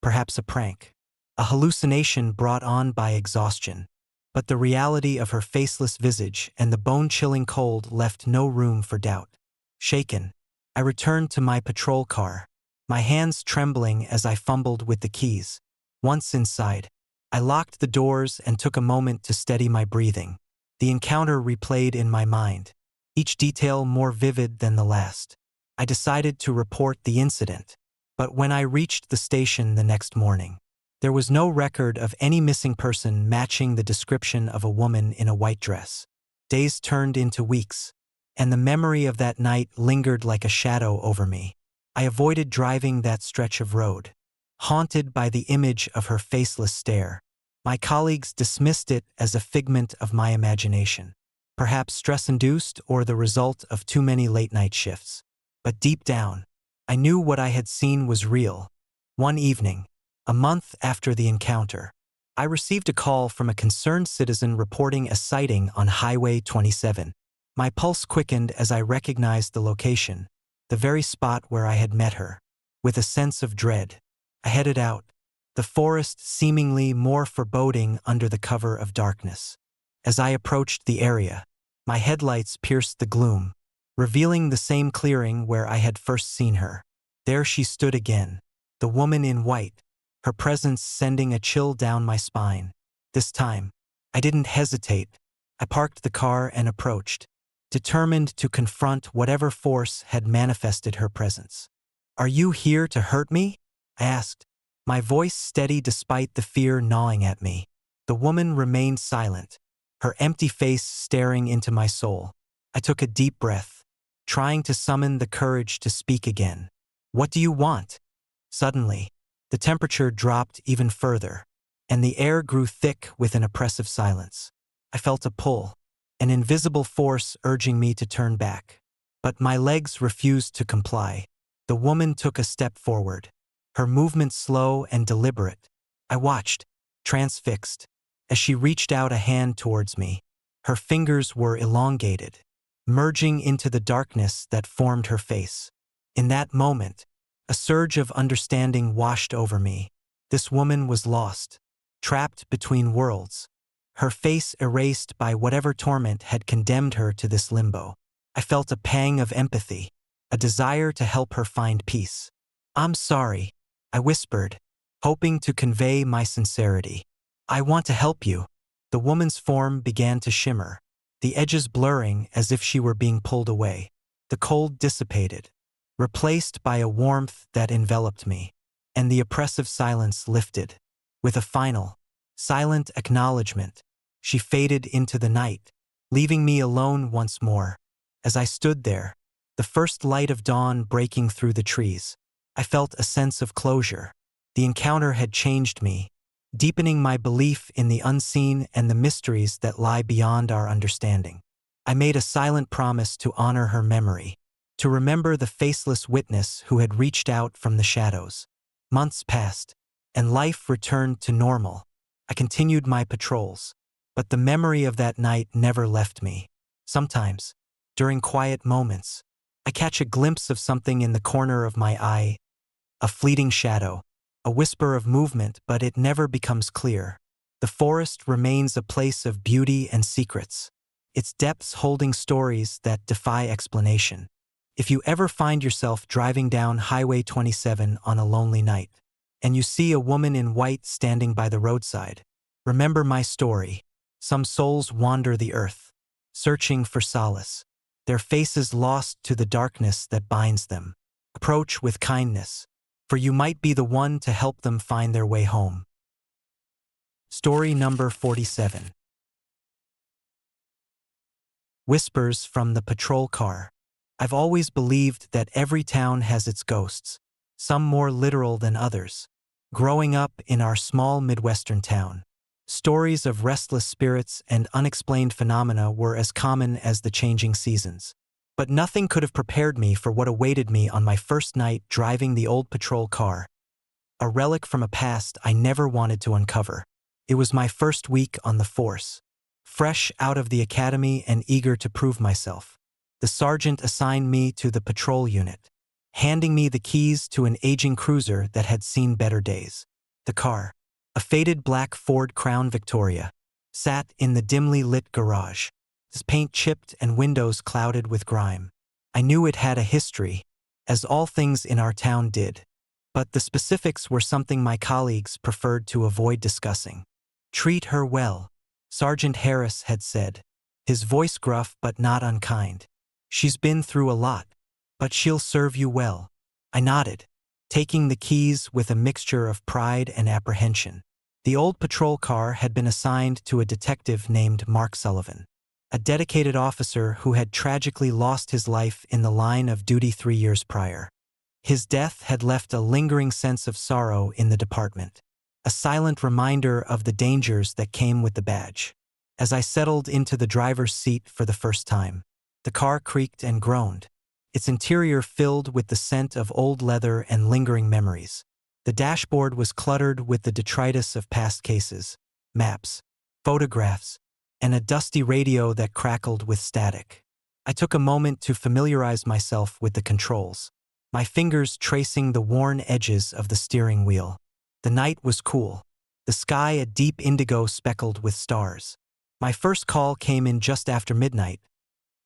perhaps a prank, a hallucination brought on by exhaustion. But the reality of her faceless visage and the bone-chilling cold left no room for doubt. Shaken, I returned to my patrol car, my hands trembling as I fumbled with the keys. Once inside, I locked the doors and took a moment to steady my breathing. The encounter replayed in my mind, each detail more vivid than the last. I decided to report the incident, but when I reached the station the next morning, there was no record of any missing person matching the description of a woman in a white dress. Days turned into weeks, and the memory of that night lingered like a shadow over me. I avoided driving that stretch of road, haunted by the image of her faceless stare. My colleagues dismissed it as a figment of my imagination, perhaps stress-induced or the result of too many late-night shifts. But deep down, I knew what I had seen was real. One evening, a month after the encounter, I received a call from a concerned citizen reporting a sighting on Highway 27. My pulse quickened as I recognized the location, the very spot where I had met her. With a sense of dread, I headed out, the forest seemingly more foreboding under the cover of darkness. As I approached the area, my headlights pierced the gloom, revealing the same clearing where I had first seen her. There she stood again, the woman in white, her presence sending a chill down my spine. This time, I didn't hesitate. I parked the car and approached, determined to confront whatever force had manifested her presence. "Are you here to hurt me?" I asked, my voice steady despite the fear gnawing at me. The woman remained silent, her empty face staring into my soul. I took a deep breath, trying to summon the courage to speak again. "What do you want?" Suddenly, the temperature dropped even further, and the air grew thick with an oppressive silence. I felt a pull, an invisible force urging me to turn back. But my legs refused to comply. The woman took a step forward, her movement slow and deliberate. I watched, transfixed, as she reached out a hand towards me. Her fingers were elongated, merging into the darkness that formed her face. In that moment, a surge of understanding washed over me. This woman was lost, trapped between worlds, her face erased by whatever torment had condemned her to this limbo. I felt a pang of empathy, a desire to help her find peace. "I'm sorry," I whispered, hoping to convey my sincerity. "I want to help you." The woman's form began to shimmer, the edges blurring as if she were being pulled away. The cold dissipated, replaced by a warmth that enveloped me, and the oppressive silence lifted. With a final, silent acknowledgement, she faded into the night, leaving me alone once more. As I stood there, the first light of dawn breaking through the trees, I felt a sense of closure. The encounter had changed me, deepening my belief in the unseen and the mysteries that lie beyond our understanding. I made a silent promise to honor her memory, to remember the faceless witness who had reached out from the shadows. Months passed, and life returned to normal. I continued my patrols, but the memory of that night never left me. Sometimes, during quiet moments, I catch a glimpse of something in the corner of my eye, a fleeting shadow, a whisper of movement, but it never becomes clear. The forest remains a place of beauty and secrets, its depths holding stories that defy explanation. If you ever find yourself driving down Highway 27 on a lonely night, and you see a woman in white standing by the roadside, remember my story. Some souls wander the earth, searching for solace, their faces lost to the darkness that binds them. Approach with kindness, for you might be the one to help them find their way home. Story number 47. Whispers from the patrol car. I've always believed that every town has its ghosts, some more literal than others. Growing up in our small Midwestern town, stories of restless spirits and unexplained phenomena were as common as the changing seasons. But nothing could have prepared me for what awaited me on my first night driving the old patrol car, a relic from a past I never wanted to uncover. It was my first week on the force, fresh out of the academy and eager to prove myself. The sergeant assigned me to the patrol unit, handing me the keys to an aging cruiser that had seen better days. The car, a faded black Ford Crown Victoria, sat in the dimly lit garage, its paint chipped and windows clouded with grime. I knew it had a history, as all things in our town did, but the specifics were something my colleagues preferred to avoid discussing. "Treat her well," Sergeant Harris had said, his voice gruff but not unkind. "She's been through a lot, but she'll serve you well." I nodded, taking the keys with a mixture of pride and apprehension. The old patrol car had been assigned to a detective named Mark Sullivan, a dedicated officer who had tragically lost his life in the line of duty 3 years prior. His death had left a lingering sense of sorrow in the department, a silent reminder of the dangers that came with the badge. As I settled into the driver's seat for the first time, the car creaked and groaned, its interior filled with the scent of old leather and lingering memories. The dashboard was cluttered with the detritus of past cases, maps, photographs, and a dusty radio that crackled with static. I took a moment to familiarize myself with the controls, my fingers tracing the worn edges of the steering wheel. The night was cool, the sky a deep indigo speckled with stars. My first call came in just after midnight,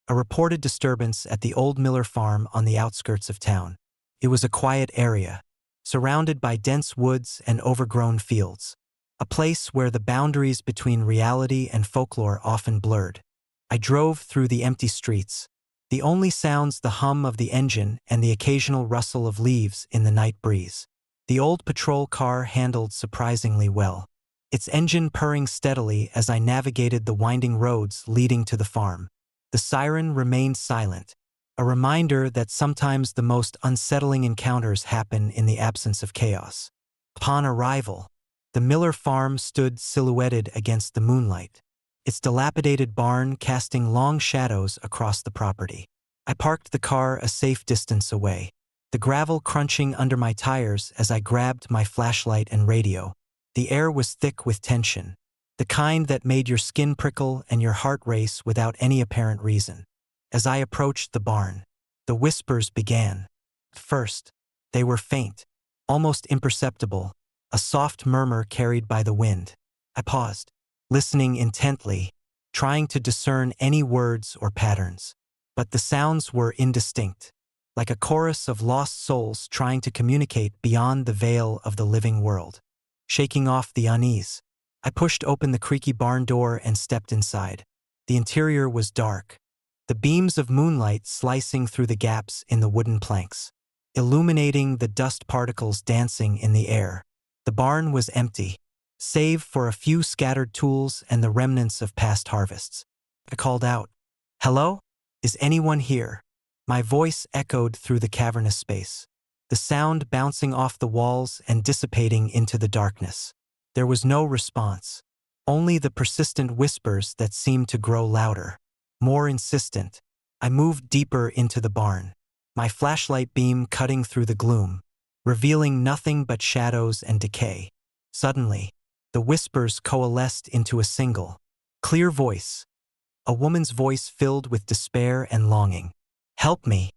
a reported disturbance at the old Miller farm on the outskirts of town. It was a quiet area, surrounded by dense woods and overgrown fields, a place where the boundaries between reality and folklore often blurred. I drove through the empty streets, the only sounds the hum of the engine and the occasional rustle of leaves in the night breeze. The old patrol car handled surprisingly well, its engine purring steadily as I navigated the winding roads leading to the farm. The siren remained silent, a reminder that sometimes the most unsettling encounters happen in the absence of chaos. Upon arrival, the Miller farm stood silhouetted against the moonlight, its dilapidated barn casting long shadows across the property. I parked the car a safe distance away, the gravel crunching under my tires as I grabbed my flashlight and radio. The air was thick with tension, the kind that made your skin prickle and your heart race without any apparent reason. As I approached the barn, the whispers began. First, they were faint, almost imperceptible, a soft murmur carried by the wind. I paused, listening intently, trying to discern any words or patterns. But the sounds were indistinct, like a chorus of lost souls trying to communicate beyond the veil of the living world. Shaking off the unease, I pushed open the creaky barn door and stepped inside. The interior was dark, the beams of moonlight slicing through the gaps in the wooden planks, illuminating the dust particles dancing in the air. The barn was empty, save for a few scattered tools and the remnants of past harvests. I called out, "Hello? Is anyone here?" My voice echoed through the cavernous space, the sound bouncing off the walls and dissipating into the darkness. There was no response, only the persistent whispers that seemed to grow louder, more insistent. I moved deeper into the barn, my flashlight beam cutting through the gloom, revealing nothing but shadows and decay. Suddenly, the whispers coalesced into a single, clear voice, a woman's voice filled with despair and longing. "Help me!"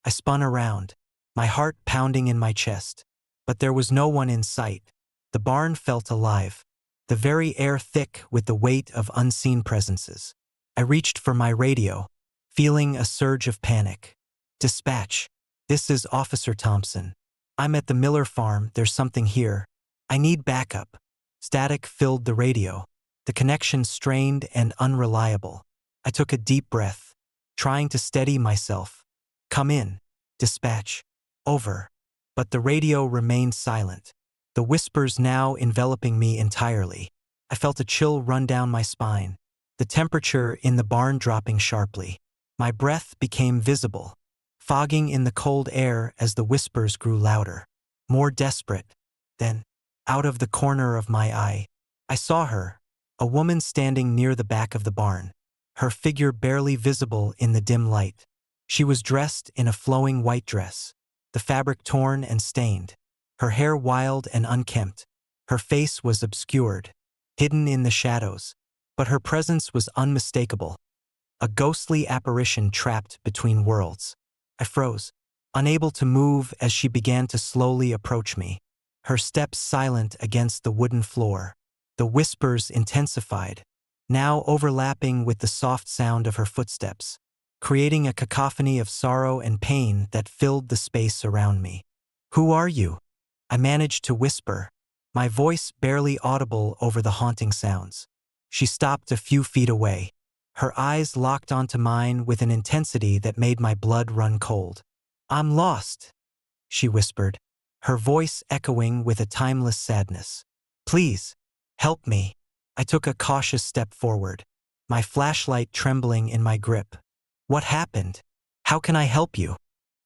I spun around, my heart pounding in my chest. But there was no one in sight. The barn felt alive, the very air thick with the weight of unseen presences. I reached for my radio, feeling a surge of panic. "Dispatch. This is Officer Thompson. I'm at the Miller farm. There's something here. I need backup." Static filled the radio, the connection strained and unreliable. I took a deep breath, trying to steady myself. "Come in. Dispatch. Over." But the radio remained silent, the whispers now enveloping me entirely. I felt a chill run down my spine, the temperature in the barn dropping sharply. My breath became visible, fogging in the cold air as the whispers grew louder, more desperate. Then, out of the corner of my eye, I saw her, a woman standing near the back of the barn, her figure barely visible in the dim light. She was dressed in a flowing white dress, the fabric torn and stained, her hair wild and unkempt. Her face was obscured, hidden in the shadows, but her presence was unmistakable, a ghostly apparition trapped between worlds. I froze, unable to move as she began to slowly approach me, her steps silent against the wooden floor. The whispers intensified, now overlapping with the soft sound of her footsteps, creating a cacophony of sorrow and pain that filled the space around me. "Who are you?" I managed to whisper, my voice barely audible over the haunting sounds. She stopped a few feet away, her eyes locked onto mine with an intensity that made my blood run cold. "I'm lost," she whispered, her voice echoing with a timeless sadness. "Please, help me." I took a cautious step forward, my flashlight trembling in my grip. "What happened? How can I help you?"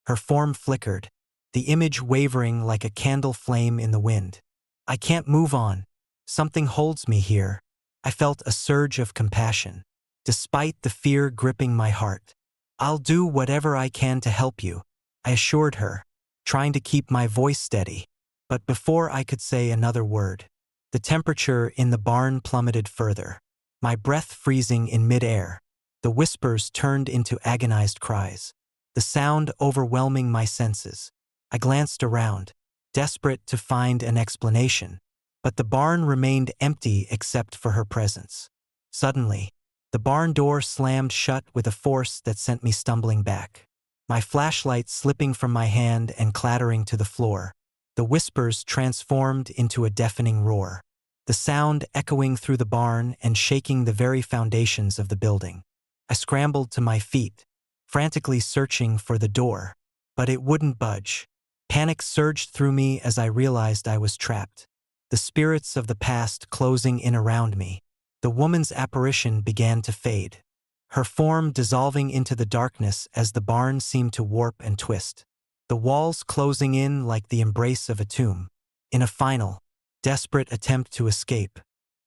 Her form flickered, the image wavering like a candle flame in the wind. "I can't move on. Something holds me here." I felt a surge of compassion, despite the fear gripping my heart. "I'll do whatever I can to help you," I assured her, trying to keep my voice steady. But before I could say another word, the temperature in the barn plummeted further, my breath freezing in midair. The whispers turned into agonized cries, the sound overwhelming my senses. I glanced around, desperate to find an explanation, but the barn remained empty except for her presence. Suddenly, the barn door slammed shut with a force that sent me stumbling back, my flashlight slipping from my hand and clattering to the floor. The whispers transformed into a deafening roar, the sound echoing through the barn and shaking the very foundations of the building. I scrambled to my feet, frantically searching for the door, but it wouldn't budge. Panic surged through me as I realized I was trapped, the spirits of the past closing in around me. The woman's apparition began to fade, her form dissolving into the darkness as the barn seemed to warp and twist, the walls closing in like the embrace of a tomb. In a final, desperate attempt to escape,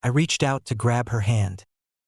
I reached out to grab her hand,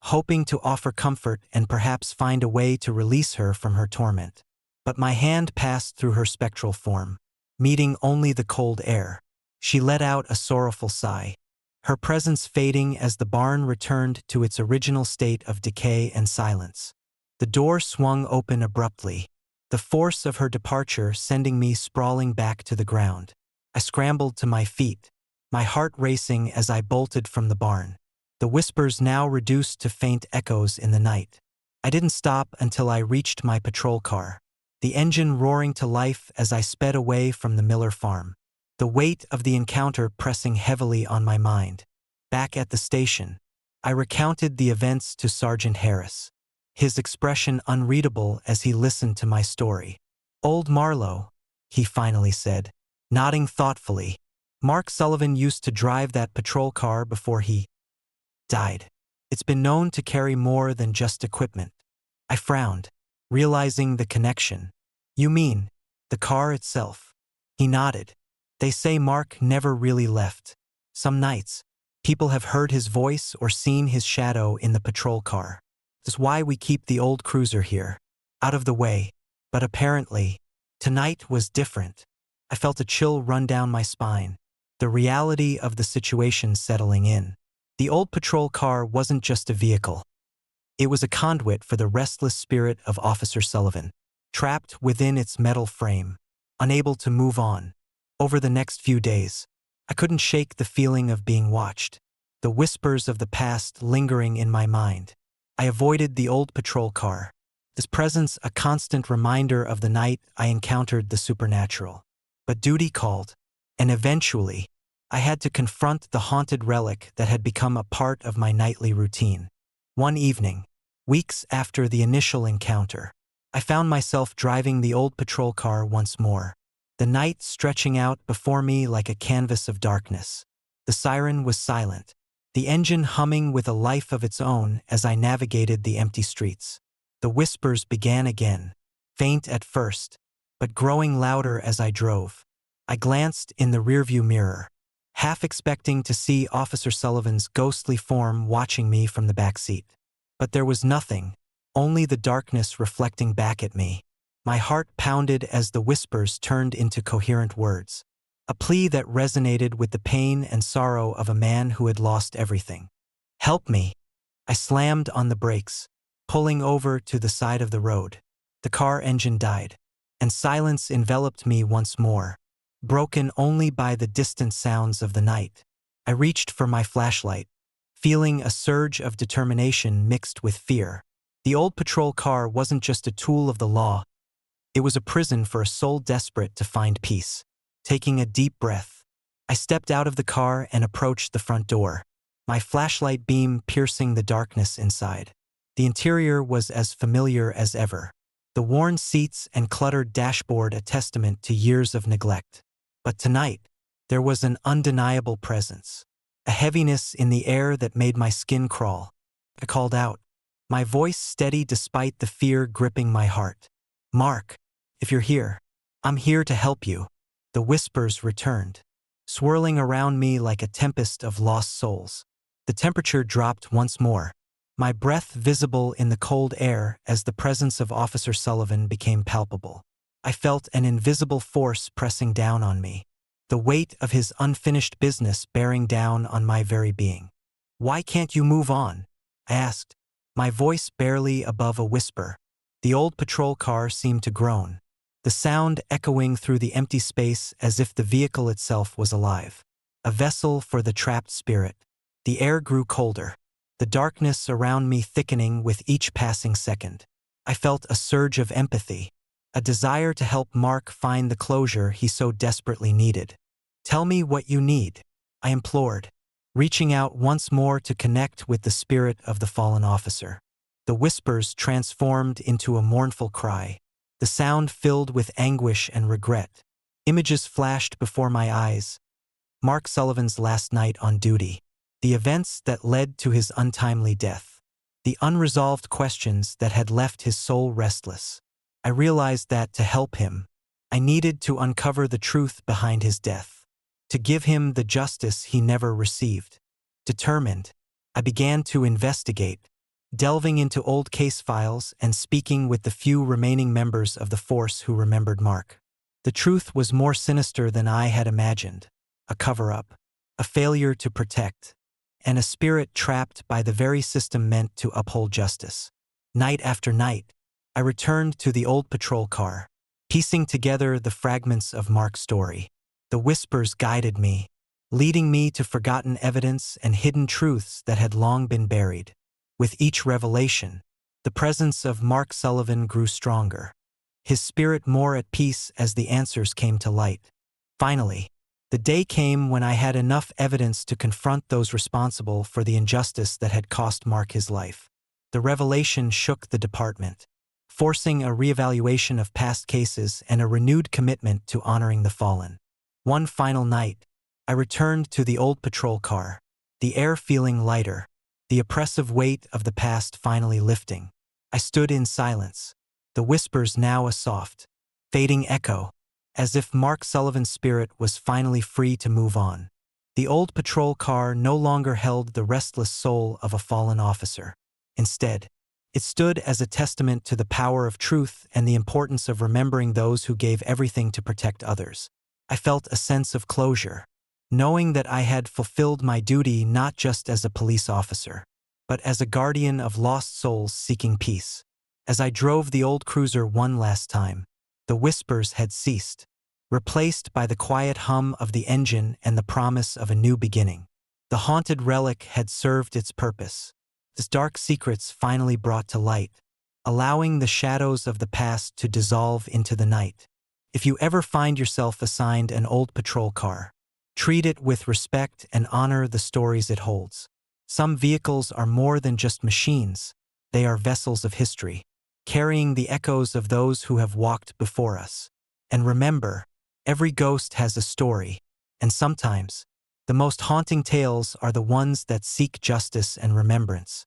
hoping to offer comfort and perhaps find a way to release her from her torment. But my hand passed through her spectral form, meeting only the cold air. She let out a sorrowful sigh, her presence fading as the barn returned to its original state of decay and silence. The door swung open abruptly, the force of her departure sending me sprawling back to the ground. I scrambled to my feet, my heart racing as I bolted from the barn. The whispers now reduced to faint echoes in the night. I didn't stop until I reached my patrol car, the engine roaring to life as I sped away from the Miller farm, the weight of the encounter pressing heavily on my mind. Back at the station, I recounted the events to Sergeant Harris, his expression unreadable as he listened to my story. "Old Marlowe," he finally said, nodding thoughtfully. "Mark Sullivan used to drive that patrol car before he died. It's been known to carry more than just equipment." I frowned, realizing the connection. "You mean the car itself?" He nodded. "They say Mark never really left. Some nights, people have heard his voice or seen his shadow in the patrol car. That's why we keep the old cruiser here, out of the way. But apparently, tonight was different." I felt a chill run down my spine, the reality of the situation settling in. The old patrol car wasn't just a vehicle. It was a conduit for the restless spirit of Officer Sullivan, trapped within its metal frame, unable to move on. Over the next few days, I couldn't shake the feeling of being watched, the whispers of the past lingering in my mind. I avoided the old patrol car, its presence a constant reminder of the night I encountered the supernatural. But duty called, and eventually, I had to confront the haunted relic that had become a part of my nightly routine. One evening, weeks after the initial encounter, I found myself driving the old patrol car once more, the night stretching out before me like a canvas of darkness. The siren was silent, the engine humming with a life of its own as I navigated the empty streets. The whispers began again, faint at first, but growing louder as I drove. I glanced in the rearview mirror, half expecting to see Officer Sullivan's ghostly form watching me from the back seat. But there was nothing, only the darkness reflecting back at me. My heart pounded as the whispers turned into coherent words, a plea that resonated with the pain and sorrow of a man who had lost everything. "Help me!" I slammed on the brakes, pulling over to the side of the road. The car engine died, and silence enveloped me once more, broken only by the distant sounds of the night. I reached for my flashlight, feeling a surge of determination mixed with fear. The old patrol car wasn't just a tool of the law. It was a prison for a soul desperate to find peace. Taking a deep breath, I stepped out of the car and approached the front door, my flashlight beam piercing the darkness inside. The interior was as familiar as ever, the worn seats and cluttered dashboard a testament to years of neglect. But tonight, there was an undeniable presence, a heaviness in the air that made my skin crawl. I called out, my voice steady despite the fear gripping my heart. "Mark, if you're here, I'm here to help you." The whispers returned, swirling around me like a tempest of lost souls. The temperature dropped once more, my breath visible in the cold air as the presence of Officer Sullivan became palpable. I felt an invisible force pressing down on me, the weight of his unfinished business bearing down on my very being. "Why can't you move on?" I asked, my voice barely above a whisper. The old patrol car seemed to groan, the sound echoing through the empty space as if the vehicle itself was alive, a vessel for the trapped spirit. The air grew colder, the darkness around me thickening with each passing second. I felt a surge of empathy, a desire to help Mark find the closure he so desperately needed. "Tell me what you need," I implored, reaching out once more to connect with the spirit of the fallen officer. The whispers transformed into a mournful cry, the sound filled with anguish and regret. Images flashed before my eyes. Mark Sullivan's last night on duty, the events that led to his untimely death, the unresolved questions that had left his soul restless. I realized that to help him, I needed to uncover the truth behind his death, to give him the justice he never received. Determined, I began to investigate, delving into old case files and speaking with the few remaining members of the force who remembered Mark. The truth was more sinister than I had imagined, a cover-up, a failure to protect, and a spirit trapped by the very system meant to uphold justice. Night after night, I returned to the old patrol car, piecing together the fragments of Mark's story. The whispers guided me, leading me to forgotten evidence and hidden truths that had long been buried. With each revelation, the presence of Mark Sullivan grew stronger, his spirit more at peace as the answers came to light. Finally, the day came when I had enough evidence to confront those responsible for the injustice that had cost Mark his life. The revelation shook the department, forcing a reevaluation of past cases and a renewed commitment to honoring the fallen. One final night, I returned to the old patrol car, the air feeling lighter, the oppressive weight of the past finally lifting. I stood in silence, the whispers now a soft, fading echo, as if Mark Sullivan's spirit was finally free to move on. The old patrol car no longer held the restless soul of a fallen officer. Instead, it stood as a testament to the power of truth and the importance of remembering those who gave everything to protect others. I felt a sense of closure, knowing that I had fulfilled my duty not just as a police officer, but as a guardian of lost souls seeking peace. As I drove the old cruiser one last time, the whispers had ceased, replaced by the quiet hum of the engine and the promise of a new beginning. The haunted relic had served its purpose, its dark secrets finally brought to light, allowing the shadows of the past to dissolve into the night. If you ever find yourself assigned an old patrol car, treat it with respect and honor the stories it holds. Some vehicles are more than just machines, they are vessels of history, carrying the echoes of those who have walked before us. And remember, every ghost has a story, and sometimes, the most haunting tales are the ones that seek justice and remembrance.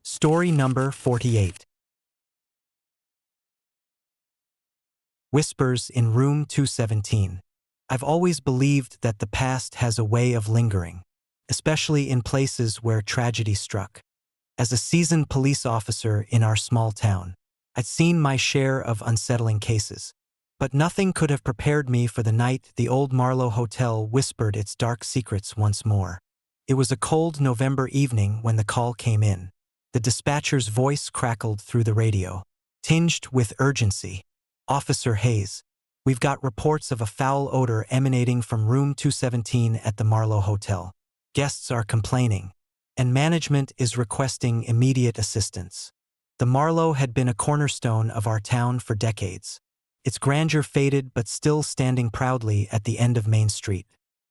Story number 48. Whispers in Room 217. I've always believed that the past has a way of lingering, especially in places where tragedy struck. As a seasoned police officer in our small town, I'd seen my share of unsettling cases, but nothing could have prepared me for the night the old Marlowe Hotel whispered its dark secrets once more. It was a cold November evening when the call came in. The dispatcher's voice crackled through the radio, tinged with urgency. "Officer Hayes, we've got reports of a foul odor emanating from room 217 at the Marlowe Hotel. Guests are complaining, and management is requesting immediate assistance." The Marlowe had been a cornerstone of our town for decades, its grandeur faded but still standing proudly at the end of Main Street.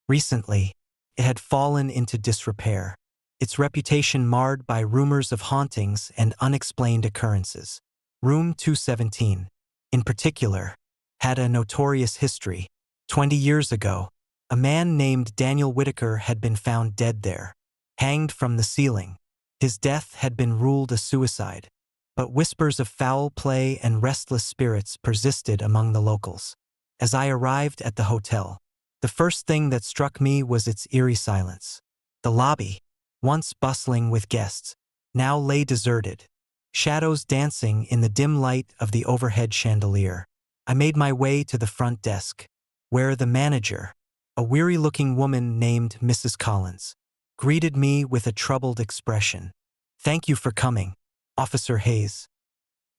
Recently, it had fallen into disrepair, its reputation marred by rumors of hauntings and unexplained occurrences. Room 217, in particular, had a notorious history. 20 years ago, a man named Daniel Whitaker had been found dead there, hanged from the ceiling. His death had been ruled a suicide, but whispers of foul play and restless spirits persisted among the locals. As I arrived at the hotel, the first thing that struck me was its eerie silence. The lobby, once bustling with guests, now lay deserted, shadows dancing in the dim light of the overhead chandelier. I made my way to the front desk, where the manager, a weary-looking woman named Mrs. Collins, greeted me with a troubled expression. "Thank you for coming, Officer Hayes,"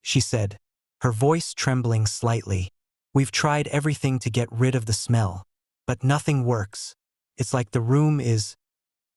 she said, her voice trembling slightly. "We've tried everything to get rid of the smell, but nothing works. It's like the room is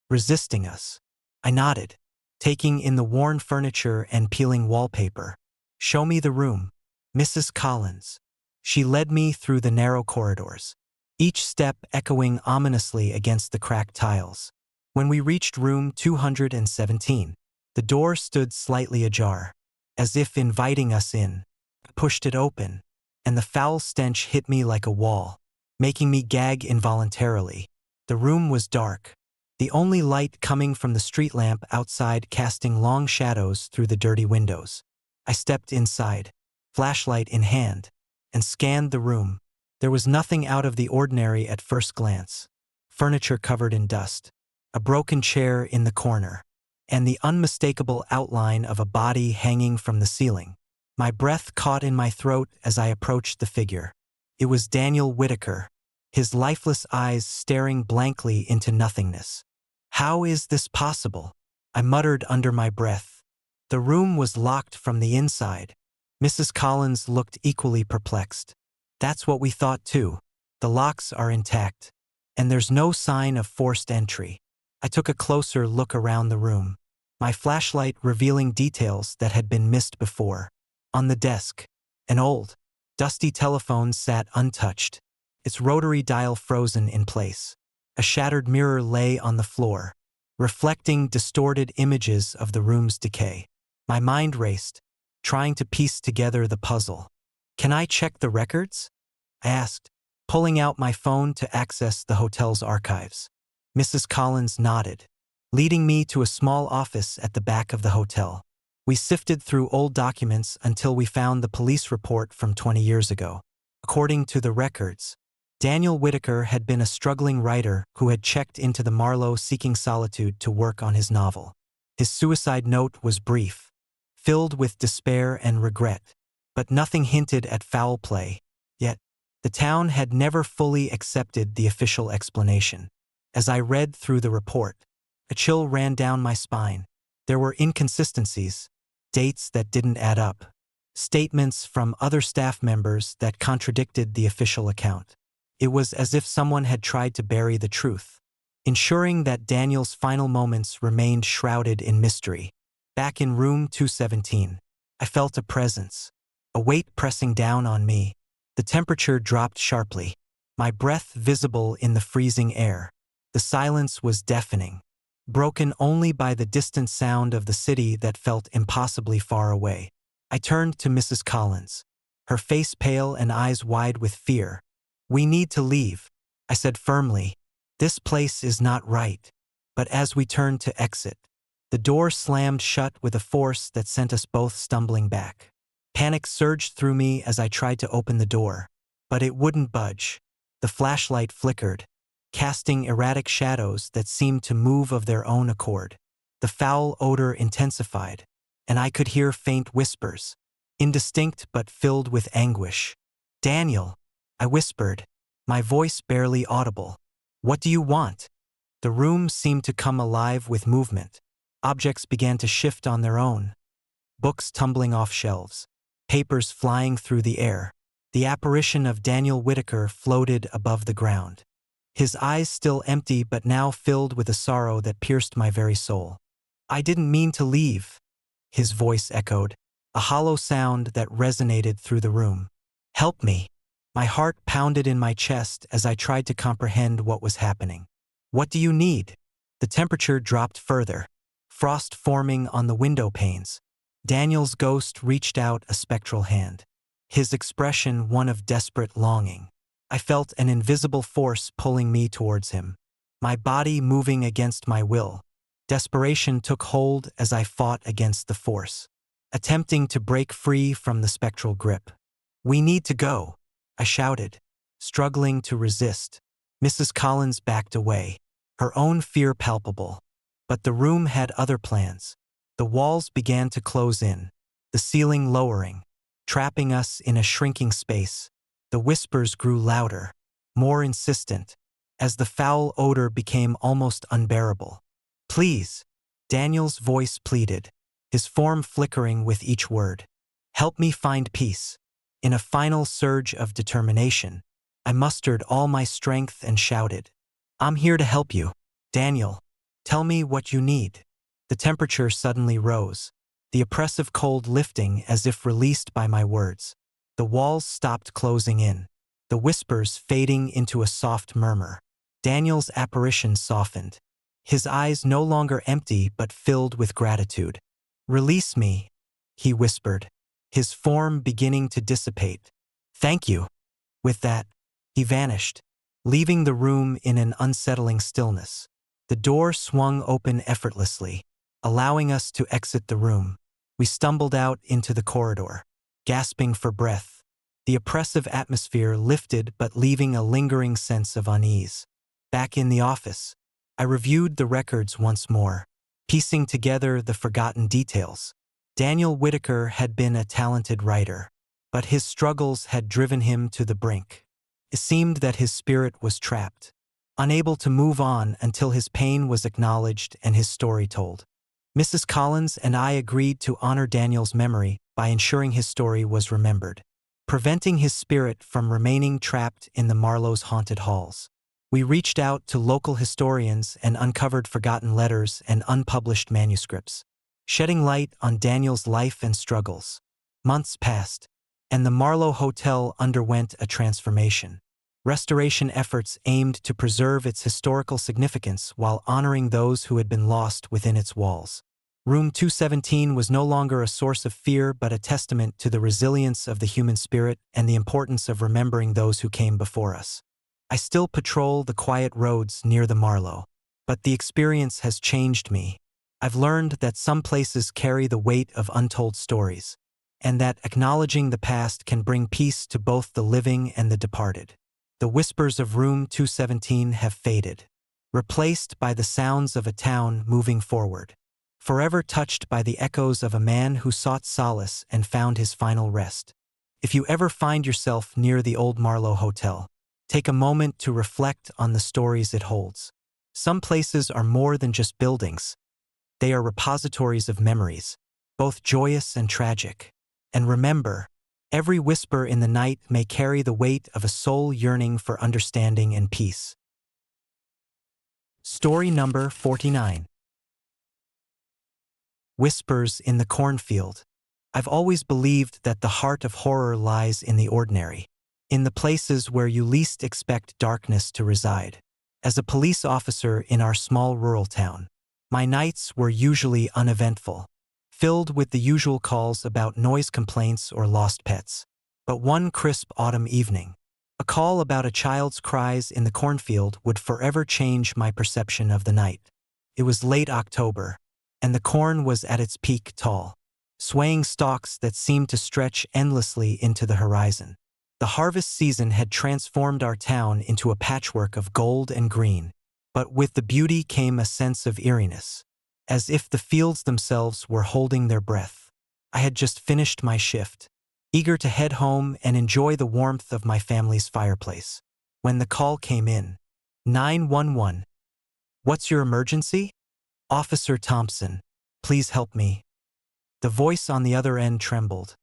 resisting us." I nodded, taking in the worn furniture and peeling wallpaper. "Show me the room, Mrs. Collins." She led me through the narrow corridors, each step echoing ominously against the cracked tiles. When we reached room 217, the door stood slightly ajar, as if inviting us in. I pushed it open, and the foul stench hit me like a wall, making me gag involuntarily. The room was dark, the only light coming from the street lamp outside casting long shadows through the dirty windows. I stepped inside, flashlight in hand, and scanned the room. There was nothing out of the ordinary at first glance. Furniture covered in dust, a broken chair in the corner, and the unmistakable outline of a body hanging from the ceiling. My breath caught in my throat as I approached the figure. It was Daniel Whitaker, his lifeless eyes staring blankly into nothingness. "How is this possible?" I muttered under my breath. The room was locked from the inside. Mrs. Collins looked equally perplexed. "That's what we thought too. The locks are intact." and there's no sign of forced entry. I took a closer look around the room, my flashlight revealing details that had been missed before. On the desk, an old, dusty telephone sat untouched, its rotary dial frozen in place. A shattered mirror lay on the floor, reflecting distorted images of the room's decay. My mind raced, trying to piece together the puzzle. "Can I check the records?" I asked, pulling out my phone to access the hotel's archives. Mrs. Collins nodded, leading me to a small office at the back of the hotel. We sifted through old documents until we found the police report from 20 years ago. According to the records, Daniel Whitaker had been a struggling writer who had checked into the Marlowe seeking solitude to work on his novel. His suicide note was brief, filled with despair and regret, but nothing hinted at foul play. Yet, the town had never fully accepted the official explanation. As I read through the report, a chill ran down my spine. There were inconsistencies, dates that didn't add up, statements from other staff members that contradicted the official account. It was as if someone had tried to bury the truth, ensuring that Daniel's final moments remained shrouded in mystery. Back in room 217, I felt a presence, a weight pressing down on me. The temperature dropped sharply, my breath visible in the freezing air. The silence was deafening, broken only by the distant sound of the city that felt impossibly far away. I turned to Mrs. Collins, her face pale and eyes wide with fear. "We need to leave," I said firmly. "This place is not right." But as we turned to exit, the door slammed shut with a force that sent us both stumbling back. Panic surged through me as I tried to open the door, but it wouldn't budge. The flashlight flickered, casting erratic shadows that seemed to move of their own accord. The foul odor intensified, and I could hear faint whispers, indistinct but filled with anguish. "Daniel," I whispered, my voice barely audible. "What do you want?" The room seemed to come alive with movement. Objects began to shift on their own, books tumbling off shelves, papers flying through the air. The apparition of Daniel Whitaker floated above the ground, his eyes still empty but now filled with a sorrow that pierced my very soul. "I didn't mean to leave," his voice echoed, a hollow sound that resonated through the room. "Help me." My heart pounded in my chest as I tried to comprehend what was happening. "What do you need?" The temperature dropped further, frost forming on the window panes. Daniel's ghost reached out a spectral hand, his expression one of desperate longing. I felt an invisible force pulling me towards him, my body moving against my will. Desperation took hold as I fought against the force, attempting to break free from the spectral grip. "We need to go," I shouted, struggling to resist. Mrs. Collins backed away, her own fear palpable. But the room had other plans. The walls began to close in, the ceiling lowering, trapping us in a shrinking space. The whispers grew louder, more insistent, as the foul odor became almost unbearable. "Please," Daniel's voice pleaded, his form flickering with each word. "Help me find peace." In a final surge of determination, I mustered all my strength and shouted, "I'm here to help you. Daniel, tell me what you need." The temperature suddenly rose, the oppressive cold lifting as if released by my words. The walls stopped closing in, the whispers fading into a soft murmur. Daniel's apparition softened, his eyes no longer empty but filled with gratitude. "Release me," he whispered, his form beginning to dissipate. "Thank you." With that, he vanished, leaving the room in an unsettling stillness. The door swung open effortlessly, allowing us to exit the room. We stumbled out into the corridor, gasping for breath. The oppressive atmosphere lifted but leaving a lingering sense of unease. Back in the office, I reviewed the records once more, piecing together the forgotten details. Daniel Whitaker had been a talented writer, but his struggles had driven him to the brink. It seemed that his spirit was trapped, unable to move on until his pain was acknowledged and his story told. Mrs. Collins and I agreed to honor Daniel's memory by ensuring his story was remembered, preventing his spirit from remaining trapped in the Marlowe's haunted halls. We reached out to local historians and uncovered forgotten letters and unpublished manuscripts, shedding light on Daniel's life and struggles. Months passed, and the Marlowe Hotel underwent a transformation. Restoration efforts aimed to preserve its historical significance while honoring those who had been lost within its walls. Room 217 was no longer a source of fear but a testament to the resilience of the human spirit and the importance of remembering those who came before us. I still patrol the quiet roads near the Marlowe, but the experience has changed me. I've learned that some places carry the weight of untold stories, and that acknowledging the past can bring peace to both the living and the departed. The whispers of Room 217 have faded, replaced by the sounds of a town moving forward, forever touched by the echoes of a man who sought solace and found his final rest. If you ever find yourself near the old Marlowe Hotel, take a moment to reflect on the stories it holds. Some places are more than just buildings. They are repositories of memories, both joyous and tragic. And remember, every whisper in the night may carry the weight of a soul yearning for understanding and peace. Story number 49. Whispers in the Cornfield. I've always believed that the heart of horror lies in the ordinary, in the places where you least expect darkness to reside. As a police officer in our small rural town, my nights were usually uneventful, filled with the usual calls about noise complaints or lost pets. But one crisp autumn evening, a call about a child's cries in the cornfield would forever change my perception of the night. It was late October, and the corn was at its peak tall, swaying stalks that seemed to stretch endlessly into the horizon. The harvest season had transformed our town into a patchwork of gold and green, but with the beauty came a sense of eeriness, as if the fields themselves were holding their breath. I had just finished my shift, eager to head home and enjoy the warmth of my family's fireplace, when the call came in. 911. What's your emergency? Officer Thompson, please help me. The voice on the other end trembled.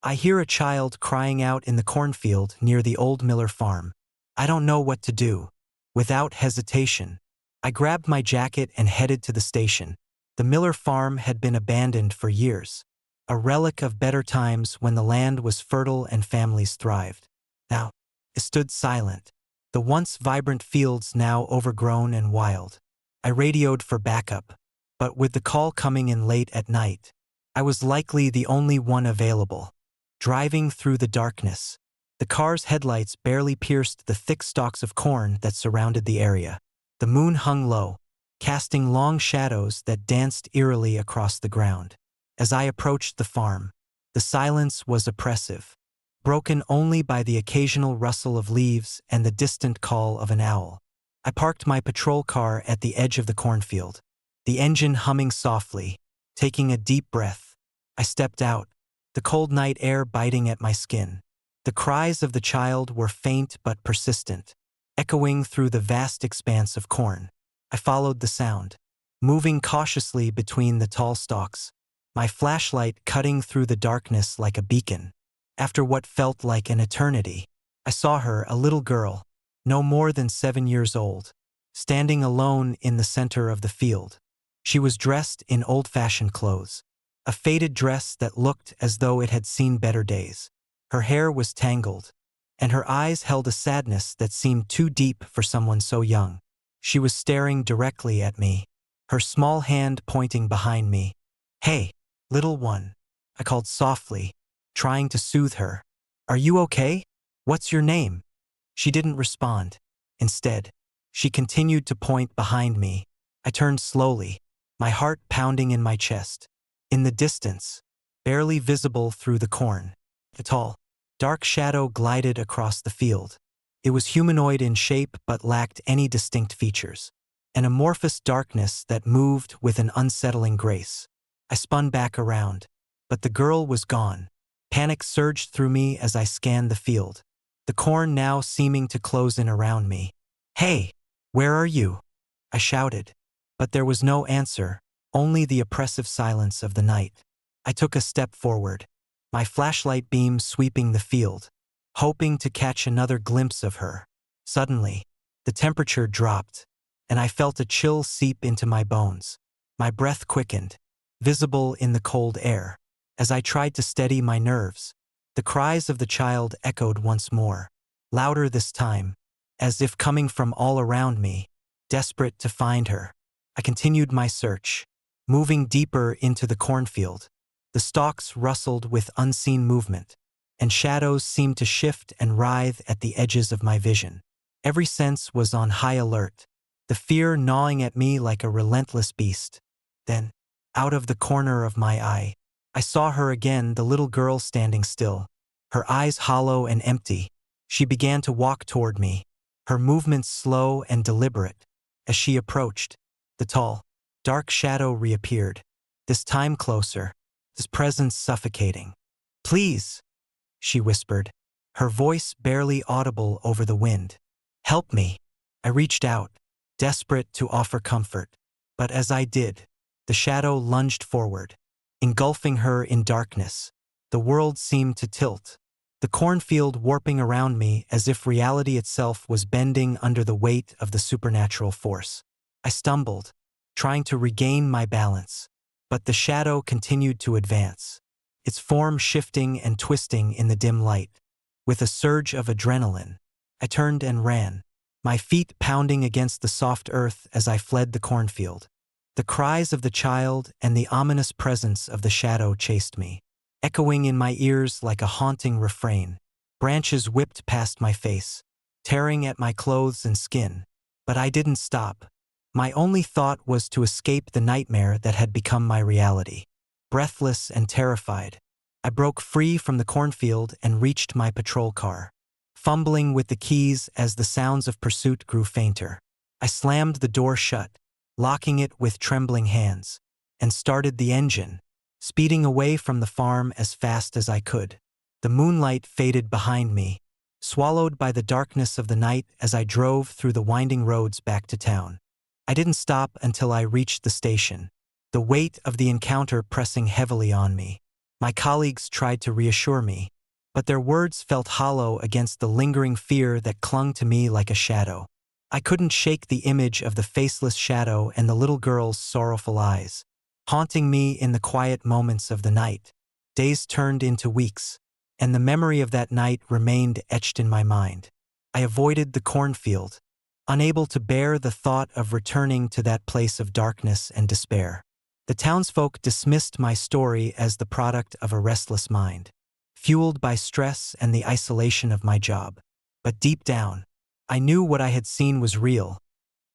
I hear a child crying out in the cornfield near the old Miller farm. I don't know what to do. Without hesitation, I grabbed my jacket and headed to the station. The Miller farm had been abandoned for years, a relic of better times when the land was fertile and families thrived. Now, it stood silent, the once vibrant fields now overgrown and wild. I radioed for backup, but with the call coming in late at night, I was likely the only one available. Driving through the darkness, the car's headlights barely pierced the thick stalks of corn that surrounded the area. The moon hung low, casting long shadows that danced eerily across the ground. As I approached the farm, the silence was oppressive, broken only by the occasional rustle of leaves and the distant call of an owl. I parked my patrol car at the edge of the cornfield, the engine humming softly. Taking a deep breath, I stepped out, the cold night air biting at my skin. The cries of the child were faint but persistent, echoing through the vast expanse of corn. I followed the sound, moving cautiously between the tall stalks, my flashlight cutting through the darkness like a beacon. After what felt like an eternity, I saw her, a little girl, no more than 7 years old, standing alone in the center of the field. She was dressed in old-fashioned clothes, a faded dress that looked as though it had seen better days. Her hair was tangled, and her eyes held a sadness that seemed too deep for someone so young. She was staring directly at me, her small hand pointing behind me. "Hey, little one," I called softly, trying to soothe her. "Are you okay? What's your name?" She didn't respond. Instead, she continued to point behind me. I turned slowly, my heart pounding in my chest. In the distance, barely visible through the corn, a tall, dark shadow glided across the field. It was humanoid in shape but lacked any distinct features, an amorphous darkness that moved with an unsettling grace. I spun back around, but the girl was gone. Panic surged through me as I scanned the field, the corn now seeming to close in around me. "Hey, where are you?" I shouted, but there was no answer, only the oppressive silence of the night. I took a step forward, my flashlight beam sweeping the field, hoping to catch another glimpse of her. Suddenly, The temperature dropped, and I felt a chill seep into my bones. My breath quickened, visible in the cold air. As I tried to steady my nerves, the cries of the child echoed once more, louder this time, as if coming from all around me, desperate to find her. I continued my search, moving deeper into the cornfield. The stalks rustled with unseen movement, and shadows seemed to shift and writhe at the edges of my vision. Every sense was on high alert, the fear gnawing at me like a relentless beast. Then, out of the corner of my eye, I saw her again, the little girl standing still, her eyes hollow and empty. She began to walk toward me, her movements slow and deliberate. As she approached, the tall, dark shadow reappeared, this time closer, his presence suffocating. "Please," she whispered, her voice barely audible over the wind. "Help me." I reached out, desperate to offer comfort. But as I did, the shadow lunged forward, engulfing her in darkness. The world seemed to tilt, the cornfield warping around me as if reality itself was bending under the weight of the supernatural force. I stumbled, trying to regain my balance, but the shadow continued to advance, its form shifting and twisting in the dim light. With a surge of adrenaline, I turned and ran, my feet pounding against the soft earth as I fled the cornfield. The cries of the child and the ominous presence of the shadow chased me, echoing in my ears like a haunting refrain. Branches whipped past my face, tearing at my clothes and skin. But I didn't stop. My only thought was to escape the nightmare that had become my reality. Breathless and terrified, I broke free from the cornfield and reached my patrol car, fumbling with the keys as the sounds of pursuit grew fainter. I slammed the door shut, locking it with trembling hands, and started the engine, speeding away from the farm as fast as I could. The moonlight faded behind me, swallowed by the darkness of the night as I drove through the winding roads back to town. I didn't stop until I reached the station, the weight of the encounter pressing heavily on me. My colleagues tried to reassure me, but their words felt hollow against the lingering fear that clung to me like a shadow. I couldn't shake the image of the faceless shadow and the little girl's sorrowful eyes, haunting me in the quiet moments of the night. Days turned into weeks, and the memory of that night remained etched in my mind. I avoided the cornfield, unable to bear the thought of returning to that place of darkness and despair. The townsfolk dismissed my story as the product of a restless mind, fueled by stress and the isolation of my job. But deep down, I knew what I had seen was real.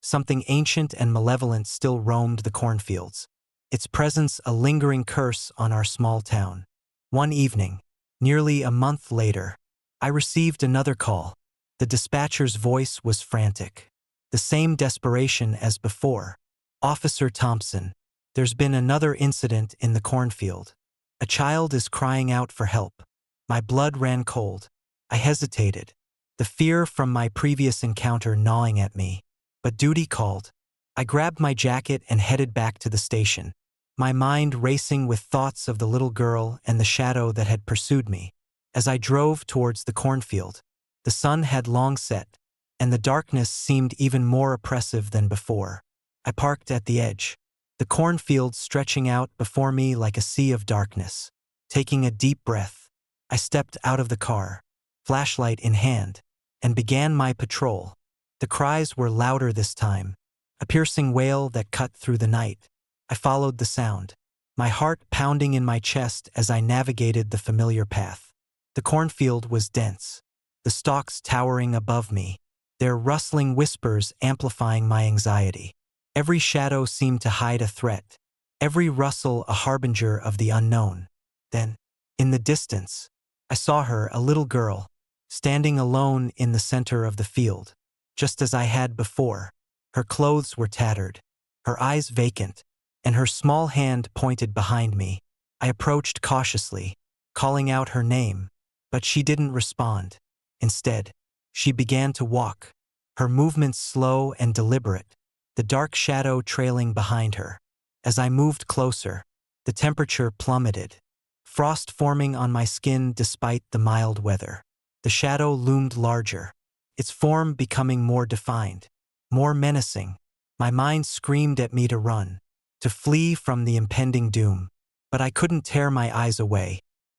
Something ancient and malevolent still roamed the cornfields, its presence a lingering curse on our small town. One evening, nearly a month later, I received another call. The dispatcher's voice was frantic, the same desperation as before. "Officer Thompson, there's been another incident in the cornfield. A child is crying out for help." My blood ran cold. I hesitated, the fear from my previous encounter gnawing at me. But duty called. I grabbed my jacket and headed back to the station, my mind racing with thoughts of the little girl and the shadow that had pursued me. As I drove towards the cornfield, the sun had long set, and the darkness seemed even more oppressive than before. I parked at the edge, the cornfield stretching out before me like a sea of darkness. Taking a deep breath, I stepped out of the car, flashlight in hand, and began my patrol. The cries were louder this time, a piercing wail that cut through the night. I followed the sound, my heart pounding in my chest as I navigated the familiar path. The cornfield was dense, the stalks towering above me, their rustling whispers amplifying my anxiety. Every shadow seemed to hide a threat, every rustle a harbinger of the unknown. Then, in the distance, I saw her, a little girl, standing alone in the center of the field, just as I had before. Her clothes were tattered, her eyes vacant, and her small hand pointed behind me. I approached cautiously, calling out her name, but she didn't respond. Instead, she began to walk, her movements slow and deliberate, the dark shadow trailing behind her. As I moved closer, the temperature plummeted, frost forming on my skin despite the mild weather. The shadow loomed larger, its form becoming more defined, more menacing. My mind screamed at me to run, to flee from the impending doom. But I couldn't tear my eyes away.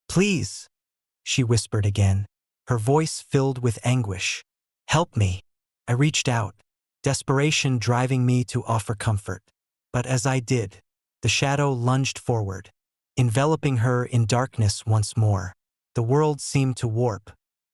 "Please," she whispered again, her voice filled with anguish. "Help me." I reached out, desperation driving me to offer comfort. But as I did, the shadow lunged forward, enveloping her in darkness once more. The world seemed to warp,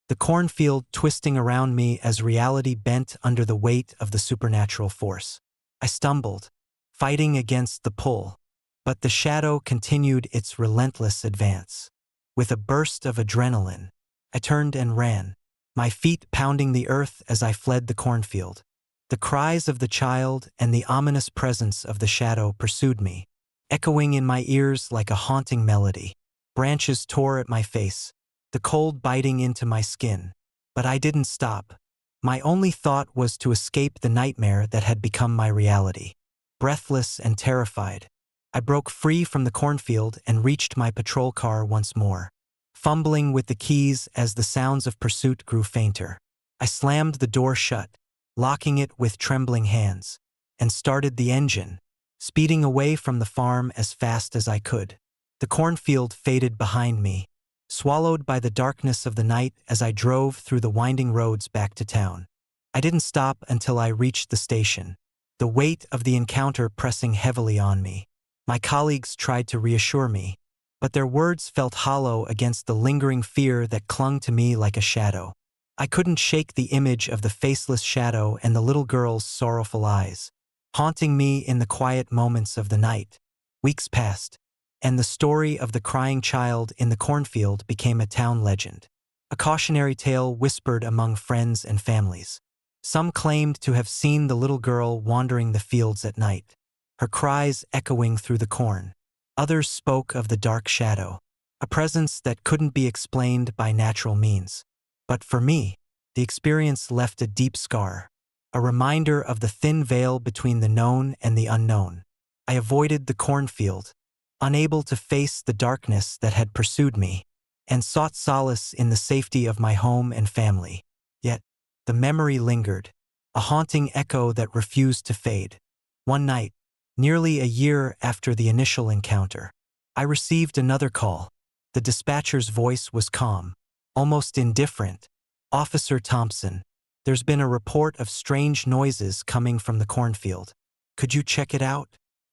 the cornfield twisting around me as reality bent under the weight of the supernatural force. I stumbled, fighting against the pull, but the shadow continued its relentless advance. With a burst of adrenaline, I turned and ran, my feet pounding the earth as I fled the cornfield. The cries of the child and the ominous presence of the shadow pursued me, echoing in my ears like a haunting melody. Branches tore at my face, the cold biting into my skin. But I didn't stop. My only thought was to escape the nightmare that had become my reality. Breathless and terrified, I broke free from the cornfield and reached my patrol car once more, fumbling with the keys as the sounds of pursuit grew fainter. I slammed the door shut, locking it with trembling hands, and started the engine, speeding away from the farm as fast as I could. The cornfield faded behind me, swallowed by the darkness of the night as I drove through the winding roads back to town. I didn't stop until I reached the station, the weight of the encounter pressing heavily on me. My colleagues tried to reassure me, but their words felt hollow against the lingering fear that clung to me like a shadow. I couldn't shake the image of the faceless shadow and the little girl's sorrowful eyes, haunting me in the quiet moments of the night. Weeks passed, and the story of the crying child in the cornfield became a town legend, a cautionary tale whispered among friends and families. Some claimed to have seen the little girl wandering the fields at night, her cries echoing through the corn. Others spoke of the dark shadow, a presence that couldn't be explained by natural means. But for me, the experience left a deep scar, a reminder of the thin veil between the known and the unknown. I avoided the cornfield, unable to face the darkness that had pursued me, and sought solace in the safety of my home and family. Yet, the memory lingered, a haunting echo that refused to fade. One night, nearly a year after the initial encounter, I received another call. The dispatcher's voice was calm, almost indifferent. "Officer Thompson, there's been a report of strange noises coming from the cornfield. Could you check it out?"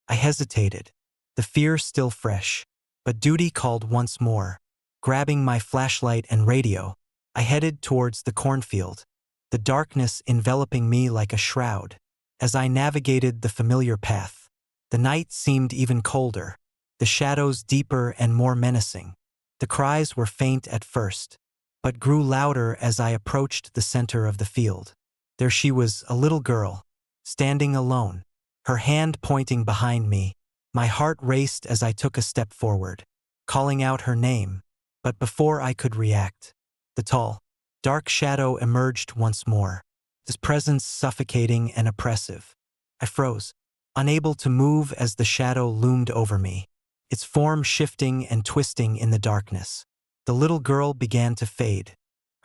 I hesitated, the fear still fresh, but duty called once more. Grabbing my flashlight and radio, I headed towards the cornfield, the darkness enveloping me like a shroud. As I navigated the familiar path, the night seemed even colder, the shadows deeper and more menacing. The cries were faint at first, but grew louder as I approached the center of the field. There she was, a little girl, standing alone, her hand pointing behind me. My heart raced as I took a step forward, calling out her name. But before I could react, the tall, dark shadow emerged once more, its presence suffocating and oppressive. I froze, unable to move as the shadow loomed over me, its form shifting and twisting in the darkness. The little girl began to fade,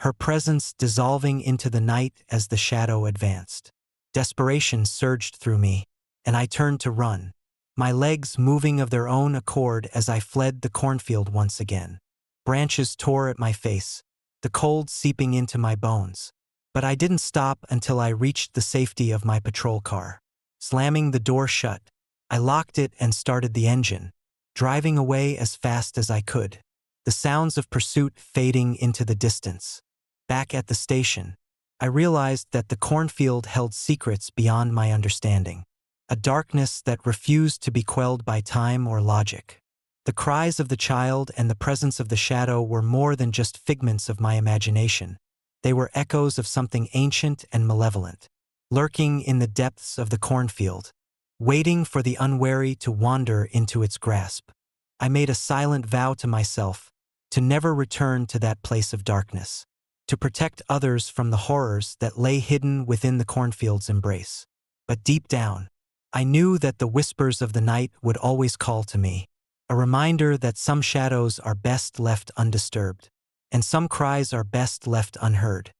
her presence dissolving into the night as the shadow advanced. Desperation surged through me, and I turned to run, my legs moving of their own accord as I fled the cornfield once again. Branches tore at my face, the cold seeping into my bones. But I didn't stop until I reached the safety of my patrol car. Slamming the door shut, I locked it and started the engine, driving away as fast as I could, the sounds of pursuit fading into the distance. Back at the station, I realized that the cornfield held secrets beyond my understanding, a darkness that refused to be quelled by time or logic. The cries of the child and the presence of the shadow were more than just figments of my imagination. They were echoes of something ancient and malevolent, lurking in the depths of the cornfield, waiting for the unwary to wander into its grasp. I made a silent vow to myself to never return to that place of darkness, to protect others from the horrors that lay hidden within the cornfield's embrace. But deep down, I knew that the whispers of the night would always call to me, a reminder that some shadows are best left undisturbed, and some cries are best left unheard.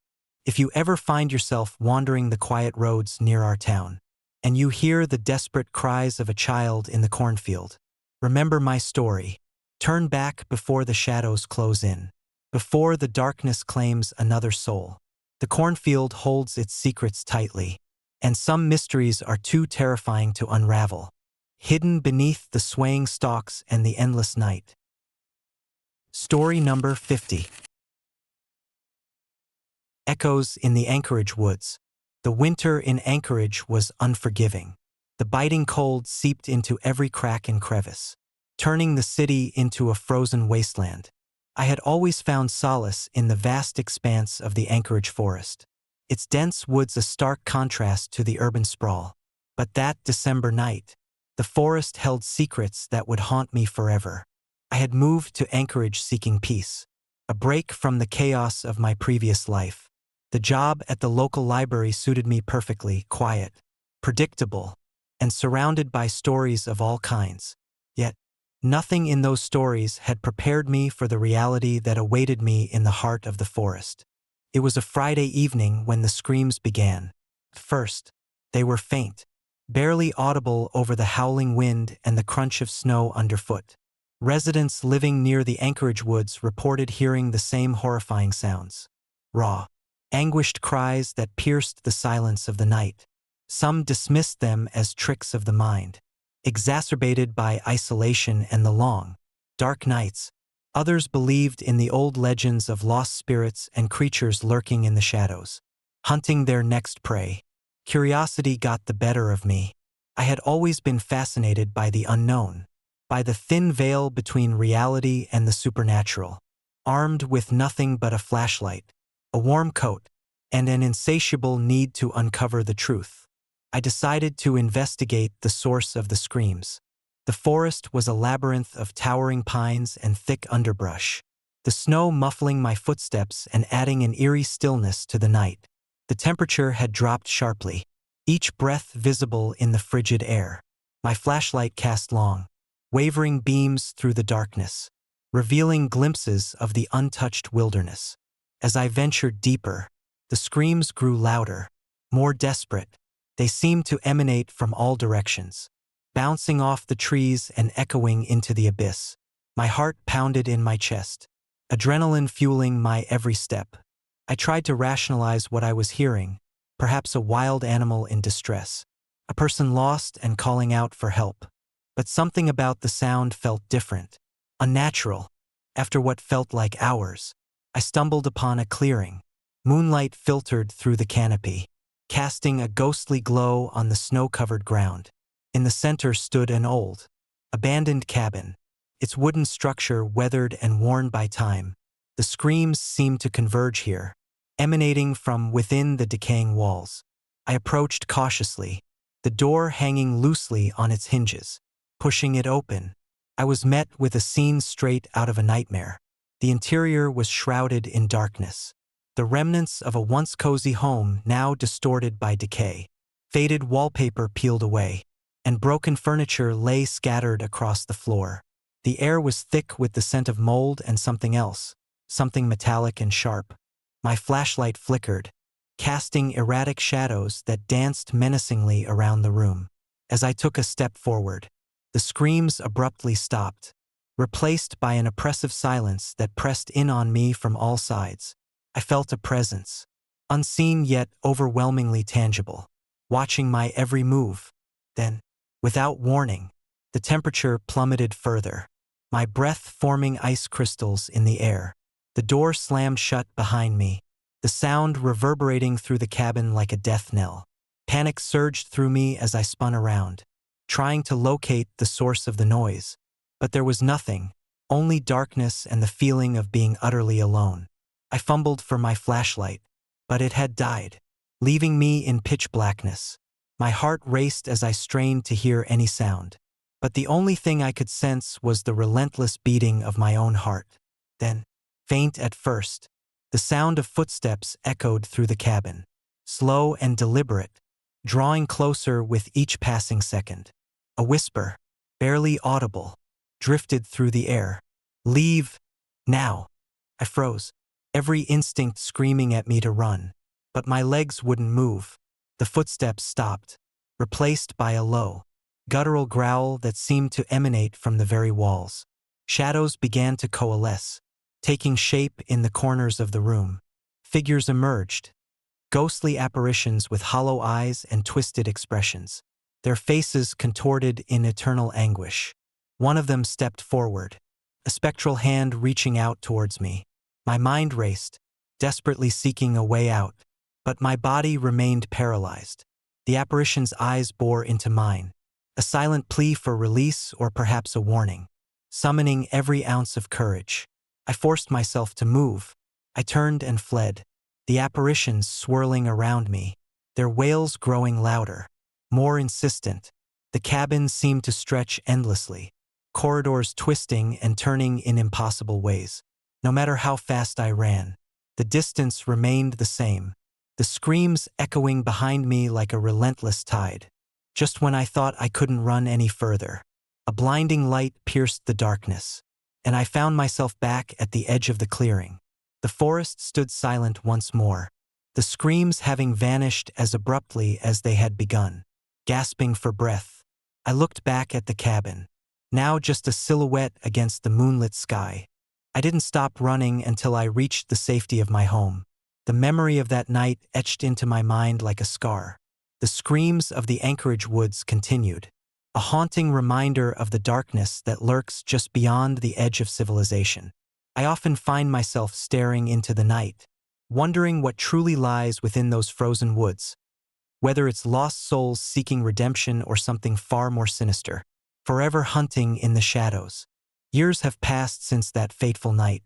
If you ever find yourself wandering the quiet roads near our town, and you hear the desperate cries of a child in the cornfield, remember my story. Turn back before the shadows close in, before the darkness claims another soul. The cornfield holds its secrets tightly, and some mysteries are too terrifying to unravel, hidden beneath the swaying stalks and the endless night. Story number 50. Echoes in the Anchorage Woods. The winter in Anchorage was unforgiving. The biting cold seeped into every crack and crevice, turning the city into a frozen wasteland. I had always found solace in the vast expanse of the Anchorage forest, its dense woods a stark contrast to the urban sprawl. But that December night, the forest held secrets that would haunt me forever. I had moved to Anchorage seeking peace, a break from the chaos of my previous life. The job at the local library suited me perfectly, quiet, predictable, and surrounded by stories of all kinds. Yet, nothing in those stories had prepared me for the reality that awaited me in the heart of the forest. It was a Friday evening when the screams began. First, they were faint, barely audible over the howling wind and the crunch of snow underfoot. Residents living near the Anchorage Woods reported hearing the same horrifying sounds. Raw, anguished cries that pierced the silence of the night. Some dismissed them as tricks of the mind, exacerbated by isolation and the long, dark nights. Others believed in the old legends of lost spirits and creatures lurking in the shadows, hunting their next prey. Curiosity got the better of me. I had always been fascinated by the unknown, by the thin veil between reality and the supernatural. Armed with nothing but a flashlight, a warm coat, and an insatiable need to uncover the truth, I decided to investigate the source of the screams. The forest was a labyrinth of towering pines and thick underbrush, the snow muffling my footsteps and adding an eerie stillness to the night. The temperature had dropped sharply, each breath visible in the frigid air. My flashlight cast long, wavering beams through the darkness, revealing glimpses of the untouched wilderness. As I ventured deeper, the screams grew louder, more desperate. They seemed to emanate from all directions, bouncing off the trees and echoing into the abyss. My heart pounded in my chest, adrenaline fueling my every step. I tried to rationalize what I was hearing, perhaps a wild animal in distress, a person lost and calling out for help. But something about the sound felt different, unnatural. After what felt like hours, I stumbled upon a clearing. Moonlight filtered through the canopy, casting a ghostly glow on the snow-covered ground. In the center stood an old, abandoned cabin, its wooden structure weathered and worn by time. The screams seemed to converge here, emanating from within the decaying walls. I approached cautiously, the door hanging loosely on its hinges. Pushing it open, I was met with a scene straight out of a nightmare. The interior was shrouded in darkness, the remnants of a once cozy home now distorted by decay. Faded wallpaper peeled away, and broken furniture lay scattered across the floor. The air was thick with the scent of mold and something else, something metallic and sharp. My flashlight flickered, casting erratic shadows that danced menacingly around the room. As I took a step forward, the screams abruptly stopped, replaced by an oppressive silence that pressed in on me from all sides. I felt a presence, unseen yet overwhelmingly tangible, watching my every move. Then, without warning, the temperature plummeted further, my breath forming ice crystals in the air. The door slammed shut behind me, the sound reverberating through the cabin like a death knell. Panic surged through me as I spun around, trying to locate the source of the noise. But there was nothing, only darkness and the feeling of being utterly alone. I fumbled for my flashlight, but it had died, leaving me in pitch blackness. My heart raced as I strained to hear any sound, but the only thing I could sense was the relentless beating of my own heart. Then, faint at first, the sound of footsteps echoed through the cabin, slow and deliberate, drawing closer with each passing second. A whisper, barely audible, drifted through the air. "Leave, now." I froze, every instinct screaming at me to run. but my legs wouldn't move. The footsteps stopped, replaced by a low, guttural growl that seemed to emanate from the very walls. Shadows began to coalesce, taking shape in the corners of the room. Figures emerged, ghostly apparitions with hollow eyes and twisted expressions, their faces contorted in eternal anguish. One of them stepped forward, a spectral hand reaching out towards me. My mind raced, desperately seeking a way out, but my body remained paralyzed. The apparition's eyes bore into mine, a silent plea for release or perhaps a warning. Summoning every ounce of courage, I forced myself to move. I turned and fled, the apparitions swirling around me, their wails growing louder, more insistent. The cabin seemed to stretch endlessly, corridors twisting and turning in impossible ways. No matter how fast I ran, the distance remained the same, the screams echoing behind me like a relentless tide. Just when I thought I couldn't run any further, a blinding light pierced the darkness, and I found myself back at the edge of the clearing. The forest stood silent once more, the screams having vanished as abruptly as they had begun. Gasping for breath, I looked back at the cabin, now just a silhouette against the moonlit sky. I didn't stop running until I reached the safety of my home. The memory of that night etched into my mind like a scar. The screams of the Anchorage woods continued, a haunting reminder of the darkness that lurks just beyond the edge of civilization. I often find myself staring into the night, wondering what truly lies within those frozen woods, whether it's lost souls seeking redemption or something far more sinister, forever hunting in the shadows. Years have passed since that fateful night,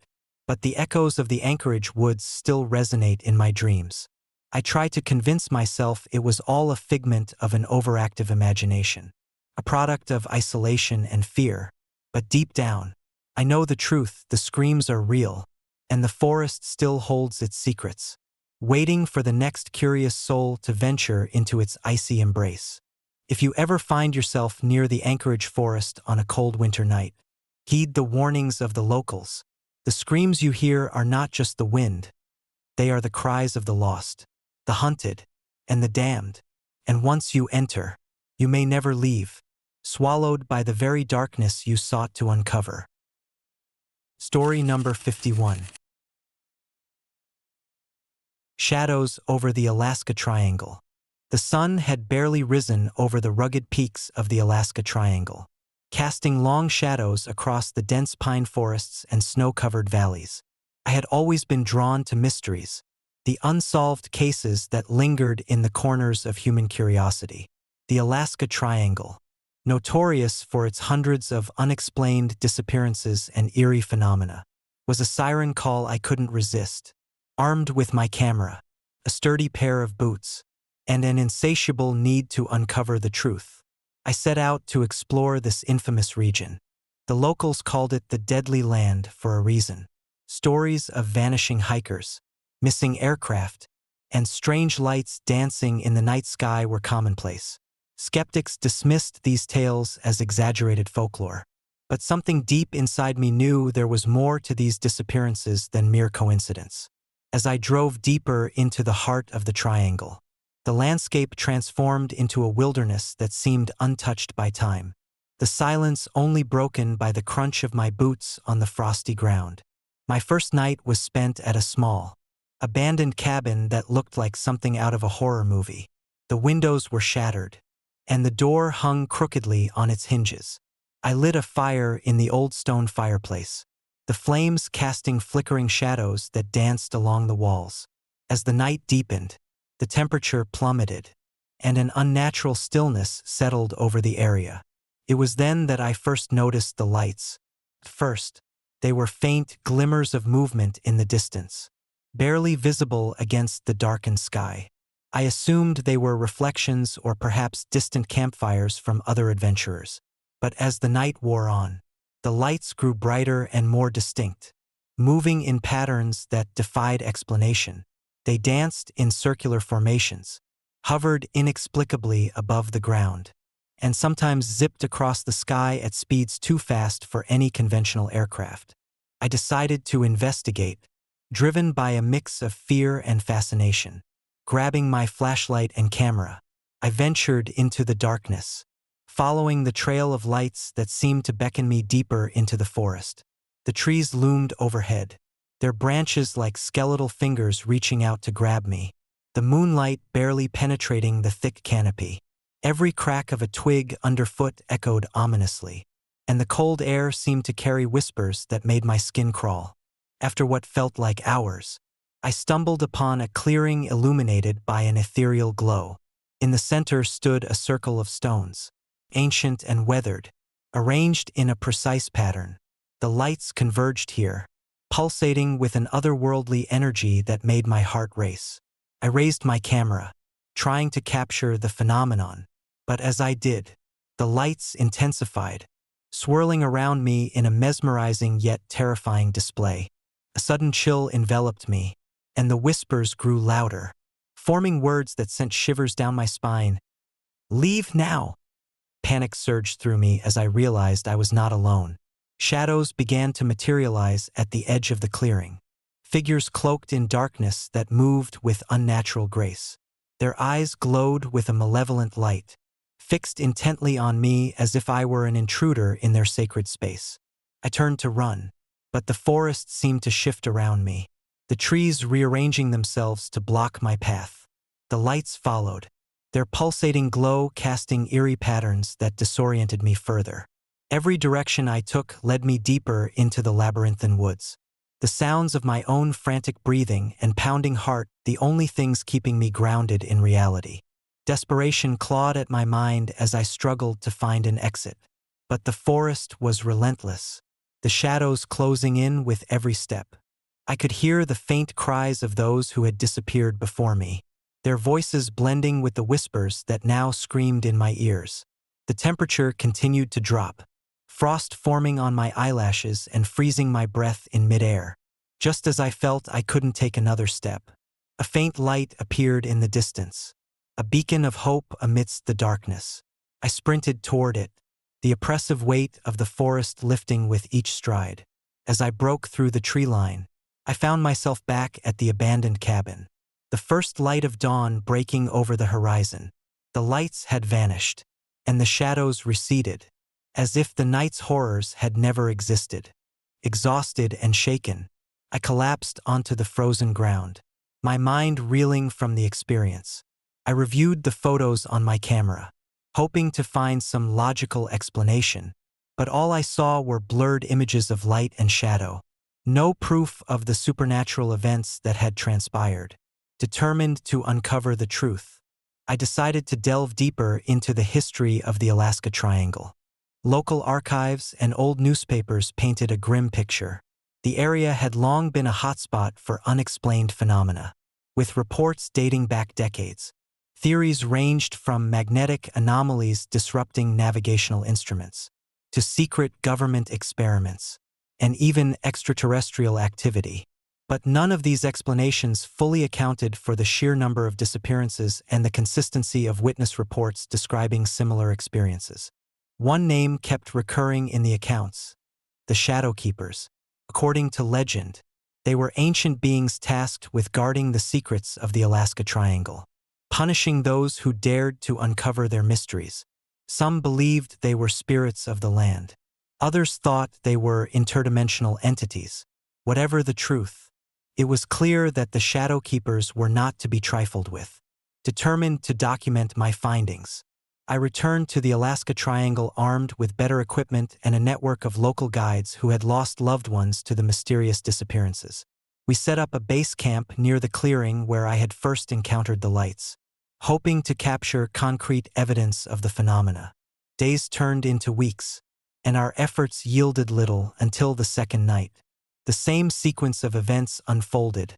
but the echoes of the Anchorage woods still resonate in my dreams. I try to convince myself it was all a figment of an overactive imagination, a product of isolation and fear, but deep down, I know the truth. The screams are real, and the forest still holds its secrets, waiting for the next curious soul to venture into its icy embrace. If you ever find yourself near the Anchorage forest on a cold winter night, heed the warnings of the locals. The screams you hear are not just the wind. They are the cries of the lost, the hunted, and the damned. And once you enter, you may never leave, swallowed by the very darkness you sought to uncover. Story number 51. Shadows over the Alaska Triangle. The sun had barely risen over the rugged peaks of the Alaska Triangle, casting long shadows across the dense pine forests and snow-covered valleys. I had always been drawn to mysteries, the unsolved cases that lingered in the corners of human curiosity. The Alaska Triangle, notorious for its hundreds of unexplained disappearances and eerie phenomena, was a siren call I couldn't resist. Armed with my camera, a sturdy pair of boots, and an insatiable need to uncover the truth, I set out to explore this infamous region. The locals called it the Deadly Land for a reason. Stories of vanishing hikers, missing aircraft, and strange lights dancing in the night sky were commonplace. Skeptics dismissed these tales as exaggerated folklore, but something deep inside me knew there was more to these disappearances than mere coincidence. As I drove deeper into the heart of the triangle, the landscape transformed into a wilderness that seemed untouched by time, the silence only broken by the crunch of my boots on the frosty ground. My first night was spent at a small, abandoned cabin that looked like something out of a horror movie. The windows were shattered, and the door hung crookedly on its hinges. I lit a fire in the old stone fireplace, the flames casting flickering shadows that danced along the walls. As the night deepened, the temperature plummeted, and an unnatural stillness settled over the area. It was then that I first noticed the lights. At first, they were faint glimmers of movement in the distance, barely visible against the darkened sky. I assumed they were reflections or perhaps distant campfires from other adventurers. But as the night wore on, the lights grew brighter and more distinct, moving in patterns that defied explanation. They danced in circular formations, hovered inexplicably above the ground, and sometimes zipped across the sky at speeds too fast for any conventional aircraft. I decided to investigate, driven by a mix of fear and fascination. Grabbing my flashlight and camera, I ventured into the darkness, following the trail of lights that seemed to beckon me deeper into the forest. The trees loomed overhead, their branches like skeletal fingers reaching out to grab me, the moonlight barely penetrating the thick canopy. Every crack of a twig underfoot echoed ominously, and the cold air seemed to carry whispers that made my skin crawl. After what felt like hours, I stumbled upon a clearing illuminated by an ethereal glow. In the center stood a circle of stones, ancient and weathered, arranged in a precise pattern. The lights converged here, pulsating with an otherworldly energy that made my heart race. I raised my camera, trying to capture the phenomenon, but as I did, the lights intensified, swirling around me in a mesmerizing yet terrifying display. A sudden chill enveloped me, and the whispers grew louder, forming words that sent shivers down my spine. "Leave now!" Panic surged through me as I realized I was not alone. Shadows began to materialize at the edge of the clearing, figures cloaked in darkness that moved with unnatural grace. Their eyes glowed with a malevolent light, fixed intently on me as if I were an intruder in their sacred space. I turned to run, but the forest seemed to shift around me, the trees rearranging themselves to block my path. The lights followed, their pulsating glow casting eerie patterns that disoriented me further. Every direction I took led me deeper into the labyrinthine woods, the sounds of my own frantic breathing and pounding heart the only things keeping me grounded in reality. Desperation clawed at my mind as I struggled to find an exit. But the forest was relentless, the shadows closing in with every step. I could hear the faint cries of those who had disappeared before me, their voices blending with the whispers that now screamed in my ears. The temperature continued to drop, frost forming on my eyelashes and freezing my breath in midair. Just as I felt I couldn't take another step, a faint light appeared in the distance, a beacon of hope amidst the darkness. I sprinted toward it, the oppressive weight of the forest lifting with each stride. As I broke through the tree line, I found myself back at the abandoned cabin, the first light of dawn breaking over the horizon. The lights had vanished, and the shadows receded, as if the night's horrors had never existed. Exhausted and shaken, I collapsed onto the frozen ground, my mind reeling from the experience. I reviewed the photos on my camera, hoping to find some logical explanation, but all I saw were blurred images of light and shadow, no proof of the supernatural events that had transpired. Determined to uncover the truth, I decided to delve deeper into the history of the Alaska Triangle. Local archives and old newspapers painted a grim picture. The area had long been a hotspot for unexplained phenomena, with reports dating back decades. Theories ranged from magnetic anomalies disrupting navigational instruments, to secret government experiments, and even extraterrestrial activity. But none of these explanations fully accounted for the sheer number of disappearances and the consistency of witness reports describing similar experiences. One name kept recurring in the accounts: the Shadow Keepers. According to legend, they were ancient beings tasked with guarding the secrets of the Alaska Triangle, punishing those who dared to uncover their mysteries. Some believed they were spirits of the land. Others thought they were interdimensional entities. Whatever the truth, it was clear that the Shadow Keepers were not to be trifled with. Determined to document my findings, I returned to the Alaska Triangle armed with better equipment and a network of local guides who had lost loved ones to the mysterious disappearances. We set up a base camp near the clearing where I had first encountered the lights, hoping to capture concrete evidence of the phenomena. Days turned into weeks, and our efforts yielded little until the second night. The same sequence of events unfolded: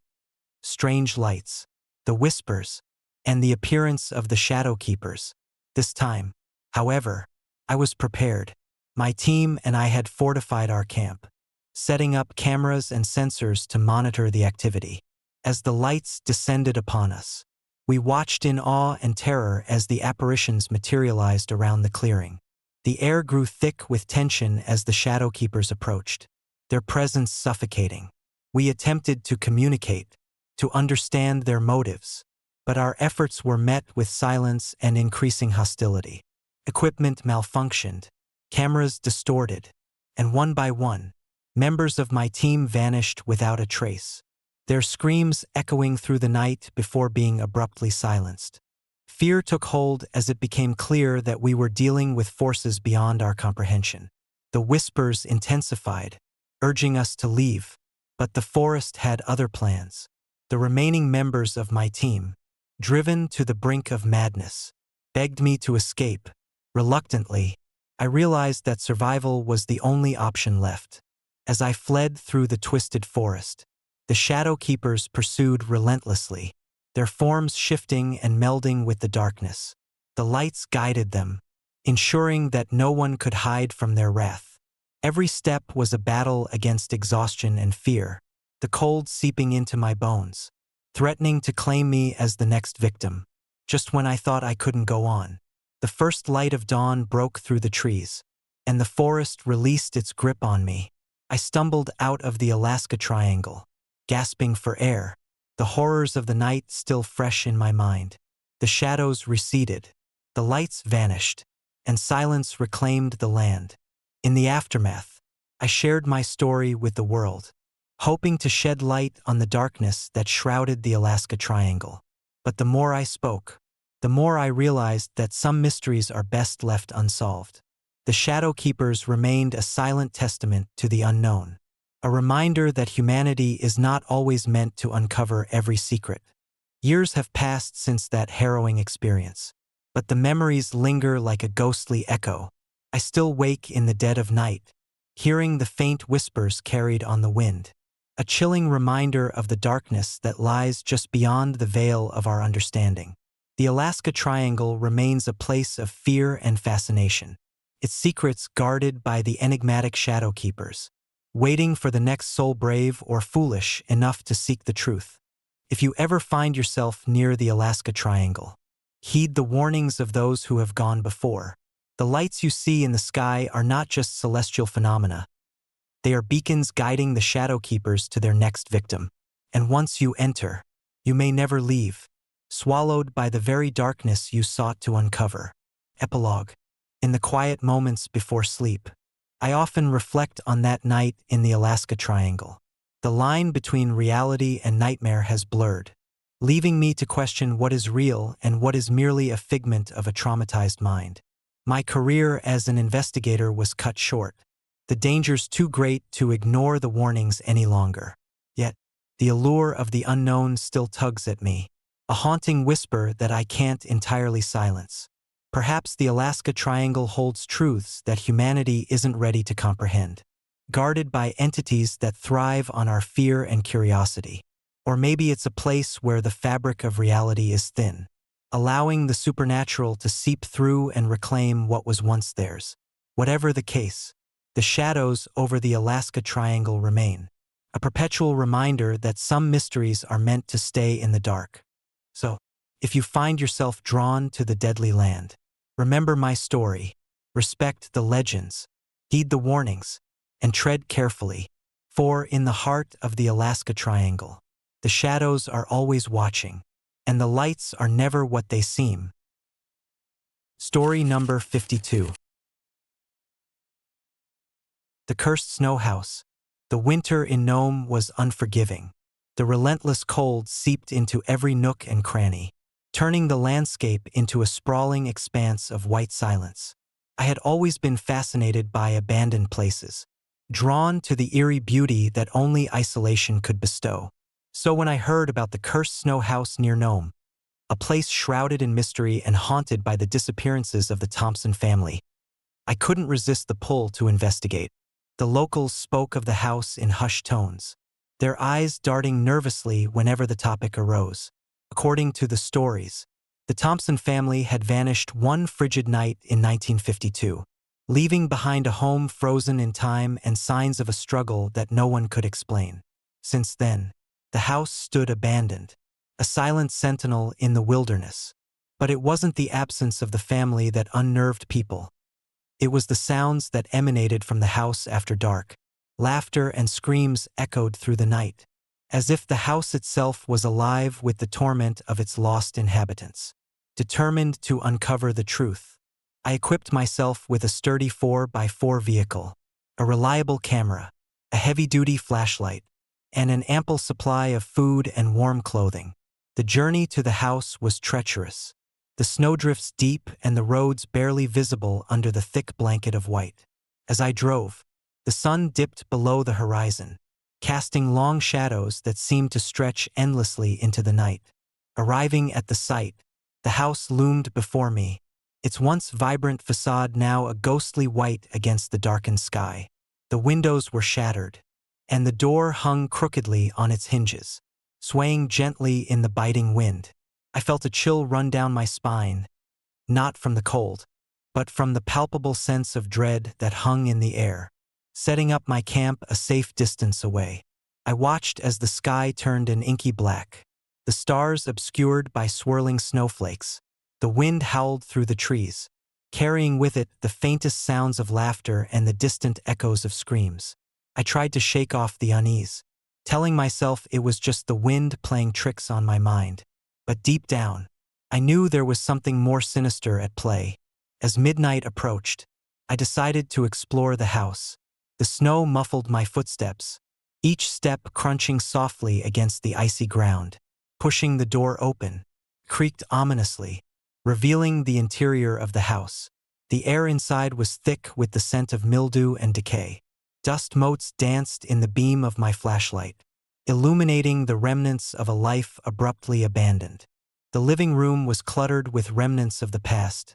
strange lights, the whispers, and the appearance of the Shadow Keepers. This time, however, I was prepared. My team and I had fortified our camp, setting up cameras and sensors to monitor the activity. As the lights descended upon us, we watched in awe and terror as the apparitions materialized around the clearing. The air grew thick with tension as the Shadow Keepers approached, their presence suffocating. We attempted to communicate, to understand their motives, but our efforts were met with silence and increasing hostility. Equipment malfunctioned, cameras distorted, and one by one, members of my team vanished without a trace, their screams echoing through the night before being abruptly silenced. Fear took hold as it became clear that we were dealing with forces beyond our comprehension. The whispers intensified, urging us to leave, but the forest had other plans. The remaining members of my team, driven to the brink of madness, begged me to escape. Reluctantly, I realized that survival was the only option left. As I fled through the twisted forest, the shadow keepers pursued relentlessly, their forms shifting and melding with the darkness. The lights guided them, ensuring that no one could hide from their wrath. Every step was a battle against exhaustion and fear, the cold seeping into my bones, threatening to claim me as the next victim. Just when I thought I couldn't go on, the first light of dawn broke through the trees, and the forest released its grip on me. I stumbled out of the Alaska Triangle, gasping for air, the horrors of the night still fresh in my mind. The shadows receded, the lights vanished, and silence reclaimed the land. In the aftermath, I shared my story with the world, hoping to shed light on the darkness that shrouded the Alaska Triangle. But the more I spoke, the more I realized that some mysteries are best left unsolved. The Shadow Keepers remained a silent testament to the unknown, a reminder that humanity is not always meant to uncover every secret. Years have passed since that harrowing experience, but the memories linger like a ghostly echo. I still wake in the dead of night, hearing the faint whispers carried on the wind, a chilling reminder of the darkness that lies just beyond the veil of our understanding. The Alaska Triangle remains a place of fear and fascination, its secrets guarded by the enigmatic Shadow Keepers, waiting for the next soul brave or foolish enough to seek the truth. If you ever find yourself near the Alaska Triangle, heed the warnings of those who have gone before. The lights you see in the sky are not just celestial phenomena. They are beacons guiding the Shadow Keepers to their next victim. And once you enter, you may never leave, swallowed by the very darkness you sought to uncover. Epilogue. In the quiet moments before sleep, I often reflect on that night in the Alaska Triangle. The line between reality and nightmare has blurred, leaving me to question what is real and what is merely a figment of a traumatized mind. My career as an investigator was cut short, the dangers too great to ignore the warnings any longer. Yet, the allure of the unknown still tugs at me, a haunting whisper that I can't entirely silence. Perhaps the Alaska Triangle holds truths that humanity isn't ready to comprehend, guarded by entities that thrive on our fear and curiosity. Or maybe it's a place where the fabric of reality is thin, allowing the supernatural to seep through and reclaim what was once theirs. Whatever the case, the shadows over the Alaska Triangle remain, a perpetual reminder that some mysteries are meant to stay in the dark. So, if you find yourself drawn to the deadly land, remember my story, respect the legends, heed the warnings, and tread carefully, for in the heart of the Alaska Triangle, the shadows are always watching, and the lights are never what they seem. Story number 52. The Cursed Snow House. The winter in Nome was unforgiving. The relentless cold seeped into every nook and cranny, turning the landscape into a sprawling expanse of white silence. I had always been fascinated by abandoned places, drawn to the eerie beauty that only isolation could bestow. So when I heard about the Cursed Snow House near Nome, a place shrouded in mystery and haunted by the disappearances of the Thompson family, I couldn't resist the pull to investigate. The locals spoke of the house in hushed tones, their eyes darting nervously whenever the topic arose. According to the stories, the Thompson family had vanished one frigid night in 1952, leaving behind a home frozen in time and signs of a struggle that no one could explain. Since then, the house stood abandoned, a silent sentinel in the wilderness. But it wasn't the absence of the family that unnerved people. It was the sounds that emanated from the house after dark. Laughter and screams echoed through the night, as if the house itself was alive with the torment of its lost inhabitants. Determined to uncover the truth, I equipped myself with a sturdy 4x4 vehicle, a reliable camera, a heavy-duty flashlight, and an ample supply of food and warm clothing. The journey to the house was treacherous, the snowdrifts deep and the roads barely visible under the thick blanket of white. As I drove, the sun dipped below the horizon, casting long shadows that seemed to stretch endlessly into the night. Arriving at the site, the house loomed before me, its once vibrant facade now a ghostly white against the darkened sky. The windows were shattered, and the door hung crookedly on its hinges, swaying gently in the biting wind. I felt a chill run down my spine, not from the cold, but from the palpable sense of dread that hung in the air. Setting up my camp a safe distance away, I watched as the sky turned an inky black, the stars obscured by swirling snowflakes. The wind howled through the trees, carrying with it the faintest sounds of laughter and the distant echoes of screams. I tried to shake off the unease, telling myself it was just the wind playing tricks on my mind. But deep down, I knew there was something more sinister at play. As midnight approached, I decided to explore the house. The snow muffled my footsteps, each step crunching softly against the icy ground. Pushing the door open, creaked ominously, revealing the interior of the house. The air inside was thick with the scent of mildew and decay. Dust motes danced in the beam of my flashlight, illuminating the remnants of a life abruptly abandoned. The living room was cluttered with remnants of the past,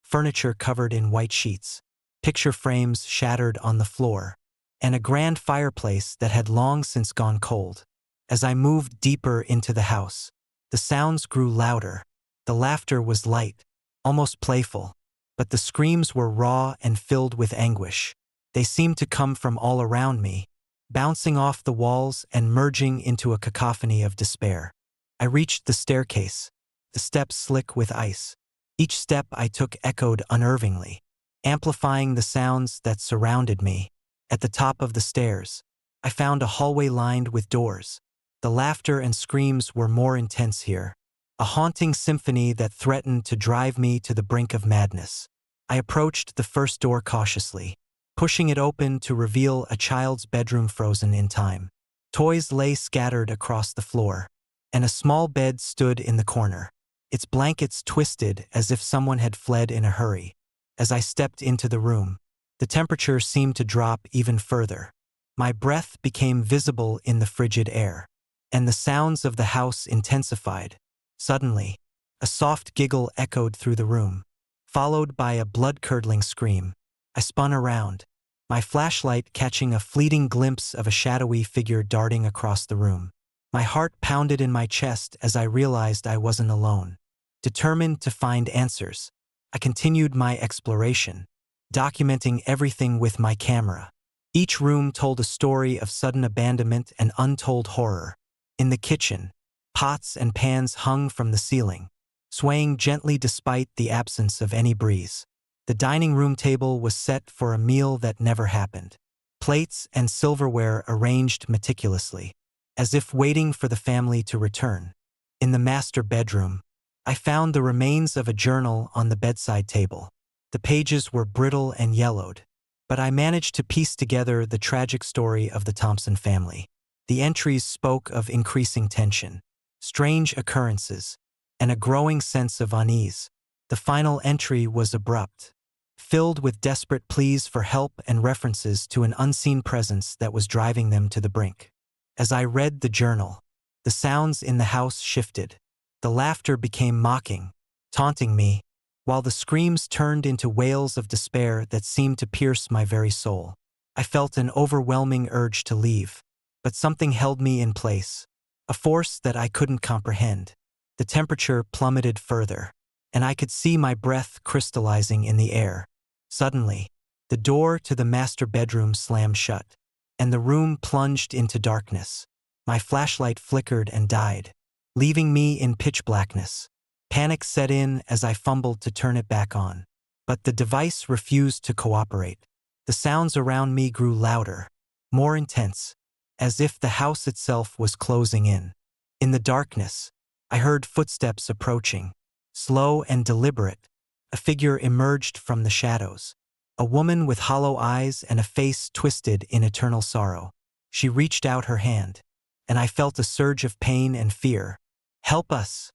furniture covered in white sheets, picture frames shattered on the floor, and a grand fireplace that had long since gone cold. As I moved deeper into the house, the sounds grew louder. The laughter was light, almost playful, but the screams were raw and filled with anguish. They seemed to come from all around me, bouncing off the walls and merging into a cacophony of despair. I reached the staircase, the steps slick with ice. Each step I took echoed unnervingly, amplifying the sounds that surrounded me. At the top of the stairs, I found a hallway lined with doors. The laughter and screams were more intense here, a haunting symphony that threatened to drive me to the brink of madness. I approached the first door cautiously, pushing it open to reveal a child's bedroom frozen in time. Toys lay scattered across the floor, and a small bed stood in the corner, its blankets twisted as if someone had fled in a hurry. As I stepped into the room, the temperature seemed to drop even further. My breath became visible in the frigid air, and the sounds of the house intensified. Suddenly, a soft giggle echoed through the room, followed by a blood-curdling scream. I spun around, my flashlight catching a fleeting glimpse of a shadowy figure darting across the room. My heart pounded in my chest as I realized I wasn't alone. Determined to find answers, I continued my exploration, documenting everything with my camera. Each room told a story of sudden abandonment and untold horror. In the kitchen, pots and pans hung from the ceiling, swaying gently despite the absence of any breeze. The dining room table was set for a meal that never happened. Plates and silverware arranged meticulously, as if waiting for the family to return. In the master bedroom, I found the remains of a journal on the bedside table. The pages were brittle and yellowed, but I managed to piece together the tragic story of the Thompson family. The entries spoke of increasing tension, strange occurrences, and a growing sense of unease. The final entry was abrupt, filled with desperate pleas for help and references to an unseen presence that was driving them to the brink. As I read the journal, the sounds in the house shifted. The laughter became mocking, taunting me, while the screams turned into wails of despair that seemed to pierce my very soul. I felt an overwhelming urge to leave, but something held me in place, a force that I couldn't comprehend. The temperature plummeted further, and I could see my breath crystallizing in the air. Suddenly, the door to the master bedroom slammed shut, and the room plunged into darkness. My flashlight flickered and died, leaving me in pitch blackness. Panic set in as I fumbled to turn it back on, but the device refused to cooperate. The sounds around me grew louder, more intense, as if the house itself was closing in. In the darkness, I heard footsteps approaching, slow and deliberate. A figure emerged from the shadows, a woman with hollow eyes and a face twisted in eternal sorrow. She reached out her hand, and I felt a surge of pain and fear. "Help us,"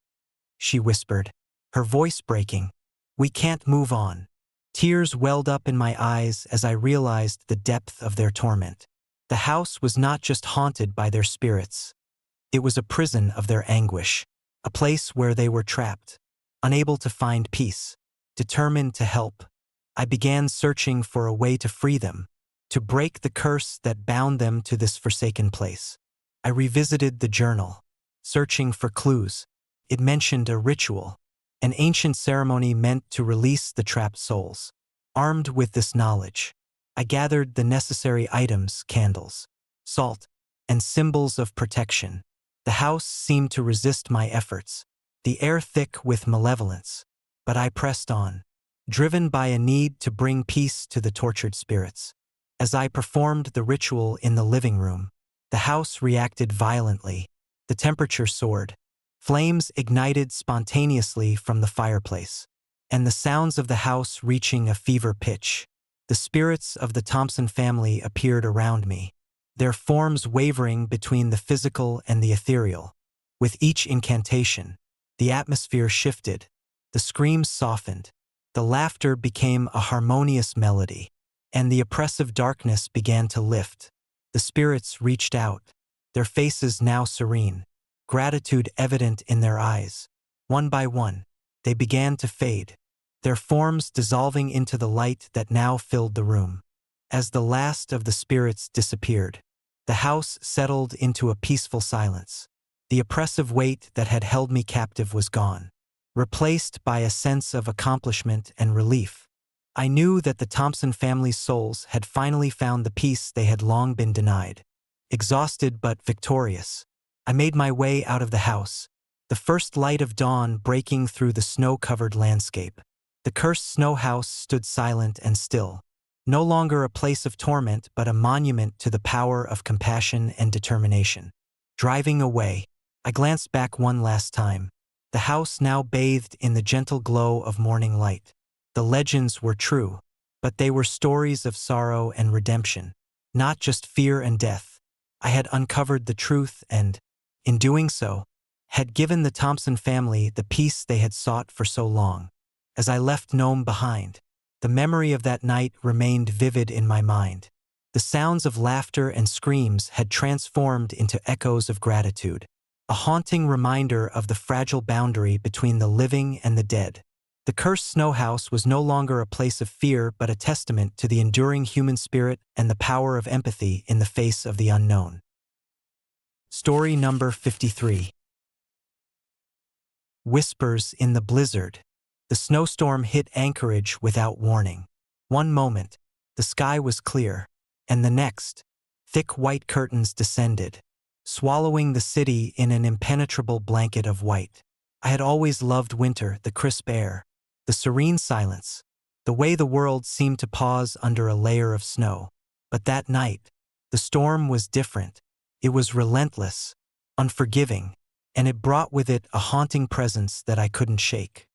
she whispered, her voice breaking. "We can't move on." Tears welled up in my eyes as I realized the depth of their torment. The house was not just haunted by their spirits. It was a prison of their anguish, a place where they were trapped, unable to find peace, determined to help. I began searching for a way to free them, to break the curse that bound them to this forsaken place. I revisited the journal, searching for clues. It mentioned a ritual, an ancient ceremony meant to release the trapped souls. Armed with this knowledge, I gathered the necessary items: candles, salt, and symbols of protection. The house seemed to resist my efforts, the air thick with malevolence, but I pressed on, driven by a need to bring peace to the tortured spirits. As I performed the ritual in the living room, the house reacted violently. The temperature soared. Flames ignited spontaneously from the fireplace, and the sounds of the house reaching a fever pitch. The spirits of the Thompson family appeared around me, their forms wavering between the physical and the ethereal. With each incantation, the atmosphere shifted, the screams softened, the laughter became a harmonious melody, and the oppressive darkness began to lift. The spirits reached out, their faces now serene, gratitude evident in their eyes. One by one, they began to fade, their forms dissolving into the light that now filled the room. As the last of the spirits disappeared, the house settled into a peaceful silence. The oppressive weight that had held me captive was gone, replaced by a sense of accomplishment and relief. I knew that the Thompson family's souls had finally found the peace they had long been denied. Exhausted but victorious, I made my way out of the house, the first light of dawn breaking through the snow-covered landscape. The cursed snow house stood silent and still, no longer a place of torment but a monument to the power of compassion and determination. Driving away, I glanced back one last time, the house now bathed in the gentle glow of morning light. The legends were true, but they were stories of sorrow and redemption, not just fear and death. I had uncovered the truth and, in doing so, had given the Thompson family the peace they had sought for so long. As I left Nome behind, the memory of that night remained vivid in my mind. The sounds of laughter and screams had transformed into echoes of gratitude, a haunting reminder of the fragile boundary between the living and the dead. The cursed snow house was no longer a place of fear but a testament to the enduring human spirit and the power of empathy in the face of the unknown. Story number 53. Whispers in the Blizzard. The snowstorm hit Anchorage without warning. One moment, the sky was clear, and the next, thick white curtains descended, swallowing the city in an impenetrable blanket of white. I had always loved winter, the crisp air, the serene silence, the way the world seemed to pause under a layer of snow. But that night, the storm was different. It was relentless, unforgiving, and it brought with it a haunting presence that I couldn't shake.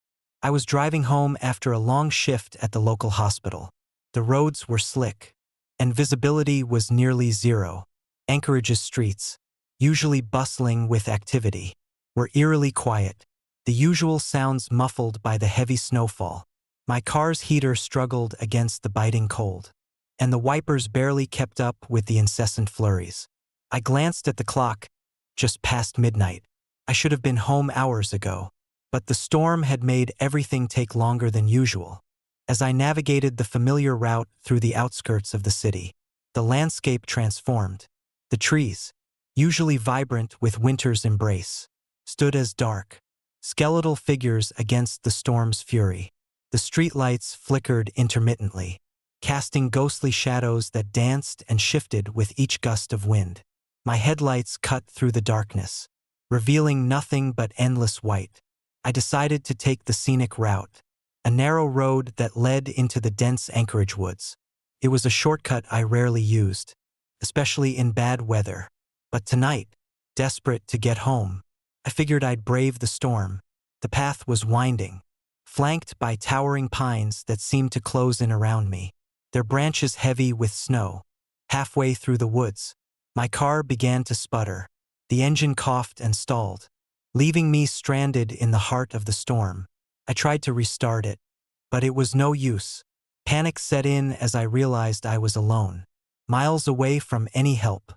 I was driving home after a long shift at the local hospital. The roads were slick, and visibility was nearly zero. Anchorage's streets, usually bustling with activity, were eerily quiet, the usual sounds muffled by the heavy snowfall. My car's heater struggled against the biting cold, and the wipers barely kept up with the incessant flurries. I glanced at the clock, just past midnight. I should have been home hours ago. But the storm had made everything take longer than usual. As I navigated the familiar route through the outskirts of the city, the landscape transformed. The trees, usually vibrant with winter's embrace, stood as dark, skeletal figures against the storm's fury. The streetlights flickered intermittently, casting ghostly shadows that danced and shifted with each gust of wind. My headlights cut through the darkness, revealing nothing but endless white. I decided to take the scenic route, a narrow road that led into the dense Anchorage woods. It was a shortcut I rarely used, especially in bad weather. But tonight, desperate to get home, I figured I'd brave the storm. The path was winding, flanked by towering pines that seemed to close in around me, their branches heavy with snow. Halfway through the woods, my car began to sputter. The engine coughed and stalled, leaving me stranded in the heart of the storm. I tried to restart it, but it was no use. Panic set in as I realized I was alone, miles away from any help.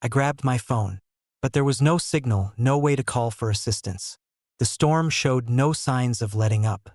I grabbed my phone, but there was no signal, no way to call for assistance. The storm showed no signs of letting up,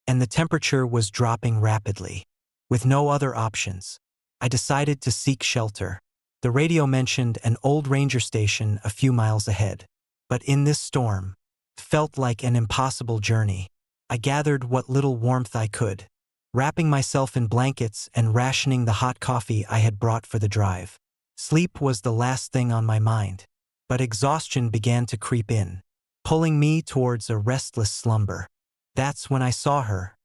and the temperature was dropping rapidly. With no other options, I decided to seek shelter. The radio mentioned an old ranger station a few miles ahead, but in this storm, it felt like an impossible journey. I gathered what little warmth I could, wrapping myself in blankets and rationing the hot coffee I had brought for the drive. Sleep was the last thing on my mind, but exhaustion began to creep in, pulling me towards a restless slumber. That's when I saw her,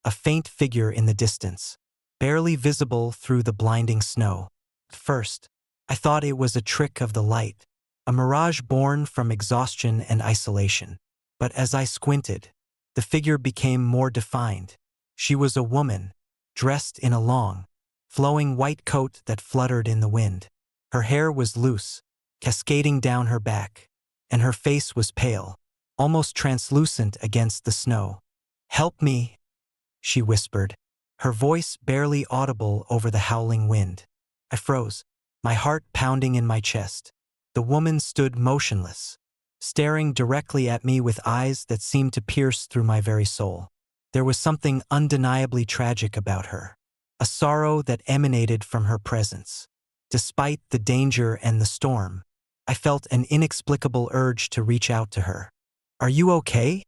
a faint figure in the distance, barely visible through the blinding snow. At first, I thought it was a trick of the light, a mirage born from exhaustion and isolation. But as I squinted, the figure became more defined. She was a woman, dressed in a long, flowing white coat that fluttered in the wind. Her hair was loose, cascading down her back, and her face was pale, almost translucent against the snow. "Help me," she whispered, her voice barely audible over the howling wind. I froze, my heart pounding in my chest. The woman stood motionless, staring directly at me with eyes that seemed to pierce through my very soul. There was something undeniably tragic about her, a sorrow that emanated from her presence. Despite the danger and the storm, I felt an inexplicable urge to reach out to her. "Are you okay?"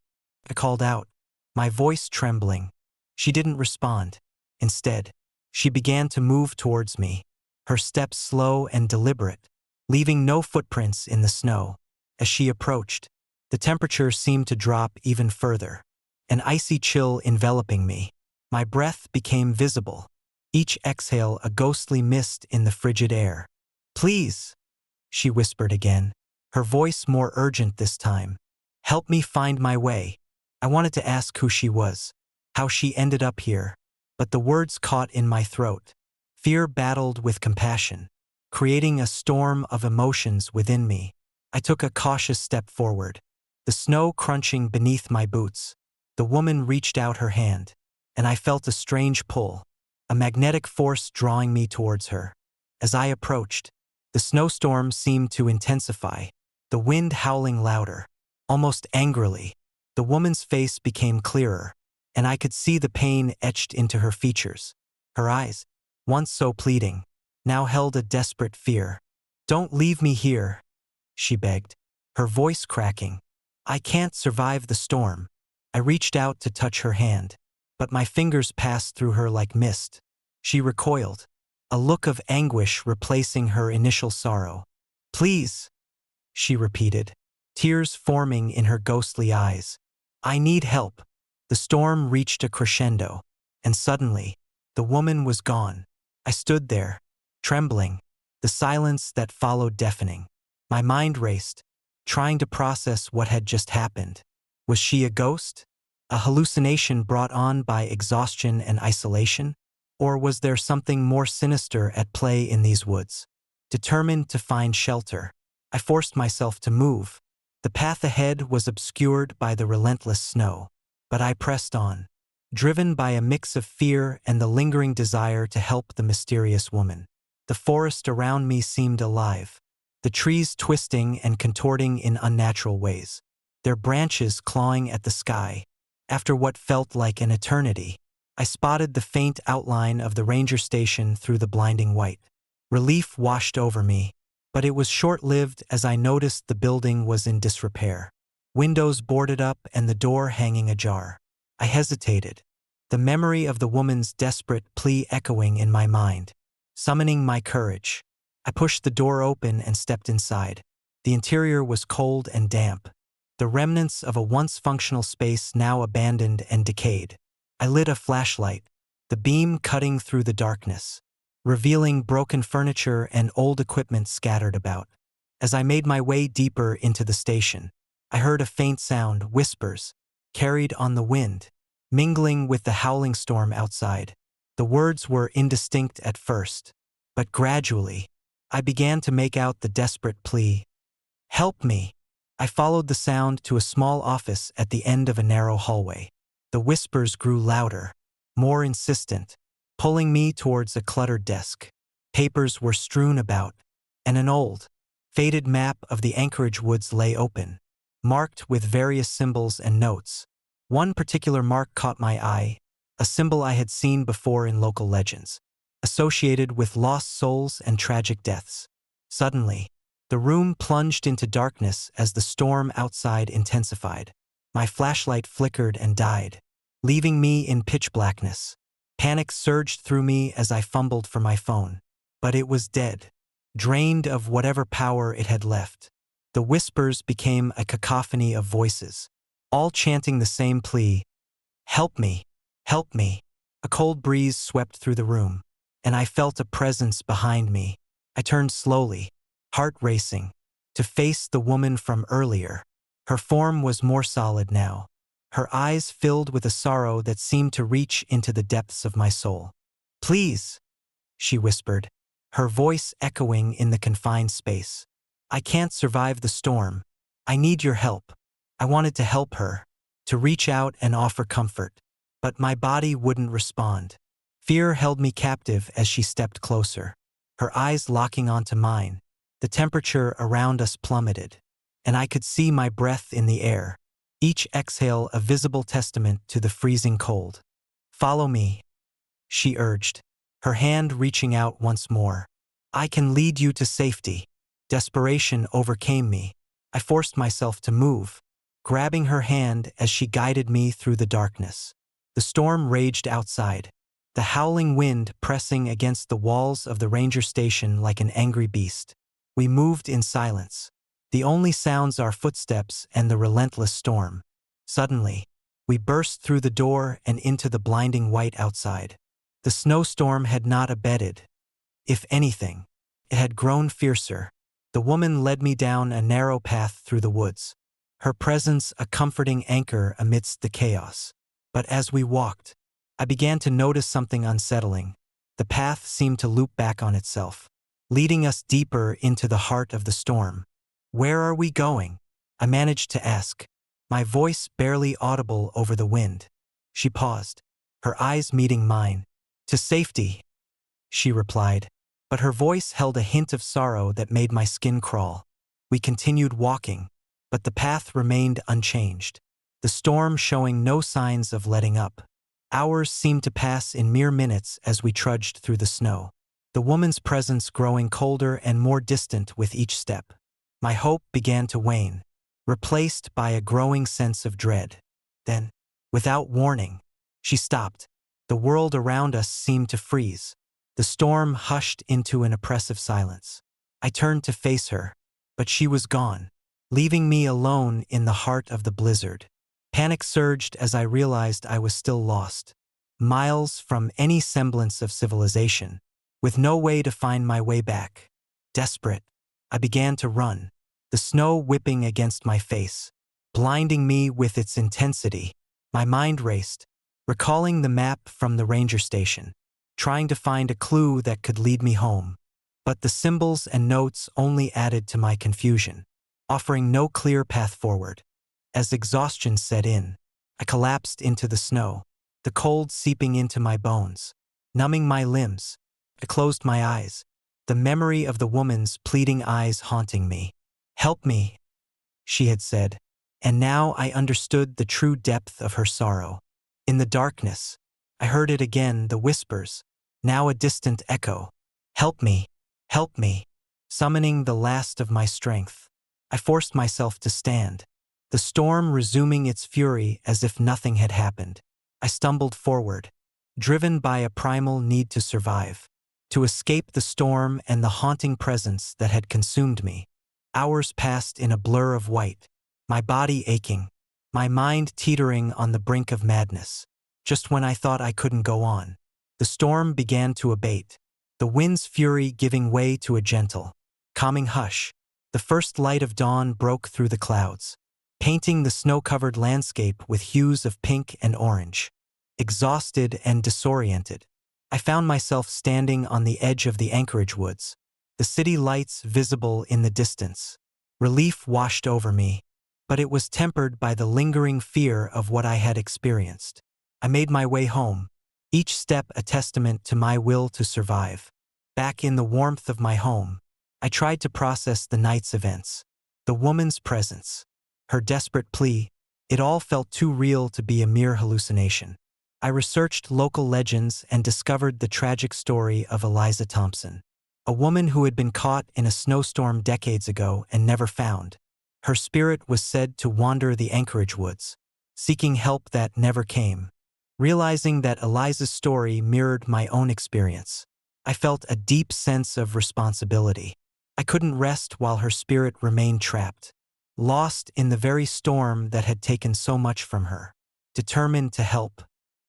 I called out, my voice trembling. She didn't respond. Instead, she began to move towards me, her steps slow and deliberate, leaving no footprints in the snow. As she approached, the temperature seemed to drop even further, an icy chill enveloping me. My breath became visible, each exhale a ghostly mist in the frigid air. "Please," she whispered again, her voice more urgent this time. "Help me find my way." I wanted to ask who she was, how she ended up here, but the words caught in my throat. Fear battled with compassion, creating a storm of emotions within me. I took a cautious step forward, the snow crunching beneath my boots. The woman reached out her hand, and I felt a strange pull, a magnetic force drawing me towards her. As I approached, the snowstorm seemed to intensify, the wind howling louder, almost angrily. The woman's face became clearer, and I could see the pain etched into her features. Her eyes, once so pleading, now held a desperate fear. "Don't leave me here," she begged, her voice cracking. "I can't survive the storm." I reached out to touch her hand, but my fingers passed through her like mist. She recoiled, a look of anguish replacing her initial sorrow. "Please," she repeated, tears forming in her ghostly eyes. "I need help." The storm reached a crescendo, and suddenly, the woman was gone. I stood there, trembling, the silence that followed deafening. My mind raced, trying to process what had just happened. Was she a ghost? A hallucination brought on by exhaustion and isolation? Or was there something more sinister at play in these woods? Determined to find shelter, I forced myself to move. The path ahead was obscured by the relentless snow, but I pressed on, driven by a mix of fear and the lingering desire to help the mysterious woman. The forest around me seemed alive, the trees twisting and contorting in unnatural ways, their branches clawing at the sky. After what felt like an eternity, I spotted the faint outline of the ranger station through the blinding white. Relief washed over me, but it was short-lived as I noticed the building was in disrepair, windows boarded up and the door hanging ajar. I hesitated, the memory of the woman's desperate plea echoing in my mind. Summoning my courage, I pushed the door open and stepped inside. The interior was cold and damp, the remnants of a once functional space now abandoned and decayed. I lit a flashlight, the beam cutting through the darkness, revealing broken furniture and old equipment scattered about. As I made my way deeper into the station, I heard a faint sound, whispers, carried on the wind, mingling with the howling storm outside. The words were indistinct at first, but gradually, I began to make out the desperate plea. "Help me!" I followed the sound to a small office at the end of a narrow hallway. The whispers grew louder, more insistent, pulling me towards a cluttered desk. Papers were strewn about, and an old, faded map of the Anchorage woods lay open, marked with various symbols and notes. One particular mark caught my eye, a symbol I had seen before in local legends, associated with lost souls and tragic deaths. Suddenly, the room plunged into darkness as the storm outside intensified. My flashlight flickered and died, leaving me in pitch blackness. Panic surged through me as I fumbled for my phone. But it was dead, drained of whatever power it had left. The whispers became a cacophony of voices, all chanting the same plea. "Help me! Help me!" A cold breeze swept through the room, and I felt a presence behind me. I turned slowly, heart racing, to face the woman from earlier. Her form was more solid now, her eyes filled with a sorrow that seemed to reach into the depths of my soul. "Please," she whispered, her voice echoing in the confined space. "I can't survive the storm. I need your help." I wanted to help her, to reach out and offer comfort, but my body wouldn't respond. Fear held me captive as she stepped closer, her eyes locking onto mine. The temperature around us plummeted, and I could see my breath in the air, each exhale a visible testament to the freezing cold. "Follow me," she urged, her hand reaching out once more. "I can lead you to safety." Desperation overcame me. I forced myself to move, grabbing her hand as she guided me through the darkness. The storm raged outside, the howling wind pressing against the walls of the ranger station like an angry beast. We moved in silence, the only sounds our footsteps and the relentless storm. Suddenly, we burst through the door and into the blinding white outside. The snowstorm had not abated. If anything, it had grown fiercer. The woman led me down a narrow path through the woods, her presence a comforting anchor amidst the chaos. But as we walked, I began to notice something unsettling. The path seemed to loop back on itself, leading us deeper into the heart of the storm. "Where are we going?" I managed to ask, my voice barely audible over the wind. She paused, her eyes meeting mine. "To safety," she replied, but her voice held a hint of sorrow that made my skin crawl. We continued walking, but the path remained unchanged, the storm showing no signs of letting up. Hours seemed to pass in mere minutes as we trudged through the snow, the woman's presence growing colder and more distant with each step. My hope began to wane, replaced by a growing sense of dread. Then, without warning, she stopped. The world around us seemed to freeze. The storm hushed into an oppressive silence. I turned to face her, but she was gone, leaving me alone in the heart of the blizzard. Panic surged as I realized I was still lost, miles from any semblance of civilization, with no way to find my way back. Desperate, I began to run, the snow whipping against my face, blinding me with its intensity. My mind raced, recalling the map from the ranger station, trying to find a clue that could lead me home. But the symbols and notes only added to my confusion, offering no clear path forward. As exhaustion set in, I collapsed into the snow, the cold seeping into my bones, numbing my limbs. I closed my eyes, the memory of the woman's pleading eyes haunting me. "Help me," she had said, and now I understood the true depth of her sorrow. In the darkness, I heard it again, the whispers, now a distant echo. "Help me, help me," summoning the last of my strength. I forced myself to stand, the storm resuming its fury as if nothing had happened. I stumbled forward, driven by a primal need to survive, to escape the storm and the haunting presence that had consumed me. Hours passed in a blur of white, my body aching, my mind teetering on the brink of madness. Just when I thought I couldn't go on, the storm began to abate, the wind's fury giving way to a gentle, calming hush. The first light of dawn broke through the clouds, painting the snow-covered landscape with hues of pink and orange. Exhausted and disoriented, I found myself standing on the edge of the Anchorage woods, the city lights visible in the distance. Relief washed over me, but it was tempered by the lingering fear of what I had experienced. I made my way home, each step a testament to my will to survive. Back in the warmth of my home, I tried to process the night's events. The woman's presence, her desperate plea, it all felt too real to be a mere hallucination. I researched local legends and discovered the tragic story of Eliza Thompson, a woman who had been caught in a snowstorm decades ago and never found. Her spirit was said to wander the Anchorage woods, seeking help that never came. Realizing that Eliza's story mirrored my own experience, I felt a deep sense of responsibility. I couldn't rest while her spirit remained trapped, lost in the very storm that had taken so much from her. Determined to help,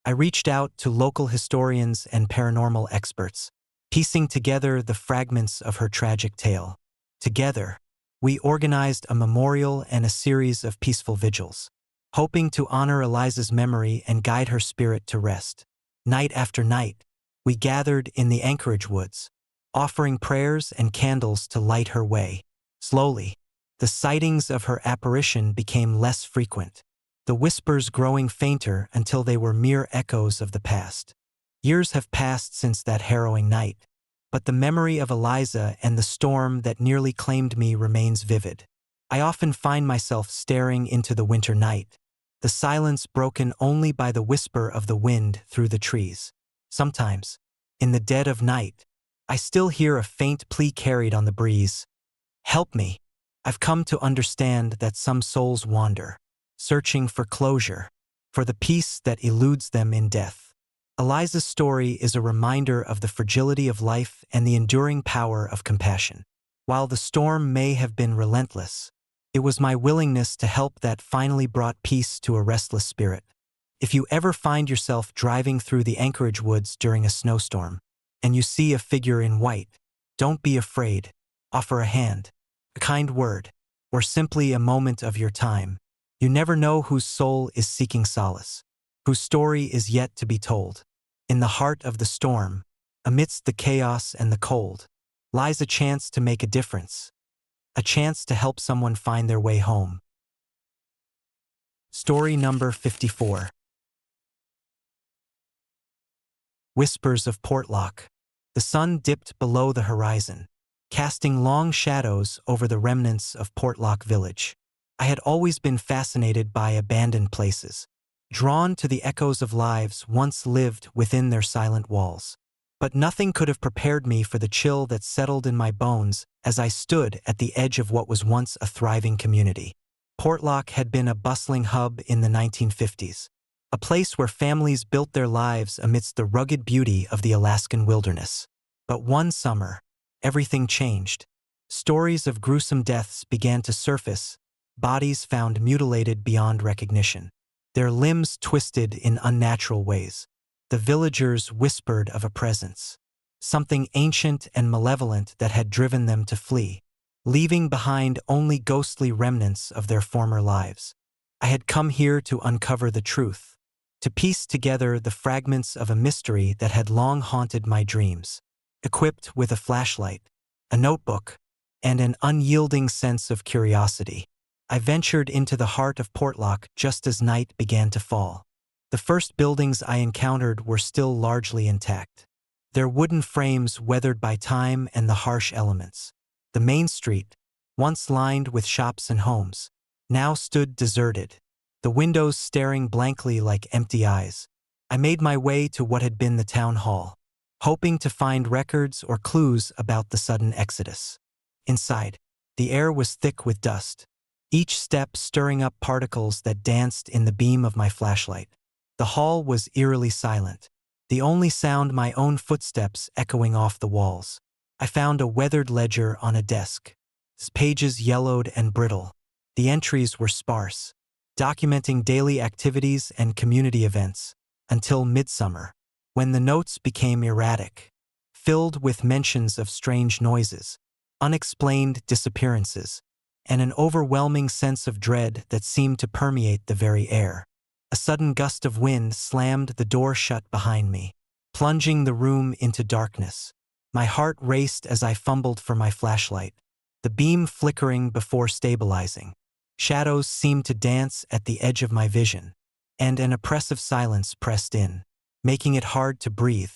I reached out to local historians and paranormal experts, piecing together the fragments of her tragic tale. Together, we organized a memorial and a series of peaceful vigils, hoping to honor Eliza's memory and guide her spirit to rest. Night after night, we gathered in the Anchorage woods, offering prayers and candles to light her way. Slowly, the sightings of her apparition became less frequent, the whispers growing fainter until they were mere echoes of the past. Years have passed since that harrowing night, but the memory of Eliza and the storm that nearly claimed me remains vivid. I often find myself staring into the winter night, the silence broken only by the whisper of the wind through the trees. Sometimes, in the dead of night, I still hear a faint plea carried on the breeze. Help me. I've come to understand that some souls wander, searching for closure, for the peace that eludes them in death. Eliza's story is a reminder of the fragility of life and the enduring power of compassion. While the storm may have been relentless, it was my willingness to help that finally brought peace to a restless spirit. If you ever find yourself driving through the Anchorage woods during a snowstorm, and you see a figure in white, don't be afraid. Offer a hand, a kind word, or simply a moment of your time. You never know whose soul is seeking solace, whose story is yet to be told. In the heart of the storm, amidst the chaos and the cold, lies a chance to make a difference, a chance to help someone find their way home. Story number 54. Whispers of Portlock. The sun dipped below the horizon, casting long shadows over the remnants of Portlock village. I had always been fascinated by abandoned places, drawn to the echoes of lives once lived within their silent walls. But nothing could have prepared me for the chill that settled in my bones as I stood at the edge of what was once a thriving community. Portlock had been a bustling hub in the 1950s, a place where families built their lives amidst the rugged beauty of the Alaskan wilderness. But one summer, everything changed. Stories of gruesome deaths began to surface, bodies found mutilated beyond recognition, their limbs twisted in unnatural ways. The villagers whispered of a presence, something ancient and malevolent that had driven them to flee, leaving behind only ghostly remnants of their former lives. I had come here to uncover the truth, to piece together the fragments of a mystery that had long haunted my dreams. Equipped with a flashlight, a notebook, and an unyielding sense of curiosity, I ventured into the heart of Portlock just as night began to fall. The first buildings I encountered were still largely intact, their wooden frames weathered by time and the harsh elements. The main street, once lined with shops and homes, now stood deserted, the windows staring blankly like empty eyes. I made my way to what had been the town hall, hoping to find records or clues about the sudden exodus. Inside, the air was thick with dust, each step stirring up particles that danced in the beam of my flashlight. The hall was eerily silent, the only sound my own footsteps echoing off the walls. I found a weathered ledger on a desk, its pages yellowed and brittle. The entries were sparse, documenting daily activities and community events, until midsummer, when the notes became erratic, filled with mentions of strange noises, unexplained disappearances, and an overwhelming sense of dread that seemed to permeate the very air. A sudden gust of wind slammed the door shut behind me, plunging the room into darkness. My heart raced as I fumbled for my flashlight, the beam flickering before stabilizing. Shadows seemed to dance at the edge of my vision, and an oppressive silence pressed in, making it hard to breathe.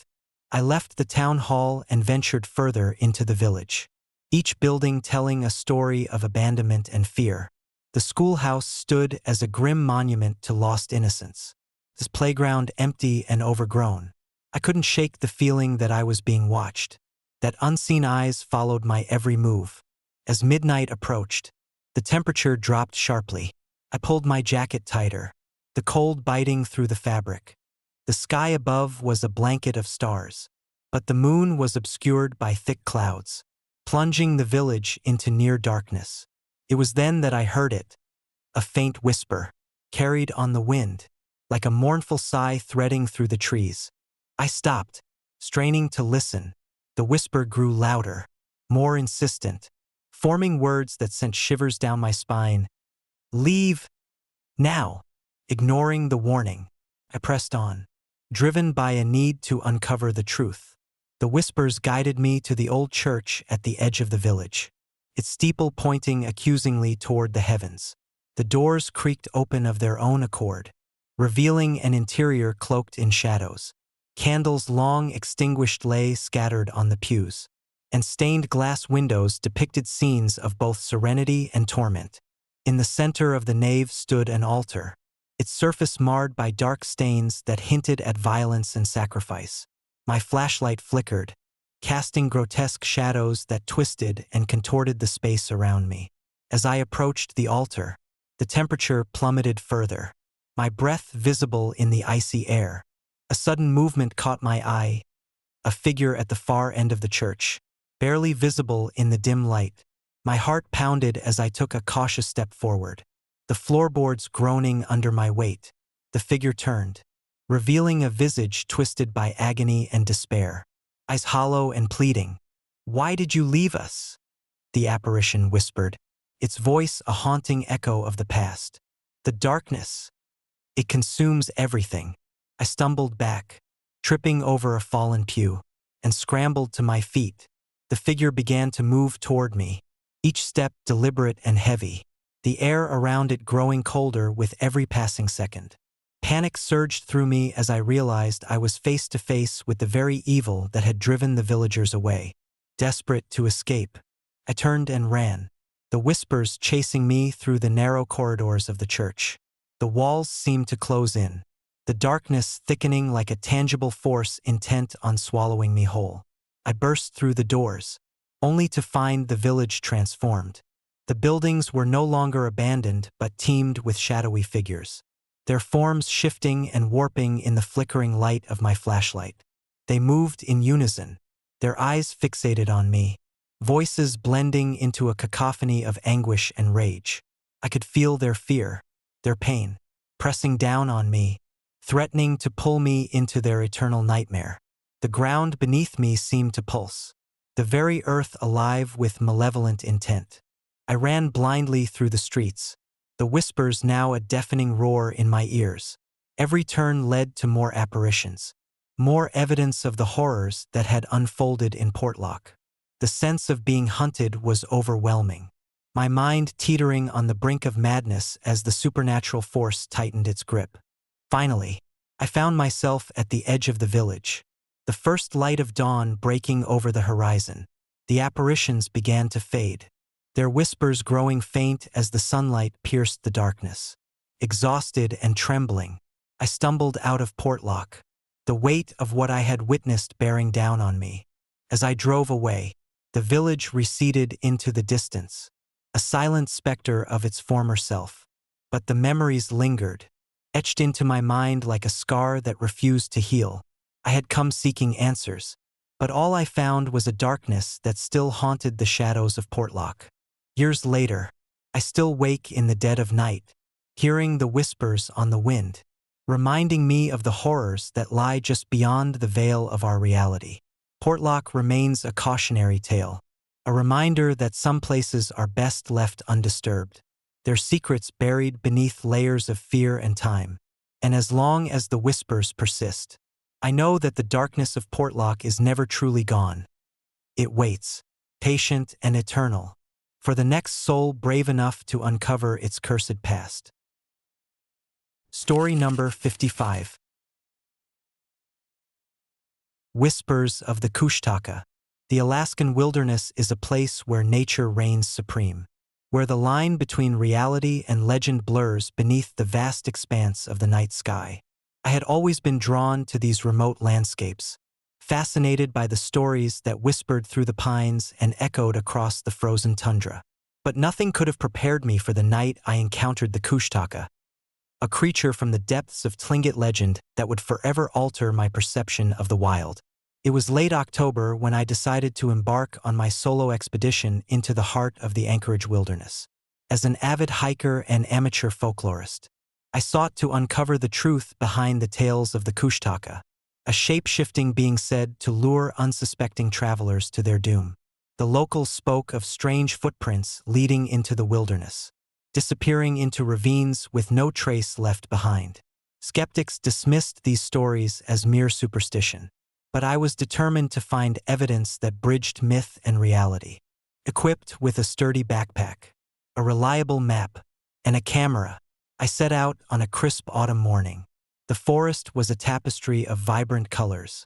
I left the town hall and ventured further into the village, each building telling a story of abandonment and fear. The schoolhouse stood as a grim monument to lost innocence, its playground empty and overgrown. I couldn't shake the feeling that I was being watched, that unseen eyes followed my every move. As midnight approached, the temperature dropped sharply. I pulled my jacket tighter, the cold biting through the fabric. The sky above was a blanket of stars, but the moon was obscured by thick clouds, plunging the village into near darkness. It was then that I heard it, a faint whisper, carried on the wind, like a mournful sigh threading through the trees. I stopped, straining to listen. The whisper grew louder, more insistent, forming words that sent shivers down my spine. "Leave now." Ignoring the warning, I pressed on, driven by a need to uncover the truth. The whispers guided me to the old church at the edge of the village, its steeple pointing accusingly toward the heavens. The doors creaked open of their own accord, revealing an interior cloaked in shadows. Candles long extinguished lay scattered on the pews, and stained glass windows depicted scenes of both serenity and torment. In the center of the nave stood an altar, its surface marred by dark stains that hinted at violence and sacrifice. My flashlight flickered, casting grotesque shadows that twisted and contorted the space around me. As I approached the altar, the temperature plummeted further, my breath visible in the icy air. A sudden movement caught my eye, a figure at the far end of the church, barely visible in the dim light. My heart pounded as I took a cautious step forward, the floorboards groaning under my weight. The figure turned, revealing a visage twisted by agony and despair, eyes hollow and pleading. "Why did you leave us?" the apparition whispered, its voice a haunting echo of the past. "The darkness. It consumes everything." I stumbled back, tripping over a fallen pew, and scrambled to my feet. The figure began to move toward me, each step deliberate and heavy, the air around it growing colder with every passing second. Panic surged through me as I realized I was face to face with the very evil that had driven the villagers away. Desperate to escape, I turned and ran, the whispers chasing me through the narrow corridors of the church. The walls seemed to close in, the darkness thickening like a tangible force intent on swallowing me whole. I burst through the doors, only to find the village transformed. The buildings were no longer abandoned but teemed with shadowy figures, their forms shifting and warping in the flickering light of my flashlight. They moved in unison, their eyes fixated on me, voices blending into a cacophony of anguish and rage. I could feel their fear, their pain, pressing down on me, threatening to pull me into their eternal nightmare. The ground beneath me seemed to pulse, the very earth alive with malevolent intent. I ran blindly through the streets, the whispers now a deafening roar in my ears. Every turn led to more apparitions, more evidence of the horrors that had unfolded in Portlock. The sense of being hunted was overwhelming, my mind teetering on the brink of madness as the supernatural force tightened its grip. Finally, I found myself at the edge of the village, the first light of dawn breaking over the horizon. The apparitions began to fade, their whispers growing faint as the sunlight pierced the darkness. Exhausted and trembling, I stumbled out of Portlock, the weight of what I had witnessed bearing down on me. As I drove away, the village receded into the distance, a silent specter of its former self. But the memories lingered, etched into my mind like a scar that refused to heal. I had come seeking answers, but all I found was a darkness that still haunted the shadows of Portlock. Years later, I still wake in the dead of night, hearing the whispers on the wind, reminding me of the horrors that lie just beyond the veil of our reality. Portlock remains a cautionary tale, a reminder that some places are best left undisturbed, their secrets buried beneath layers of fear and time. And as long as the whispers persist, I know that the darkness of Portlock is never truly gone. It waits, patient and eternal, for the next soul brave enough to uncover its cursed past. Story number 55. Whispers of the Kushtaka. The Alaskan wilderness is a place where nature reigns supreme, where the line between reality and legend blurs beneath the vast expanse of the night sky. I had always been drawn to these remote landscapes, fascinated by the stories that whispered through the pines and echoed across the frozen tundra. But nothing could have prepared me for the night I encountered the Kushtaka, a creature from the depths of Tlingit legend that would forever alter my perception of the wild. It was late October when I decided to embark on my solo expedition into the heart of the Anchorage wilderness. As an avid hiker and amateur folklorist, I sought to uncover the truth behind the tales of the Kushtaka, a shape-shifting being said to lure unsuspecting travelers to their doom. The locals spoke of strange footprints leading into the wilderness, disappearing into ravines with no trace left behind. Skeptics dismissed these stories as mere superstition, but I was determined to find evidence that bridged myth and reality. Equipped with a sturdy backpack, a reliable map, and a camera, I set out on a crisp autumn morning. The forest was a tapestry of vibrant colors,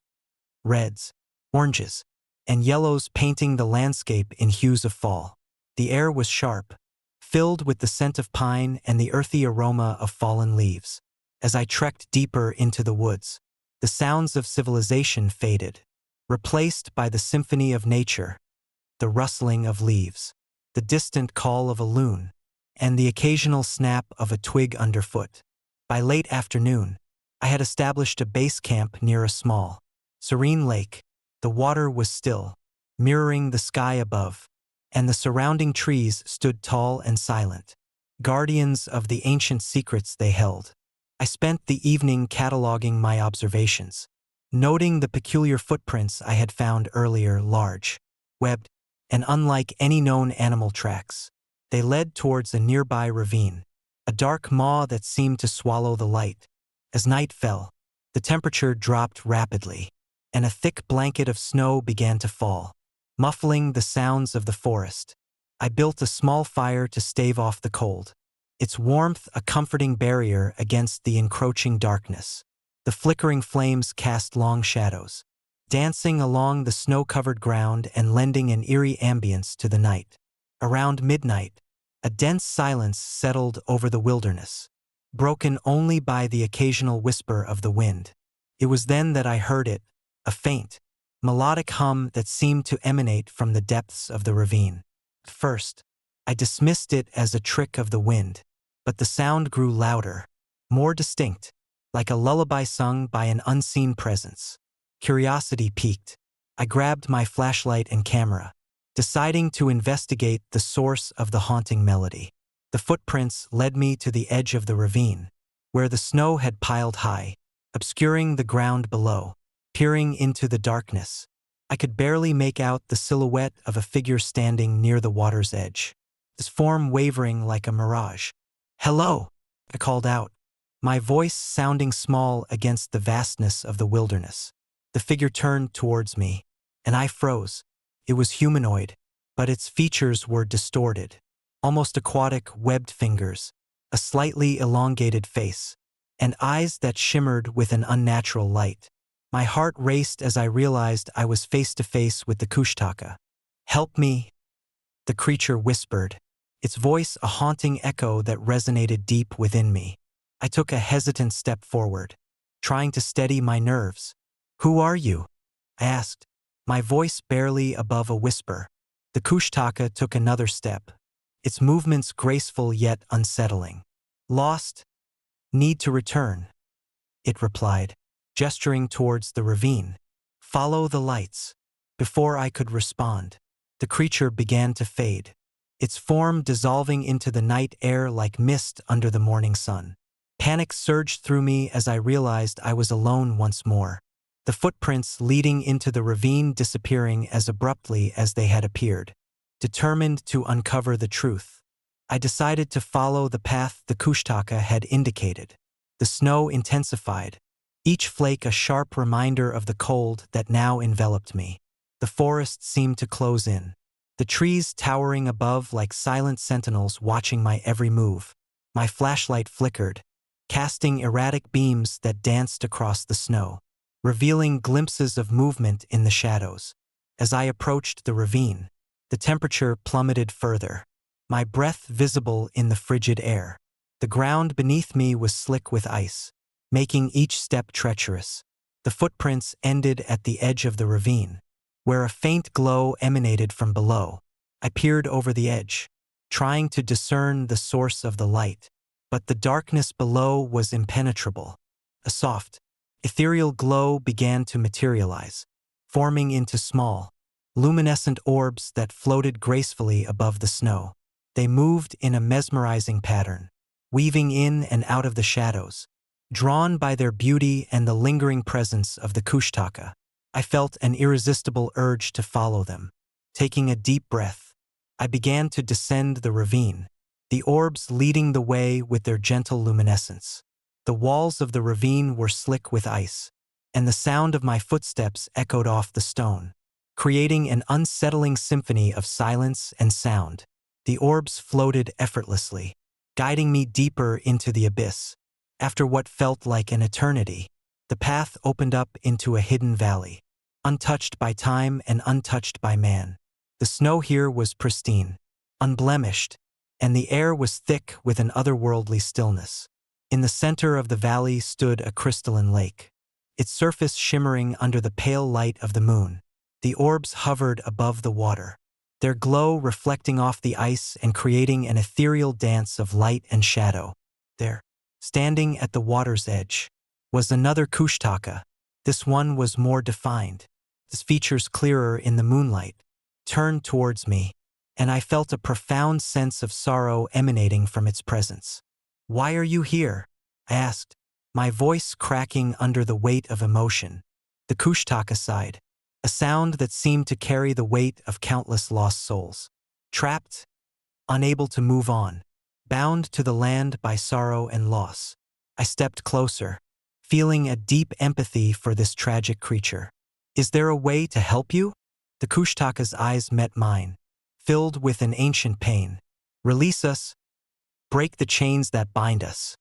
reds, oranges, and yellows painting the landscape in hues of fall. The air was sharp, filled with the scent of pine and the earthy aroma of fallen leaves. As I trekked deeper into the woods, the sounds of civilization faded, replaced by the symphony of nature, the rustling of leaves, the distant call of a loon, and the occasional snap of a twig underfoot. By late afternoon, I had established a base camp near a small, serene lake. The water was still, mirroring the sky above, and the surrounding trees stood tall and silent, guardians of the ancient secrets they held. I spent the evening cataloging my observations, noting the peculiar footprints I had found earlier, large, webbed, and unlike any known animal tracks. They led towards a nearby ravine, a dark maw that seemed to swallow the light. As night fell, the temperature dropped rapidly, and a thick blanket of snow began to fall, muffling the sounds of the forest. I built a small fire to stave off the cold, its warmth a comforting barrier against the encroaching darkness. The flickering flames cast long shadows, dancing along the snow-covered ground and lending an eerie ambience to the night. Around midnight, a dense silence settled over the wilderness, broken only by the occasional whisper of the wind. It was then that I heard it, a faint, melodic hum that seemed to emanate from the depths of the ravine. At first, I dismissed it as a trick of the wind, but the sound grew louder, more distinct, like a lullaby sung by an unseen presence. Curiosity piqued. I grabbed my flashlight and camera, deciding to investigate the source of the haunting melody. The footprints led me to the edge of the ravine, where the snow had piled high, obscuring the ground below. Peering into the darkness, I could barely make out the silhouette of a figure standing near the water's edge, his form wavering like a mirage. "Hello," I called out, my voice sounding small against the vastness of the wilderness. The figure turned towards me, and I froze. It was humanoid, but its features were distorted, almost aquatic, webbed fingers, a slightly elongated face, and eyes that shimmered with an unnatural light. My heart raced as I realized I was face to face with the Kushtaka. "Help me," the creature whispered, its voice a haunting echo that resonated deep within me. I took a hesitant step forward, trying to steady my nerves. "Who are you?" I asked, my voice barely above a whisper. The Kushtaka took another step, its movements graceful yet unsettling. "Lost? Need to return," it replied, gesturing towards the ravine. "Follow the lights." Before I could respond, the creature began to fade, its form dissolving into the night air like mist under the morning sun. Panic surged through me as I realized I was alone once more, the footprints leading into the ravine disappearing as abruptly as they had appeared. determined to uncover the truth. I decided to follow the path the Kushtaka had indicated. The snow intensified, each flake a sharp reminder of the cold that now enveloped me. The forest seemed to close in, the trees towering above like silent sentinels watching my every move. My flashlight flickered, casting erratic beams that danced across the snow, revealing glimpses of movement in the shadows. As I approached the ravine, the temperature plummeted further, my breath visible in the frigid air. The ground beneath me was slick with ice, making each step treacherous. The footprints ended at the edge of the ravine, where a faint glow emanated from below. I peered over the edge, trying to discern the source of the light, but the darkness below was impenetrable. A soft, ethereal glow began to materialize, forming into small, luminescent orbs that floated gracefully above the snow. They moved in a mesmerizing pattern, weaving in and out of the shadows. Drawn by their beauty and the lingering presence of the Kushtaka, I felt an irresistible urge to follow them. Taking a deep breath, I began to descend the ravine, the orbs leading the way with their gentle luminescence. The walls of the ravine were slick with ice, and the sound of my footsteps echoed off the stone, creating an unsettling symphony of silence and sound. The orbs floated effortlessly, guiding me deeper into the abyss. After what felt like an eternity, the path opened up into a hidden valley, untouched by time and untouched by man. The snow here was pristine, unblemished, and the air was thick with an otherworldly stillness. In the center of the valley stood a crystalline lake, its surface shimmering under the pale light of the moon. The orbs hovered above the water, their glow reflecting off the ice and creating an ethereal dance of light and shadow. There, standing at the water's edge, was another Kushtaka. This one was more defined, its features clearer in the moonlight, turned towards me, and I felt a profound sense of sorrow emanating from its presence. "Why are you here?" I asked, my voice cracking under the weight of emotion. The Kushtaka sighed, a sound that seemed to carry the weight of countless lost souls. Trapped, unable to move on, bound to the land by sorrow and loss. I stepped closer, feeling a deep empathy for this tragic creature. "Is there a way to help you?" The Kushtaka's eyes met mine, filled with an ancient pain. "Release us. Break the chains that bind us."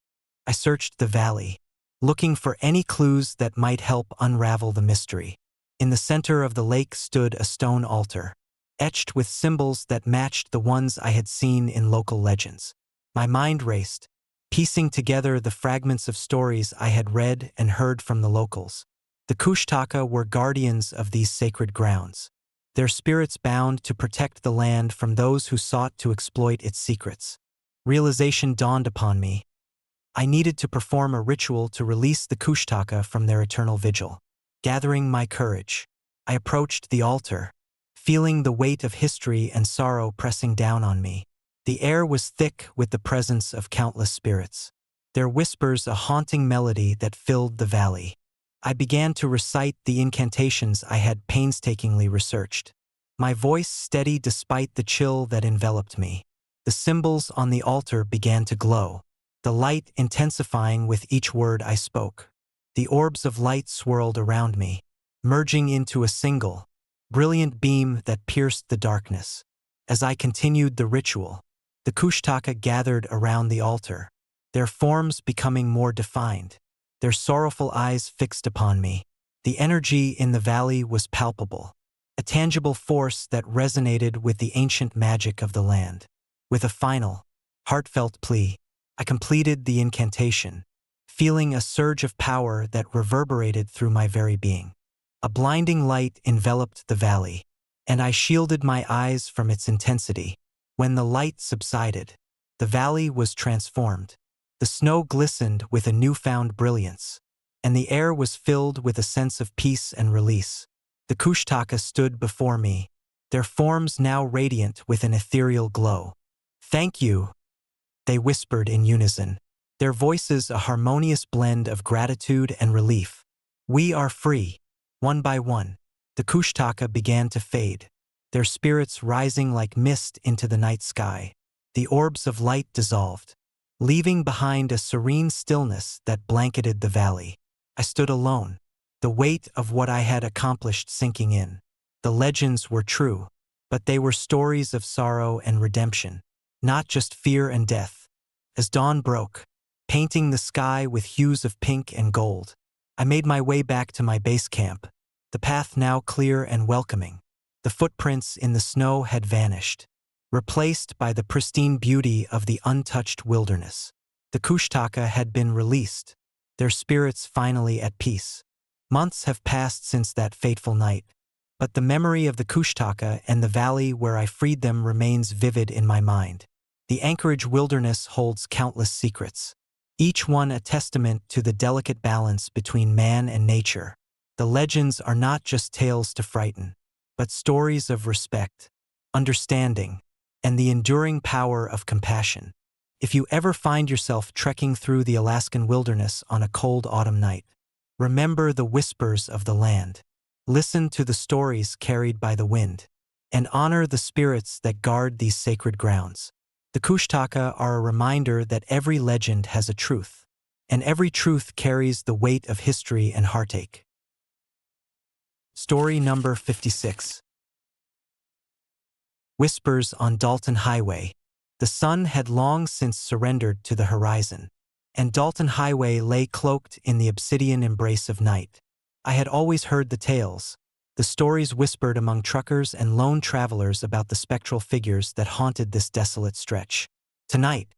I searched the valley, looking for any clues that might help unravel the mystery. In the center of the lake stood a stone altar, etched with symbols that matched the ones I had seen in local legends. My mind raced, piecing together the fragments of stories I had read and heard from the locals. The Kushtaka were guardians of these sacred grounds, their spirits bound to protect the land from those who sought to exploit its secrets. Realization dawned upon me. I needed to perform a ritual to release the Kushtaka from their eternal vigil. Gathering my courage, I approached the altar, feeling the weight of history and sorrow pressing down on me. The air was thick with the presence of countless spirits, their whispers a haunting melody that filled the valley. I began to recite the incantations I had painstakingly researched, my voice steady despite the chill that enveloped me. The symbols on the altar began to glow, the light intensifying with each word I spoke. The orbs of light swirled around me, merging into a single, brilliant beam that pierced the darkness. As I continued the ritual, the Kushtaka gathered around the altar, their forms becoming more defined, their sorrowful eyes fixed upon me. The energy in the valley was palpable, a tangible force that resonated with the ancient magic of the land. With a final, heartfelt plea, I completed the incantation, feeling a surge of power that reverberated through my very being. A blinding light enveloped the valley, and I shielded my eyes from its intensity. When the light subsided, the valley was transformed. The snow glistened with a newfound brilliance, and the air was filled with a sense of peace and release. The Kushtaka stood before me, their forms now radiant with an ethereal glow. "Thank you," they whispered in unison, their voices a harmonious blend of gratitude and relief. "We are free." One by one, the Kushtaka began to fade, their spirits rising like mist into the night sky. The orbs of light dissolved, leaving behind a serene stillness that blanketed the valley. I stood alone, the weight of what I had accomplished sinking in. The legends were true, but they were stories of sorrow and redemption, not just fear and death. As dawn broke, painting the sky with hues of pink and gold, I made my way back to my base camp, the path now clear and welcoming. The footprints in the snow had vanished, replaced by the pristine beauty of the untouched wilderness. The Kushtaka had been released, their spirits finally at peace. Months have passed since that fateful night, but the memory of the Kushtaka and the valley where I freed them remains vivid in my mind. The Anchorage wilderness holds countless secrets, each one a testament to the delicate balance between man and nature. The legends are not just tales to frighten, but stories of respect, understanding, and the enduring power of compassion. If you ever find yourself trekking through the Alaskan wilderness on a cold autumn night, remember the whispers of the land. Listen to the stories carried by the wind, and honor the spirits that guard these sacred grounds. The Kushtaka are a reminder that every legend has a truth, and every truth carries the weight of history and heartache. Story number 56. Whispers on Dalton Highway. The sun had long since surrendered to the horizon, and Dalton Highway lay cloaked in the obsidian embrace of night. I had always heard the tales, the stories whispered among truckers and lone travelers about the spectral figures that haunted this desolate stretch. Tonight,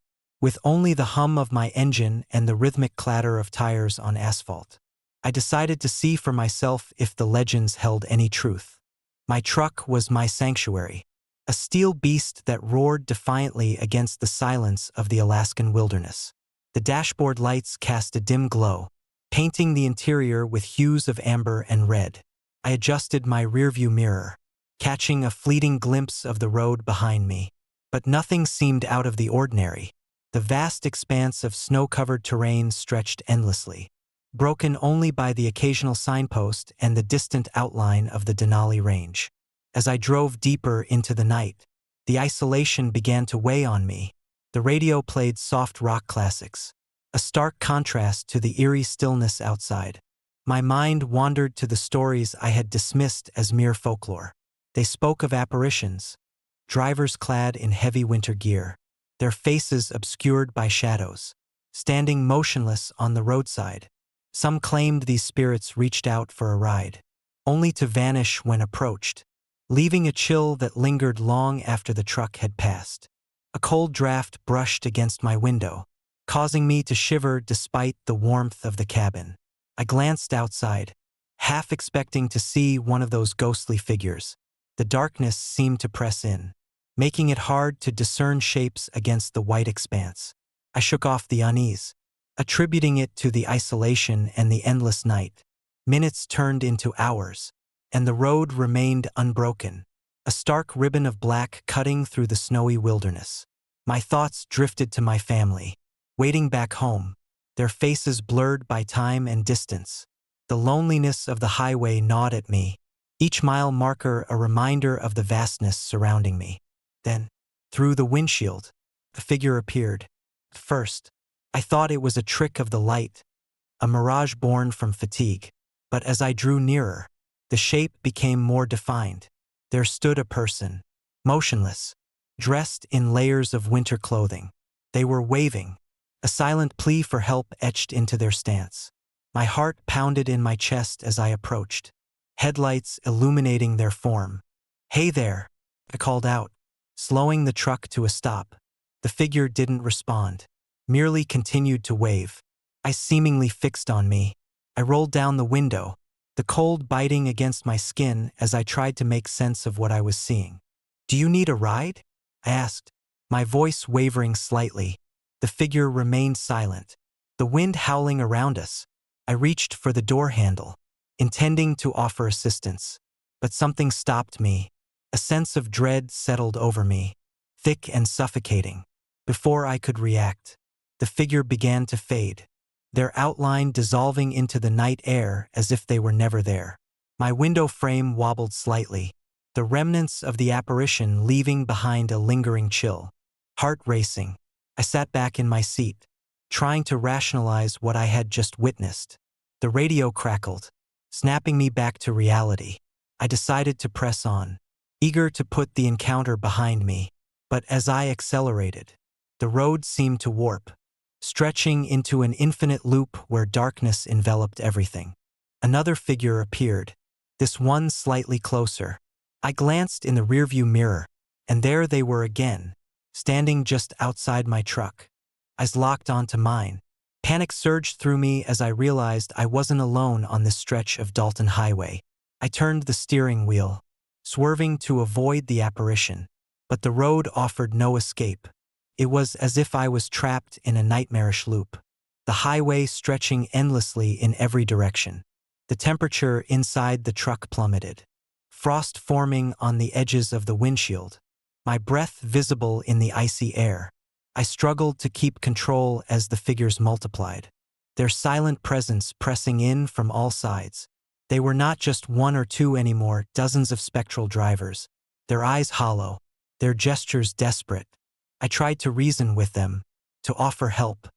with only the hum of my engine and the rhythmic clatter of tires on asphalt, I decided to see for myself if the legends held any truth. My truck was my sanctuary, a steel beast that roared defiantly against the silence of the Alaskan wilderness. The dashboard lights cast a dim glow, painting the interior with hues of amber and red. I adjusted my rearview mirror, catching a fleeting glimpse of the road behind me. But nothing seemed out of the ordinary. The vast expanse of snow-covered terrain stretched endlessly, broken only by the occasional signpost and the distant outline of the Denali Range. As I drove deeper into the night, the isolation began to weigh on me. The radio played soft rock classics, a stark contrast to the eerie stillness outside. My mind wandered to the stories I had dismissed as mere folklore. They spoke of apparitions, drivers clad in heavy winter gear, their faces obscured by shadows, standing motionless on the roadside. Some claimed these spirits reached out for a ride, only to vanish when approached, leaving a chill that lingered long after the truck had passed. A cold draft brushed against my window, causing me to shiver despite the warmth of the cabin. I glanced outside, half expecting to see one of those ghostly figures. The darkness seemed to press in, making it hard to discern shapes against the white expanse. I shook off the unease, attributing it to the isolation and the endless night. Minutes turned into hours, and the road remained unbroken, a stark ribbon of black cutting through the snowy wilderness. My thoughts drifted to my family, waiting back home, their faces blurred by time and distance. The loneliness of the highway gnawed at me, each mile marker a reminder of the vastness surrounding me. Then, through the windshield, a figure appeared. At first, I thought it was a trick of the light, a mirage born from fatigue. But as I drew nearer, the shape became more defined. There stood a person, motionless, dressed in layers of winter clothing. They were waving, a silent plea for help etched into their stance. My heart pounded in my chest as I approached, headlights illuminating their form. "Hey there," I called out, slowing the truck to a stop. The figure didn't respond, merely continued to wave, eyes seemingly fixed on me. I rolled down the window, the cold biting against my skin as I tried to make sense of what I was seeing. "Do you need a ride?" I asked, my voice wavering slightly. The figure remained silent, the wind howling around us. I reached for the door handle, intending to offer assistance, but something stopped me. A sense of dread settled over me, thick and suffocating. Before I could react, the figure began to fade, their outline dissolving into the night air as if they were never there. My window frame wobbled slightly, the remnants of the apparition leaving behind a lingering chill. Heart racing, I sat back in my seat, trying to rationalize what I had just witnessed. The radio crackled, snapping me back to reality. I decided to press on, eager to put the encounter behind me. But as I accelerated, the road seemed to warp, stretching into an infinite loop where darkness enveloped everything. Another figure appeared, this one slightly closer. I glanced in the rearview mirror, and there they were again, standing just outside my truck. Eyes locked onto mine. Panic surged through me as I realized I wasn't alone on this stretch of Dalton Highway. I turned the steering wheel, swerving to avoid the apparition. But the road offered no escape. It was as if I was trapped in a nightmarish loop, the highway stretching endlessly in every direction. The temperature inside the truck plummeted, frost forming on the edges of the windshield, my breath visible in the icy air. I struggled to keep control as the figures multiplied, their silent presence pressing in from all sides. They were not just one or two anymore, dozens of spectral drivers, their eyes hollow, their gestures desperate. I tried to reason with them, to offer help,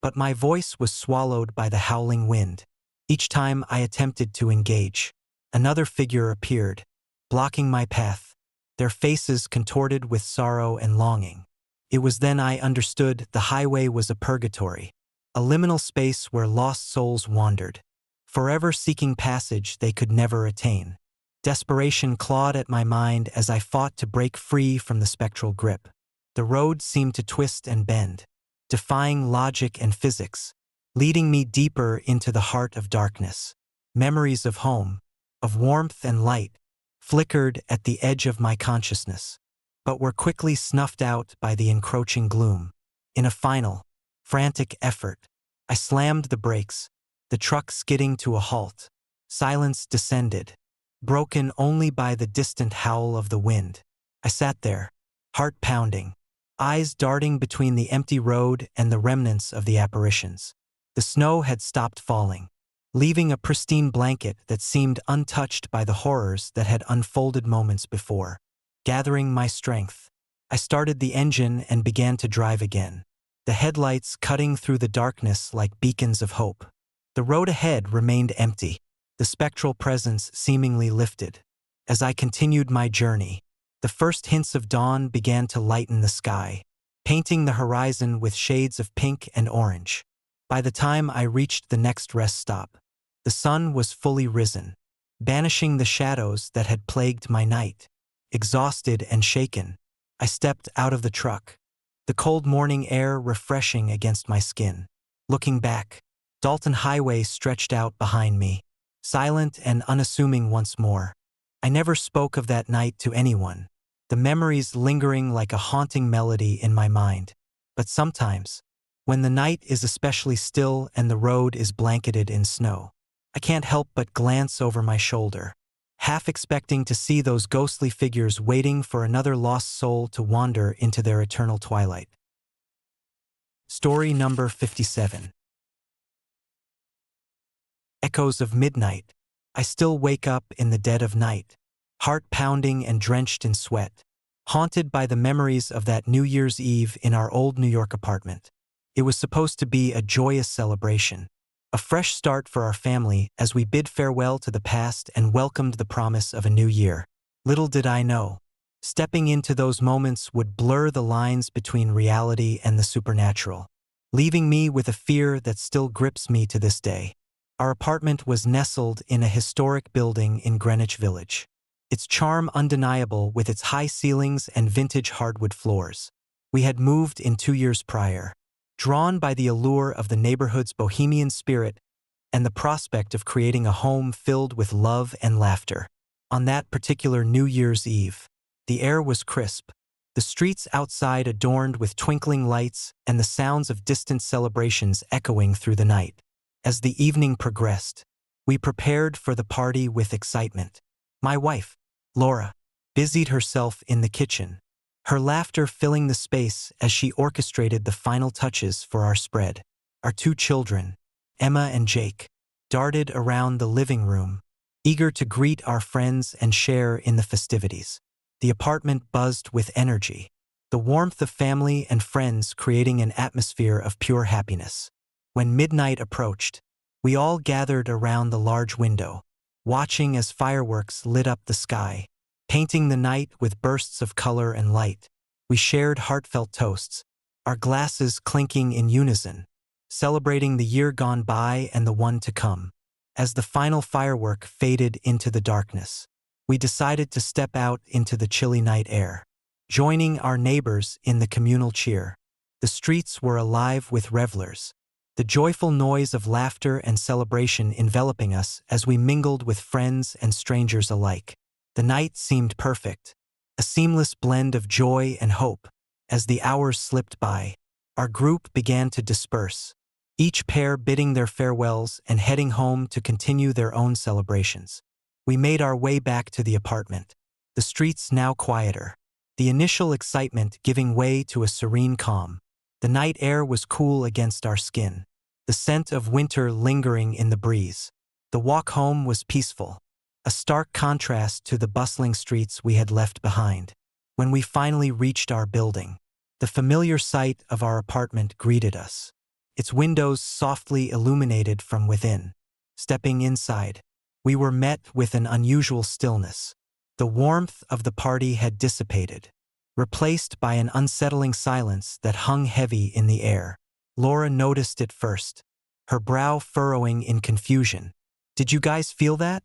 but my voice was swallowed by the howling wind. Each time I attempted to engage, another figure appeared, blocking my path, their faces contorted with sorrow and longing. It was then I understood the highway was a purgatory, a liminal space where lost souls wandered, forever seeking passage they could never attain. Desperation clawed at my mind as I fought to break free from the spectral grip. The road seemed to twist and bend, defying logic and physics, leading me deeper into the heart of darkness. Memories of home, of warmth and light, flickered at the edge of my consciousness, but were quickly snuffed out by the encroaching gloom. In a final, frantic effort, I slammed the brakes, the truck skidding to a halt. Silence descended, broken only by the distant howl of the wind. I sat there, heart pounding, eyes darting between the empty road and the remnants of the apparitions. The snow had stopped falling, leaving a pristine blanket that seemed untouched by the horrors that had unfolded moments before. Gathering my strength, I started the engine and began to drive again, the headlights cutting through the darkness like beacons of hope. The road ahead remained empty, the spectral presence seemingly lifted. As I continued my journey, the first hints of dawn began to lighten the sky, painting the horizon with shades of pink and orange. By the time I reached the next rest stop, the sun was fully risen, banishing the shadows that had plagued my night. Exhausted and shaken, I stepped out of the truck, the cold morning air refreshing against my skin. Looking back, Dalton Highway stretched out behind me, silent and unassuming once more. I never spoke of that night to anyone, the memories lingering like a haunting melody in my mind. But sometimes, when the night is especially still and the road is blanketed in snow, I can't help but glance over my shoulder, half expecting to see those ghostly figures waiting for another lost soul to wander into their eternal twilight. Story number 57. Echoes of midnight. I still wake up in the dead of night, heart pounding and drenched in sweat, haunted by the memories of that New Year's Eve in our old New York apartment. It was supposed to be a joyous celebration, a fresh start for our family as we bid farewell to the past and welcomed the promise of a new year. Little did I know, stepping into those moments would blur the lines between reality and the supernatural, leaving me with a fear that still grips me to this day. Our apartment was nestled in a historic building in Greenwich Village, its charm undeniable with its high ceilings and vintage hardwood floors. We had moved in 2 years prior, drawn by the allure of the neighborhood's bohemian spirit and the prospect of creating a home filled with love and laughter. On that particular New Year's Eve, the air was crisp, the streets outside adorned with twinkling lights and the sounds of distant celebrations echoing through the night. As the evening progressed, we prepared for the party with excitement. My wife, Laura, busied herself in the kitchen, her laughter filling the space as she orchestrated the final touches for our spread. Our 2 children, Emma and Jake, darted around the living room, eager to greet our friends and share in the festivities. The apartment buzzed with energy, the warmth of family and friends creating an atmosphere of pure happiness. When midnight approached, we all gathered around the large window, watching as fireworks lit up the sky, painting the night with bursts of color and light. We shared heartfelt toasts, our glasses clinking in unison, celebrating the year gone by and the one to come. As the final firework faded into the darkness, we decided to step out into the chilly night air, joining our neighbors in the communal cheer. The streets were alive with revelers, the joyful noise of laughter and celebration enveloping us as we mingled with friends and strangers alike. The night seemed perfect, a seamless blend of joy and hope. As the hours slipped by, our group began to disperse, each pair bidding their farewells and heading home to continue their own celebrations. We made our way back to the apartment, the streets now quieter, the initial excitement giving way to a serene calm. The night air was cool against our skin, the scent of winter lingering in the breeze. The walk home was peaceful, a stark contrast to the bustling streets we had left behind. When we finally reached our building, the familiar sight of our apartment greeted us, its windows softly illuminated from within. Stepping inside, we were met with an unusual stillness. The warmth of the party had dissipated, replaced by an unsettling silence that hung heavy in the air. Laura noticed it first, her brow furrowing in confusion. "Did you guys feel that?"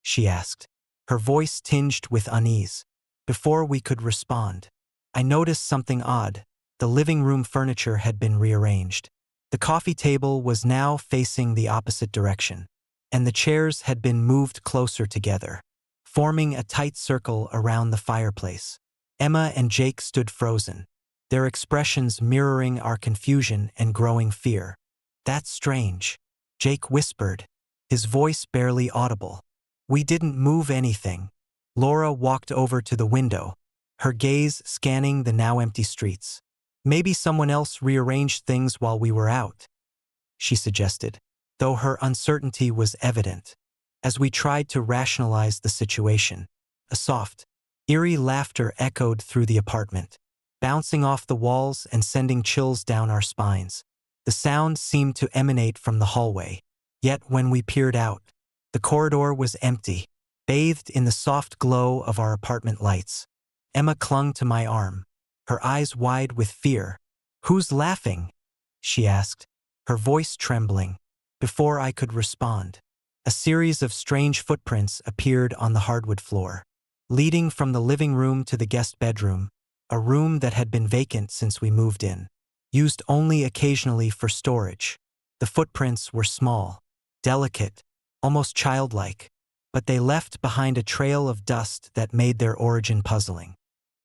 she asked, her voice tinged with unease. Before we could respond, I noticed something odd. The living room furniture had been rearranged. The coffee table was now facing the opposite direction, and the chairs had been moved closer together, forming a tight circle around the fireplace. Emma and Jake stood frozen, their expressions mirroring our confusion and growing fear. "That's strange," Jake whispered, his voice barely audible. "We didn't move anything." Laura walked over to the window, her gaze scanning the now empty streets. "Maybe someone else rearranged things while we were out," she suggested, though her uncertainty was evident. As we tried to rationalize the situation, a soft, eerie laughter echoed through the apartment, bouncing off the walls and sending chills down our spines. The sound seemed to emanate from the hallway, yet when we peered out, the corridor was empty, bathed in the soft glow of our apartment lights. Emma clung to my arm, her eyes wide with fear. "Who's laughing?" she asked, her voice trembling. Before I could respond, a series of strange footprints appeared on the hardwood floor, leading from the living room to the guest bedroom, a room that had been vacant since we moved in, used only occasionally for storage. The footprints were small, delicate, almost childlike, but they left behind a trail of dust that made their origin puzzling.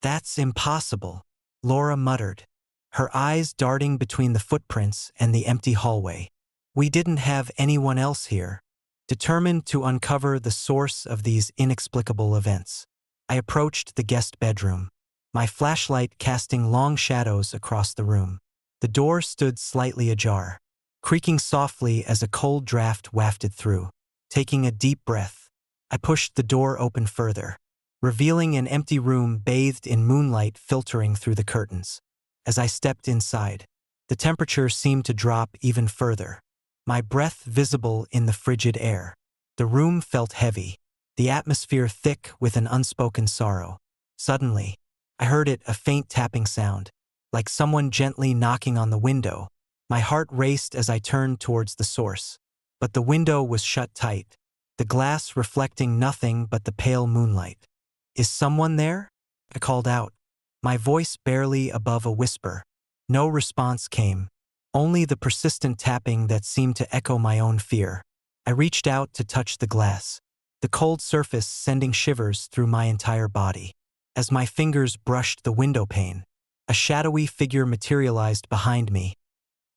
"That's impossible," Laura muttered, her eyes darting between the footprints and the empty hallway. "We didn't have anyone else here." Determined to uncover the source of these inexplicable events, I approached the guest bedroom, my flashlight casting long shadows across the room. The door stood slightly ajar, creaking softly as a cold draft wafted through. Taking a deep breath, I pushed the door open further, revealing an empty room bathed in moonlight filtering through the curtains. As I stepped inside, the temperature seemed to drop even further, my breath visible in the frigid air. The room felt heavy, the atmosphere thick with an unspoken sorrow. Suddenly, I heard a faint tapping sound, like someone gently knocking on the window. My heart raced as I turned towards the source, but the window was shut tight, the glass reflecting nothing but the pale moonlight. "Is someone there?" I called out, my voice barely above a whisper. No response came, only the persistent tapping that seemed to echo my own fear. I reached out to touch the glass, the cold surface sending shivers through my entire body. As my fingers brushed the window pane, a shadowy figure materialized behind me,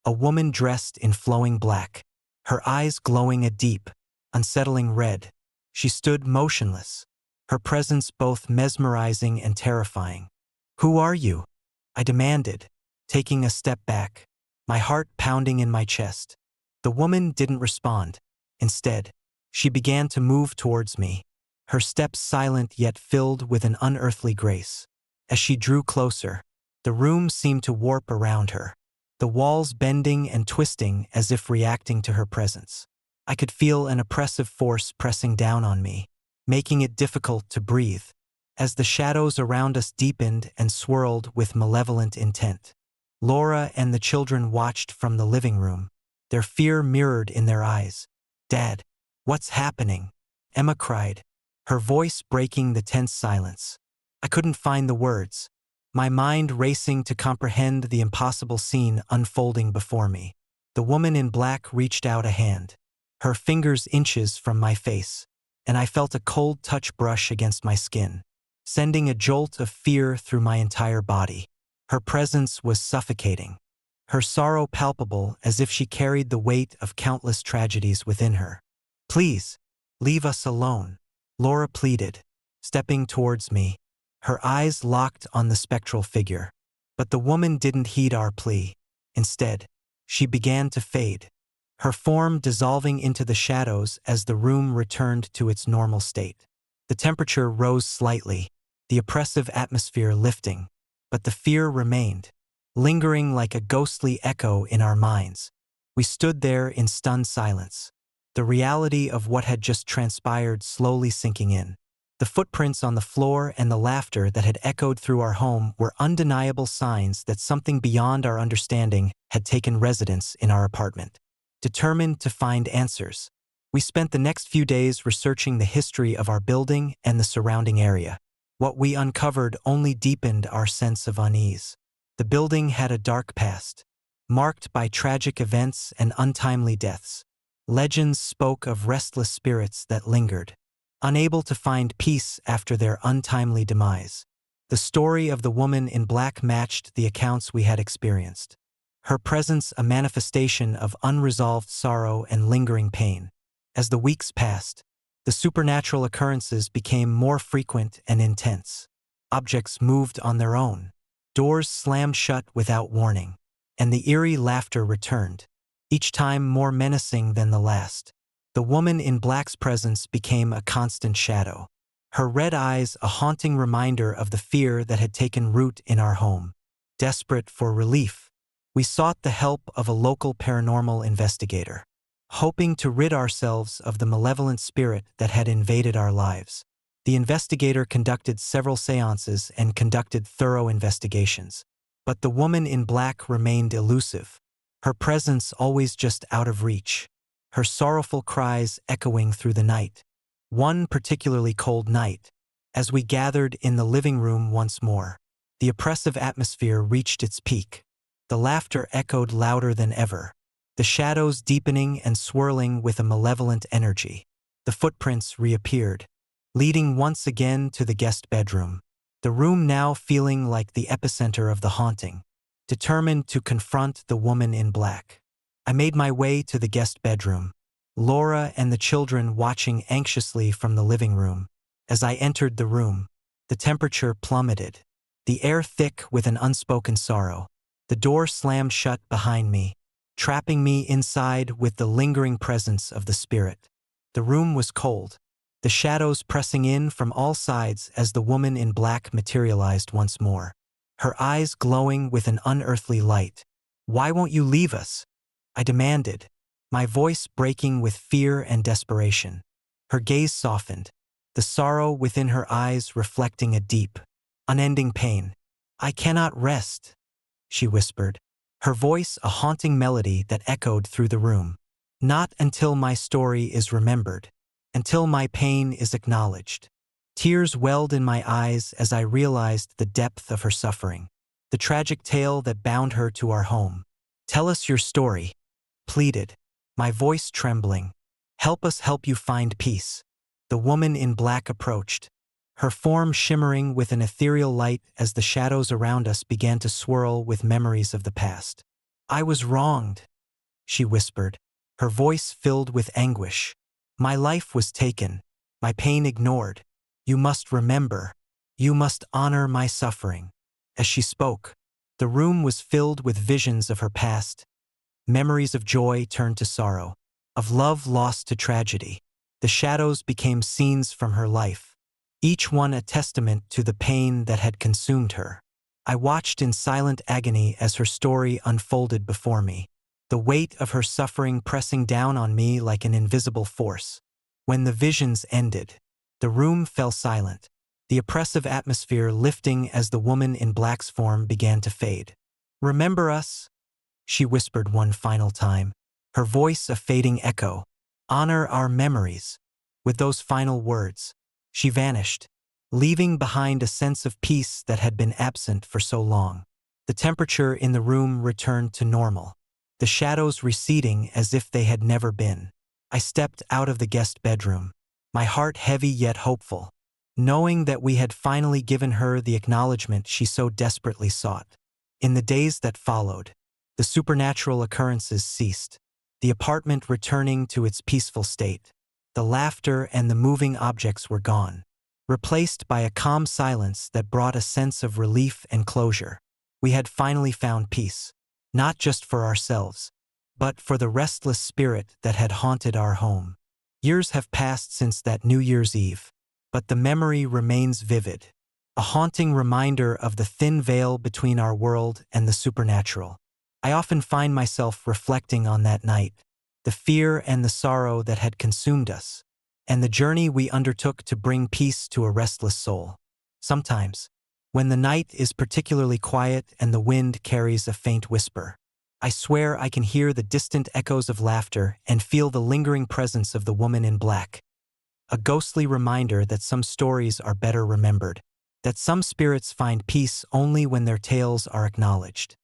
a woman dressed in flowing black, her eyes glowing a deep, unsettling red. She stood motionless, her presence both mesmerizing and terrifying. "Who are you?" I demanded, taking a step back, my heart pounding in my chest. The woman didn't respond. Instead, She began to move towards me, her steps silent yet filled with an unearthly grace. As she drew closer, the room seemed to warp around her, the walls bending and twisting as if reacting to her presence. I could feel an oppressive force pressing down on me, making it difficult to breathe, as the shadows around us deepened and swirled with malevolent intent. Laura and the children watched from the living room, their fear mirrored in their eyes. "Dad, what's happening?" Emma cried, her voice breaking the tense silence. I couldn't find the words, my mind racing to comprehend the impossible scene unfolding before me. The woman in black reached out a hand, her fingers inches from my face, and I felt a cold touch brush against my skin, sending a jolt of fear through my entire body. Her presence was suffocating, her sorrow palpable as if she carried the weight of countless tragedies within her. "Please, leave us alone," Laura pleaded, stepping towards me, her eyes locked on the spectral figure. But the woman didn't heed our plea. Instead, she began to fade, her form dissolving into the shadows as the room returned to its normal state. The temperature rose slightly, the oppressive atmosphere lifting, but the fear remained, lingering like a ghostly echo in our minds. We stood there in stunned silence, the reality of what had just transpired slowly sinking in. The footprints on the floor and the laughter that had echoed through our home were undeniable signs that something beyond our understanding had taken residence in our apartment. Determined to find answers, we spent the next few days researching the history of our building and the surrounding area. What we uncovered only deepened our sense of unease. The building had a dark past, marked by tragic events and untimely deaths. Legends spoke of restless spirits that lingered, unable to find peace after their untimely demise. The story of the woman in black matched the accounts we had experienced, her presence a manifestation of unresolved sorrow and lingering pain. As the weeks passed, the supernatural occurrences became more frequent and intense. Objects moved on their own, doors slammed shut without warning, and the eerie laughter returned, each time more menacing than the last. The woman in black's presence became a constant shadow, her red eyes a haunting reminder of the fear that had taken root in our home. Desperate for relief, we sought the help of a local paranormal investigator, hoping to rid ourselves of the malevolent spirit that had invaded our lives. The investigator conducted several seances and conducted thorough investigations, but the woman in black remained elusive, her presence always just out of reach, her sorrowful cries echoing through the night. One particularly cold night, as we gathered in the living room once more, the oppressive atmosphere reached its peak. The laughter echoed louder than ever, the shadows deepening and swirling with a malevolent energy. The footprints reappeared, leading once again to the guest bedroom, the room now feeling like the epicenter of the haunting. Determined to confront the woman in black, I made my way to the guest bedroom, Laura and the children watching anxiously from the living room. As I entered the room, the temperature plummeted, the air thick with an unspoken sorrow. The door slammed shut behind me, trapping me inside with the lingering presence of the spirit. The room was cold, the shadows pressing in from all sides as the woman in black materialized once more, her eyes glowing with an unearthly light. "Why won't you leave us?" I demanded, my voice breaking with fear and desperation. Her gaze softened, the sorrow within her eyes reflecting a deep, unending pain. "I cannot rest," she whispered, her voice a haunting melody that echoed through the room. "Not until my story is remembered, until my pain is acknowledged." Tears welled in my eyes as I realized the depth of her suffering, the tragic tale that bound her to our home. "Tell us your story," pleaded, my voice trembling. "Help us help you find peace." The woman in black approached, her form shimmering with an ethereal light as the shadows around us began to swirl with memories of the past. "I was wronged," she whispered, her voice filled with anguish. "My life was taken, my pain ignored. You must remember. You must honor my suffering." As she spoke, the room was filled with visions of her past, memories of joy turned to sorrow, of love lost to tragedy. The shadows became scenes from her life, each one a testament to the pain that had consumed her. I watched in silent agony as her story unfolded before me, the weight of her suffering pressing down on me like an invisible force. When the visions ended, the room fell silent, the oppressive atmosphere lifting as the woman in black's form began to fade. "Remember us?" she whispered one final time, her voice a fading echo. "Honor our memories." With those final words, she vanished, leaving behind a sense of peace that had been absent for so long. The temperature in the room returned to normal, the shadows receding as if they had never been. I stepped out of the guest bedroom, my heart heavy yet hopeful, knowing that we had finally given her the acknowledgement she so desperately sought. In the days that followed, the supernatural occurrences ceased, the apartment returning to its peaceful state. The laughter and the moving objects were gone, replaced by a calm silence that brought a sense of relief and closure. We had finally found peace, not just for ourselves, but for the restless spirit that had haunted our home. Years have passed since that New Year's Eve, but the memory remains vivid, a haunting reminder of the thin veil between our world and the supernatural. I often find myself reflecting on that night, the fear and the sorrow that had consumed us, and the journey we undertook to bring peace to a restless soul. Sometimes, when the night is particularly quiet and the wind carries a faint whisper, I swear I can hear the distant echoes of laughter and feel the lingering presence of the woman in black. A ghostly reminder that some stories are better remembered, that some spirits find peace only when their tales are acknowledged.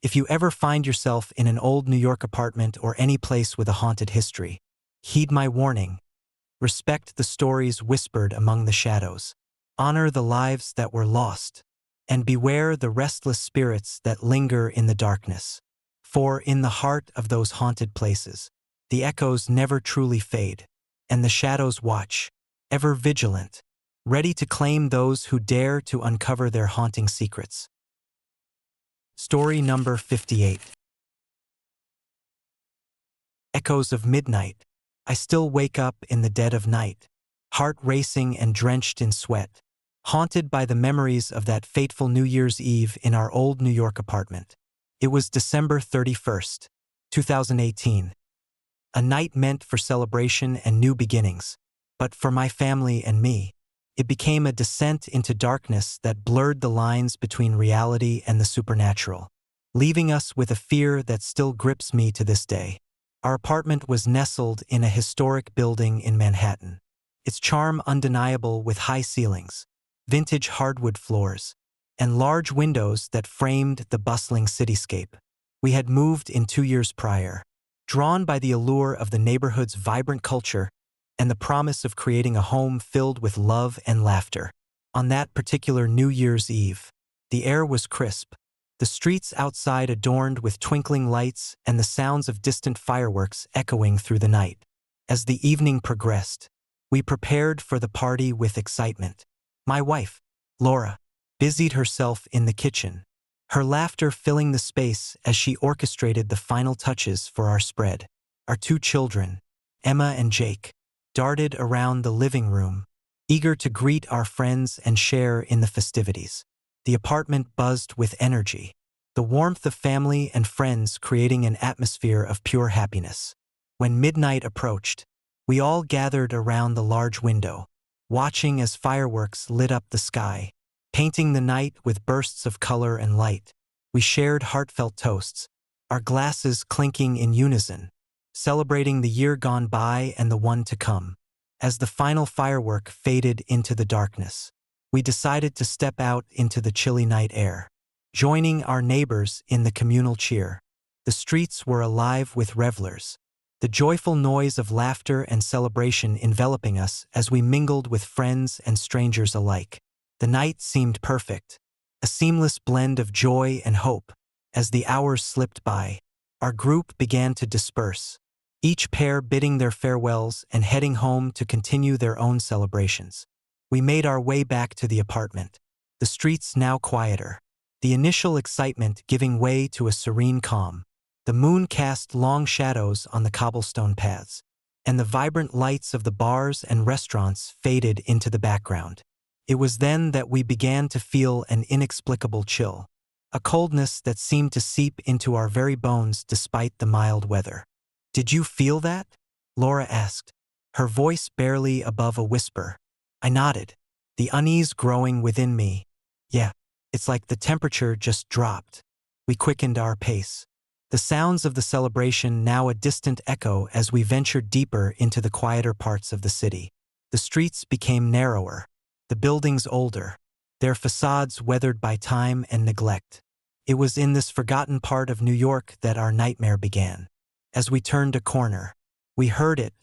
If you ever find yourself in an old New York apartment or any place with a haunted history, heed my warning. Respect the stories whispered among the shadows. Honor the lives that were lost, and beware the restless spirits that linger in the darkness. For in the heart of those haunted places, the echoes never truly fade, and the shadows watch, ever vigilant, ready to claim those who dare to uncover their haunting secrets. Story number 58. Echoes of midnight. I still wake up in the dead of night, heart racing and drenched in sweat, haunted by the memories of that fateful New Year's Eve in our old New York apartment. It was December 31st, 2018. A night meant for celebration and new beginnings, but for my family and me, it became a descent into darkness that blurred the lines between reality and the supernatural, leaving us with a fear that still grips me to this day. Our apartment was nestled in a historic building in Manhattan, its charm undeniable with high ceilings, vintage hardwood floors, and large windows that framed the bustling cityscape. We had moved in 2 years prior, drawn by the allure of the neighborhood's vibrant culture and the promise of creating a home filled with love and laughter. On that particular New Year's Eve, the air was crisp, the streets outside adorned with twinkling lights and the sounds of distant fireworks echoing through the night. As the evening progressed, we prepared for the party with excitement. My wife, Laura, busied herself in the kitchen, her laughter filling the space as she orchestrated the final touches for our spread. Our 2 children, Emma and Jake, darted around the living room, eager to greet our friends and share in the festivities. The apartment buzzed with energy, the warmth of family and friends creating an atmosphere of pure happiness. When midnight approached, we all gathered around the large window, watching as fireworks lit up the sky, painting the night with bursts of color and light. We shared heartfelt toasts, our glasses clinking in unison, celebrating the year gone by and the one to come. As the final firework faded into the darkness, we decided to step out into the chilly night air, joining our neighbors in the communal cheer. The streets were alive with revelers, the joyful noise of laughter and celebration enveloping us as we mingled with friends and strangers alike. The night seemed perfect, a seamless blend of joy and hope. As the hours slipped by, our group began to disperse, each pair bidding their farewells and heading home to continue their own celebrations. We made our way back to the apartment, the streets now quieter, the initial excitement giving way to a serene calm. The moon cast long shadows on the cobblestone paths, and the vibrant lights of the bars and restaurants faded into the background. It was then that we began to feel an inexplicable chill, a coldness that seemed to seep into our very bones despite the mild weather. "Did you feel that?" Laura asked, her voice barely above a whisper. I nodded, the unease growing within me. "Yeah, it's like the temperature just dropped." We quickened our pace, the sounds of the celebration now a distant echo as we ventured deeper into the quieter parts of the city. The streets became narrower, the buildings older, their facades weathered by time and neglect. It was in this forgotten part of New York that our nightmare began. As we turned a corner, we heard it,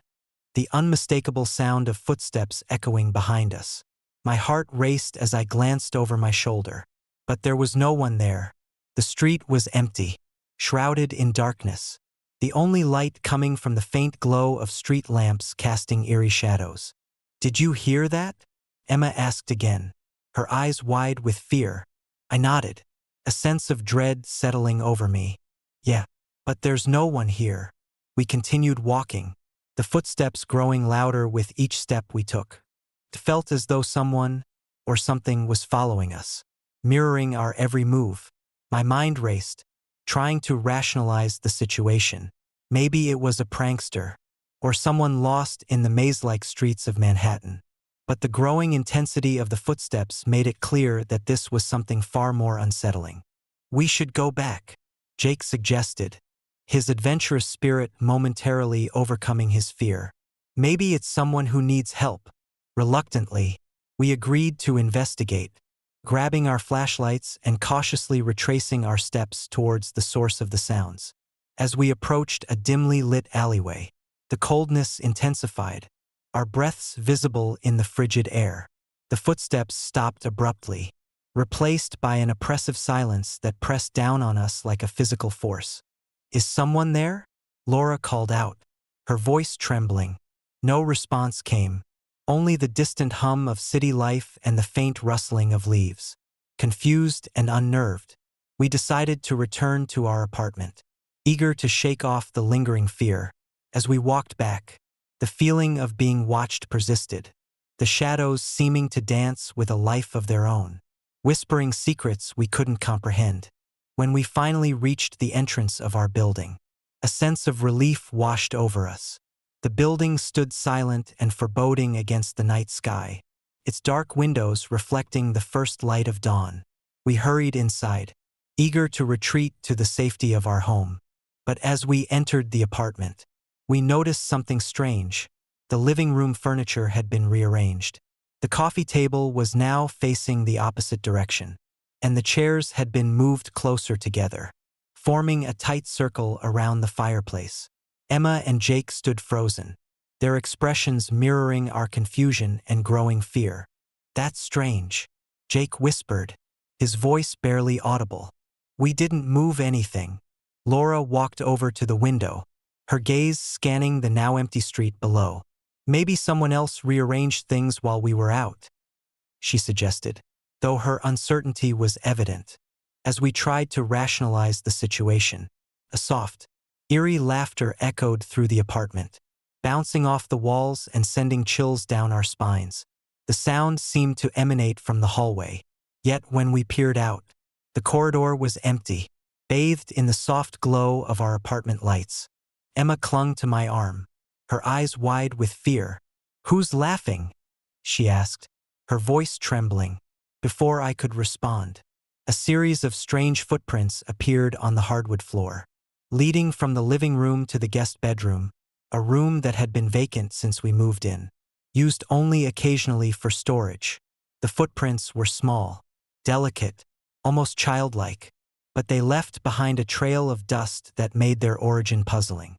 the unmistakable sound of footsteps echoing behind us. My heart raced as I glanced over my shoulder. But there was no one there. The street was empty, shrouded in darkness, the only light coming from the faint glow of street lamps casting eerie shadows. "Did you hear that?" Emma asked again, her eyes wide with fear. I nodded, a sense of dread settling over me. "Yeah, but there's no one here." We continued walking, the footsteps growing louder with each step we took. It felt as though someone or something was following us, mirroring our every move. My mind raced, trying to rationalize the situation. Maybe it was a prankster, or someone lost in the maze-like streets of Manhattan. But the growing intensity of the footsteps made it clear that this was something far more unsettling. "We should go back," Jake suggested, his adventurous spirit momentarily overcoming his fear. "Maybe it's someone who needs help." Reluctantly, we agreed to investigate, grabbing our flashlights and cautiously retracing our steps towards the source of the sounds. As we approached a dimly lit alleyway, the coldness intensified, our breaths visible in the frigid air. The footsteps stopped abruptly, replaced by an oppressive silence that pressed down on us like a physical force. "Is someone there?" Laura called out, her voice trembling. No response came, only the distant hum of city life and the faint rustling of leaves. Confused and unnerved, we decided to return to our apartment, eager to shake off the lingering fear. As we walked back, the feeling of being watched persisted, the shadows seeming to dance with a life of their own, whispering secrets we couldn't comprehend. When we finally reached the entrance of our building, a sense of relief washed over us. The building stood silent and foreboding against the night sky, its dark windows reflecting the first light of dawn. We hurried inside, eager to retreat to the safety of our home. But as we entered the apartment, we noticed something strange. The living room furniture had been rearranged. The coffee table was now facing the opposite direction, and the chairs had been moved closer together, forming a tight circle around the fireplace. Emma and Jake stood frozen, their expressions mirroring our confusion and growing fear. "That's strange," Jake whispered, his voice barely audible. We didn't move anything. Laura walked over to the window, her gaze scanning the now empty street below. "Maybe someone else rearranged things while we were out," she suggested, though her uncertainty was evident. As we tried to rationalize the situation, a soft, eerie laughter echoed through the apartment, bouncing off the walls and sending chills down our spines. The sound seemed to emanate from the hallway, yet when we peered out, the corridor was empty, bathed in the soft glow of our apartment lights. Emma clung to my arm, her eyes wide with fear. "Who's laughing?" she asked, her voice trembling. Before I could respond, a series of strange footprints appeared on the hardwood floor, leading from the living room to the guest bedroom, a room that had been vacant since we moved in, used only occasionally for storage. The footprints were small, delicate, almost childlike, but they left behind a trail of dust that made their origin puzzling.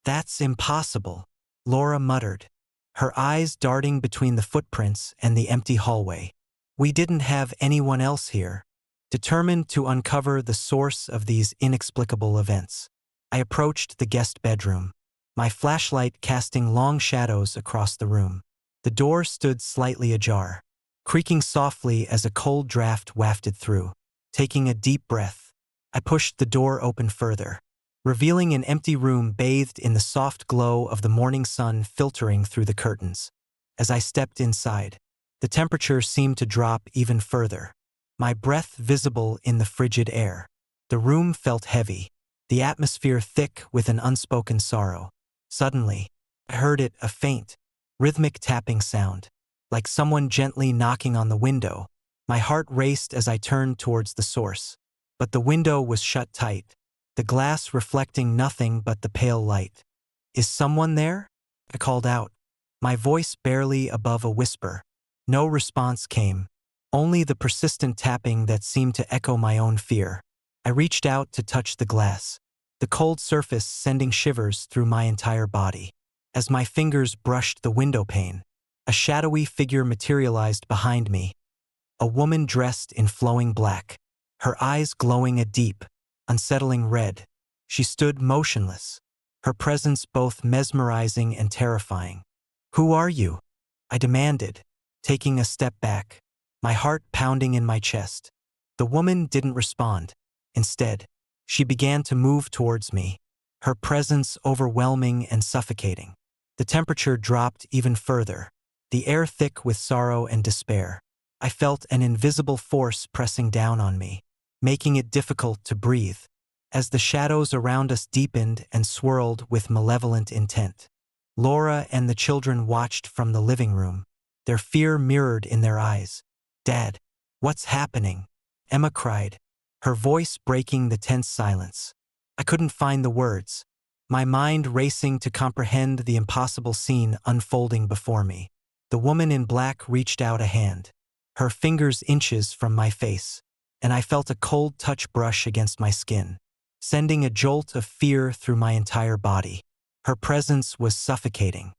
"That's impossible," Laura muttered, her eyes darting between the footprints and the empty hallway. We didn't have anyone else here. Determined to uncover the source of these inexplicable events, I approached the guest bedroom, my flashlight casting long shadows across the room. The door stood slightly ajar, creaking softly as a cold draft wafted through. Taking a deep breath, I pushed the door open further, revealing an empty room bathed in the soft glow of the morning sun filtering through the curtains. As I stepped inside, the temperature seemed to drop even further, my breath visible in the frigid air. The room felt heavy, the atmosphere thick with an unspoken sorrow. Suddenly, I heard it, a faint, rhythmic tapping sound, like someone gently knocking on the window. My heart raced as I turned towards the source. But the window was shut tight, the glass reflecting nothing but the pale light. "Is someone there?" I called out, my voice barely above a whisper. No response came, only the persistent tapping that seemed to echo my own fear. I reached out to touch the glass, the cold surface sending shivers through my entire body. As my fingers brushed the window pane, a shadowy figure materialized behind me, a woman dressed in flowing black, her eyes glowing a deep, unsettling red. She stood motionless, her presence both mesmerizing and terrifying. "Who are you?" I demanded, taking a step back, my heart pounding in my chest. The woman didn't respond. Instead, she began to move towards me, her presence overwhelming and suffocating. The temperature dropped even further, the air thick with sorrow and despair. I felt an invisible force pressing down on me, making it difficult to breathe, as the shadows around us deepened and swirled with malevolent intent. Laura and the children watched from the living room, their fear mirrored in their eyes. "Dad, what's happening?" Emma cried, her voice breaking the tense silence. I couldn't find the words, my mind racing to comprehend the impossible scene unfolding before me. The woman in black reached out a hand, her fingers inches from my face, and I felt a cold touch brush against my skin, sending a jolt of fear through my entire body. Her presence was suffocating,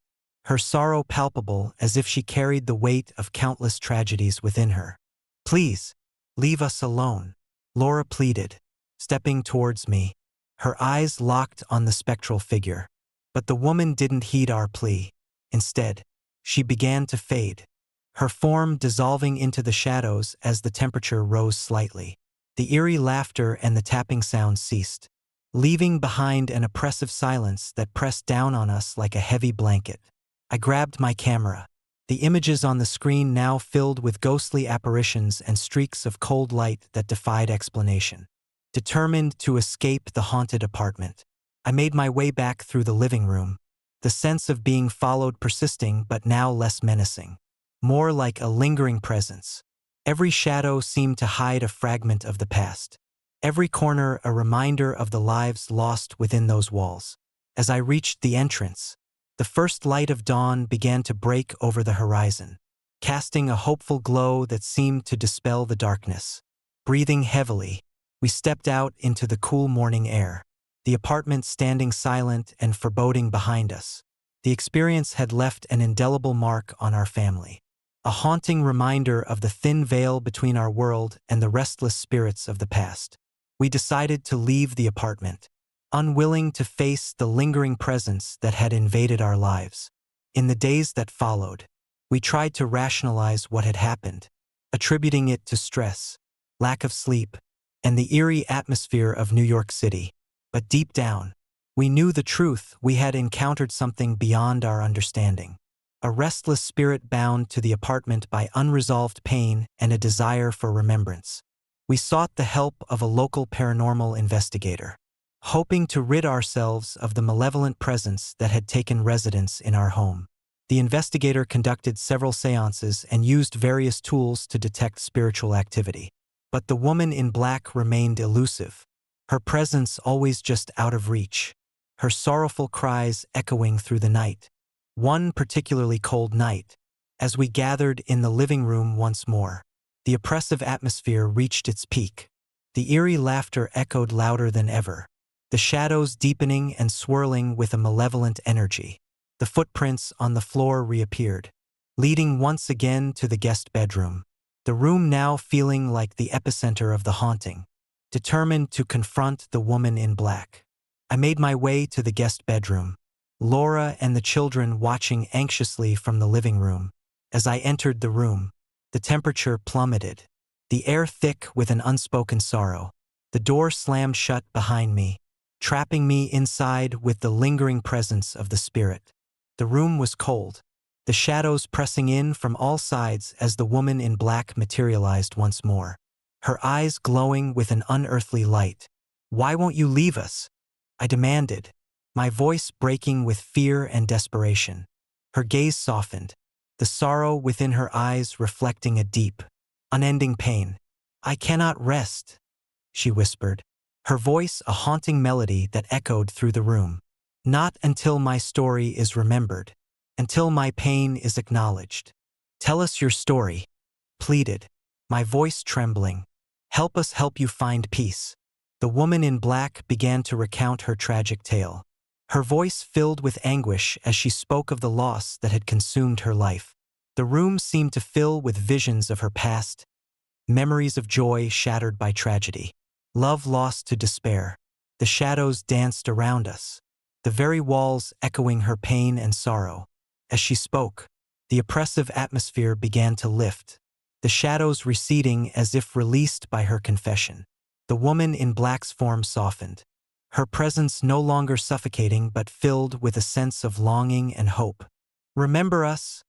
her sorrow palpable as if she carried the weight of countless tragedies within her. "Please, leave us alone," Laura pleaded, stepping towards me, her eyes locked on the spectral figure. But the woman didn't heed our plea. Instead, she began to fade, her form dissolving into the shadows as the temperature rose slightly. The eerie laughter and the tapping sound ceased, leaving behind an oppressive silence that pressed down on us like a heavy blanket. I grabbed my camera, the images on the screen now filled with ghostly apparitions and streaks of cold light that defied explanation. Determined to escape the haunted apartment, I made my way back through the living room, the sense of being followed persisting but now less menacing, more like a lingering presence. Every shadow seemed to hide a fragment of the past, every corner a reminder of the lives lost within those walls. As I reached the entrance, the first light of dawn began to break over the horizon, casting a hopeful glow that seemed to dispel the darkness. Breathing heavily, we stepped out into the cool morning air, the apartment standing silent and foreboding behind us. The experience had left an indelible mark on our family, a haunting reminder of the thin veil between our world and the restless spirits of the past. We decided to leave the apartment, unwilling to face the lingering presence that had invaded our lives. In the days that followed, we tried to rationalize what had happened, attributing it to stress, lack of sleep, and the eerie atmosphere of New York City. But deep down, we knew the truth: we had encountered something beyond our understanding. A restless spirit bound to the apartment by unresolved pain and a desire for remembrance. We sought the help of a local paranormal investigator, hoping to rid ourselves of the malevolent presence that had taken residence in our home. The investigator conducted several seances and used various tools to detect spiritual activity. But the woman in black remained elusive, her presence always just out of reach, her sorrowful cries echoing through the night. One particularly cold night, as we gathered in the living room once more, the oppressive atmosphere reached its peak. The eerie laughter echoed louder than ever, the shadows deepening and swirling with a malevolent energy. The footprints on the floor reappeared, leading once again to the guest bedroom, the room now feeling like the epicenter of the haunting. Determined to confront the woman in black, I made my way to the guest bedroom, Laura and the children watching anxiously from the living room. As I entered the room, the temperature plummeted, the air thick with an unspoken sorrow. The door slammed shut behind me, trapping me inside with the lingering presence of the spirit. The room was cold, the shadows pressing in from all sides as the woman in black materialized once more, her eyes glowing with an unearthly light. "Why won't you leave us?" I demanded, my voice breaking with fear and desperation. Her gaze softened, the sorrow within her eyes reflecting a deep, unending pain. "I cannot rest," she whispered, her voice a haunting melody that echoed through the room. "Not until my story is remembered, until my pain is acknowledged." "Tell us your story," pleaded, my voice trembling. "Help us help you find peace." The woman in black began to recount her tragic tale, her voice filled with anguish as she spoke of the loss that had consumed her life. The room seemed to fill with visions of her past, memories of joy shattered by tragedy, love lost to despair. The shadows danced around us, the very walls echoing her pain and sorrow. As she spoke, the oppressive atmosphere began to lift, the shadows receding as if released by her confession. The woman in black's form softened, her presence no longer suffocating but filled with a sense of longing and hope. "Remember us,"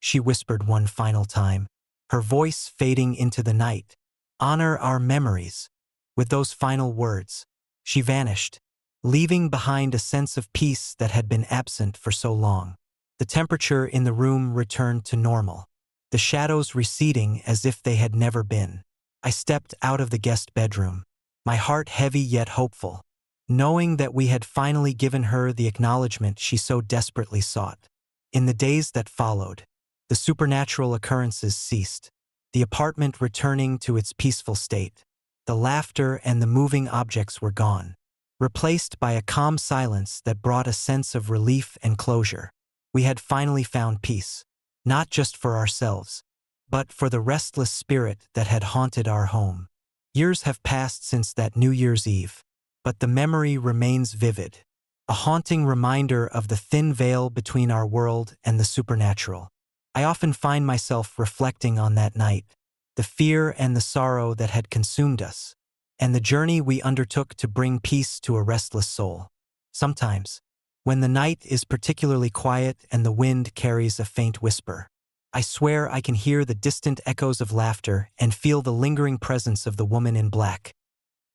she whispered one final time, her voice fading into the night. "Honor our memories." With those final words, she vanished, leaving behind a sense of peace that had been absent for so long. The temperature in the room returned to normal, the shadows receding as if they had never been. I stepped out of the guest bedroom, my heart heavy yet hopeful, knowing that we had finally given her the acknowledgement she so desperately sought. In the days that followed, the supernatural occurrences ceased, the apartment returning to its peaceful state. The laughter and the moving objects were gone, replaced by a calm silence that brought a sense of relief and closure. We had finally found peace, not just for ourselves, but for the restless spirit that had haunted our home. Years have passed since that New Year's Eve, but the memory remains vivid, a haunting reminder of the thin veil between our world and the supernatural. I often find myself reflecting on that night, the fear and the sorrow that had consumed us, and the journey we undertook to bring peace to a restless soul. Sometimes, when the night is particularly quiet and the wind carries a faint whisper, I swear I can hear the distant echoes of laughter and feel the lingering presence of the woman in black.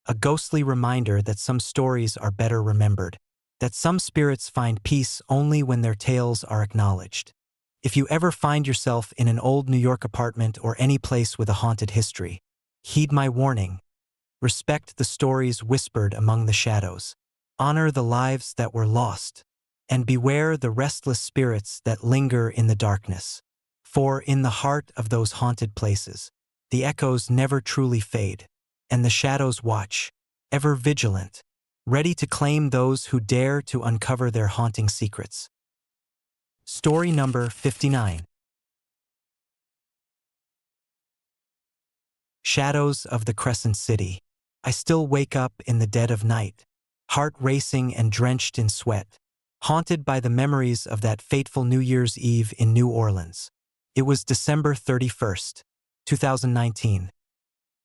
A ghostly reminder that some stories are better remembered, that some spirits find peace only when their tales are acknowledged. If you ever find yourself in an old New York apartment or any place with a haunted history, heed my warning. Respect the stories whispered among the shadows. Honor the lives that were lost, and beware the restless spirits that linger in the darkness. For in the heart of those haunted places, the echoes never truly fade, and the shadows watch, ever vigilant, ready to claim those who dare to uncover their haunting secrets. Story number 59. Shadows of the Crescent City. I still wake up in the dead of night, heart racing and drenched in sweat, haunted by the memories of that fateful New Year's Eve in New Orleans. It was December 31st, 2019.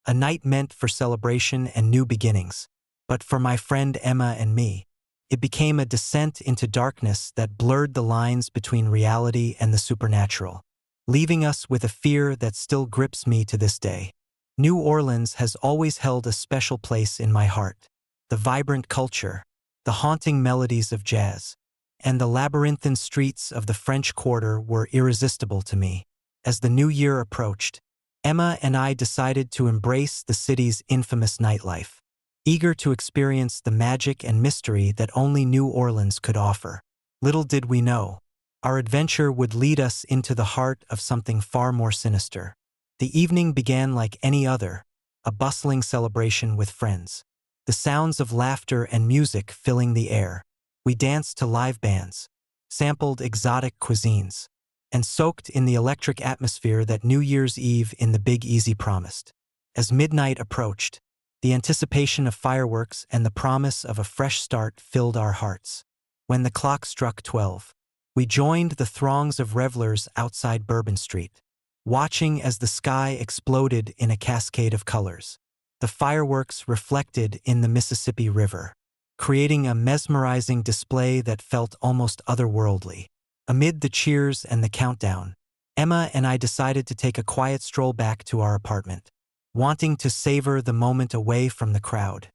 A night meant for celebration and new beginnings, but for my friend Emma and me, it became a descent into darkness that blurred the lines between reality and the supernatural, leaving us with a fear that still grips me to this day. New Orleans has always held a special place in my heart. The vibrant culture, the haunting melodies of jazz, and the labyrinthine streets of the French Quarter were irresistible to me. As the new year approached, Emma and I decided to embrace the city's infamous nightlife, eager to experience the magic and mystery that only New Orleans could offer. Little did we know, our adventure would lead us into the heart of something far more sinister. The evening began like any other, a bustling celebration with friends, the sounds of laughter and music filling the air. We danced to live bands, sampled exotic cuisines, and soaked in the electric atmosphere that New Year's Eve in the Big Easy promised. As midnight approached, the anticipation of fireworks and the promise of a fresh start filled our hearts. When the clock struck 12, we joined the throngs of revelers outside Bourbon Street, watching as the sky exploded in a cascade of colors. The fireworks reflected in the Mississippi River, creating a mesmerizing display that felt almost otherworldly. Amid the cheers and the countdown, Emma and I decided to take a quiet stroll back to our apartment, wanting to savor the moment away from the crowd.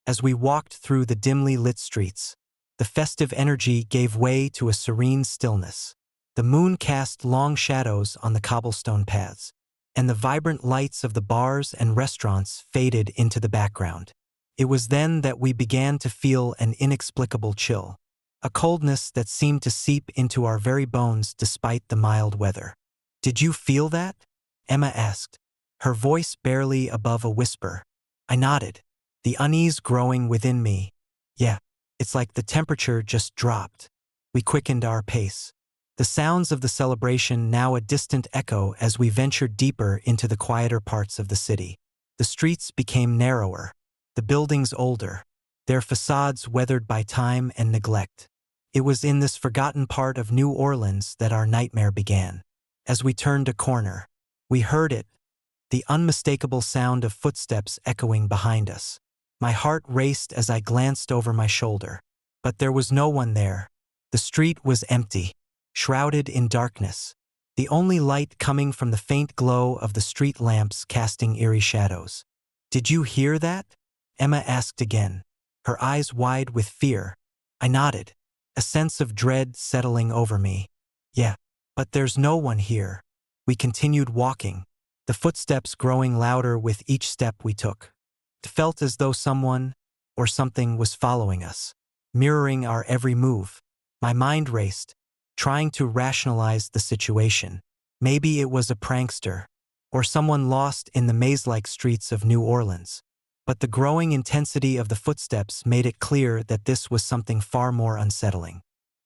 As we walked through the dimly lit streets, the festive energy gave way to a serene stillness. The moon cast long shadows on the cobblestone paths, and the vibrant lights of the bars and restaurants faded into the background. It was then that we began to feel an inexplicable chill, a coldness that seemed to seep into our very bones despite the mild weather. "Did you feel that?" Emma asked, her voice barely above a whisper. I nodded, the unease growing within me. "Yeah, it's like the temperature just dropped." We quickened our pace, the sounds of the celebration now a distant echo as we ventured deeper into the quieter parts of the city. The streets became narrower, the buildings older, their facades weathered by time and neglect. It was in this forgotten part of New Orleans that our nightmare began. As we turned a corner, we heard it, the unmistakable sound of footsteps echoing behind us. My heart raced as I glanced over my shoulder, but there was no one there. The street was empty, shrouded in darkness, the only light coming from the faint glow of the street lamps casting eerie shadows. "Did you hear that?" Emma asked again, her eyes wide with fear. I nodded, a sense of dread settling over me. "Yeah, but there's no one here." We continued walking, the footsteps growing louder with each step we took. It felt as though someone or something was following us, mirroring our every move. My mind raced, trying to rationalize the situation. Maybe it was a prankster, or someone lost in the maze-like streets of New Orleans. But the growing intensity of the footsteps made it clear that this was something far more unsettling.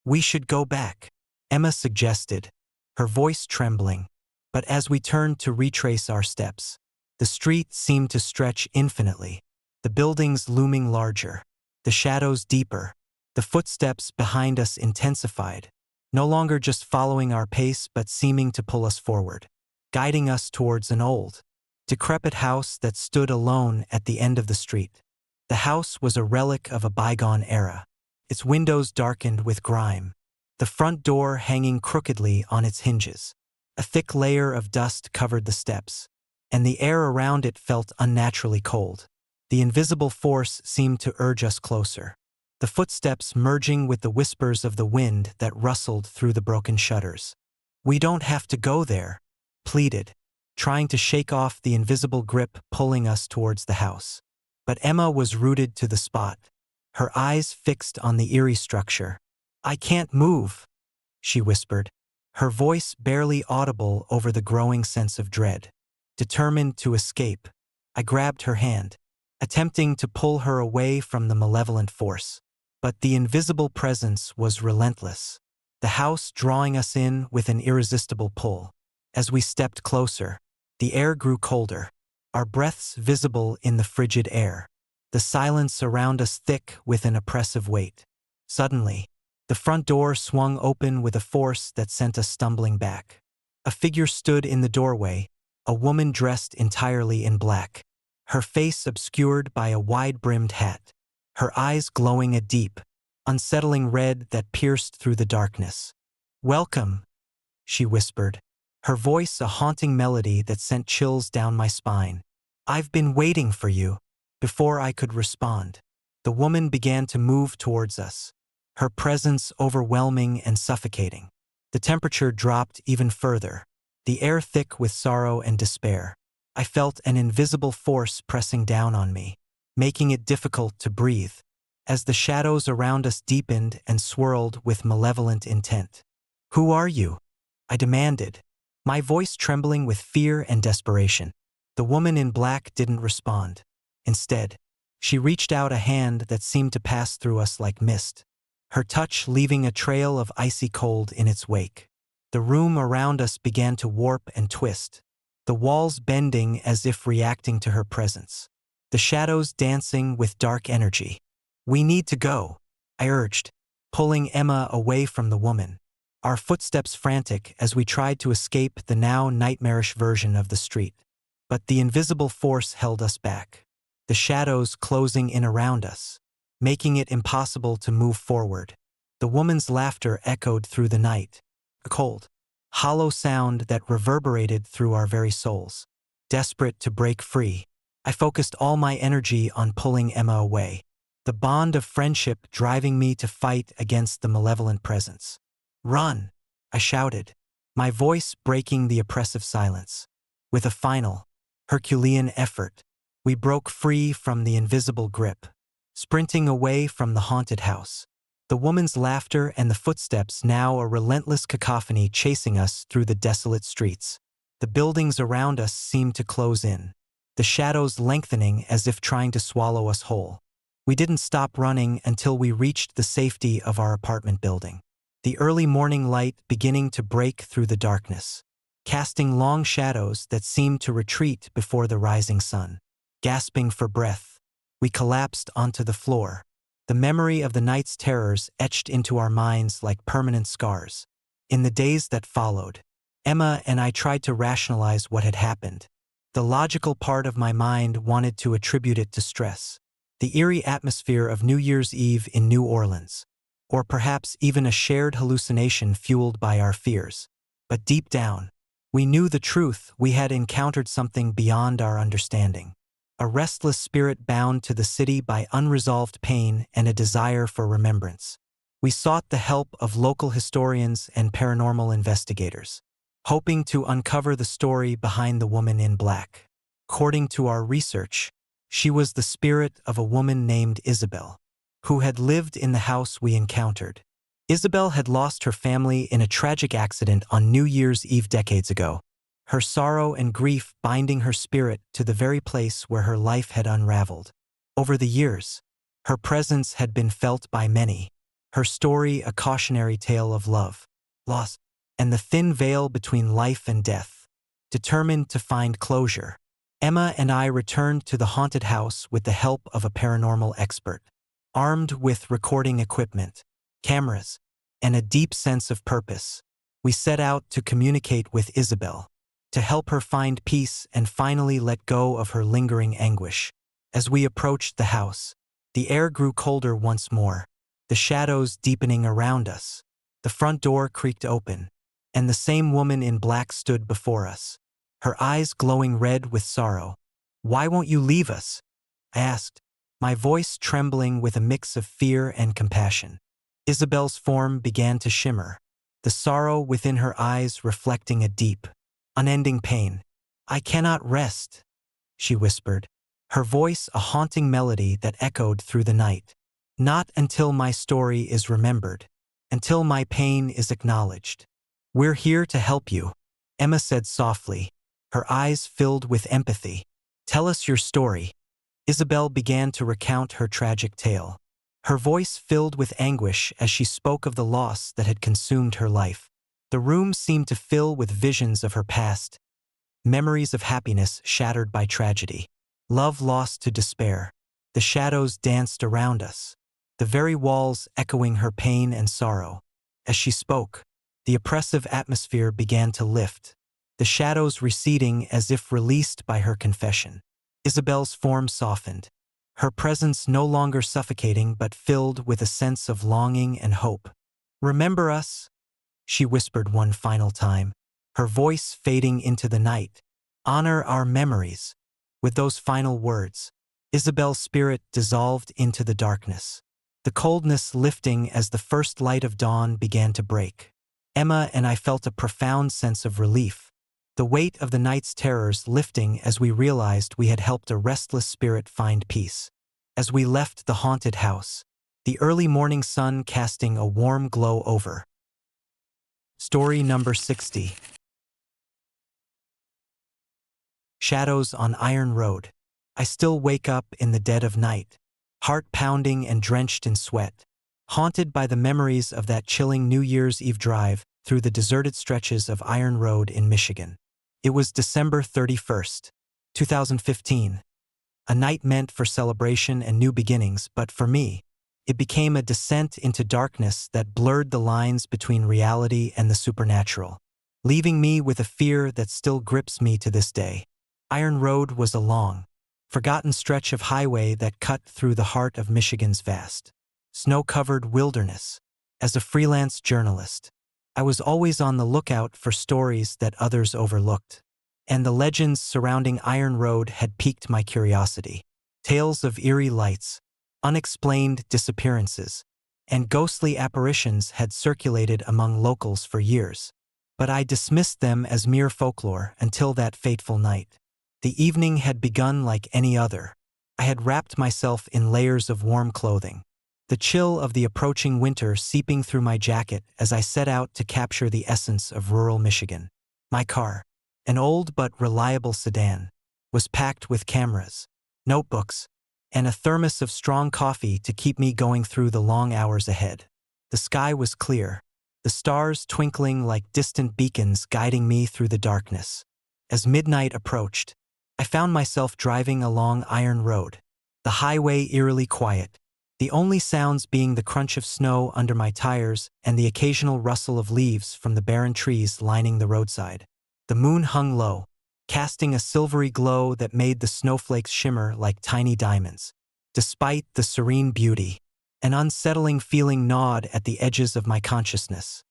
"We should go back," Emma suggested, her voice trembling. But as we turned to retrace our steps, the street seemed to stretch infinitely, the buildings looming larger, the shadows deeper, the footsteps behind us intensified, no longer just following our pace but seeming to pull us forward, guiding us towards an old, decrepit house that stood alone at the end of the street. The house was a relic of a bygone era, its windows darkened with grime, the front door hanging crookedly on its hinges. A thick layer of dust covered the steps, and the air around it felt unnaturally cold. The invisible force seemed to urge us closer, the footsteps merging with the whispers of the wind that rustled through the broken shutters. "We don't have to go there," pleaded, trying to shake off the invisible grip pulling us towards the house. But Emma was rooted to the spot, her eyes fixed on the eerie structure. "I can't move," she whispered, her voice barely audible over the growing sense of dread. Determined to escape, I grabbed her hand, attempting to pull her away from the malevolent force. But the invisible presence was relentless, the house drawing us in with an irresistible pull. As we stepped closer, the air grew colder, our breaths visible in the frigid air, the silence around us thick with an oppressive weight. Suddenly, the front door swung open with a force that sent us stumbling back. A figure stood in the doorway, a woman dressed entirely in black, her face obscured by a wide-brimmed hat, her eyes glowing a deep, unsettling red that pierced through the darkness. "Welcome," she whispered, her voice a haunting melody that sent chills down my spine. "I've been waiting for you." Before I could respond, the woman began to move towards us, her presence overwhelming and suffocating. The temperature dropped even further, the air thick with sorrow and despair. I felt an invisible force pressing down on me, making it difficult to breathe, as the shadows around us deepened and swirled with malevolent intent. "Who are you?" I demanded, my voice trembling with fear and desperation. The woman in black didn't respond. Instead, she reached out a hand that seemed to pass through us like mist, her touch leaving a trail of icy cold in its wake. The room around us began to warp and twist, the walls bending as if reacting to her presence, the shadows dancing with dark energy. "We need to go," I urged, pulling Emma away from the woman, our footsteps frantic as we tried to escape the now nightmarish version of the street. But the invisible force held us back, the shadows closing in around us, making it impossible to move forward. The woman's laughter echoed through the night, a cold, hollow sound that reverberated through our very souls. Desperate to break free, I focused all my energy on pulling Emma away, the bond of friendship driving me to fight against the malevolent presence. "Run!" I shouted, my voice breaking the oppressive silence. With a final, Herculean effort, we broke free from the invisible grip, sprinting away from the haunted house. The woman's laughter and the footsteps now a relentless cacophony chasing us through the desolate streets. The buildings around us seemed to close in, the shadows lengthening as if trying to swallow us whole. We didn't stop running until we reached the safety of our apartment building. The early morning light beginning to break through the darkness, casting long shadows that seemed to retreat before the rising sun. Gasping for breath, we collapsed onto the floor, the memory of the night's terrors etched into our minds like permanent scars. In the days that followed, Emma and I tried to rationalize what had happened. The logical part of my mind wanted to attribute it to stress, the eerie atmosphere of New Year's Eve in New Orleans, or perhaps even a shared hallucination fueled by our fears. But deep down, we knew the truth. We had encountered something beyond our understanding. A restless spirit bound to the city by unresolved pain and a desire for remembrance. We sought the help of local historians and paranormal investigators, hoping to uncover the story behind the woman in black. According to our research, she was the spirit of a woman named Isabel, who had lived in the house we encountered. Isabel had lost her family in a tragic accident on New Year's Eve decades ago, her sorrow and grief binding her spirit to the very place where her life had unraveled. Over the years, her presence had been felt by many, her story a cautionary tale of love, loss, and the thin veil between life and death. Determined to find closure, Emma and I returned to the haunted house with the help of a paranormal expert. Armed with recording equipment, cameras, and a deep sense of purpose, we set out to communicate with Isabel, to help her find peace and finally let go of her lingering anguish. As we approached the house, the air grew colder once more, the shadows deepening around us. The front door creaked open, and the same woman in black stood before us, her eyes glowing red with sorrow. "Why won't you leave us?" I asked, my voice trembling with a mix of fear and compassion. Isabel's form began to shimmer, the sorrow within her eyes reflecting a deep, unending pain. "I cannot rest," she whispered, her voice a haunting melody that echoed through the night. "Not until my story is remembered, until my pain is acknowledged. We're here to help you," Emma said softly, her eyes filled with empathy. "Tell us your story." Isabel began to recount her tragic tale, her voice filled with anguish as she spoke of the loss that had consumed her life. The room seemed to fill with visions of her past, memories of happiness shattered by tragedy, love lost to despair. The shadows danced around us, the very walls echoing her pain and sorrow. As she spoke, the oppressive atmosphere began to lift, the shadows receding as if released by her confession. Isabel's form softened, her presence no longer suffocating but filled with a sense of longing and hope. "Remember us," she whispered one final time, her voice fading into the night. "Honor our memories." With those final words, Isabel's spirit dissolved into the darkness, the coldness lifting as the first light of dawn began to break. Emma and I felt a profound sense of relief, the weight of the night's terrors lifting as we realized we had helped a restless spirit find peace. As we left the haunted house, the early morning sun casting a warm glow over. Story number 60. Shadows on Iron Road. I still wake up in the dead of night, heart pounding and drenched in sweat, haunted by the memories of that chilling New Year's Eve drive through the deserted stretches of Iron Road in Michigan. It was December 31st, 2015, a night meant for celebration and new beginnings, but for me, it became a descent into darkness that blurred the lines between reality and the supernatural, leaving me with a fear that still grips me to this day. Iron Road was a long, forgotten stretch of highway that cut through the heart of Michigan's vast, snow-covered wilderness. As a freelance journalist, I was always on the lookout for stories that others overlooked, and the legends surrounding Iron Road had piqued my curiosity. Tales of eerie lights, unexplained disappearances, and ghostly apparitions had circulated among locals for years, but I dismissed them as mere folklore until that fateful night. The evening had begun like any other. I had wrapped myself in layers of warm clothing, the chill of the approaching winter seeping through my jacket as I set out to capture the essence of rural Michigan. My car, an old but reliable sedan, was packed with cameras, notebooks, and a thermos of strong coffee to keep me going through the long hours ahead. The sky was clear, the stars twinkling like distant beacons guiding me through the darkness. As midnight approached, I found myself driving along Iron Road, the highway eerily quiet, the only sounds being the crunch of snow under my tires and the occasional rustle of leaves from the barren trees lining the roadside. The moon hung low, casting a silvery glow that made the snowflakes shimmer like tiny diamonds. Despite the serene beauty, an unsettling feeling gnawed at the edges of my consciousness.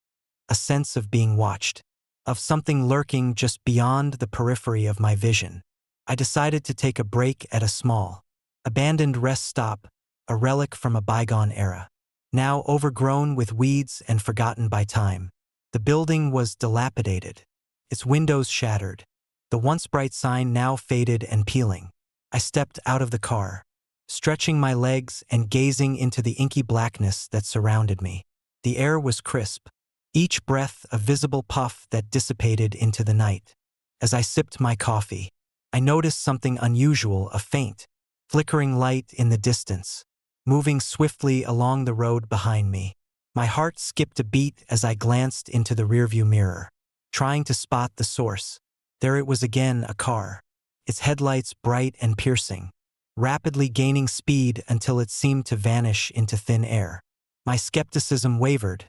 A sense of being watched, of something lurking just beyond the periphery of my vision. I decided to take a break at a small, abandoned rest stop, a relic from a bygone era. Now overgrown with weeds and forgotten by time. The building was dilapidated, its windows shattered, the once bright sign now faded and peeling. I stepped out of the car, stretching my legs and gazing into the inky blackness that surrounded me. The air was crisp, each breath a visible puff that dissipated into the night. As I sipped my coffee, I noticed something unusual, a faint, flickering light in the distance, moving swiftly along the road behind me. My heart skipped a beat as I glanced into the rearview mirror, trying to spot the source. There it was again, a car, its headlights bright and piercing, rapidly gaining speed until it seemed to vanish into thin air. My skepticism wavered.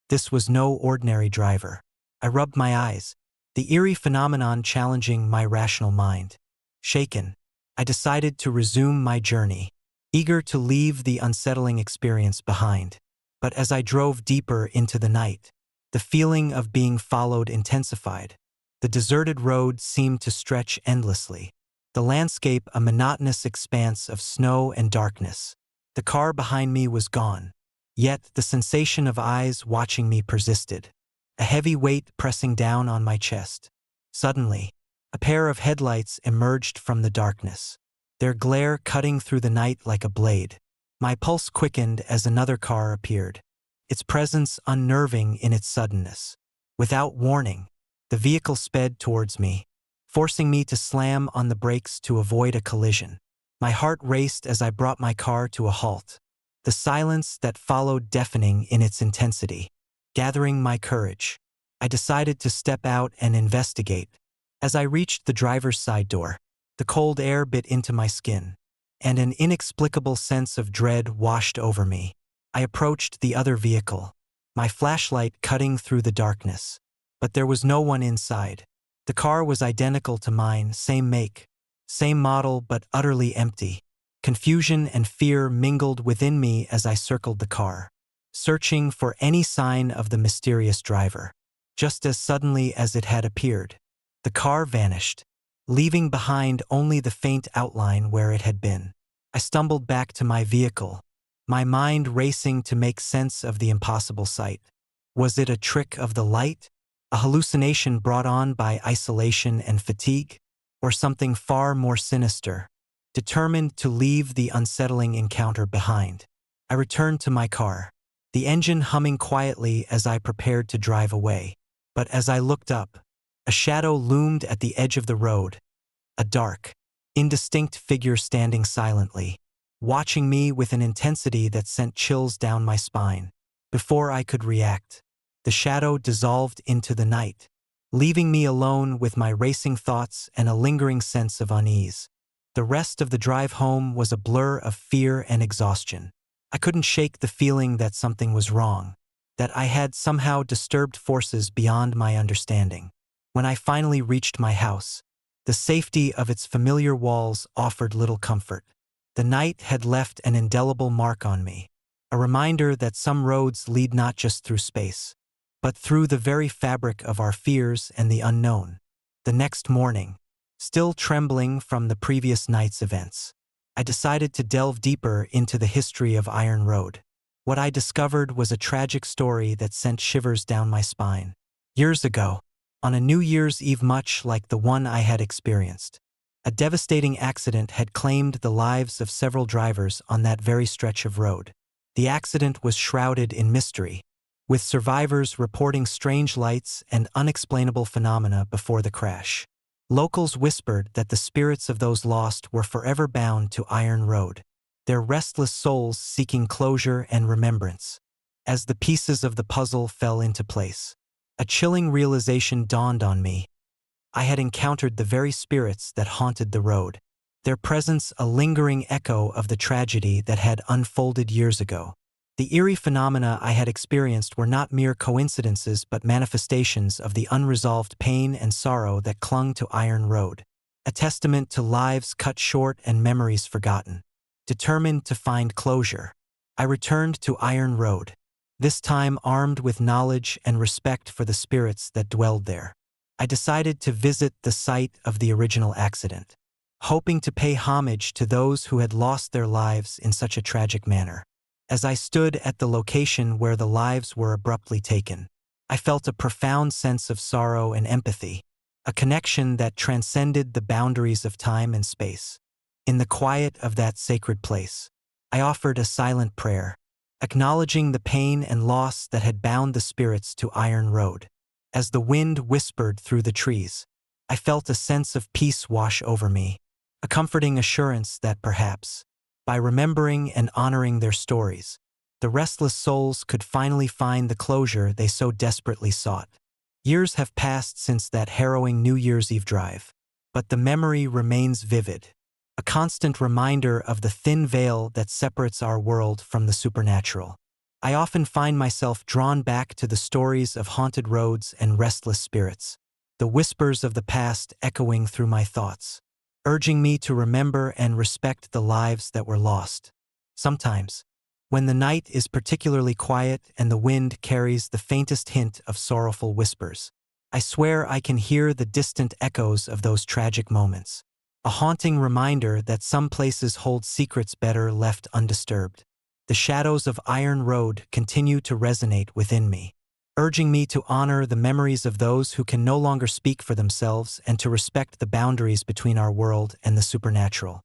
This was no ordinary driver. I rubbed my eyes, the eerie phenomenon challenging my rational mind. Shaken, I decided to resume my journey, eager to leave the unsettling experience behind. But as I drove deeper into the night, the feeling of being followed intensified. The deserted road seemed to stretch endlessly, the landscape a monotonous expanse of snow and darkness. The car behind me was gone, yet the sensation of eyes watching me persisted, a heavy weight pressing down on my chest. Suddenly, a pair of headlights emerged from the darkness, their glare cutting through the night like a blade. My pulse quickened as another car appeared, its presence unnerving in its suddenness. Without warning, the vehicle sped towards me, forcing me to slam on the brakes to avoid a collision. My heart raced as I brought my car to a halt, the silence that followed deafening in its intensity. Gathering my courage, I decided to step out and investigate. As I reached the driver's side door, the cold air bit into my skin, and an inexplicable sense of dread washed over me. I approached the other vehicle, my flashlight cutting through the darkness. But there was no one inside. The car was identical to mine, same make, same model, but utterly empty. Confusion and fear mingled within me as I circled the car, searching for any sign of the mysterious driver. Just as suddenly as it had appeared, the car vanished, leaving behind only the faint outline where it had been. I stumbled back to my vehicle, my mind racing to make sense of the impossible sight. Was it a trick of the light? A hallucination brought on by isolation and fatigue? Or something far more sinister? Determined to leave the unsettling encounter behind, I returned to my car, the engine humming quietly as I prepared to drive away. But as I looked up, a shadow loomed at the edge of the road, a dark, indistinct figure standing silently, watching me with an intensity that sent chills down my spine. Before I could react, the shadow dissolved into the night, leaving me alone with my racing thoughts and a lingering sense of unease. The rest of the drive home was a blur of fear and exhaustion. I couldn't shake the feeling that something was wrong, that I had somehow disturbed forces beyond my understanding. When I finally reached my house, the The safety of its familiar walls offered little comfort. The night had left an indelible mark on me, a reminder that some roads lead not just through space, but through the very fabric of our fears and the unknown. The next morning, still trembling from the previous night's events, I decided to delve deeper into the history of Iron Road. What I discovered was a tragic story that sent shivers down my spine. Years ago, on a New Year's Eve much like the one I had experienced, a devastating accident had claimed the lives of several drivers on that very stretch of road. The accident was shrouded in mystery, with survivors reporting strange lights and unexplainable phenomena before the crash. Locals whispered that the spirits of those lost were forever bound to Iron Road, their restless souls seeking closure and remembrance. As the pieces of the puzzle fell into place, a chilling realization dawned on me. I had encountered the very spirits that haunted the road, their presence a lingering echo of the tragedy that had unfolded years ago. The eerie phenomena I had experienced were not mere coincidences but manifestations of the unresolved pain and sorrow that clung to Iron Road, a testament to lives cut short and memories forgotten. Determined to find closure, I returned to Iron Road, this time armed with knowledge and respect for the spirits that dwelled there. I decided to visit the site of the original accident, hoping to pay homage to those who had lost their lives in such a tragic manner. As I stood at the location where the lives were abruptly taken, I felt a profound sense of sorrow and empathy, a connection that transcended the boundaries of time and space. In the quiet of that sacred place, I offered a silent prayer, acknowledging the pain and loss that had bound the spirits to Iron Road. As the wind whispered through the trees, I felt a sense of peace wash over me, a comforting assurance that perhaps, by remembering and honoring their stories, the restless souls could finally find the closure they so desperately sought. Years have passed since that harrowing New Year's Eve drive, but the memory remains vivid, a constant reminder of the thin veil that separates our world from the supernatural. I often find myself drawn back to the stories of haunted roads and restless spirits, the whispers of the past echoing through my thoughts, urging me to remember and respect the lives that were lost. Sometimes, when the night is particularly quiet and the wind carries the faintest hint of sorrowful whispers, I swear I can hear the distant echoes of those tragic moments, a haunting reminder that some places hold secrets better left undisturbed. The shadows of Iron Road continue to resonate within me, urging me to honor the memories of those who can no longer speak for themselves and to respect the boundaries between our world and the supernatural.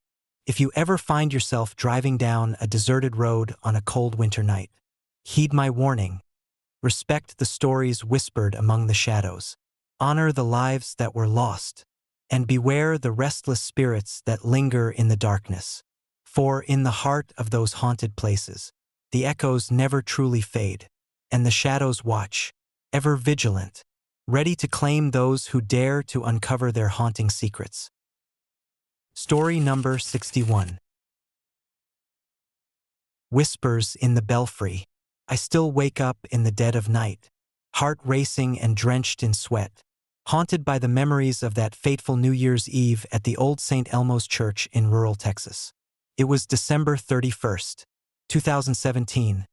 If you ever find yourself driving down a deserted road on a cold winter night, heed my warning. Respect the stories whispered among the shadows, honor the lives that were lost, and beware the restless spirits that linger in the darkness. For in the heart of those haunted places, the echoes never truly fade, and the shadows watch, ever vigilant, ready to claim those who dare to uncover their haunting secrets. Story number 61. Whispers in the Belfry. I still wake up in the dead of night, heart racing and drenched in sweat, haunted by the memories of that fateful New Year's Eve at the old St. Elmo's Church in rural Texas. It was December 31st, 2017,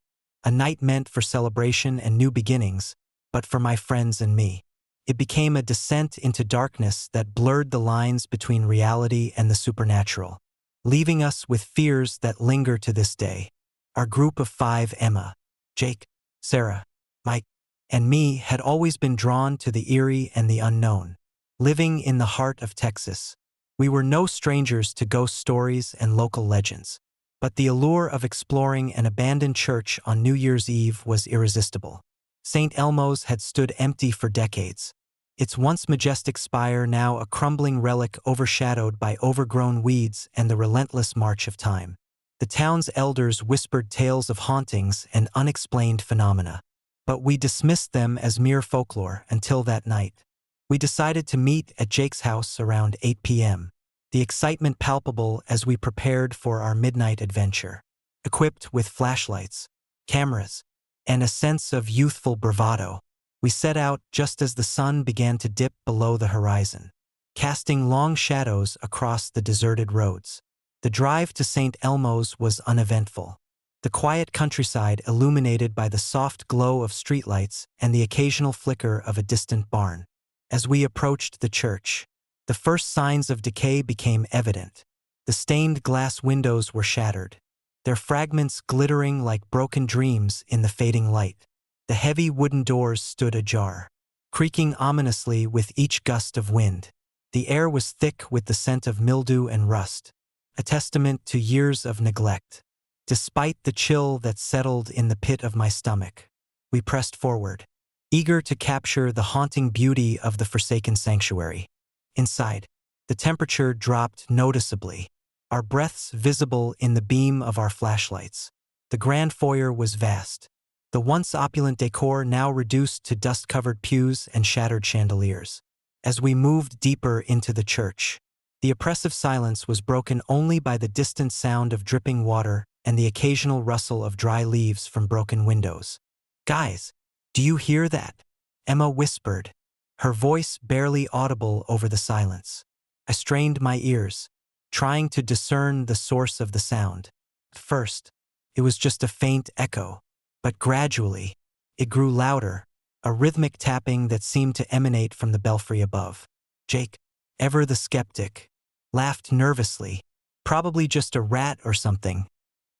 a night meant for celebration and new beginnings, but for my friends and me, it became a descent into darkness that blurred the lines between reality and the supernatural, leaving us with fears that linger to this day. Our group of 5, Emma, Jake, Sarah, Mike, and me, had always been drawn to the eerie and the unknown. Living in the heart of Texas, we were no strangers to ghost stories and local legends, but the allure of exploring an abandoned church on New Year's Eve was irresistible. St. Elmo's had stood empty for decades, its once majestic spire now a crumbling relic overshadowed by overgrown weeds and the relentless march of time. The town's elders whispered tales of hauntings and unexplained phenomena, but we dismissed them as mere folklore until that night. We decided to meet at Jake's house around 8 p.m., the excitement palpable as we prepared for our midnight adventure. Equipped with flashlights, cameras, and a sense of youthful bravado, we set out just as the sun began to dip below the horizon. casting long shadows across the deserted roads. The drive to St. Elmo's was uneventful. The quiet countryside illuminated by the soft glow of streetlights and the occasional flicker of a distant barn. As we approached the church, the first signs of decay became evident. The stained glass windows were shattered, their fragments glittering like broken dreams in the fading light. The heavy wooden doors stood ajar, creaking ominously with each gust of wind. The air was thick with the scent of mildew and rust, a testament to years of neglect. Despite the chill that settled in the pit of my stomach, we pressed forward, eager to capture the haunting beauty of the forsaken sanctuary. Inside, the temperature dropped noticeably, our breaths visible in the beam of our flashlights. The grand foyer was vast, the once opulent decor now reduced to dust-covered pews and shattered chandeliers. As we moved deeper into the church, the oppressive silence was broken only by the distant sound of dripping water and the occasional rustle of dry leaves from broken windows. "Guys, do you hear that?" Emma whispered, her voice barely audible over the silence. I strained my ears, trying to discern the source of the sound. At first, it was just a faint echo, but gradually, it grew louder, a rhythmic tapping that seemed to emanate from the belfry above. Jake, ever the skeptic, laughed nervously. "Probably just a rat or something,"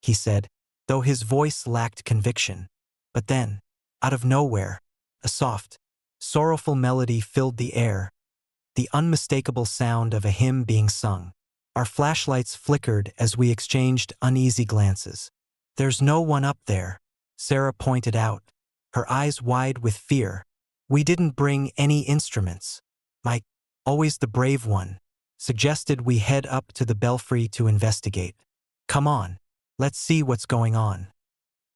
he said, though his voice lacked conviction. But then, out of nowhere, a soft, sorrowful melody filled the air, the unmistakable sound of a hymn being sung. Our flashlights flickered as we exchanged uneasy glances. "There's no one up there," Sarah pointed out, her eyes wide with fear. "We didn't bring any instruments." Mike, always the brave one, suggested we head up to the belfry to investigate. "Come on, let's see what's going on,"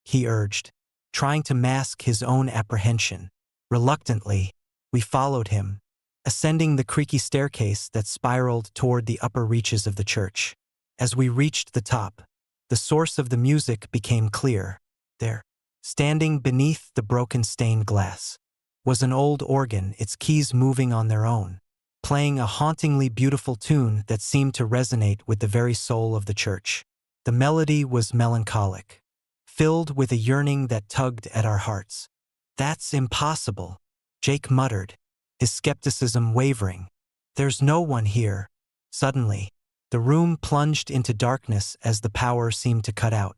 he urged, trying to mask his own apprehension. Reluctantly, we followed him, ascending the creaky staircase that spiraled toward the upper reaches of the church. As we reached the top, the source of the music became clear. There, standing beneath the broken stained glass, was an old organ, its keys moving on their own, playing a hauntingly beautiful tune that seemed to resonate with the very soul of the church. The melody was melancholic, filled with a yearning that tugged at our hearts. "That's impossible," Jake muttered, his skepticism wavering. "There's no one here." Suddenly, the room plunged into darkness as the power seemed to cut out,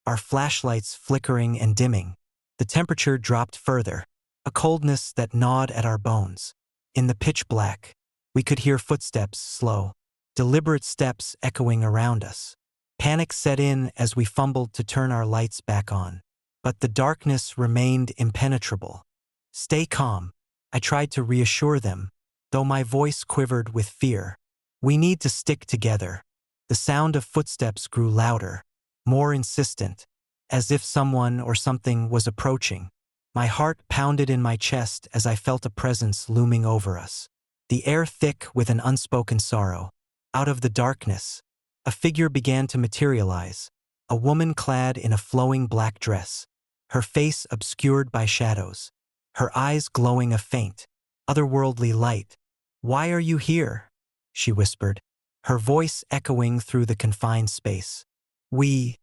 our flashlights flickering and dimming. The temperature dropped further, a coldness that gnawed at our bones. In the pitch black, we could hear footsteps, slow, deliberate steps echoing around us. Panic set in as we fumbled to turn our lights back on. But the darkness remained impenetrable. "Stay calm," I tried to reassure them, though my voice quivered with fear. "We need to stick together." The sound of footsteps grew louder, more insistent, as if someone or something was approaching. My heart pounded in my chest as I felt a presence looming over us, the air thick with an unspoken sorrow. Out of the darkness, a figure began to materialize, a woman clad in a flowing black dress, her face obscured by shadows, her eyes glowing a faint, otherworldly light. "Why are you here?" she whispered, her voice echoing through the confined space. We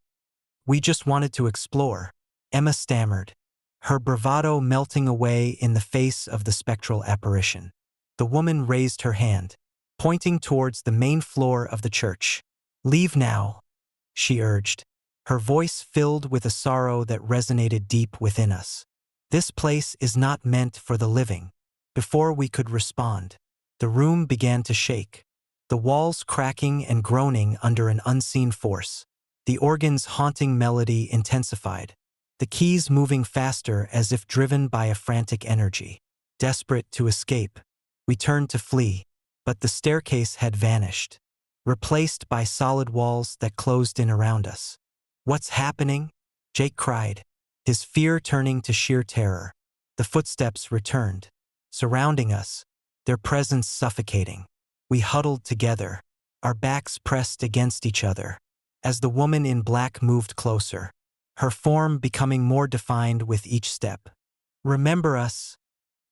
just wanted to explore," Emma stammered, her bravado melting away in the face of the spectral apparition. The woman raised her hand, pointing towards the main floor of the church. "Leave now," she urged, her voice filled with a sorrow that resonated deep within us. "This place is not meant for the living." Before we could respond, the room began to shake, the walls cracking and groaning under an unseen force. The organ's haunting melody intensified, the keys moving faster as if driven by a frantic energy. Desperate to escape, we turned to flee, but the staircase had vanished, replaced by solid walls that closed in around us. "What's happening?" Jake cried, his fear turning to sheer terror. The footsteps returned, surrounding us, their presence suffocating. We huddled together, our backs pressed against each other, as the woman in black moved closer, her form becoming more defined with each step. "Remember us,"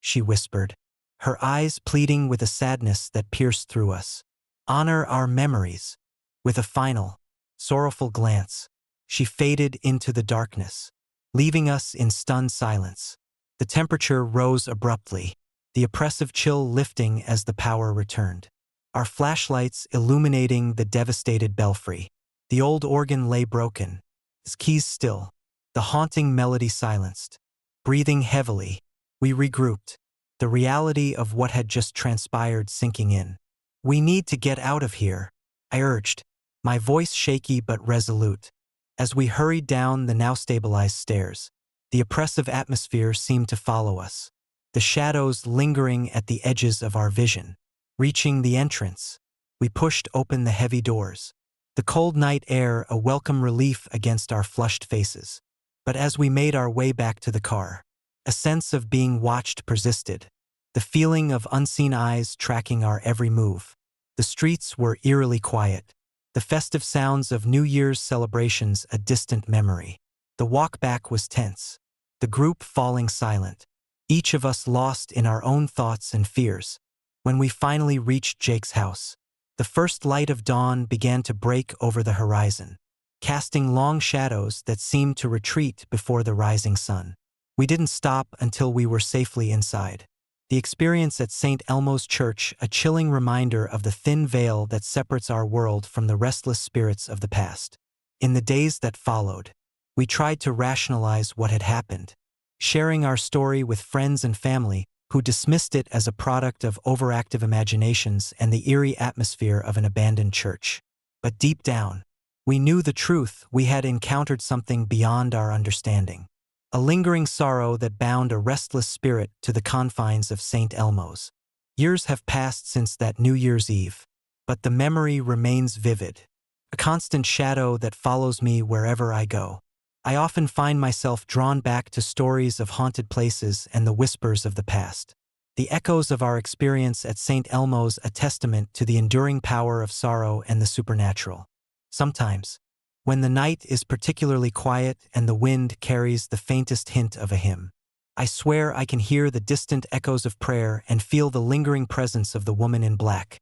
she whispered, her eyes pleading with a sadness that pierced through us. Honor our memories. With a final, sorrowful glance, she faded into the darkness, leaving us in stunned silence. The temperature rose abruptly, the oppressive chill lifting as the power returned. Our flashlights illuminating the devastated belfry. The old organ lay broken, its keys still, the haunting melody silenced. Breathing heavily, we regrouped, the reality of what had just transpired sinking in. "We need to get out of here," I urged, my voice shaky but resolute. As we hurried down the now stabilized stairs, the oppressive atmosphere seemed to follow us, the shadows lingering at the edges of our vision. Reaching the entrance, we pushed open the heavy doors, the cold night air a welcome relief against our flushed faces. But as we made our way back to the car, a sense of being watched persisted, the feeling of unseen eyes tracking our every move. The streets were eerily quiet, the festive sounds of New Year's celebrations a distant memory. The walk back was tense, the group falling silent, each of us lost in our own thoughts and fears. When we finally reached Jake's house, the first light of dawn began to break over the horizon, casting long shadows that seemed to retreat before the rising sun. We didn't stop until we were safely inside. The experience at St. Elmo's Church, a chilling reminder of the thin veil that separates our world from the restless spirits of the past. In the days that followed, we tried to rationalize what had happened, sharing our story with friends and family who dismissed it as a product of overactive imaginations and the eerie atmosphere of an abandoned church. But deep down, we knew the truth. We had encountered something beyond our understanding. A lingering sorrow that bound a restless spirit to the confines of St. Elmo's. Years have passed since that New Year's Eve, but the memory remains vivid, a constant shadow that follows me wherever I go. I often find myself drawn back to stories of haunted places and the whispers of the past. The echoes of our experience at St. Elmo's, a testament to the enduring power of sorrow and the supernatural. Sometimes, when the night is particularly quiet and the wind carries the faintest hint of a hymn, I swear I can hear the distant echoes of prayer and feel the lingering presence of the woman in black.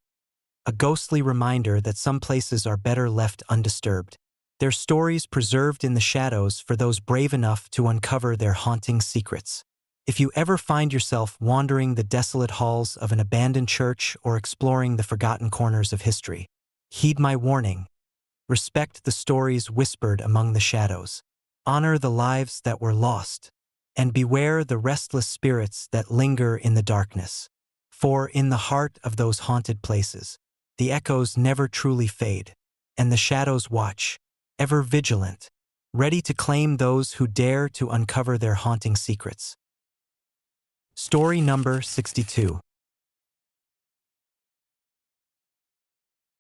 A ghostly reminder that some places are better left undisturbed, their stories preserved in the shadows for those brave enough to uncover their haunting secrets. If you ever find yourself wandering the desolate halls of an abandoned church or exploring the forgotten corners of history, heed my warning. Respect the stories whispered among the shadows. Honor the lives that were lost. And beware the restless spirits that linger in the darkness. For in the heart of those haunted places, the echoes never truly fade, and the shadows watch, ever vigilant, ready to claim those who dare to uncover their haunting secrets. Story number 62.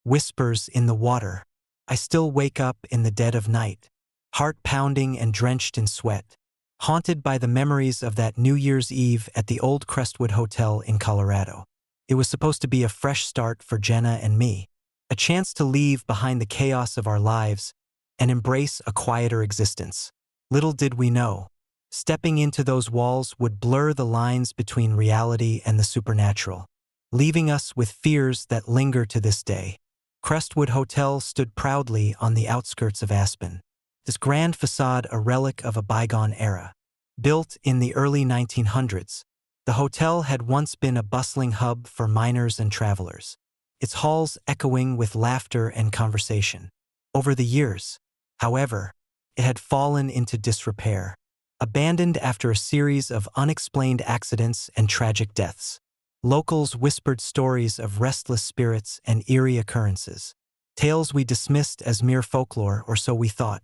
Whispers in the water. I still wake up in the dead of night, heart pounding and drenched in sweat, haunted by the memories of that New Year's Eve at the old Crestwood Hotel in Colorado. It was supposed to be a fresh start for Jenna and me, a chance to leave behind the chaos of our lives and embrace a quieter existence. Little did we know, stepping into those walls would blur the lines between reality and the supernatural, leaving us with fears that linger to this day. Crestwood Hotel stood proudly on the outskirts of Aspen, this grand facade a relic of a bygone era. Built in the early 1900s, the hotel had once been a bustling hub for miners and travelers, its halls echoing with laughter and conversation. Over the years, however, it had fallen into disrepair, abandoned after a series of unexplained accidents and tragic deaths. Locals whispered stories of restless spirits and eerie occurrences, tales we dismissed as mere folklore, or so we thought.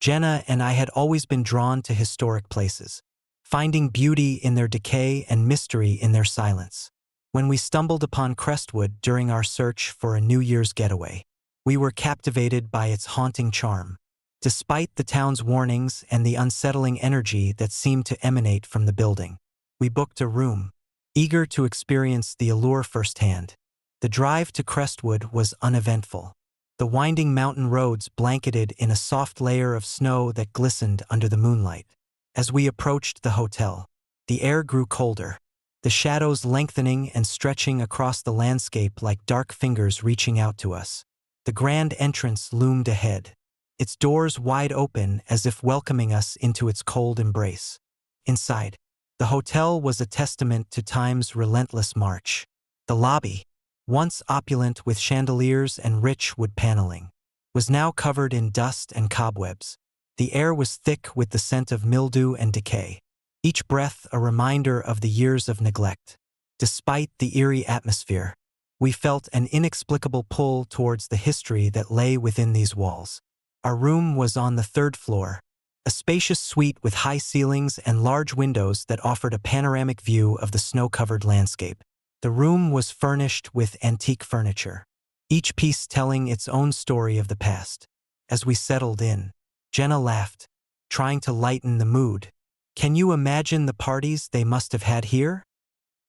Jenna and I had always been drawn to historic places, finding beauty in their decay and mystery in their silence. When we stumbled upon Crestwood during our search for a New Year's getaway, we were captivated by its haunting charm. Despite the town's warnings and the unsettling energy that seemed to emanate from the building, we booked a room, eager to experience the allure firsthand. The drive to Crestwood was uneventful, the winding mountain roads blanketed in a soft layer of snow that glistened under the moonlight. As we approached the hotel, the air grew colder, the shadows lengthening and stretching across the landscape like dark fingers reaching out to us. The grand entrance loomed ahead, its doors wide open as if welcoming us into its cold embrace. Inside, the hotel was a testament to time's relentless march. The lobby, once opulent with chandeliers and rich wood paneling, was now covered in dust and cobwebs. The air was thick with the scent of mildew and decay, each breath a reminder of the years of neglect. Despite the eerie atmosphere, we felt an inexplicable pull towards the history that lay within these walls. Our room was on the third floor, a spacious suite with high ceilings and large windows that offered a panoramic view of the snow-covered landscape. The room was furnished with antique furniture, each piece telling its own story of the past. As we settled in, Jenna laughed, trying to lighten the mood. "Can you imagine the parties they must have had here?"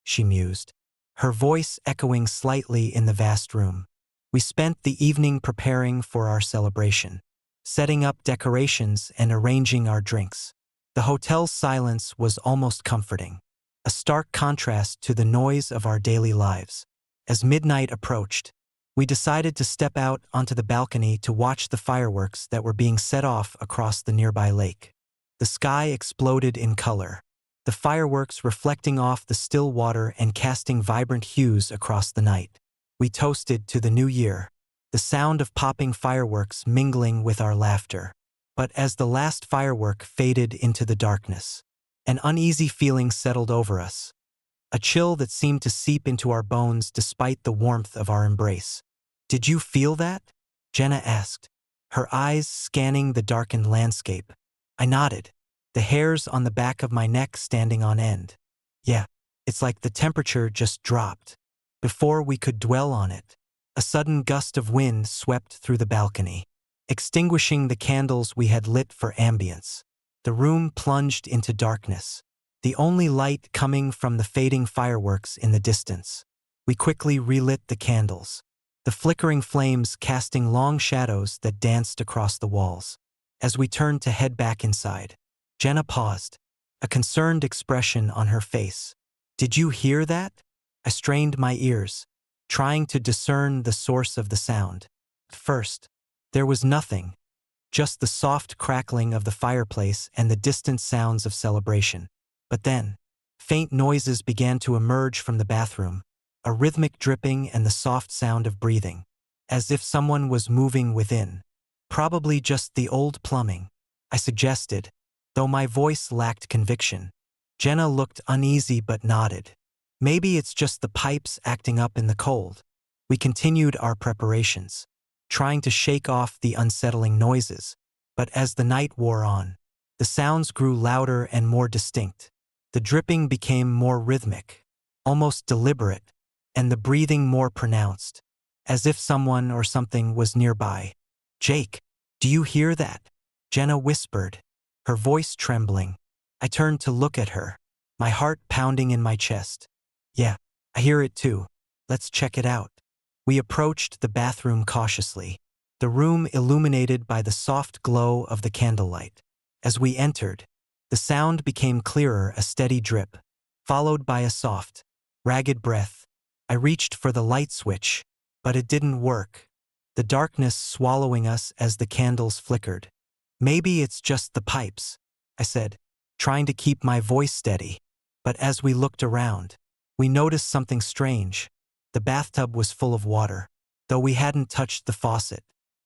she mused, her voice echoing slightly in the vast room. We spent the evening preparing for our celebration, setting up decorations and arranging our drinks. The hotel's silence was almost comforting, a stark contrast to the noise of our daily lives. As midnight approached, we decided to step out onto the balcony to watch the fireworks that were being set off across the nearby lake. The sky exploded in color, the fireworks reflecting off the still water and casting vibrant hues across the night. We toasted to the new year, the sound of popping fireworks mingling with our laughter. But as the last firework faded into the darkness, an uneasy feeling settled over us, a chill that seemed to seep into our bones despite the warmth of our embrace. "Did you feel that?" Jenna asked, her eyes scanning the darkened landscape. I nodded, the hairs on the back of my neck standing on end. "Yeah, it's like the temperature just dropped." Before we could dwell on it, a sudden gust of wind swept through the balcony, extinguishing the candles we had lit for ambience. The room plunged into darkness, the only light coming from the fading fireworks in the distance. We quickly relit the candles, the flickering flames casting long shadows that danced across the walls. As we turned to head back inside, Jenna paused, a concerned expression on her face. "Did you hear that?" I strained my ears, trying to discern the source of the sound. At first, there was nothing, just the soft crackling of the fireplace and the distant sounds of celebration. But then, faint noises began to emerge from the bathroom, a rhythmic dripping and the soft sound of breathing, as if someone was moving within. "Probably just the old plumbing," I suggested, though my voice lacked conviction. Jenna looked uneasy but nodded. "Maybe it's just the pipes acting up in the cold." We continued our preparations, trying to shake off the unsettling noises, but as the night wore on, the sounds grew louder and more distinct. The dripping became more rhythmic, almost deliberate, and the breathing more pronounced, as if someone or something was nearby. "Jake, do you hear that?" Jenna whispered, her voice trembling. I turned to look at her, my heart pounding in my chest. "Yeah, I hear it too. Let's check it out." We approached the bathroom cautiously, the room illuminated by the soft glow of the candlelight. As we entered, the sound became clearer, a steady drip, followed by a soft, ragged breath. I reached for the light switch, but it didn't work, the darkness swallowing us as the candles flickered. "Maybe it's just the pipes," I said, trying to keep my voice steady. But as we looked around, we noticed something strange. The bathtub was full of water, though we hadn't touched the faucet.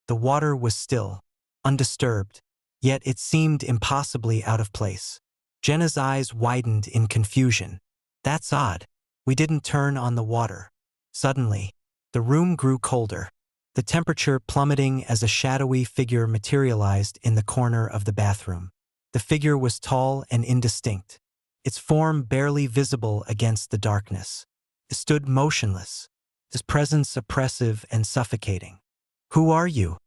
The water was still, undisturbed, yet it seemed impossibly out of place. Jenna's eyes widened in confusion. "That's odd. We didn't turn on the water." Suddenly, the room grew colder, the temperature plummeting as a shadowy figure materialized in the corner of the bathroom. The figure was tall and indistinct, its form barely visible against the darkness. It stood motionless, its presence oppressive and suffocating. "Who are you?"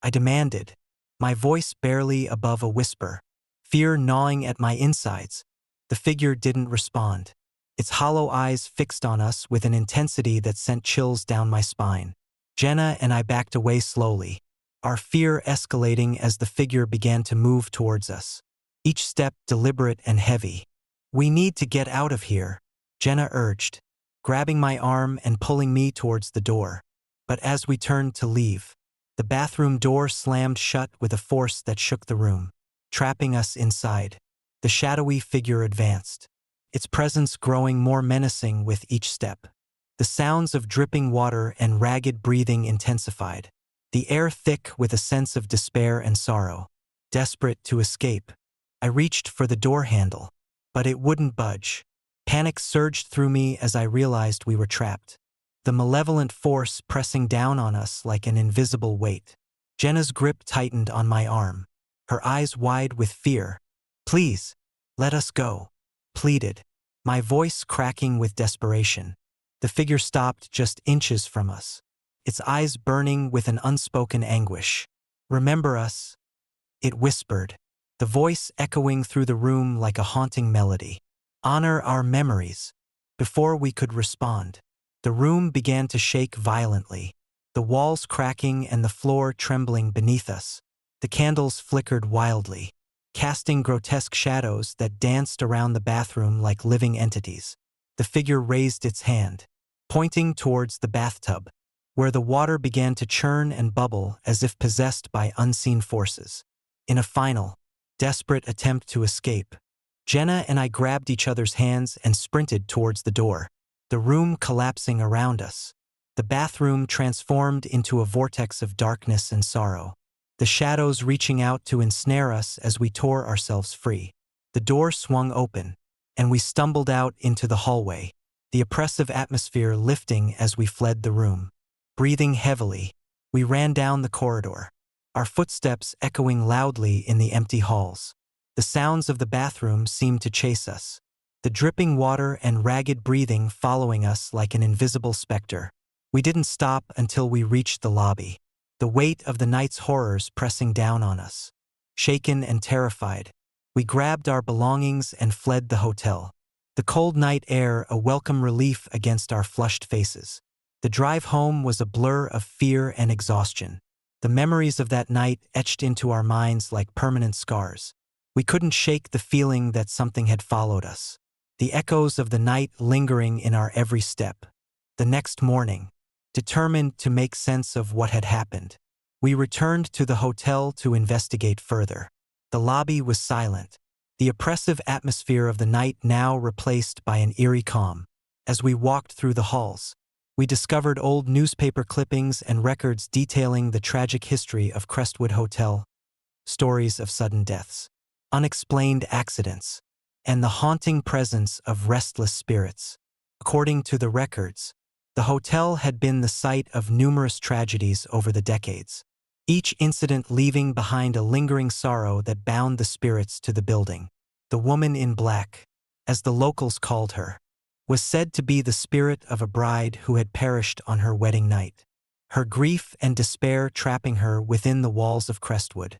I demanded, my voice barely above a whisper, fear gnawing at my insides. The figure didn't respond, its hollow eyes fixed on us with an intensity that sent chills down my spine. Jenna and I backed away slowly, our fear escalating as the figure began to move towards us, each step deliberate and heavy. "We need to get out of here," Jenna urged, grabbing my arm and pulling me towards the door. But as we turned to leave, the bathroom door slammed shut with a force that shook the room, trapping us inside. The shadowy figure advanced, its presence growing more menacing with each step. The sounds of dripping water and ragged breathing intensified, the air thick with a sense of despair and sorrow. Desperate to escape, I reached for the door handle, but it wouldn't budge. Panic surged through me as I realized we were trapped, the malevolent force pressing down on us like an invisible weight. Jenna's grip tightened on my arm, her eyes wide with fear. "Please, let us go," pleaded, my voice cracking with desperation. The figure stopped just inches from us, its eyes burning with an unspoken anguish. "Remember us," it whispered, the voice echoing through the room like a haunting melody. "Honor our memories." Before we could respond, the room began to shake violently, the walls cracking and the floor trembling beneath us. The candles flickered wildly, casting grotesque shadows that danced around the bathroom like living entities. The figure raised its hand, pointing towards the bathtub, where the water began to churn and bubble as if possessed by unseen forces. In a final, desperate attempt to escape, Jenna and I grabbed each other's hands and sprinted towards the door, the room collapsing around us. The bathroom transformed into a vortex of darkness and sorrow, the shadows reaching out to ensnare us as we tore ourselves free. The door swung open, and we stumbled out into the hallway, the oppressive atmosphere lifting as we fled the room. Breathing heavily, we ran down the corridor, our footsteps echoing loudly in the empty halls. The sounds of the bathroom seemed to chase us, the dripping water and ragged breathing following us like an invisible specter. We didn't stop until we reached the lobby, the weight of the night's horrors pressing down on us. Shaken and terrified, we grabbed our belongings and fled the hotel, the cold night air a welcome relief against our flushed faces. The drive home was a blur of fear and exhaustion, the memories of that night etched into our minds like permanent scars. We couldn't shake the feeling that something had followed us, the echoes of the night lingering in our every step. The next morning, determined to make sense of what had happened, we returned to the hotel to investigate further. The lobby was silent, the oppressive atmosphere of the night now replaced by an eerie calm. As we walked through the halls, we discovered old newspaper clippings and records detailing the tragic history of Crestwood Hotel, stories of sudden deaths, unexplained accidents, and the haunting presence of restless spirits. According to the records, the hotel had been the site of numerous tragedies over the decades, each incident leaving behind a lingering sorrow that bound the spirits to the building. The woman in black, as the locals called her, was said to be the spirit of a bride who had perished on her wedding night, her grief and despair trapping her within the walls of Crestwood.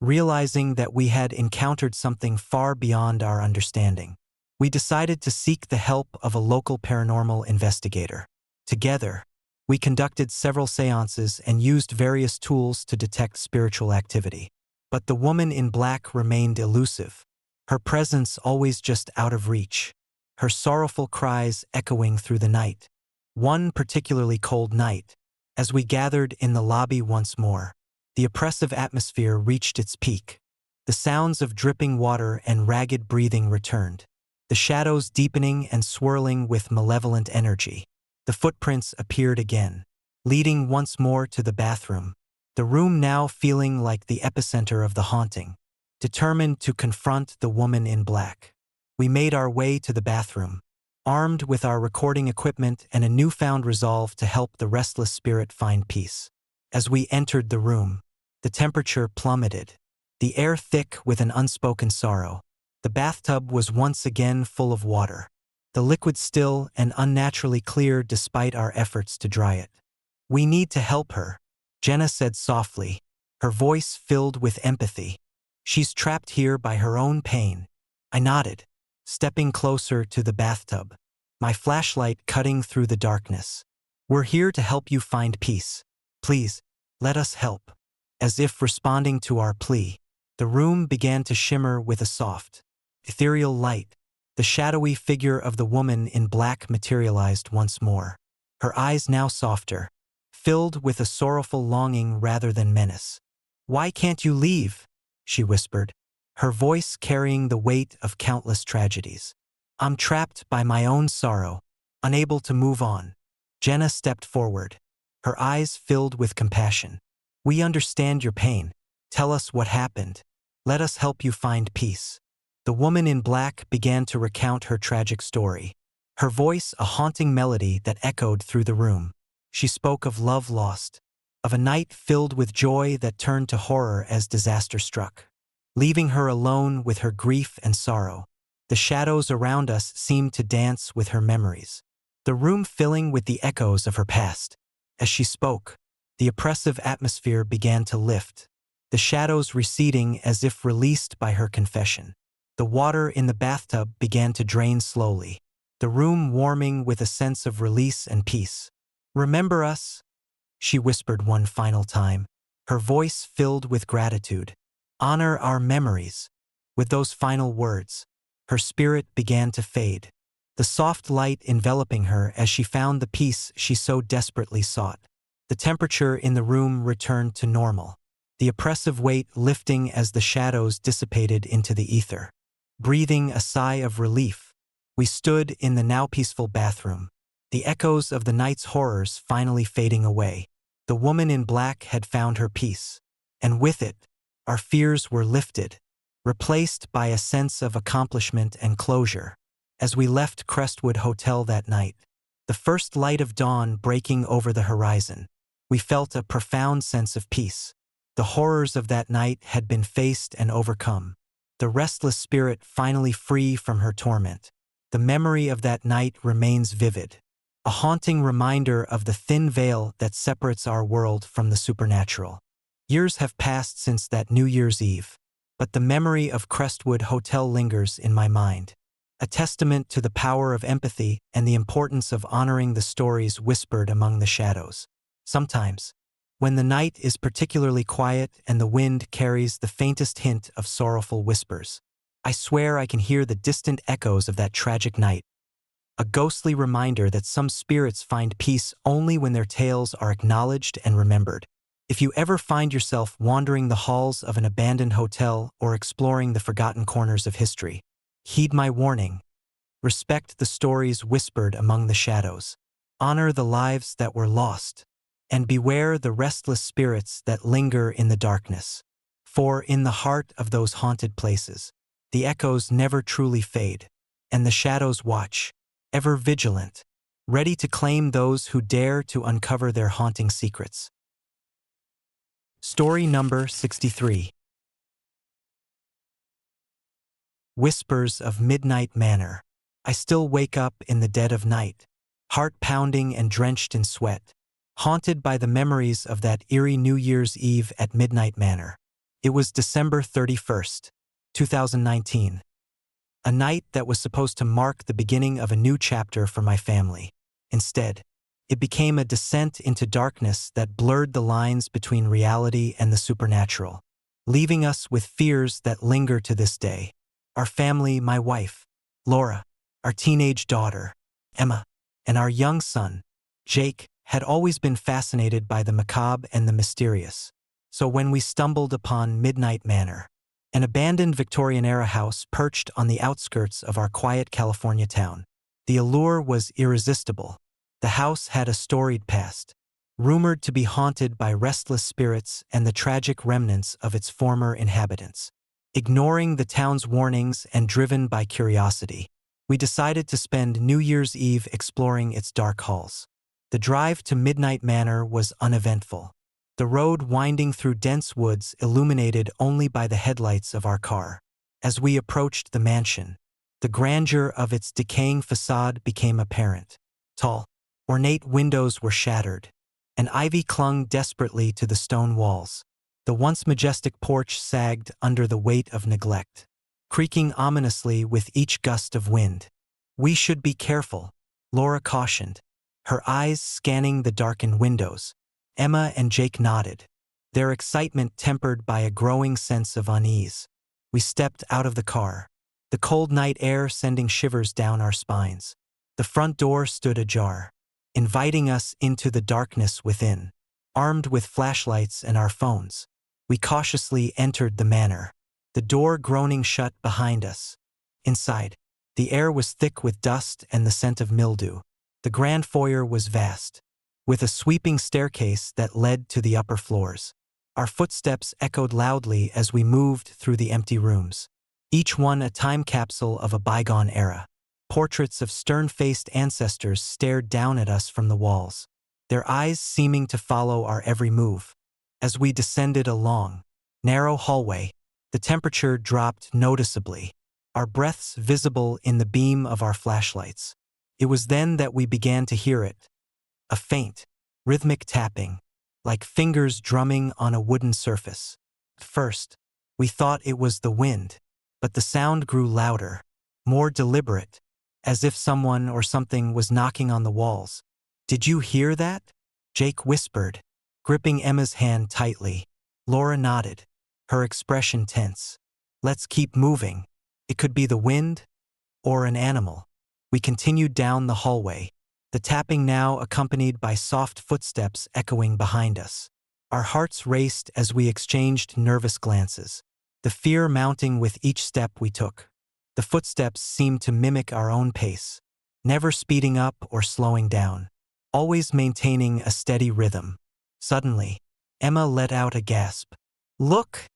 Realizing that we had encountered something far beyond our understanding, we decided to seek the help of a local paranormal investigator. Together, we conducted several seances and used various tools to detect spiritual activity. But the woman in black remained elusive, her presence always just out of reach, her sorrowful cries echoing through the night. One particularly cold night, as we gathered in the lobby once more, the oppressive atmosphere reached its peak. The sounds of dripping water and ragged breathing returned, the shadows deepening and swirling with malevolent energy. The footprints appeared again, leading once more to the bathroom, the room now feeling like the epicenter of the haunting. Determined to confront the woman in black, we made our way to the bathroom, armed with our recording equipment and a newfound resolve to help the restless spirit find peace. As we entered the room, the temperature plummeted, the air thick with an unspoken sorrow. The bathtub was once again full of water, the liquid still and unnaturally clear despite our efforts to dry it. "We need to help her," Jenna said softly, her voice filled with empathy. "She's trapped here by her own pain." I nodded, stepping closer to the bathtub, my flashlight cutting through the darkness. "We're here to help you find peace. Please, let us help." As if responding to our plea, the room began to shimmer with a soft, ethereal light, The shadowy figure of the woman in black materialized once more. Her eyes now softer, filled with a sorrowful longing rather than menace. "Why can't you leave?" she whispered, her voice carrying the weight of countless tragedies. "I'm trapped by my own sorrow, unable to move on." Jenna stepped forward, her eyes filled with compassion. "We understand your pain. Tell us what happened. Let us help you find peace." The woman in black began to recount her tragic story, her voice a haunting melody that echoed through the room. She spoke of love lost, of a night filled with joy that turned to horror as disaster struck, leaving her alone with her grief and sorrow. The shadows around us seemed to dance with her memories, the room filling with the echoes of her past. As she spoke, the oppressive atmosphere began to lift, the shadows receding as if released by her confession. The water in the bathtub began to drain slowly, the room warming with a sense of release and peace. "Remember us?" she whispered one final time, her voice filled with gratitude. "Honor our memories." With those final words, her spirit began to fade, the soft light enveloping her as she found the peace she so desperately sought. The temperature in the room returned to normal, the oppressive weight lifting as the shadows dissipated into the ether. Breathing a sigh of relief, we stood in the now peaceful bathroom, the echoes of the night's horrors finally fading away. The woman in black had found her peace, and with it, our fears were lifted, replaced by a sense of accomplishment and closure. As we left Crestwood Hotel that night, the first light of dawn breaking over the horizon, we felt a profound sense of peace. The horrors of that night had been faced and overcome, the restless spirit finally free from her torment. The memory of that night remains vivid, a haunting reminder of the thin veil that separates our world from the supernatural. Years have passed since that New Year's Eve, but the memory of Crestwood Hotel lingers in my mind, a testament to the power of empathy and the importance of honoring the stories whispered among the shadows. Sometimes, when the night is particularly quiet and the wind carries the faintest hint of sorrowful whispers, I swear I can hear the distant echoes of that tragic night, a ghostly reminder that some spirits find peace only when their tales are acknowledged and remembered. If you ever find yourself wandering the halls of an abandoned hotel or exploring the forgotten corners of history, heed my warning. Respect the stories whispered among the shadows. Honor the lives that were lost, and beware the restless spirits that linger in the darkness. For in the heart of those haunted places, the echoes never truly fade, and the shadows watch, ever vigilant, ready to claim those who dare to uncover their haunting secrets. Story number 63. Whispers of Midnight Manor. I still wake up in the dead of night, heart pounding and drenched in sweat, haunted by the memories of that eerie New Year's Eve at Midnight Manor. It was December 31st, 2019. A night that was supposed to mark the beginning of a new chapter for my family. Instead, it became a descent into darkness that blurred the lines between reality and the supernatural, leaving us with fears that linger to this day. Our family, my wife, Laura, our teenage daughter, Emma, and our young son, Jake, had always been fascinated by the macabre and the mysterious. So when we stumbled upon Midnight Manor, an abandoned Victorian-era house perched on the outskirts of our quiet California town, the allure was irresistible. The house had a storied past, rumored to be haunted by restless spirits and the tragic remnants of its former inhabitants. Ignoring the town's warnings and driven by curiosity, we decided to spend New Year's Eve exploring its dark halls. The drive to Midnight Manor was uneventful, the road winding through dense woods illuminated only by the headlights of our car. As we approached the mansion, the grandeur of its decaying facade became apparent. Tall, ornate windows were shattered, and ivy clung desperately to the stone walls. The once majestic porch sagged under the weight of neglect, creaking ominously with each gust of wind. "We should be careful," Laura cautioned, her eyes scanning the darkened windows. Emma and Jake nodded, their excitement tempered by a growing sense of unease. We stepped out of the car, the cold night air sending shivers down our spines. The front door stood ajar, inviting us into the darkness within. Armed with flashlights and our phones, we cautiously entered the manor, the door groaning shut behind us. Inside, the air was thick with dust and the scent of mildew. The grand foyer was vast, with a sweeping staircase that led to the upper floors. Our footsteps echoed loudly as we moved through the empty rooms, each one a time capsule of a bygone era. Portraits of stern-faced ancestors stared down at us from the walls, their eyes seeming to follow our every move. As we descended a long, narrow hallway, the temperature dropped noticeably, our breaths visible in the beam of our flashlights. It was then that we began to hear it, a faint, rhythmic tapping, like fingers drumming on a wooden surface. At first, we thought it was the wind, but the sound grew louder, more deliberate, as if someone or something was knocking on the walls. "Did you hear that?" Jake whispered, gripping Emma's hand tightly. Laura nodded, her expression tense. "Let's keep moving. It could be the wind or an animal." We continued down the hallway, the tapping now accompanied by soft footsteps echoing behind us. Our hearts raced as we exchanged nervous glances, the fear mounting with each step we took. The footsteps seemed to mimic our own pace, never speeding up or slowing down, always maintaining a steady rhythm. Suddenly, Emma let out a gasp. "Look!"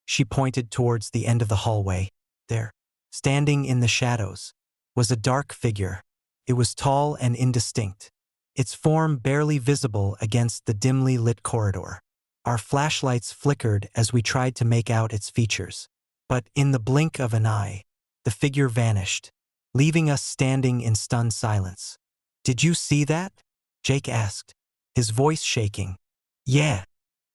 She pointed towards the end of the hallway. There, standing in the shadows, was a dark figure. It was tall and indistinct, its form barely visible against the dimly lit corridor. Our flashlights flickered as we tried to make out its features. But in the blink of an eye, the figure vanished, leaving us standing in stunned silence. "Did you see that?" Jake asked, his voice shaking. "Yeah,"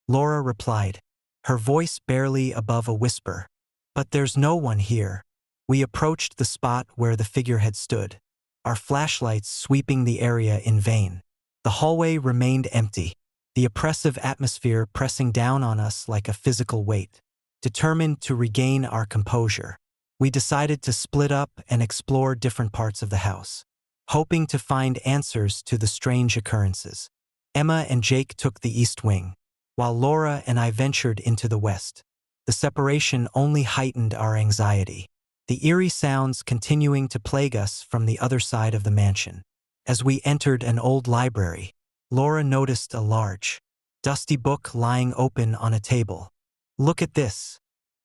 Laura replied, her voice barely above a whisper. "But there's no one here." We approached the spot where the figure had stood, our flashlights sweeping the area in vain. The hallway remained empty, the oppressive atmosphere pressing down on us like a physical weight. Determined to regain our composure, we decided to split up and explore different parts of the house, hoping to find answers to the strange occurrences. Emma and Jake took the east wing, while Laura and I ventured into the west. The separation only heightened our anxiety, the eerie sounds continuing to plague us from the other side of the mansion. As we entered an old library, Laura noticed a large, dusty book lying open on a table. "Look at this,"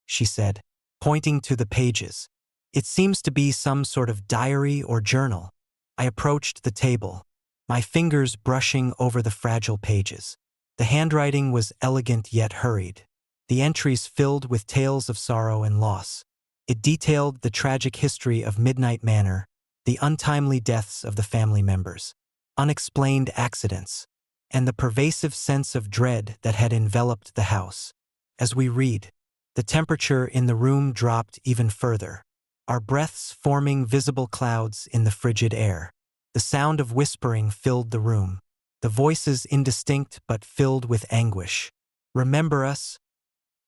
she said, pointing to the pages. "It seems to be some sort of diary or journal." I approached the table, my fingers brushing over the fragile pages. The handwriting was elegant yet hurried, the entries filled with tales of sorrow and loss. It detailed the tragic history of Midnight Manor, the untimely deaths of the family members, unexplained accidents, and the pervasive sense of dread that had enveloped the house. As we read, the temperature in the room dropped even further, our breaths forming visible clouds in the frigid air. The sound of whispering filled the room, the voices indistinct but filled with anguish. "Remember us?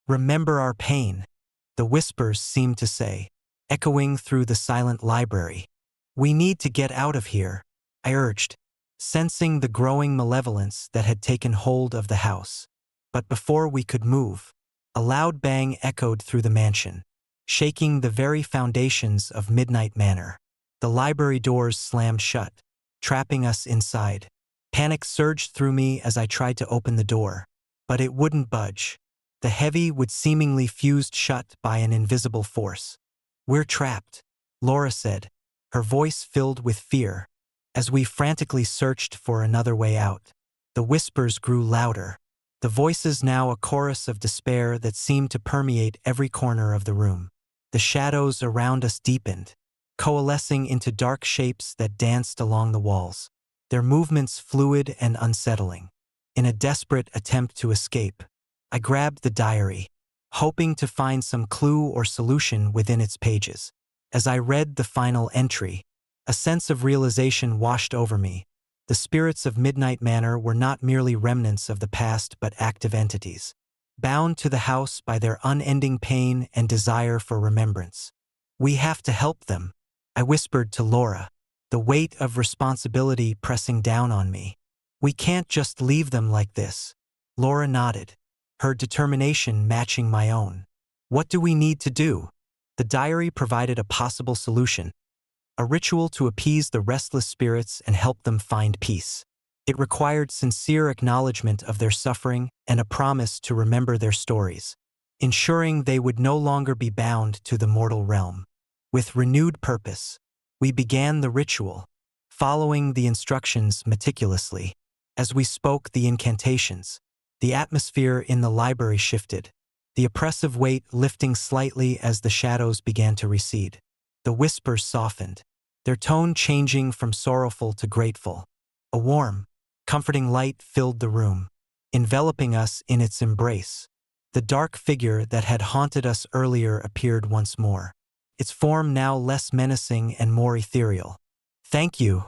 Remember our pain," the whispers seemed to say, echoing through the silent library. "We need to get out of here," I urged, sensing the growing malevolence that had taken hold of the house. But before we could move, a loud bang echoed through the mansion, shaking the very foundations of Midnight Manor. The library doors slammed shut, trapping us inside. Panic surged through me as I tried to open the door, but it wouldn't budge. The heavy would seemingly fused shut by an invisible force. "We're trapped," Laura said, her voice filled with fear, as we frantically searched for another way out. The whispers grew louder, the voices now a chorus of despair that seemed to permeate every corner of the room. The shadows around us deepened, coalescing into dark shapes that danced along the walls, their movements fluid and unsettling. In a desperate attempt to escape, I grabbed the diary, hoping to find some clue or solution within its pages. As I read the final entry, a sense of realization washed over me. The spirits of Midnight Manor were not merely remnants of the past but active entities, bound to the house by their unending pain and desire for remembrance. We have to help them, I whispered to Laura, the weight of responsibility pressing down on me. We can't just leave them like this. Laura nodded, her determination matching my own. What do we need to do? The diary provided a possible solution, a ritual to appease the restless spirits and help them find peace. It required sincere acknowledgement of their suffering and a promise to remember their stories, ensuring they would no longer be bound to the mortal realm. With renewed purpose, we began the ritual, following the instructions meticulously. As we spoke the incantations, the atmosphere in the library shifted, the oppressive weight lifting slightly as the shadows began to recede. The whispers softened, their tone changing from sorrowful to grateful. A warm, comforting light filled the room, enveloping us in its embrace. The dark figure that had haunted us earlier appeared once more, its form now less menacing and more ethereal. "Thank you,"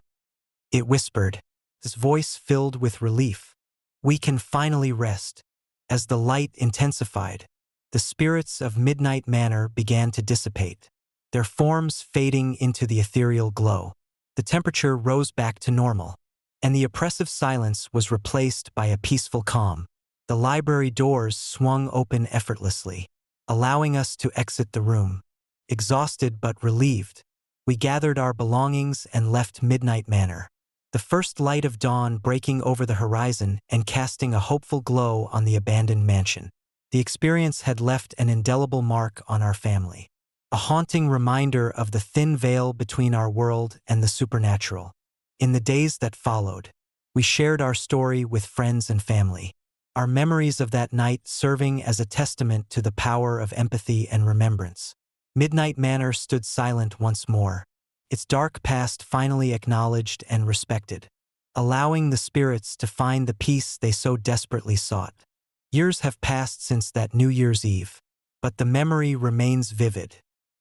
it whispered, its voice filled with relief. "We can finally rest." As the light intensified, the spirits of Midnight Manor began to dissipate, their forms fading into the ethereal glow. The temperature rose back to normal, and the oppressive silence was replaced by a peaceful calm. The library doors swung open effortlessly, allowing us to exit the room. Exhausted but relieved, we gathered our belongings and left Midnight Manor, the first light of dawn breaking over the horizon and casting a hopeful glow on the abandoned mansion. The experience had left an indelible mark on our family, a haunting reminder of the thin veil between our world and the supernatural. In the days that followed, we shared our story with friends and family, our memories of that night serving as a testament to the power of empathy and remembrance. Midnight Manor stood silent once more, its dark past finally acknowledged and respected, allowing the spirits to find the peace they so desperately sought. Years have passed since that New Year's Eve, but the memory remains vivid,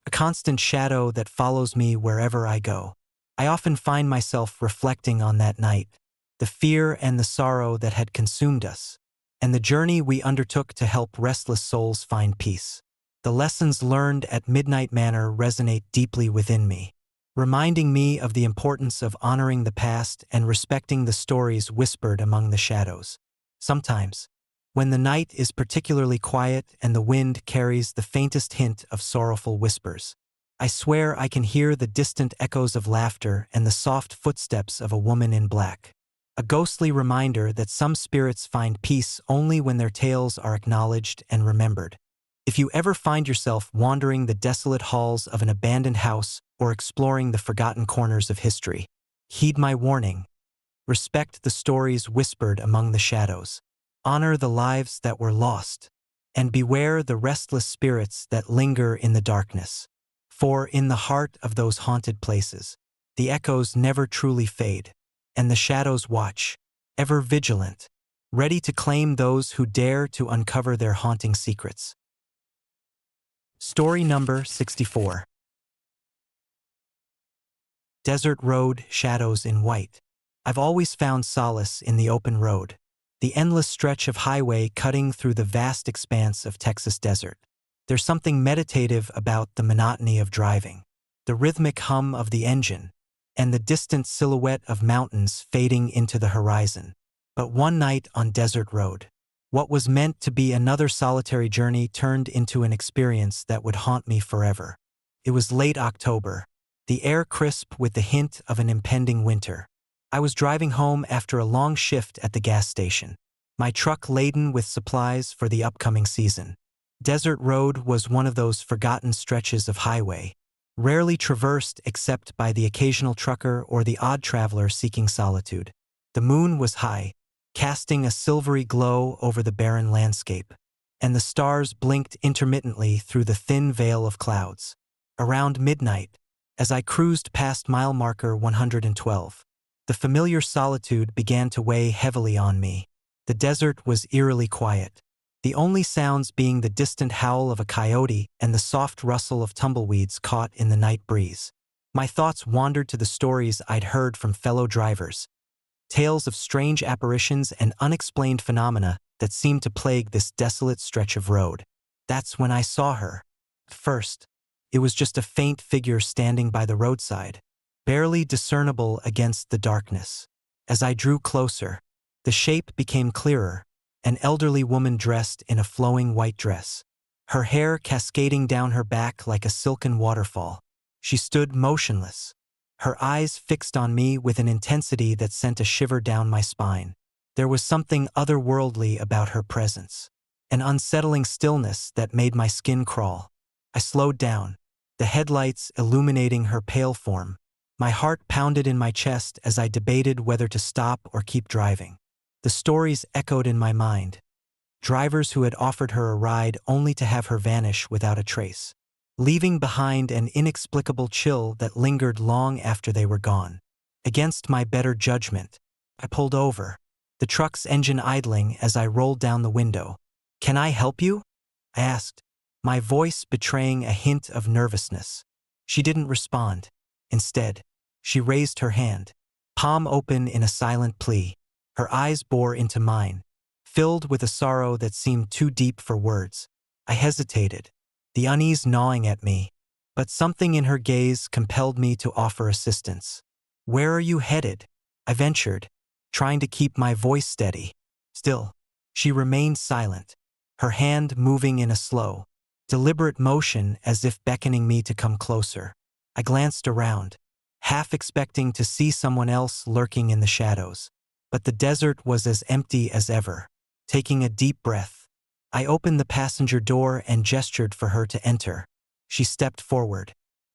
a constant shadow that follows me wherever I go. I often find myself reflecting on that night, the fear and the sorrow that had consumed us, and the journey we undertook to help restless souls find peace. The lessons learned at Midnight Manor resonate deeply within me, reminding me of the importance of honoring the past and respecting the stories whispered among the shadows. Sometimes, when the night is particularly quiet and the wind carries the faintest hint of sorrowful whispers, I swear I can hear the distant echoes of laughter and the soft footsteps of a woman in black, a ghostly reminder that some spirits find peace only when their tales are acknowledged and remembered. If you ever find yourself wandering the desolate halls of an abandoned house or exploring the forgotten corners of history, heed my warning. Respect the stories whispered among the shadows. Honor the lives that were lost, and beware the restless spirits that linger in the darkness. For in the heart of those haunted places, the echoes never truly fade, and the shadows watch, ever vigilant, ready to claim those who dare to uncover their haunting secrets. Story number 64. Desert Road, Shadows in White. I've always found solace in the open road, the endless stretch of highway cutting through the vast expanse of Texas desert. There's something meditative about the monotony of driving, the rhythmic hum of the engine, and the distant silhouette of mountains fading into the horizon. But one night on Desert Road, what was meant to be another solitary journey turned into an experience that would haunt me forever. It was late October, the air crisp with the hint of an impending winter. I was driving home after a long shift at the gas station, my truck laden with supplies for the upcoming season. Desert Road was one of those forgotten stretches of highway, rarely traversed except by the occasional trucker or the odd traveler seeking solitude. The moon was high, casting a silvery glow over the barren landscape, and the stars blinked intermittently through the thin veil of clouds. Around midnight, as I cruised past mile marker 112, the familiar solitude began to weigh heavily on me. The desert was eerily quiet, the only sounds being the distant howl of a coyote and the soft rustle of tumbleweeds caught in the night breeze. My thoughts wandered to the stories I'd heard from fellow drivers, tales of strange apparitions and unexplained phenomena that seemed to plague this desolate stretch of road. That's when I saw her. First, It was just a faint figure standing by the roadside, barely discernible against the darkness. As I drew closer, the shape became clearer, an elderly woman dressed in a flowing white dress, her hair cascading down her back like a silken waterfall. She stood motionless, her eyes fixed on me with an intensity that sent a shiver down my spine. There was something otherworldly about her presence, an unsettling stillness that made my skin crawl. I slowed down, the headlights illuminating her pale form. My heart pounded in my chest as I debated whether to stop or keep driving. The stories echoed in my mind. Drivers who had offered her a ride only to have her vanish without a trace, leaving behind an inexplicable chill that lingered long after they were gone. Against my better judgment, I pulled over, the truck's engine idling as I rolled down the window. "Can I help you?" I asked, my voice betraying a hint of nervousness. She didn't respond. Instead, she raised her hand, palm open in a silent plea. Her eyes bore into mine, filled with a sorrow that seemed too deep for words. I hesitated, the unease gnawing at me, but something in her gaze compelled me to offer assistance. "Where are you headed?" I ventured, trying to keep my voice steady. Still, she remained silent, her hand moving in a slow, deliberate motion as if beckoning me to come closer. I glanced around, half expecting to see someone else lurking in the shadows. But the desert was as empty as ever. Taking a deep breath, I opened the passenger door and gestured for her to enter. She stepped forward,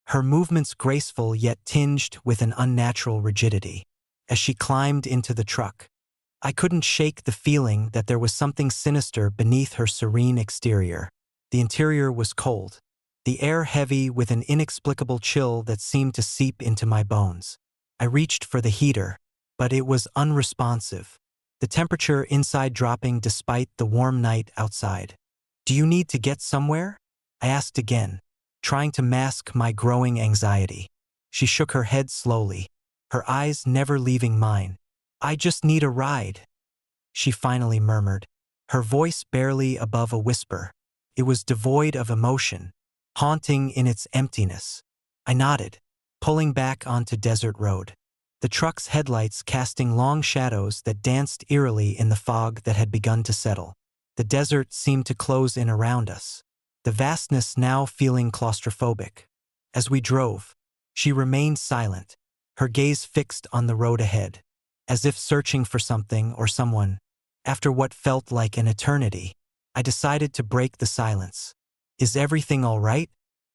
her movements graceful yet tinged with an unnatural rigidity. As she climbed into the truck, I couldn't shake the feeling that there was something sinister beneath her serene exterior. The interior was cold, the air heavy with an inexplicable chill that seemed to seep into my bones. I reached for the heater, but it was unresponsive, the temperature inside dropping despite the warm night outside. "Do you need to get somewhere?" I asked again, trying to mask my growing anxiety. She shook her head slowly, her eyes never leaving mine. "I just need a ride," she finally murmured, her voice barely above a whisper. It was devoid of emotion, haunting in its emptiness. I nodded, pulling back onto desert road, the truck's headlights casting long shadows that danced eerily in the fog that had begun to settle. The desert seemed to close in around us, the vastness now feeling claustrophobic. As we drove, she remained silent, her gaze fixed on the road ahead, as if searching for something or someone. After what felt like an eternity, I decided to break the silence. "Is everything all right?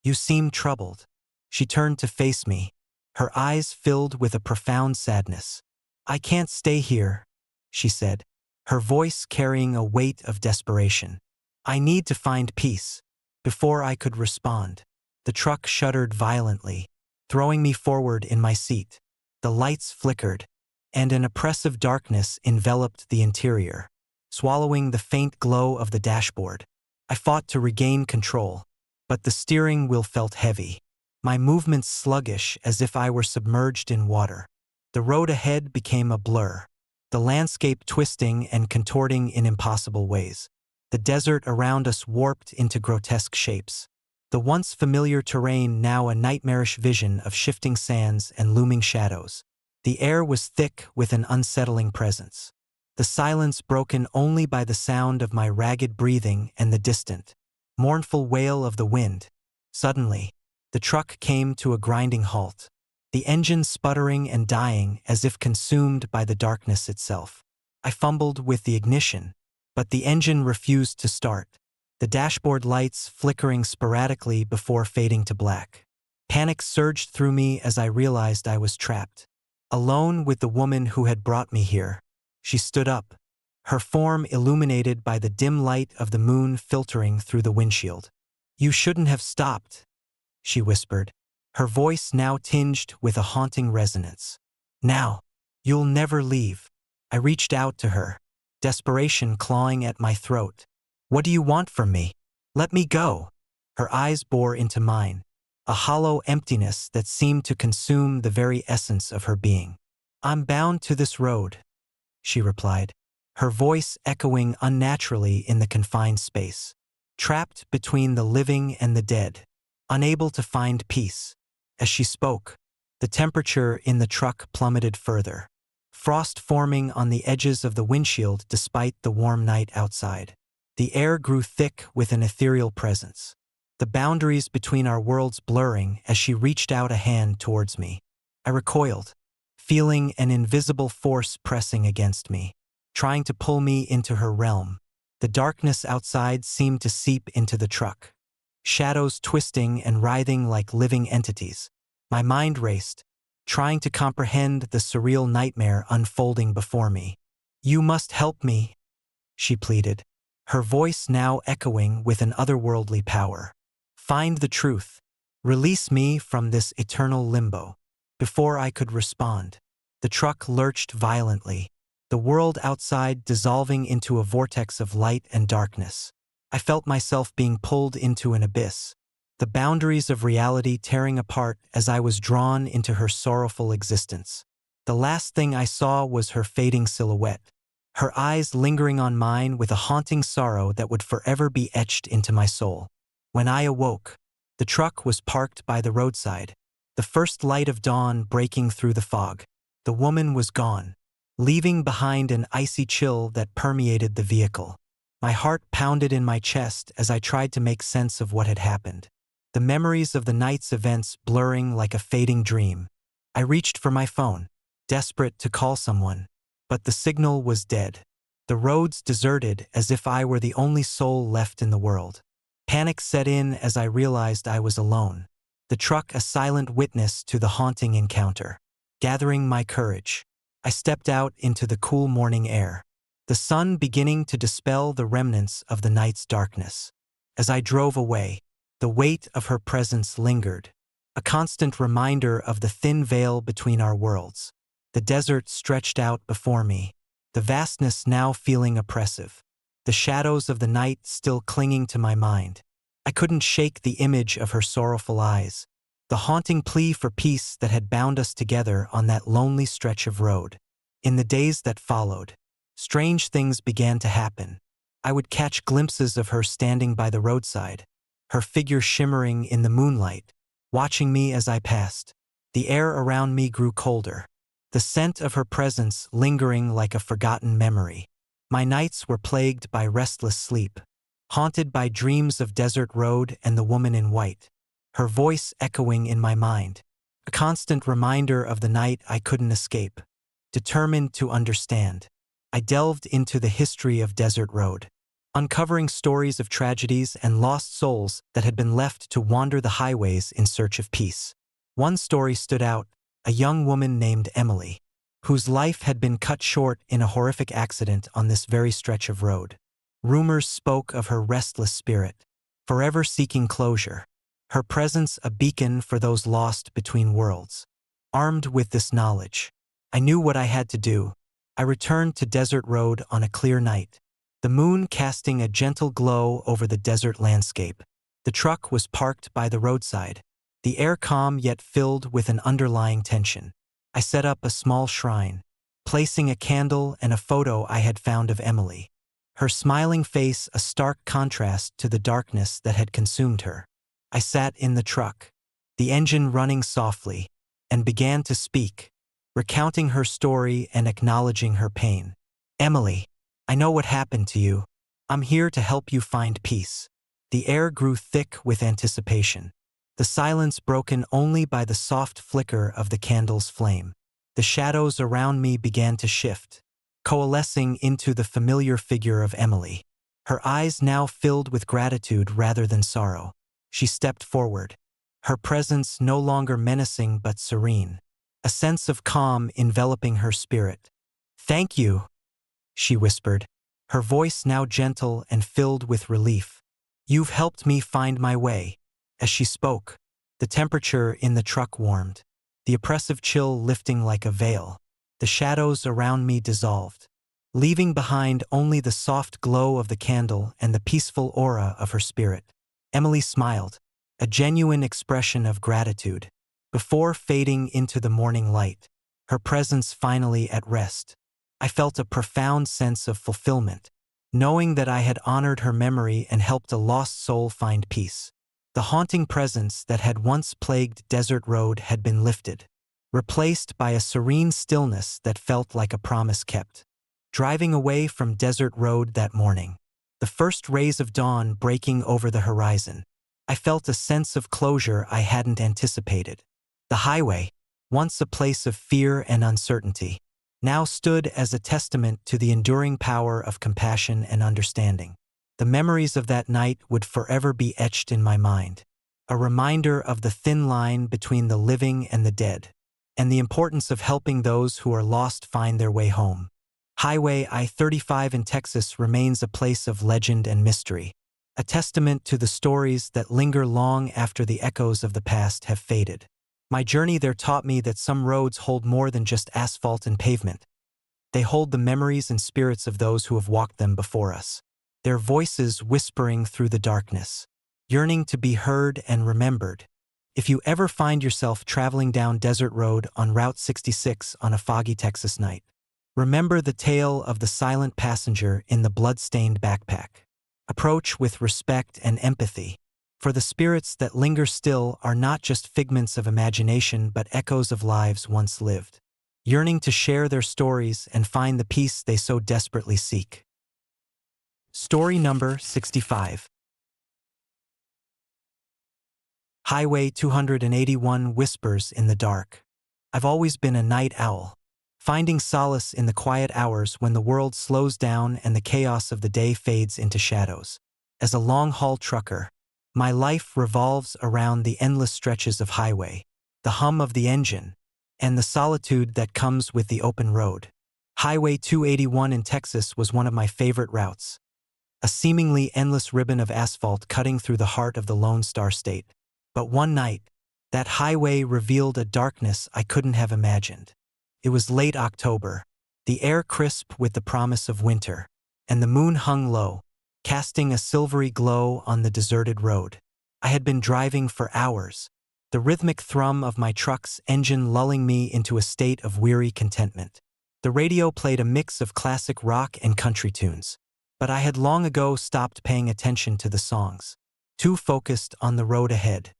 You seem troubled." She turned to face me, her eyes filled with a profound sadness. "I can't stay here," she said, her voice carrying a weight of desperation. "I need to find peace." Before I could respond, the truck shuddered violently, throwing me forward in my seat. The lights flickered, and an oppressive darkness enveloped the interior, swallowing the faint glow of the dashboard. I fought to regain control, but the steering wheel felt heavy, my movements sluggish as if I were submerged in water. The road ahead became a blur, the landscape twisting and contorting in impossible ways. The desert around us warped into grotesque shapes, the once familiar terrain now a nightmarish vision of shifting sands and looming shadows. The air was thick with an unsettling presence, the silence broken only by the sound of my ragged breathing and the distant, mournful wail of the wind. Suddenly, the truck came to a grinding halt, the engine sputtering and dying as if consumed by the darkness itself. I fumbled with the ignition, but the engine refused to start, the dashboard lights flickering sporadically before fading to black. Panic surged through me as I realized I was trapped, alone with the woman who had brought me here. She stood up, her form illuminated by the dim light of the moon filtering through the windshield. "You shouldn't have stopped," she whispered, her voice now tinged with a haunting resonance. "Now, you'll never leave." I reached out to her, desperation clawing at my throat. "What do you want from me? Let me go." Her eyes bore into mine, a hollow emptiness that seemed to consume the very essence of her being. "I'm bound to this road," she replied, her voice echoing unnaturally in the confined space. "Trapped between the living and the dead. unable to find peace. As she spoke, the temperature in the truck plummeted further, frost forming on the edges of the windshield despite the warm night outside. The air grew thick with an ethereal presence, the boundaries between our worlds blurring as she reached out a hand towards me. I recoiled, feeling an invisible force pressing against me, trying to pull me into her realm. The darkness outside seemed to seep into the truck, shadows twisting and writhing like living entities. My mind raced, trying to comprehend the surreal nightmare unfolding before me. "You must help me," she pleaded, her voice now echoing with an otherworldly power. "Find the truth. Release me from this eternal limbo." Before I could respond, the truck lurched violently, the world outside dissolving into a vortex of light and darkness. I felt myself being pulled into an abyss, the boundaries of reality tearing apart as I was drawn into her sorrowful existence. The last thing I saw was her fading silhouette, her eyes lingering on mine with a haunting sorrow that would forever be etched into my soul. When I awoke, the truck was parked by the roadside, the first light of dawn breaking through the fog. The woman was gone, leaving behind an icy chill that permeated the vehicle. My heart pounded in my chest as I tried to make sense of what had happened, the memories of the night's events blurring like a fading dream. I reached for my phone, desperate to call someone, but the signal was dead. The roads deserted as if I were the only soul left in the world. Panic set in as I realized I was alone, the truck a silent witness to the haunting encounter. Gathering my courage, I stepped out into the cool morning air, the sun beginning to dispel the remnants of the night's darkness. As I drove away, the weight of her presence lingered, a constant reminder of the thin veil between our worlds. The desert stretched out before me, the vastness now feeling oppressive, the shadows of the night still clinging to my mind. I couldn't shake the image of her sorrowful eyes, the haunting plea for peace that had bound us together on that lonely stretch of road. In the days that followed, strange things began to happen. I would catch glimpses of her standing by the roadside, her figure shimmering in the moonlight, watching me as I passed. The air around me grew colder, the scent of her presence lingering like a forgotten memory. My nights were plagued by restless sleep, haunted by dreams of desert road and the woman in white, her voice echoing in my mind, a constant reminder of the night I couldn't escape. Determined to understand, I delved into the history of Desert Road, uncovering stories of tragedies and lost souls that had been left to wander the highways in search of peace. One story stood out, a young woman named Emily, whose life had been cut short in a horrific accident on this very stretch of road. Rumors spoke of her restless spirit, forever seeking closure, her presence a beacon for those lost between worlds. Armed with this knowledge, I knew what I had to do. I returned to Desert Road on a clear night, the moon casting a gentle glow over the desert landscape. The truck was parked by the roadside, the air calm yet filled with an underlying tension. I set up a small shrine, placing a candle and a photo I had found of Emily, her smiling face a stark contrast to the darkness that had consumed her. I sat in the truck, the engine running softly, and began to speak, recounting her story and acknowledging her pain. "Emily, I know what happened to you. I'm here to help you find peace." The air grew thick with anticipation, the silence broken only by the soft flicker of the candle's flame. The shadows around me began to shift, coalescing into the familiar figure of Emily, her eyes now filled with gratitude rather than sorrow. She stepped forward, her presence no longer menacing but serene, a sense of calm enveloping her spirit. "Thank you," she whispered, her voice now gentle and filled with relief. "You've helped me find my way." As she spoke, the temperature in the truck warmed, the oppressive chill lifting like a veil. The shadows around me dissolved, leaving behind only the soft glow of the candle and the peaceful aura of her spirit. Emily smiled, a genuine expression of gratitude, before fading into the morning light, her presence finally at rest. I felt a profound sense of fulfillment, knowing that I had honored her memory and helped a lost soul find peace. The haunting presence that had once plagued Desert Road had been lifted, replaced by a serene stillness that felt like a promise kept. Driving away from Desert Road that morning, the first rays of dawn breaking over the horizon, I felt a sense of closure I hadn't anticipated. The highway, once a place of fear and uncertainty, now stood as a testament to the enduring power of compassion and understanding. The memories of that night would forever be etched in my mind, a reminder of the thin line between the living and the dead, and the importance of helping those who are lost find their way home. Highway I-35 in Texas remains a place of legend and mystery, a testament to the stories that linger long after the echoes of the past have faded. My journey there taught me that some roads hold more than just asphalt and pavement. They hold the memories and spirits of those who have walked them before us, their voices whispering through the darkness, yearning to be heard and remembered. If you ever find yourself traveling down Desert Road on Route 66 on a foggy Texas night, remember the tale of the silent passenger in the blood-stained backpack. Approach with respect and empathy, for the spirits that linger still are not just figments of imagination but echoes of lives once lived, yearning to share their stories and find the peace they so desperately seek. Story number 65. Highway 281 whispers in the dark. I've always been a night owl, finding solace in the quiet hours when the world slows down and the chaos of the day fades into shadows. As a long-haul trucker, my life revolves around the endless stretches of highway, the hum of the engine, and the solitude that comes with the open road. Highway 281 in Texas was one of my favorite routes, a seemingly endless ribbon of asphalt cutting through the heart of the Lone Star State. But one night, that highway revealed a darkness I couldn't have imagined. It was late October, the air crisp with the promise of winter, and the moon hung low, casting a silvery glow on the deserted road. I had been driving for hours, the rhythmic thrum of my truck's engine lulling me into a state of weary contentment. The radio played a mix of classic rock and country tunes, but I had long ago stopped paying attention to the songs, too focused on the road ahead.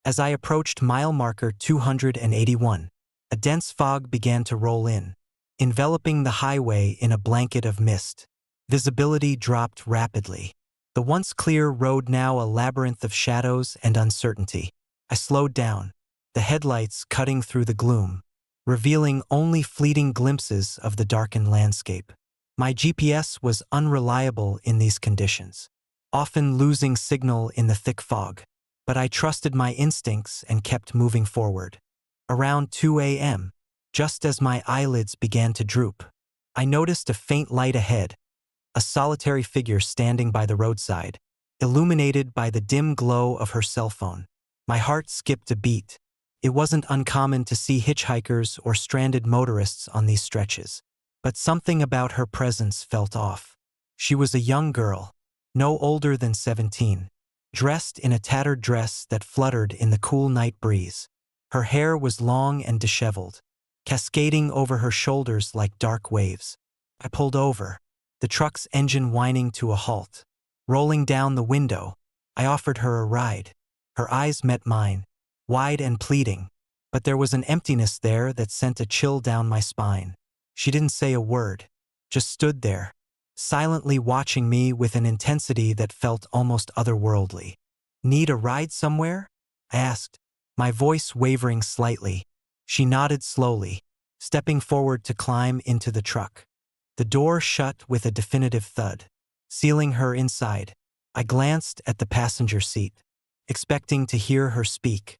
As I approached mile marker 281, a dense fog began to roll in, enveloping the highway in a blanket of mist. Visibility dropped rapidly, the once clear road now a labyrinth of shadows and uncertainty. I slowed down, the headlights cutting through the gloom, revealing only fleeting glimpses of the darkened landscape. My GPS was unreliable in these conditions, often losing signal in the thick fog, but I trusted my instincts and kept moving forward. Around 2 a.m., just as my eyelids began to droop, I noticed a faint light ahead, a solitary figure standing by the roadside, illuminated by the dim glow of her cell phone. My heart skipped a beat. It wasn't uncommon to see hitchhikers or stranded motorists on these stretches, but something about her presence felt off. She was a young girl, no older than 17, dressed in a tattered dress that fluttered in the cool night breeze. Her hair was long and disheveled, cascading over her shoulders like dark waves. I pulled over, the truck's engine whining to a halt. Rolling down the window, I offered her a ride. Her eyes met mine, wide and pleading, but there was an emptiness there that sent a chill down my spine. She didn't say a word, just stood there, silently watching me with an intensity that felt almost otherworldly. "Need a ride somewhere?" I asked, my voice wavering slightly. She nodded slowly, stepping forward to climb into the truck. The door shut with a definitive thud, sealing her inside. I glanced at the passenger seat, expecting to hear her speak,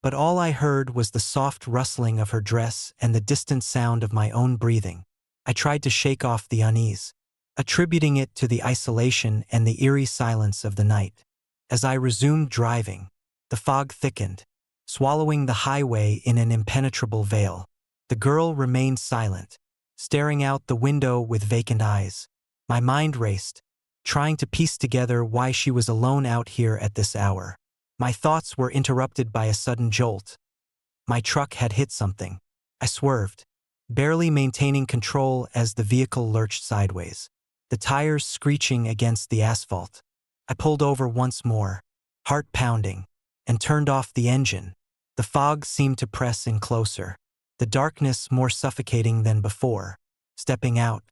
but all I heard was the soft rustling of her dress and the distant sound of my own breathing. I tried to shake off the unease, attributing it to the isolation and the eerie silence of the night. As I resumed driving, the fog thickened, swallowing the highway in an impenetrable veil. The girl remained silent, staring out the window with vacant eyes. My mind raced, trying to piece together why she was alone out here at this hour. My thoughts were interrupted by a sudden jolt. My truck had hit something. I swerved, barely maintaining control as the vehicle lurched sideways, the tires screeching against the asphalt. I pulled over once more, heart pounding, and turned off the engine. The fog seemed to press in closer, the darkness more suffocating than before. Stepping out,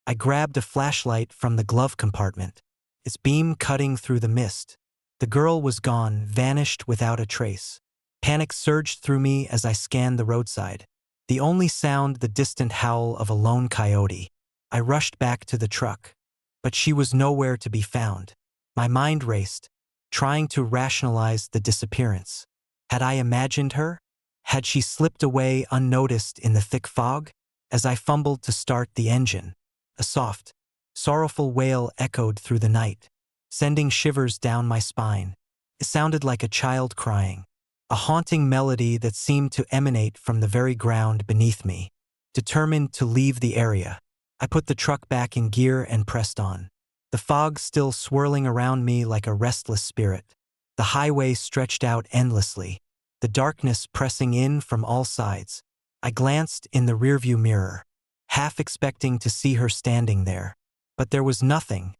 I grabbed a flashlight from the glove compartment, its beam cutting through the mist. The girl was gone, vanished without a trace. Panic surged through me as I scanned the roadside, the only sound the distant howl of a lone coyote. I rushed back to the truck, but she was nowhere to be found. My mind raced, trying to rationalize the disappearance. Had I imagined her? Had she slipped away unnoticed in the thick fog? As I fumbled to start the engine, a soft, sorrowful wail echoed through the night, sending shivers down my spine. It sounded like a child crying, a haunting melody that seemed to emanate from the very ground beneath me. Determined to leave the area, I put the truck back in gear and pressed on, the fog still swirling around me like a restless spirit. The highway stretched out endlessly, the darkness pressing in from all sides. I glanced in the rearview mirror, half expecting to see her standing there. But there was nothing,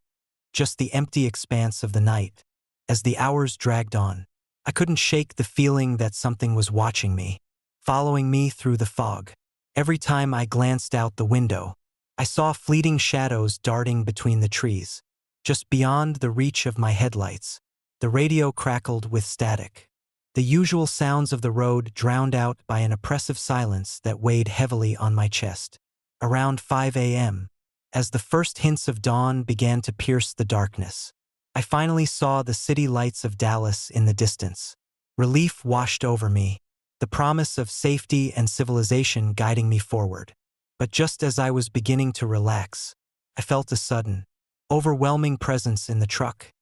just the empty expanse of the night. As the hours dragged on, I couldn't shake the feeling that something was watching me, following me through the fog. Every time I glanced out the window, I saw fleeting shadows darting between the trees. Just beyond the reach of my headlights, the radio crackled with static, the usual sounds of the road drowned out by an oppressive silence that weighed heavily on my chest. Around 5 a.m., as the first hints of dawn began to pierce the darkness, I finally saw the city lights of Dallas in the distance. Relief washed over me, the promise of safety and civilization guiding me forward. But just as I was beginning to relax, I felt a sudden, overwhelming presence in the truck,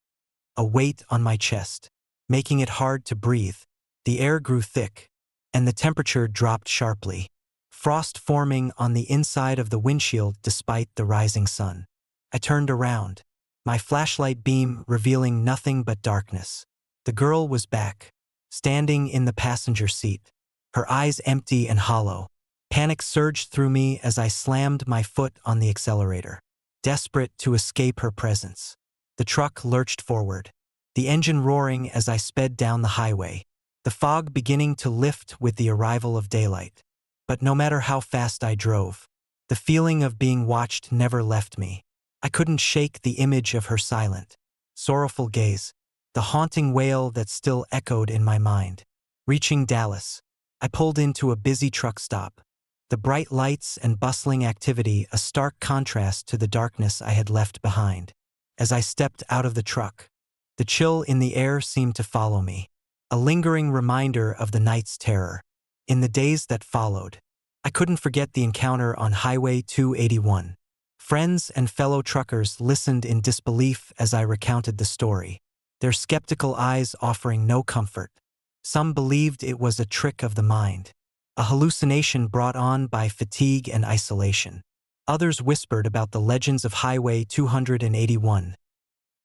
a weight on my chest, making it hard to breathe. The air grew thick, and the temperature dropped sharply, frost forming on the inside of the windshield despite the rising sun. I turned around, my flashlight beam revealing nothing but darkness. The girl was back, standing in the passenger seat, her eyes empty and hollow. Panic surged through me as I slammed my foot on the accelerator, desperate to escape her presence. The truck lurched forward, the engine roaring as I sped down the highway, the fog beginning to lift with the arrival of daylight. But no matter how fast I drove, the feeling of being watched never left me. I couldn't shake the image of her silent, sorrowful gaze, the haunting wail that still echoed in my mind. Reaching Dallas, I pulled into a busy truck stop, the bright lights and bustling activity a stark contrast to the darkness I had left behind. As I stepped out of the truck, the chill in the air seemed to follow me, a lingering reminder of the night's terror. In the days that followed, I couldn't forget the encounter on Highway 281. Friends and fellow truckers listened in disbelief as I recounted the story, their skeptical eyes offering no comfort. Some believed it was a trick of the mind, a hallucination brought on by fatigue and isolation. Others whispered about the legends of Highway 281,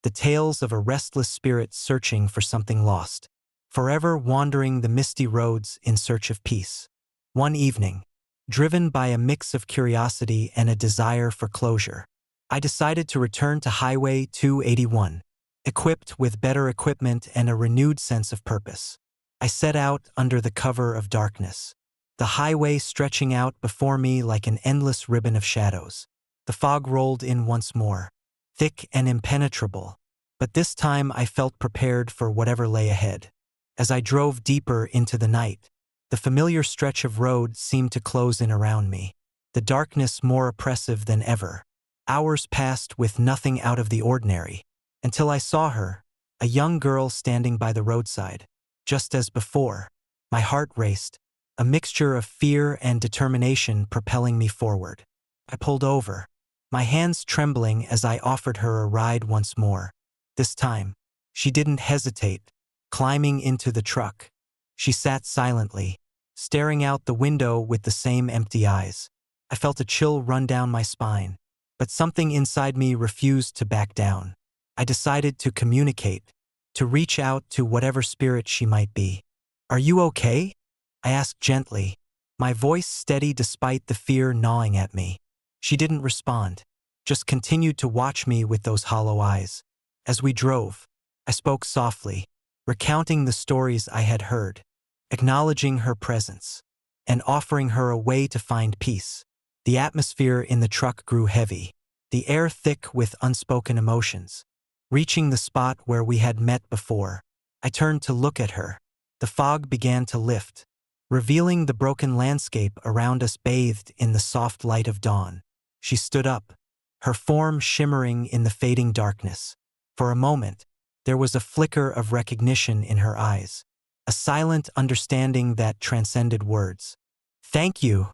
the tales of a restless spirit searching for something lost, forever wandering the misty roads in search of peace. One evening, driven by a mix of curiosity and a desire for closure, I decided to return to Highway 281, equipped with better equipment and a renewed sense of purpose. I set out under the cover of darkness, the highway stretching out before me like an endless ribbon of shadows. The fog rolled in once more, thick and impenetrable, but this time I felt prepared for whatever lay ahead. As I drove deeper into the night, the familiar stretch of road seemed to close in around me, the darkness more oppressive than ever. Hours passed with nothing out of the ordinary, until I saw her, a young girl standing by the roadside. Just as before, my heart raced, a mixture of fear and determination propelling me forward. I pulled over, my hands trembling as I offered her a ride once more. This time, she didn't hesitate, climbing into the truck. She sat silently, staring out the window with the same empty eyes. I felt a chill run down my spine, but something inside me refused to back down. I decided to communicate, to reach out to whatever spirit she might be. "Are you okay?" I asked gently, my voice steady despite the fear gnawing at me. She didn't respond, just continued to watch me with those hollow eyes. As we drove, I spoke softly, recounting the stories I had heard, acknowledging her presence, and offering her a way to find peace. The atmosphere in the truck grew heavy, the air thick with unspoken emotions. Reaching the spot where we had met before, I turned to look at her. The fog began to lift, revealing the broken landscape around us bathed in the soft light of dawn. She stood up, her form shimmering in the fading darkness. For a moment, there was a flicker of recognition in her eyes, a silent understanding that transcended words. "Thank you,"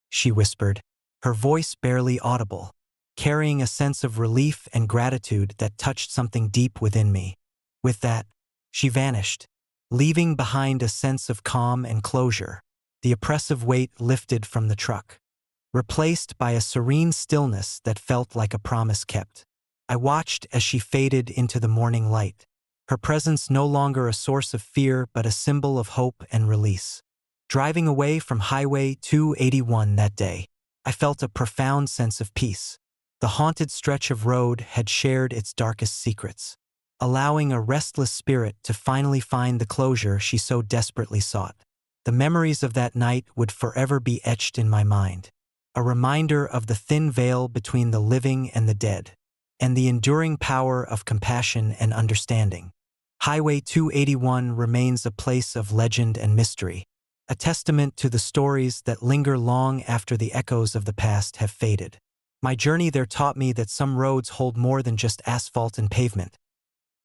she whispered, her voice barely audible, carrying a sense of relief and gratitude that touched something deep within me. With that, she vanished, leaving behind a sense of calm and closure. The oppressive weight lifted from the truck, replaced by a serene stillness that felt like a promise kept. I watched as she faded into the morning light, her presence no longer a source of fear but a symbol of hope and release. Driving away from Highway 281 that day, I felt a profound sense of peace. The haunted stretch of road had shared its darkest secrets, allowing a restless spirit to finally find the closure she so desperately sought. The memories of that night would forever be etched in my mind, a reminder of the thin veil between the living and the dead, and the enduring power of compassion and understanding. Highway 281 remains a place of legend and mystery, a testament to the stories that linger long after the echoes of the past have faded. My journey there taught me that some roads hold more than just asphalt and pavement.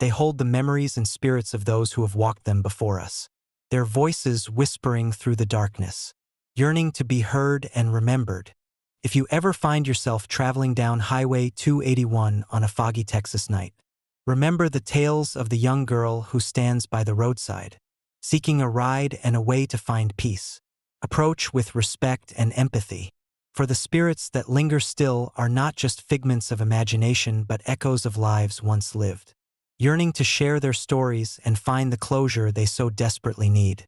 They hold the memories and spirits of those who have walked them before us, their voices whispering through the darkness, yearning to be heard and remembered. If you ever find yourself traveling down Highway 281 on a foggy Texas night, remember the tales of the young girl who stands by the roadside, seeking a ride and a way to find peace. Approach with respect and empathy, for the spirits that linger still are not just figments of imagination but echoes of lives once lived, yearning to share their stories and find the closure they so desperately need.